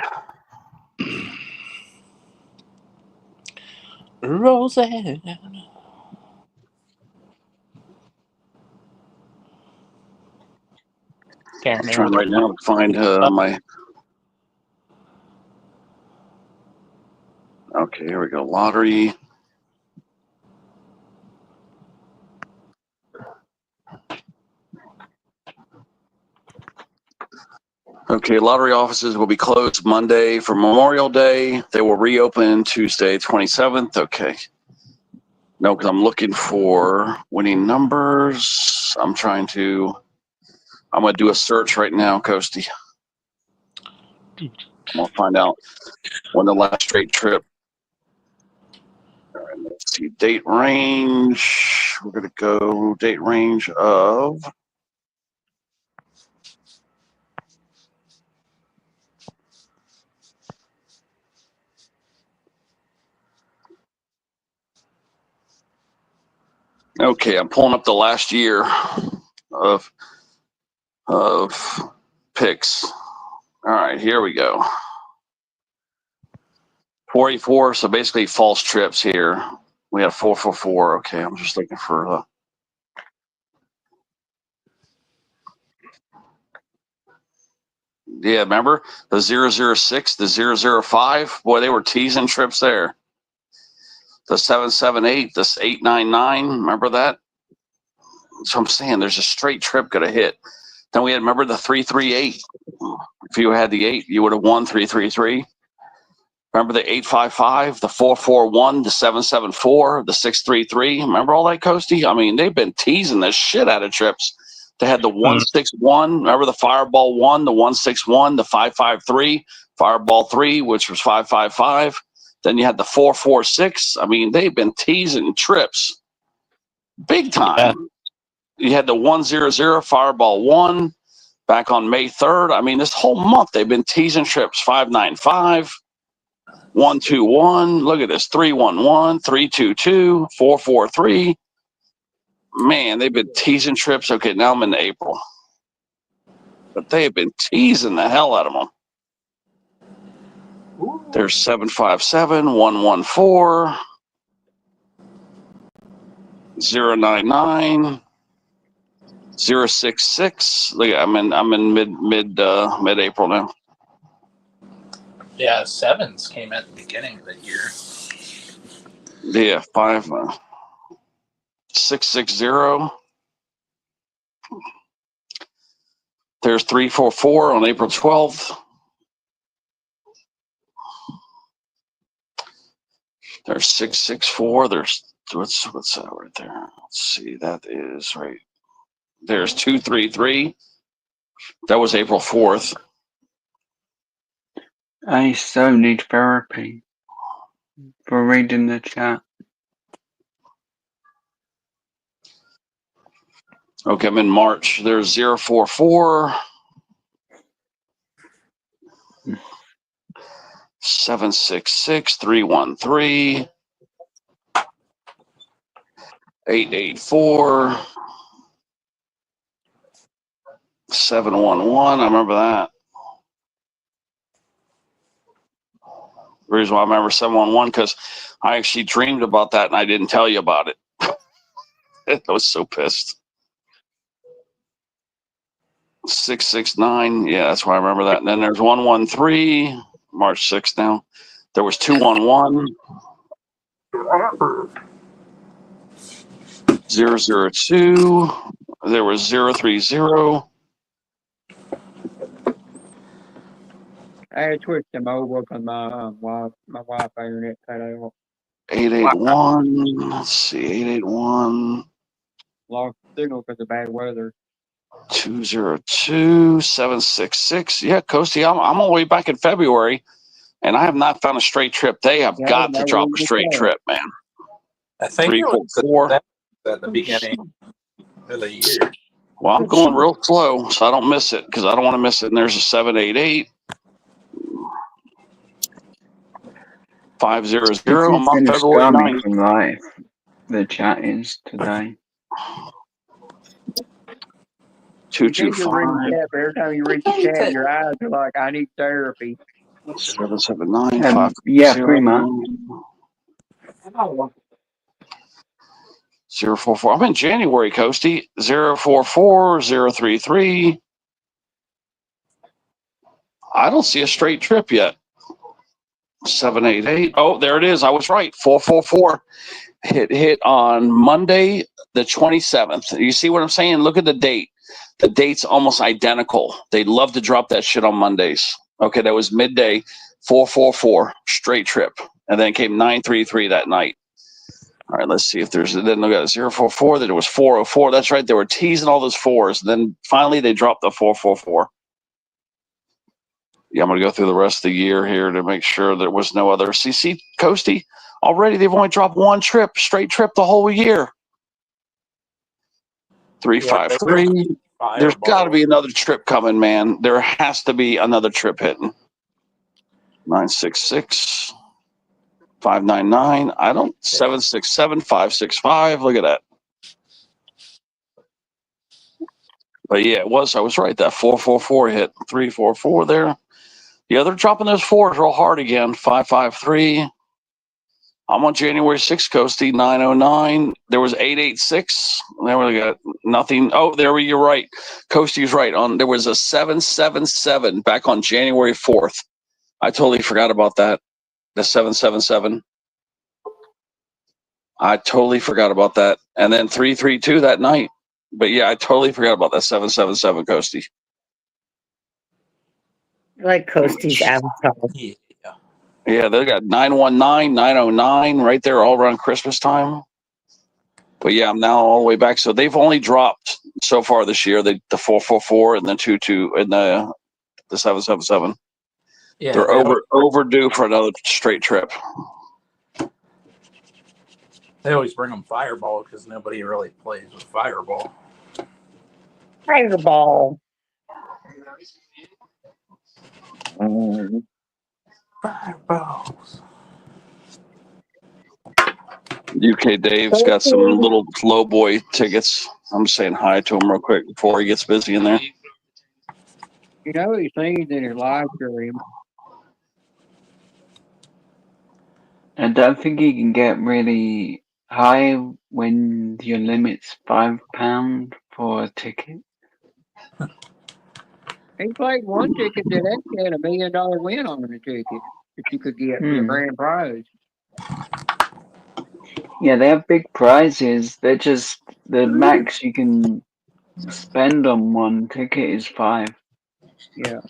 Roseanne. I'm trying right now to find my. Okay, here we go. Lottery. Okay, lottery offices will be closed Monday for Memorial Day. They will reopen Tuesday, 27th. Okay. No, because I'm looking for winning numbers. I'm going to do a search right now, Coasty. I'm going to find out when the last straight trip. All right, let's see. Date range. We're going to go date range of. Okay, I'm pulling up the last year of picks. All right, here we go. 484, so basically false trips here. We have 444. Okay, I'm just looking for yeah, remember the 006, the 005? Boy, they were teasing trips there. The 778, this 899, remember that? So I'm saying there's a straight trip gonna hit. Then we had, remember the 338. If you had the 8, you would have won 333. Remember the 855, the 441, the 774, the 633. Remember all that, Coasty? I mean, they've been teasing the shit out of trips. They had the 161. Remember the Fireball 1, the 161, the 553, Fireball 3, which was 555. Then you had the 446. I mean, they've been teasing trips big time. Yeah. You had the 100, Fireball 1, back on May 3rd. I mean, this whole month they've been teasing trips. 595. 121, look at this, 311, 322, 443. Man, they've been teasing trips. Okay, now I'm in April. But they have been teasing the hell out of them. There's 757, 114, 099, 066. Look, I'm in mid April now. Yeah, 7s came at the beginning of the year. Yeah, 660. There's 344 on April 12th. There's 664. There's what's that right there? Let's see. That is right. There's 233. That was April 4th. I so need therapy for reading the chat. Okay, I'm in March. There's 044. 766, 313, 884, 711. I remember that. The reason why I remember 711 because I actually dreamed about that and I didn't tell you about it. I was so pissed. 669. Yeah, that's why I remember that. And then there's 113, March 6th now. There was 211. 002. There was 030. I had switched them over because my Wi-Fi internet cut out. 881. Let's see, 881. Lost signal because of bad weather. 202 766. Yeah, Coasty, I'm all the way back in February, and I have not found a straight trip. They have got to drop a straight trip, man. I think 3, it was 4. at the beginning of the year. Well, I'm going real slow, so I don't miss it because I don't want to miss it. And there's a 788. 500. This is I'm on finished February coming 9th. from live. The chat is today. 225. Every time you read the chat, your eyes are like, I need therapy. 779. Yeah, pretty much. 044. I'm in January, Coasty. 044, 033. I don't see a straight trip yet. 788. Oh, there it is. I was right. 444. Hit on Monday, the 27th. You see what I'm saying? Look at the date. The date's almost identical. They love to drop that shit on Mondays. Okay, that was midday. 444 straight trip, and then came 933 that night. All right, let's see if there's. Then they got 044. Then it was 404. That's right. They were teasing all those fours. Then finally they dropped the 444. Yeah, I'm going to go through the rest of the year here to make sure there was no other. See, Coasty, already they've only dropped one trip, straight trip the whole year. 353. There's got to be another trip coming, man. There has to be another trip hitting. 966. 599. 767. 565. Look at that. But yeah, it was. I was right. That 444 hit. 344 there. Yeah, they're dropping those fours real hard again. 553. I'm on January 6th, Coasty. 909. There was 886. There we got nothing. Oh, you're right. Coasty's right. There was a 777 back on January 4th. I totally forgot about that. The 777. I totally forgot about that. And then 332 that night. But yeah, I totally forgot about that 777, Coasty. I like Coasty's avatar. Yeah, they got 919, 909 right there all around Christmas time. But yeah, I'm now all the way back. So they've only dropped so far this year the 444 and the 22 and the 777. Yeah, They're overdue for another straight trip. They always bring them Fireball because nobody really plays with Fireball. Fireball. Fireballs. UK Dave's got some little low boy tickets. I'm saying hi to him real quick before he gets busy in there. You know, he sings in his live stream. I don't think you can get really high when your limit's £5 for a ticket. He played one ticket that actually had $1 million win on the ticket that you could get the grand prize. Yeah, they have big prizes. They're just the max you can spend on one ticket is $5. Yeah.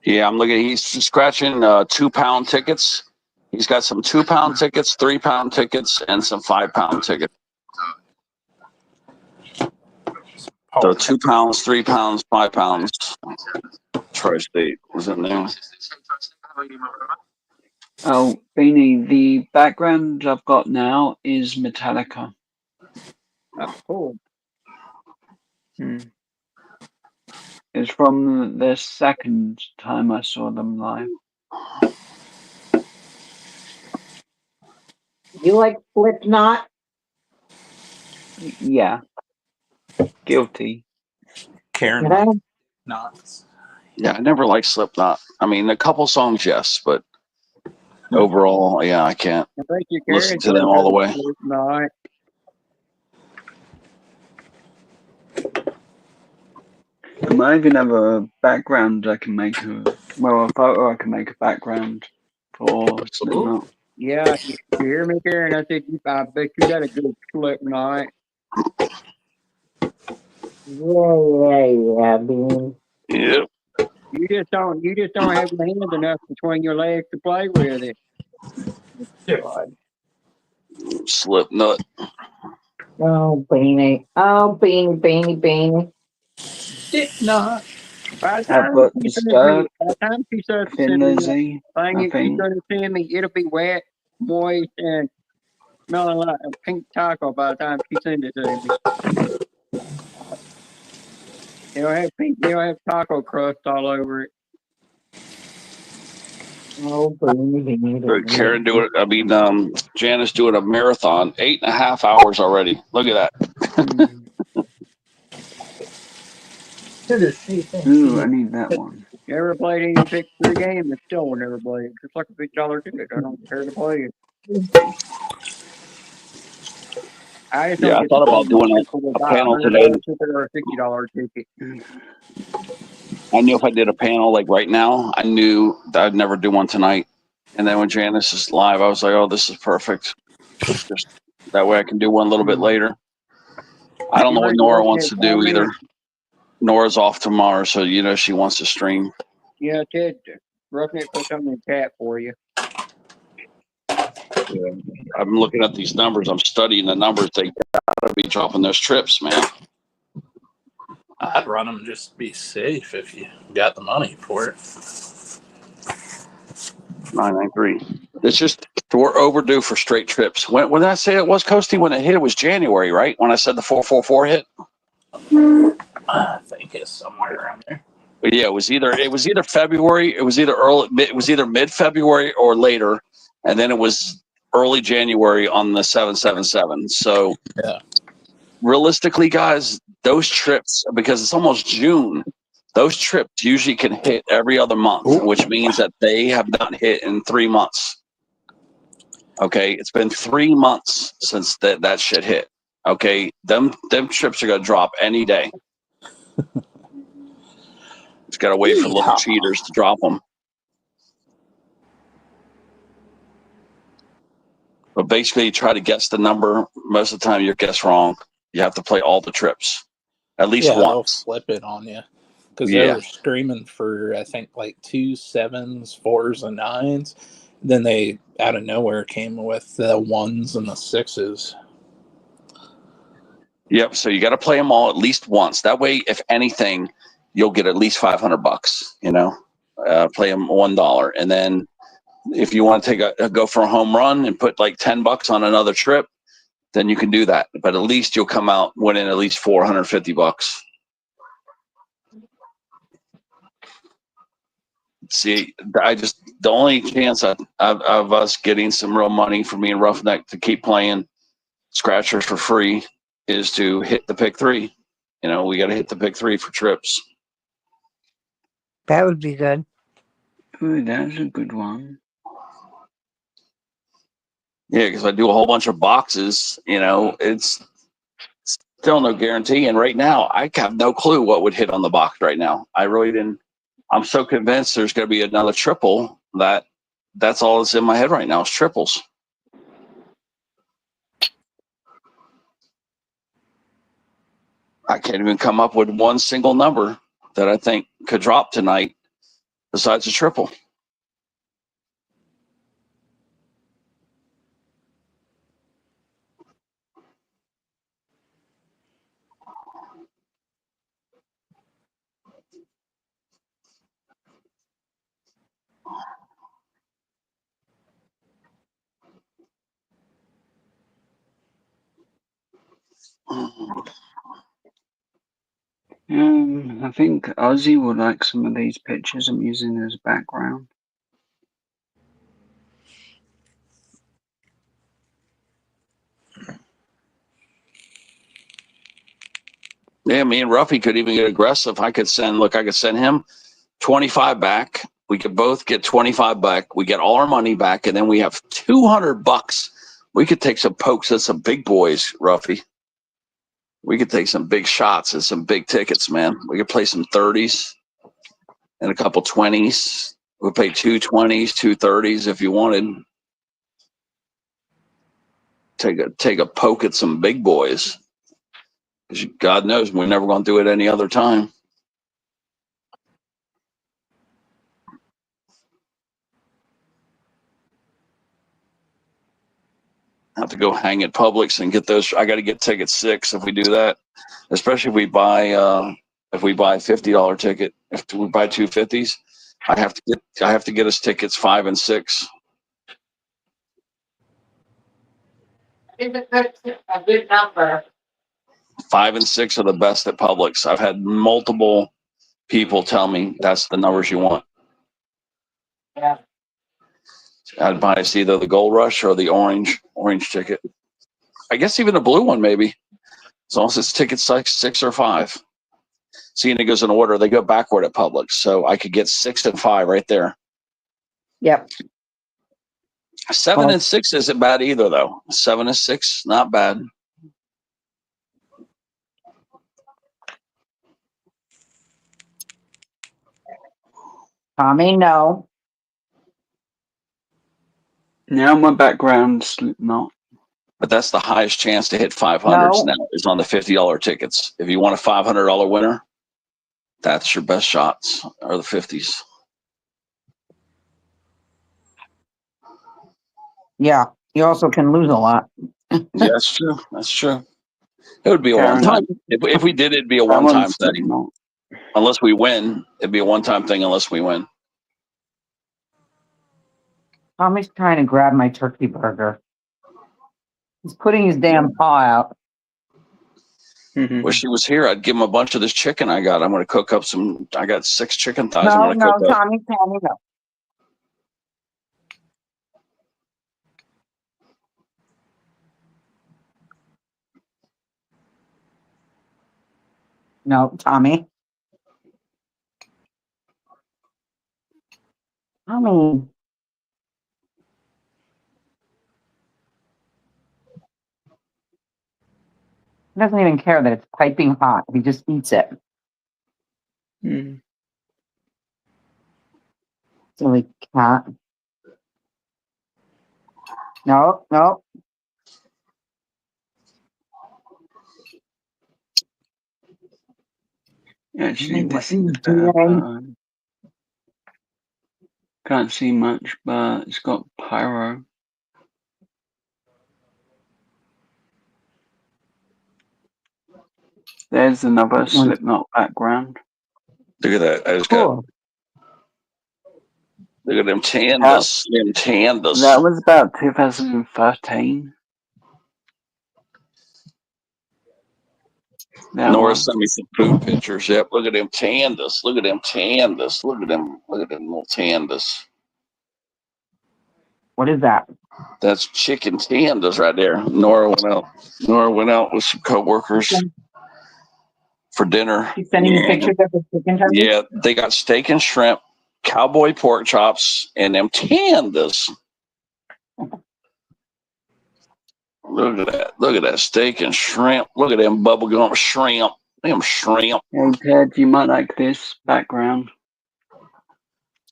Yeah, I'm looking. He's scratching £2 tickets. He's got some £2 tickets, £3 tickets, and some £5 tickets. So £2, £3, £5. Tri-State was in there. Oh, Beanie, the background I've got now is Metallica. Oh, cool. It's from the second time I saw them live. You like Slipknot? Yeah. Guilty. Karen Knots. Yeah, I never liked Slipknot. I mean, a couple songs, yes, but overall, yeah, I can't I think you listen to them all the way. Slipknot. I might even have a background I can make a photo I can make a background for Slipknot. Yeah, you hear me, Karen? I said, I bet you got a good Slipknot. Yeah, Bean. Yep. You just don't have your hands enough between your legs to play with it. God. Slipknot. Oh, Beanie. Oh, Beanie. Slipknot. By the How time about she sends me, Disturbed, by the time she starts Thin sending me that Lizzy, thing I that she's think. gonna send me, it'll be wet, moist, and smelling like a pink taco by the time she sends it to me. It'll have taco crust all over it. Oh, Beanie. Karen doing it. I mean, Janice doing a marathon, 8.5 hours already. Look at that. Ooh, I need that one. You ever played any Pick 3 game? It's still never played. It's like a $50 ticket. I don't care to play it. I just don't Yeah, I get thought about doing people will a buy panel $100 today. ticket or a $50 ticket. I knew if I did a panel like right now, I knew that I'd never do one tonight. And then when Janice is live, I was like, oh, this is perfect. Just that way I can do one a little bit later. I don't know what Nora wants to do either. Nora's off tomorrow, so she wants to stream. Yeah, Ted, Roughneck put something in the chat for you. Yeah. I'm looking at these numbers. I'm studying the numbers. They gotta be dropping those trips, man. I'd run them just to be safe if you got the money for it. 993. It's just we're overdue for straight trips. When did I say it was, Coasty? When it hit, it was January, right? When I said the 444 hit. I think it's somewhere around there. But yeah, it was either February, it was either mid-February or later, and then it was early January on the 777. So yeah, realistically, guys, those trips, because it's almost June, those trips usually can hit every other month, which means that they have not hit in 3 months. Okay, it's been 3 months since that shit hit. Okay, them trips are gonna drop any day. Just gotta wait for little cheaters to drop them. But basically, you try to guess the number. Most of the time, you guess wrong. You have to play all the trips, at least they'll once. flip it on you because they were screaming for I think like 2 7s, 4s, and 9s. Then they out of nowhere came with the 1s and the 6s. Yep. So you got to play them all at least once. That way, if anything, you'll get at least $500. Play them $1, and then if you want to take go for a home run and put like $10 on another trip, then you can do that. But at least you'll come out winning at least $450. See, the only chance of us getting some real money for me and Roughneck to keep playing scratchers for free is to hit the pick 3. We got to hit the pick 3 for trips. That would be good. Ooh, that's a good one. Yeah, because I do a whole bunch of boxes, it's still no guarantee. And right now, I have no clue what would hit on the box right now. I really didn't. I'm so convinced there's going to be another triple that's all that's in my head right now is triples. I can't even come up with one single number that I think could drop tonight besides a triple. I think Ozzy would like some of these pictures I'm using as background. Yeah, me and Ruffy could even get aggressive. I could send him 25 back. We could both get 25 back. We get all our money back, and then we have $200. We could take some pokes at some big boys, Ruffy. We could take some big shots at some big tickets, man. We could play some 30s and a couple 20s. We'll pay 2 20s, 2 30s if you wanted. Take a poke at some big boys. Because God knows we're never going to do it any other time. Have to go hang at Publix and get those. I got to get ticket 6 if we do that, especially if we buy $50 ticket. If we buy 2 50s, I have to get us tickets 5 and 6. Is a good number? 5 and 6 are the best at Publix. I've had multiple people tell me that's the numbers you want. Yeah. I'd buy us either the Gold Rush or the orange ticket. I guess even the blue one, maybe. As long as it's tickets like 6 or 5. See, and it goes in order. They go backward at Publix. So I could get 6 and 5 right there. Yep. 7 and 6 isn't bad either, though. 7 and 6, not bad. Tommy, no. Now my background Slipknot. But that's the highest chance to hit 500s now is on the $50 tickets. If you want a $500 winner, that's your best shots, are the 50s. Yeah. You also can lose a lot. Yeah, that's true. That's true. It would be a one-time. If we did, it'd be a one-time thing. Unless we win, it'd be a one-time thing unless we win. Tommy's trying to grab my turkey burger. He's putting his damn paw out. Wish she was here. I'd give him a bunch of this chicken I got. I'm going to cook up some. I got 6 chicken thighs. No, I'm going to cook up. Tommy, no. No, Tommy. Tommy. He doesn't even care that it's piping hot. He just eats it. Silly cat. No. Actually, this is better. Can't see much, but it's got pyro. There's another Slipknot background. Look at that. I just got. Look at them tandas. That was about 2013. Nora sent me some food pictures. Yep. Look at them tandas. Look at them tandas. Look at them little tandas. What is that? That's chicken tandas right there. Nora went out with some coworkers for dinner. She's sending you pictures of the chicken turkey? Yeah, they got steak and shrimp, cowboy pork chops, and them tandas. Look at that. Look at that steak and shrimp. Look at them bubblegum shrimp. Them shrimp. Hey, Ted, you might like this background.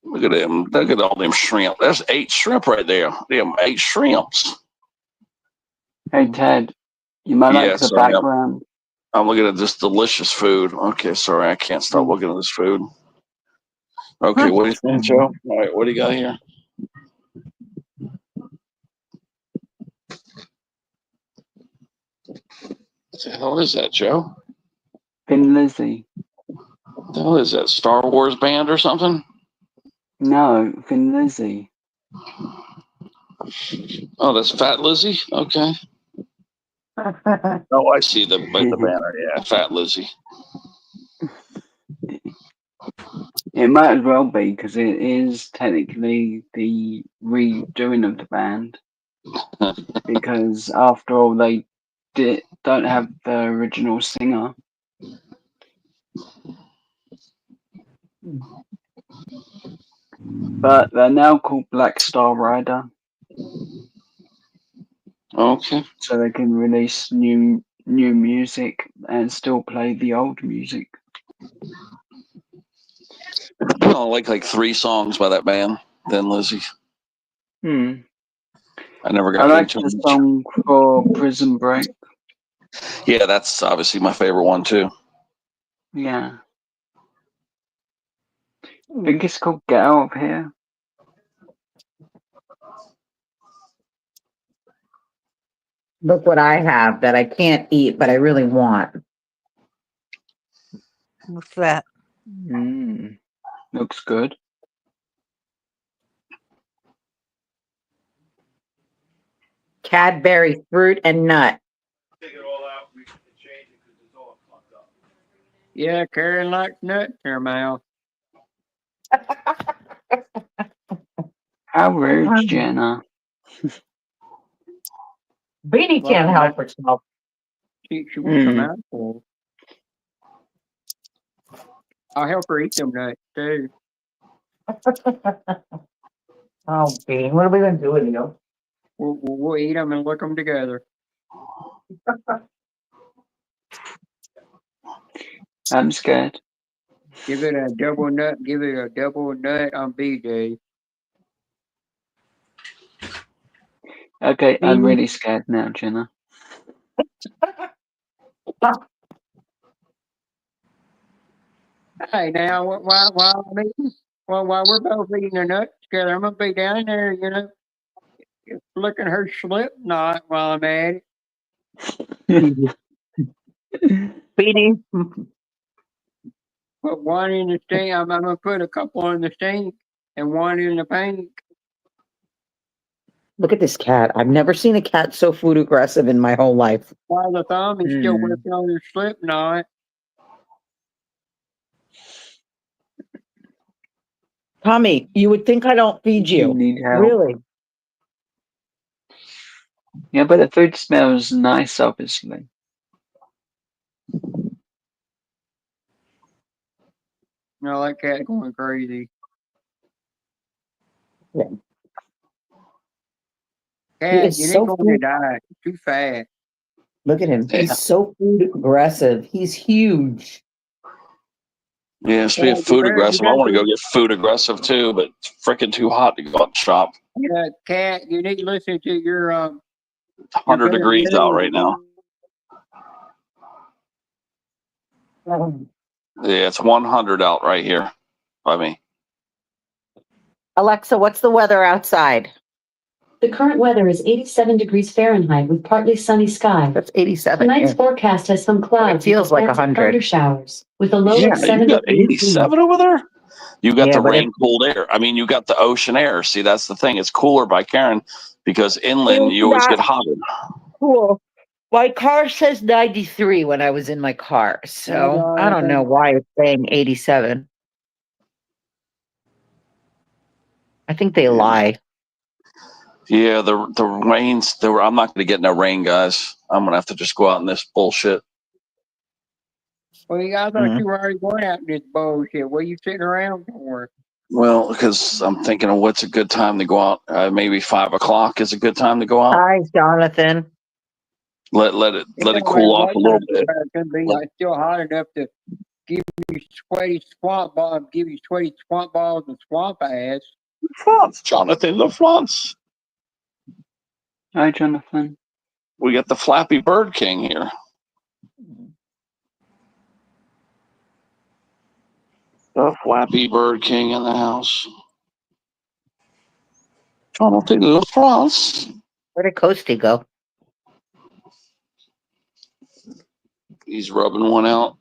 Look at them. Look at all them shrimp. That's 8 shrimp right there. Them 8 shrimps. Hey, Ted, you might like the background. I'm looking at this delicious food. Okay, sorry. I can't stop looking at this food. Okay, what do you think, Joe? All right, what do you got here? What the hell is that, Joe? Thin Lizzy. What the hell is that? Star Wars band or something? No, Thin Lizzy. Oh, that's Fat Lizzy? Okay. Oh, I see the banner. Yeah, Fat Lizzy. It might as well be because it is technically the redoing of the band. Because after all, they don't have the original singer. But they're now called Black Star Rider. Okay. So they can release new new music and still play the old music. I like 3 songs by that band. Thin Lizzy. Hmm. I never I got like into the them. song for Prison Break. Yeah, that's obviously my favorite one too. Yeah. I think it's called Get Out of Here. Look what I have that I can't eat, but I really want. What's that? Looks good. Cadbury fruit and nut. Yeah, Karen likes nuts in her mouth. How rude, Jenna. Beanie can't help herself. She wants some apples. I'll help her eat them nuts too. Oh, Bean, what are we gonna do with you? We'll eat them and look them together. I'm scared. Give it a double nut. Give it a double nut on BJ. Okay, I'm really scared now, Jenna. Hey, now while we're both eating a nut together, I'm gonna be down there, flicking her slip knot while I'm at it. Beanie. Put one in the sink. I'm gonna put a couple in the sink and one in the paint. Look at this cat. I've never seen a cat so food aggressive in my whole life. While the thumb is still working on her slip knot. Tommy, you would think I don't feed you. Need help. Really? Yeah, but the food smells nice, obviously. No, that cat going crazy. Yeah. Cat, is you need so to go on food- a diet. Too fat. Look at him. Yeah. He's so food aggressive. He's huge. Yeah, speaking of food aggressive, I want to go get food aggressive too, but it's freaking too hot to go out and shop. Yeah, Cat, you need to listen to your 100 degrees out right now. Yeah, it's 100 out right here by me. Alexa, what's the weather outside? The current weather is 87 degrees Fahrenheit with partly sunny sky. That's 87. Tonight's here. forecast has some clouds. It feels with a like chance of 100. thunder showers with a low Yeah, of 7 you got degrees. 87 over there? You got Yeah, the but rain cooled air. I mean, you got the ocean air. See, that's the thing. It's cooler by Karen because inland It's you always not get hotter. cool. My car says 93 when I was in my car, so I don't know why it's saying 87. I think they lie. Yeah, the rains. I'm not going to get no rain, guys. I'm going to have to just go out in this bullshit. Well, I thought you were already going out in this bullshit. What are you sitting around for? Well, because I'm thinking of what's a good time to go out. Maybe 5 o'clock is a good time to go out. Hi, Jonathan. Let it cool off a little bit. It's gonna be like still hot enough to give you sweaty swamp balls, and swamp ass. France, Jonathan, the France. Hi, Jonathan. We got the Flappy Bird King here. The Flappy Bird King in the house. Jonathan, the France. Where did Coasty go? He's rubbing one out.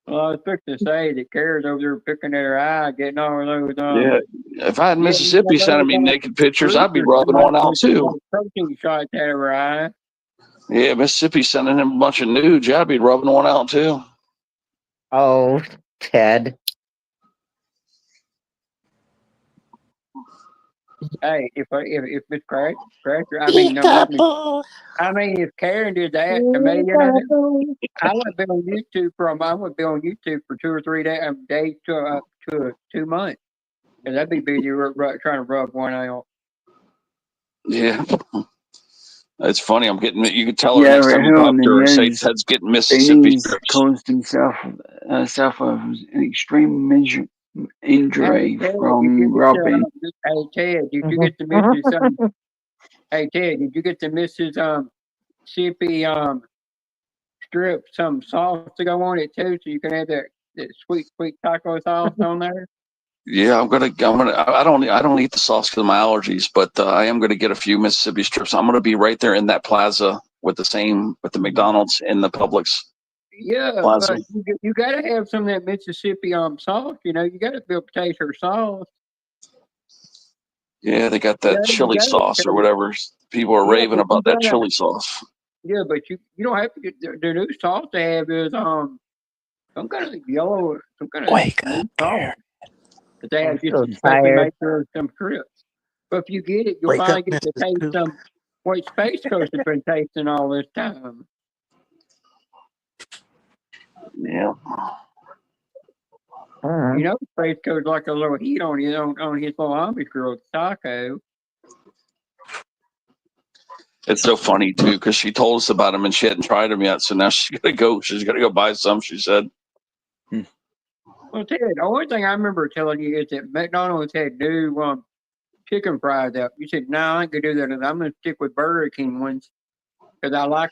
Well, I was supposed to say that Kara's over there picking at her eye, getting all of those. Yeah, if I had Mississippi sending me naked pictures, I'd be rubbing one out too. Protein shots at her eye. Yeah, Mississippi sending him a bunch of nudes. I'd be rubbing one out too. Oh, Ted. Hey, if Miss Scratcher, I mean, if Karen did that to me, I would be on YouTube for 2 or 3 days to 2 months, and I'd be busy trying to rub one out. Yeah. It's funny. I'm getting. You can tell her Yeah, next right time you here talk on the to her. Say news, Ted's getting Mississippi strips. caused himself suffer an extreme injury Ted, did you from get to, robbing. hey Ted, did you get to Mrs. Hey Ted, did you get to Mrs. Mississippi strip some sauce to go on it too, so you can have that sweet taco sauce on there? Yeah, I'm gonna. I don't eat the sauce because of my allergies, but I am gonna get a few Mississippi strips. I'm gonna be right there in that plaza with the McDonald's in the Publix Yeah, plaza. but you got to have some of that Mississippi sauce. You know, you got to be able to taste her sauce. Yeah, they got that chili sauce or whatever. People are raving but you about that gotta, chili sauce. yeah, but you don't have to get the new sauce they have is some kind of yellow, some kind of new sauce. But they have just so especially tired. made for some strips. But if you get it, you'll Wake up, finally get to Mrs. taste Poop. some what Space Coast has been tasting all this time. Yeah. You know, Space Coast like a little heat on his little Amish girl taco. It's so funny too because she told us about them and she hadn't tried them yet. So now she's gonna go. She's gonna go buy some. She said. Well, Ted, the only thing I remember telling you is that McDonald's had new chicken fries out. You said, "No, I ain't gonna do that. I'm gonna stick with Burger King ones because I like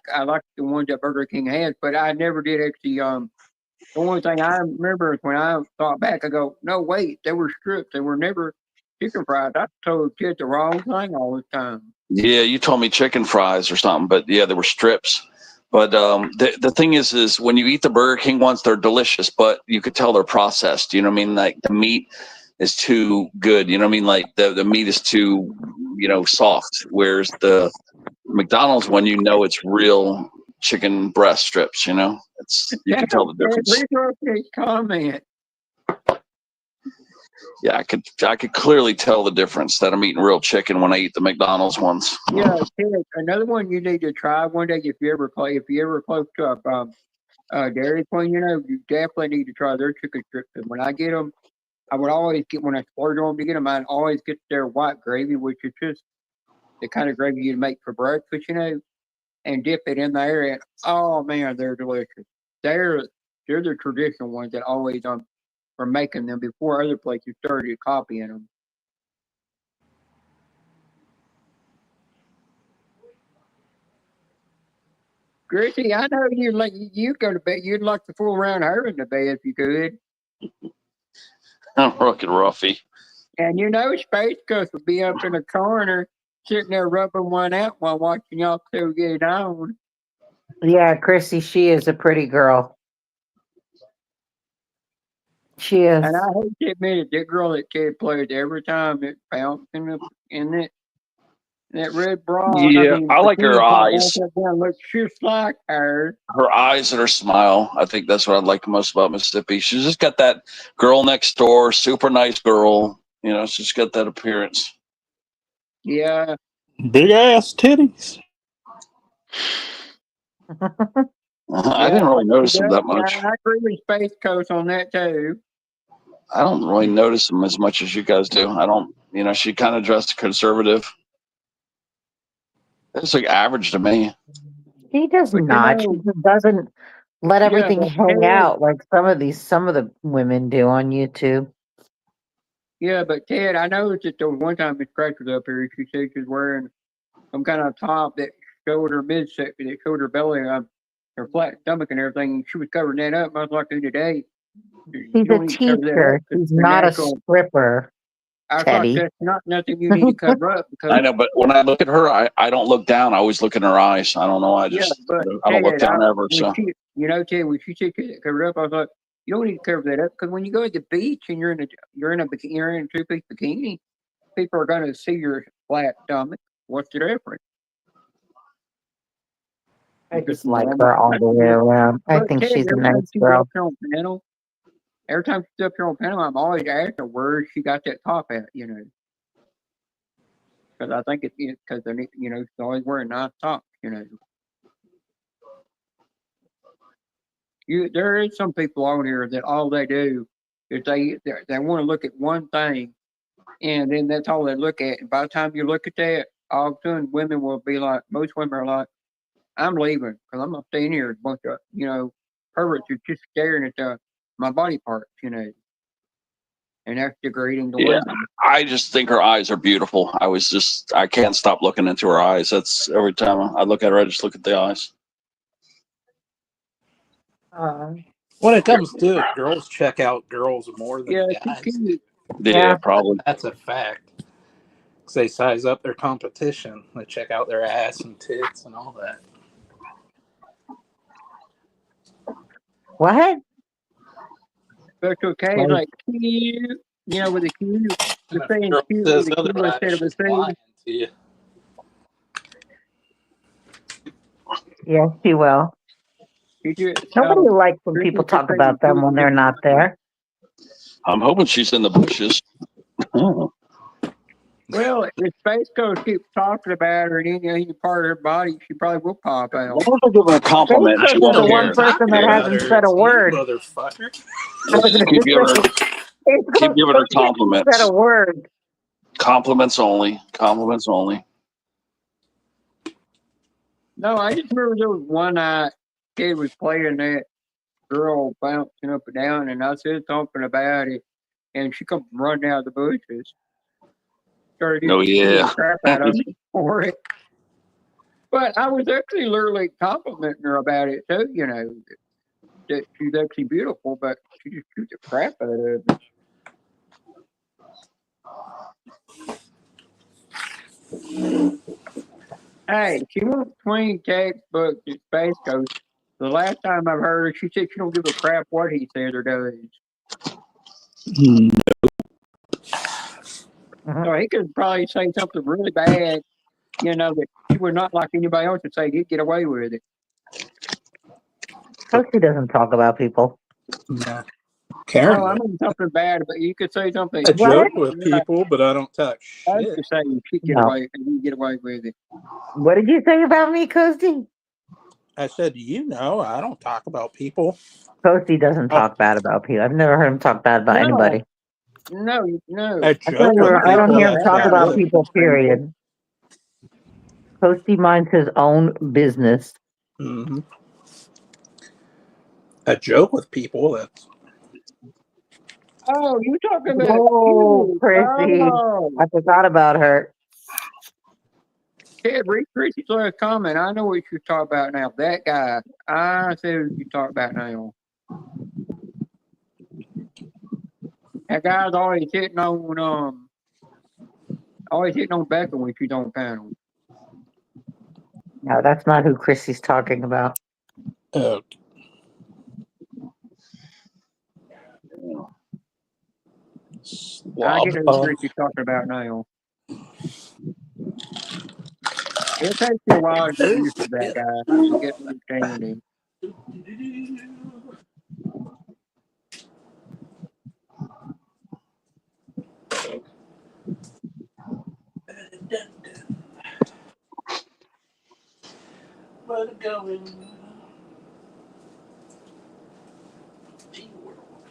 the ones that Burger King has." But I never did actually. The only thing I remember is when I thought back, I go, "No, wait, they were strips. They were never chicken fries." I told kids the wrong thing all the time. Yeah, you told me chicken fries or something, but yeah, they were strips. But the thing is when you eat the Burger King ones, they're delicious, but you could tell they're processed. You know what I mean? Like the meat is too good. You know what I mean? Like the meat is too, soft. Whereas the McDonald's one, it's real chicken breast strips. You can tell the difference. Comment. Yeah, I could clearly tell the difference that I'm eating real chicken when I eat the McDonald's ones. Yeah, Ted, another one you need to try one day if you ever close to a Dairy Queen, you definitely need to try their chicken strips. And when I get them, I would always get when I splurge on them to get them. I'd always get their white gravy, which is just the kind of gravy you make for breakfast, and dip it in there. And oh man, they're delicious. They're the traditional ones that always are making them before other places started copying them. Chrissy, I know you go to bed. You'd like to fool around her in the bed if you could. I'm rocking roughy. And Space Ghost would be up in the corner, sitting there rubbing one out while watching y'all two get on. Yeah, Chrissy, she is a pretty girl. She is. And I hate to admit it, that girl that Ted played every time it bounced in that red bra. Yeah, I like her eyes. Looks just like her. Her eyes and her smile. I think that's what I like most about Mississippi. She's just got that girl next door, super nice girl. She's got that appearance. Yeah. Big ass titties. I didn't really notice them that much. I agree with Space Coast on that too. I don't really notice them as much as you guys do. I don't, she kind of dressed conservative. It's like average to me. She does not. She just doesn't let everything hang out like some of the women do on YouTube. Yeah, but Ted, I noticed that there was one time Miss Cratch was up here. She said she was wearing some kind of top that showed her midsection, that showed her belly, her flat stomach and everything. She was covering that up. I was like, today. She's a teacher. She's not a stripper. I thought that's not nothing you need to cover up. Because I know, but when I look at her, I don't look down. I always look in her eyes. I don't know. I don't look down ever. So Ted, when she said she covered up, I was like, you don't need to cover that up because when you go to the beach and you're in a 2-piece bikini, people are going to see your flat stomach. What's the difference? I just like her all the way around. I think she's a nice girl. Every time she's up here on panel, I'm always asking her where she got that top at, because I think it's because she's always wearing nice tops, There is some people on here that all they do is they want to look at one thing, and then that's all they look at. And by the time you look at that, all of a sudden women will be like, most women are like, I'm leaving because I'm not staying here. A bunch of, perverts are just staring at my body parts, and that's degrading to Yeah, women. I just think her eyes are beautiful. I can't stop looking into her eyes. That's every time I look at her, I just look at the eyes. When it comes to it, girls check out girls more than Yeah, guys. Yeah, probably. That's a fact. 'Cause they size up their competition. They check out their ass and tits and all that. What? Special K is like cute, with a cute. The saying Girl cute says with a Q otherwise, instead of a she's C. lying to you. Yes, she will. Nobody likes when people talk about them when they're not there. I'm hoping she's in the bushes. Well, if Space Coast keeps talking about her in any part of her body, she probably will pop out. Why don't I give her a compliment? Space She Coast is won't the one care. person that hasn't said a word. Motherfucker. Keep giving her, keep giving her Said compliments. a word. Compliments only. Compliments only. No, I just remember there was one kid was playing that girl bouncing up and down, and I said something about it, and she come running out of the bushes. Started Oh, beating yeah. the crap out of me for it. But I was actually literally complimenting her about it too, that she's actually beautiful, but she just shoots the crap out of me. Hey, she wants 20 textbooks at Space Coast. The last time I've heard her, she said she don't give a crap what he says or does. So he could probably say something really bad, that she would not like anybody else to say. He'd get away with it. Coasty doesn't talk about people. No. Karen, Oh, I mean something bad, but you could say something. I joke with people, but I don't talk I shit. could say she'd get No. away, and he'd get away with it. What did you say about me, Coasty? I said, I don't talk about people. Coasty doesn't talk bad about people. I've never heard him talk bad about anybody. No. I joke I don't hear him that's talk about it. people, period. Coasty minds his own business. Mm-hmm. I joke with people. That's Oh, you talking about Oh, you? Chrissy. Oh, I forgot about her. Ted, read Chrissy's last comment. I know what you're talking about now. That guy. I see what you're talking about now. That guy's always hitting on Becca when she's on panel. No, that's not who Chrissy's talking about. oh. I get who Chrissy's talking about now. It takes you a while to get used to that guy to get understanding.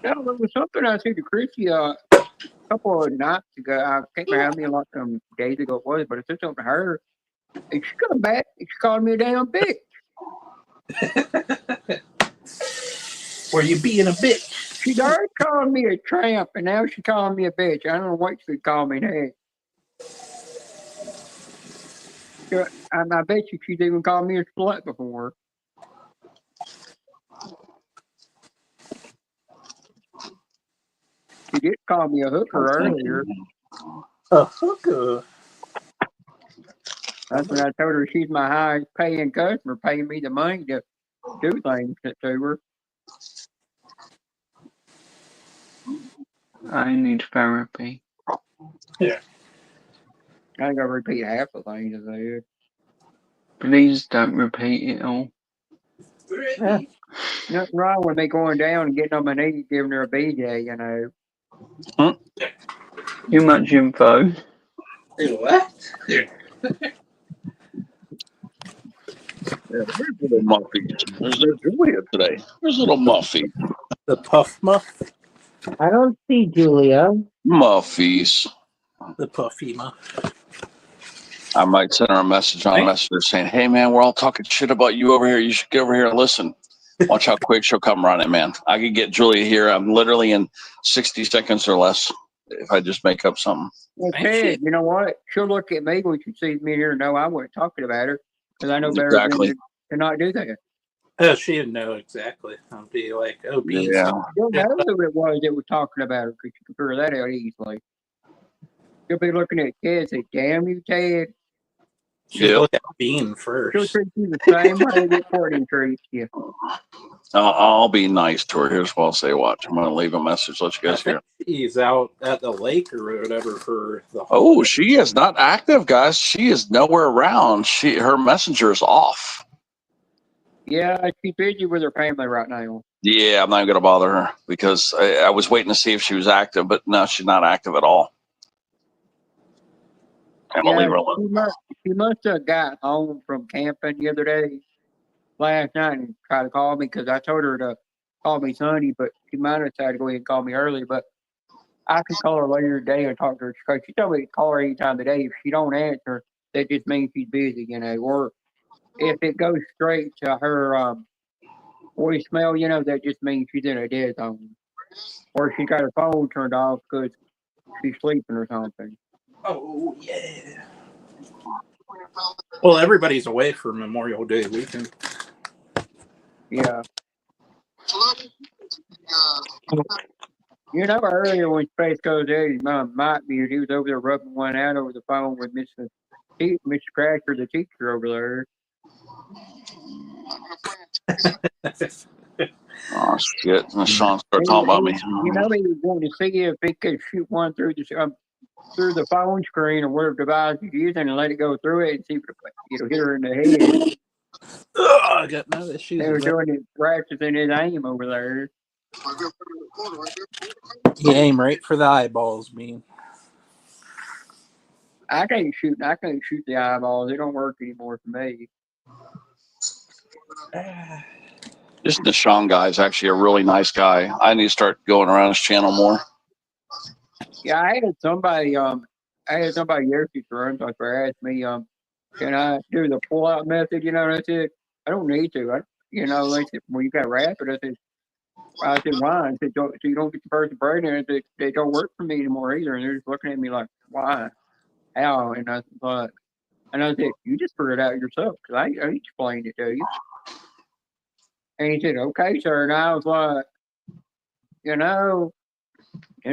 No, there was something I said to Chrissy a couple of nights ago. I can't remember how many like days ago it was, but I said something to her. And she come back and she called me a damn bitch. Were you being a bitch? She's already calling me a tramp, and now she's calling me a bitch. I don't know what she'd call me next. I bet you she's even called me a slut before. She did call me a hooker earlier. A hooker? That's when I told her she's my highest paying customer, paying me the money to do things to her. I need therapy. Yeah. I ain't gonna repeat half the things I said. Please don't repeat it all. Yeah. Nothing wrong with me going down and getting on my knees, giving her a BJ, Too much info. What? Yeah, where's little Muffy? There's no Julia today. Where's little Muffy? The Puff Muff? I don't see Julia. Muffies. The Puffy Muff. I might send her a message on Messenger saying, "Hey man, we're all talking shit about you over here. You should get over here and listen." Watch how quick she'll come running, man. I could get Julia here. I'm literally in 60 seconds or less if I just make up something. Okay, you know what? She'll look at me when she sees me here and know I wasn't talking about her because I know better Exactly. than to not do that. Oh, she'd know exactly. I'd be like, "Oh, beans." Yeah. You'll know who it was that was talking about her because you can figure that out easily. You'll be looking at Ted and say, "Damn you, Ted." She'd look at Bean first. She'll treat you the same way that Courtney treats you. I'll be nice to her. Here's what I'll say. Watch. I'm going to leave a message. Let you guys hear. She's out at the lake or whatever for the Oh, she is not active, guys. She is nowhere around. Her messenger is off. Yeah, she's busy with her family right now. Yeah, I'm not going to bother her because I was waiting to see if she was active, but no, she's not active at all. I'm going to leave her alone. She must have got home from camping the other day, last night, and tried to call me because I told her to call me Sunday, but she might have tried to go ahead and call me early. But I can call her later today and talk to her because she told me to call her any time of the day. If she don't answer, that just means she's busy, you know. Or if it goes straight to her voicemail, you know, that just means she's in a dead zone. Or she got her phone turned off because she's sleeping or something. Oh, yeah. Well, everybody's away for Memorial Day weekend. Yeah. You know, earlier when Space Goes there, his mom might be, he was over there rubbing one out over the phone with Mr. Cracker, the teacher over there. Oh, shit. And Sean started talking about me. You know, he was wanting to see if he could shoot one through the phone screen or whatever device he's using and let it go through it and see if it'll hit her in the head. I got no issues. They were doing it, practicing his aim over there. You aim right for the eyeballs, Bean. I can't shoot the eyeballs. They don't work anymore for me. This Deshaun guy is actually a really nice guy. I need to start going around his channel more. Yeah, I had somebody yesterday for him, asked me, can I do the pull-out method? You know, and I said, I don't need to. They said, well, you got to wrap it. I said, why? I said, so you don't get the person pregnant. I said, they don't work for me anymore either. And they're just looking at me like, why? How? And I said, you just figure it out yourself because I explained it to you. And he said, okay, sir. And I was like, in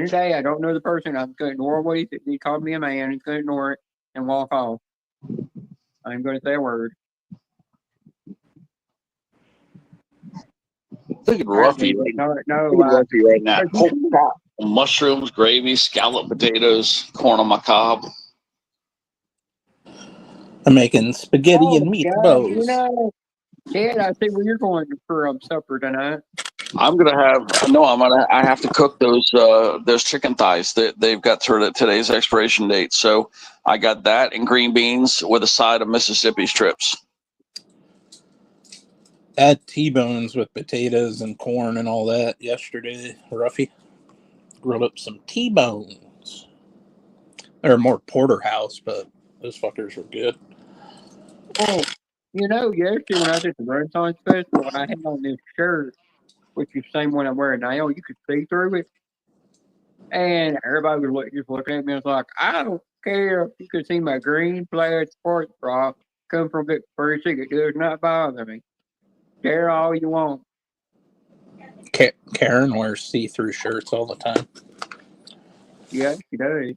the day, I don't know the person. I'm going to ignore what he said. He called me a man. He's going to ignore it and walk off. I ain't going to say a word. Look at Ruffy. Ruffy right now. Mushrooms, gravy, scalloped potatoes, corn on my cob. I'm making spaghetti and meatballs. Dad, I see where you're going for supper tonight. I have to cook those chicken thighs that they've got through today's expiration date. So I got that and green beans with a side of Mississippi strips. I had T-bones with potatoes and corn and all that yesterday. Ruffy grilled up some T-bones. They're more porterhouse, but those fuckers were good. Oh, yesterday when I did the Renaissance Festival, and I had on this shirt, which is the same one I'm wearing now, you could see through it. And everybody was just looking at me and was like, I don't care if you could see my green plaid sports bra come from Victoria's Secret. It does not bother me. Care all you want. Karen wears see-through shirts all the time. Yeah, she does.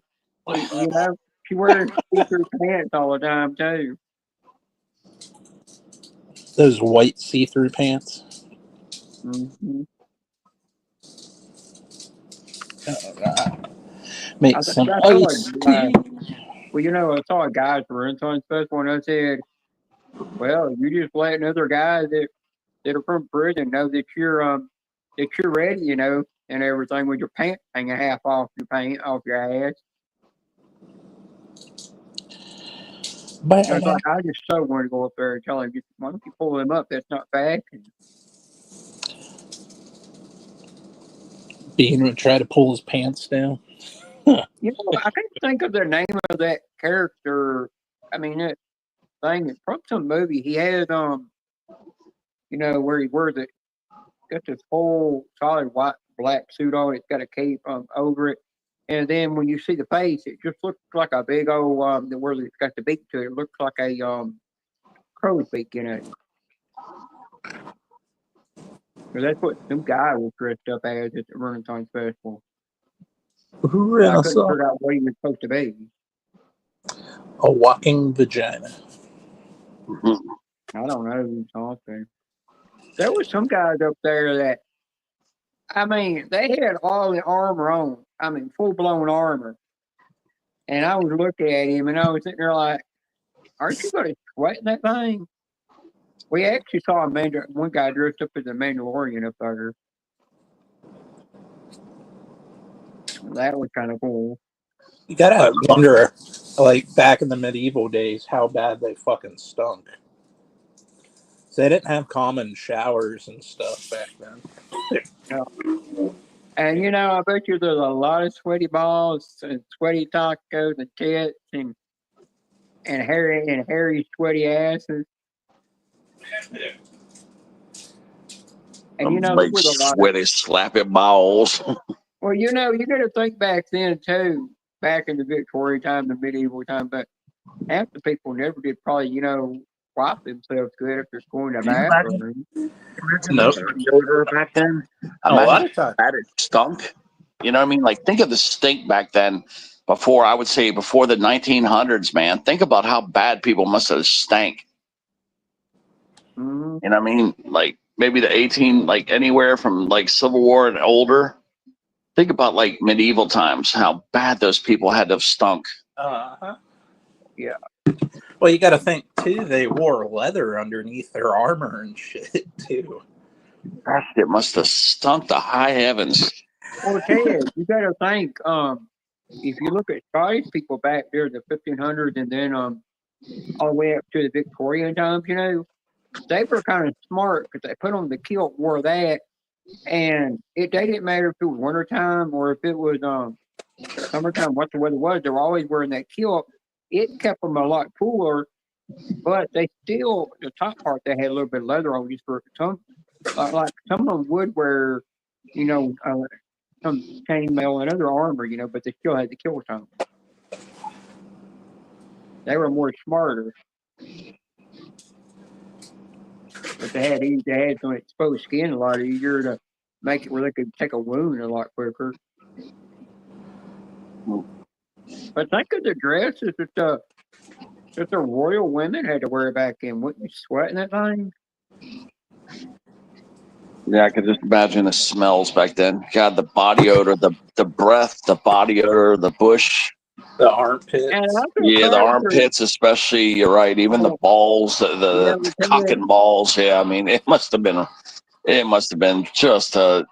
She wears see-through pants all the time, too. Those white see-through pants. Mm-hmm. Make some iced tea. Well, I saw a guy for Renaissance Festival, and I said, well, you just letting other guys that are from prison know that you're ready, and everything with your pants hanging half off your ass. But I just so want to go up there and tell him, why don't you pull them up? That's not fashion. Bean would try to pull his pants down. I can't think of the name of that character I mean, that thing from some movie. He had where he wears it, got this whole solid white black suit on. It's got a cape over it, and then when you see the face, it just looks like a big old where it's got the beak to it. It looks like a crow's beak in it. So that's what some guy was dressed up as at the Renaissance Festival. I couldn't figure out what he was supposed to be. A walking vagina. I don't know who's talking. There was some guys up there that, I mean, they had all the armor on. I mean, full blown armor. And I was looking at him, and I was sitting there like, "Aren't you going to sweat in that thing?" We actually saw one guy dressed up as a Mandalorian up there. That was kind of cool. You gotta wonder, like back in the medieval days, how bad they fucking stunk. So they didn't have common showers and stuff back then. And I bet you there's a lot of sweaty balls and sweaty tacos and tits and hairy sweaty asses. And big sweaty slappy balls. Well, you got to think back then too, back in the Victorian time, the medieval time, but half the people never did probably, wipe themselves good if they're going to the bathroom. No. Odor back then. A lot of Imagine how bad it stunk. You know what I mean? Like, think of the stink back then before the 1900s, man. Think about how bad people must have stank. Mm-hmm. You know what I mean? Like, maybe like anywhere from like Civil War and older. Think about like medieval times, how bad those people had to have stunk. Uh-huh. Yeah. Well, you got to think too. They wore leather underneath their armor and shit too. Gosh, it must have stunk to high heavens. Well, Ted, you got to think. If you look at Scottish people back there, the 1500s, and then all the way up to the Victorian times, they were kind of smart because they put on the kilt, wore that, and they didn't matter if it was wintertime or if it was summertime, what the weather was. They were always wearing that kilt. It kept them a lot cooler, but they still, the top part, they had a little bit of leather on just for some, like some of them would wear, some chainmail and other armor, but they still had the kilt on. They were more smarter. But they had some exposed skin a lot easier to make it where they could take a wound a lot quicker. But think of the dresses that the royal women had to wear back then. Wouldn't you sweat in that thing? Yeah, I could just imagine the smells back then. God, the body odor, the breath, the body odor, the bush. The armpits. Yeah, the armpits especially. You're right. Even the balls, the cock and balls. Yeah, I mean, it must have been just I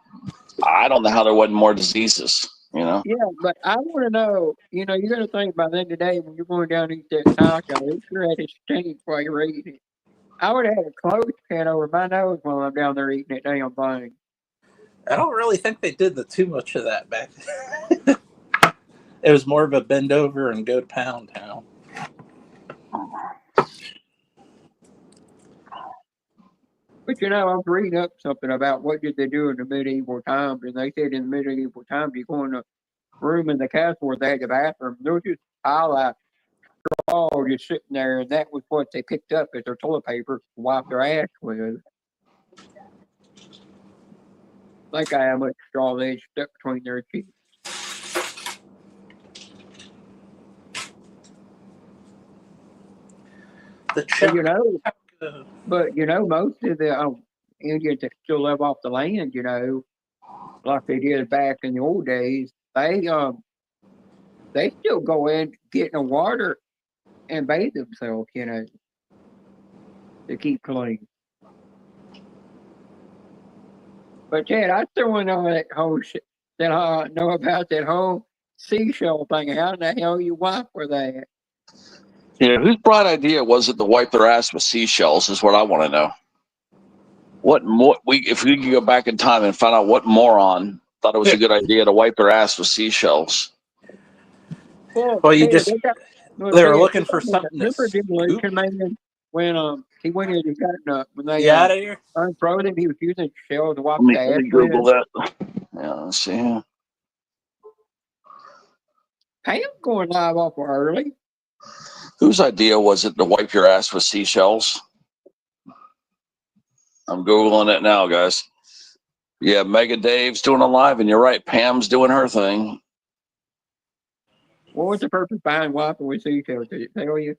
don't know how there wasn't more diseases. Yeah, but I want to know. You got to think about that today when you're going down to eat that taco. It sure had to stink while you're eating it. I would have had a clothespin over my nose while I'm down there eating that damn thing. I don't really think they did too much of that back then. It was more of a bend over and go to Pound Town. But I was reading up something about what did they do in the medieval times, and they said in the medieval times you go in the room in the castle where they had the bathroom, there was just a pile of straw just sitting there, and that was what they picked up as their toilet paper to wipe their ass with. Think I how much straw they stuck between their cheeks. But most of the Indians that still live off the land, like they did back in the old days, they still go in, get in the water, and bathe themselves, to keep clean. But Chad, I still want to know that whole shit, that I know about that whole seashell thing. How the hell you wipe for that? Yeah, whose bright idea was it to wipe their ass with seashells is what I want to know. What more? If we could go back in time and find out what moron thought it was a good idea to wipe their ass with seashells. Well, you just No, They were Ted, looking for something to remember scoop. Demolition Man when he went in and got when they Get out of here. unfroze him, he was using shells to wipe Let the ass me Google with. that. Yeah, let's see here. Hey, I'm going live off early. Whose idea was it to wipe your ass with seashells? I'm Googling it now, guys. Yeah, Mega Dave's doing a live, and you're right. Pam's doing her thing. What was the purpose behind wiping with seashells? Did it tell you?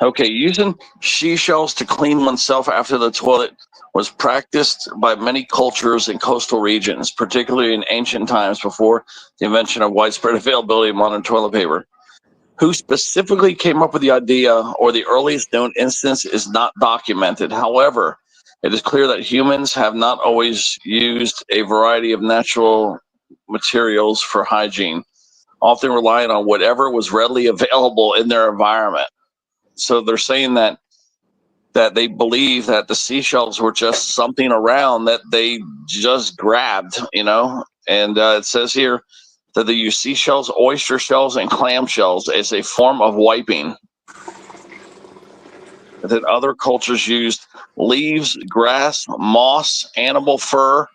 Okay, using seashells to clean oneself after the toilet was practiced by many cultures in coastal regions, particularly in ancient times before the invention of widespread availability of modern toilet paper. Who specifically came up with the idea or the earliest known instance is not documented. However, it is clear that humans have not always used a variety of natural materials for hygiene, often relying on whatever was readily available in their environment. So they're saying that they believe that the seashells were just something around that they just grabbed, And it says here that they use seashells, oyster shells, and clam shells as a form of wiping. That other cultures used leaves, grass, moss, animal fur,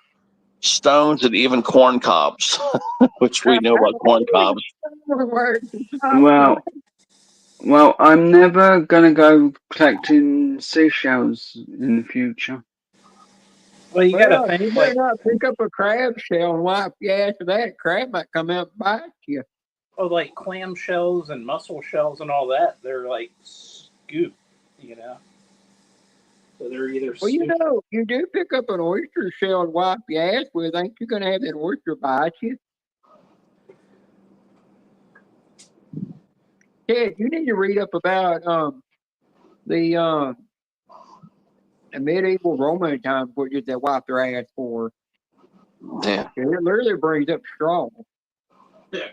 stones, and even corn cobs, which we know about corn cobs. Well, I'm never gonna go collecting seashells in the future. Well, you gotta You think better like, not pick up a crab shell and wipe your ass with that. Crab might come out and bite you. oh, like clam shells and mussel shells and all that. They're like scoop, So they're either Well, scoop. you do pick up an oyster shell and wipe your ass with. Ain't you gonna have that oyster bite you? Ted, you need to read up about the medieval Roman times what did they wipe their ass for. Yeah. It literally brings up straw. Yeah.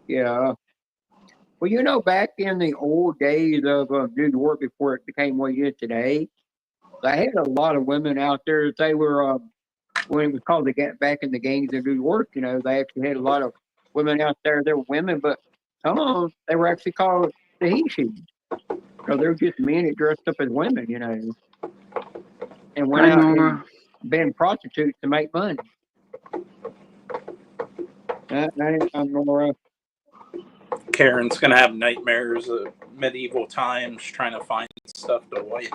Yeah. Well, back in the old days of New York before it became what it is today, they had a lot of women out there. They were when it was called back in the gangs of New York. They actually had a lot of women out there. They were women, but some of them they were actually called Tahitians. So they were just men that dressed up as women, and went out and been prostitutes to make money. I'm Nora. Karen's gonna have nightmares of medieval times trying to find stuff to wipe.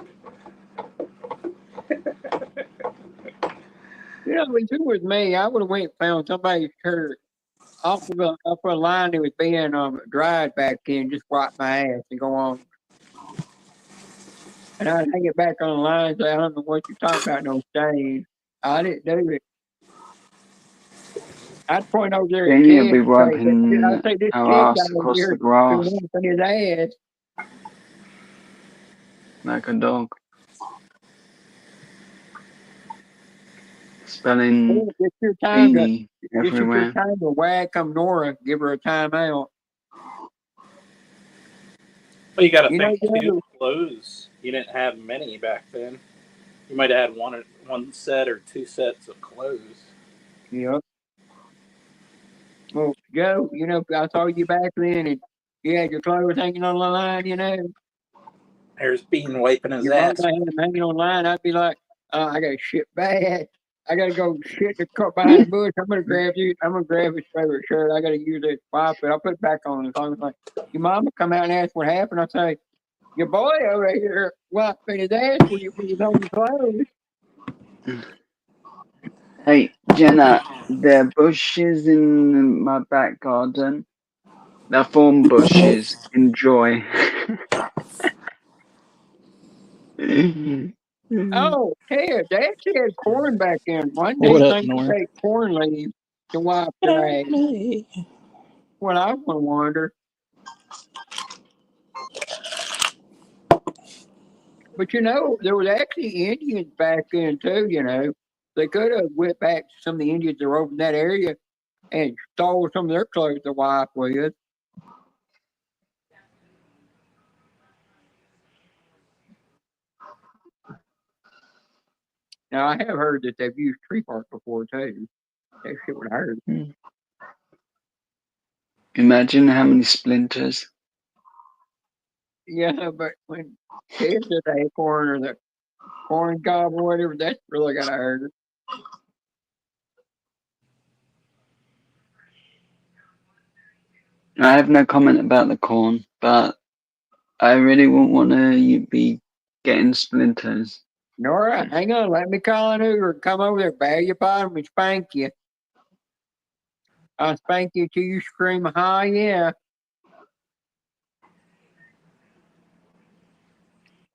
If it was me, I would have went and found somebody's shirt off of a line that was being dried back in, just wipe my ass and go on. And I'd hang it back on the line and say, I don't know what you're talking about, no stain. I didn't do it. I'd point over there Then at you'll Ted be and wiping I'd say, this our Ted ass guy over across here the grass been wiping his ass. like a dog. Spelling It's your time beanie everywhere. to whack Nora, give her a timeout. Well, you gotta think too. Clothes. You didn't have many back then. You might have had one set or two sets of clothes. Yep. Well, Joe, I saw you back then, and you had your clothes hanging on the line, There's Bean wiping his Your ass. mom had them hanging on the line. I'd be like, I got shit bad. I gotta go shit in the car behind the bush. I'm gonna grab his favorite shirt. I gotta use it, wipe it. I'll put it back on. So I was like, your mama come out and ask what happened. I say, your boy over here wiping his ass when you was on your clothes. Hey, Jenna, there are bushes in my back garden. They're thorn bushes. Enjoy. Oh, Ted, they actually had corn back in. One day, What up, things to Nora? take corn leaves to wipe their ass. What I want to wonder. But there was actually Indians back then too, They could have went back to some of the Indians that were over in that area and stole some of their clothes to wipe with. Now I have heard that they've used tree bark before too. That shit would hurt. Imagine how many splinters. Yeah, but when kids at the acorn or the corn cob or whatever, that's really gotta hurt. I have no comment about the corn, but I really wouldn't want to be getting splinters. Nora, hang on, let me call an Uber. Come over there, bag your bottom and spank you. I'll spank you till you scream, "Hi, yeah."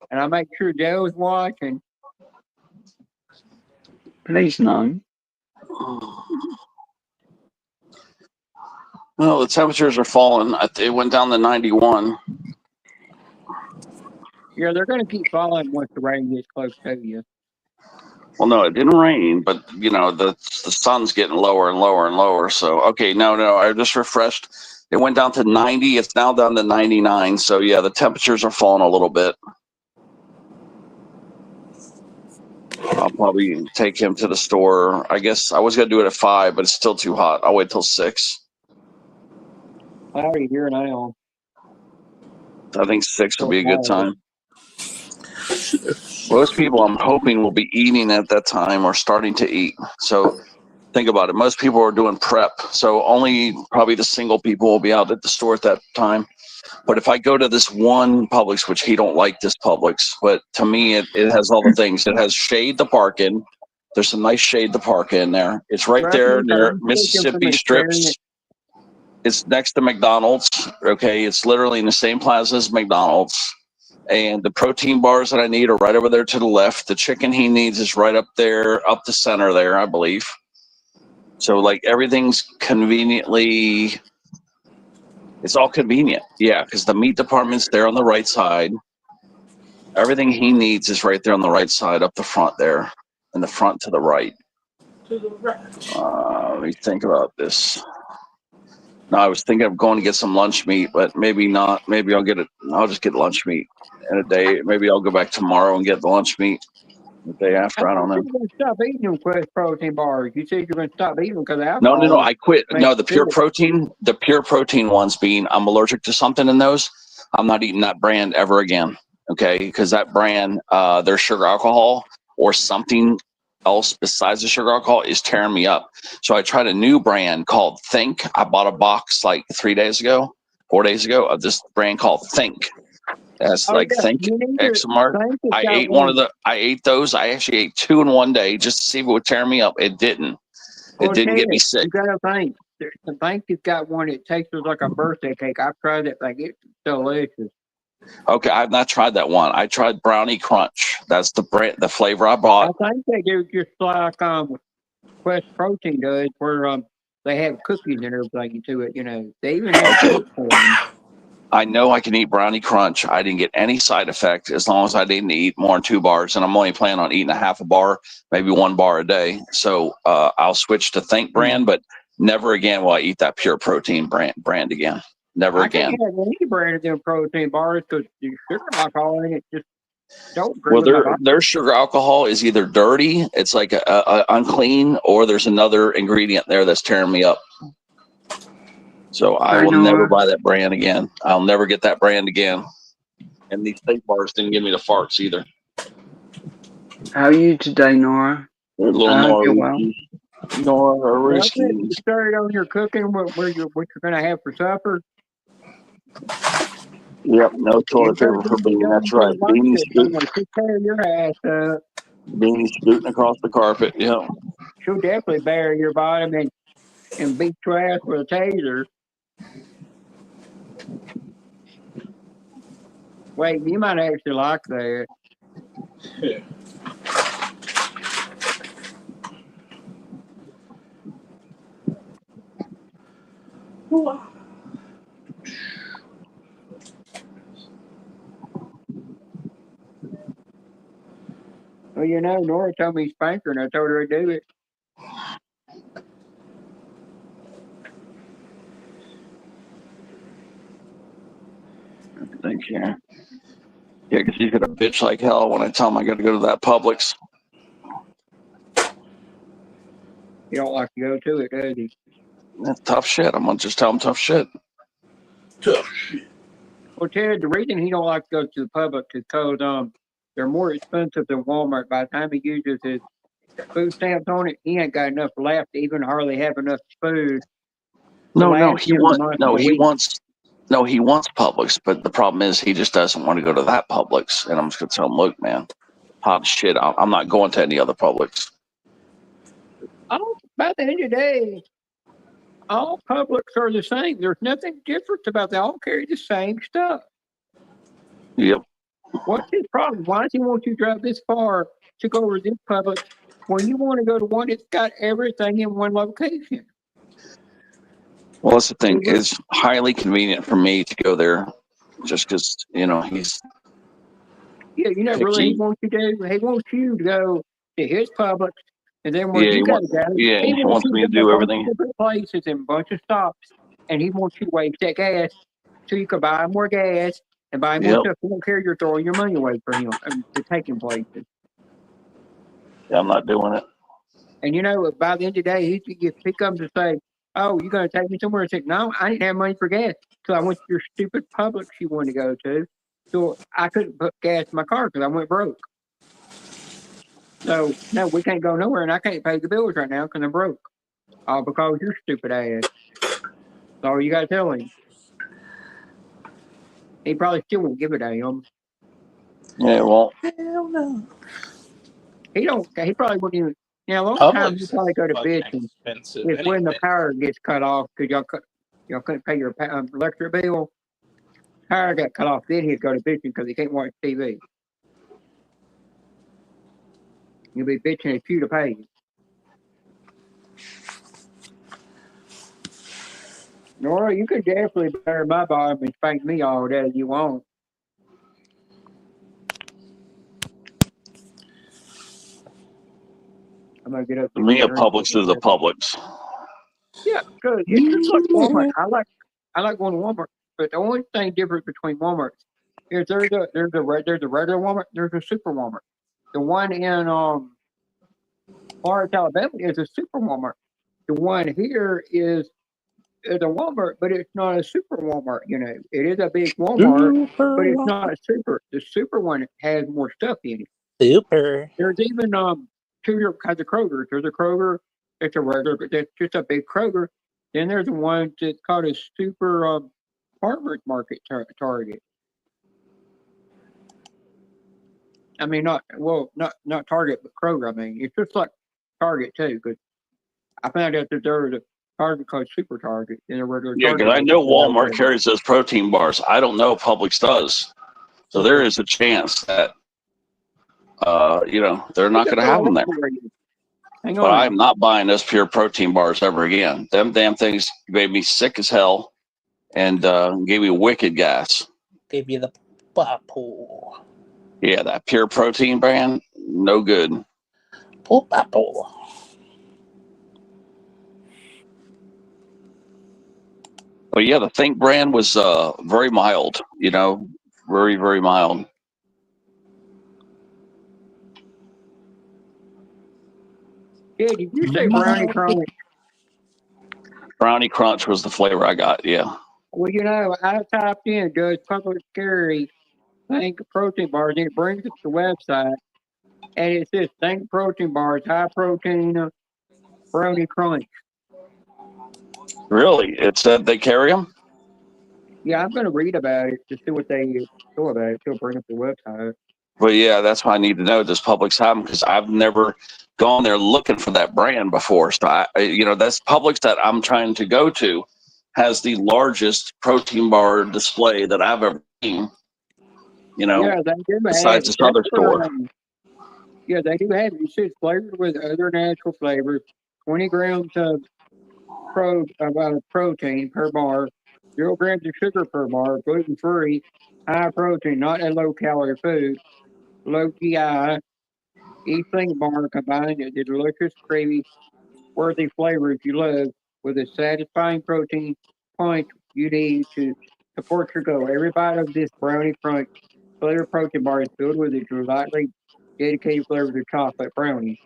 And I'll make sure Joe's watching. Please no. Well, the temperatures are falling. It went down to 91. Yeah, they're going to keep falling once the rain gets close to you. Well, no, it didn't rain, but you know the sun's getting lower and lower and lower. So okay, no, I just refreshed. It went down to 90. It's now down to 99. So yeah, the temperatures are falling a little bit. I'll probably take him to the store. I guess I was gonna do it at 5, but it's still too hot. I'll wait till 6. I already hear now. I think 6 will be a good time. Most people, I'm hoping, will be eating at that time or starting to eat. So think about it. Most people are doing prep. So only probably the single people will be out at the store at that time. But if I go to this one Publix, which he don't like this Publix, but to me, it has all the things. It has shade to park in. There's some nice shade to park in there. It's right there near Mississippi Strips. It's next to McDonald's. Okay. It's literally in the same plaza as McDonald's. And the protein bars that I need are right over there to the left. The chicken he needs is right up there, up the center there, I believe. So like everything's conveniently, it's all convenient. Yeah, because the meat department's there on the right side. Everything he needs is right there on the right side, up the front there, in the front to the right. To the right. Let me think about this. No, I was thinking of going to get some lunch meat, but maybe not. Maybe I'll just get lunch meat in a day. Maybe I'll go back tomorrow and get the lunch meat the day after. I don't know. You're going to stop eating them Quest protein bars. You said you're going to stop eating them because of alcohol. No, I quit. No, the pure protein ones being I'm allergic to something in those. I'm not eating that brand ever again. Okay, because that brand, their sugar alcohol or something else besides the sugar alcohol is tearing me up. So I tried a new brand called Think. I bought a box like 4 days ago of this brand called Think. That's Think XMR. I ate those. I actually ate 2 in one day just to see if it would tear me up. It didn't. It didn't get me sick. You gotta think. The Think has got one that tastes like a birthday cake. I've tried it. Like it's delicious. Okay, I've not tried that one. I tried Brownie Crunch. That's the flavor I bought. I think they do just like Quest Protein does, where they have cookies and everything to it. You know, they even have I know I can eat Brownie Crunch. I didn't get any side effect as long as I didn't eat more than 2 bars, and I'm only planning on eating a half a bar, maybe 1 bar a day. So I'll switch to Think brand, but never again will I eat that pure protein brand again. Never again. I can't have any brand of them protein bars because the sugar alcohol in it just don't. Well, their sugar alcohol is either dirty, it's like a unclean, or there's another ingredient there that's tearing me up. So I will never buy that brand again. I'll never get that brand again. And these steak bars didn't give me the farts either. How are you today, Nora? Nora Risky. You started on your cooking. What you're gonna have for supper? Yep, no toilet paper for Beanie. That's right. Beanie scooting across the carpet. Yeah. She'll definitely bury your bottom and beat your ass with a taser. Wait, you might actually like that. Yeah. Well, you know, Nora told me spank her, and I told her to do it. Thank you. Yeah, because he's gonna bitch like hell when I tell him I got to go to that Publix. He don't like to go to it, does he? That's tough shit. I'm gonna just tell him tough shit. Tough shit. Well, Ted, the reason he don't like to go to the Publix is because they're more expensive than Walmart. By the time he uses his food stamps on it, he ain't got enough left to even hardly have enough food. No, he wants Publix, but the problem is he just doesn't want to go to that Publix. And I'm just gonna tell him, look, man, hot shit. I'm not going to any other Publix. Oh, by the end of the day, all Publix are the same. There's nothing different about them. They all carry the same stuff. Yep. What's his problem? Why does he want you to drive this far to go to this Publix when you want to go to one that's got everything in one location? Well, that's the thing. It's highly convenient for me to go there, just because he's. Yeah, really. He wants you to go to his Publix, and then when you got to go, he wants me to do everything. Different places and a bunch of stops, and he wants you to waste that gas so you can buy more gas and buy more stuff. You don't care you're throwing your money away for him to taking places. Yeah, I'm not doing it. And by the end of the day, he comes to say, "Oh, you're going to take me somewhere?" I said, "No, I didn't have money for gas, so I went to your stupid Publix you wanted to go to. So I couldn't put gas in my car because I went broke. So no, we can't go nowhere, and I can't pay the bills right now because I'm broke. All because of your stupid ass." That's all you got to tell him. He probably still won't give a damn. Yeah, well. Hell no. He probably wouldn't even. A lot of times you probably go to bitching is when the power gets cut off because y'all couldn't pay your electric bill. Power got cut off, then he'd go to bitching because he can't watch TV. You'll be bitching at you to pay. Nora, you could definitely bear my bottom and spank me all day you want. I'm gonna get up. For me, a Publix is a Publix. Yeah, good. It's just like Walmart. I like going to Walmart, but the only thing different between Walmart is there's a regular Walmart, there's a super Walmart. The one in Florence, Alabama is a super Walmart. The one here is a Walmart, but it's not a super Walmart. It is a big Walmart, but it's not a super. The super one has more stuff in it. Super. There's even two different kinds of Krogers. There's a Kroger, it's a regular, but that's just a big Kroger. Then there's the one that's called a super farmers market Target. I mean, not Target, but Kroger. I mean, it's just like Target too. Because I found out that there was a Target called Super Target and a regular. Yeah, because I know Walmart carries those protein bars. I don't know if Publix does. So there is a chance that they're not going to have them there. But I'm not buying those pure protein bars ever again. Them damn things made me sick as hell and gave me wicked gas. Gave you the poo. Yeah, that pure protein brand, no good. Poo. But yeah, the Think brand was very mild, very, very mild. Yeah, did you say Brownie Crunch? Brownie Crunch was the flavor I got, yeah. Well, I typed in does Publix carry Think protein bars, and it brings up the website, and it says Think protein bars, high protein Brownie Crunch. Really? It said they carry them? Yeah, I'm going to read about it to see what they know about it. It'll bring up the website. But yeah, that's why I need to know, does Publix have them? Because I've never gone there looking for that brand before. So that's Publix that I'm trying to go to has the largest protein bar display that I've ever seen. Yeah, they do besides this other store. Yeah, they do have it. It says flavored with other natural flavors, 20 grams of protein per bar, 0 grams of sugar per bar, gluten free, high protein, not a low calorie food, low GI. Each single bar combined is a delicious, creamy, worthy flavors you love with a satisfying protein punch you need to support your goal. Every bite of this Brownie Crunch flavored protein bar is filled with a delightfully dedicated flavor to chocolate brownies.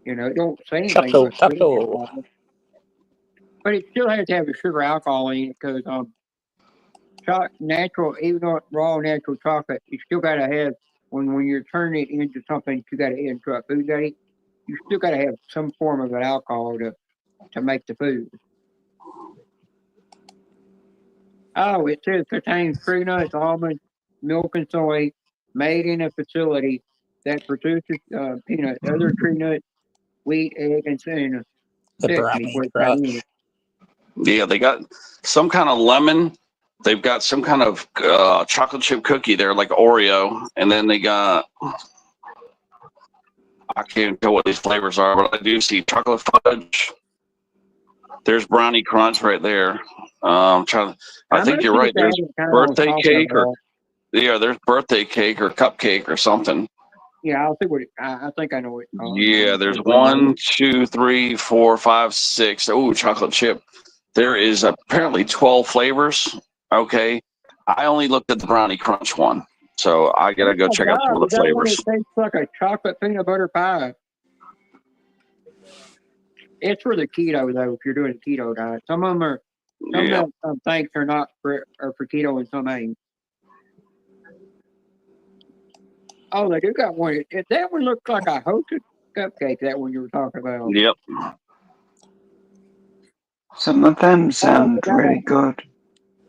You know, it don't say anything Taco, but sugar taco. alcohol. But it still has to have the sugar alcohol in it because natural, even though it's raw natural chocolate, you still gotta have when you're turning it into something you gotta into a food grade, you still gotta have some form of an alcohol to make the food. Oh, it says contains tree nuts, almonds, milk, and soy, made in a facility that produces peanuts, other tree nuts, wheat, egg, and cinnamon. The Brownie Crunch. Yeah, they got some kind of lemon. They've got some kind of chocolate chip cookie there, like Oreo, and then they got, I can't tell what these flavors are, but I do see chocolate fudge. There's brownie crunch right there. I think you're right. There's birthday cake there's birthday cake or cupcake or something. Yeah, I'll see what I think I know what. Yeah, there's 1, 2, 3, 4, 5, 6. Oh, chocolate chip. There is apparently 12 flavors. Okay, I only looked at the brownie crunch one, so I gotta go check out some of the flavors. It tastes like a chocolate peanut butter pie. It's for the keto though. If you're doing a keto diet, some of them are. Some things are not for keto and some ain't. Oh, they do got one. That one looks like a hosted cupcake. That one you were talking about. Yep. Some of them sound really good.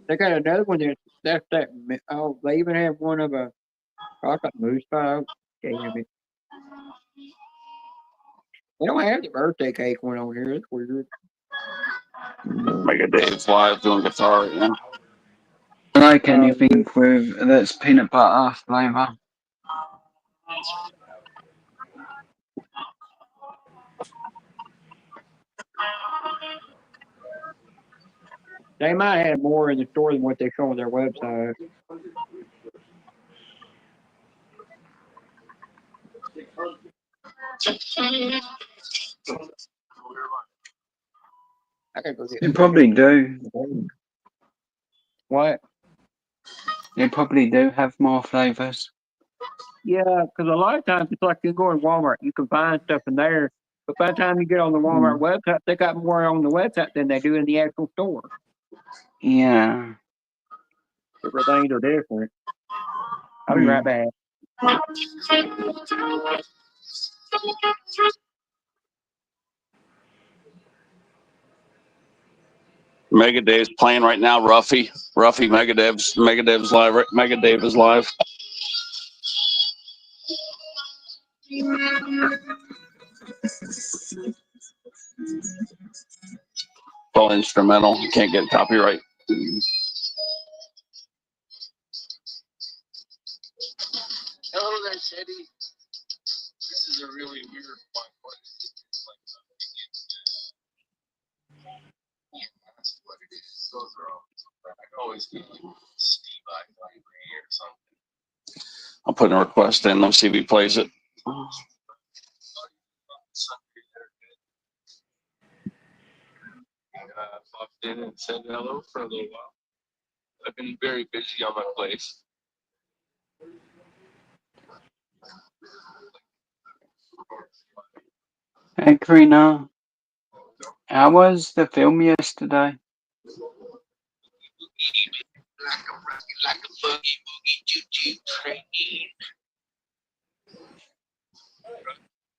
They got another one that's that. Oh, they even have one of a chocolate mousse pie. Damn it. They don't have the birthday cake one on here. It's weird. Mega Dave's live doing guitar right now. I like anything with that's peanut butter flavor. They might have more in the store than what they show on their website. I gotta go get. They probably do. What? They probably do have more flavors. Yeah, because a lot of times it's like you go in Walmart, you can find stuff in there, but by the time you get on the Walmart website, they got more on the website than they do in the actual store. Yeah. Everything's are different. I'll be right back. Mega Dave's playing right now. Ruffy, Mega Dave's live. Mega Dave is live. All instrumental. You can't get copyright. Hello there, Teddy. This is a really weird one. It's like that's what it is. Those are all. I always get like Steve Library or something. I'll put a request in. Let's see if he plays it. Popped in and said hello for a little while. I've been very busy on my place. Hey, Karina. How was the film yesterday? Like a boogie choo-choo train.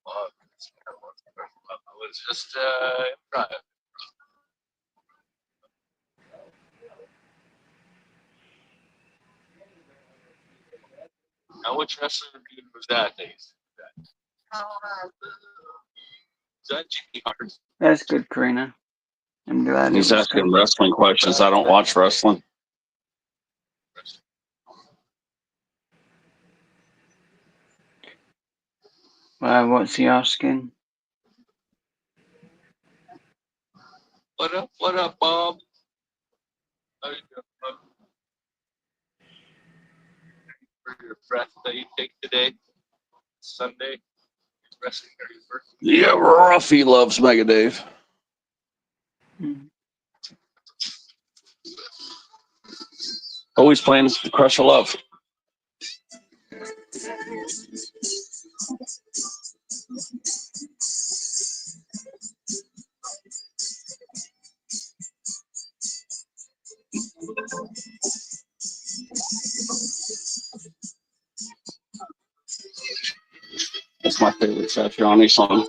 I was just improv. Now, which wrestler dude was that? Is that Jimmy Hart? That's good, Karina. I'm glad. He's asking wrestling questions. I don't watch wrestling. What's he asking? What up, Bob? How you doing, Bob? For your breath that you take today, Sunday, wrestling 31st. Yeah, Ruffy loves Mega Dave. Always playing the Crush of Love. That's my favorite Satriani song.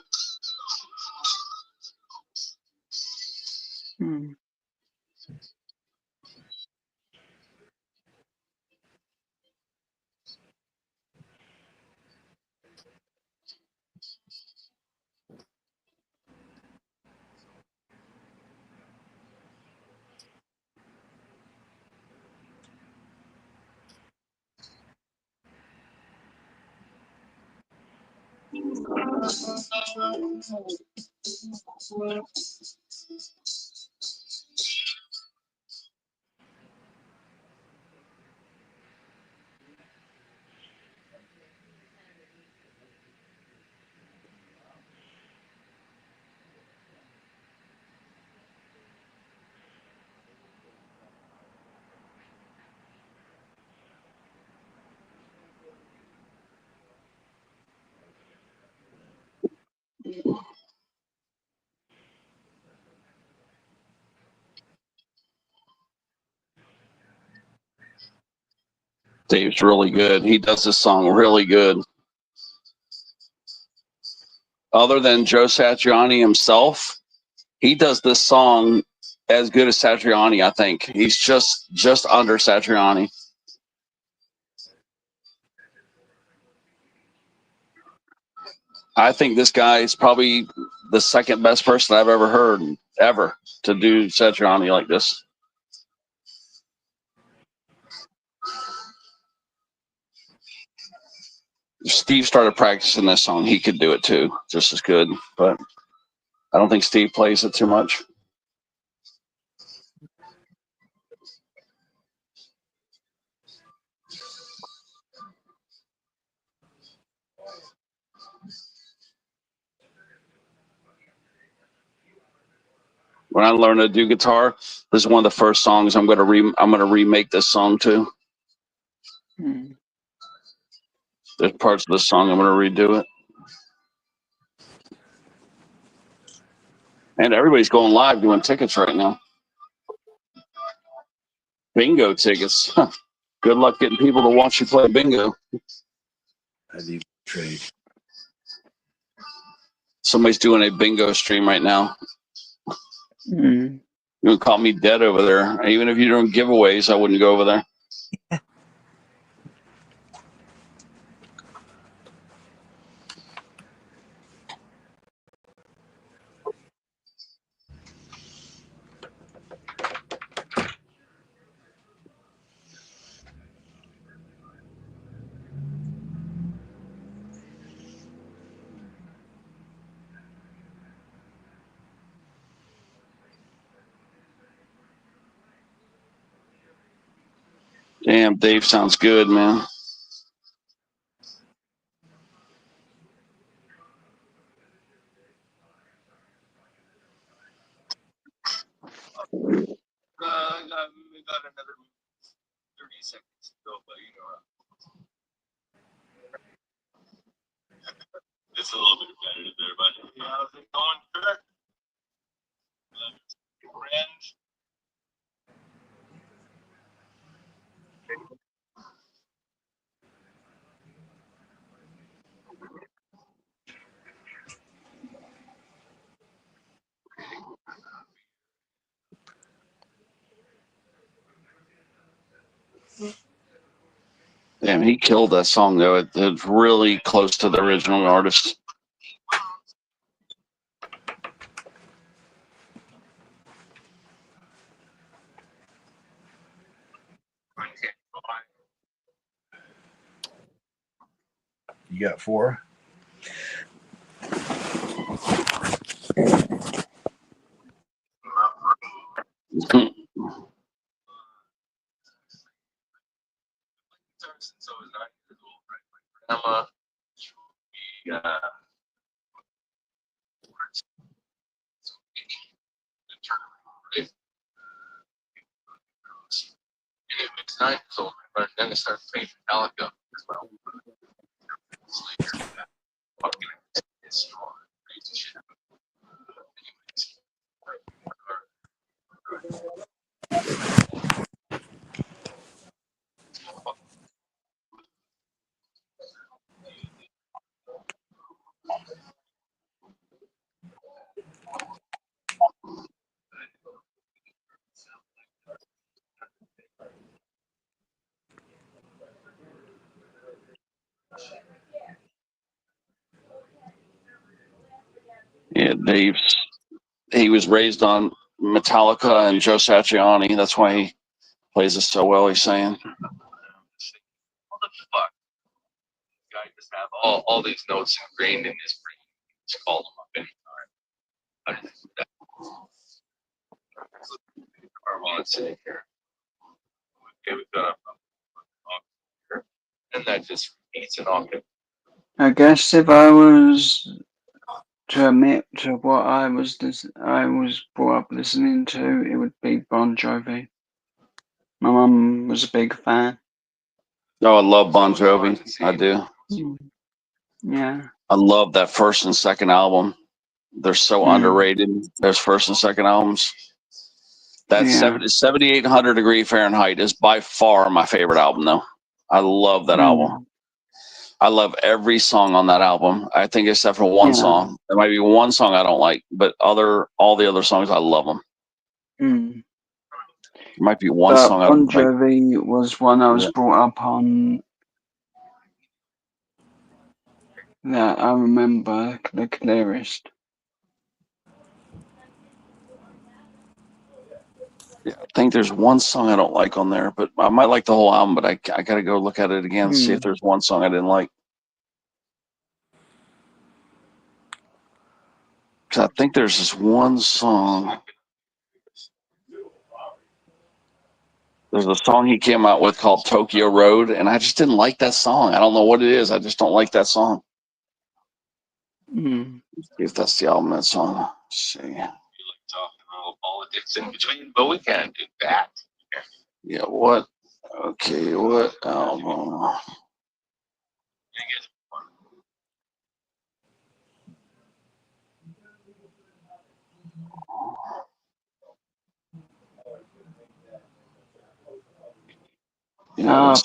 Dave's really good. He does this song really good. Other than Joe Satriani himself, he does this song as good as Satriani, I think. He's just under Satriani. I think this guy is probably the second best person I've ever heard ever to do Satriani like this. If Steve started practicing this song, he could do it too, just as good. But I don't think Steve plays it too much. When I learned to do guitar, this is one of the first songs I'm gonna remake this song to. There's parts of the song I'm gonna redo it. And everybody's going live doing tickets right now. Bingo tickets. Good luck getting people to watch you play bingo. Trade. Somebody's doing a bingo stream right now. You would call me dead over there. Even if you're doing giveaways, I wouldn't go over there. Damn, Dave sounds good, man. We got another 30 seconds to go, but you know, it's a little bit repetitive there, but how's it going, Kurt? Friends. Damn, he killed that song though. It's really close to the original artist. You got 4? So is 9 years old, right? My grandma, we turn around, right? And it was 9 years old, but then I started playing Metallica as well. It's strong, crazy shit. He was raised on Metallica and Joe Satriani. That's why he plays it so well. He's saying. What the fuck? Guy just have all these notes ingrained in his brain. Just call them up anytime. I just that. While it's sitting here. Okay, we've got a and that just repeats an octave. I guess if I was to admit to what I was brought up listening to, it would be Bon Jovi. My mum was a big fan. Oh, I love Bon Jovi. I do. Yeah. I love that first and second album. They're so underrated. Those first and second albums. That 7,800 degree Fahrenheit is by far my favorite album, though. I love that album. I love every song on that album. I think except for one song. There might be one song I don't like, but all the other songs I love them. There might be one song I Bon don't like. Jovi was one I was brought up on. That I remember the clearest. Yeah, I think there's one song I don't like on there, but I might like the whole album. But I got to go look at it again and see if there's one song I didn't like. Because I think there's this one song. There's a song he came out with called Tokyo Road, and I just didn't like that song. I don't know what it is. I just don't like that song. See if that's the album, that song. Let's see. You like talking a little politics in between, but we can't do that. Yeah, what? Okay, what album?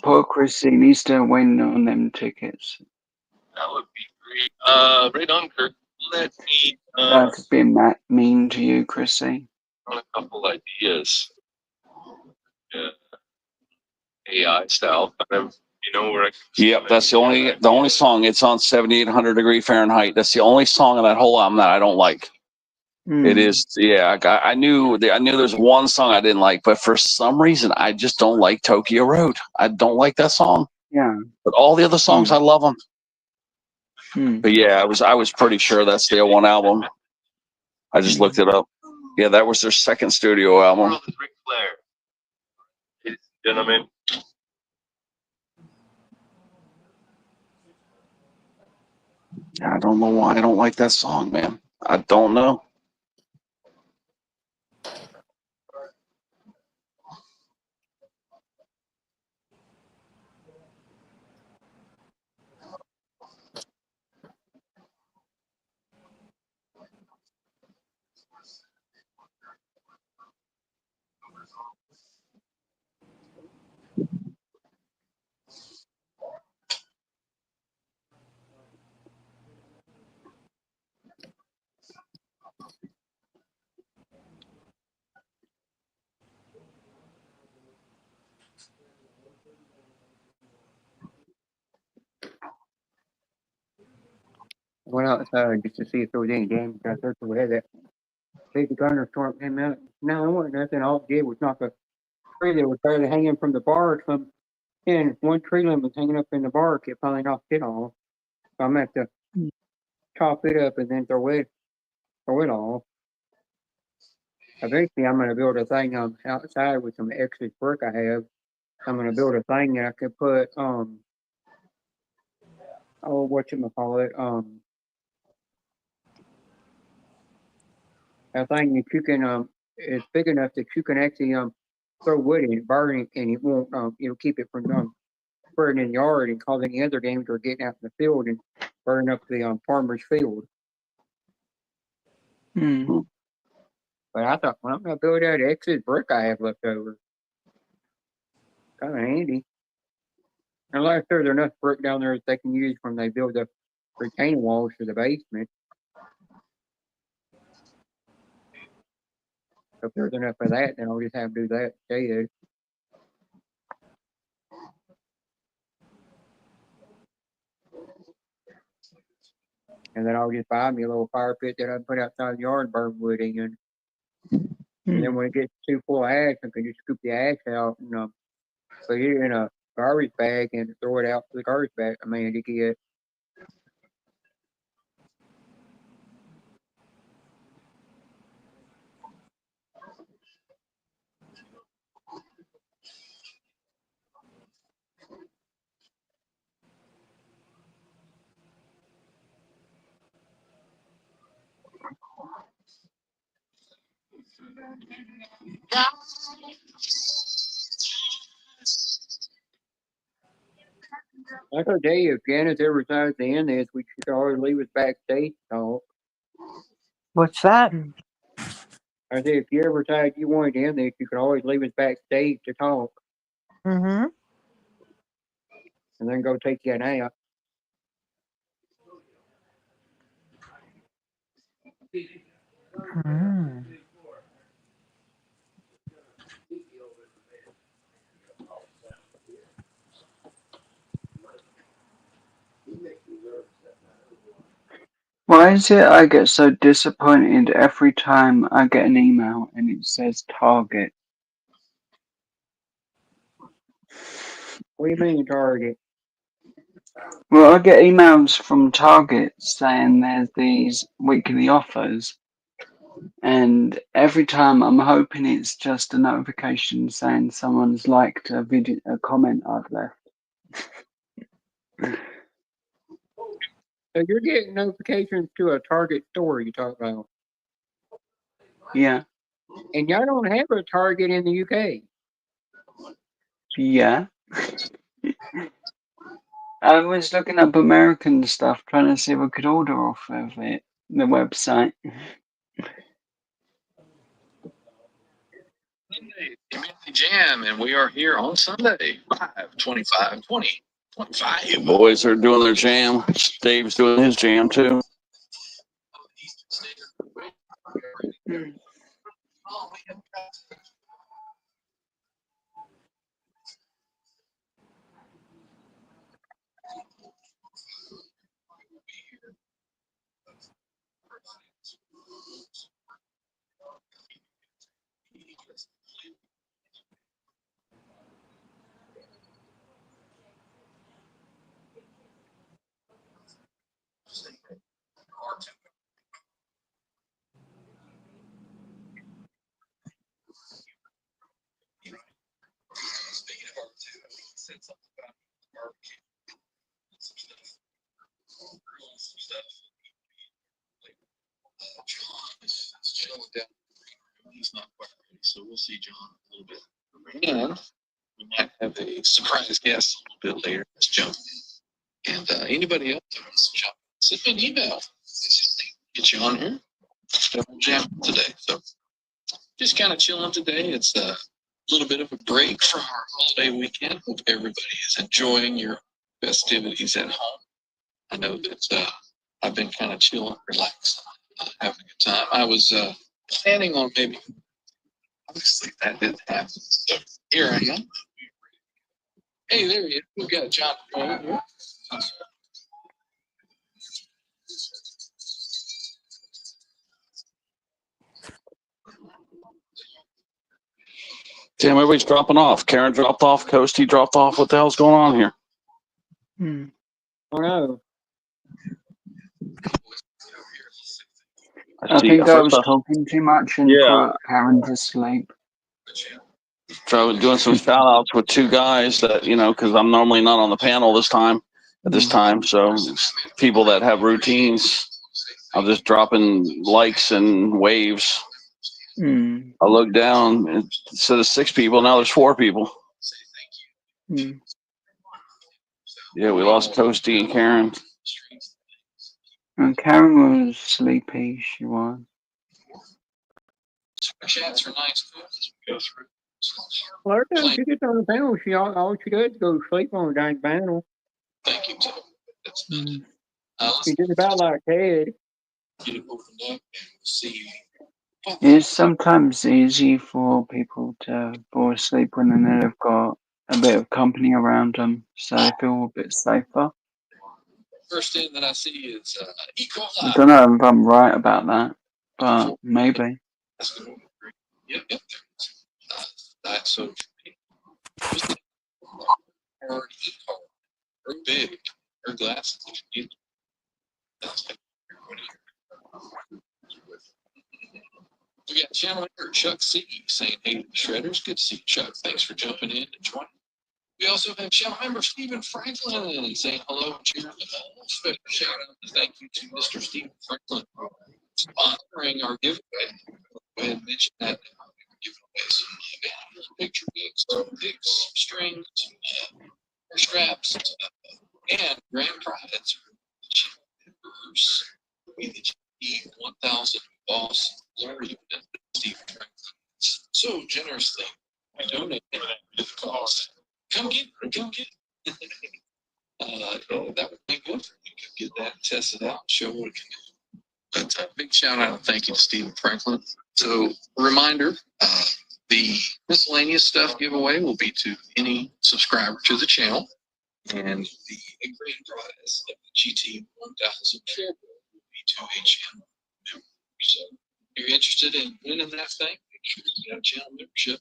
Poor Chrissy needs to win on them tickets. That would be great. Right on, Kirk. Let me That's been mean to you, Chrissy. on a couple ideas. AI style, kind of, where I Yep, that's the only song. It's on 7,800 degree Fahrenheit. That's the only song on that whole album that I don't like. It is, I knew there's one song I didn't like, but for some reason I just don't like Tokyo Road. I don't like that song. Yeah. But all the other songs I love them. But yeah, I was pretty sure that's their one album. I just looked it up. Yeah, that was their second studio album. Ric Flair. Ladies and gentlemen. I don't know why I don't like that song, man. I don't know. Went outside just to see if there was any damage out there. So we had that big thunderstorm came out. No, there wasn't nothing. All it did was knock a tree that was barely hanging from the bark. And one tree limb was hanging up in the bark. It finally knocked it off. So I'm going to have to chop it up and then throw it off. Eventually, I'm going to build a thing outside with some excess brick I have. I'm going to build a thing that I could put, whatchamacallit, a thing that you can, it's big enough that you can actually, throw wood in it, burn it, and it won't, it'll keep it from, burning in the yard and cause any other damage or getting out in the field and burning up the, farmer's field. But I thought, well, I'm going to build that excess brick I have left over. Kind of handy. Unless there's enough brick down there that they can use when they build the retaining walls for the basement. If there's enough of that, then I'll just have to do that instead. And then I'll just buy me a little fire pit that I put outside the yard and burn wood in. And then when it gets too full of ash, I can just scoop the ash out and put it in a garbage bag and throw it out to the garbage bag. I mean, to get. I could tell you, if Janice ever decides to end this, we should always leave us backstage to talk. What's that? I said, if you ever decide you wanted to end this, you could always leave us backstage to talk. Mm-hmm. And then go take you a nap. Mm. Why is it I get so disappointed every time I get an email and it says Target? What do you mean, Target? Well, I get emails from Target saying there's these weekly offers, and every time I'm hoping it's just a notification saying someone's liked a comment I've left. So you're getting notifications to a Target store you talk about. Yeah. And y'all don't have a Target in the UK. Yeah. I was looking up American stuff, trying to see if I could order off of it, the website. Sunday, Community Jam, and we are here on Sunday, 5/25/2025. The boys are doing their jam. Dave's doing his jam too. He's not quite ready, so we'll see John a little bit. And we might have a surprise guest a little bit later. That's John. And anybody else that wants to jump, send me an email. Get you on here. Double jam today. So just kind of chilling today. It's a little bit of a break from our holiday weekend. Hope everybody is enjoying your festivities at home. I know that I've been kind of chilling, relaxed, having a good time. I was planning on maybe, obviously that didn't happen. So here I am. Hey, there he is. We've got John Paul here. Damn, everybody's dropping off. Karen dropped off. Coasty dropped off. What the hell's going on here? Oh no. I think I was talking too much and put Karen to sleep. So I was doing some shout outs with two guys that, because I'm normally not on the panel at this time. So people that have routines, I'm just dropping likes and waves. I look down, instead of 6 people, now there's 4 people. Yeah, we lost Coasty and Karen. And Karen was sleepy, she was. Chats are nice too as we go through. Well, every time she gets on the panel, all she does is go to sleep on the dang panel. Thank you, Tim. That's She's just about like Ted. Get it opened up and see. It's sometimes easy for people to fall asleep when they've got a bit of company around them, so they feel a bit safer. First thing that I see is E. I coli. don't know if I'm right about that, but maybe. That's good. Yep, there it is. Diet soda. Hard, eat hard. Her big. Her glasses. If you need them. We got channel member Chuck C saying, hey to the Shredders. Good to see you, Chuck. Thanks for jumping in and joining. We also have channel member Stephen Franklin saying hello and cheering. Special shout out and thank you to Mr. Stephen Franklin for sponsoring our giveaway. Go ahead and mention that now. We're giving away some picture gigs, some pigs, some strings, straps, and grand prize for the channel members. We the GT 1000 boss Larry and Stephen Franklin so generously donated to the cause. Come get it. Come get it. That would be good for you. Get that tested out and show what it can do. But big shout out and thank you to Stephen Franklin. So, a reminder, the miscellaneous stuff giveaway will be to any subscriber to the channel. And the grand prize of the GT 1000 Fair Bowl will be to a channel member. So, if you're interested in winning that thing, make sure you have channel membership.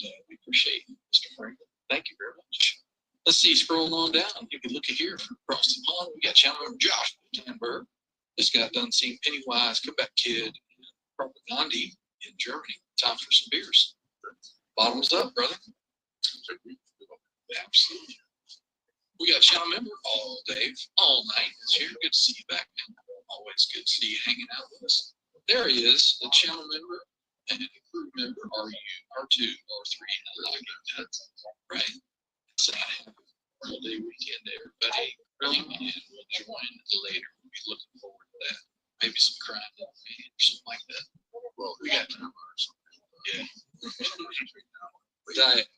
And we appreciate you, Mr. Franklin. Thank you very much. Let's see, scrolling on down, you can look at here from across the pond. We got channel member Josh Tanberg. This guy done seen Pennywise, Comeback Kid, and Propagandhi in Germany. Time for some beers. Bottoms up, brother. Absolutely. We got channel member all day, all night. It's here. Good to see you back, man. Always good to see you hanging out with us. There he is, the channel member and a crew member. Are you R2, R3? I like that. Right. So I have a all day weekend, everybody. Really, and we'll join later. We'll be looking forward to that. Maybe some crime or something like that. Well, we got numbers. Yeah.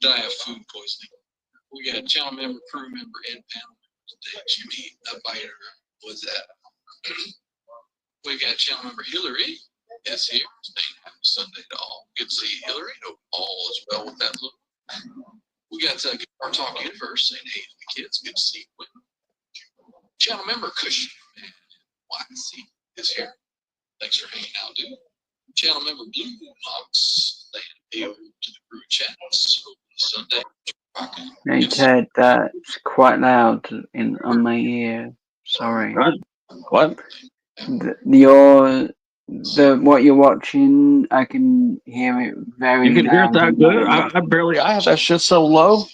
Die of food poisoning. We got channel member, crew member, and panel member today. Jimmy Biter was that. We got channel member Hillary is here. Happy Sunday to all. Good to see you, Hillary. Hope all is well with that look. We got Guitar Talk Universe saying, hey to the kids. Good to see you. Channel member Cushion Man YC is here. Thanks for hanging out, dude. Channel member Blue Mox saying hey to the crew chat. Sunday. Hey Ted, that's quite loud on my ear. Sorry. What? What you're watching, I can hear it very. You can hear it loud that good? I have that shit so low.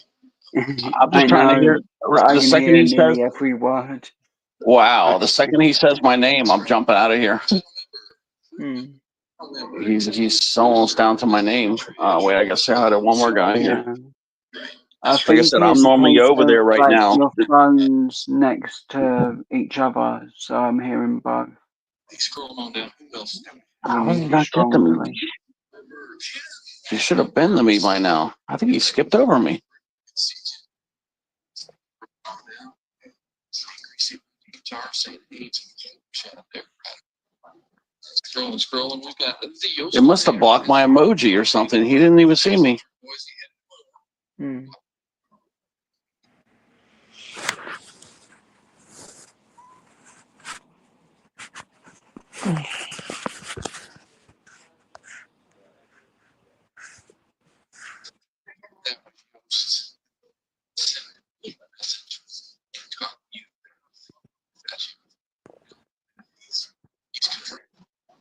I'm just trying to hear the second he says every word. Wow, the second he says my name, I'm jumping out of here. He's almost down to my name. Wait, I gotta say hi to one more guy here. Like I said, I'm normally over there right now. Your phones next to each other, so I'm hearing both. Scrolling on down. How did he not get to me? He should have been to me by now. I think he skipped over me. Scrolling. We got it must have blocked my emoji or something. He didn't even see me.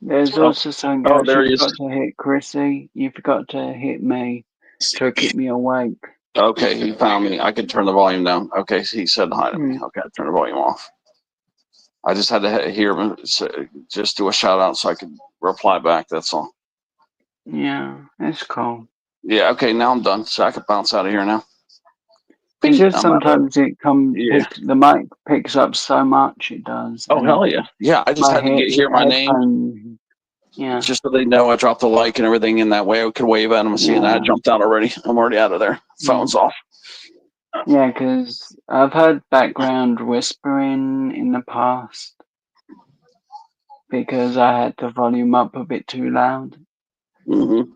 There's also something else you forgot to hit, Chrissy. You forgot to hit me to keep me awake. Okay, he found me. I could turn the volume down. Okay, so he said hi to me. Okay, I turn the volume off. I just had to hear him just do a shout out so I could reply back. That's all. Yeah, it's cool. Yeah, okay, now I'm done. So I can bounce out of here now. It's just sometimes it comes, the mic picks up so much, it does. Oh, hell yeah. Yeah, I just had to hear my name. Yeah. Just so they know I dropped the like and everything in that way. I could wave at them and see that I jumped out already. I'm already out of there. Phone's off. Yeah, because I've heard background whispering in the past because I had the volume up a bit too loud. Mm-hmm.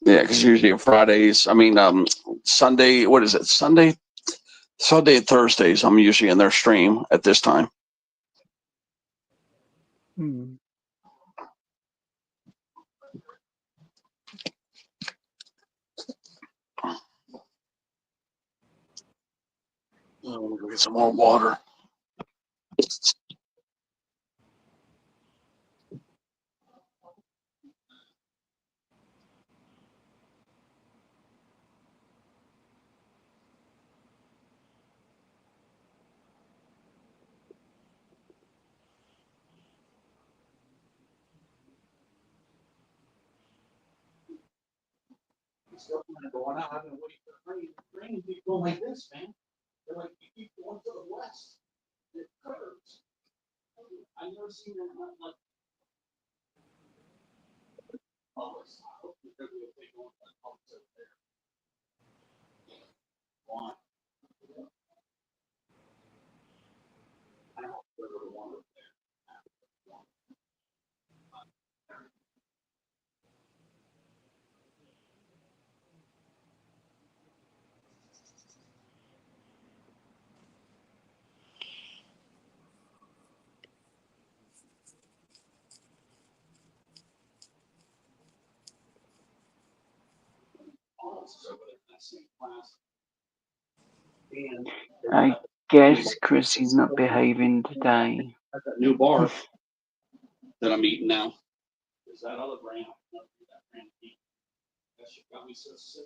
Yeah, because usually on Fridays, Sunday, what is it? Sunday Sunday and Thursdays, I'm usually in their stream at this time. Hmm. I'm gonna go get some more water. Still kind of going out. I've been waiting for the rain. Rain keeps going like this, man. They're like, you keep going to the west. It curves. I've never seen that like always. Because if they go over there. Why? I don't really want it there. I guess Chrissy's not behaving today. That's that new bar that I'm eating now. Is that other brand? That brand that shit got me so sick.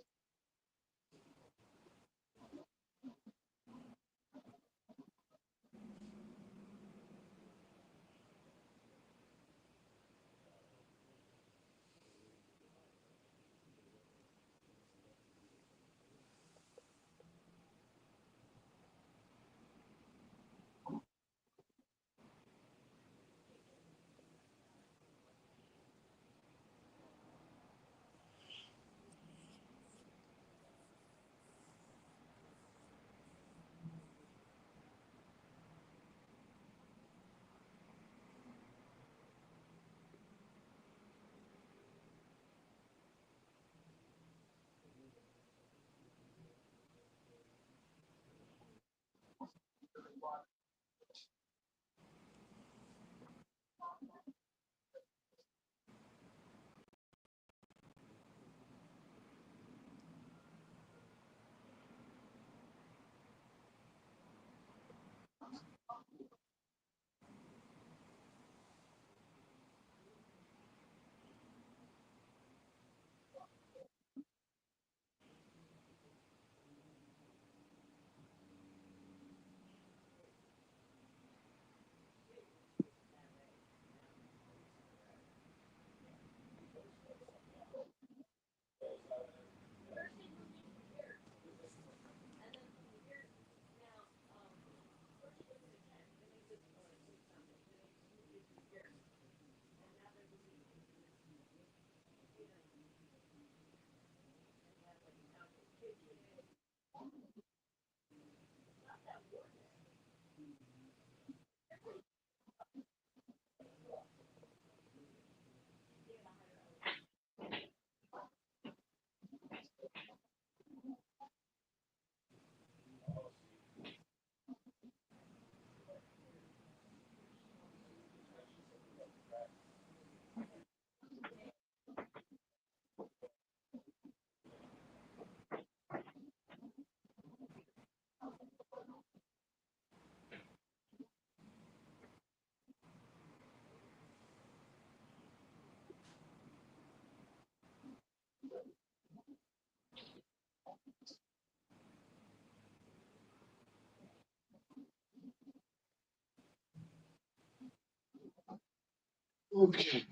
Okay.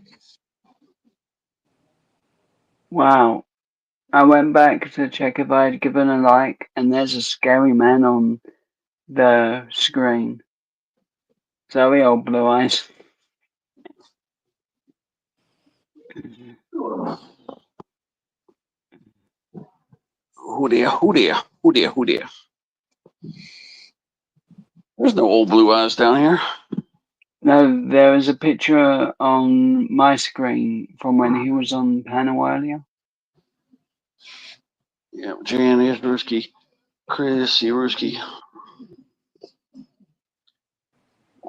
Wow. I went back to check if I had given a like, and there's a scary man on the screen. Sorry, old blue eyes. Who there? Who there? Who there? Who there? There's no old blue eyes down here. No, there was a picture on my screen from when he was on panel earlier. Yeah, Jan is Ruski. Chris Ruski.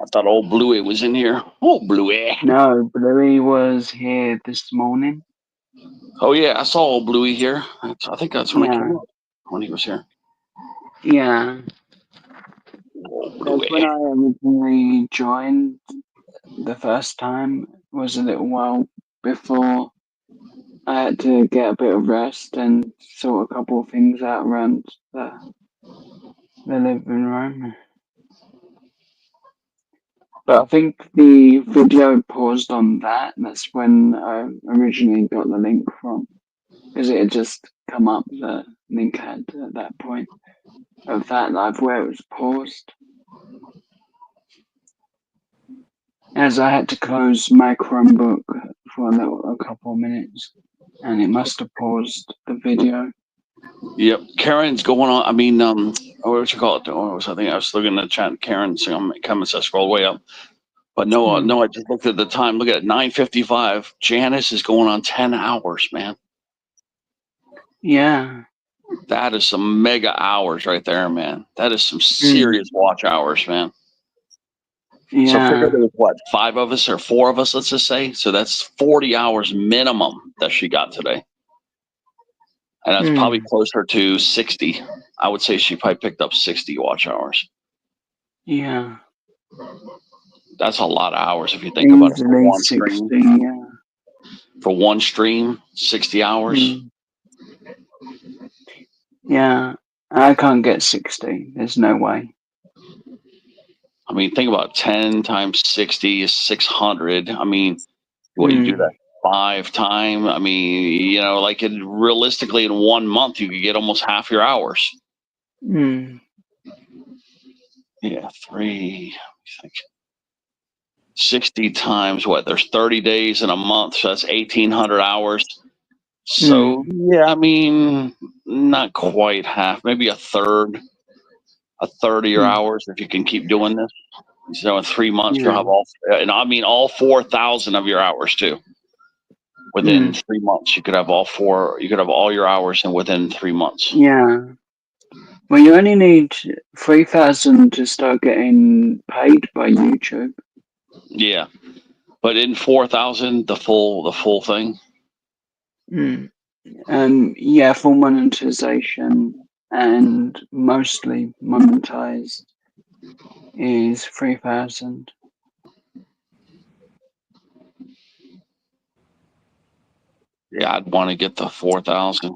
I thought old Bluey was in here. Oh, Bluey. No, Bluey was here this morning. Oh yeah, I saw old Bluey here. I think that's when I Yeah. came up, when he was here. Yeah. Old That's Bluey. when I originally joined the first time. It was a little while before I had to get a bit of rest and sort a couple of things out around the living room. But I think the video paused on that. That's when I originally got the link from. Because it had just come up, the link had at that point of that live where it was paused. As I had to close my Chromebook for a couple of minutes, and it must have paused the video. Yep, Karen's going on. I mean, what you call it? Oh, I think I was looking at the chat. Karen's comments. I scrolled way up, but no, I just looked at the time. Look at it, 9:55. Janice is going on 10 hours, man. Yeah, that is some mega hours right there, man. That is some serious watch hours, man. Yeah. So figure there was what, 5 of us or 4 of us, let's just say. So that's 40 hours minimum that she got today. And that's probably closer to 60. I would say she probably picked up 60 watch hours. Yeah. That's a lot of hours if you think about it. For one 60, stream. yeah. For one stream, 60 hours. Yeah. I can't get 60. There's no way. I mean, think about 10 times 60 is 600. I mean, what you do that 5 times? I mean, you know, like realistically in 1 month, you could get almost half your hours. Yeah, 3, I think 60 times what? There's 30 days in a month, so that's 1,800 hours. So yeah, I mean, not quite half, maybe a third of your hours if you can keep doing this. So in 3 months, you'll have all, and I mean all 4,000 of your hours too. Within 3 months, you could have all 4. You could have all your hours, and within 3 months. Yeah. Well, you only need 3,000 to start getting paid by YouTube. Yeah, but in 4,000, the full thing. Yeah, full monetization and mostly monetized is 3,000. Yeah, I'd want to get the 4,000.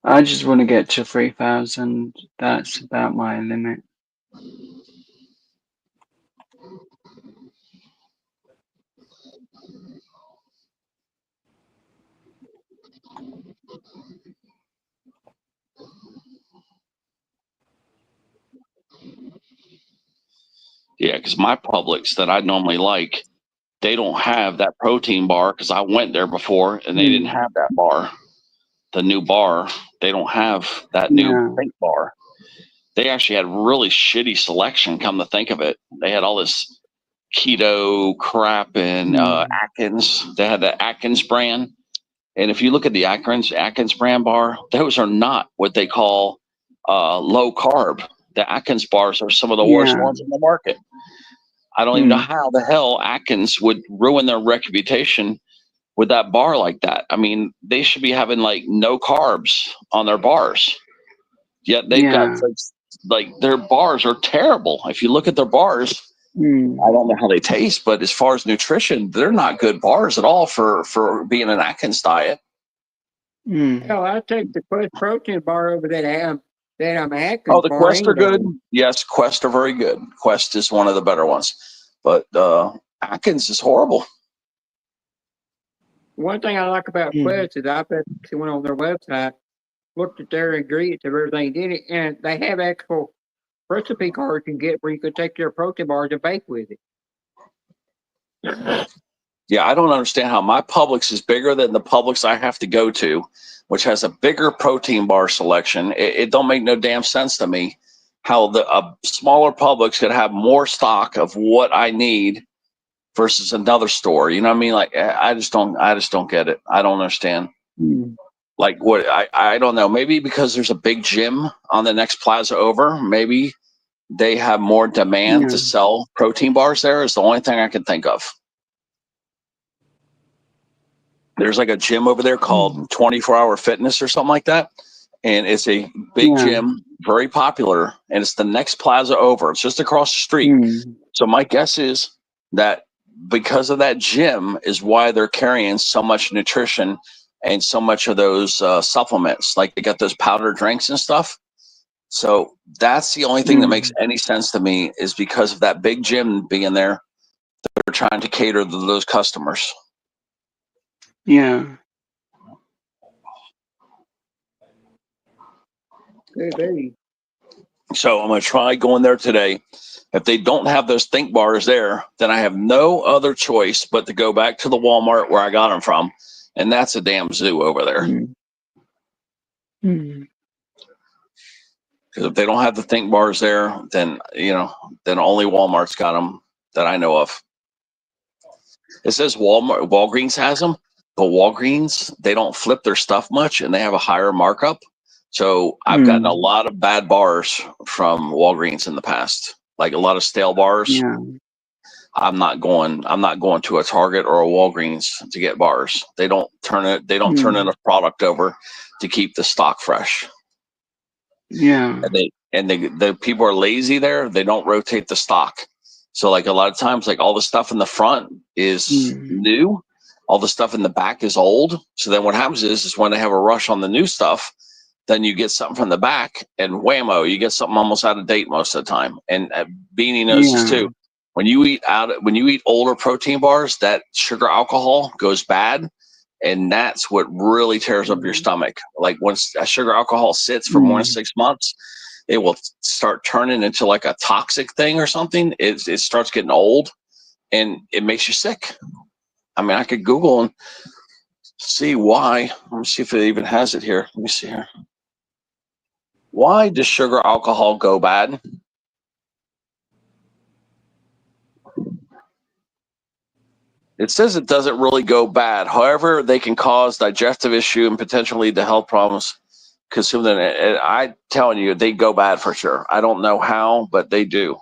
I just want to get to 3,000. That's about my limit. Yeah, because my Publix that I normally like, they don't have that protein bar because I went there before and they didn't have that bar. The new bar, they don't have that new pink bar. They actually had really shitty selection, come to think of it. They had all this keto crap and Atkins. They had the Atkins brand. And if you look at the Atkins brand bar, those are not what they call low carb. The Atkins bars are some of the worst ones in the market. I don't even know how the hell Atkins would ruin their reputation with that bar like that. I mean, they should be having like no carbs on their bars. Yet they've got like their bars are terrible. If you look at their bars, I don't know how they taste, but as far as nutrition, they're not good bars at all for being an Atkins diet. Hell, I take the Quest protein bar over that Atkins. Oh, the bar Quest are any day. good. Yes, Quest are very good. Quest is one of the better ones, but Atkins is horrible. One thing I like about Quest is I actually went on their website, looked at their ingredients of everything in it, and they have actual recipe cards you can get where you can take your protein bars and bake with it. Yeah, I don't understand how my Publix is bigger than the Publix I have to go to, which has a bigger protein bar selection. It don't make no damn sense to me how a smaller Publix could have more stock of what I need versus another store. You know what I mean? Like I just don't get it. I don't understand. Like what? I don't know. Maybe because there's a big gym on the next plaza over. Maybe they have more demand to sell protein bars there. Is the only thing I can think of. There's like a gym over there called 24-Hour Fitness or something like that. And it's a big gym, very popular. And it's the next plaza over. It's just across the street. So my guess is that because of that gym is why they're carrying so much nutrition and so much of those supplements. Like they got those powder drinks and stuff. So that's the only thing that makes any sense to me is because of that big gym being there. They're trying to cater to those customers. Yeah. So I'm going to try going there today. If they don't have those think bars there, then I have no other choice but to go back to the Walmart where I got them from. And that's a damn zoo over there. Because if they don't have the think bars there, then, then only Walmart's got them that I know of. It says Walgreens has them, but Walgreens, they don't flip their stuff much and they have a higher markup. So I've gotten a lot of bad bars from Walgreens in the past, like a lot of stale bars. Yeah. I'm not going to a Target or a Walgreens to get bars. They don't turn enough product over to keep the stock fresh. Yeah. And the people are lazy there. They don't rotate the stock. So like a lot of times, like all the stuff in the front is new. All the stuff in the back is old. So then what happens is when they have a rush on the new stuff, then you get something from the back and whammo, you get something almost out of date most of the time. And Beanie knows this too. When you eat older protein bars, that sugar alcohol goes bad. And that's what really tears up your stomach. Like once a sugar alcohol sits for more than 6 months, it will start turning into like a toxic thing or something. It starts getting old and it makes you sick. I mean, I could Google and see why. Let me see if it even has it here. Let me see here. Why does sugar alcohol go bad? It says it doesn't really go bad. However, they can cause digestive issue and potentially lead to health problems. Consume them. And I'm telling you, they go bad for sure. I don't know how, but they do.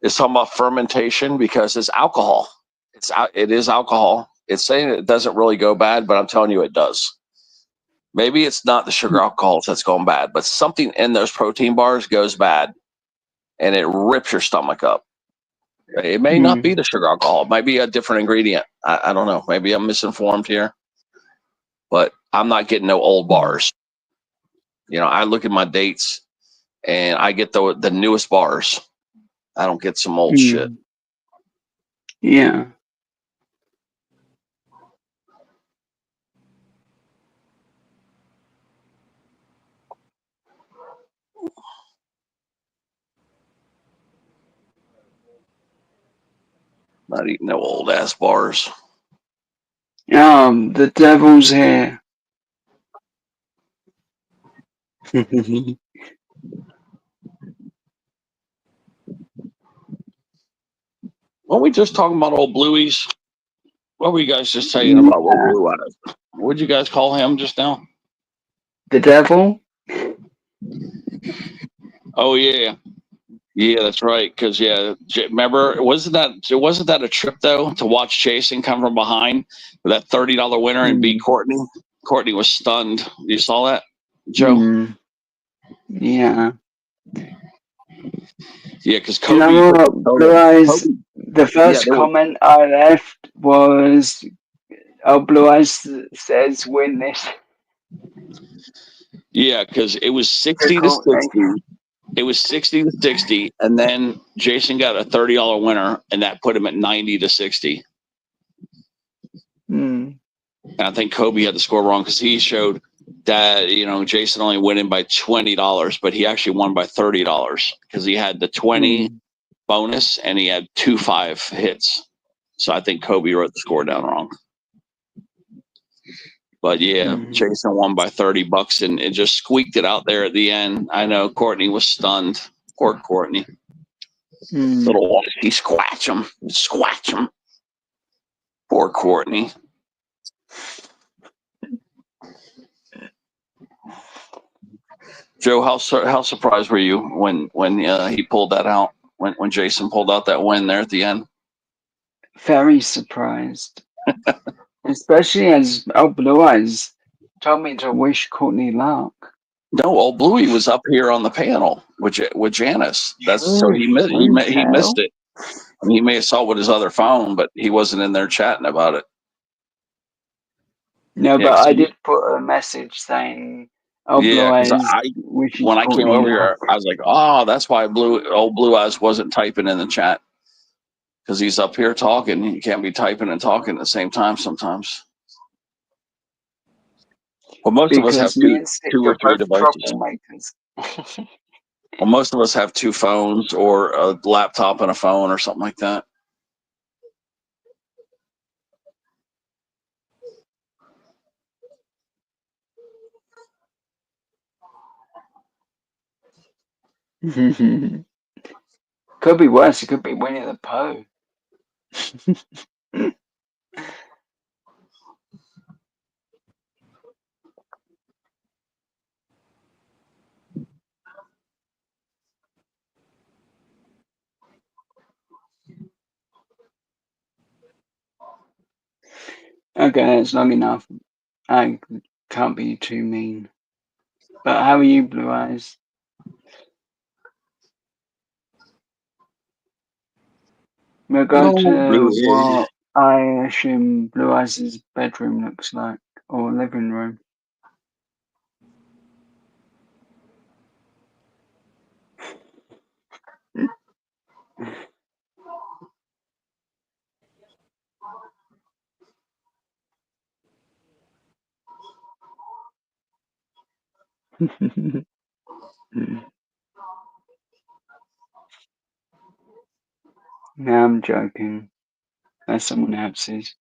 It's talking about fermentation because it's alcohol. It is alcohol. It's saying it doesn't really go bad, but I'm telling you it does. Maybe it's not the sugar alcohols that's going bad, but something in those protein bars goes bad and it rips your stomach up. It may not be the sugar alcohol. It might be a different ingredient. I don't know. Maybe I'm misinformed here, but I'm not getting no old bars. I look at my dates and I get the newest bars. I don't get some old shit. Yeah. Not eating no old ass bars. The devil's here. Weren't we just talking about old Blueies? What were you guys just saying about old Blue Eyes? What'd you guys call him just now? The devil? Oh yeah. Yeah, that's right. Because remember, wasn't that a trip though to watch Jason come from behind with that $30 winner and beat Courtney? Courtney was stunned. You saw that, Joe? Yeah. Yeah, because Kobe. You know what, Blue Eyes? The first comment I left was, "Oh, Blue Eyes says win this." Yeah, because it was 60 to 60. It was 60 to 60, and then Jason got a $30 winner, and that put him at 90 to 60. And I think Kobe had the score wrong because he showed that Jason only winning by $20, but he actually won by $30 because he had the 20 bonus and he had 2-5 hits. So I think Kobe wrote the score down wrong. But yeah, Jason won by $30 and it just squeaked it out there at the end. I know Courtney was stunned. Poor Courtney. Little he scratch him. Poor Courtney. Joe, how surprised were you when he pulled that out? When Jason pulled out that win there at the end? Very surprised, especially as Blue Eyes told me to wish Courtney luck. No, old Bluey was up here on the panel with Janice. That's so he missed it. I mean, he may have saw it with his other phone, but he wasn't in there chatting about it. No, but I did put a message saying, yeah, because when I came over here, I was like, oh, that's why old Blue Eyes wasn't typing in the chat, because he's up here talking. He can't be typing and talking at the same time sometimes. Well, most of us have two or three devices. Well, most of us have two phones or a laptop and a phone or something like that. Could be worse. It could be Winnie the Pooh. Okay, it's long enough. I can't be too mean. But how are you, Blue Eyes? We'll go to what I assume Blue Eyes' bedroom looks like, or living room. No, I'm joking. That's someone else's.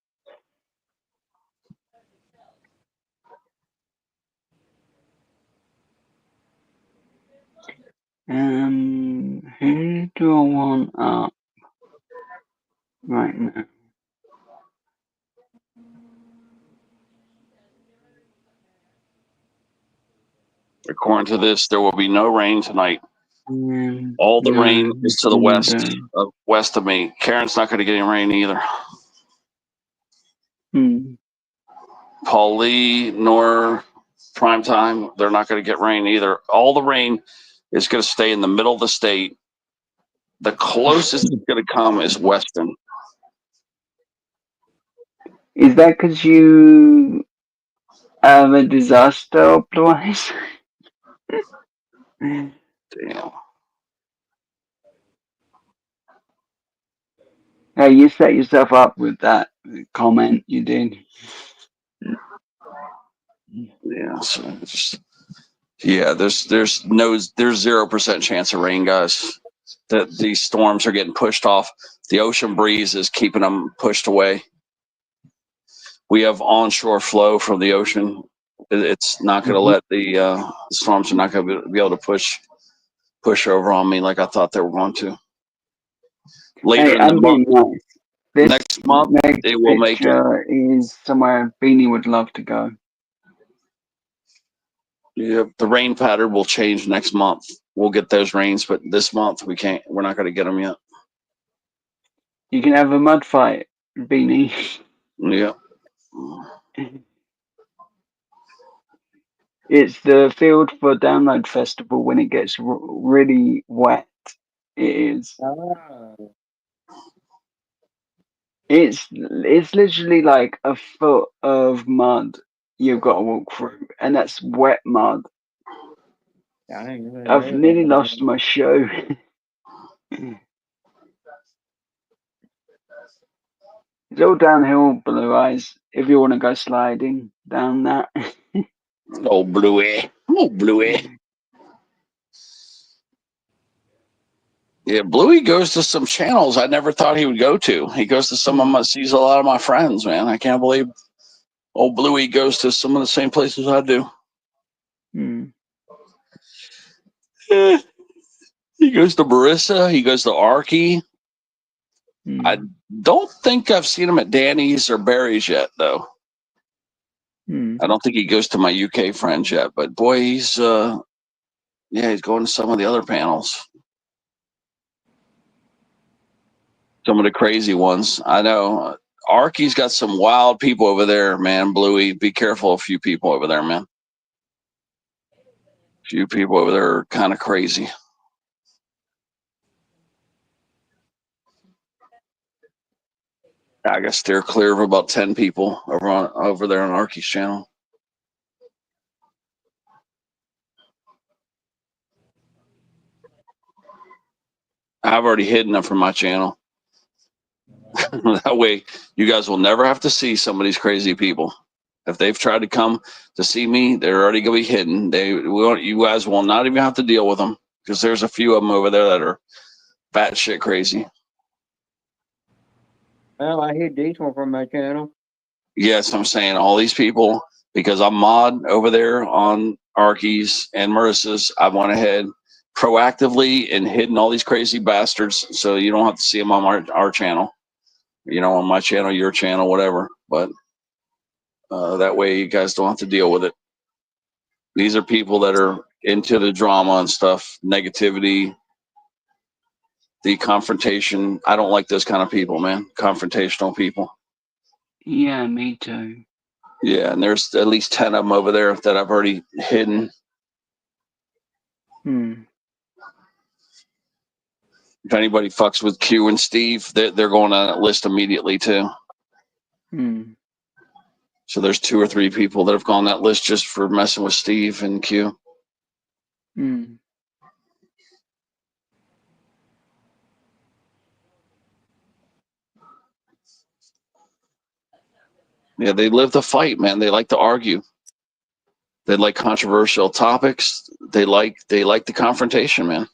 Who do I want up right now? According to this, there will be no rain tonight. All the rain is to the west of me. Karen's not going to get any rain either. Paul Lee nor Primetime, they're not going to get rain either. All the rain is going to stay in the middle of the state. The closest it's going to come is Weston. Is that because you have a disaster, Blue Eyes? Damn. Hey, you set yourself up with that comment you did. Yeah, so there's 0% chance of rain, guys. That these storms are getting pushed off. The ocean breeze is keeping them pushed away. We have onshore flow from the ocean. It's not going to let the storms are not going to be able to push over on me like I thought they were going to. Later in the month, next month, they will make it. Is somewhere Beanie would love to go. Yep, the rain pattern will change next month. We'll get those rains, but this month we can't. We're not going to get them yet. You can have a mud fight, Beanie. Yeah. It's the Field for Download Festival when it gets really wet. It is. It's literally like a foot of mud you've got to walk through, and that's wet mud. I've nearly lost my show. It's all downhill, Blue Eyes, if you want to go sliding down that. Oh, Bluey. Oh, Bluey. Yeah, Bluey goes to some channels I never thought he would go to. He goes to sees a lot of my friends, man. I can't believe old Bluey goes to some of the same places I do. He goes to Marissa. He goes to Arky. I don't think I've seen him at Danny's or Barry's yet, though. I don't think he goes to my UK friends yet, but boy, he's Yeah, he's going to some of the other panels. Some of the crazy ones. I know. Arky's got some wild people over there, man. Bluey, be careful of a few people over there, man. A few people over there are kind of crazy. I guess steer clear of about 10 people over there on Arky's channel. I've already hidden them from my channel. That way, you guys will never have to see some of these crazy people. If they've tried to come to see me, they're already going to be hidden. You guys will not even have to deal with them because there's a few of them over there that are batshit crazy. Well, I hid these one from my channel. Yes, I'm saying all these people, because I'm mod over there on Arky's and Marissa's, I went ahead proactively and hidden all these crazy bastards so you don't have to see them on our channel. You know, on my channel, your channel, whatever. But that way you guys don't have to deal with it. These are people that are into the drama and stuff, negativity, the confrontation. I don't like those kind of people, man. Confrontational people. Yeah, me too. Yeah, and there's at least 10 of them over there that I've already hidden. If anybody fucks with Q and Steve, they're going on that list immediately too. So there's 2 or 3 people that have gone on that list just for messing with Steve and Q. Yeah, they live the fight, man. They like to argue. They like controversial topics. They like the confrontation, man.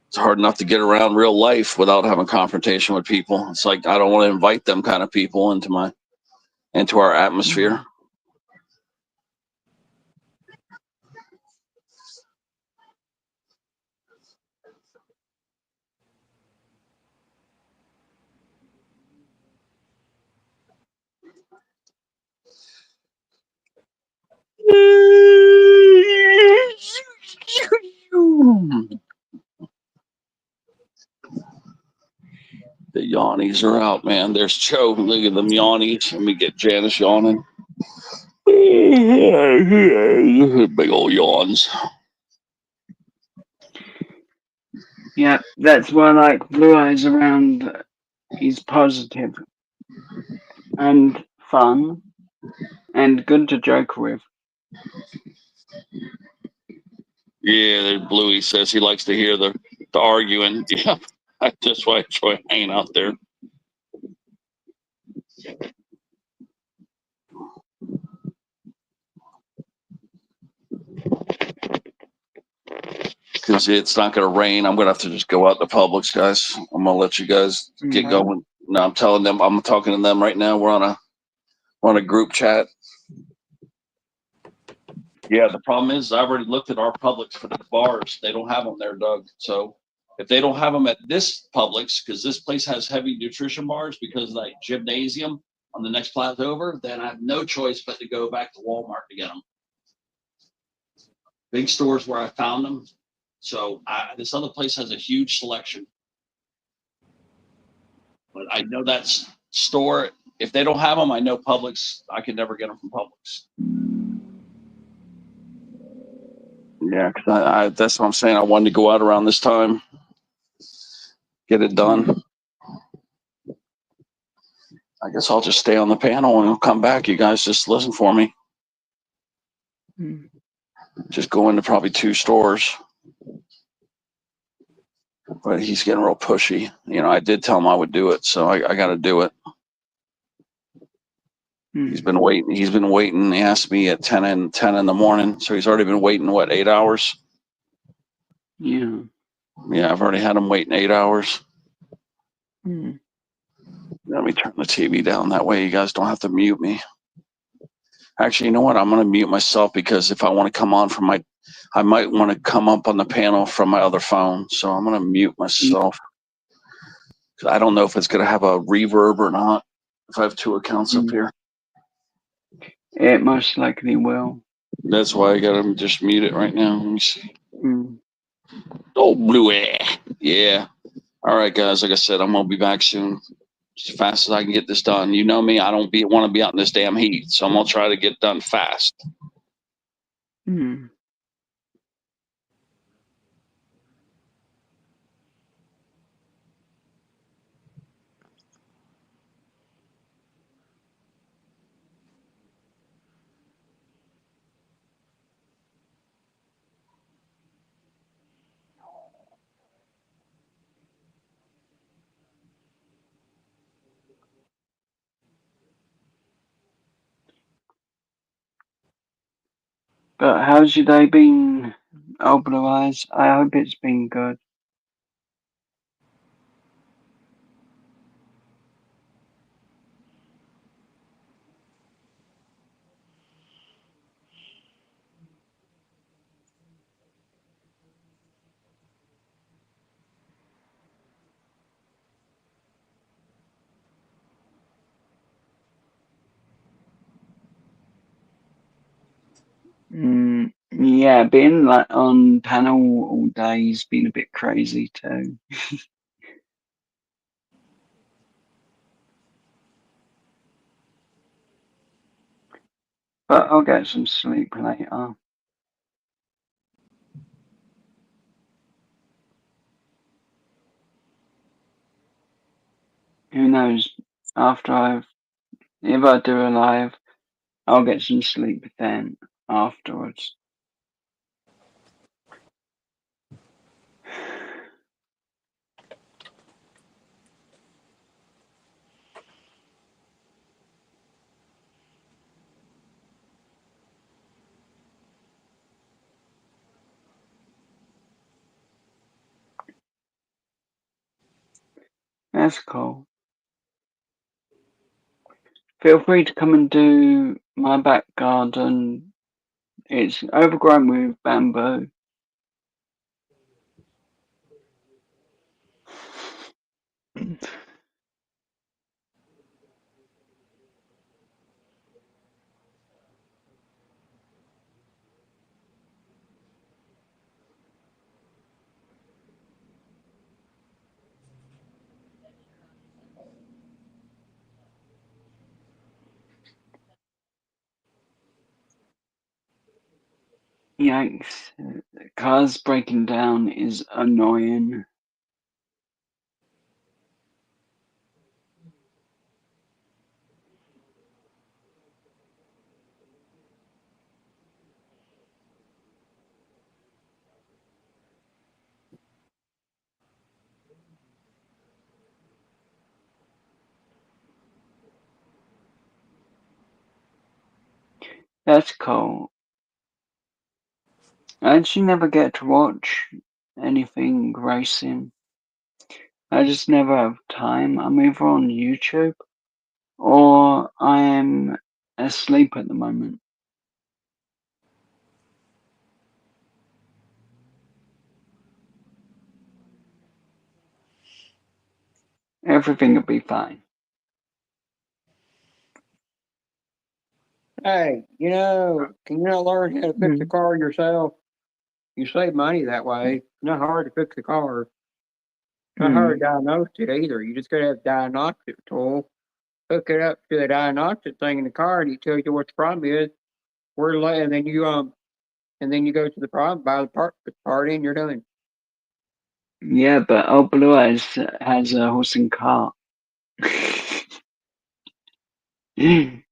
It's hard enough to get around real life without having confrontation with people. It's like I don't want to invite them kind of people into our atmosphere. The yawnies are out, man. There's Joe. Look at them yawnies. Let me get Janice yawning. Big old yawns. Yeah, that's why I like Blue Eyes around. He's positive and fun and good to joke with. Yeah, Bluey says he likes to hear the arguing. Yeah, that's why I enjoy hanging out there. Because it's not going to rain. I'm going to have to just go out to Publix, guys. I'm going to let you guys get going. No, I'm telling them. I'm talking to them right now. We're on a group chat. Yeah, the problem is I've already looked at our Publix for the bars. They don't have them there, Doug. So if they don't have them at this Publix, because this place has heavy nutrition bars because like gymnasium on the next plaza over, then I have no choice but to go back to Walmart to get them. Big stores where I found them. So this other place has a huge selection. But I know that store, if they don't have them, I know Publix, I can never get them from Publix. Yeah, because that's what I'm saying. I wanted to go out around this time, get it done. I guess I'll just stay on the panel and I'll come back. You guys just listen for me. Just go into probably 2 stores. But he's getting real pushy. You know, I did tell him I would do it, so I got to do it. He's been waiting. He's been waiting. He asked me at 10 in the morning, so he's already been waiting, what, 8 hours? Yeah. Yeah, I've already had him waiting 8 hours. Let me turn the TV down. That way you guys don't have to mute me. Actually, you know what? I'm going to mute myself because if I want to come on from I might want to come up on the panel from my other phone. So I'm going to mute myself I don't know if it's going to have a reverb or not. If I have two accounts up here, it most likely will. That's why I got to just mute it right now. Let me see. Mm. Oh, blue air. Yeah. All right, guys. Like I said, I'm gonna be back soon, as fast as I can get this done. You know me. I don't want to be out in this damn heat, so I'm gonna try to get done fast. Mm. But how's your day been, Oh Blue Eyes? I hope it's been good. Yeah, being like on panel all day's been a bit crazy too. But I'll get some sleep later. Who knows? If I do a live, I'll get some sleep then afterwards. That's cool. Feel free to come and do my back garden. It's overgrown with bamboo. Yikes. Cars breaking down is annoying. That's cool. I actually never get to watch anything racing. I just never have time. I'm either on YouTube or I am asleep at the moment. Everything will be fine. Hey, can you not learn how to fix the car yourself? You save money that way. It's not hard to fix the car. It's not hard to diagnose it either. You just gotta have a diagnostic tool. Hook it up to the diagnostic thing in the car, and it tells you what the problem is. Where to lay, and then you go to the problem, buy the part, put the part in, you're done. Yeah, but Old Blue Eyes has a horse and cart. I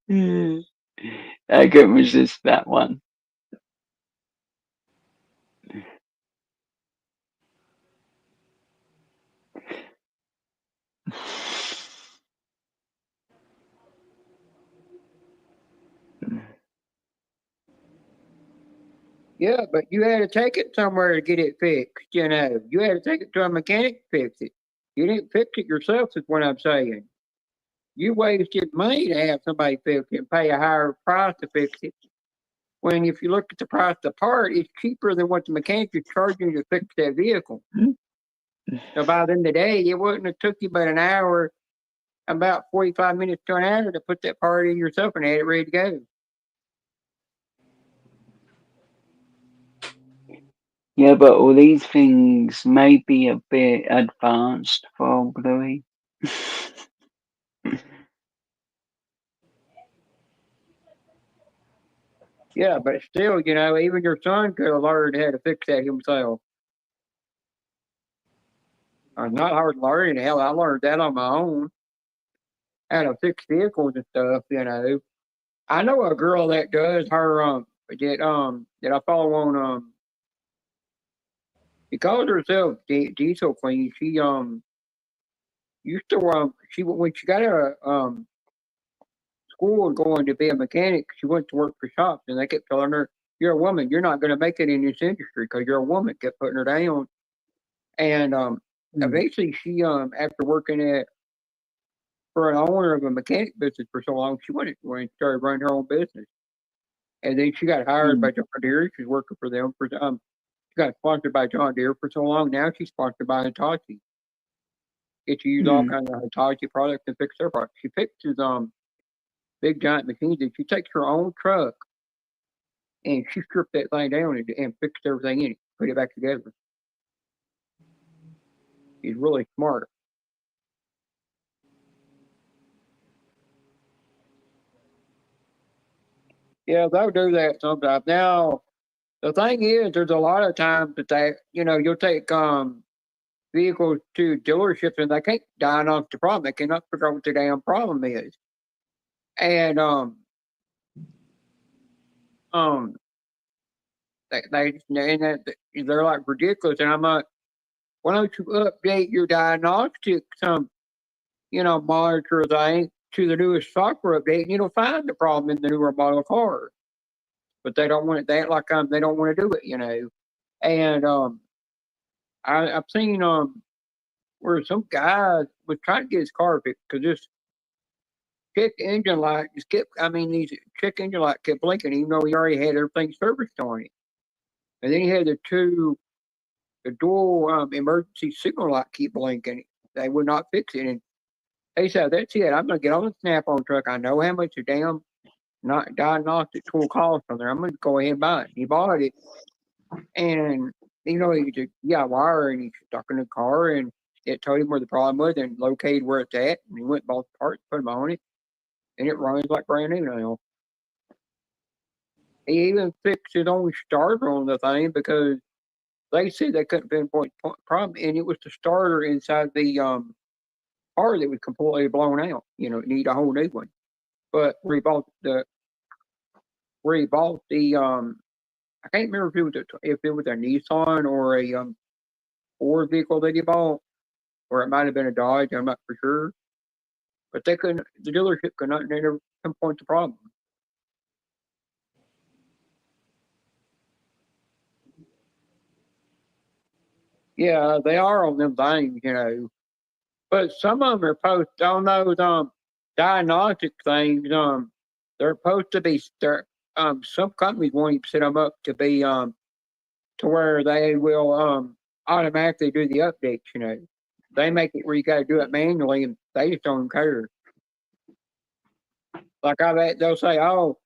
couldn't resist that one. Yeah, but you had to take it somewhere to get it fixed, You had to take it to a mechanic to fix it. You didn't fix it yourself, is what I'm saying. You wasted money to have somebody fix it and pay a higher price to fix it. When if you look at the price of the part, it's cheaper than what the mechanic is charging you to fix that vehicle. So by the end of the day, it wouldn't have took you but an hour, about 45 minutes to an hour to put that part in yourself and had it ready to go. Yeah, but all these things may be a bit advanced for Bluey. Yeah, but still, even your son could have learned how to fix that himself. Not hard learning. Hell, I learned that on my own. How to fix vehicles and stuff. I know a girl that does her that I follow on she calls herself Diesel Queen. She used to she when she got out of school going to be a mechanic, she went to work for shops, and they kept telling her, "You're a woman. You're not going to make it in this industry because you're a woman." Kept putting her down, and eventually she after working for an owner of a mechanic business for so long, she went and started running her own business. And then she got hired by John Deere. She's working for them for she got sponsored by John Deere for so long. Now she's sponsored by Hitachi. Get to use all kinds of Hitachi products and fix their products. She fixes big giant machines, and she takes her own truck and she stripped that thing down and fixed everything in it, put it back together. She's really smart. Yeah, they'll do that sometimes. Now, the thing is, there's a lot of times that you'll take vehicles to dealerships and they can't diagnose the problem. They cannot figure out what the damn problem is. And they're like ridiculous. And I'm like, why don't you update your diagnostics monitor thing to the newest software update, and you'll find the problem in the newer model car. But they don't want it. They act like they don't want to do it, And I've seen where some guy was trying to get his car fixed because this check engine light these check engine light kept blinking, even though he already had everything serviced on it. And then he had the dual emergency signal light keep blinking. They would not fix it. And he said, "That's it. I'm gonna get on the Snap-on truck. I know how much a damn diagnostic tool costs on there. I'm gonna go ahead and buy it." He bought it, and he just got wire, and he stuck in the car, and it told him where the problem was and located where it's at. And he went and bought the parts, put them on it, and it runs like brand new now. He even fixed his own starter on the thing because they said they couldn't pinpoint the problem, and it was the starter inside the car that was completely blown out. It needed a whole new one. But where he bought the I can't remember if it was a Nissan or a Ford vehicle that he bought, or it might have been a Dodge. I'm not for sure. But the dealership could not never pinpoint the problem. Yeah, they are on them things, But some of them are posted on those diagnostic things. They're supposed to be some companies won't even set them up to be to where they will automatically do the updates. They make it where you got to do it manually, and they just don't care. Like they'll say, "Oh,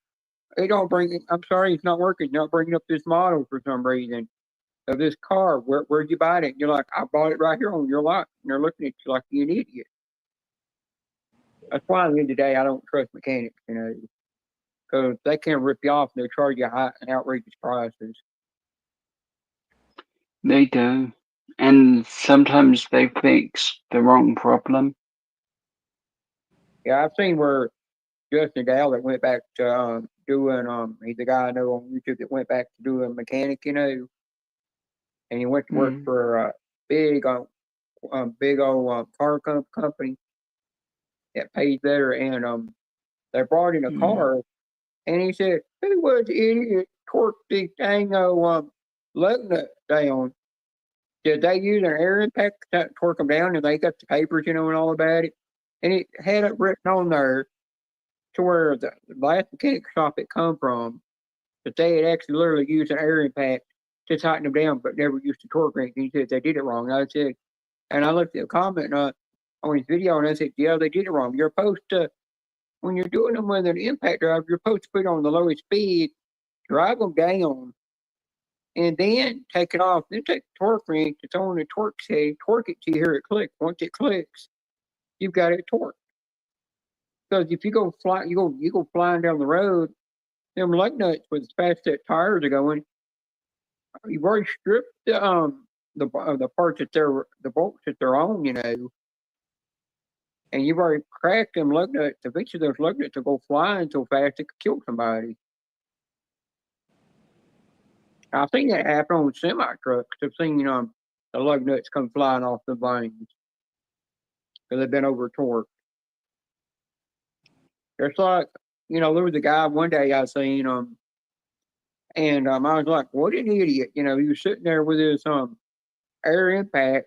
I'm sorry, it's not working. Not bringing up this model for some reason of this car. Where'd you buy it?" And you're like, "I bought it right here on your lot." And they're looking at you like you're an idiot. That's why at the end of the day, I don't trust mechanics, because they can rip you off and they charge you high and outrageous prices. They do. And sometimes they fix the wrong problem. Yeah, I've seen where Justin Dow that went back to doing he's the guy I know on YouTube that went back to doing mechanic, and he went to work for a big old car company that pays better, and they brought in a car, and he said, "Who was the idiot torqued the dang lug nut down? Did they use an air impact to torque them down?" And they got the papers, and all about it, and it had it written on there to where the last mechanic shop it come from, that they had actually literally used an air impact to tighten them down, but never used a torque wrench. He said they did it wrong. I said, And I looked at the comment on his video, and I said, yeah, they did it wrong. You're supposed to, when you're doing them with an impact drive, you're supposed to put it on the lowest speed, drive them down, and then take it off. Then take the torque wrench that's on the torque setting, torque it to you hear it click. Once it clicks, you've got it torqued. Because if you go flying down the road, them lug nuts with as fast as tires are going, you've already stripped the parts that the bolts that they're on, and you've already cracked them lug nuts. Eventually, those lug nuts will go flying so fast it could kill somebody. I've seen that happen on semi trucks. I've seen the lug nuts come flying off the vanes because they've been over torqued. It's like, there was a guy one day I seen and I was like, what an idiot. He was sitting there with his air impact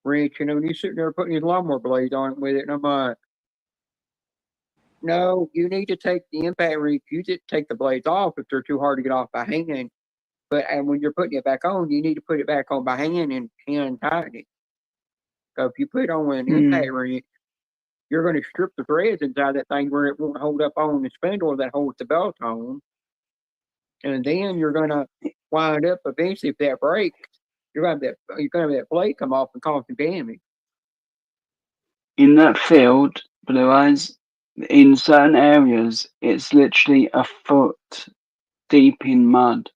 wrench, and he's sitting there putting his lawnmower blades on it with it. And I'm like, no, you need to take the impact wrench, you just take the blades off if they're too hard to get off by hand. And when you're putting it back on, you need to put it back on by hand and tighten it. So if you put it on with an impact wrench, you're going to strip the threads inside that thing where it won't hold up on the spindle that holds the belt on. And then you're going to wind up eventually, if that breaks, you're going to have that blade come off and cause some damage. In that field, Blue Eyes, in certain areas, it's literally a foot deep in mud.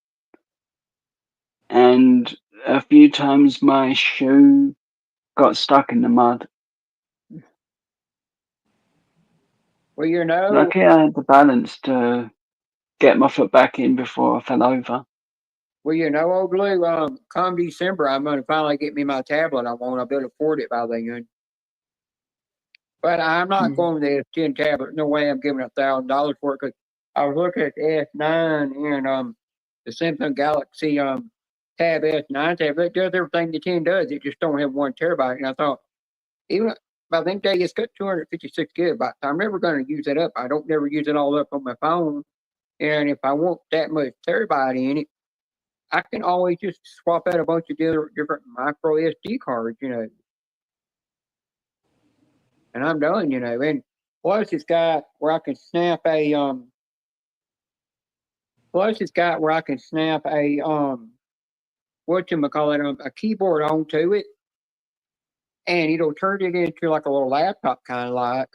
And a few times my shoe got stuck in the mud. Well, Luckily, I had the balance to get my foot back in before I fell over. Well, old Blue, come December, I'm going to finally get me my tablet I want. I'll be able to afford it by then. But I'm not going to the S10 tablet. No way I'm giving $1,000 for it, because I was looking at the S9 and the Samsung Galaxy Tab S9 tablet. It does everything the 10 does. It just don't have 1 terabyte. And I thought, even by the day it's got 256 gigabytes. I'm never going to use that up. I don't never use it all up on my phone. And if I want that much terabyte in it, I can always just swap out a bunch of different micro SD cards, And I'm done, And plus it's got where I can snap a a keyboard onto it, and it'll turn it into like a little laptop kind of like,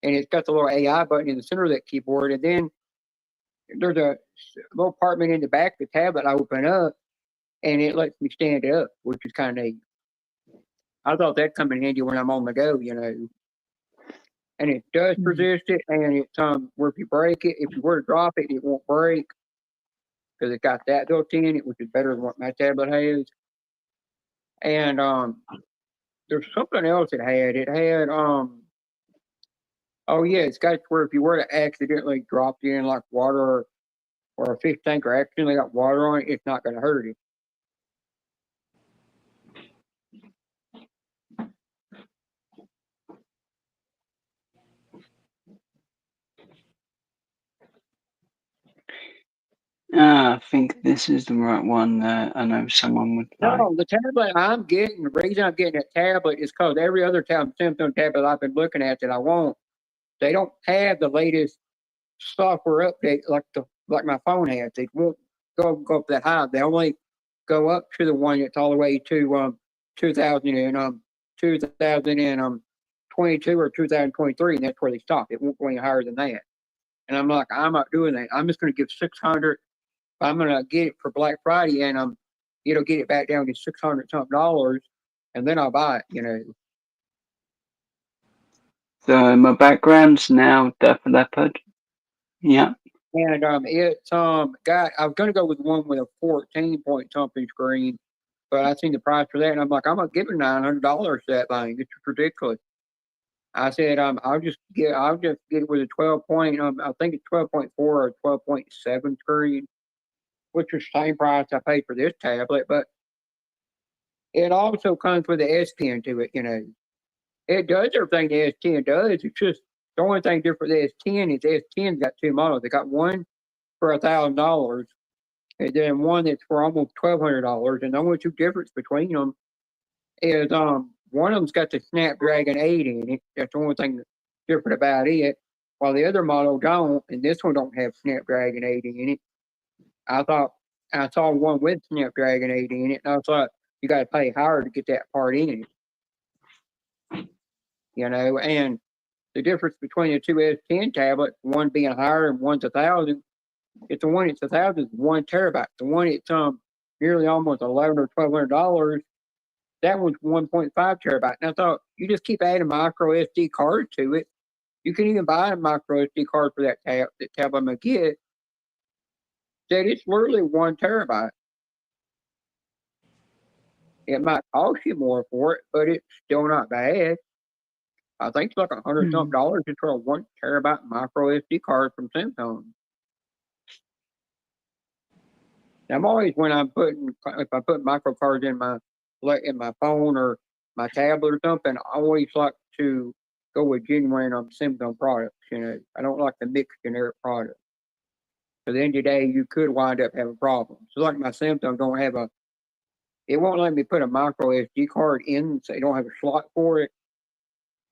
and it's got the little AI button in the center of that keyboard, and then there's a little compartment in the back of the tablet I open up, and it lets me stand up, which is kind of neat. I thought that'd come in handy when I'm on the go, And it does resist it, and it's where if you break it, if you were to drop it, it won't break because it got that built in it, which is better than what my tablet has. And there's something else it had. It had oh yeah, it's got where if you were to accidentally drop it in like water or a fish tank or accidentally got water on it, it's not going to hurt it. I think this is the right one that I know someone would like. No, the tablet I'm getting, the reason I'm getting that tablet is because every other Samsung tablet I've been looking at that I want, they don't have the latest software update like my phone has. They won't go up that high. They only go up to the one that's all the way to 2022 or 2023, and that's where they stop. It won't go any higher than that. And I'm like, I'm not doing that. I'm just going to give $600. I'm going to get it for Black Friday, and it'll get it back down to $600 something, and then I'll buy it. So my background's now Def Leppard. Yeah. And it's I was going to go with one with a 14-point something screen, but I seen the price for that, and I'm like, I'm going to give it $900 for that thing. It's ridiculous. I said, I'll just get it with a 12-point. I think it's 12.4 or 12.7 screen, which is the same price I paid for this tablet. But it also comes with the S Pen to it. It does everything the S10 does. It's just the only thing different with the S10 is the S10's got 2 models. They got one for $1,000, and then one that's for almost $1,200. And the only two difference between them is one of them's got the Snapdragon 8 in it. That's the only thing that's different about it. While the other model don't, and this one don't have Snapdragon 8 in it. I saw one with Snapdragon 8 in it, and I thought you got to pay higher to get that part in it. You know, and the difference between the two S10 tablets, one being higher and one's 1,000, it's the one that's 1,000 is 1 terabyte. The one that's nearly almost $1,100 or $1,200, that one's 1.5 terabyte. And I thought you just keep adding micro SD cards to it. You can even buy a micro SD card for that tablet I'm gonna get. That it's literally 1 terabyte. It might cost you more for it, but it's still not bad. I think it's like $100 something just for a 1 terabyte micro SD card from Samsung. I'm always if I put micro cards in my phone or my tablet or something, I always like to go with genuine Samsung products. You know, I don't like to mix generic products. At the end of the day, you could wind up having problems. So like my Samsung don't have it won't let me put a micro SD card in, so they don't have a slot for it.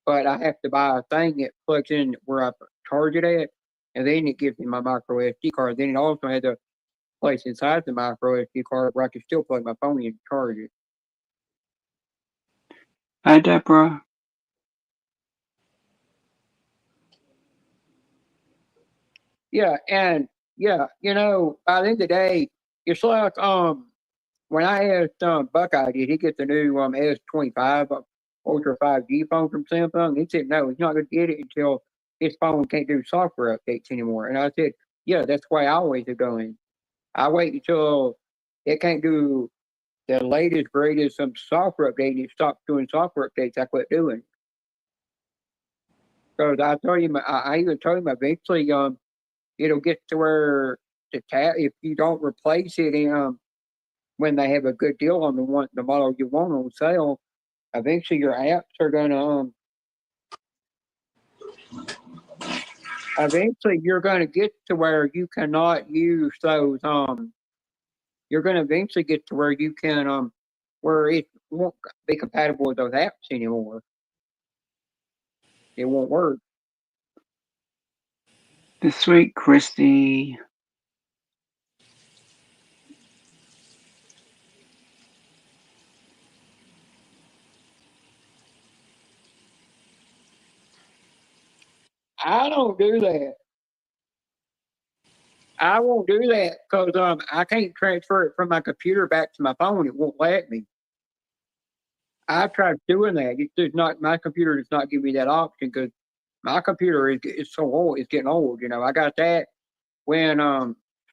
But I have to buy a thing that plugs in where I charge it at, and then it gives me my micro SD card. Then it also has a place inside the micro SD card where I can still plug my phone in and charge it. Hi, Deborah. Yeah, and yeah, you know, by the end of the day, it's like when I asked Buckeye, did he get the new S25 Ultra 5G phone from Samsung? He said no, he's not going to get it until his phone can't do software updates anymore. And I said, yeah, that's the way I always are going. I wait until it can't do the latest, greatest software update, and it stops doing software updates. I quit doing. Because I told him, I even told him eventually, it'll get to where if you don't replace it, when they have a good deal on the model you want on sale, eventually your apps are gonna eventually you're gonna get to where you cannot use those you're gonna eventually get to where you can where it won't be compatible with those apps anymore. It won't work. This week, Christy. I don't do that. I won't do that because I can't transfer it from my computer back to my phone. It won't let me. I've tried doing that. It does not. My computer does not give me that option because my computer is so old. It's getting old. You know, I got that when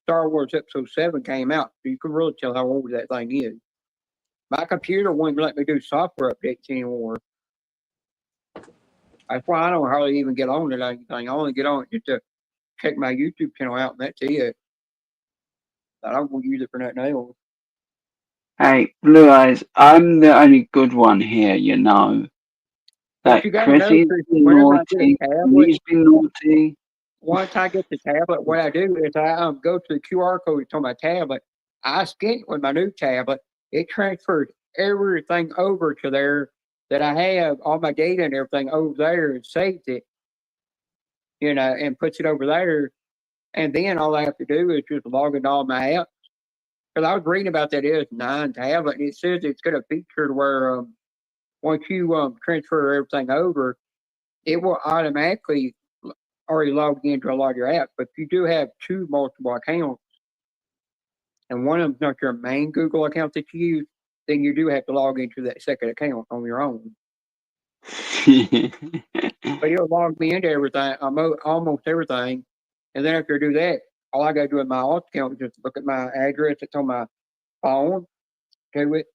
Star Wars Episode 7 came out. So you can really tell how old that thing is. My computer wouldn't let me do software updates anymore. That's why I don't hardly even get on it. I only get on it just to check my YouTube channel out, and that's it. I don't want to use it for nothing else. Hey, Blue Eyes, I'm the only good one here, you know. That Chrissy's been naughty, he's been naughty. Once I get the tablet, what I do is I go to the QR code on my tablet. I scan it with my new tablet. It transfers everything over to there that I have, all my data and everything over there, and saves it, you know, and puts it over there. And then all I have to do is just log into all my apps. Because I was reading about that S9 tablet, and it says it's got a feature where once you transfer everything over, it will automatically already log into a lot of your apps. But if you do have two multiple accounts, and one of them's not your main Google account that you use, then you do have to log into that second account on your own. But it'll log me into everything, almost everything. And then after I do that, all I got to do with my alt account is just look at my address that's on my phone, do it,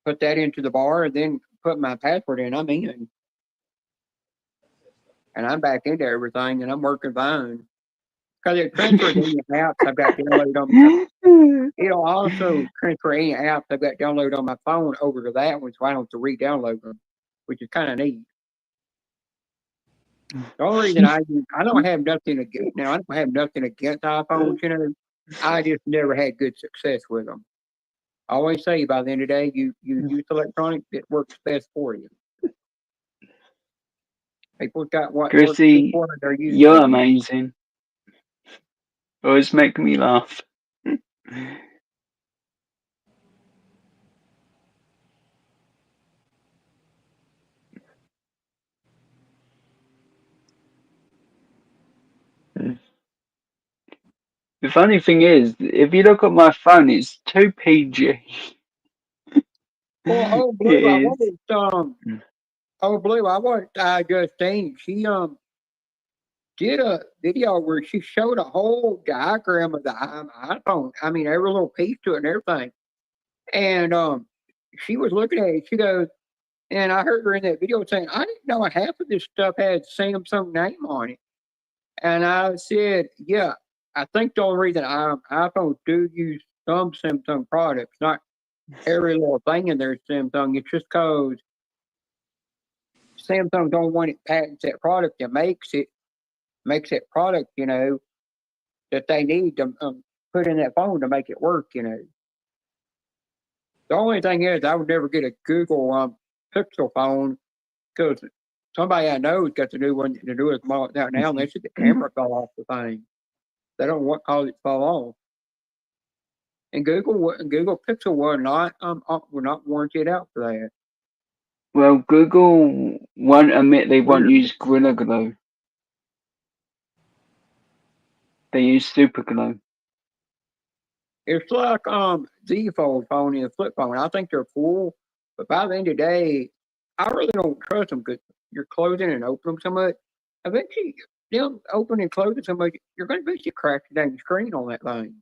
put that into the bar, and then put my password in. I'm in. And I'm back into everything, and I'm working fine. Because it transfers any apps I've got downloaded on my phone. It'll also transfer any apps I've got downloaded on my phone over to that one, so I don't have to re-download them, which is kind of neat. The only reason I don't have nothing against now. I don't have nothing against iPhones. You know, I just never had good success with them. I always say by the end of the day, you use electronics, it works best for you. People got what works Chrissy, for them, they're using you're it. amazing. Always make me laugh. The funny thing is, if you look at my phone, it's 2 PG. Well, oh It Blue, I is. watched Justine. She did a video where she showed a whole diagram of the iPhone. I mean, every little piece to it and everything. And she was looking at it. She goes, and I heard her in that video saying, "I didn't know half of this stuff had Samsung name on it." And I said, "Yeah, I think the only reason iPhones do use some Samsung products, not every little thing in there is Samsung. It's just because Samsung don't want it patents that product that makes that product, that they need to put in that phone to make it work, The only thing is, I would never get a Google Pixel phone because somebody I know has got the new one, the newest model out now, and they said the camera fell off the thing. They don't know what caused it to fall off. And Google Pixel will not warranted out for that. Well, Google won't admit they won't use Gorilla Glue. They use Super Glue. It's like Z Fold phone and the flip phone. I think they're cool, but by the end of the day, I really don't trust them because you're closing and opening them so much. Eventually, them opening and closing so much, you're going to eventually crack the dang screen on that thing.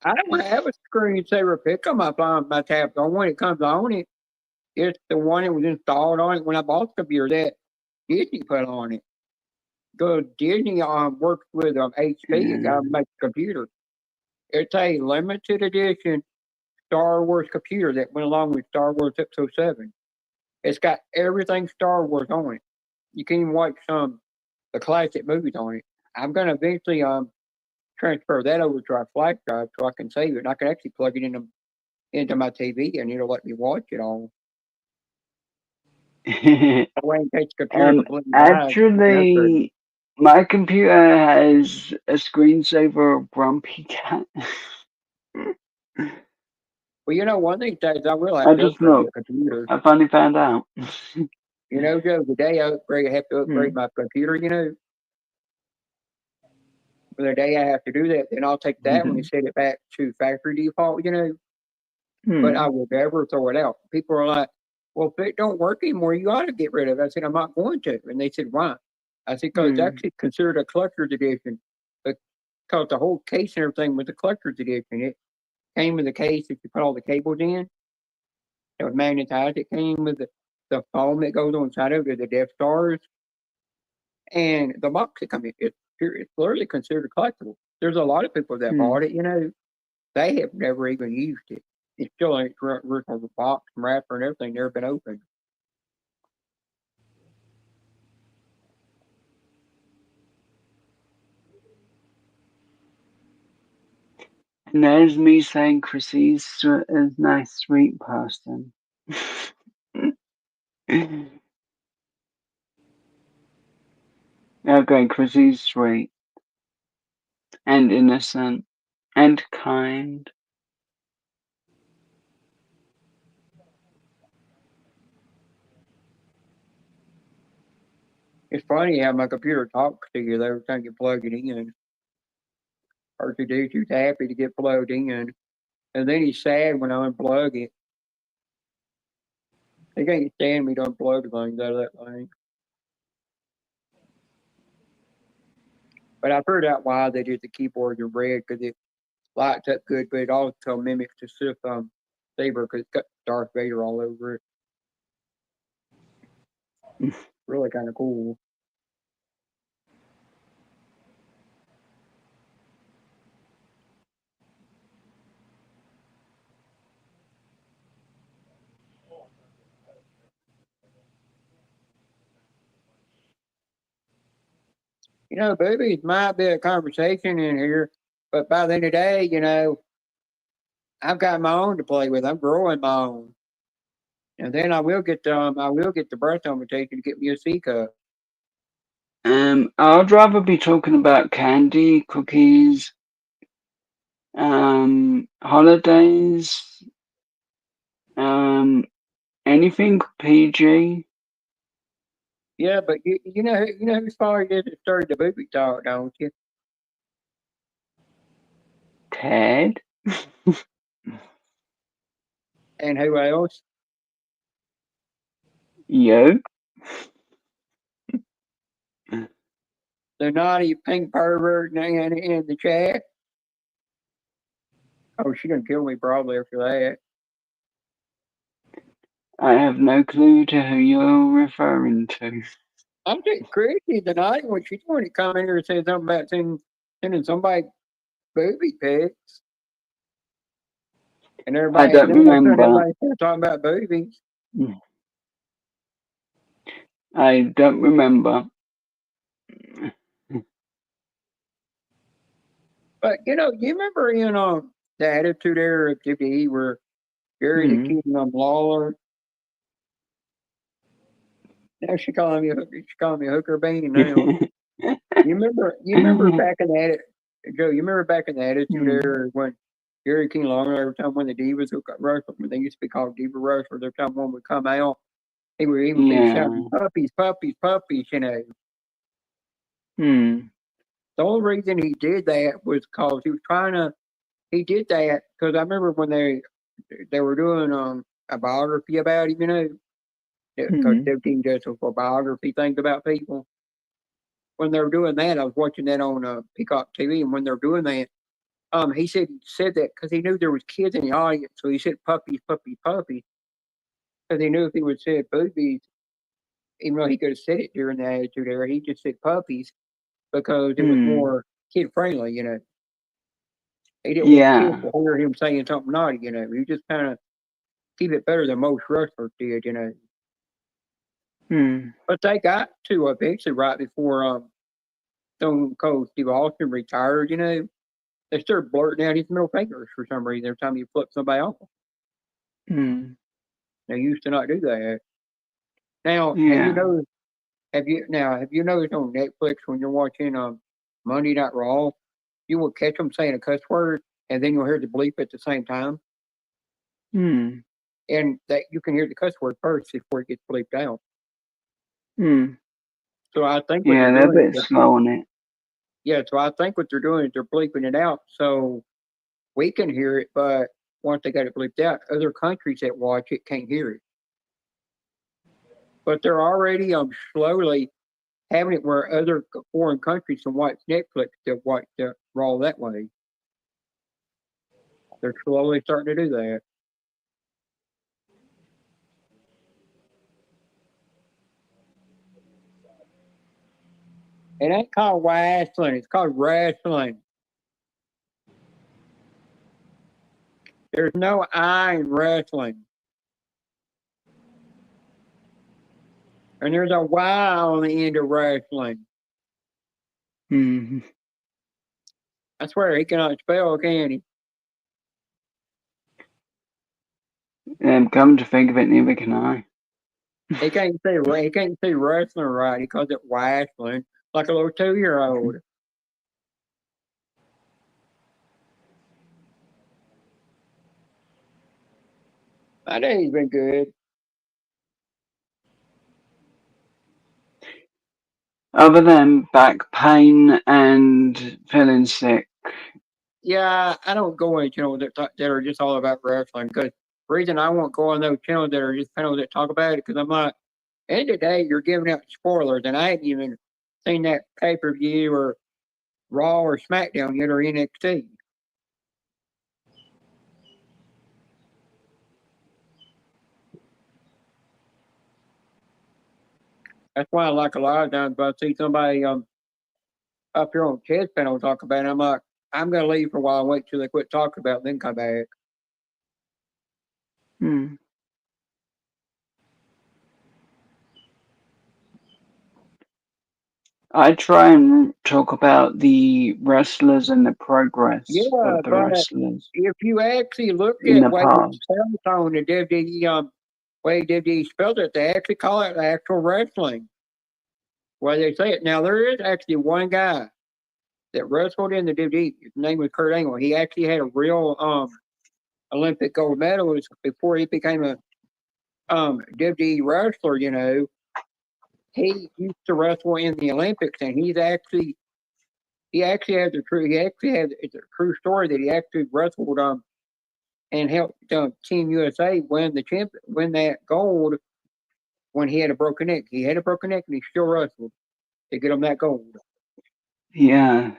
I don't have a screensaver pick on my tab. The one that comes on it, it's the one that was installed on it when I bought the computer that Disney put on it. Because Disney works with HP and got to make a computer. It's a limited edition Star Wars computer that went along with Star Wars Episode 7. It's got everything Star Wars on it. You can even watch the classic movies on it. I'm gonna eventually transfer that over to our flash drive so I can save it. And I can actually plug it into my TV and it'll let me watch it all. Actually, my computer has a screensaver of Grumpy Cat. Well, one of these days I will have I to just upgrade my looked. computer. I finally found out. Joe, the day I have to upgrade my computer, the day I have to do that, then I'll take that one and set it back to factory default, But I will never throw it out. People are like, well, if it don't work anymore, you ought to get rid of it. I said, I'm not going to. And they said, why? I said, because it's actually considered a collector's edition. Because the whole case and everything was a collector's edition. It came with a case that you put all the cables in. It was magnetized. It came with the foam that goes on inside of it, the Death Stars. And the box that comes in, it's literally considered collectible. There's a lot of people that bought it, they have never even used it. It's still in its original box and wrapper and everything, never been opened. And there's me saying Chrissy's a nice, sweet person. Okay, Chrissy's sweet. And innocent. And kind. It's funny how my computer talks to you every time you plug it in. R2D2's happy to get plugged in. And then he's sad when I unplug it. He can't stand me to unplug things out of that thing. But I figured out why they did the keyboard in red, because it lights up good, but it also mimics the Sith saber because it's got Darth Vader all over it. Really kind of cool. boobies might be a conversation in here, but by the end of the day, I've got my own to play with. I'm growing my own. And then I will get the birth invitation to get me a C cup. I'd rather be talking about candy, cookies, holidays, anything PG. Yeah, but you know whose fault it is that started the booby talk, don't you? Ted. And who else? You. The naughty pink pervert in the chat. Oh, she gonna kill me probably after that. I have no clue to who you're referring to. I'm just crazy tonight when she's going to come in here and say something about sending somebody booby pics. And everybody, I don't remember. Everybody started talking about boobies. I don't remember. But you remember the Attitude Era of TV where Gary the King Lawler. Now she calling me a hooker bean now. you remember back in that Joe, you remember back in the Attitude Era when Gary King Lawler, every time when the Divas would wrestle, when they used to be called Diva Wrestlers, every time one would come out, he would be shouting puppies, puppies, puppies, The only reason he did that was because he did that because I remember when they were doing a biography about him, because King does for biography things about people. When they were doing that, I was watching that on Peacock TV, and when they were doing that, he said that because he knew there was kids in the audience, so he said puppies, puppies, puppies, because he knew if he would say boobies, even though he could have said it during the Attitude Era, he just said puppies because it was more kid friendly, He didn't want kids to hear him saying something naughty, He just kind of keep it better than most wrestlers did, But they got to eventually right before Stone Cold Steve Austin retired, they started blurting out his middle fingers for some reason every time you flip somebody off. They used to not do that. Now, have you noticed on Netflix when you're watching Monday Night Raw, you will catch them saying a cuss word and then you'll hear the bleep at the same time. And that you can hear the cuss word first before it gets bleeped out. So I think they're a bit slow on it. Yeah, so I think what they're doing is they're bleeping it out so we can hear it, but once they got it bleeped out, other countries that watch it can't hear it. But they're already slowly having it where other foreign countries can watch Netflix to watch the Raw that way. They're slowly starting to do that. It ain't called wrestling. It's called wrestling. There's no I in wrestling. And there's a Y on the end of wrestling. I swear he cannot spell, can he? Come to think of it, neither can I. He can't say wrestling right. He calls it wrestling, like a little 2-year-old. My day's been good. Other than back pain and feeling sick. Yeah, I don't go on channels that are just all about wrestling because the reason I won't go on those channels that are just channels that talk about it because I'm like, end of the day, you're giving out spoilers, and I haven't even seen that pay-per-view or Raw or SmackDown yet or NXT. That's why I like a lot of times if I see somebody up here on Ted's panel talk about it, I'm like, I'm going to leave for a while and wait till they quit talking about it, then come back. I try and talk about the wrestlers and the progress Yeah, of the but wrestlers if you actually look in at the way it's past. spelled on the WWE, way WWE spelled it, they actually call it actual wrestling. Why they say it. Now, there is actually one guy that wrestled in the WWE. His name was Kurt Angle. He actually had a real Olympic gold medalist before he became a WWE wrestler, you know. He used to wrestle in the Olympics, and he actually has it's a true story that he actually wrestled and helped Team USA win that gold when he had a broken neck. He had a broken neck, and he still wrestled to get him that gold. Yeah,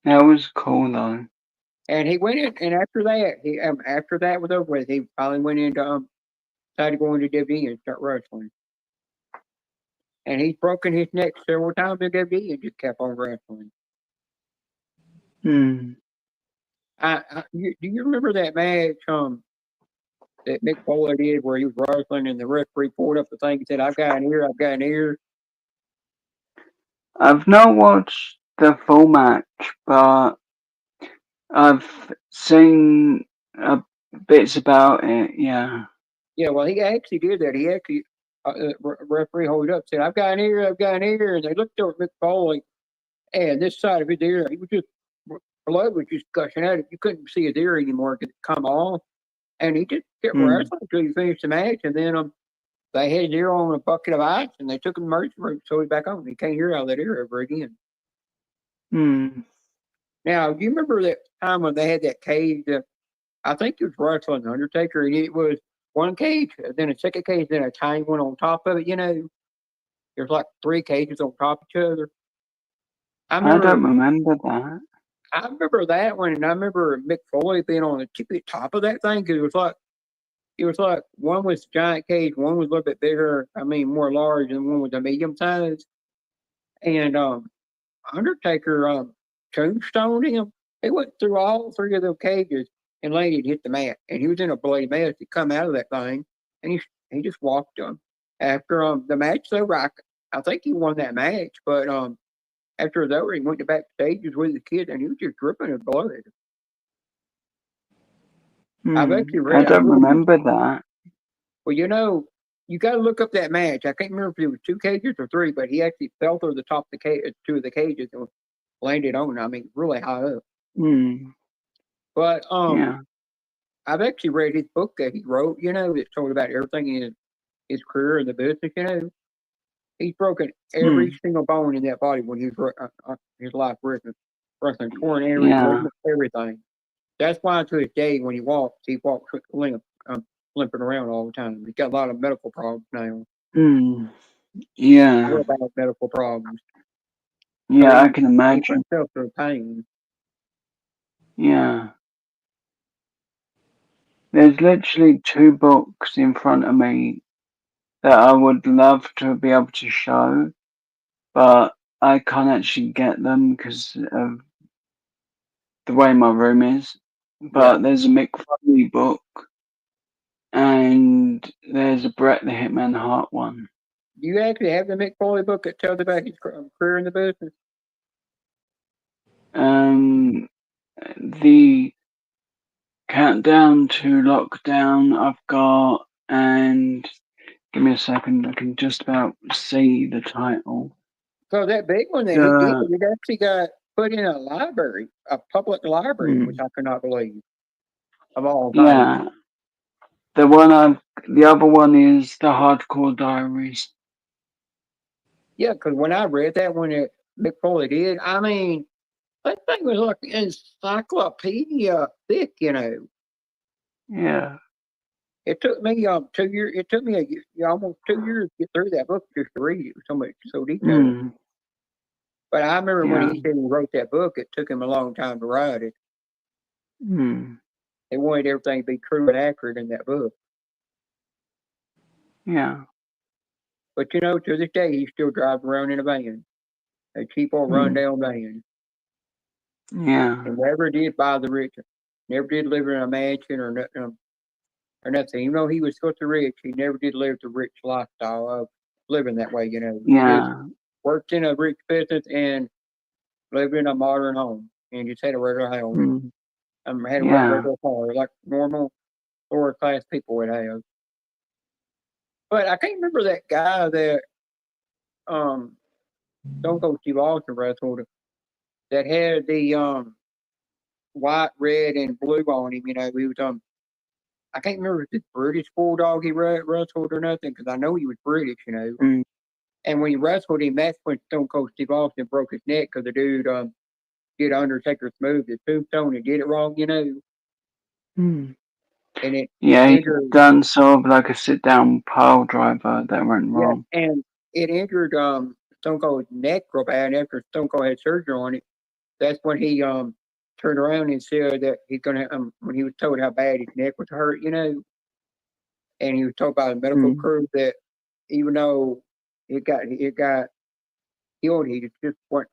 that was cool though. And he went in, and after that was over with, he finally went into decided to go into WWE and start wrestling. And he's broken his neck several times in WWE and just kept on wrestling. Hmm. Do you remember that match that Mick Foley did where he was wrestling and the referee pulled up the thing and said, "I've got an ear, I've got an ear"? I've not watched the full match, but I've seen bits about it. Yeah. Yeah, well, he actually did that. He actually, referee held it up, said, "I've got an ear, I've got an ear," and they looked over at Mick Foley, and this side of his ear, he was just blood was just gushing out. You couldn't see his ear anymore; it could come off, and he just kept wrestling until he finished the match, and then they had his ear on a bucket of ice, and they took him to the emergency room, so he's back on. He can't hear out of that ear ever again. Hmm. Now, do you remember that time when they had that cage? I think it was wrestling the Undertaker, and it was one cage, then a second cage, then a tiny one on top of it. You know, there's like 3 cages on top of each other. I don't remember that. I remember that one, and I remember Mick Foley being on the tippy top of that thing because it was like one was giant cage, one was a little bit bigger. I mean, more large, and one was a medium size. And Undertaker tombstoned him. He went through all 3 of those cages and landed and hit the mat. And he was in a bloody mess. He come out of that thing, and he just walked him. After the match was over, I think he won that match. But after it was over, he went to backstages with the kid, and he was just dripping in blood. I've actually I don't remember that. Well, you know, you got to look up that match. I can't remember if it was 2 cages or 3, but he actually fell through the top of the 2 of the cages and landed on. I mean, really high up. But Yeah. I've actually read his book that he wrote. You know, that told about everything in his career in the business. You know, he's broken every single bone in that body when he was his life wrestling, torn every ligament, everything. That's why to this day when he walks with limping around all the time. He's got a lot of medical problems now. Yeah. Real bad medical problems. Yeah, I can imagine. He puts himself through pain. Yeah. There's literally 2 books in front of me that I would love to be able to show, but I can't actually get them because of the way my room is. But there's a Mick Foley book, and there's a Bret the Hitman Hart one. Do you actually have the Mick Foley book that tells about his career in the business? The Countdown to Lockdown I've got, and give me a second, I can just about see the title. So that big one that he did, it actually got put in a library, a public library, which I could not believe. Of all things. Yeah. The other one is the Hardcore Diaries. Yeah, because when I read that one that Mick Foley did, I mean, that thing was like encyclopedia thick, you know. Yeah. It took me 2 years. It took me almost 2 years to get through that book just to read it. It was so detailed. But I remember when he said he wrote that book, it took him a long time to write it. They wanted everything to be true and accurate in that book. Yeah. But you know, to this day, he still drives around in a van, a cheap old rundown van. Yeah. And never did buy the rich, never did live in a mansion or nothing. Even though he was such a rich, he never did live the rich lifestyle of living that way. You know. Yeah. worked in a rich business and lived in a modern home and just had a regular house. Mm. Had a Yeah. regular car like normal lower class people would have. But I can't remember that guy that Stone Cold Steve Austin wrestled that had the white, red, and blue on him. You know, he was I can't remember if it's British Bulldog he wrestled or nothing because I know he was British. You know, Mm. and when he wrestled him, that's when Stone Cold Steve Austin broke his neck because the dude did Undertaker's move, the tombstone, and did it wrong. You know, Mm. and it Yeah, he's injured. done sort of like a sit down pile driver that went Yeah, wrong. and it injured Stone Cold's neck real bad. And after Stone Cold had surgery on it, that's when he turned around and said that he's gonna when he was told how bad his neck was hurt, you know, and he was told by the medical Mm. crew that even though it got healed, he just wasn't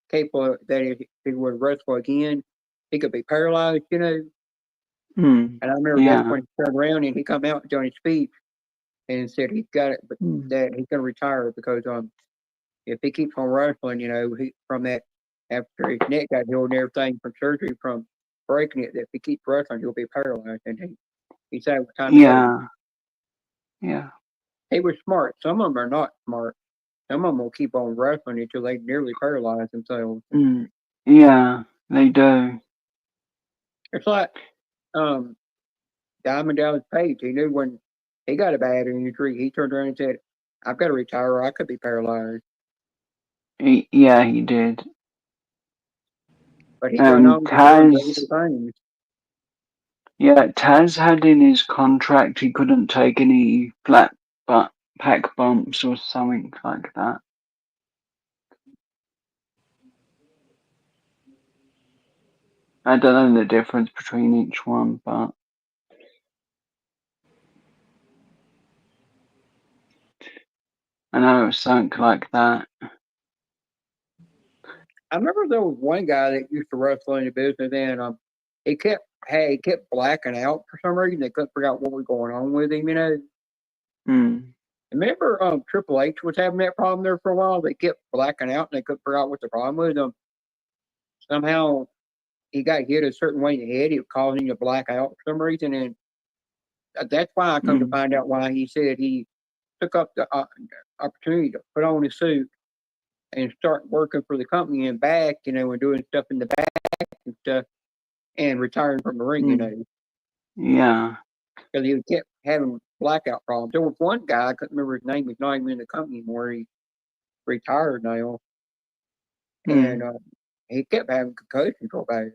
capable that if he would wrestle again, he could be paralyzed, you know. Mm. And I remember that's when he turned around and he come out during his speech and said he's got it, but that he's gonna retire because if he keeps on wrestling, you know, from that after his neck got healed and everything from surgery from breaking it, that if he keeps wrestling, he'll be paralyzed. And he said it was time to go. Yeah. Yeah. He was smart. Some of them are not smart. Some of them will keep on wrestling until they nearly paralyze themselves. Mm. Yeah, they do. It's like Diamond Dallas Page. He knew when he got a bad injury, he turned around and said, "I've got to retire. Or I could be paralyzed." Yeah, he did. But he went on to do greater Taz. things. Yeah, Taz had in his contract he couldn't take any flat pack bumps or something like that. I don't know the difference between each one, but I know it was something like that. I remember there was one guy that used to wrestle in the business, and he kept blacking out for some reason. They couldn't figure out what was going on with him. You know, Mm. remember Triple H was having that problem there for a while. They kept blacking out, and they couldn't figure out what the problem was. Somehow he got hit a certain way in the head. It was causing him to black out for some reason, and that's why I come to find out why he said he took up the opportunity to put on his suit and start working for the company and back, you know, and doing stuff in the back and stuff, and retiring from the ring, you know, Yeah. because he kept having blackout problems. There was one guy, I couldn't remember his name, he's not even in the company anymore. He retired now, and he kept having concussions real bad.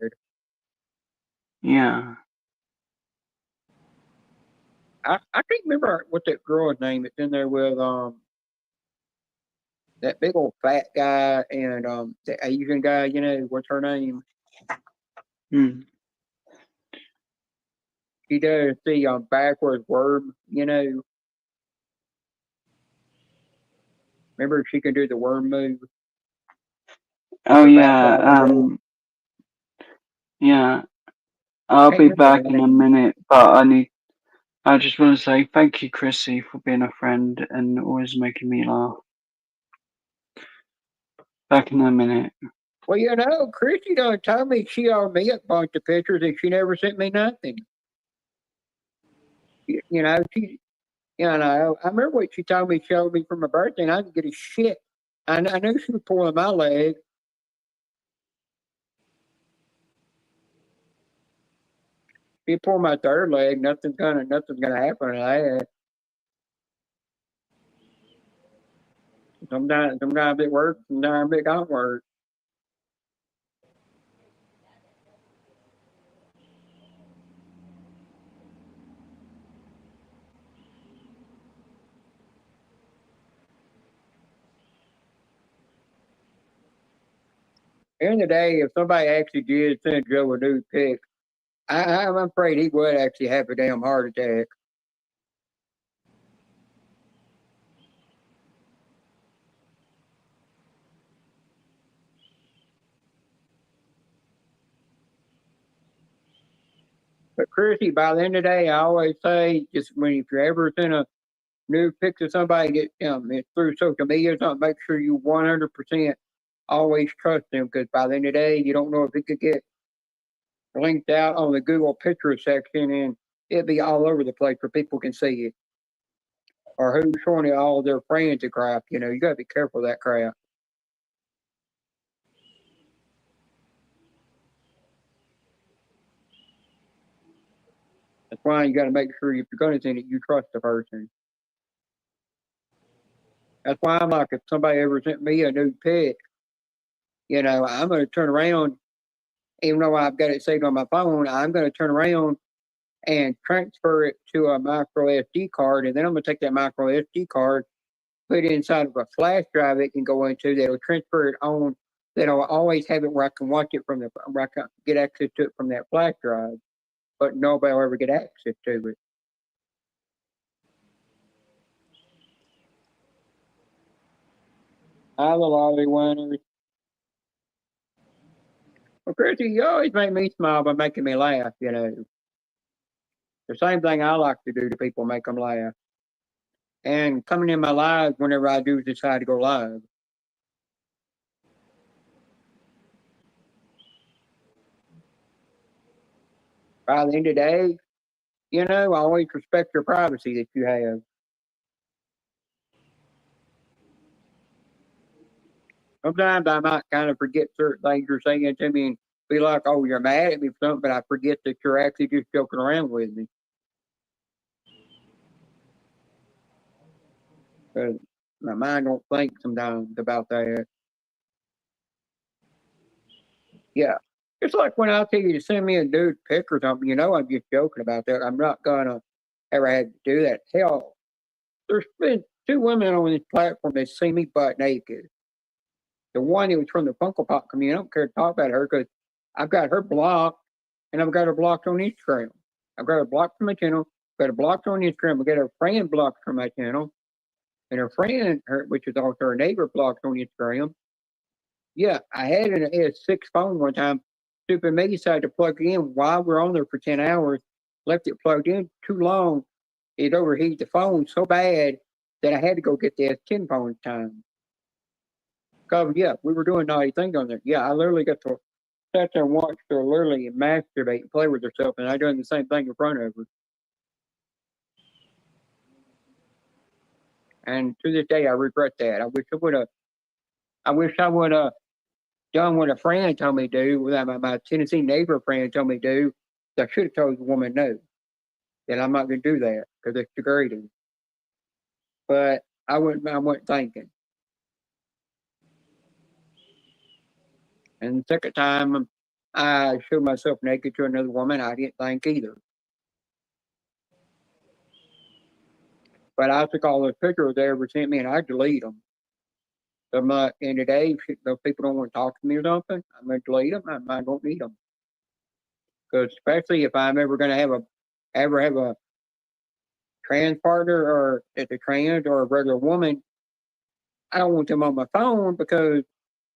Yeah. I can't remember what that girl's name that's in there with that big old fat guy and the Asian guy, you know, what's her name? Mm. She does the backwards worm, you know. Remember she can do the worm move? Oh yeah. Yeah. I'll be back in a minute, but I just want to say thank you, Chrissy, for being a friend and always making me laugh. Back in a minute. Well, you know, Chrissy done told me she owed me a bunch of pictures and she never sent me nothing. You know, I remember what she told me, showed me for my birthday, and I didn't get a shit. I knew she was pulling my leg. She pulled my third leg. Nothing's gonna happen to that. Sometimes it works, sometimes it don't work. In the day, if somebody actually did send Joe a nude pic, I'm afraid he would actually have a damn heart attack. But Chrissy, by the end of the day, I always say, just if you're ever send new picture of somebody that it's through social media or something, make sure you 100% always trust them, because by the end of the day, you don't know if it could get linked out on the Google picture section and it'd be all over the place where people can see it. Or who's showing it all their friends and crap. You gotta be careful of that crap. That's why you gotta make sure if you're gonna send it, you trust the person. That's why I'm like, if somebody ever sent me a new pic, I'm gonna turn around, even though I've got it saved on my phone, I'm gonna turn around and transfer it to a micro SD card, and then I'm gonna take that micro SD card, put it inside of a flash drive it can go into that'll transfer it on, that'll always have it where I can watch it where I can get access to it from that flash drive, but nobody will ever get access to it. Hi, the lolly winners. Well, Chrissy, you always make me smile by making me laugh, The same thing I like to do to people, make them laugh. And coming in my live whenever I do decide to go live. By the end of the day, I always respect your privacy that you have. Sometimes I might kind of forget certain things you're saying to me and be like, oh, you're mad at me for something, but I forget that you're actually just joking around with me. Because my mind don't think sometimes about that. Yeah. It's like when I tell you to send me a nude pic or something, I'm just joking about that. I'm not going to ever have to do that. Hell, there's been 2 women on this platform that see me butt naked. The one that was from the Funko Pop community, I don't care to talk about her because I've got her blocked and I've got her blocked on Instagram. I've got her blocked from my channel, got her blocked on Instagram, I've got her friend blocked from my channel, and her friend, which is also her neighbor, blocked on Instagram. Yeah, I had an S6 phone one time. Stupid me decided to plug it in while we're on there for 10 hours, left it plugged in too long. It overheated the phone so bad that I had to go get the S10 phone at the time. Because, yeah, we were doing naughty things on there. Yeah, I literally got to sat there and watched her literally masturbate and play with herself, and I doing the same thing in front of her. And to this day, I regret that. I wish I would have done what a friend told me to do, what my Tennessee neighbor friend told me to do. I should have told the woman no, that I'm not going to do that because it's degrading. But I wasn't thinking. And the second time I showed myself naked to another woman, I didn't think either. But I took all those pictures they ever sent me and I delete them. So I'm not, in the day, if those people don't want to talk to me or something, I'm going to delete them. I don't need them. Because especially if I'm ever going to have a trans partner or it's a trans or a regular woman, I don't want them on my phone because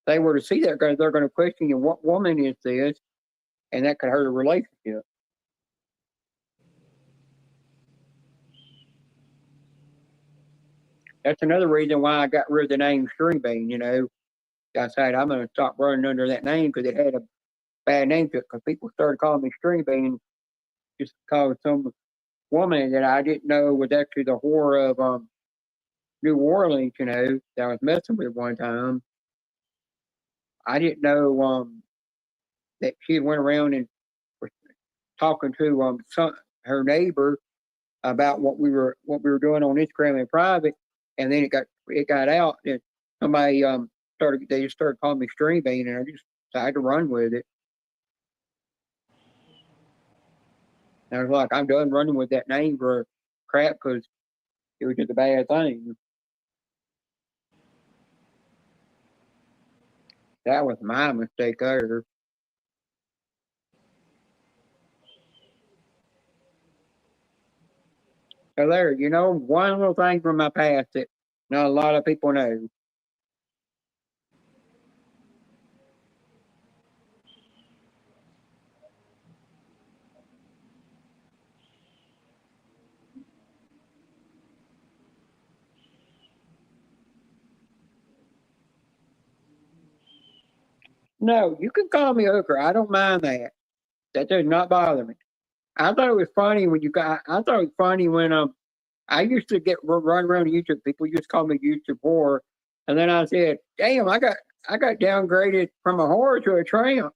they were to see that because they're going to question you, what woman is this? And that could hurt a relationship. That's another reason why I got rid of the name String Bean, I said I'm going to stop running under that name because it had a bad name to it because people started calling me String Bean just because some woman that I didn't know was actually the whore of New Orleans, that I was messing with one time. I didn't know that she had went around and was talking to her neighbor about what we were doing on Instagram in private, and then it got out and somebody they just started calling me String Bean, and I just decided to run with it. And I was like, I'm done running with that name for crap because it was just a bad thing. That was my mistake there. So there, one little thing from my past that not a lot of people know. No, you can call me a hooker. I don't mind that. That does not bother me. I thought it was funny when I thought it was funny when I used to run around YouTube. People used to call me YouTube whore, and then I said, "Damn, I got downgraded from a whore to a tramp."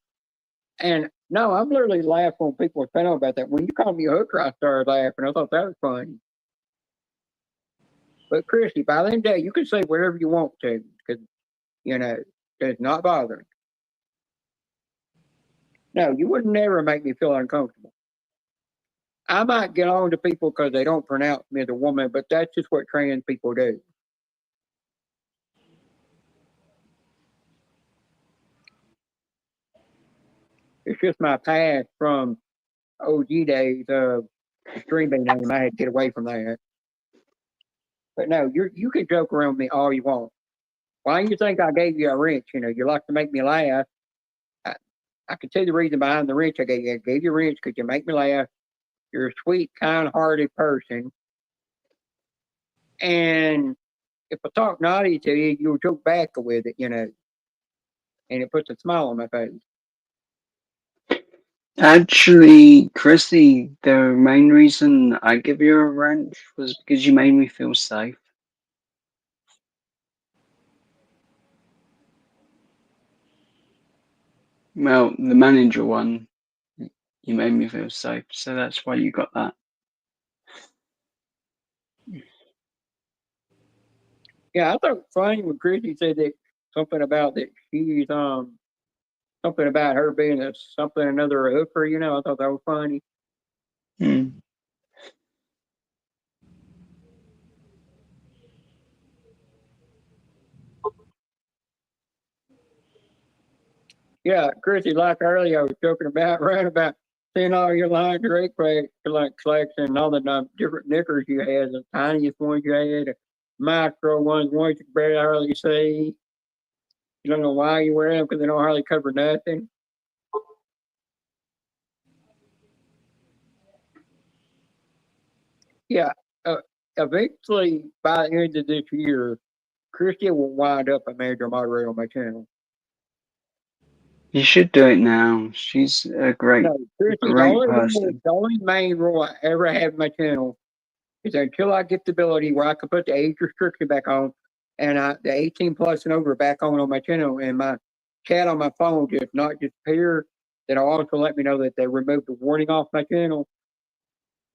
And no, I'm literally laughing when people find out about that. When you called me a hooker, I started laughing. I thought that was funny. But Christy, by the end of the day, you can say whatever you want to, because it's not bothering. No, you would never make me feel uncomfortable. I might get on to people because they don't pronounce me as a woman, but that's just what trans people do. It's just my past from OG days of Extreme Being name. I had to get away from that. But no, you can joke around with me all you want. Why do you think I gave you a wrench? You like to make me laugh. I can tell you the reason behind the wrench I gave you. I gave you a wrench because you make me laugh. You're a sweet, kind-hearted person. And if I talk naughty to you, you'll joke back with it, and it puts a smile on my face. Actually, Chrissy, the main reason I give you a wrench was because you made me feel safe. Well, the manager one, you made me feel safe, so that's why you got that. Yeah, I thought it was funny when Chrissy said that something about that she's something about her being another hooker. I thought that was funny. Yeah, Chrissy, like earlier, I was joking about seeing all your lingerie collection and all the different knickers you had, the tiniest ones you had, the micro ones you could barely hardly see. You don't know why you wear them because they don't hardly cover nothing. Yeah, eventually by the end of this year, Christy will wind up a major moderator on my channel. You should do it now. She's a great, Christy, great person. the only main rule I ever have in my channel is until I get the ability where I can put the age restriction back on and the 18 plus and over back on my channel, and my chat on my phone does not disappear. That'll also let me know that they removed the warning off my channel,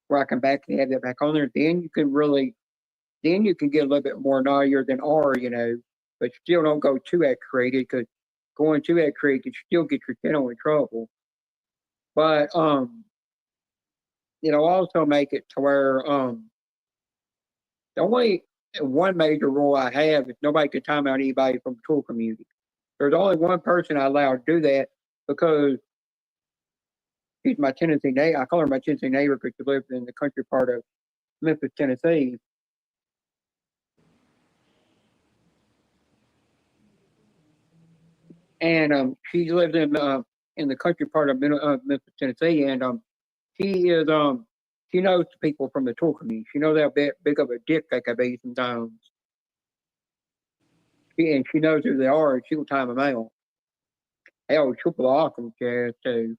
where I can have that back on there. Then you can get a little bit more naughtier than R, but still don't go too X-rated, because going too X-rated still get your channel in trouble. But also make it to where the only one major rule I have is nobody can time out anybody from the tool community. There's only one person I allow to do that because she's my Tennessee neighbor. I call her my Tennessee neighbor because she lives in the country part of Memphis, Tennessee. And she lives in the country part of Memphis, Tennessee, and she knows the people from the tool community. She knows how big of a dick they can be sometimes. And she knows who they are, and she'll time them out. Hell, she'll block them, Jazz, too.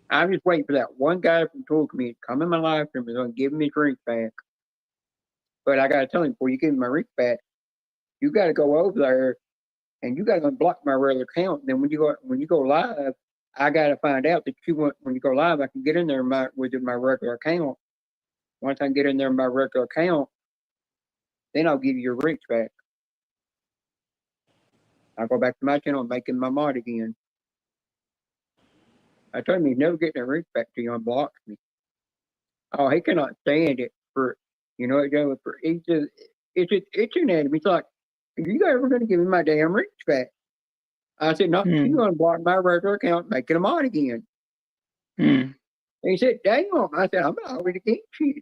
I'm just waiting for that one guy from the tool community to come in my life and is going to give me his rings back. But I got to tell him, before you give me my rings back, you got to go over there and you got to unblock my regular account. And then when you go live, I got to find out that when you go live, I can get in there with my regular account. Once I can get in there with my regular account, then I'll give you your rings back. I'll go back to my channel and make him my mod again. I told him he's never getting a rings back till he unblocks me. Oh, he cannot stand it for, it's just itching at him. He's like, are you ever going to give me my damn rings back? I said, no, you unblock my regular account, making them on again. And he said, damn. I said, I'm not already against you.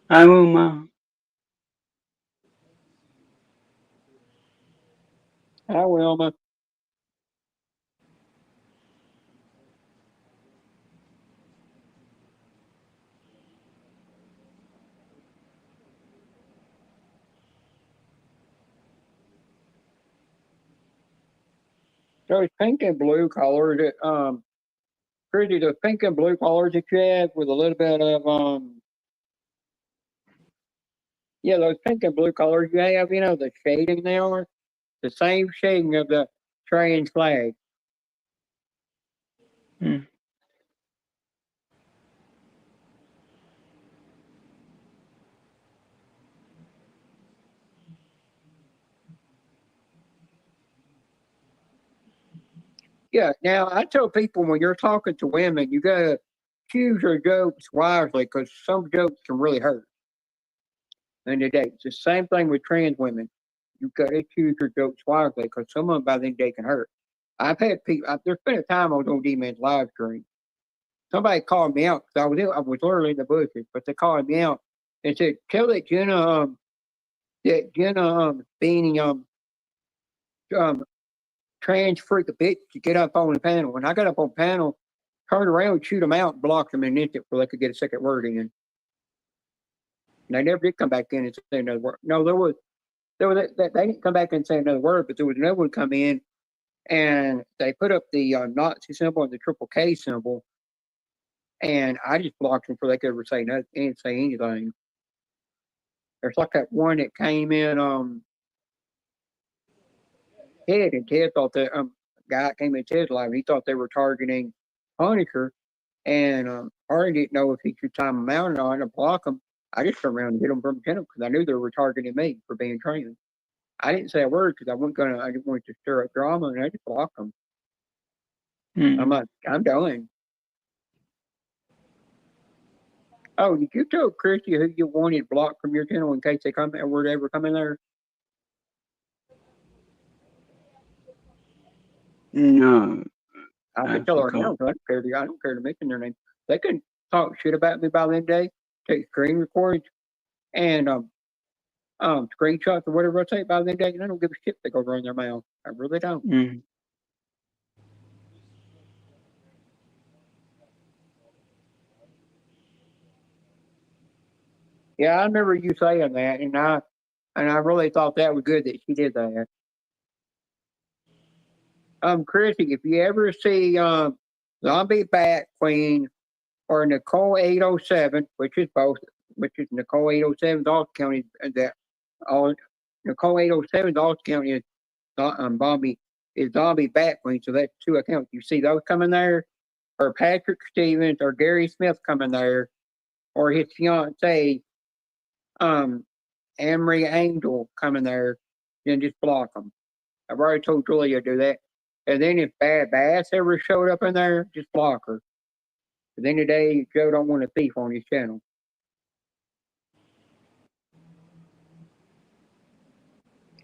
I will, Ma. I will, Ma. those pink and blue colors that Chrissy, those pink and blue colors that you have with a little bit of yeah, those pink and blue colors you have, you know, the shading they are the same shading of the trans flag. Hmm. Yeah. Now I tell people when you're talking to women, you gotta choose your jokes wisely because some jokes can really hurt. In the day, it's the same thing with trans women. You gotta choose your jokes wisely because some of them by the end of the day can hurt. I've had people. There's been a time I was on D-Man's live stream. Somebody called me out because I was literally in the bushes, but they called me out and said, "Tell that Jenna being trans freak a bitch to get up on the panel." When I got up on panel, turned around, shoot them out, and blocked them in an instant before they could get a second word in. And they never did come back in and say another word. No, they didn't come back and say another word, but there was another one come in and they put up the Nazi symbol and the triple K symbol, and I just blocked them before they could ever say nothing, didn't say anything. There's like that one that came in, Ted, and Ted thought that guy came in Ted's live, and he thought they were targeting Punisher, and Hardy didn't know if he should time them out or not and block them. I just turned around and hit them from the because I knew they were targeting me for being trans. I didn't say a word because I didn't want to stir up drama, and I just blocked them. I'm like, I'm done. Oh, did you tell Christy who you wanted blocked from your channel in case they come or were ever come in there? No. I can tell her now. I don't care to mention their name. They can talk shit about me by the end of the day, take screen recordings and screenshots or whatever I say by the end of the day, and I don't give a shit if they go run their mouth. I really don't. Yeah, I remember you saying that, and I really thought that was good that she did that. Chrissy, if you ever see Zombie Bat Queen or Nicole 807, which is Nicole 807 Dalton County, Nicole 807 Dalton County is Zombie Bat Queen, so that's two accounts. You see those coming there, or Patrick Stevens or Gary Smith coming there, or his fiance, Amory Angel coming there, then just block them. I've already told Julia to do that. And then if Bad Bass ever showed up in there, just block her. At the end of the day, Joe don't want a thief on his channel.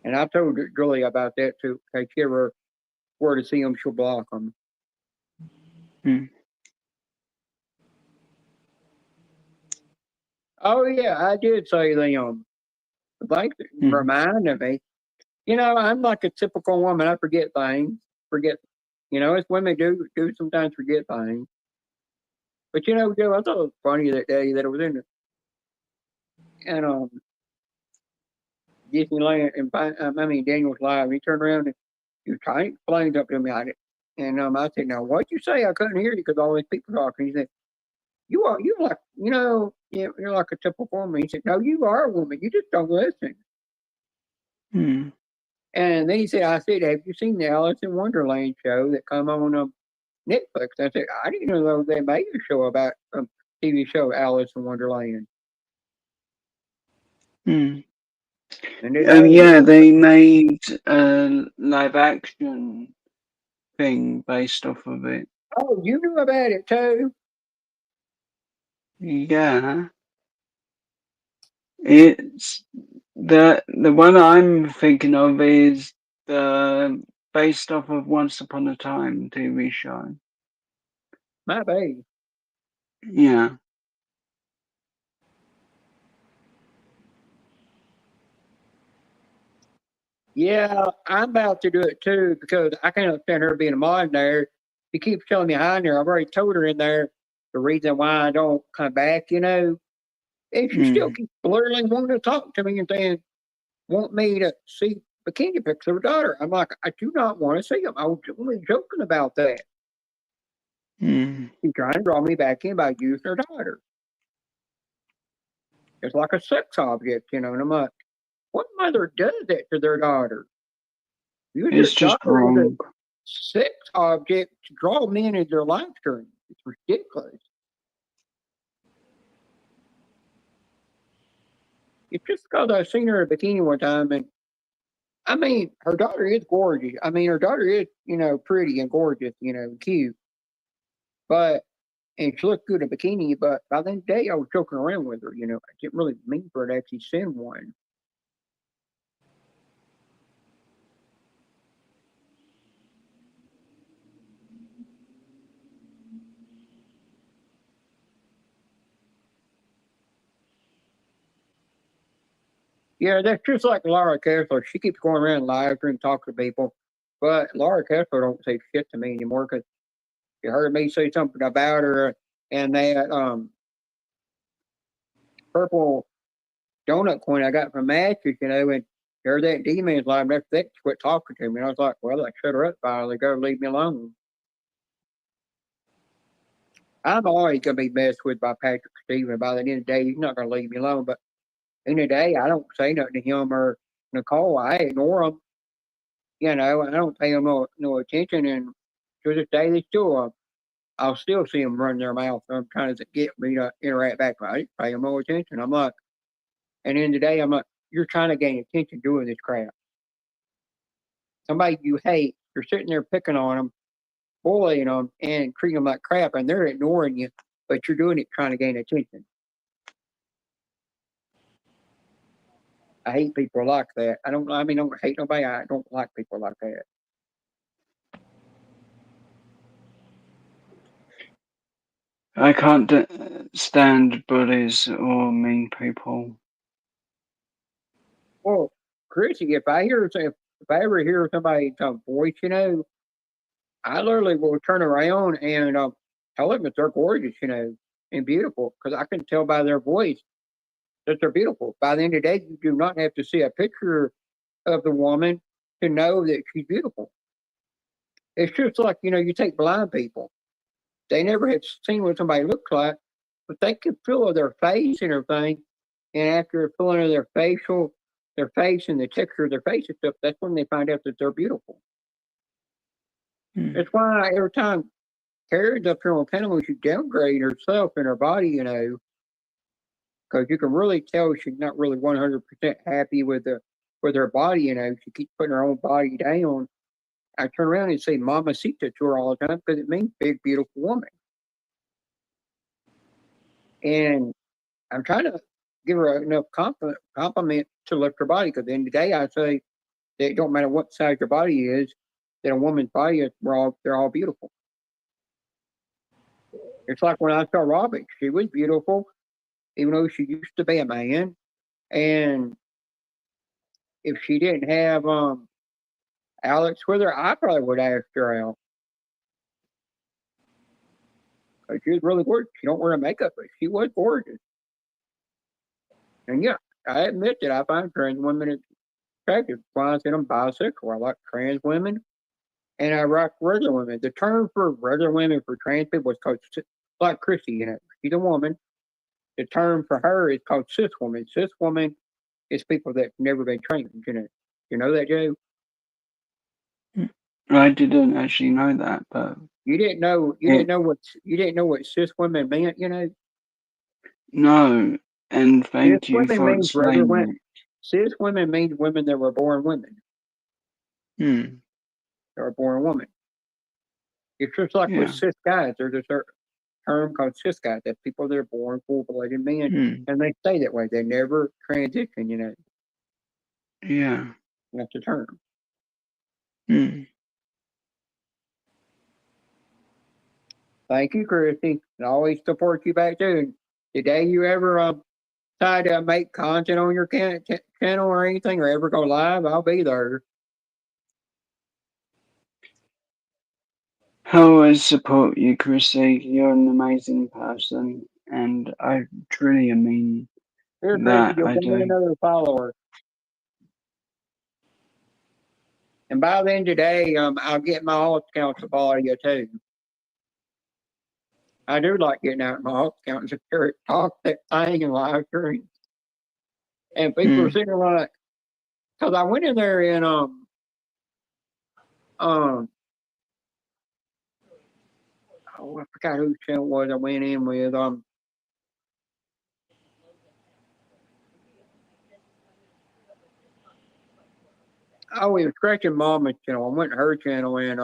And I told Julia about that too. If she ever were to see him, she'll block him. Oh yeah, I did say them. Thanks for reminding me. You know, I'm like a typical woman. I forget things. As women do sometimes forget things. But you know, Joe, I thought it was funny that day that it was in Disneyland, and Daniel's live. And he turned around and he was trying to explain something to me. I said, "Now, what'd you say? I couldn't hear you because all these people talking." He said, you're like a typical woman." He said, "No, you are a woman. You just don't listen." And then he said, "Have you seen the Alice in Wonderland show that come on Netflix?" I said, "I didn't know they made a show about TV show Alice in Wonderland." And yeah, they made a live action thing based off of it. Oh, you knew about it too? Yeah. It's the one I'm thinking of is based off of Once Upon a Time TV show. My baby. Yeah. Yeah, I'm about to do it too because I can't understand her being a mod in there. She keeps telling me hi in there. I've already told her in there the reason why I don't come back, and she still keeps literally wanting to talk to me and saying, want me to see bikini pics of her daughter. I'm like, I do not want to see them. I was only joking about that. Hmm. She's trying to draw me back in by using her daughter. It's like a sex object, and I'm like, what mother does that to their daughter? You It's just daughter was a wrong. sex object to draw men into their live stream. It's ridiculous. It's just because I seen her in a bikini one time, and I mean, her daughter is gorgeous. I mean, her daughter is, pretty and gorgeous, cute. But, and she looked good in a bikini, but by the end of the day, I was joking around with her, I didn't really mean for her to actually send one. Yeah, that's just like Laura Kessler. She keeps going around live and talking to people. But Laura Kessler don't say shit to me anymore because you heard me say something about her and that purple donut coin I got from Matches, and there's that D-Man's live. After that, she quit talking to me. And I was like, well, I shut her up finally. Go leave me alone. I'm always going to be messed with by Patrick Stevens. By the end of the day, he's not going to leave me alone. But in the day, I don't say nothing to him or Nicole. I ignore them. I don't pay them no attention. And to this day, they still, I'll still see them run their mouth. I'm trying to get me to interact back. I didn't pay them no attention. I'm like, and in the day, I'm like, you're trying to gain attention doing this crap. Somebody you hate, you're sitting there picking on them, bullying them, and treating them like crap, and they're ignoring you, but you're doing it trying to gain attention. I hate people like that. I don't hate nobody. I don't like people like that. I can't stand bullies or mean people. Well, Chrissy, if I ever hear somebody's voice, I literally will turn around and tell them that they're gorgeous, and beautiful, because I can tell by their voice that they're beautiful. By the end of the day, you do not have to see a picture of the woman to know that she's beautiful. It's just like, you take blind people. They never have seen what somebody looks like, but they can feel their face and everything. And after feeling of their face and the texture of their face and stuff, that's when they find out that they're beautiful. That's why every time Karen's up here on panel, she downgrade herself and her body, because you can really tell she's not really 100% happy with her body. She keeps putting her own body down. I turn around and say "mamacita" to her all the time because it means big, beautiful woman. And I'm trying to give her enough compliment to lift her body, because at the end of the day, I say that it don't matter what size your body is, that a woman's body is, they're all beautiful. It's like when I saw Robin, she was beautiful, even though she used to be a man. And if she didn't have Alex with her, I probably would have asked her out. But she was really gorgeous. She don't wear makeup, but she was gorgeous. And yeah, I admit that I find trans women attractive. Why I said I'm bisexual. I like trans women, and I like regular women. The term for regular women for trans people is called, like Chrissy, she's a woman. The term for her is called cis woman. Cis woman is people that's never been trained. You know that, Joe? I didn't actually know that, but you didn't know what cis women meant. No, and thank you for explaining it. Cis women means women that were born women. They were born women. It's just like with cis guys. There's a certain term called cis guys. That's people that are born full-blooded men, and they stay that way. They never transition. Yeah. That's the term. Thank you, Christy. I always support you back too. The day you ever try to make content on your channel or anything, or ever go live, I'll be there. I always support you, Chrissy. You're an amazing person, and I truly mean Here, that. Chrissy, you'll I get do. another follower. And by then today, I'll get my alt account to follow you too. I do like getting out my alt account and secure it, talk that thing and live stream. And people are sitting there like, because I went in there and oh, I forgot whose channel it was I went in with. Oh, it was Gretchen Mama's channel. I went to her channel and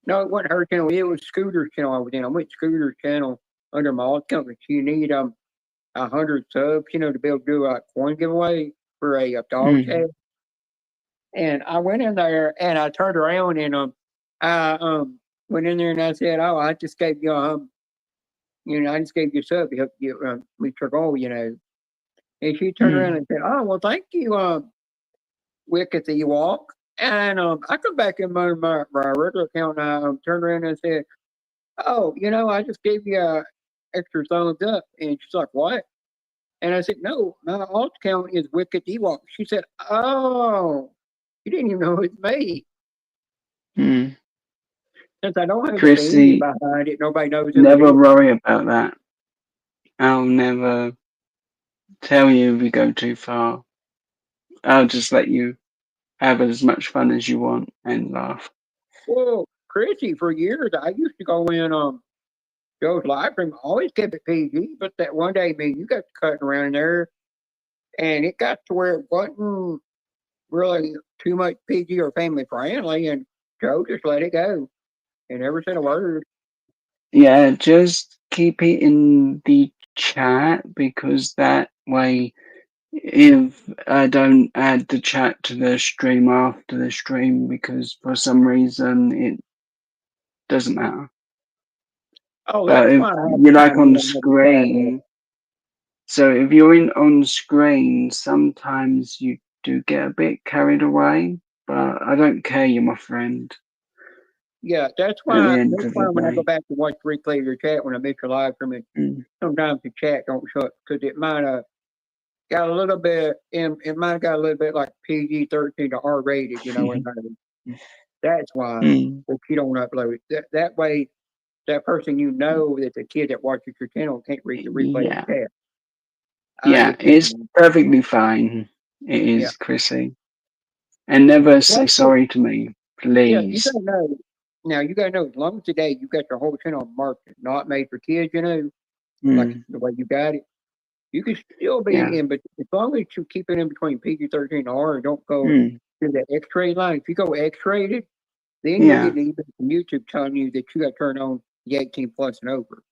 no, it wasn't her channel. It was Scooter's channel I was in. I went to Scooter's channel under my alt account. You need 100 subs, to be able to do a coin giveaway for a dog tag. And I went in there and I turned around and I went in there and I said, "Oh, I just gave you I just gave you a sub to help you reach your goal, And she turned around and said, "Oh, well, thank you, Wicked the Walk." And I come back in my regular account and I turned around and said, "Oh, I just gave you a extra thumbs up." And she's like, "What?" And I said, "No, my alt account is Wicked Ewok." She said, "Oh, you didn't even know it's me." Since I don't have a Chrissy, behind it, nobody knows who never it is. worry about that. I'll never tell you if you go too far. I'll just let you have as much fun as you want and laugh. Well, Chrissy, for years I used to go in Joe's live stream, always kept it PG, but that one day, you got cutting around in there, and it got to where it wasn't really too much PG or family friendly, and Joe just let it go and never said a word. Yeah, just keep it in the chat because that way, if I don't add the chat to the stream after the stream, because for some reason it doesn't matter. Oh, But that's if why I have you're like time on to the never try that. screen, so if you're on screen, sometimes you do get a bit carried away. But I don't care. You're my friend. Yeah, that's At the why. end That's of why the when I go day. back to watch the replay of your chat when I miss your live from it, sometimes the chat don't show up because it might have got a little bit. It might have got a little bit like PG-13 to R-rated, That's why if you don't upload it, that way, that person that the kid that watches your channel can't read the replay Yeah. of the chat. Yeah, it's perfectly fine. It is, Chrissy. And never say sorry to me, Yeah, you please. gotta know. Now you gotta know. As long as today you got your whole channel marked, not made for kids, like the way you got it. You can still be Yeah. in, but as long as you keep it in between PG-13 and R, and don't go Mm. to the X-rated line. If you go X-rated, then Yeah. you'll get an email from YouTube telling you that you got to turn on the 18 plus and over.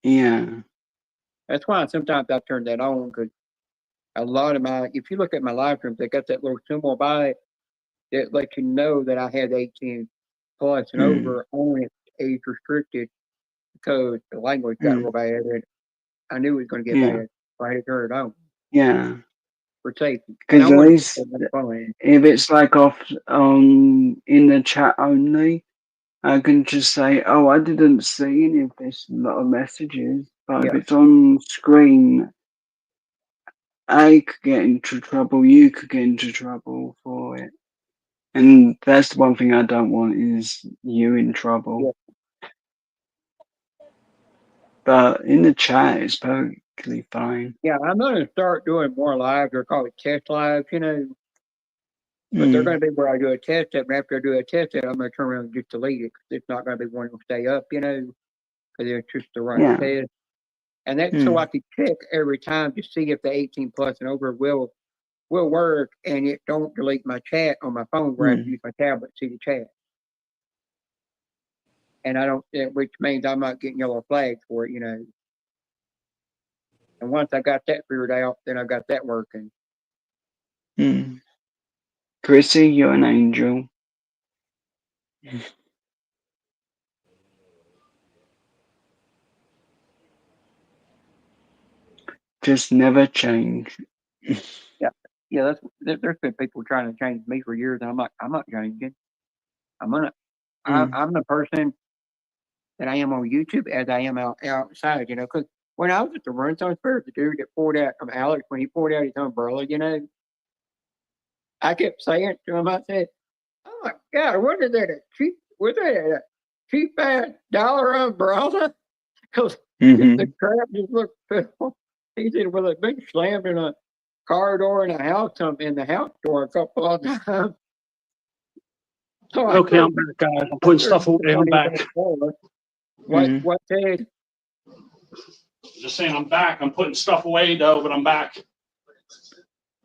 Yeah. That's why sometimes I turn that on because a lot of if you look at my live streams, they got that little symbol by it that lets you know that I had 18 plus and over on it, age restricted, because the language got real bad and I knew it was going to get bad. So I had to turn it on. Yeah. For safety. Because at least if it's like off in the chat only, I can just say, "Oh, I didn't see any of this lot of messages." But if it's on screen, I could get into trouble. You could get into trouble for it, and that's the one thing I don't want is you in trouble. But in the chat, it's perfectly fine. Yeah, I'm going to start doing more lives. They're called test lives, But they're going to be where I do a test it, and after I do a test it, I'm going to turn around and just delete it because it's not going to be one that will stay up, because it's just the right test. And that's so I can check every time to see if the 18 plus and over will work, and it don't delete my chat on my phone where I have to use my tablet to see the chat. And I don't, which means I'm not getting yellow flags for it, And once I got that figured out, then I got that working. Chrissy, you're an angel. Just never change. Yeah, there's been people trying to change me for years, and I'm not changing. I'm the person that I am on YouTube as I am outside, because when I was at the Renaissance Fair, the dude that poured out Alex, when he poured out his umbrella, I kept saying to him, I said, "Oh my God, what is that? Was that a cheap ass dollar umbrella?" Because the crap just looked pitiful. He said, "Well, it's been slammed in a car door in a house, in the house door a couple of times." So Okay, I'm back, guys. I'm putting stuff away. I'm back. What said? Just saying, I'm back. I'm putting stuff away, though, but I'm back.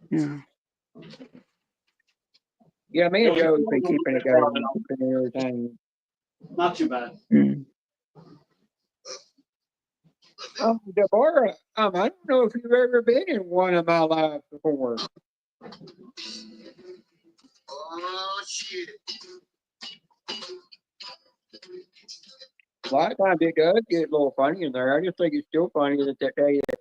Yeah. Yeah, me and Joe's been keeping it going, keeping everything. Not too bad. Deborah, I don't know if you've ever been in one of my lives before. Oh, shit. A lot of times it does get a little funny in there. I just think it's still funny that day that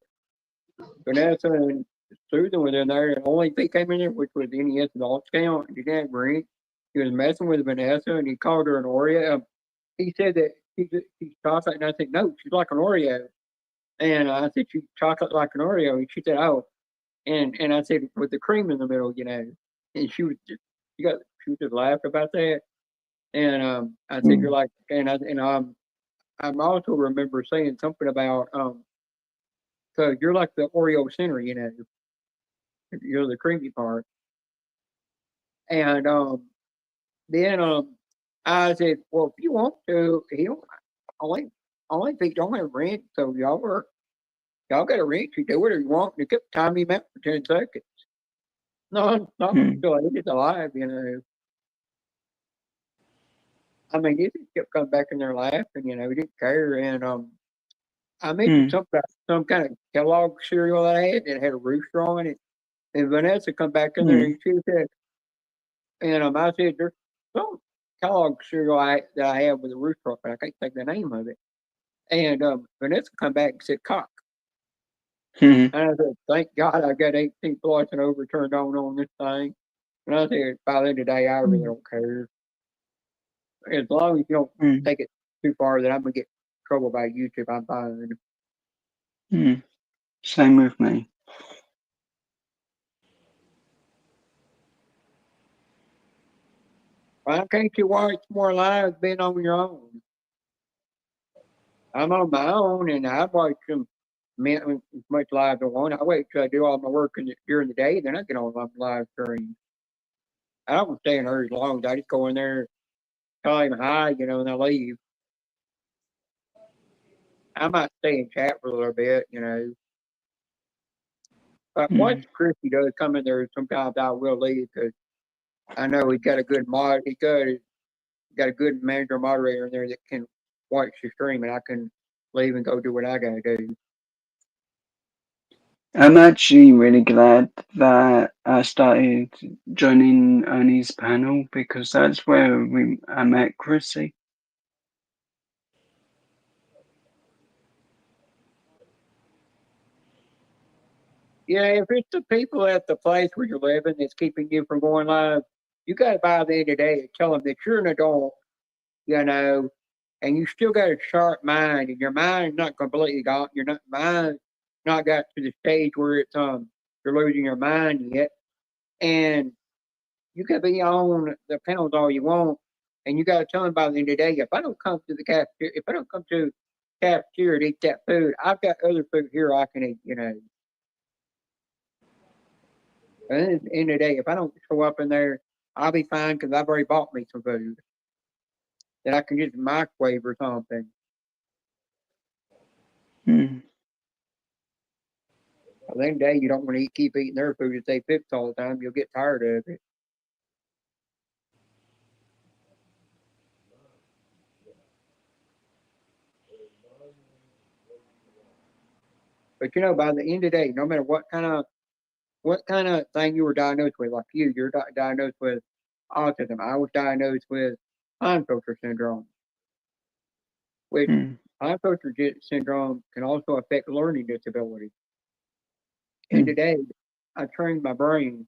Vanessa and Susan was in there, and only thing came in there, which was NES adult count. He didn't agree. He was messing with Vanessa, and he called her an Oreo. He said that she's chocolate, and I said, no, she's like an Oreo. And I said, she's chocolate like an Oreo. And she said, oh. And I said, with the cream in the middle, And she was just laughed about that. And I said, you're like, I'm also remember saying something about, so you're like the Oreo center, you're the creamy part. And then I said, well, if you want to, only if you don't have rent, so y'all got a rent, you do whatever you want. You kept time him out for 10 seconds. No, not until he was alive, I mean, he just kept coming back in there laughing, he didn't care. And I mentioned something about some kind of Kellogg cereal that I had that had a rooster on it. And Vanessa come back in there and she said, and I said, there's some Kellogg cereal that I have with a rooster on it, but I can't think the name of it. And Vanessa come back and said, cock. And I said, thank God I got 18 flights and overturned on this thing. And I said, by the end of the day, I really don't care. As long as you don't take it too far that I'm going to get in trouble by YouTube, I'm fine. Same with me. Why can't you watch more lives being on your own? I'm on my own, and I watch them as much live as I want. I wait till I do all my work during the day, then I get on my live stream. I don't stay in there as long as I just go in there, tell him hi, and I leave. I might stay and chat for a little bit, But once Christy does come in there, sometimes I will leave because I know he's got a good got a good manager moderator in there that can watch the stream, and I can leave and go do what I gotta do. I'm actually really glad that I started joining Ernie's panel because that's where I met Chrissy. Yeah, if it's the people at the place where you're living that's keeping you from going live, you got to by the end of the day tell them that you're an adult, and you still got a sharp mind, and your mind's not completely gone. Mind's not got to the stage where it's you're losing your mind yet, and you can be on the panels all you want, and you got to tell them by the end of the day, if I don't come to the cafeteria to eat that food, I've got other food here I can eat, And at the end of the day, if I don't show up in there, I'll be fine because I've already bought me some food that I can just microwave or something. At the end of the day, you don't want to keep eating their food if they fix all the time. You'll get tired of it. But by the end of the day, no matter what kind of thing you were diagnosed with, like you're diagnosed with autism. I was diagnosed with Klinefelter syndrome, which Klinefelter syndrome can also affect learning disability. And today, I trained my brain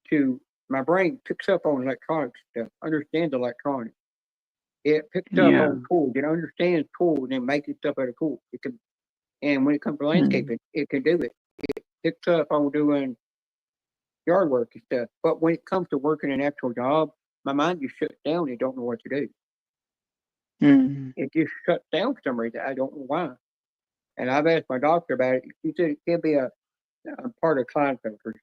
picks up on electronic stuff, understands electronics. It picks up on tools, it understands tools and makes stuff out of tools. And when it comes to landscaping, it can do it. It picks up on doing, yard work and stuff. But when it comes to working an actual job, my mind just shuts down and don't know what to do. It just shuts down for some reason. I don't know why. And I've asked my doctor about it. She said it can be a part of Klinefelter,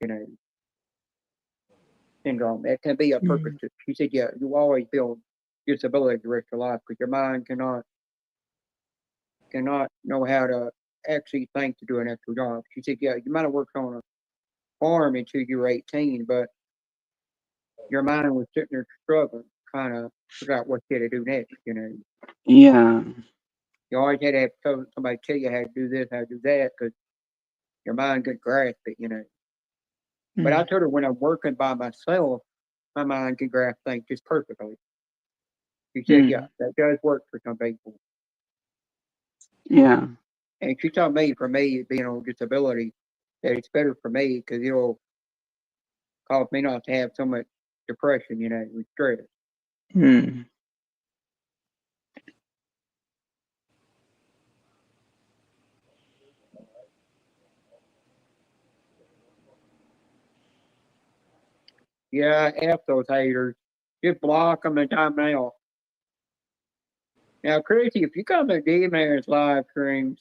syndrome. That can be a purpose. She said, yeah, you always build disability the rest of your life because your mind cannot know how to actually think to do an actual job. She said, yeah, you might have worked on a farm until you were 18, but your mind was sitting there struggling, trying to figure out what you had to do next, Yeah. You always had to have somebody tell you how to do this, how to do that, because your mind couldn't grasp it, But I told her when I'm working by myself, my mind can grasp things just perfectly. She said, yeah, that does work for some people. Yeah. And she told me, for me, being on disability, that it's better for me because it'll cause me not to have so much depression, with stress. Yeah, F those haters. Just block them and time them out. Now, Chrissy, if you come to D-Man's live streams,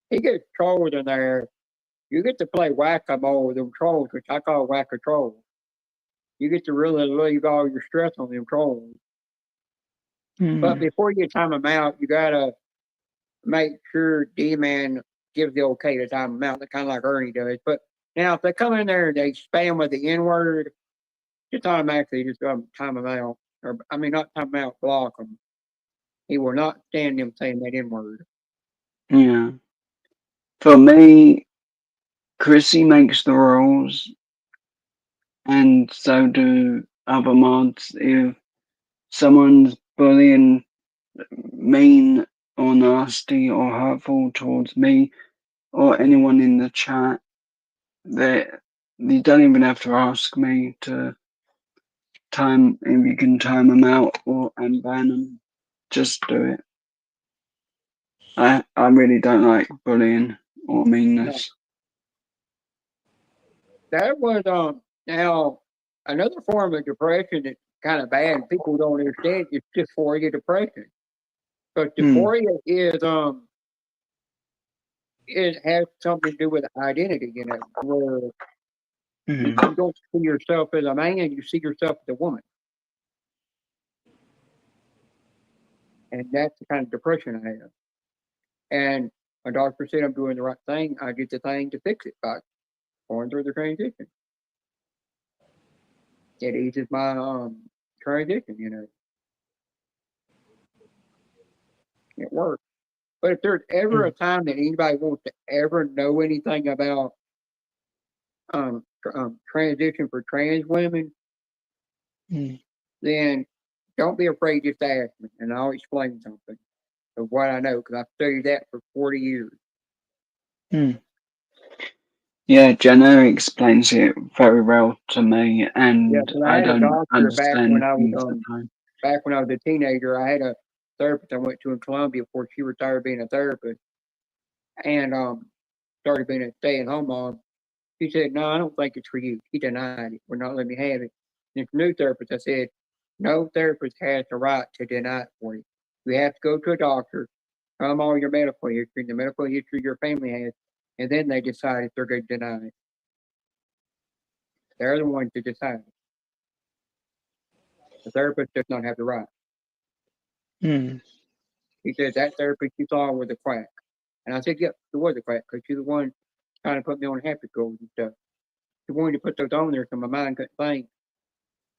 he gets trolls in there. You get to play whack-a-mole with them trolls, which I call whack-a-troll. You get to really leave all your stress on them trolls. But before you time them out, you gotta make sure D-Man gives the okay to time them out, kind of like Ernie does. But now, if they come in there and they spam with the N-word, just automatically just time them out. Or, I mean, not time them out, block them. He will not stand them saying that N-word. Yeah. For me, Chrissy makes the rules, and so do other mods. If someone's bullying, mean, or nasty or hurtful towards me or anyone in the chat, you don't even have to ask me to if you can time them out and ban them. Just do it. I really don't like bullying or meanness. That was now another form of depression that's kind of bad and people don't understand. It's dysphoria depression. But dysphoria it has something to do with identity, where you don't see yourself as a man, you see yourself as a woman. And that's the kind of depression I have. And my doctor said I'm doing the right thing. I did the thing to fix it by going through the transition. It eases my transition, It works. But if there's ever a time that anybody wants to ever know anything about transition for trans women, then don't be afraid just to ask me, and I'll explain something of what I know, because I've studied that for 40 years. Yeah, Jenna explains it very well to me, and Yeah, I had a don't doctor understand back things at the time. when I was a teenager. I had a therapist I went to in Columbia before she retired being a therapist, and started being a stay-at-home mom. She said, "No, I don't think it's for you." She denied it. Would not let me have it. And for new therapist, I said, "No therapist has the right to deny it for you. You have to go to a doctor, tell them all your medical history, the medical history your family has, and then they decide if they're going to deny it. They're the ones to decide. The therapist does not have the right." He said, "That therapist you saw was a quack." And I said, "Yep, it was a quack, because she's the one trying to put me on happy goals and stuff. She wanted to put those on there so my mind couldn't think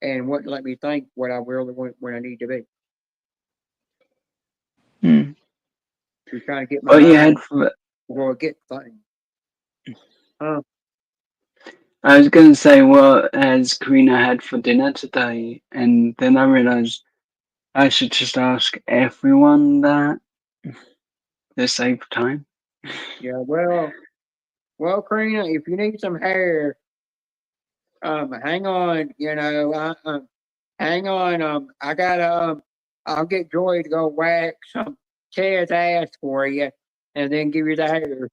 and wouldn't let me think what I really want when I need to be." She's trying to get my What you mind had for to get things. I was going to say, what has Karina had for dinner today? And then I realized I should just ask everyone that to save time. Yeah, well, Karina, if you need some hair, hang on, hang on. I gotta, I'll get Joy to go wax some Ted's ass for you, and then give you the hair.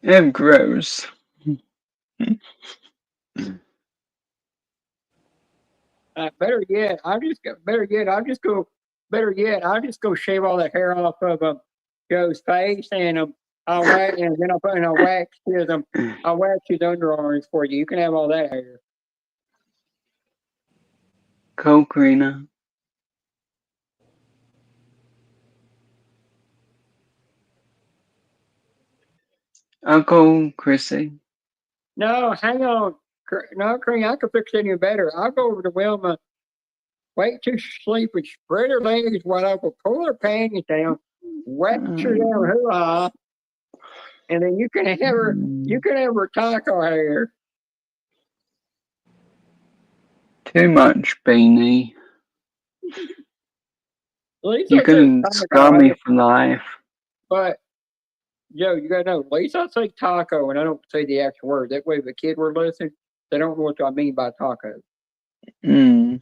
Yeah, gross. Better yet, I'll just go. Better yet, I'll just go shave all the hair off of Joe's face, and I'll wax, and then I'll wax his underarms for you. You can have all that hair. Cool, Karina. Uncle Chrissy. No, hang on. No, Karina, I can fix it any better. I'll go over to Wilma, wait till she sleep, and spread her legs wide open, pull her panties down, wax her down hoo-ha, and then you can have her taco hair. Too much, Beanie. Lisa You can says scar taco, me for life. but Joe, you gotta know, at least I say taco and I don't say the actual word. That way, if a kid were listening, they don't know what I mean by taco. Mm.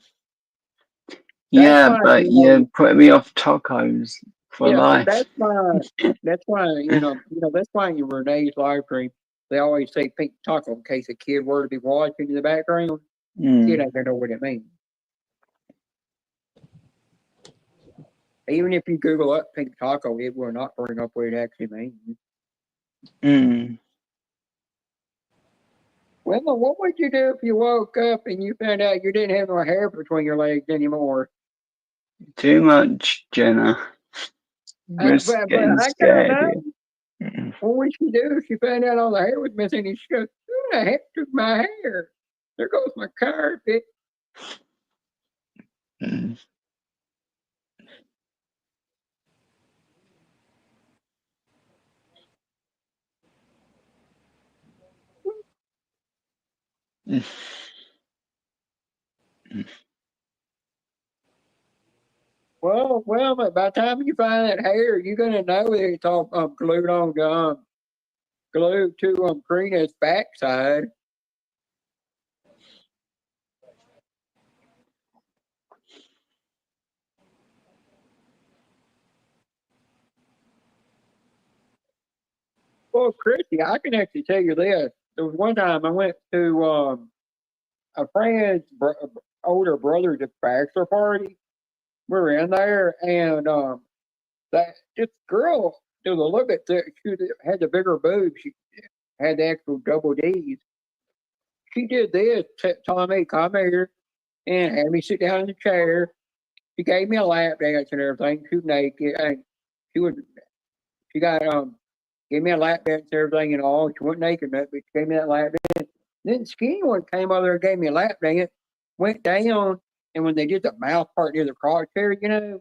Yeah, but you put me off tacos for life. That's why that's why in Renee's live stream they always say pink taco in case a kid were to be watching in the background. Kid ain't gonna know what it means. Even if you Google up pink taco, it will not bring up what it actually means. Well, what would you do if you woke up and you found out you didn't have no hair between your legs anymore? Too much, Jenna. Risk But getting I can't scared. know. What would she do if she found out all the hair was missing and she goes, who the heck took my hair? There goes my carpet. Well, but by the time you find that hair, you're gonna know that it's all glued on, glued to Karina's backside. Well, Christy, I can actually tell you this. There was one time I went to a friend's older brother's bachelor party. We were in there, and this girl, there was a little bit thick. She had the bigger boobs. She had the actual double D's. She did this, Tommy, come here, and had me sit down in the chair. She gave me a lap dance and everything. She was naked, and she got gave me a lap dance and everything and all. She wasn't naked, but she gave me that lap dance. Then the skinny one came over there and gave me a lap dance, went down, and when they did the mouth part near the crotch area,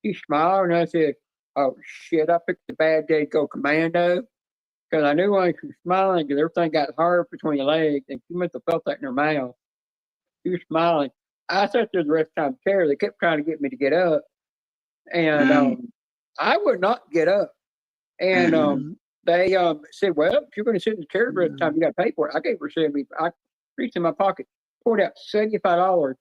she smiled, and I said, oh, shit, I picked a bad day to go commando. Because I knew when she was smiling, because everything got hard between the legs, and she must have felt that in her mouth. She was smiling. I sat there the rest of the time in the chair. They kept trying to get me to get up, and I would not get up. And they said, well, if you're going to sit in the chair the rest of the time, you got to pay for it. I gave her I reached in my pocket, pulled out $75,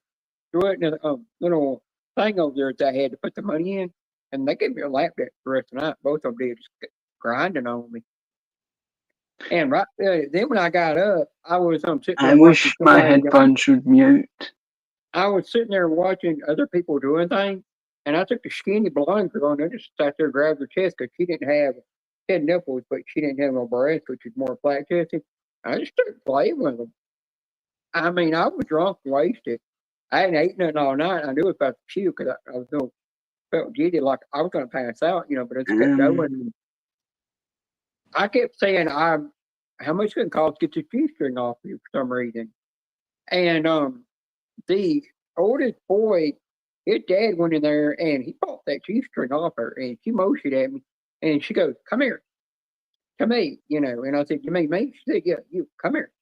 threw it in a little thing over there that I had to put the money in, and they gave me a lap dance the rest of the night. Both of them did, just grinding on me. And right then when I got up, I was sitting there. I wish my headphones would mute. I was sitting there watching other people doing things, and I took the skinny blonde girl and I just sat there and grabbed her chest because she had nipples, but she didn't have no breasts, which is more flat chested. I just started playing with them. I mean, I was drunk and wasted. I hadn't eaten nothing all night. I knew it was about to puke because I was felt giddy, like I was going to pass out, but I just kept going. I kept saying, how much it cost to get the G-string off you for some reason. And the oldest boy, his dad went in there and he bought that G-string off her, and she motioned at me and she goes, come here, to me, and I said, you mean me? She said, yeah, you, come here.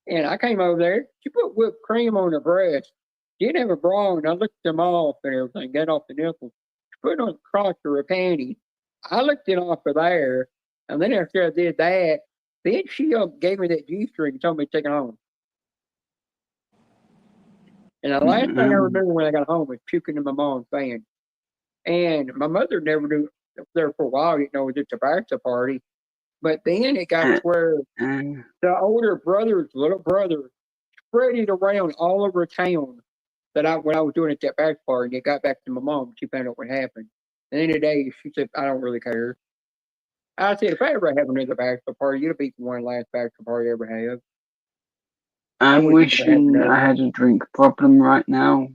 And I came over there. She put whipped cream on her breast. She didn't have a bra on. I licked them off and everything, got off the nipples. She put it on the crotch of her panties. I licked it off of there. And then after I did that, then she gave me that G-string and told me to take it home. And the last thing I remember when I got home was puking in my mom's van. And my mother never knew, there for a while, didn't know it was a tobacco party. But then it got to where the older brother's little brother spread it around all over town. When I was doing it at that bachelor party, and it got back to my mom, she found out what happened. And then the day she said, "I don't really care." I said, "If I ever have another bachelor party, it'll be the one last bachelor party I ever have." I'm wishing I had a drink problem right now.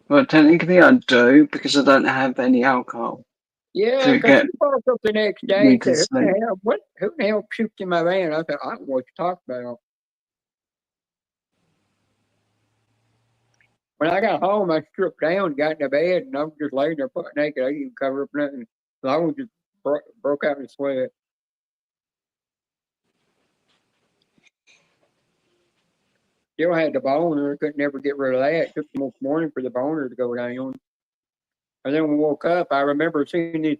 Well, technically I do because I don't have any alcohol. Yeah, To because get she called up the next day me and to said, sleep. who the hell puked in my van? I said, "I don't know what you're talking about." When I got home, I stripped down, got in the bed, and I was just laying there butt naked. I didn't even cover up nothing. So I was just broke out in sweat. Still had the boner, couldn't never get rid of that. It took the next morning for the boner to go down. And then when we woke up, I remember seeing this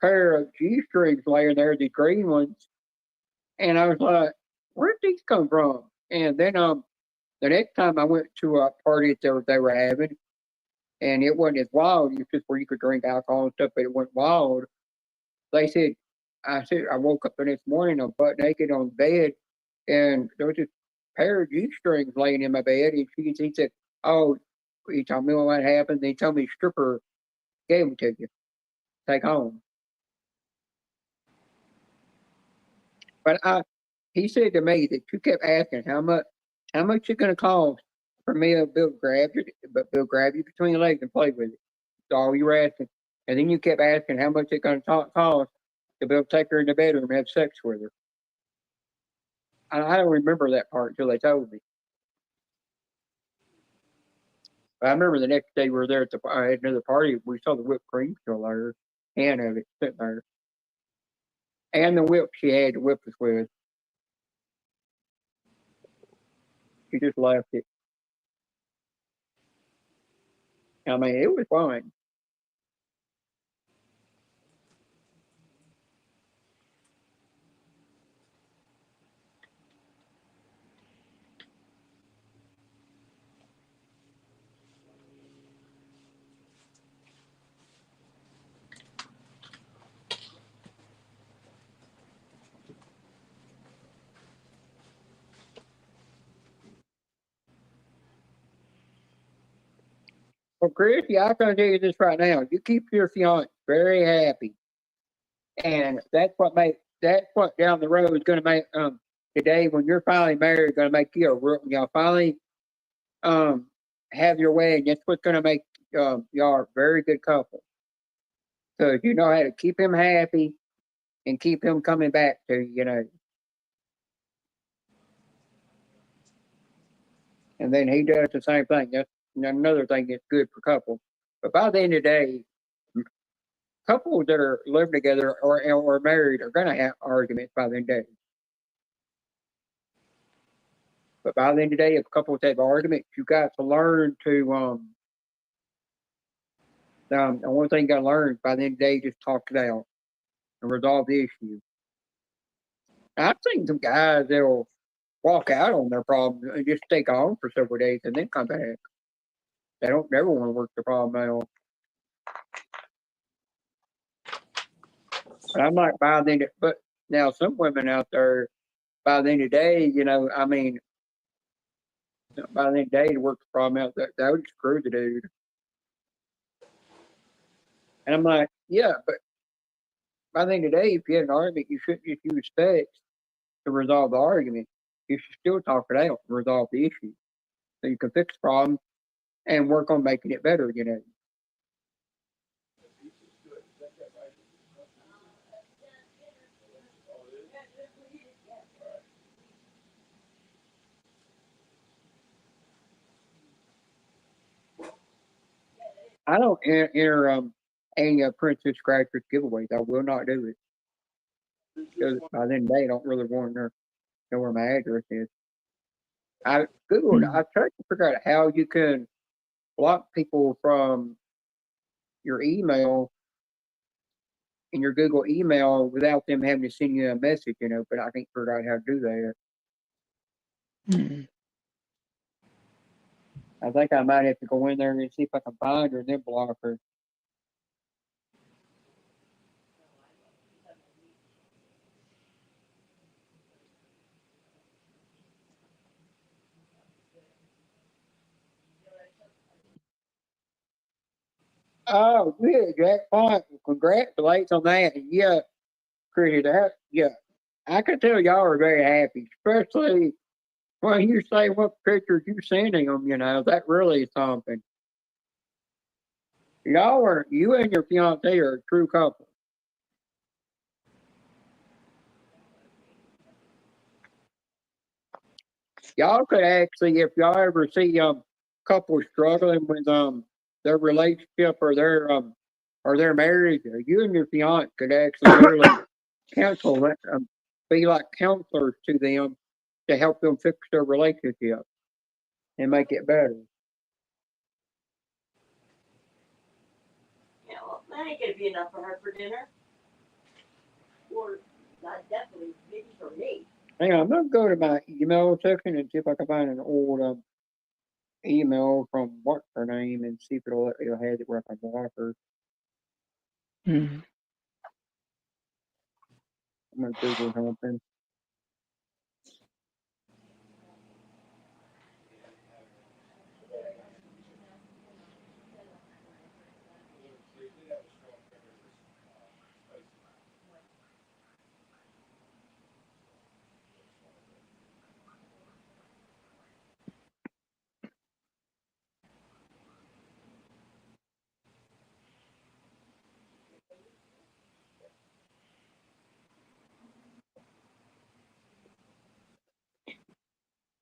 pair of G-strings laying there, the green ones. And I was like, "Where'd these come from?" And then the next time I went to a party that they were having, and it wasn't as wild, it was just where you could drink alcohol and stuff, but it went wild. They said, I woke up the next morning, I'm butt naked on the bed, and there was this pair of G-strings laying in my bed, and he said, "Oh," he told me what happened. They told me stripper gave them to you, take home. But he said to me that you kept asking how much it gonna cost for me to grab you between the legs and play with it. That's all you were asking. And then you kept asking how much it gonna cost to be able to take her in the bedroom and have sex with her. I don't remember that part until they told me. But I remember the next day we were there at I had another party. We saw the whipped cream still there, can of it sitting there, and the whip she had to whip us with. She just left it. I mean, it was fun. Well, Christy, I'm going to tell you this right now. You keep your fiance very happy, and that's what down the road is going to make the day when you're finally married going to make you y'all finally have your wedding. That's what's going to make y'all a very good couple. So you know how to keep him happy and keep him coming back to you. And then he does the same thing. That's another thing that's good for couples. But by the end of the day, couples that are living together or married are going to have arguments by the end of the day. But by the end of the day, if couples have arguments, you got to learn to the one thing you got to learn by the end of the day, just talk it out and resolve the issue. I've seen some guys that'll walk out on their problems and just stay gone for several days and then come back. They don't never want to work the problem out. But I'm like, by the end of, but now some women out there, by the end of the day, I mean, by the end of the day to work the problem out, that would screw the dude. And I'm like, yeah, but by the end of the day, if you had an argument, you shouldn't just use sex to resolve the argument. You should still talk it out and resolve the issue. So you can fix the problem and work on making it better, I don't enter any Princess Scratchers giveaways. I will not do it. Because by then they don't really want to know where my address is. I Googled, I tried to figure out how you can block people from your email in your Google email without them having to send you a message, but I can't figure out how to do that. I think I might have to go in there and see if I can find her and then block her. Oh, good, jackpot. Congratulations on that. Yeah, Chrissy, yeah. I can tell y'all are very happy, especially when you say what pictures you sending them, that really is something. You and your fiance are a true couple. Y'all could actually, if y'all ever see couples struggling with their relationship or their marriage, you and your fiance could actually literally counsel be like counselors to them to help them fix their relationship and make it better. Yeah, well, that ain't gonna be enough for her for dinner. Or not definitely maybe for me. Hang on, I'm gonna go to my email section and see if I can find an old email from what's her name and see if it'll have it where I can block her. Mm. I'm gonna Google something.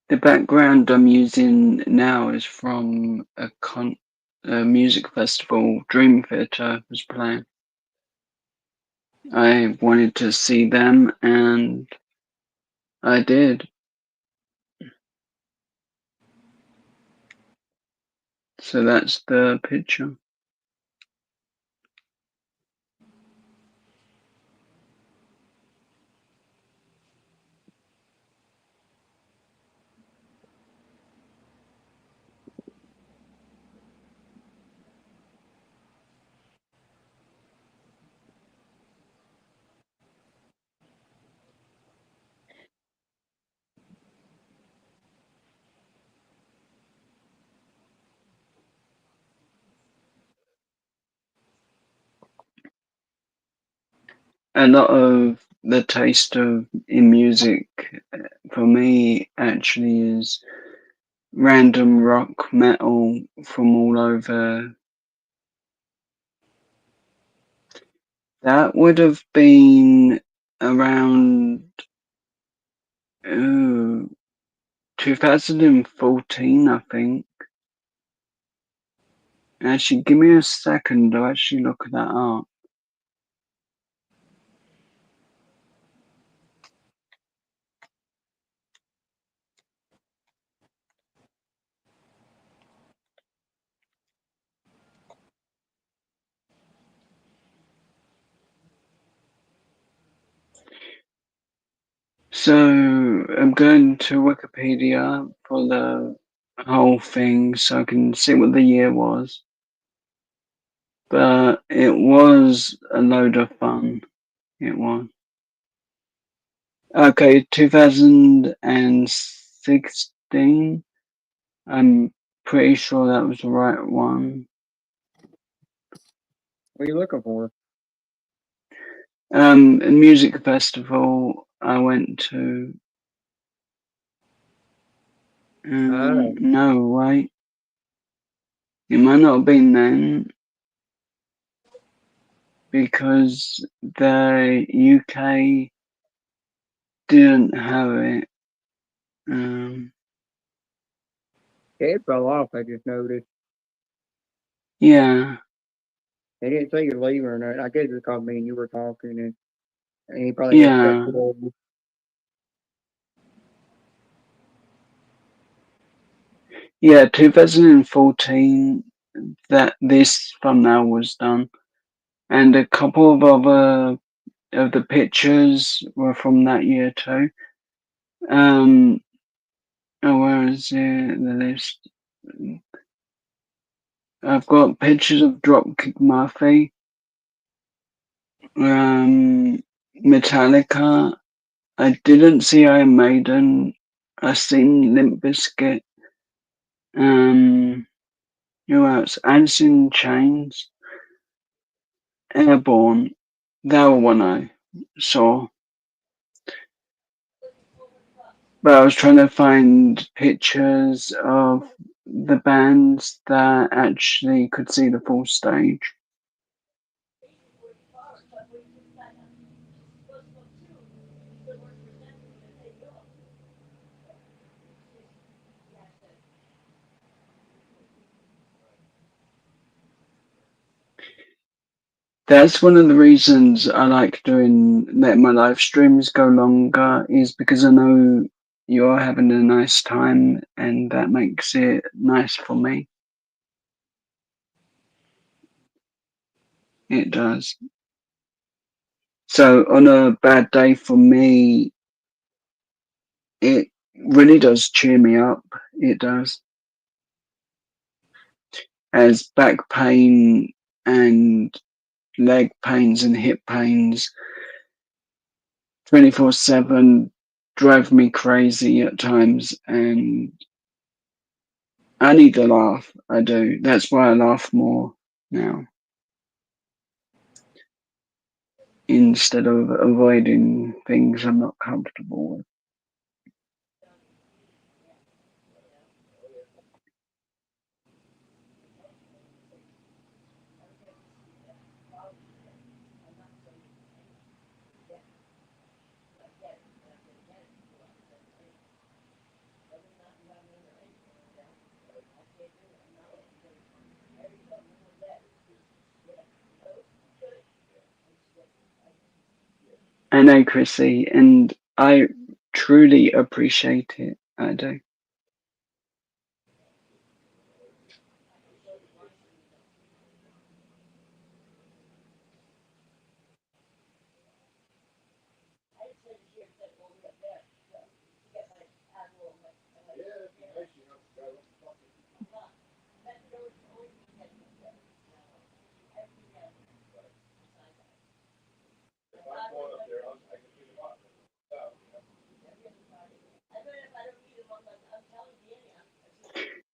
The background I'm using now is from a music festival Dream Theater was playing. I wanted to see them and I did. So that's the picture. A lot of the taste in music for me actually is random rock metal from all over. That would have been around 2014, I think. Actually, give me a second to actually look that up. So I'm going to Wikipedia for the whole thing so I can see what the year was. But it was a load of fun. It was. Okay, 2016. I'm pretty sure that was the right one. What are you looking for? A music festival I went to. No, wait. It might not have been then because the UK didn't have it. It fell off, I just noticed. Yeah. They didn't say you're leaving or not. I guess it's called me and you were talking and he probably Yeah. Yeah, 2014 that this thumbnail was done. And a couple of other of the pictures were from that year too. Where is it? The list. I've got pictures of Dropkick Murphy, Metallica. I didn't see Iron Maiden. I seen Limp Bizkit. Who else? Alice in Chains. Airborne. They were one I saw. But I was trying to find pictures of the bands that actually could see the full stage. That's one of the reasons I like letting my live streams go longer, is because I know you're having a nice time and that makes it nice for me. It does. So on a bad day for me, it really does cheer me up. It does. As back pain and leg pains and hip pains 24/7 drive me crazy at times, and I need to laugh. I do. That's why I laugh more now instead of avoiding things I'm not comfortable with. I know, Chrissy, and I truly appreciate it. I do.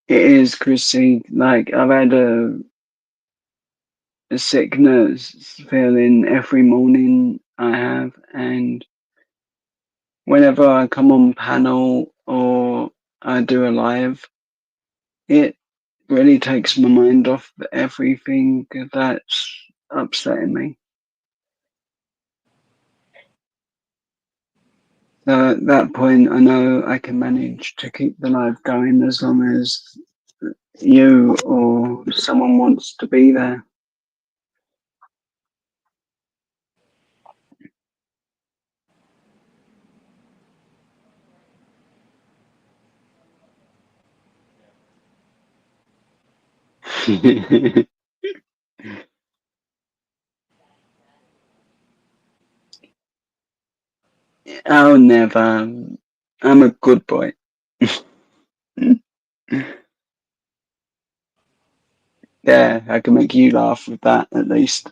It is, Chrissy. Like, I've had a sickness feeling every morning I have, and whenever I come on panel or I do a live, it really takes my mind off everything that's upsetting me. So at that point, I know I can manage to keep the live going as long as you or someone wants to be there. Oh, never. I'm a good boy. Yeah, I can make you laugh with that at least.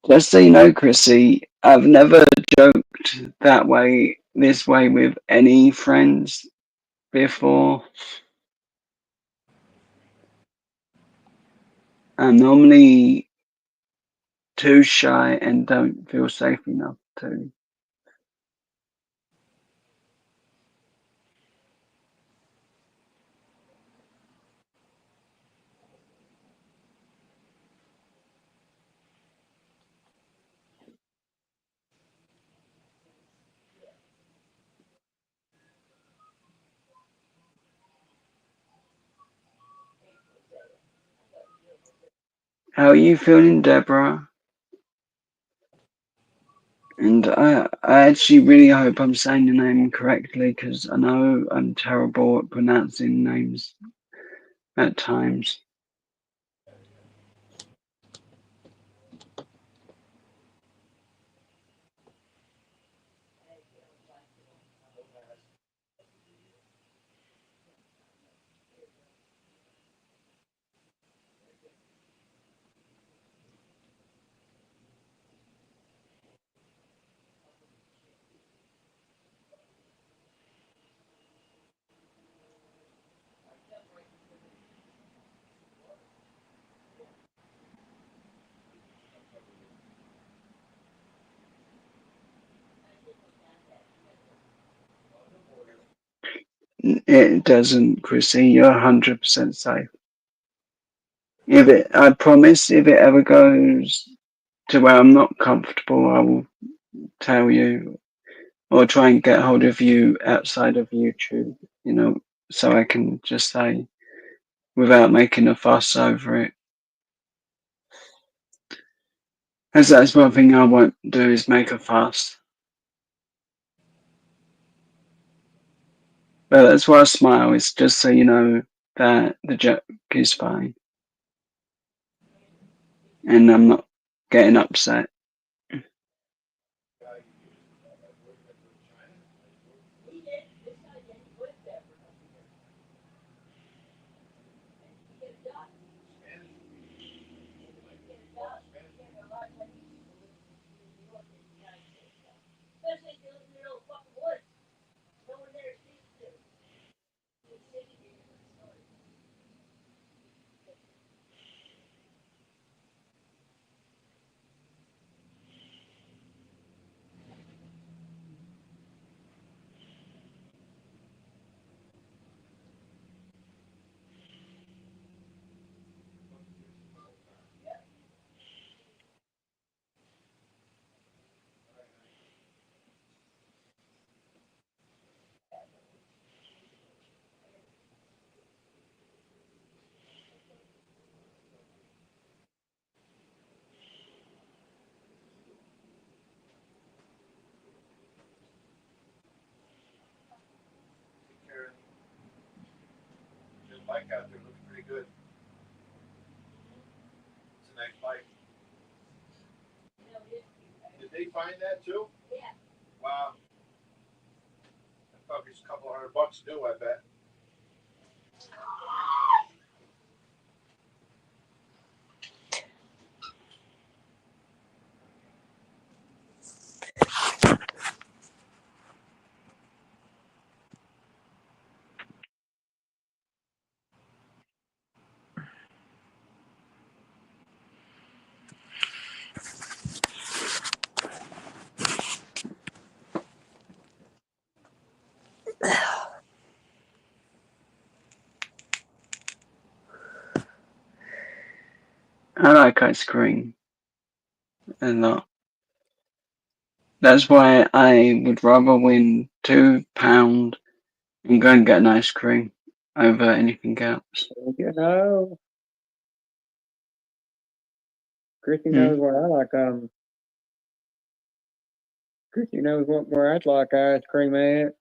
Just so you know, Chrissy, I've never joked this way with any friends before. I'm normally too shy and don't feel safe enough to. How are you feeling, Deborah? And I actually really hope I'm saying your name correctly, because I know I'm terrible at pronouncing names at times. It doesn't, Chrissy. You're 100% safe. I promise, if it ever goes to where I'm not comfortable, I will tell you or try and get hold of you outside of YouTube, so I can just say without making a fuss over it. As that's one thing I won't do is make a fuss. But that's why I smile, is just so you know that the joke is fine. And I'm not getting upset. Bike out there looks pretty good. It's a nice bike. Did they find that too? Yeah. Wow. That puppy's a couple $100 new, I bet. I like ice cream a lot. That's why I would rather win £2 and go and get an ice cream over anything else. Chrissy knows where I like Chrissy knows where I'd like ice cream at.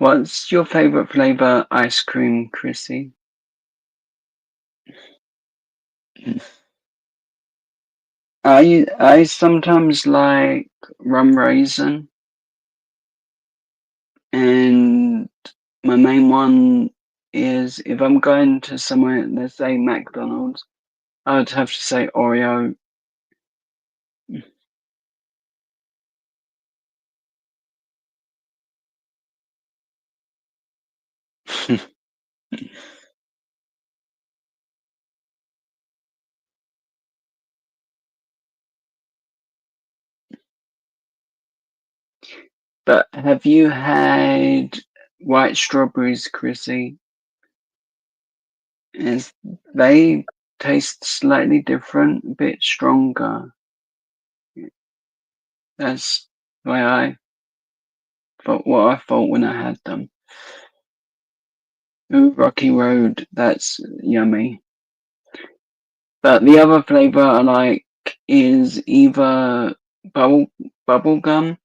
What's your favorite flavor ice cream, Chrissy? I sometimes like rum raisin, and my main one is if I'm going to somewhere, let's say McDonald's, I would have to say Oreo. But have you had white strawberries, Chrissy? They taste slightly different, a bit stronger. That's why I thought what I thought when I had them. Ooh, Rocky Road, that's yummy. But the other flavor I like is either bubble gum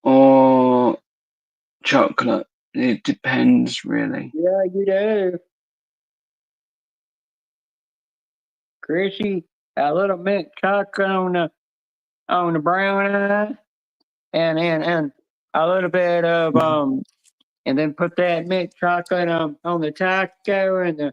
or chocolate. It depends, really. Yeah, you do. Chrissy, a little mint chocolate on the brown eye, and a little bit of and then put that mint chocolate on the taco and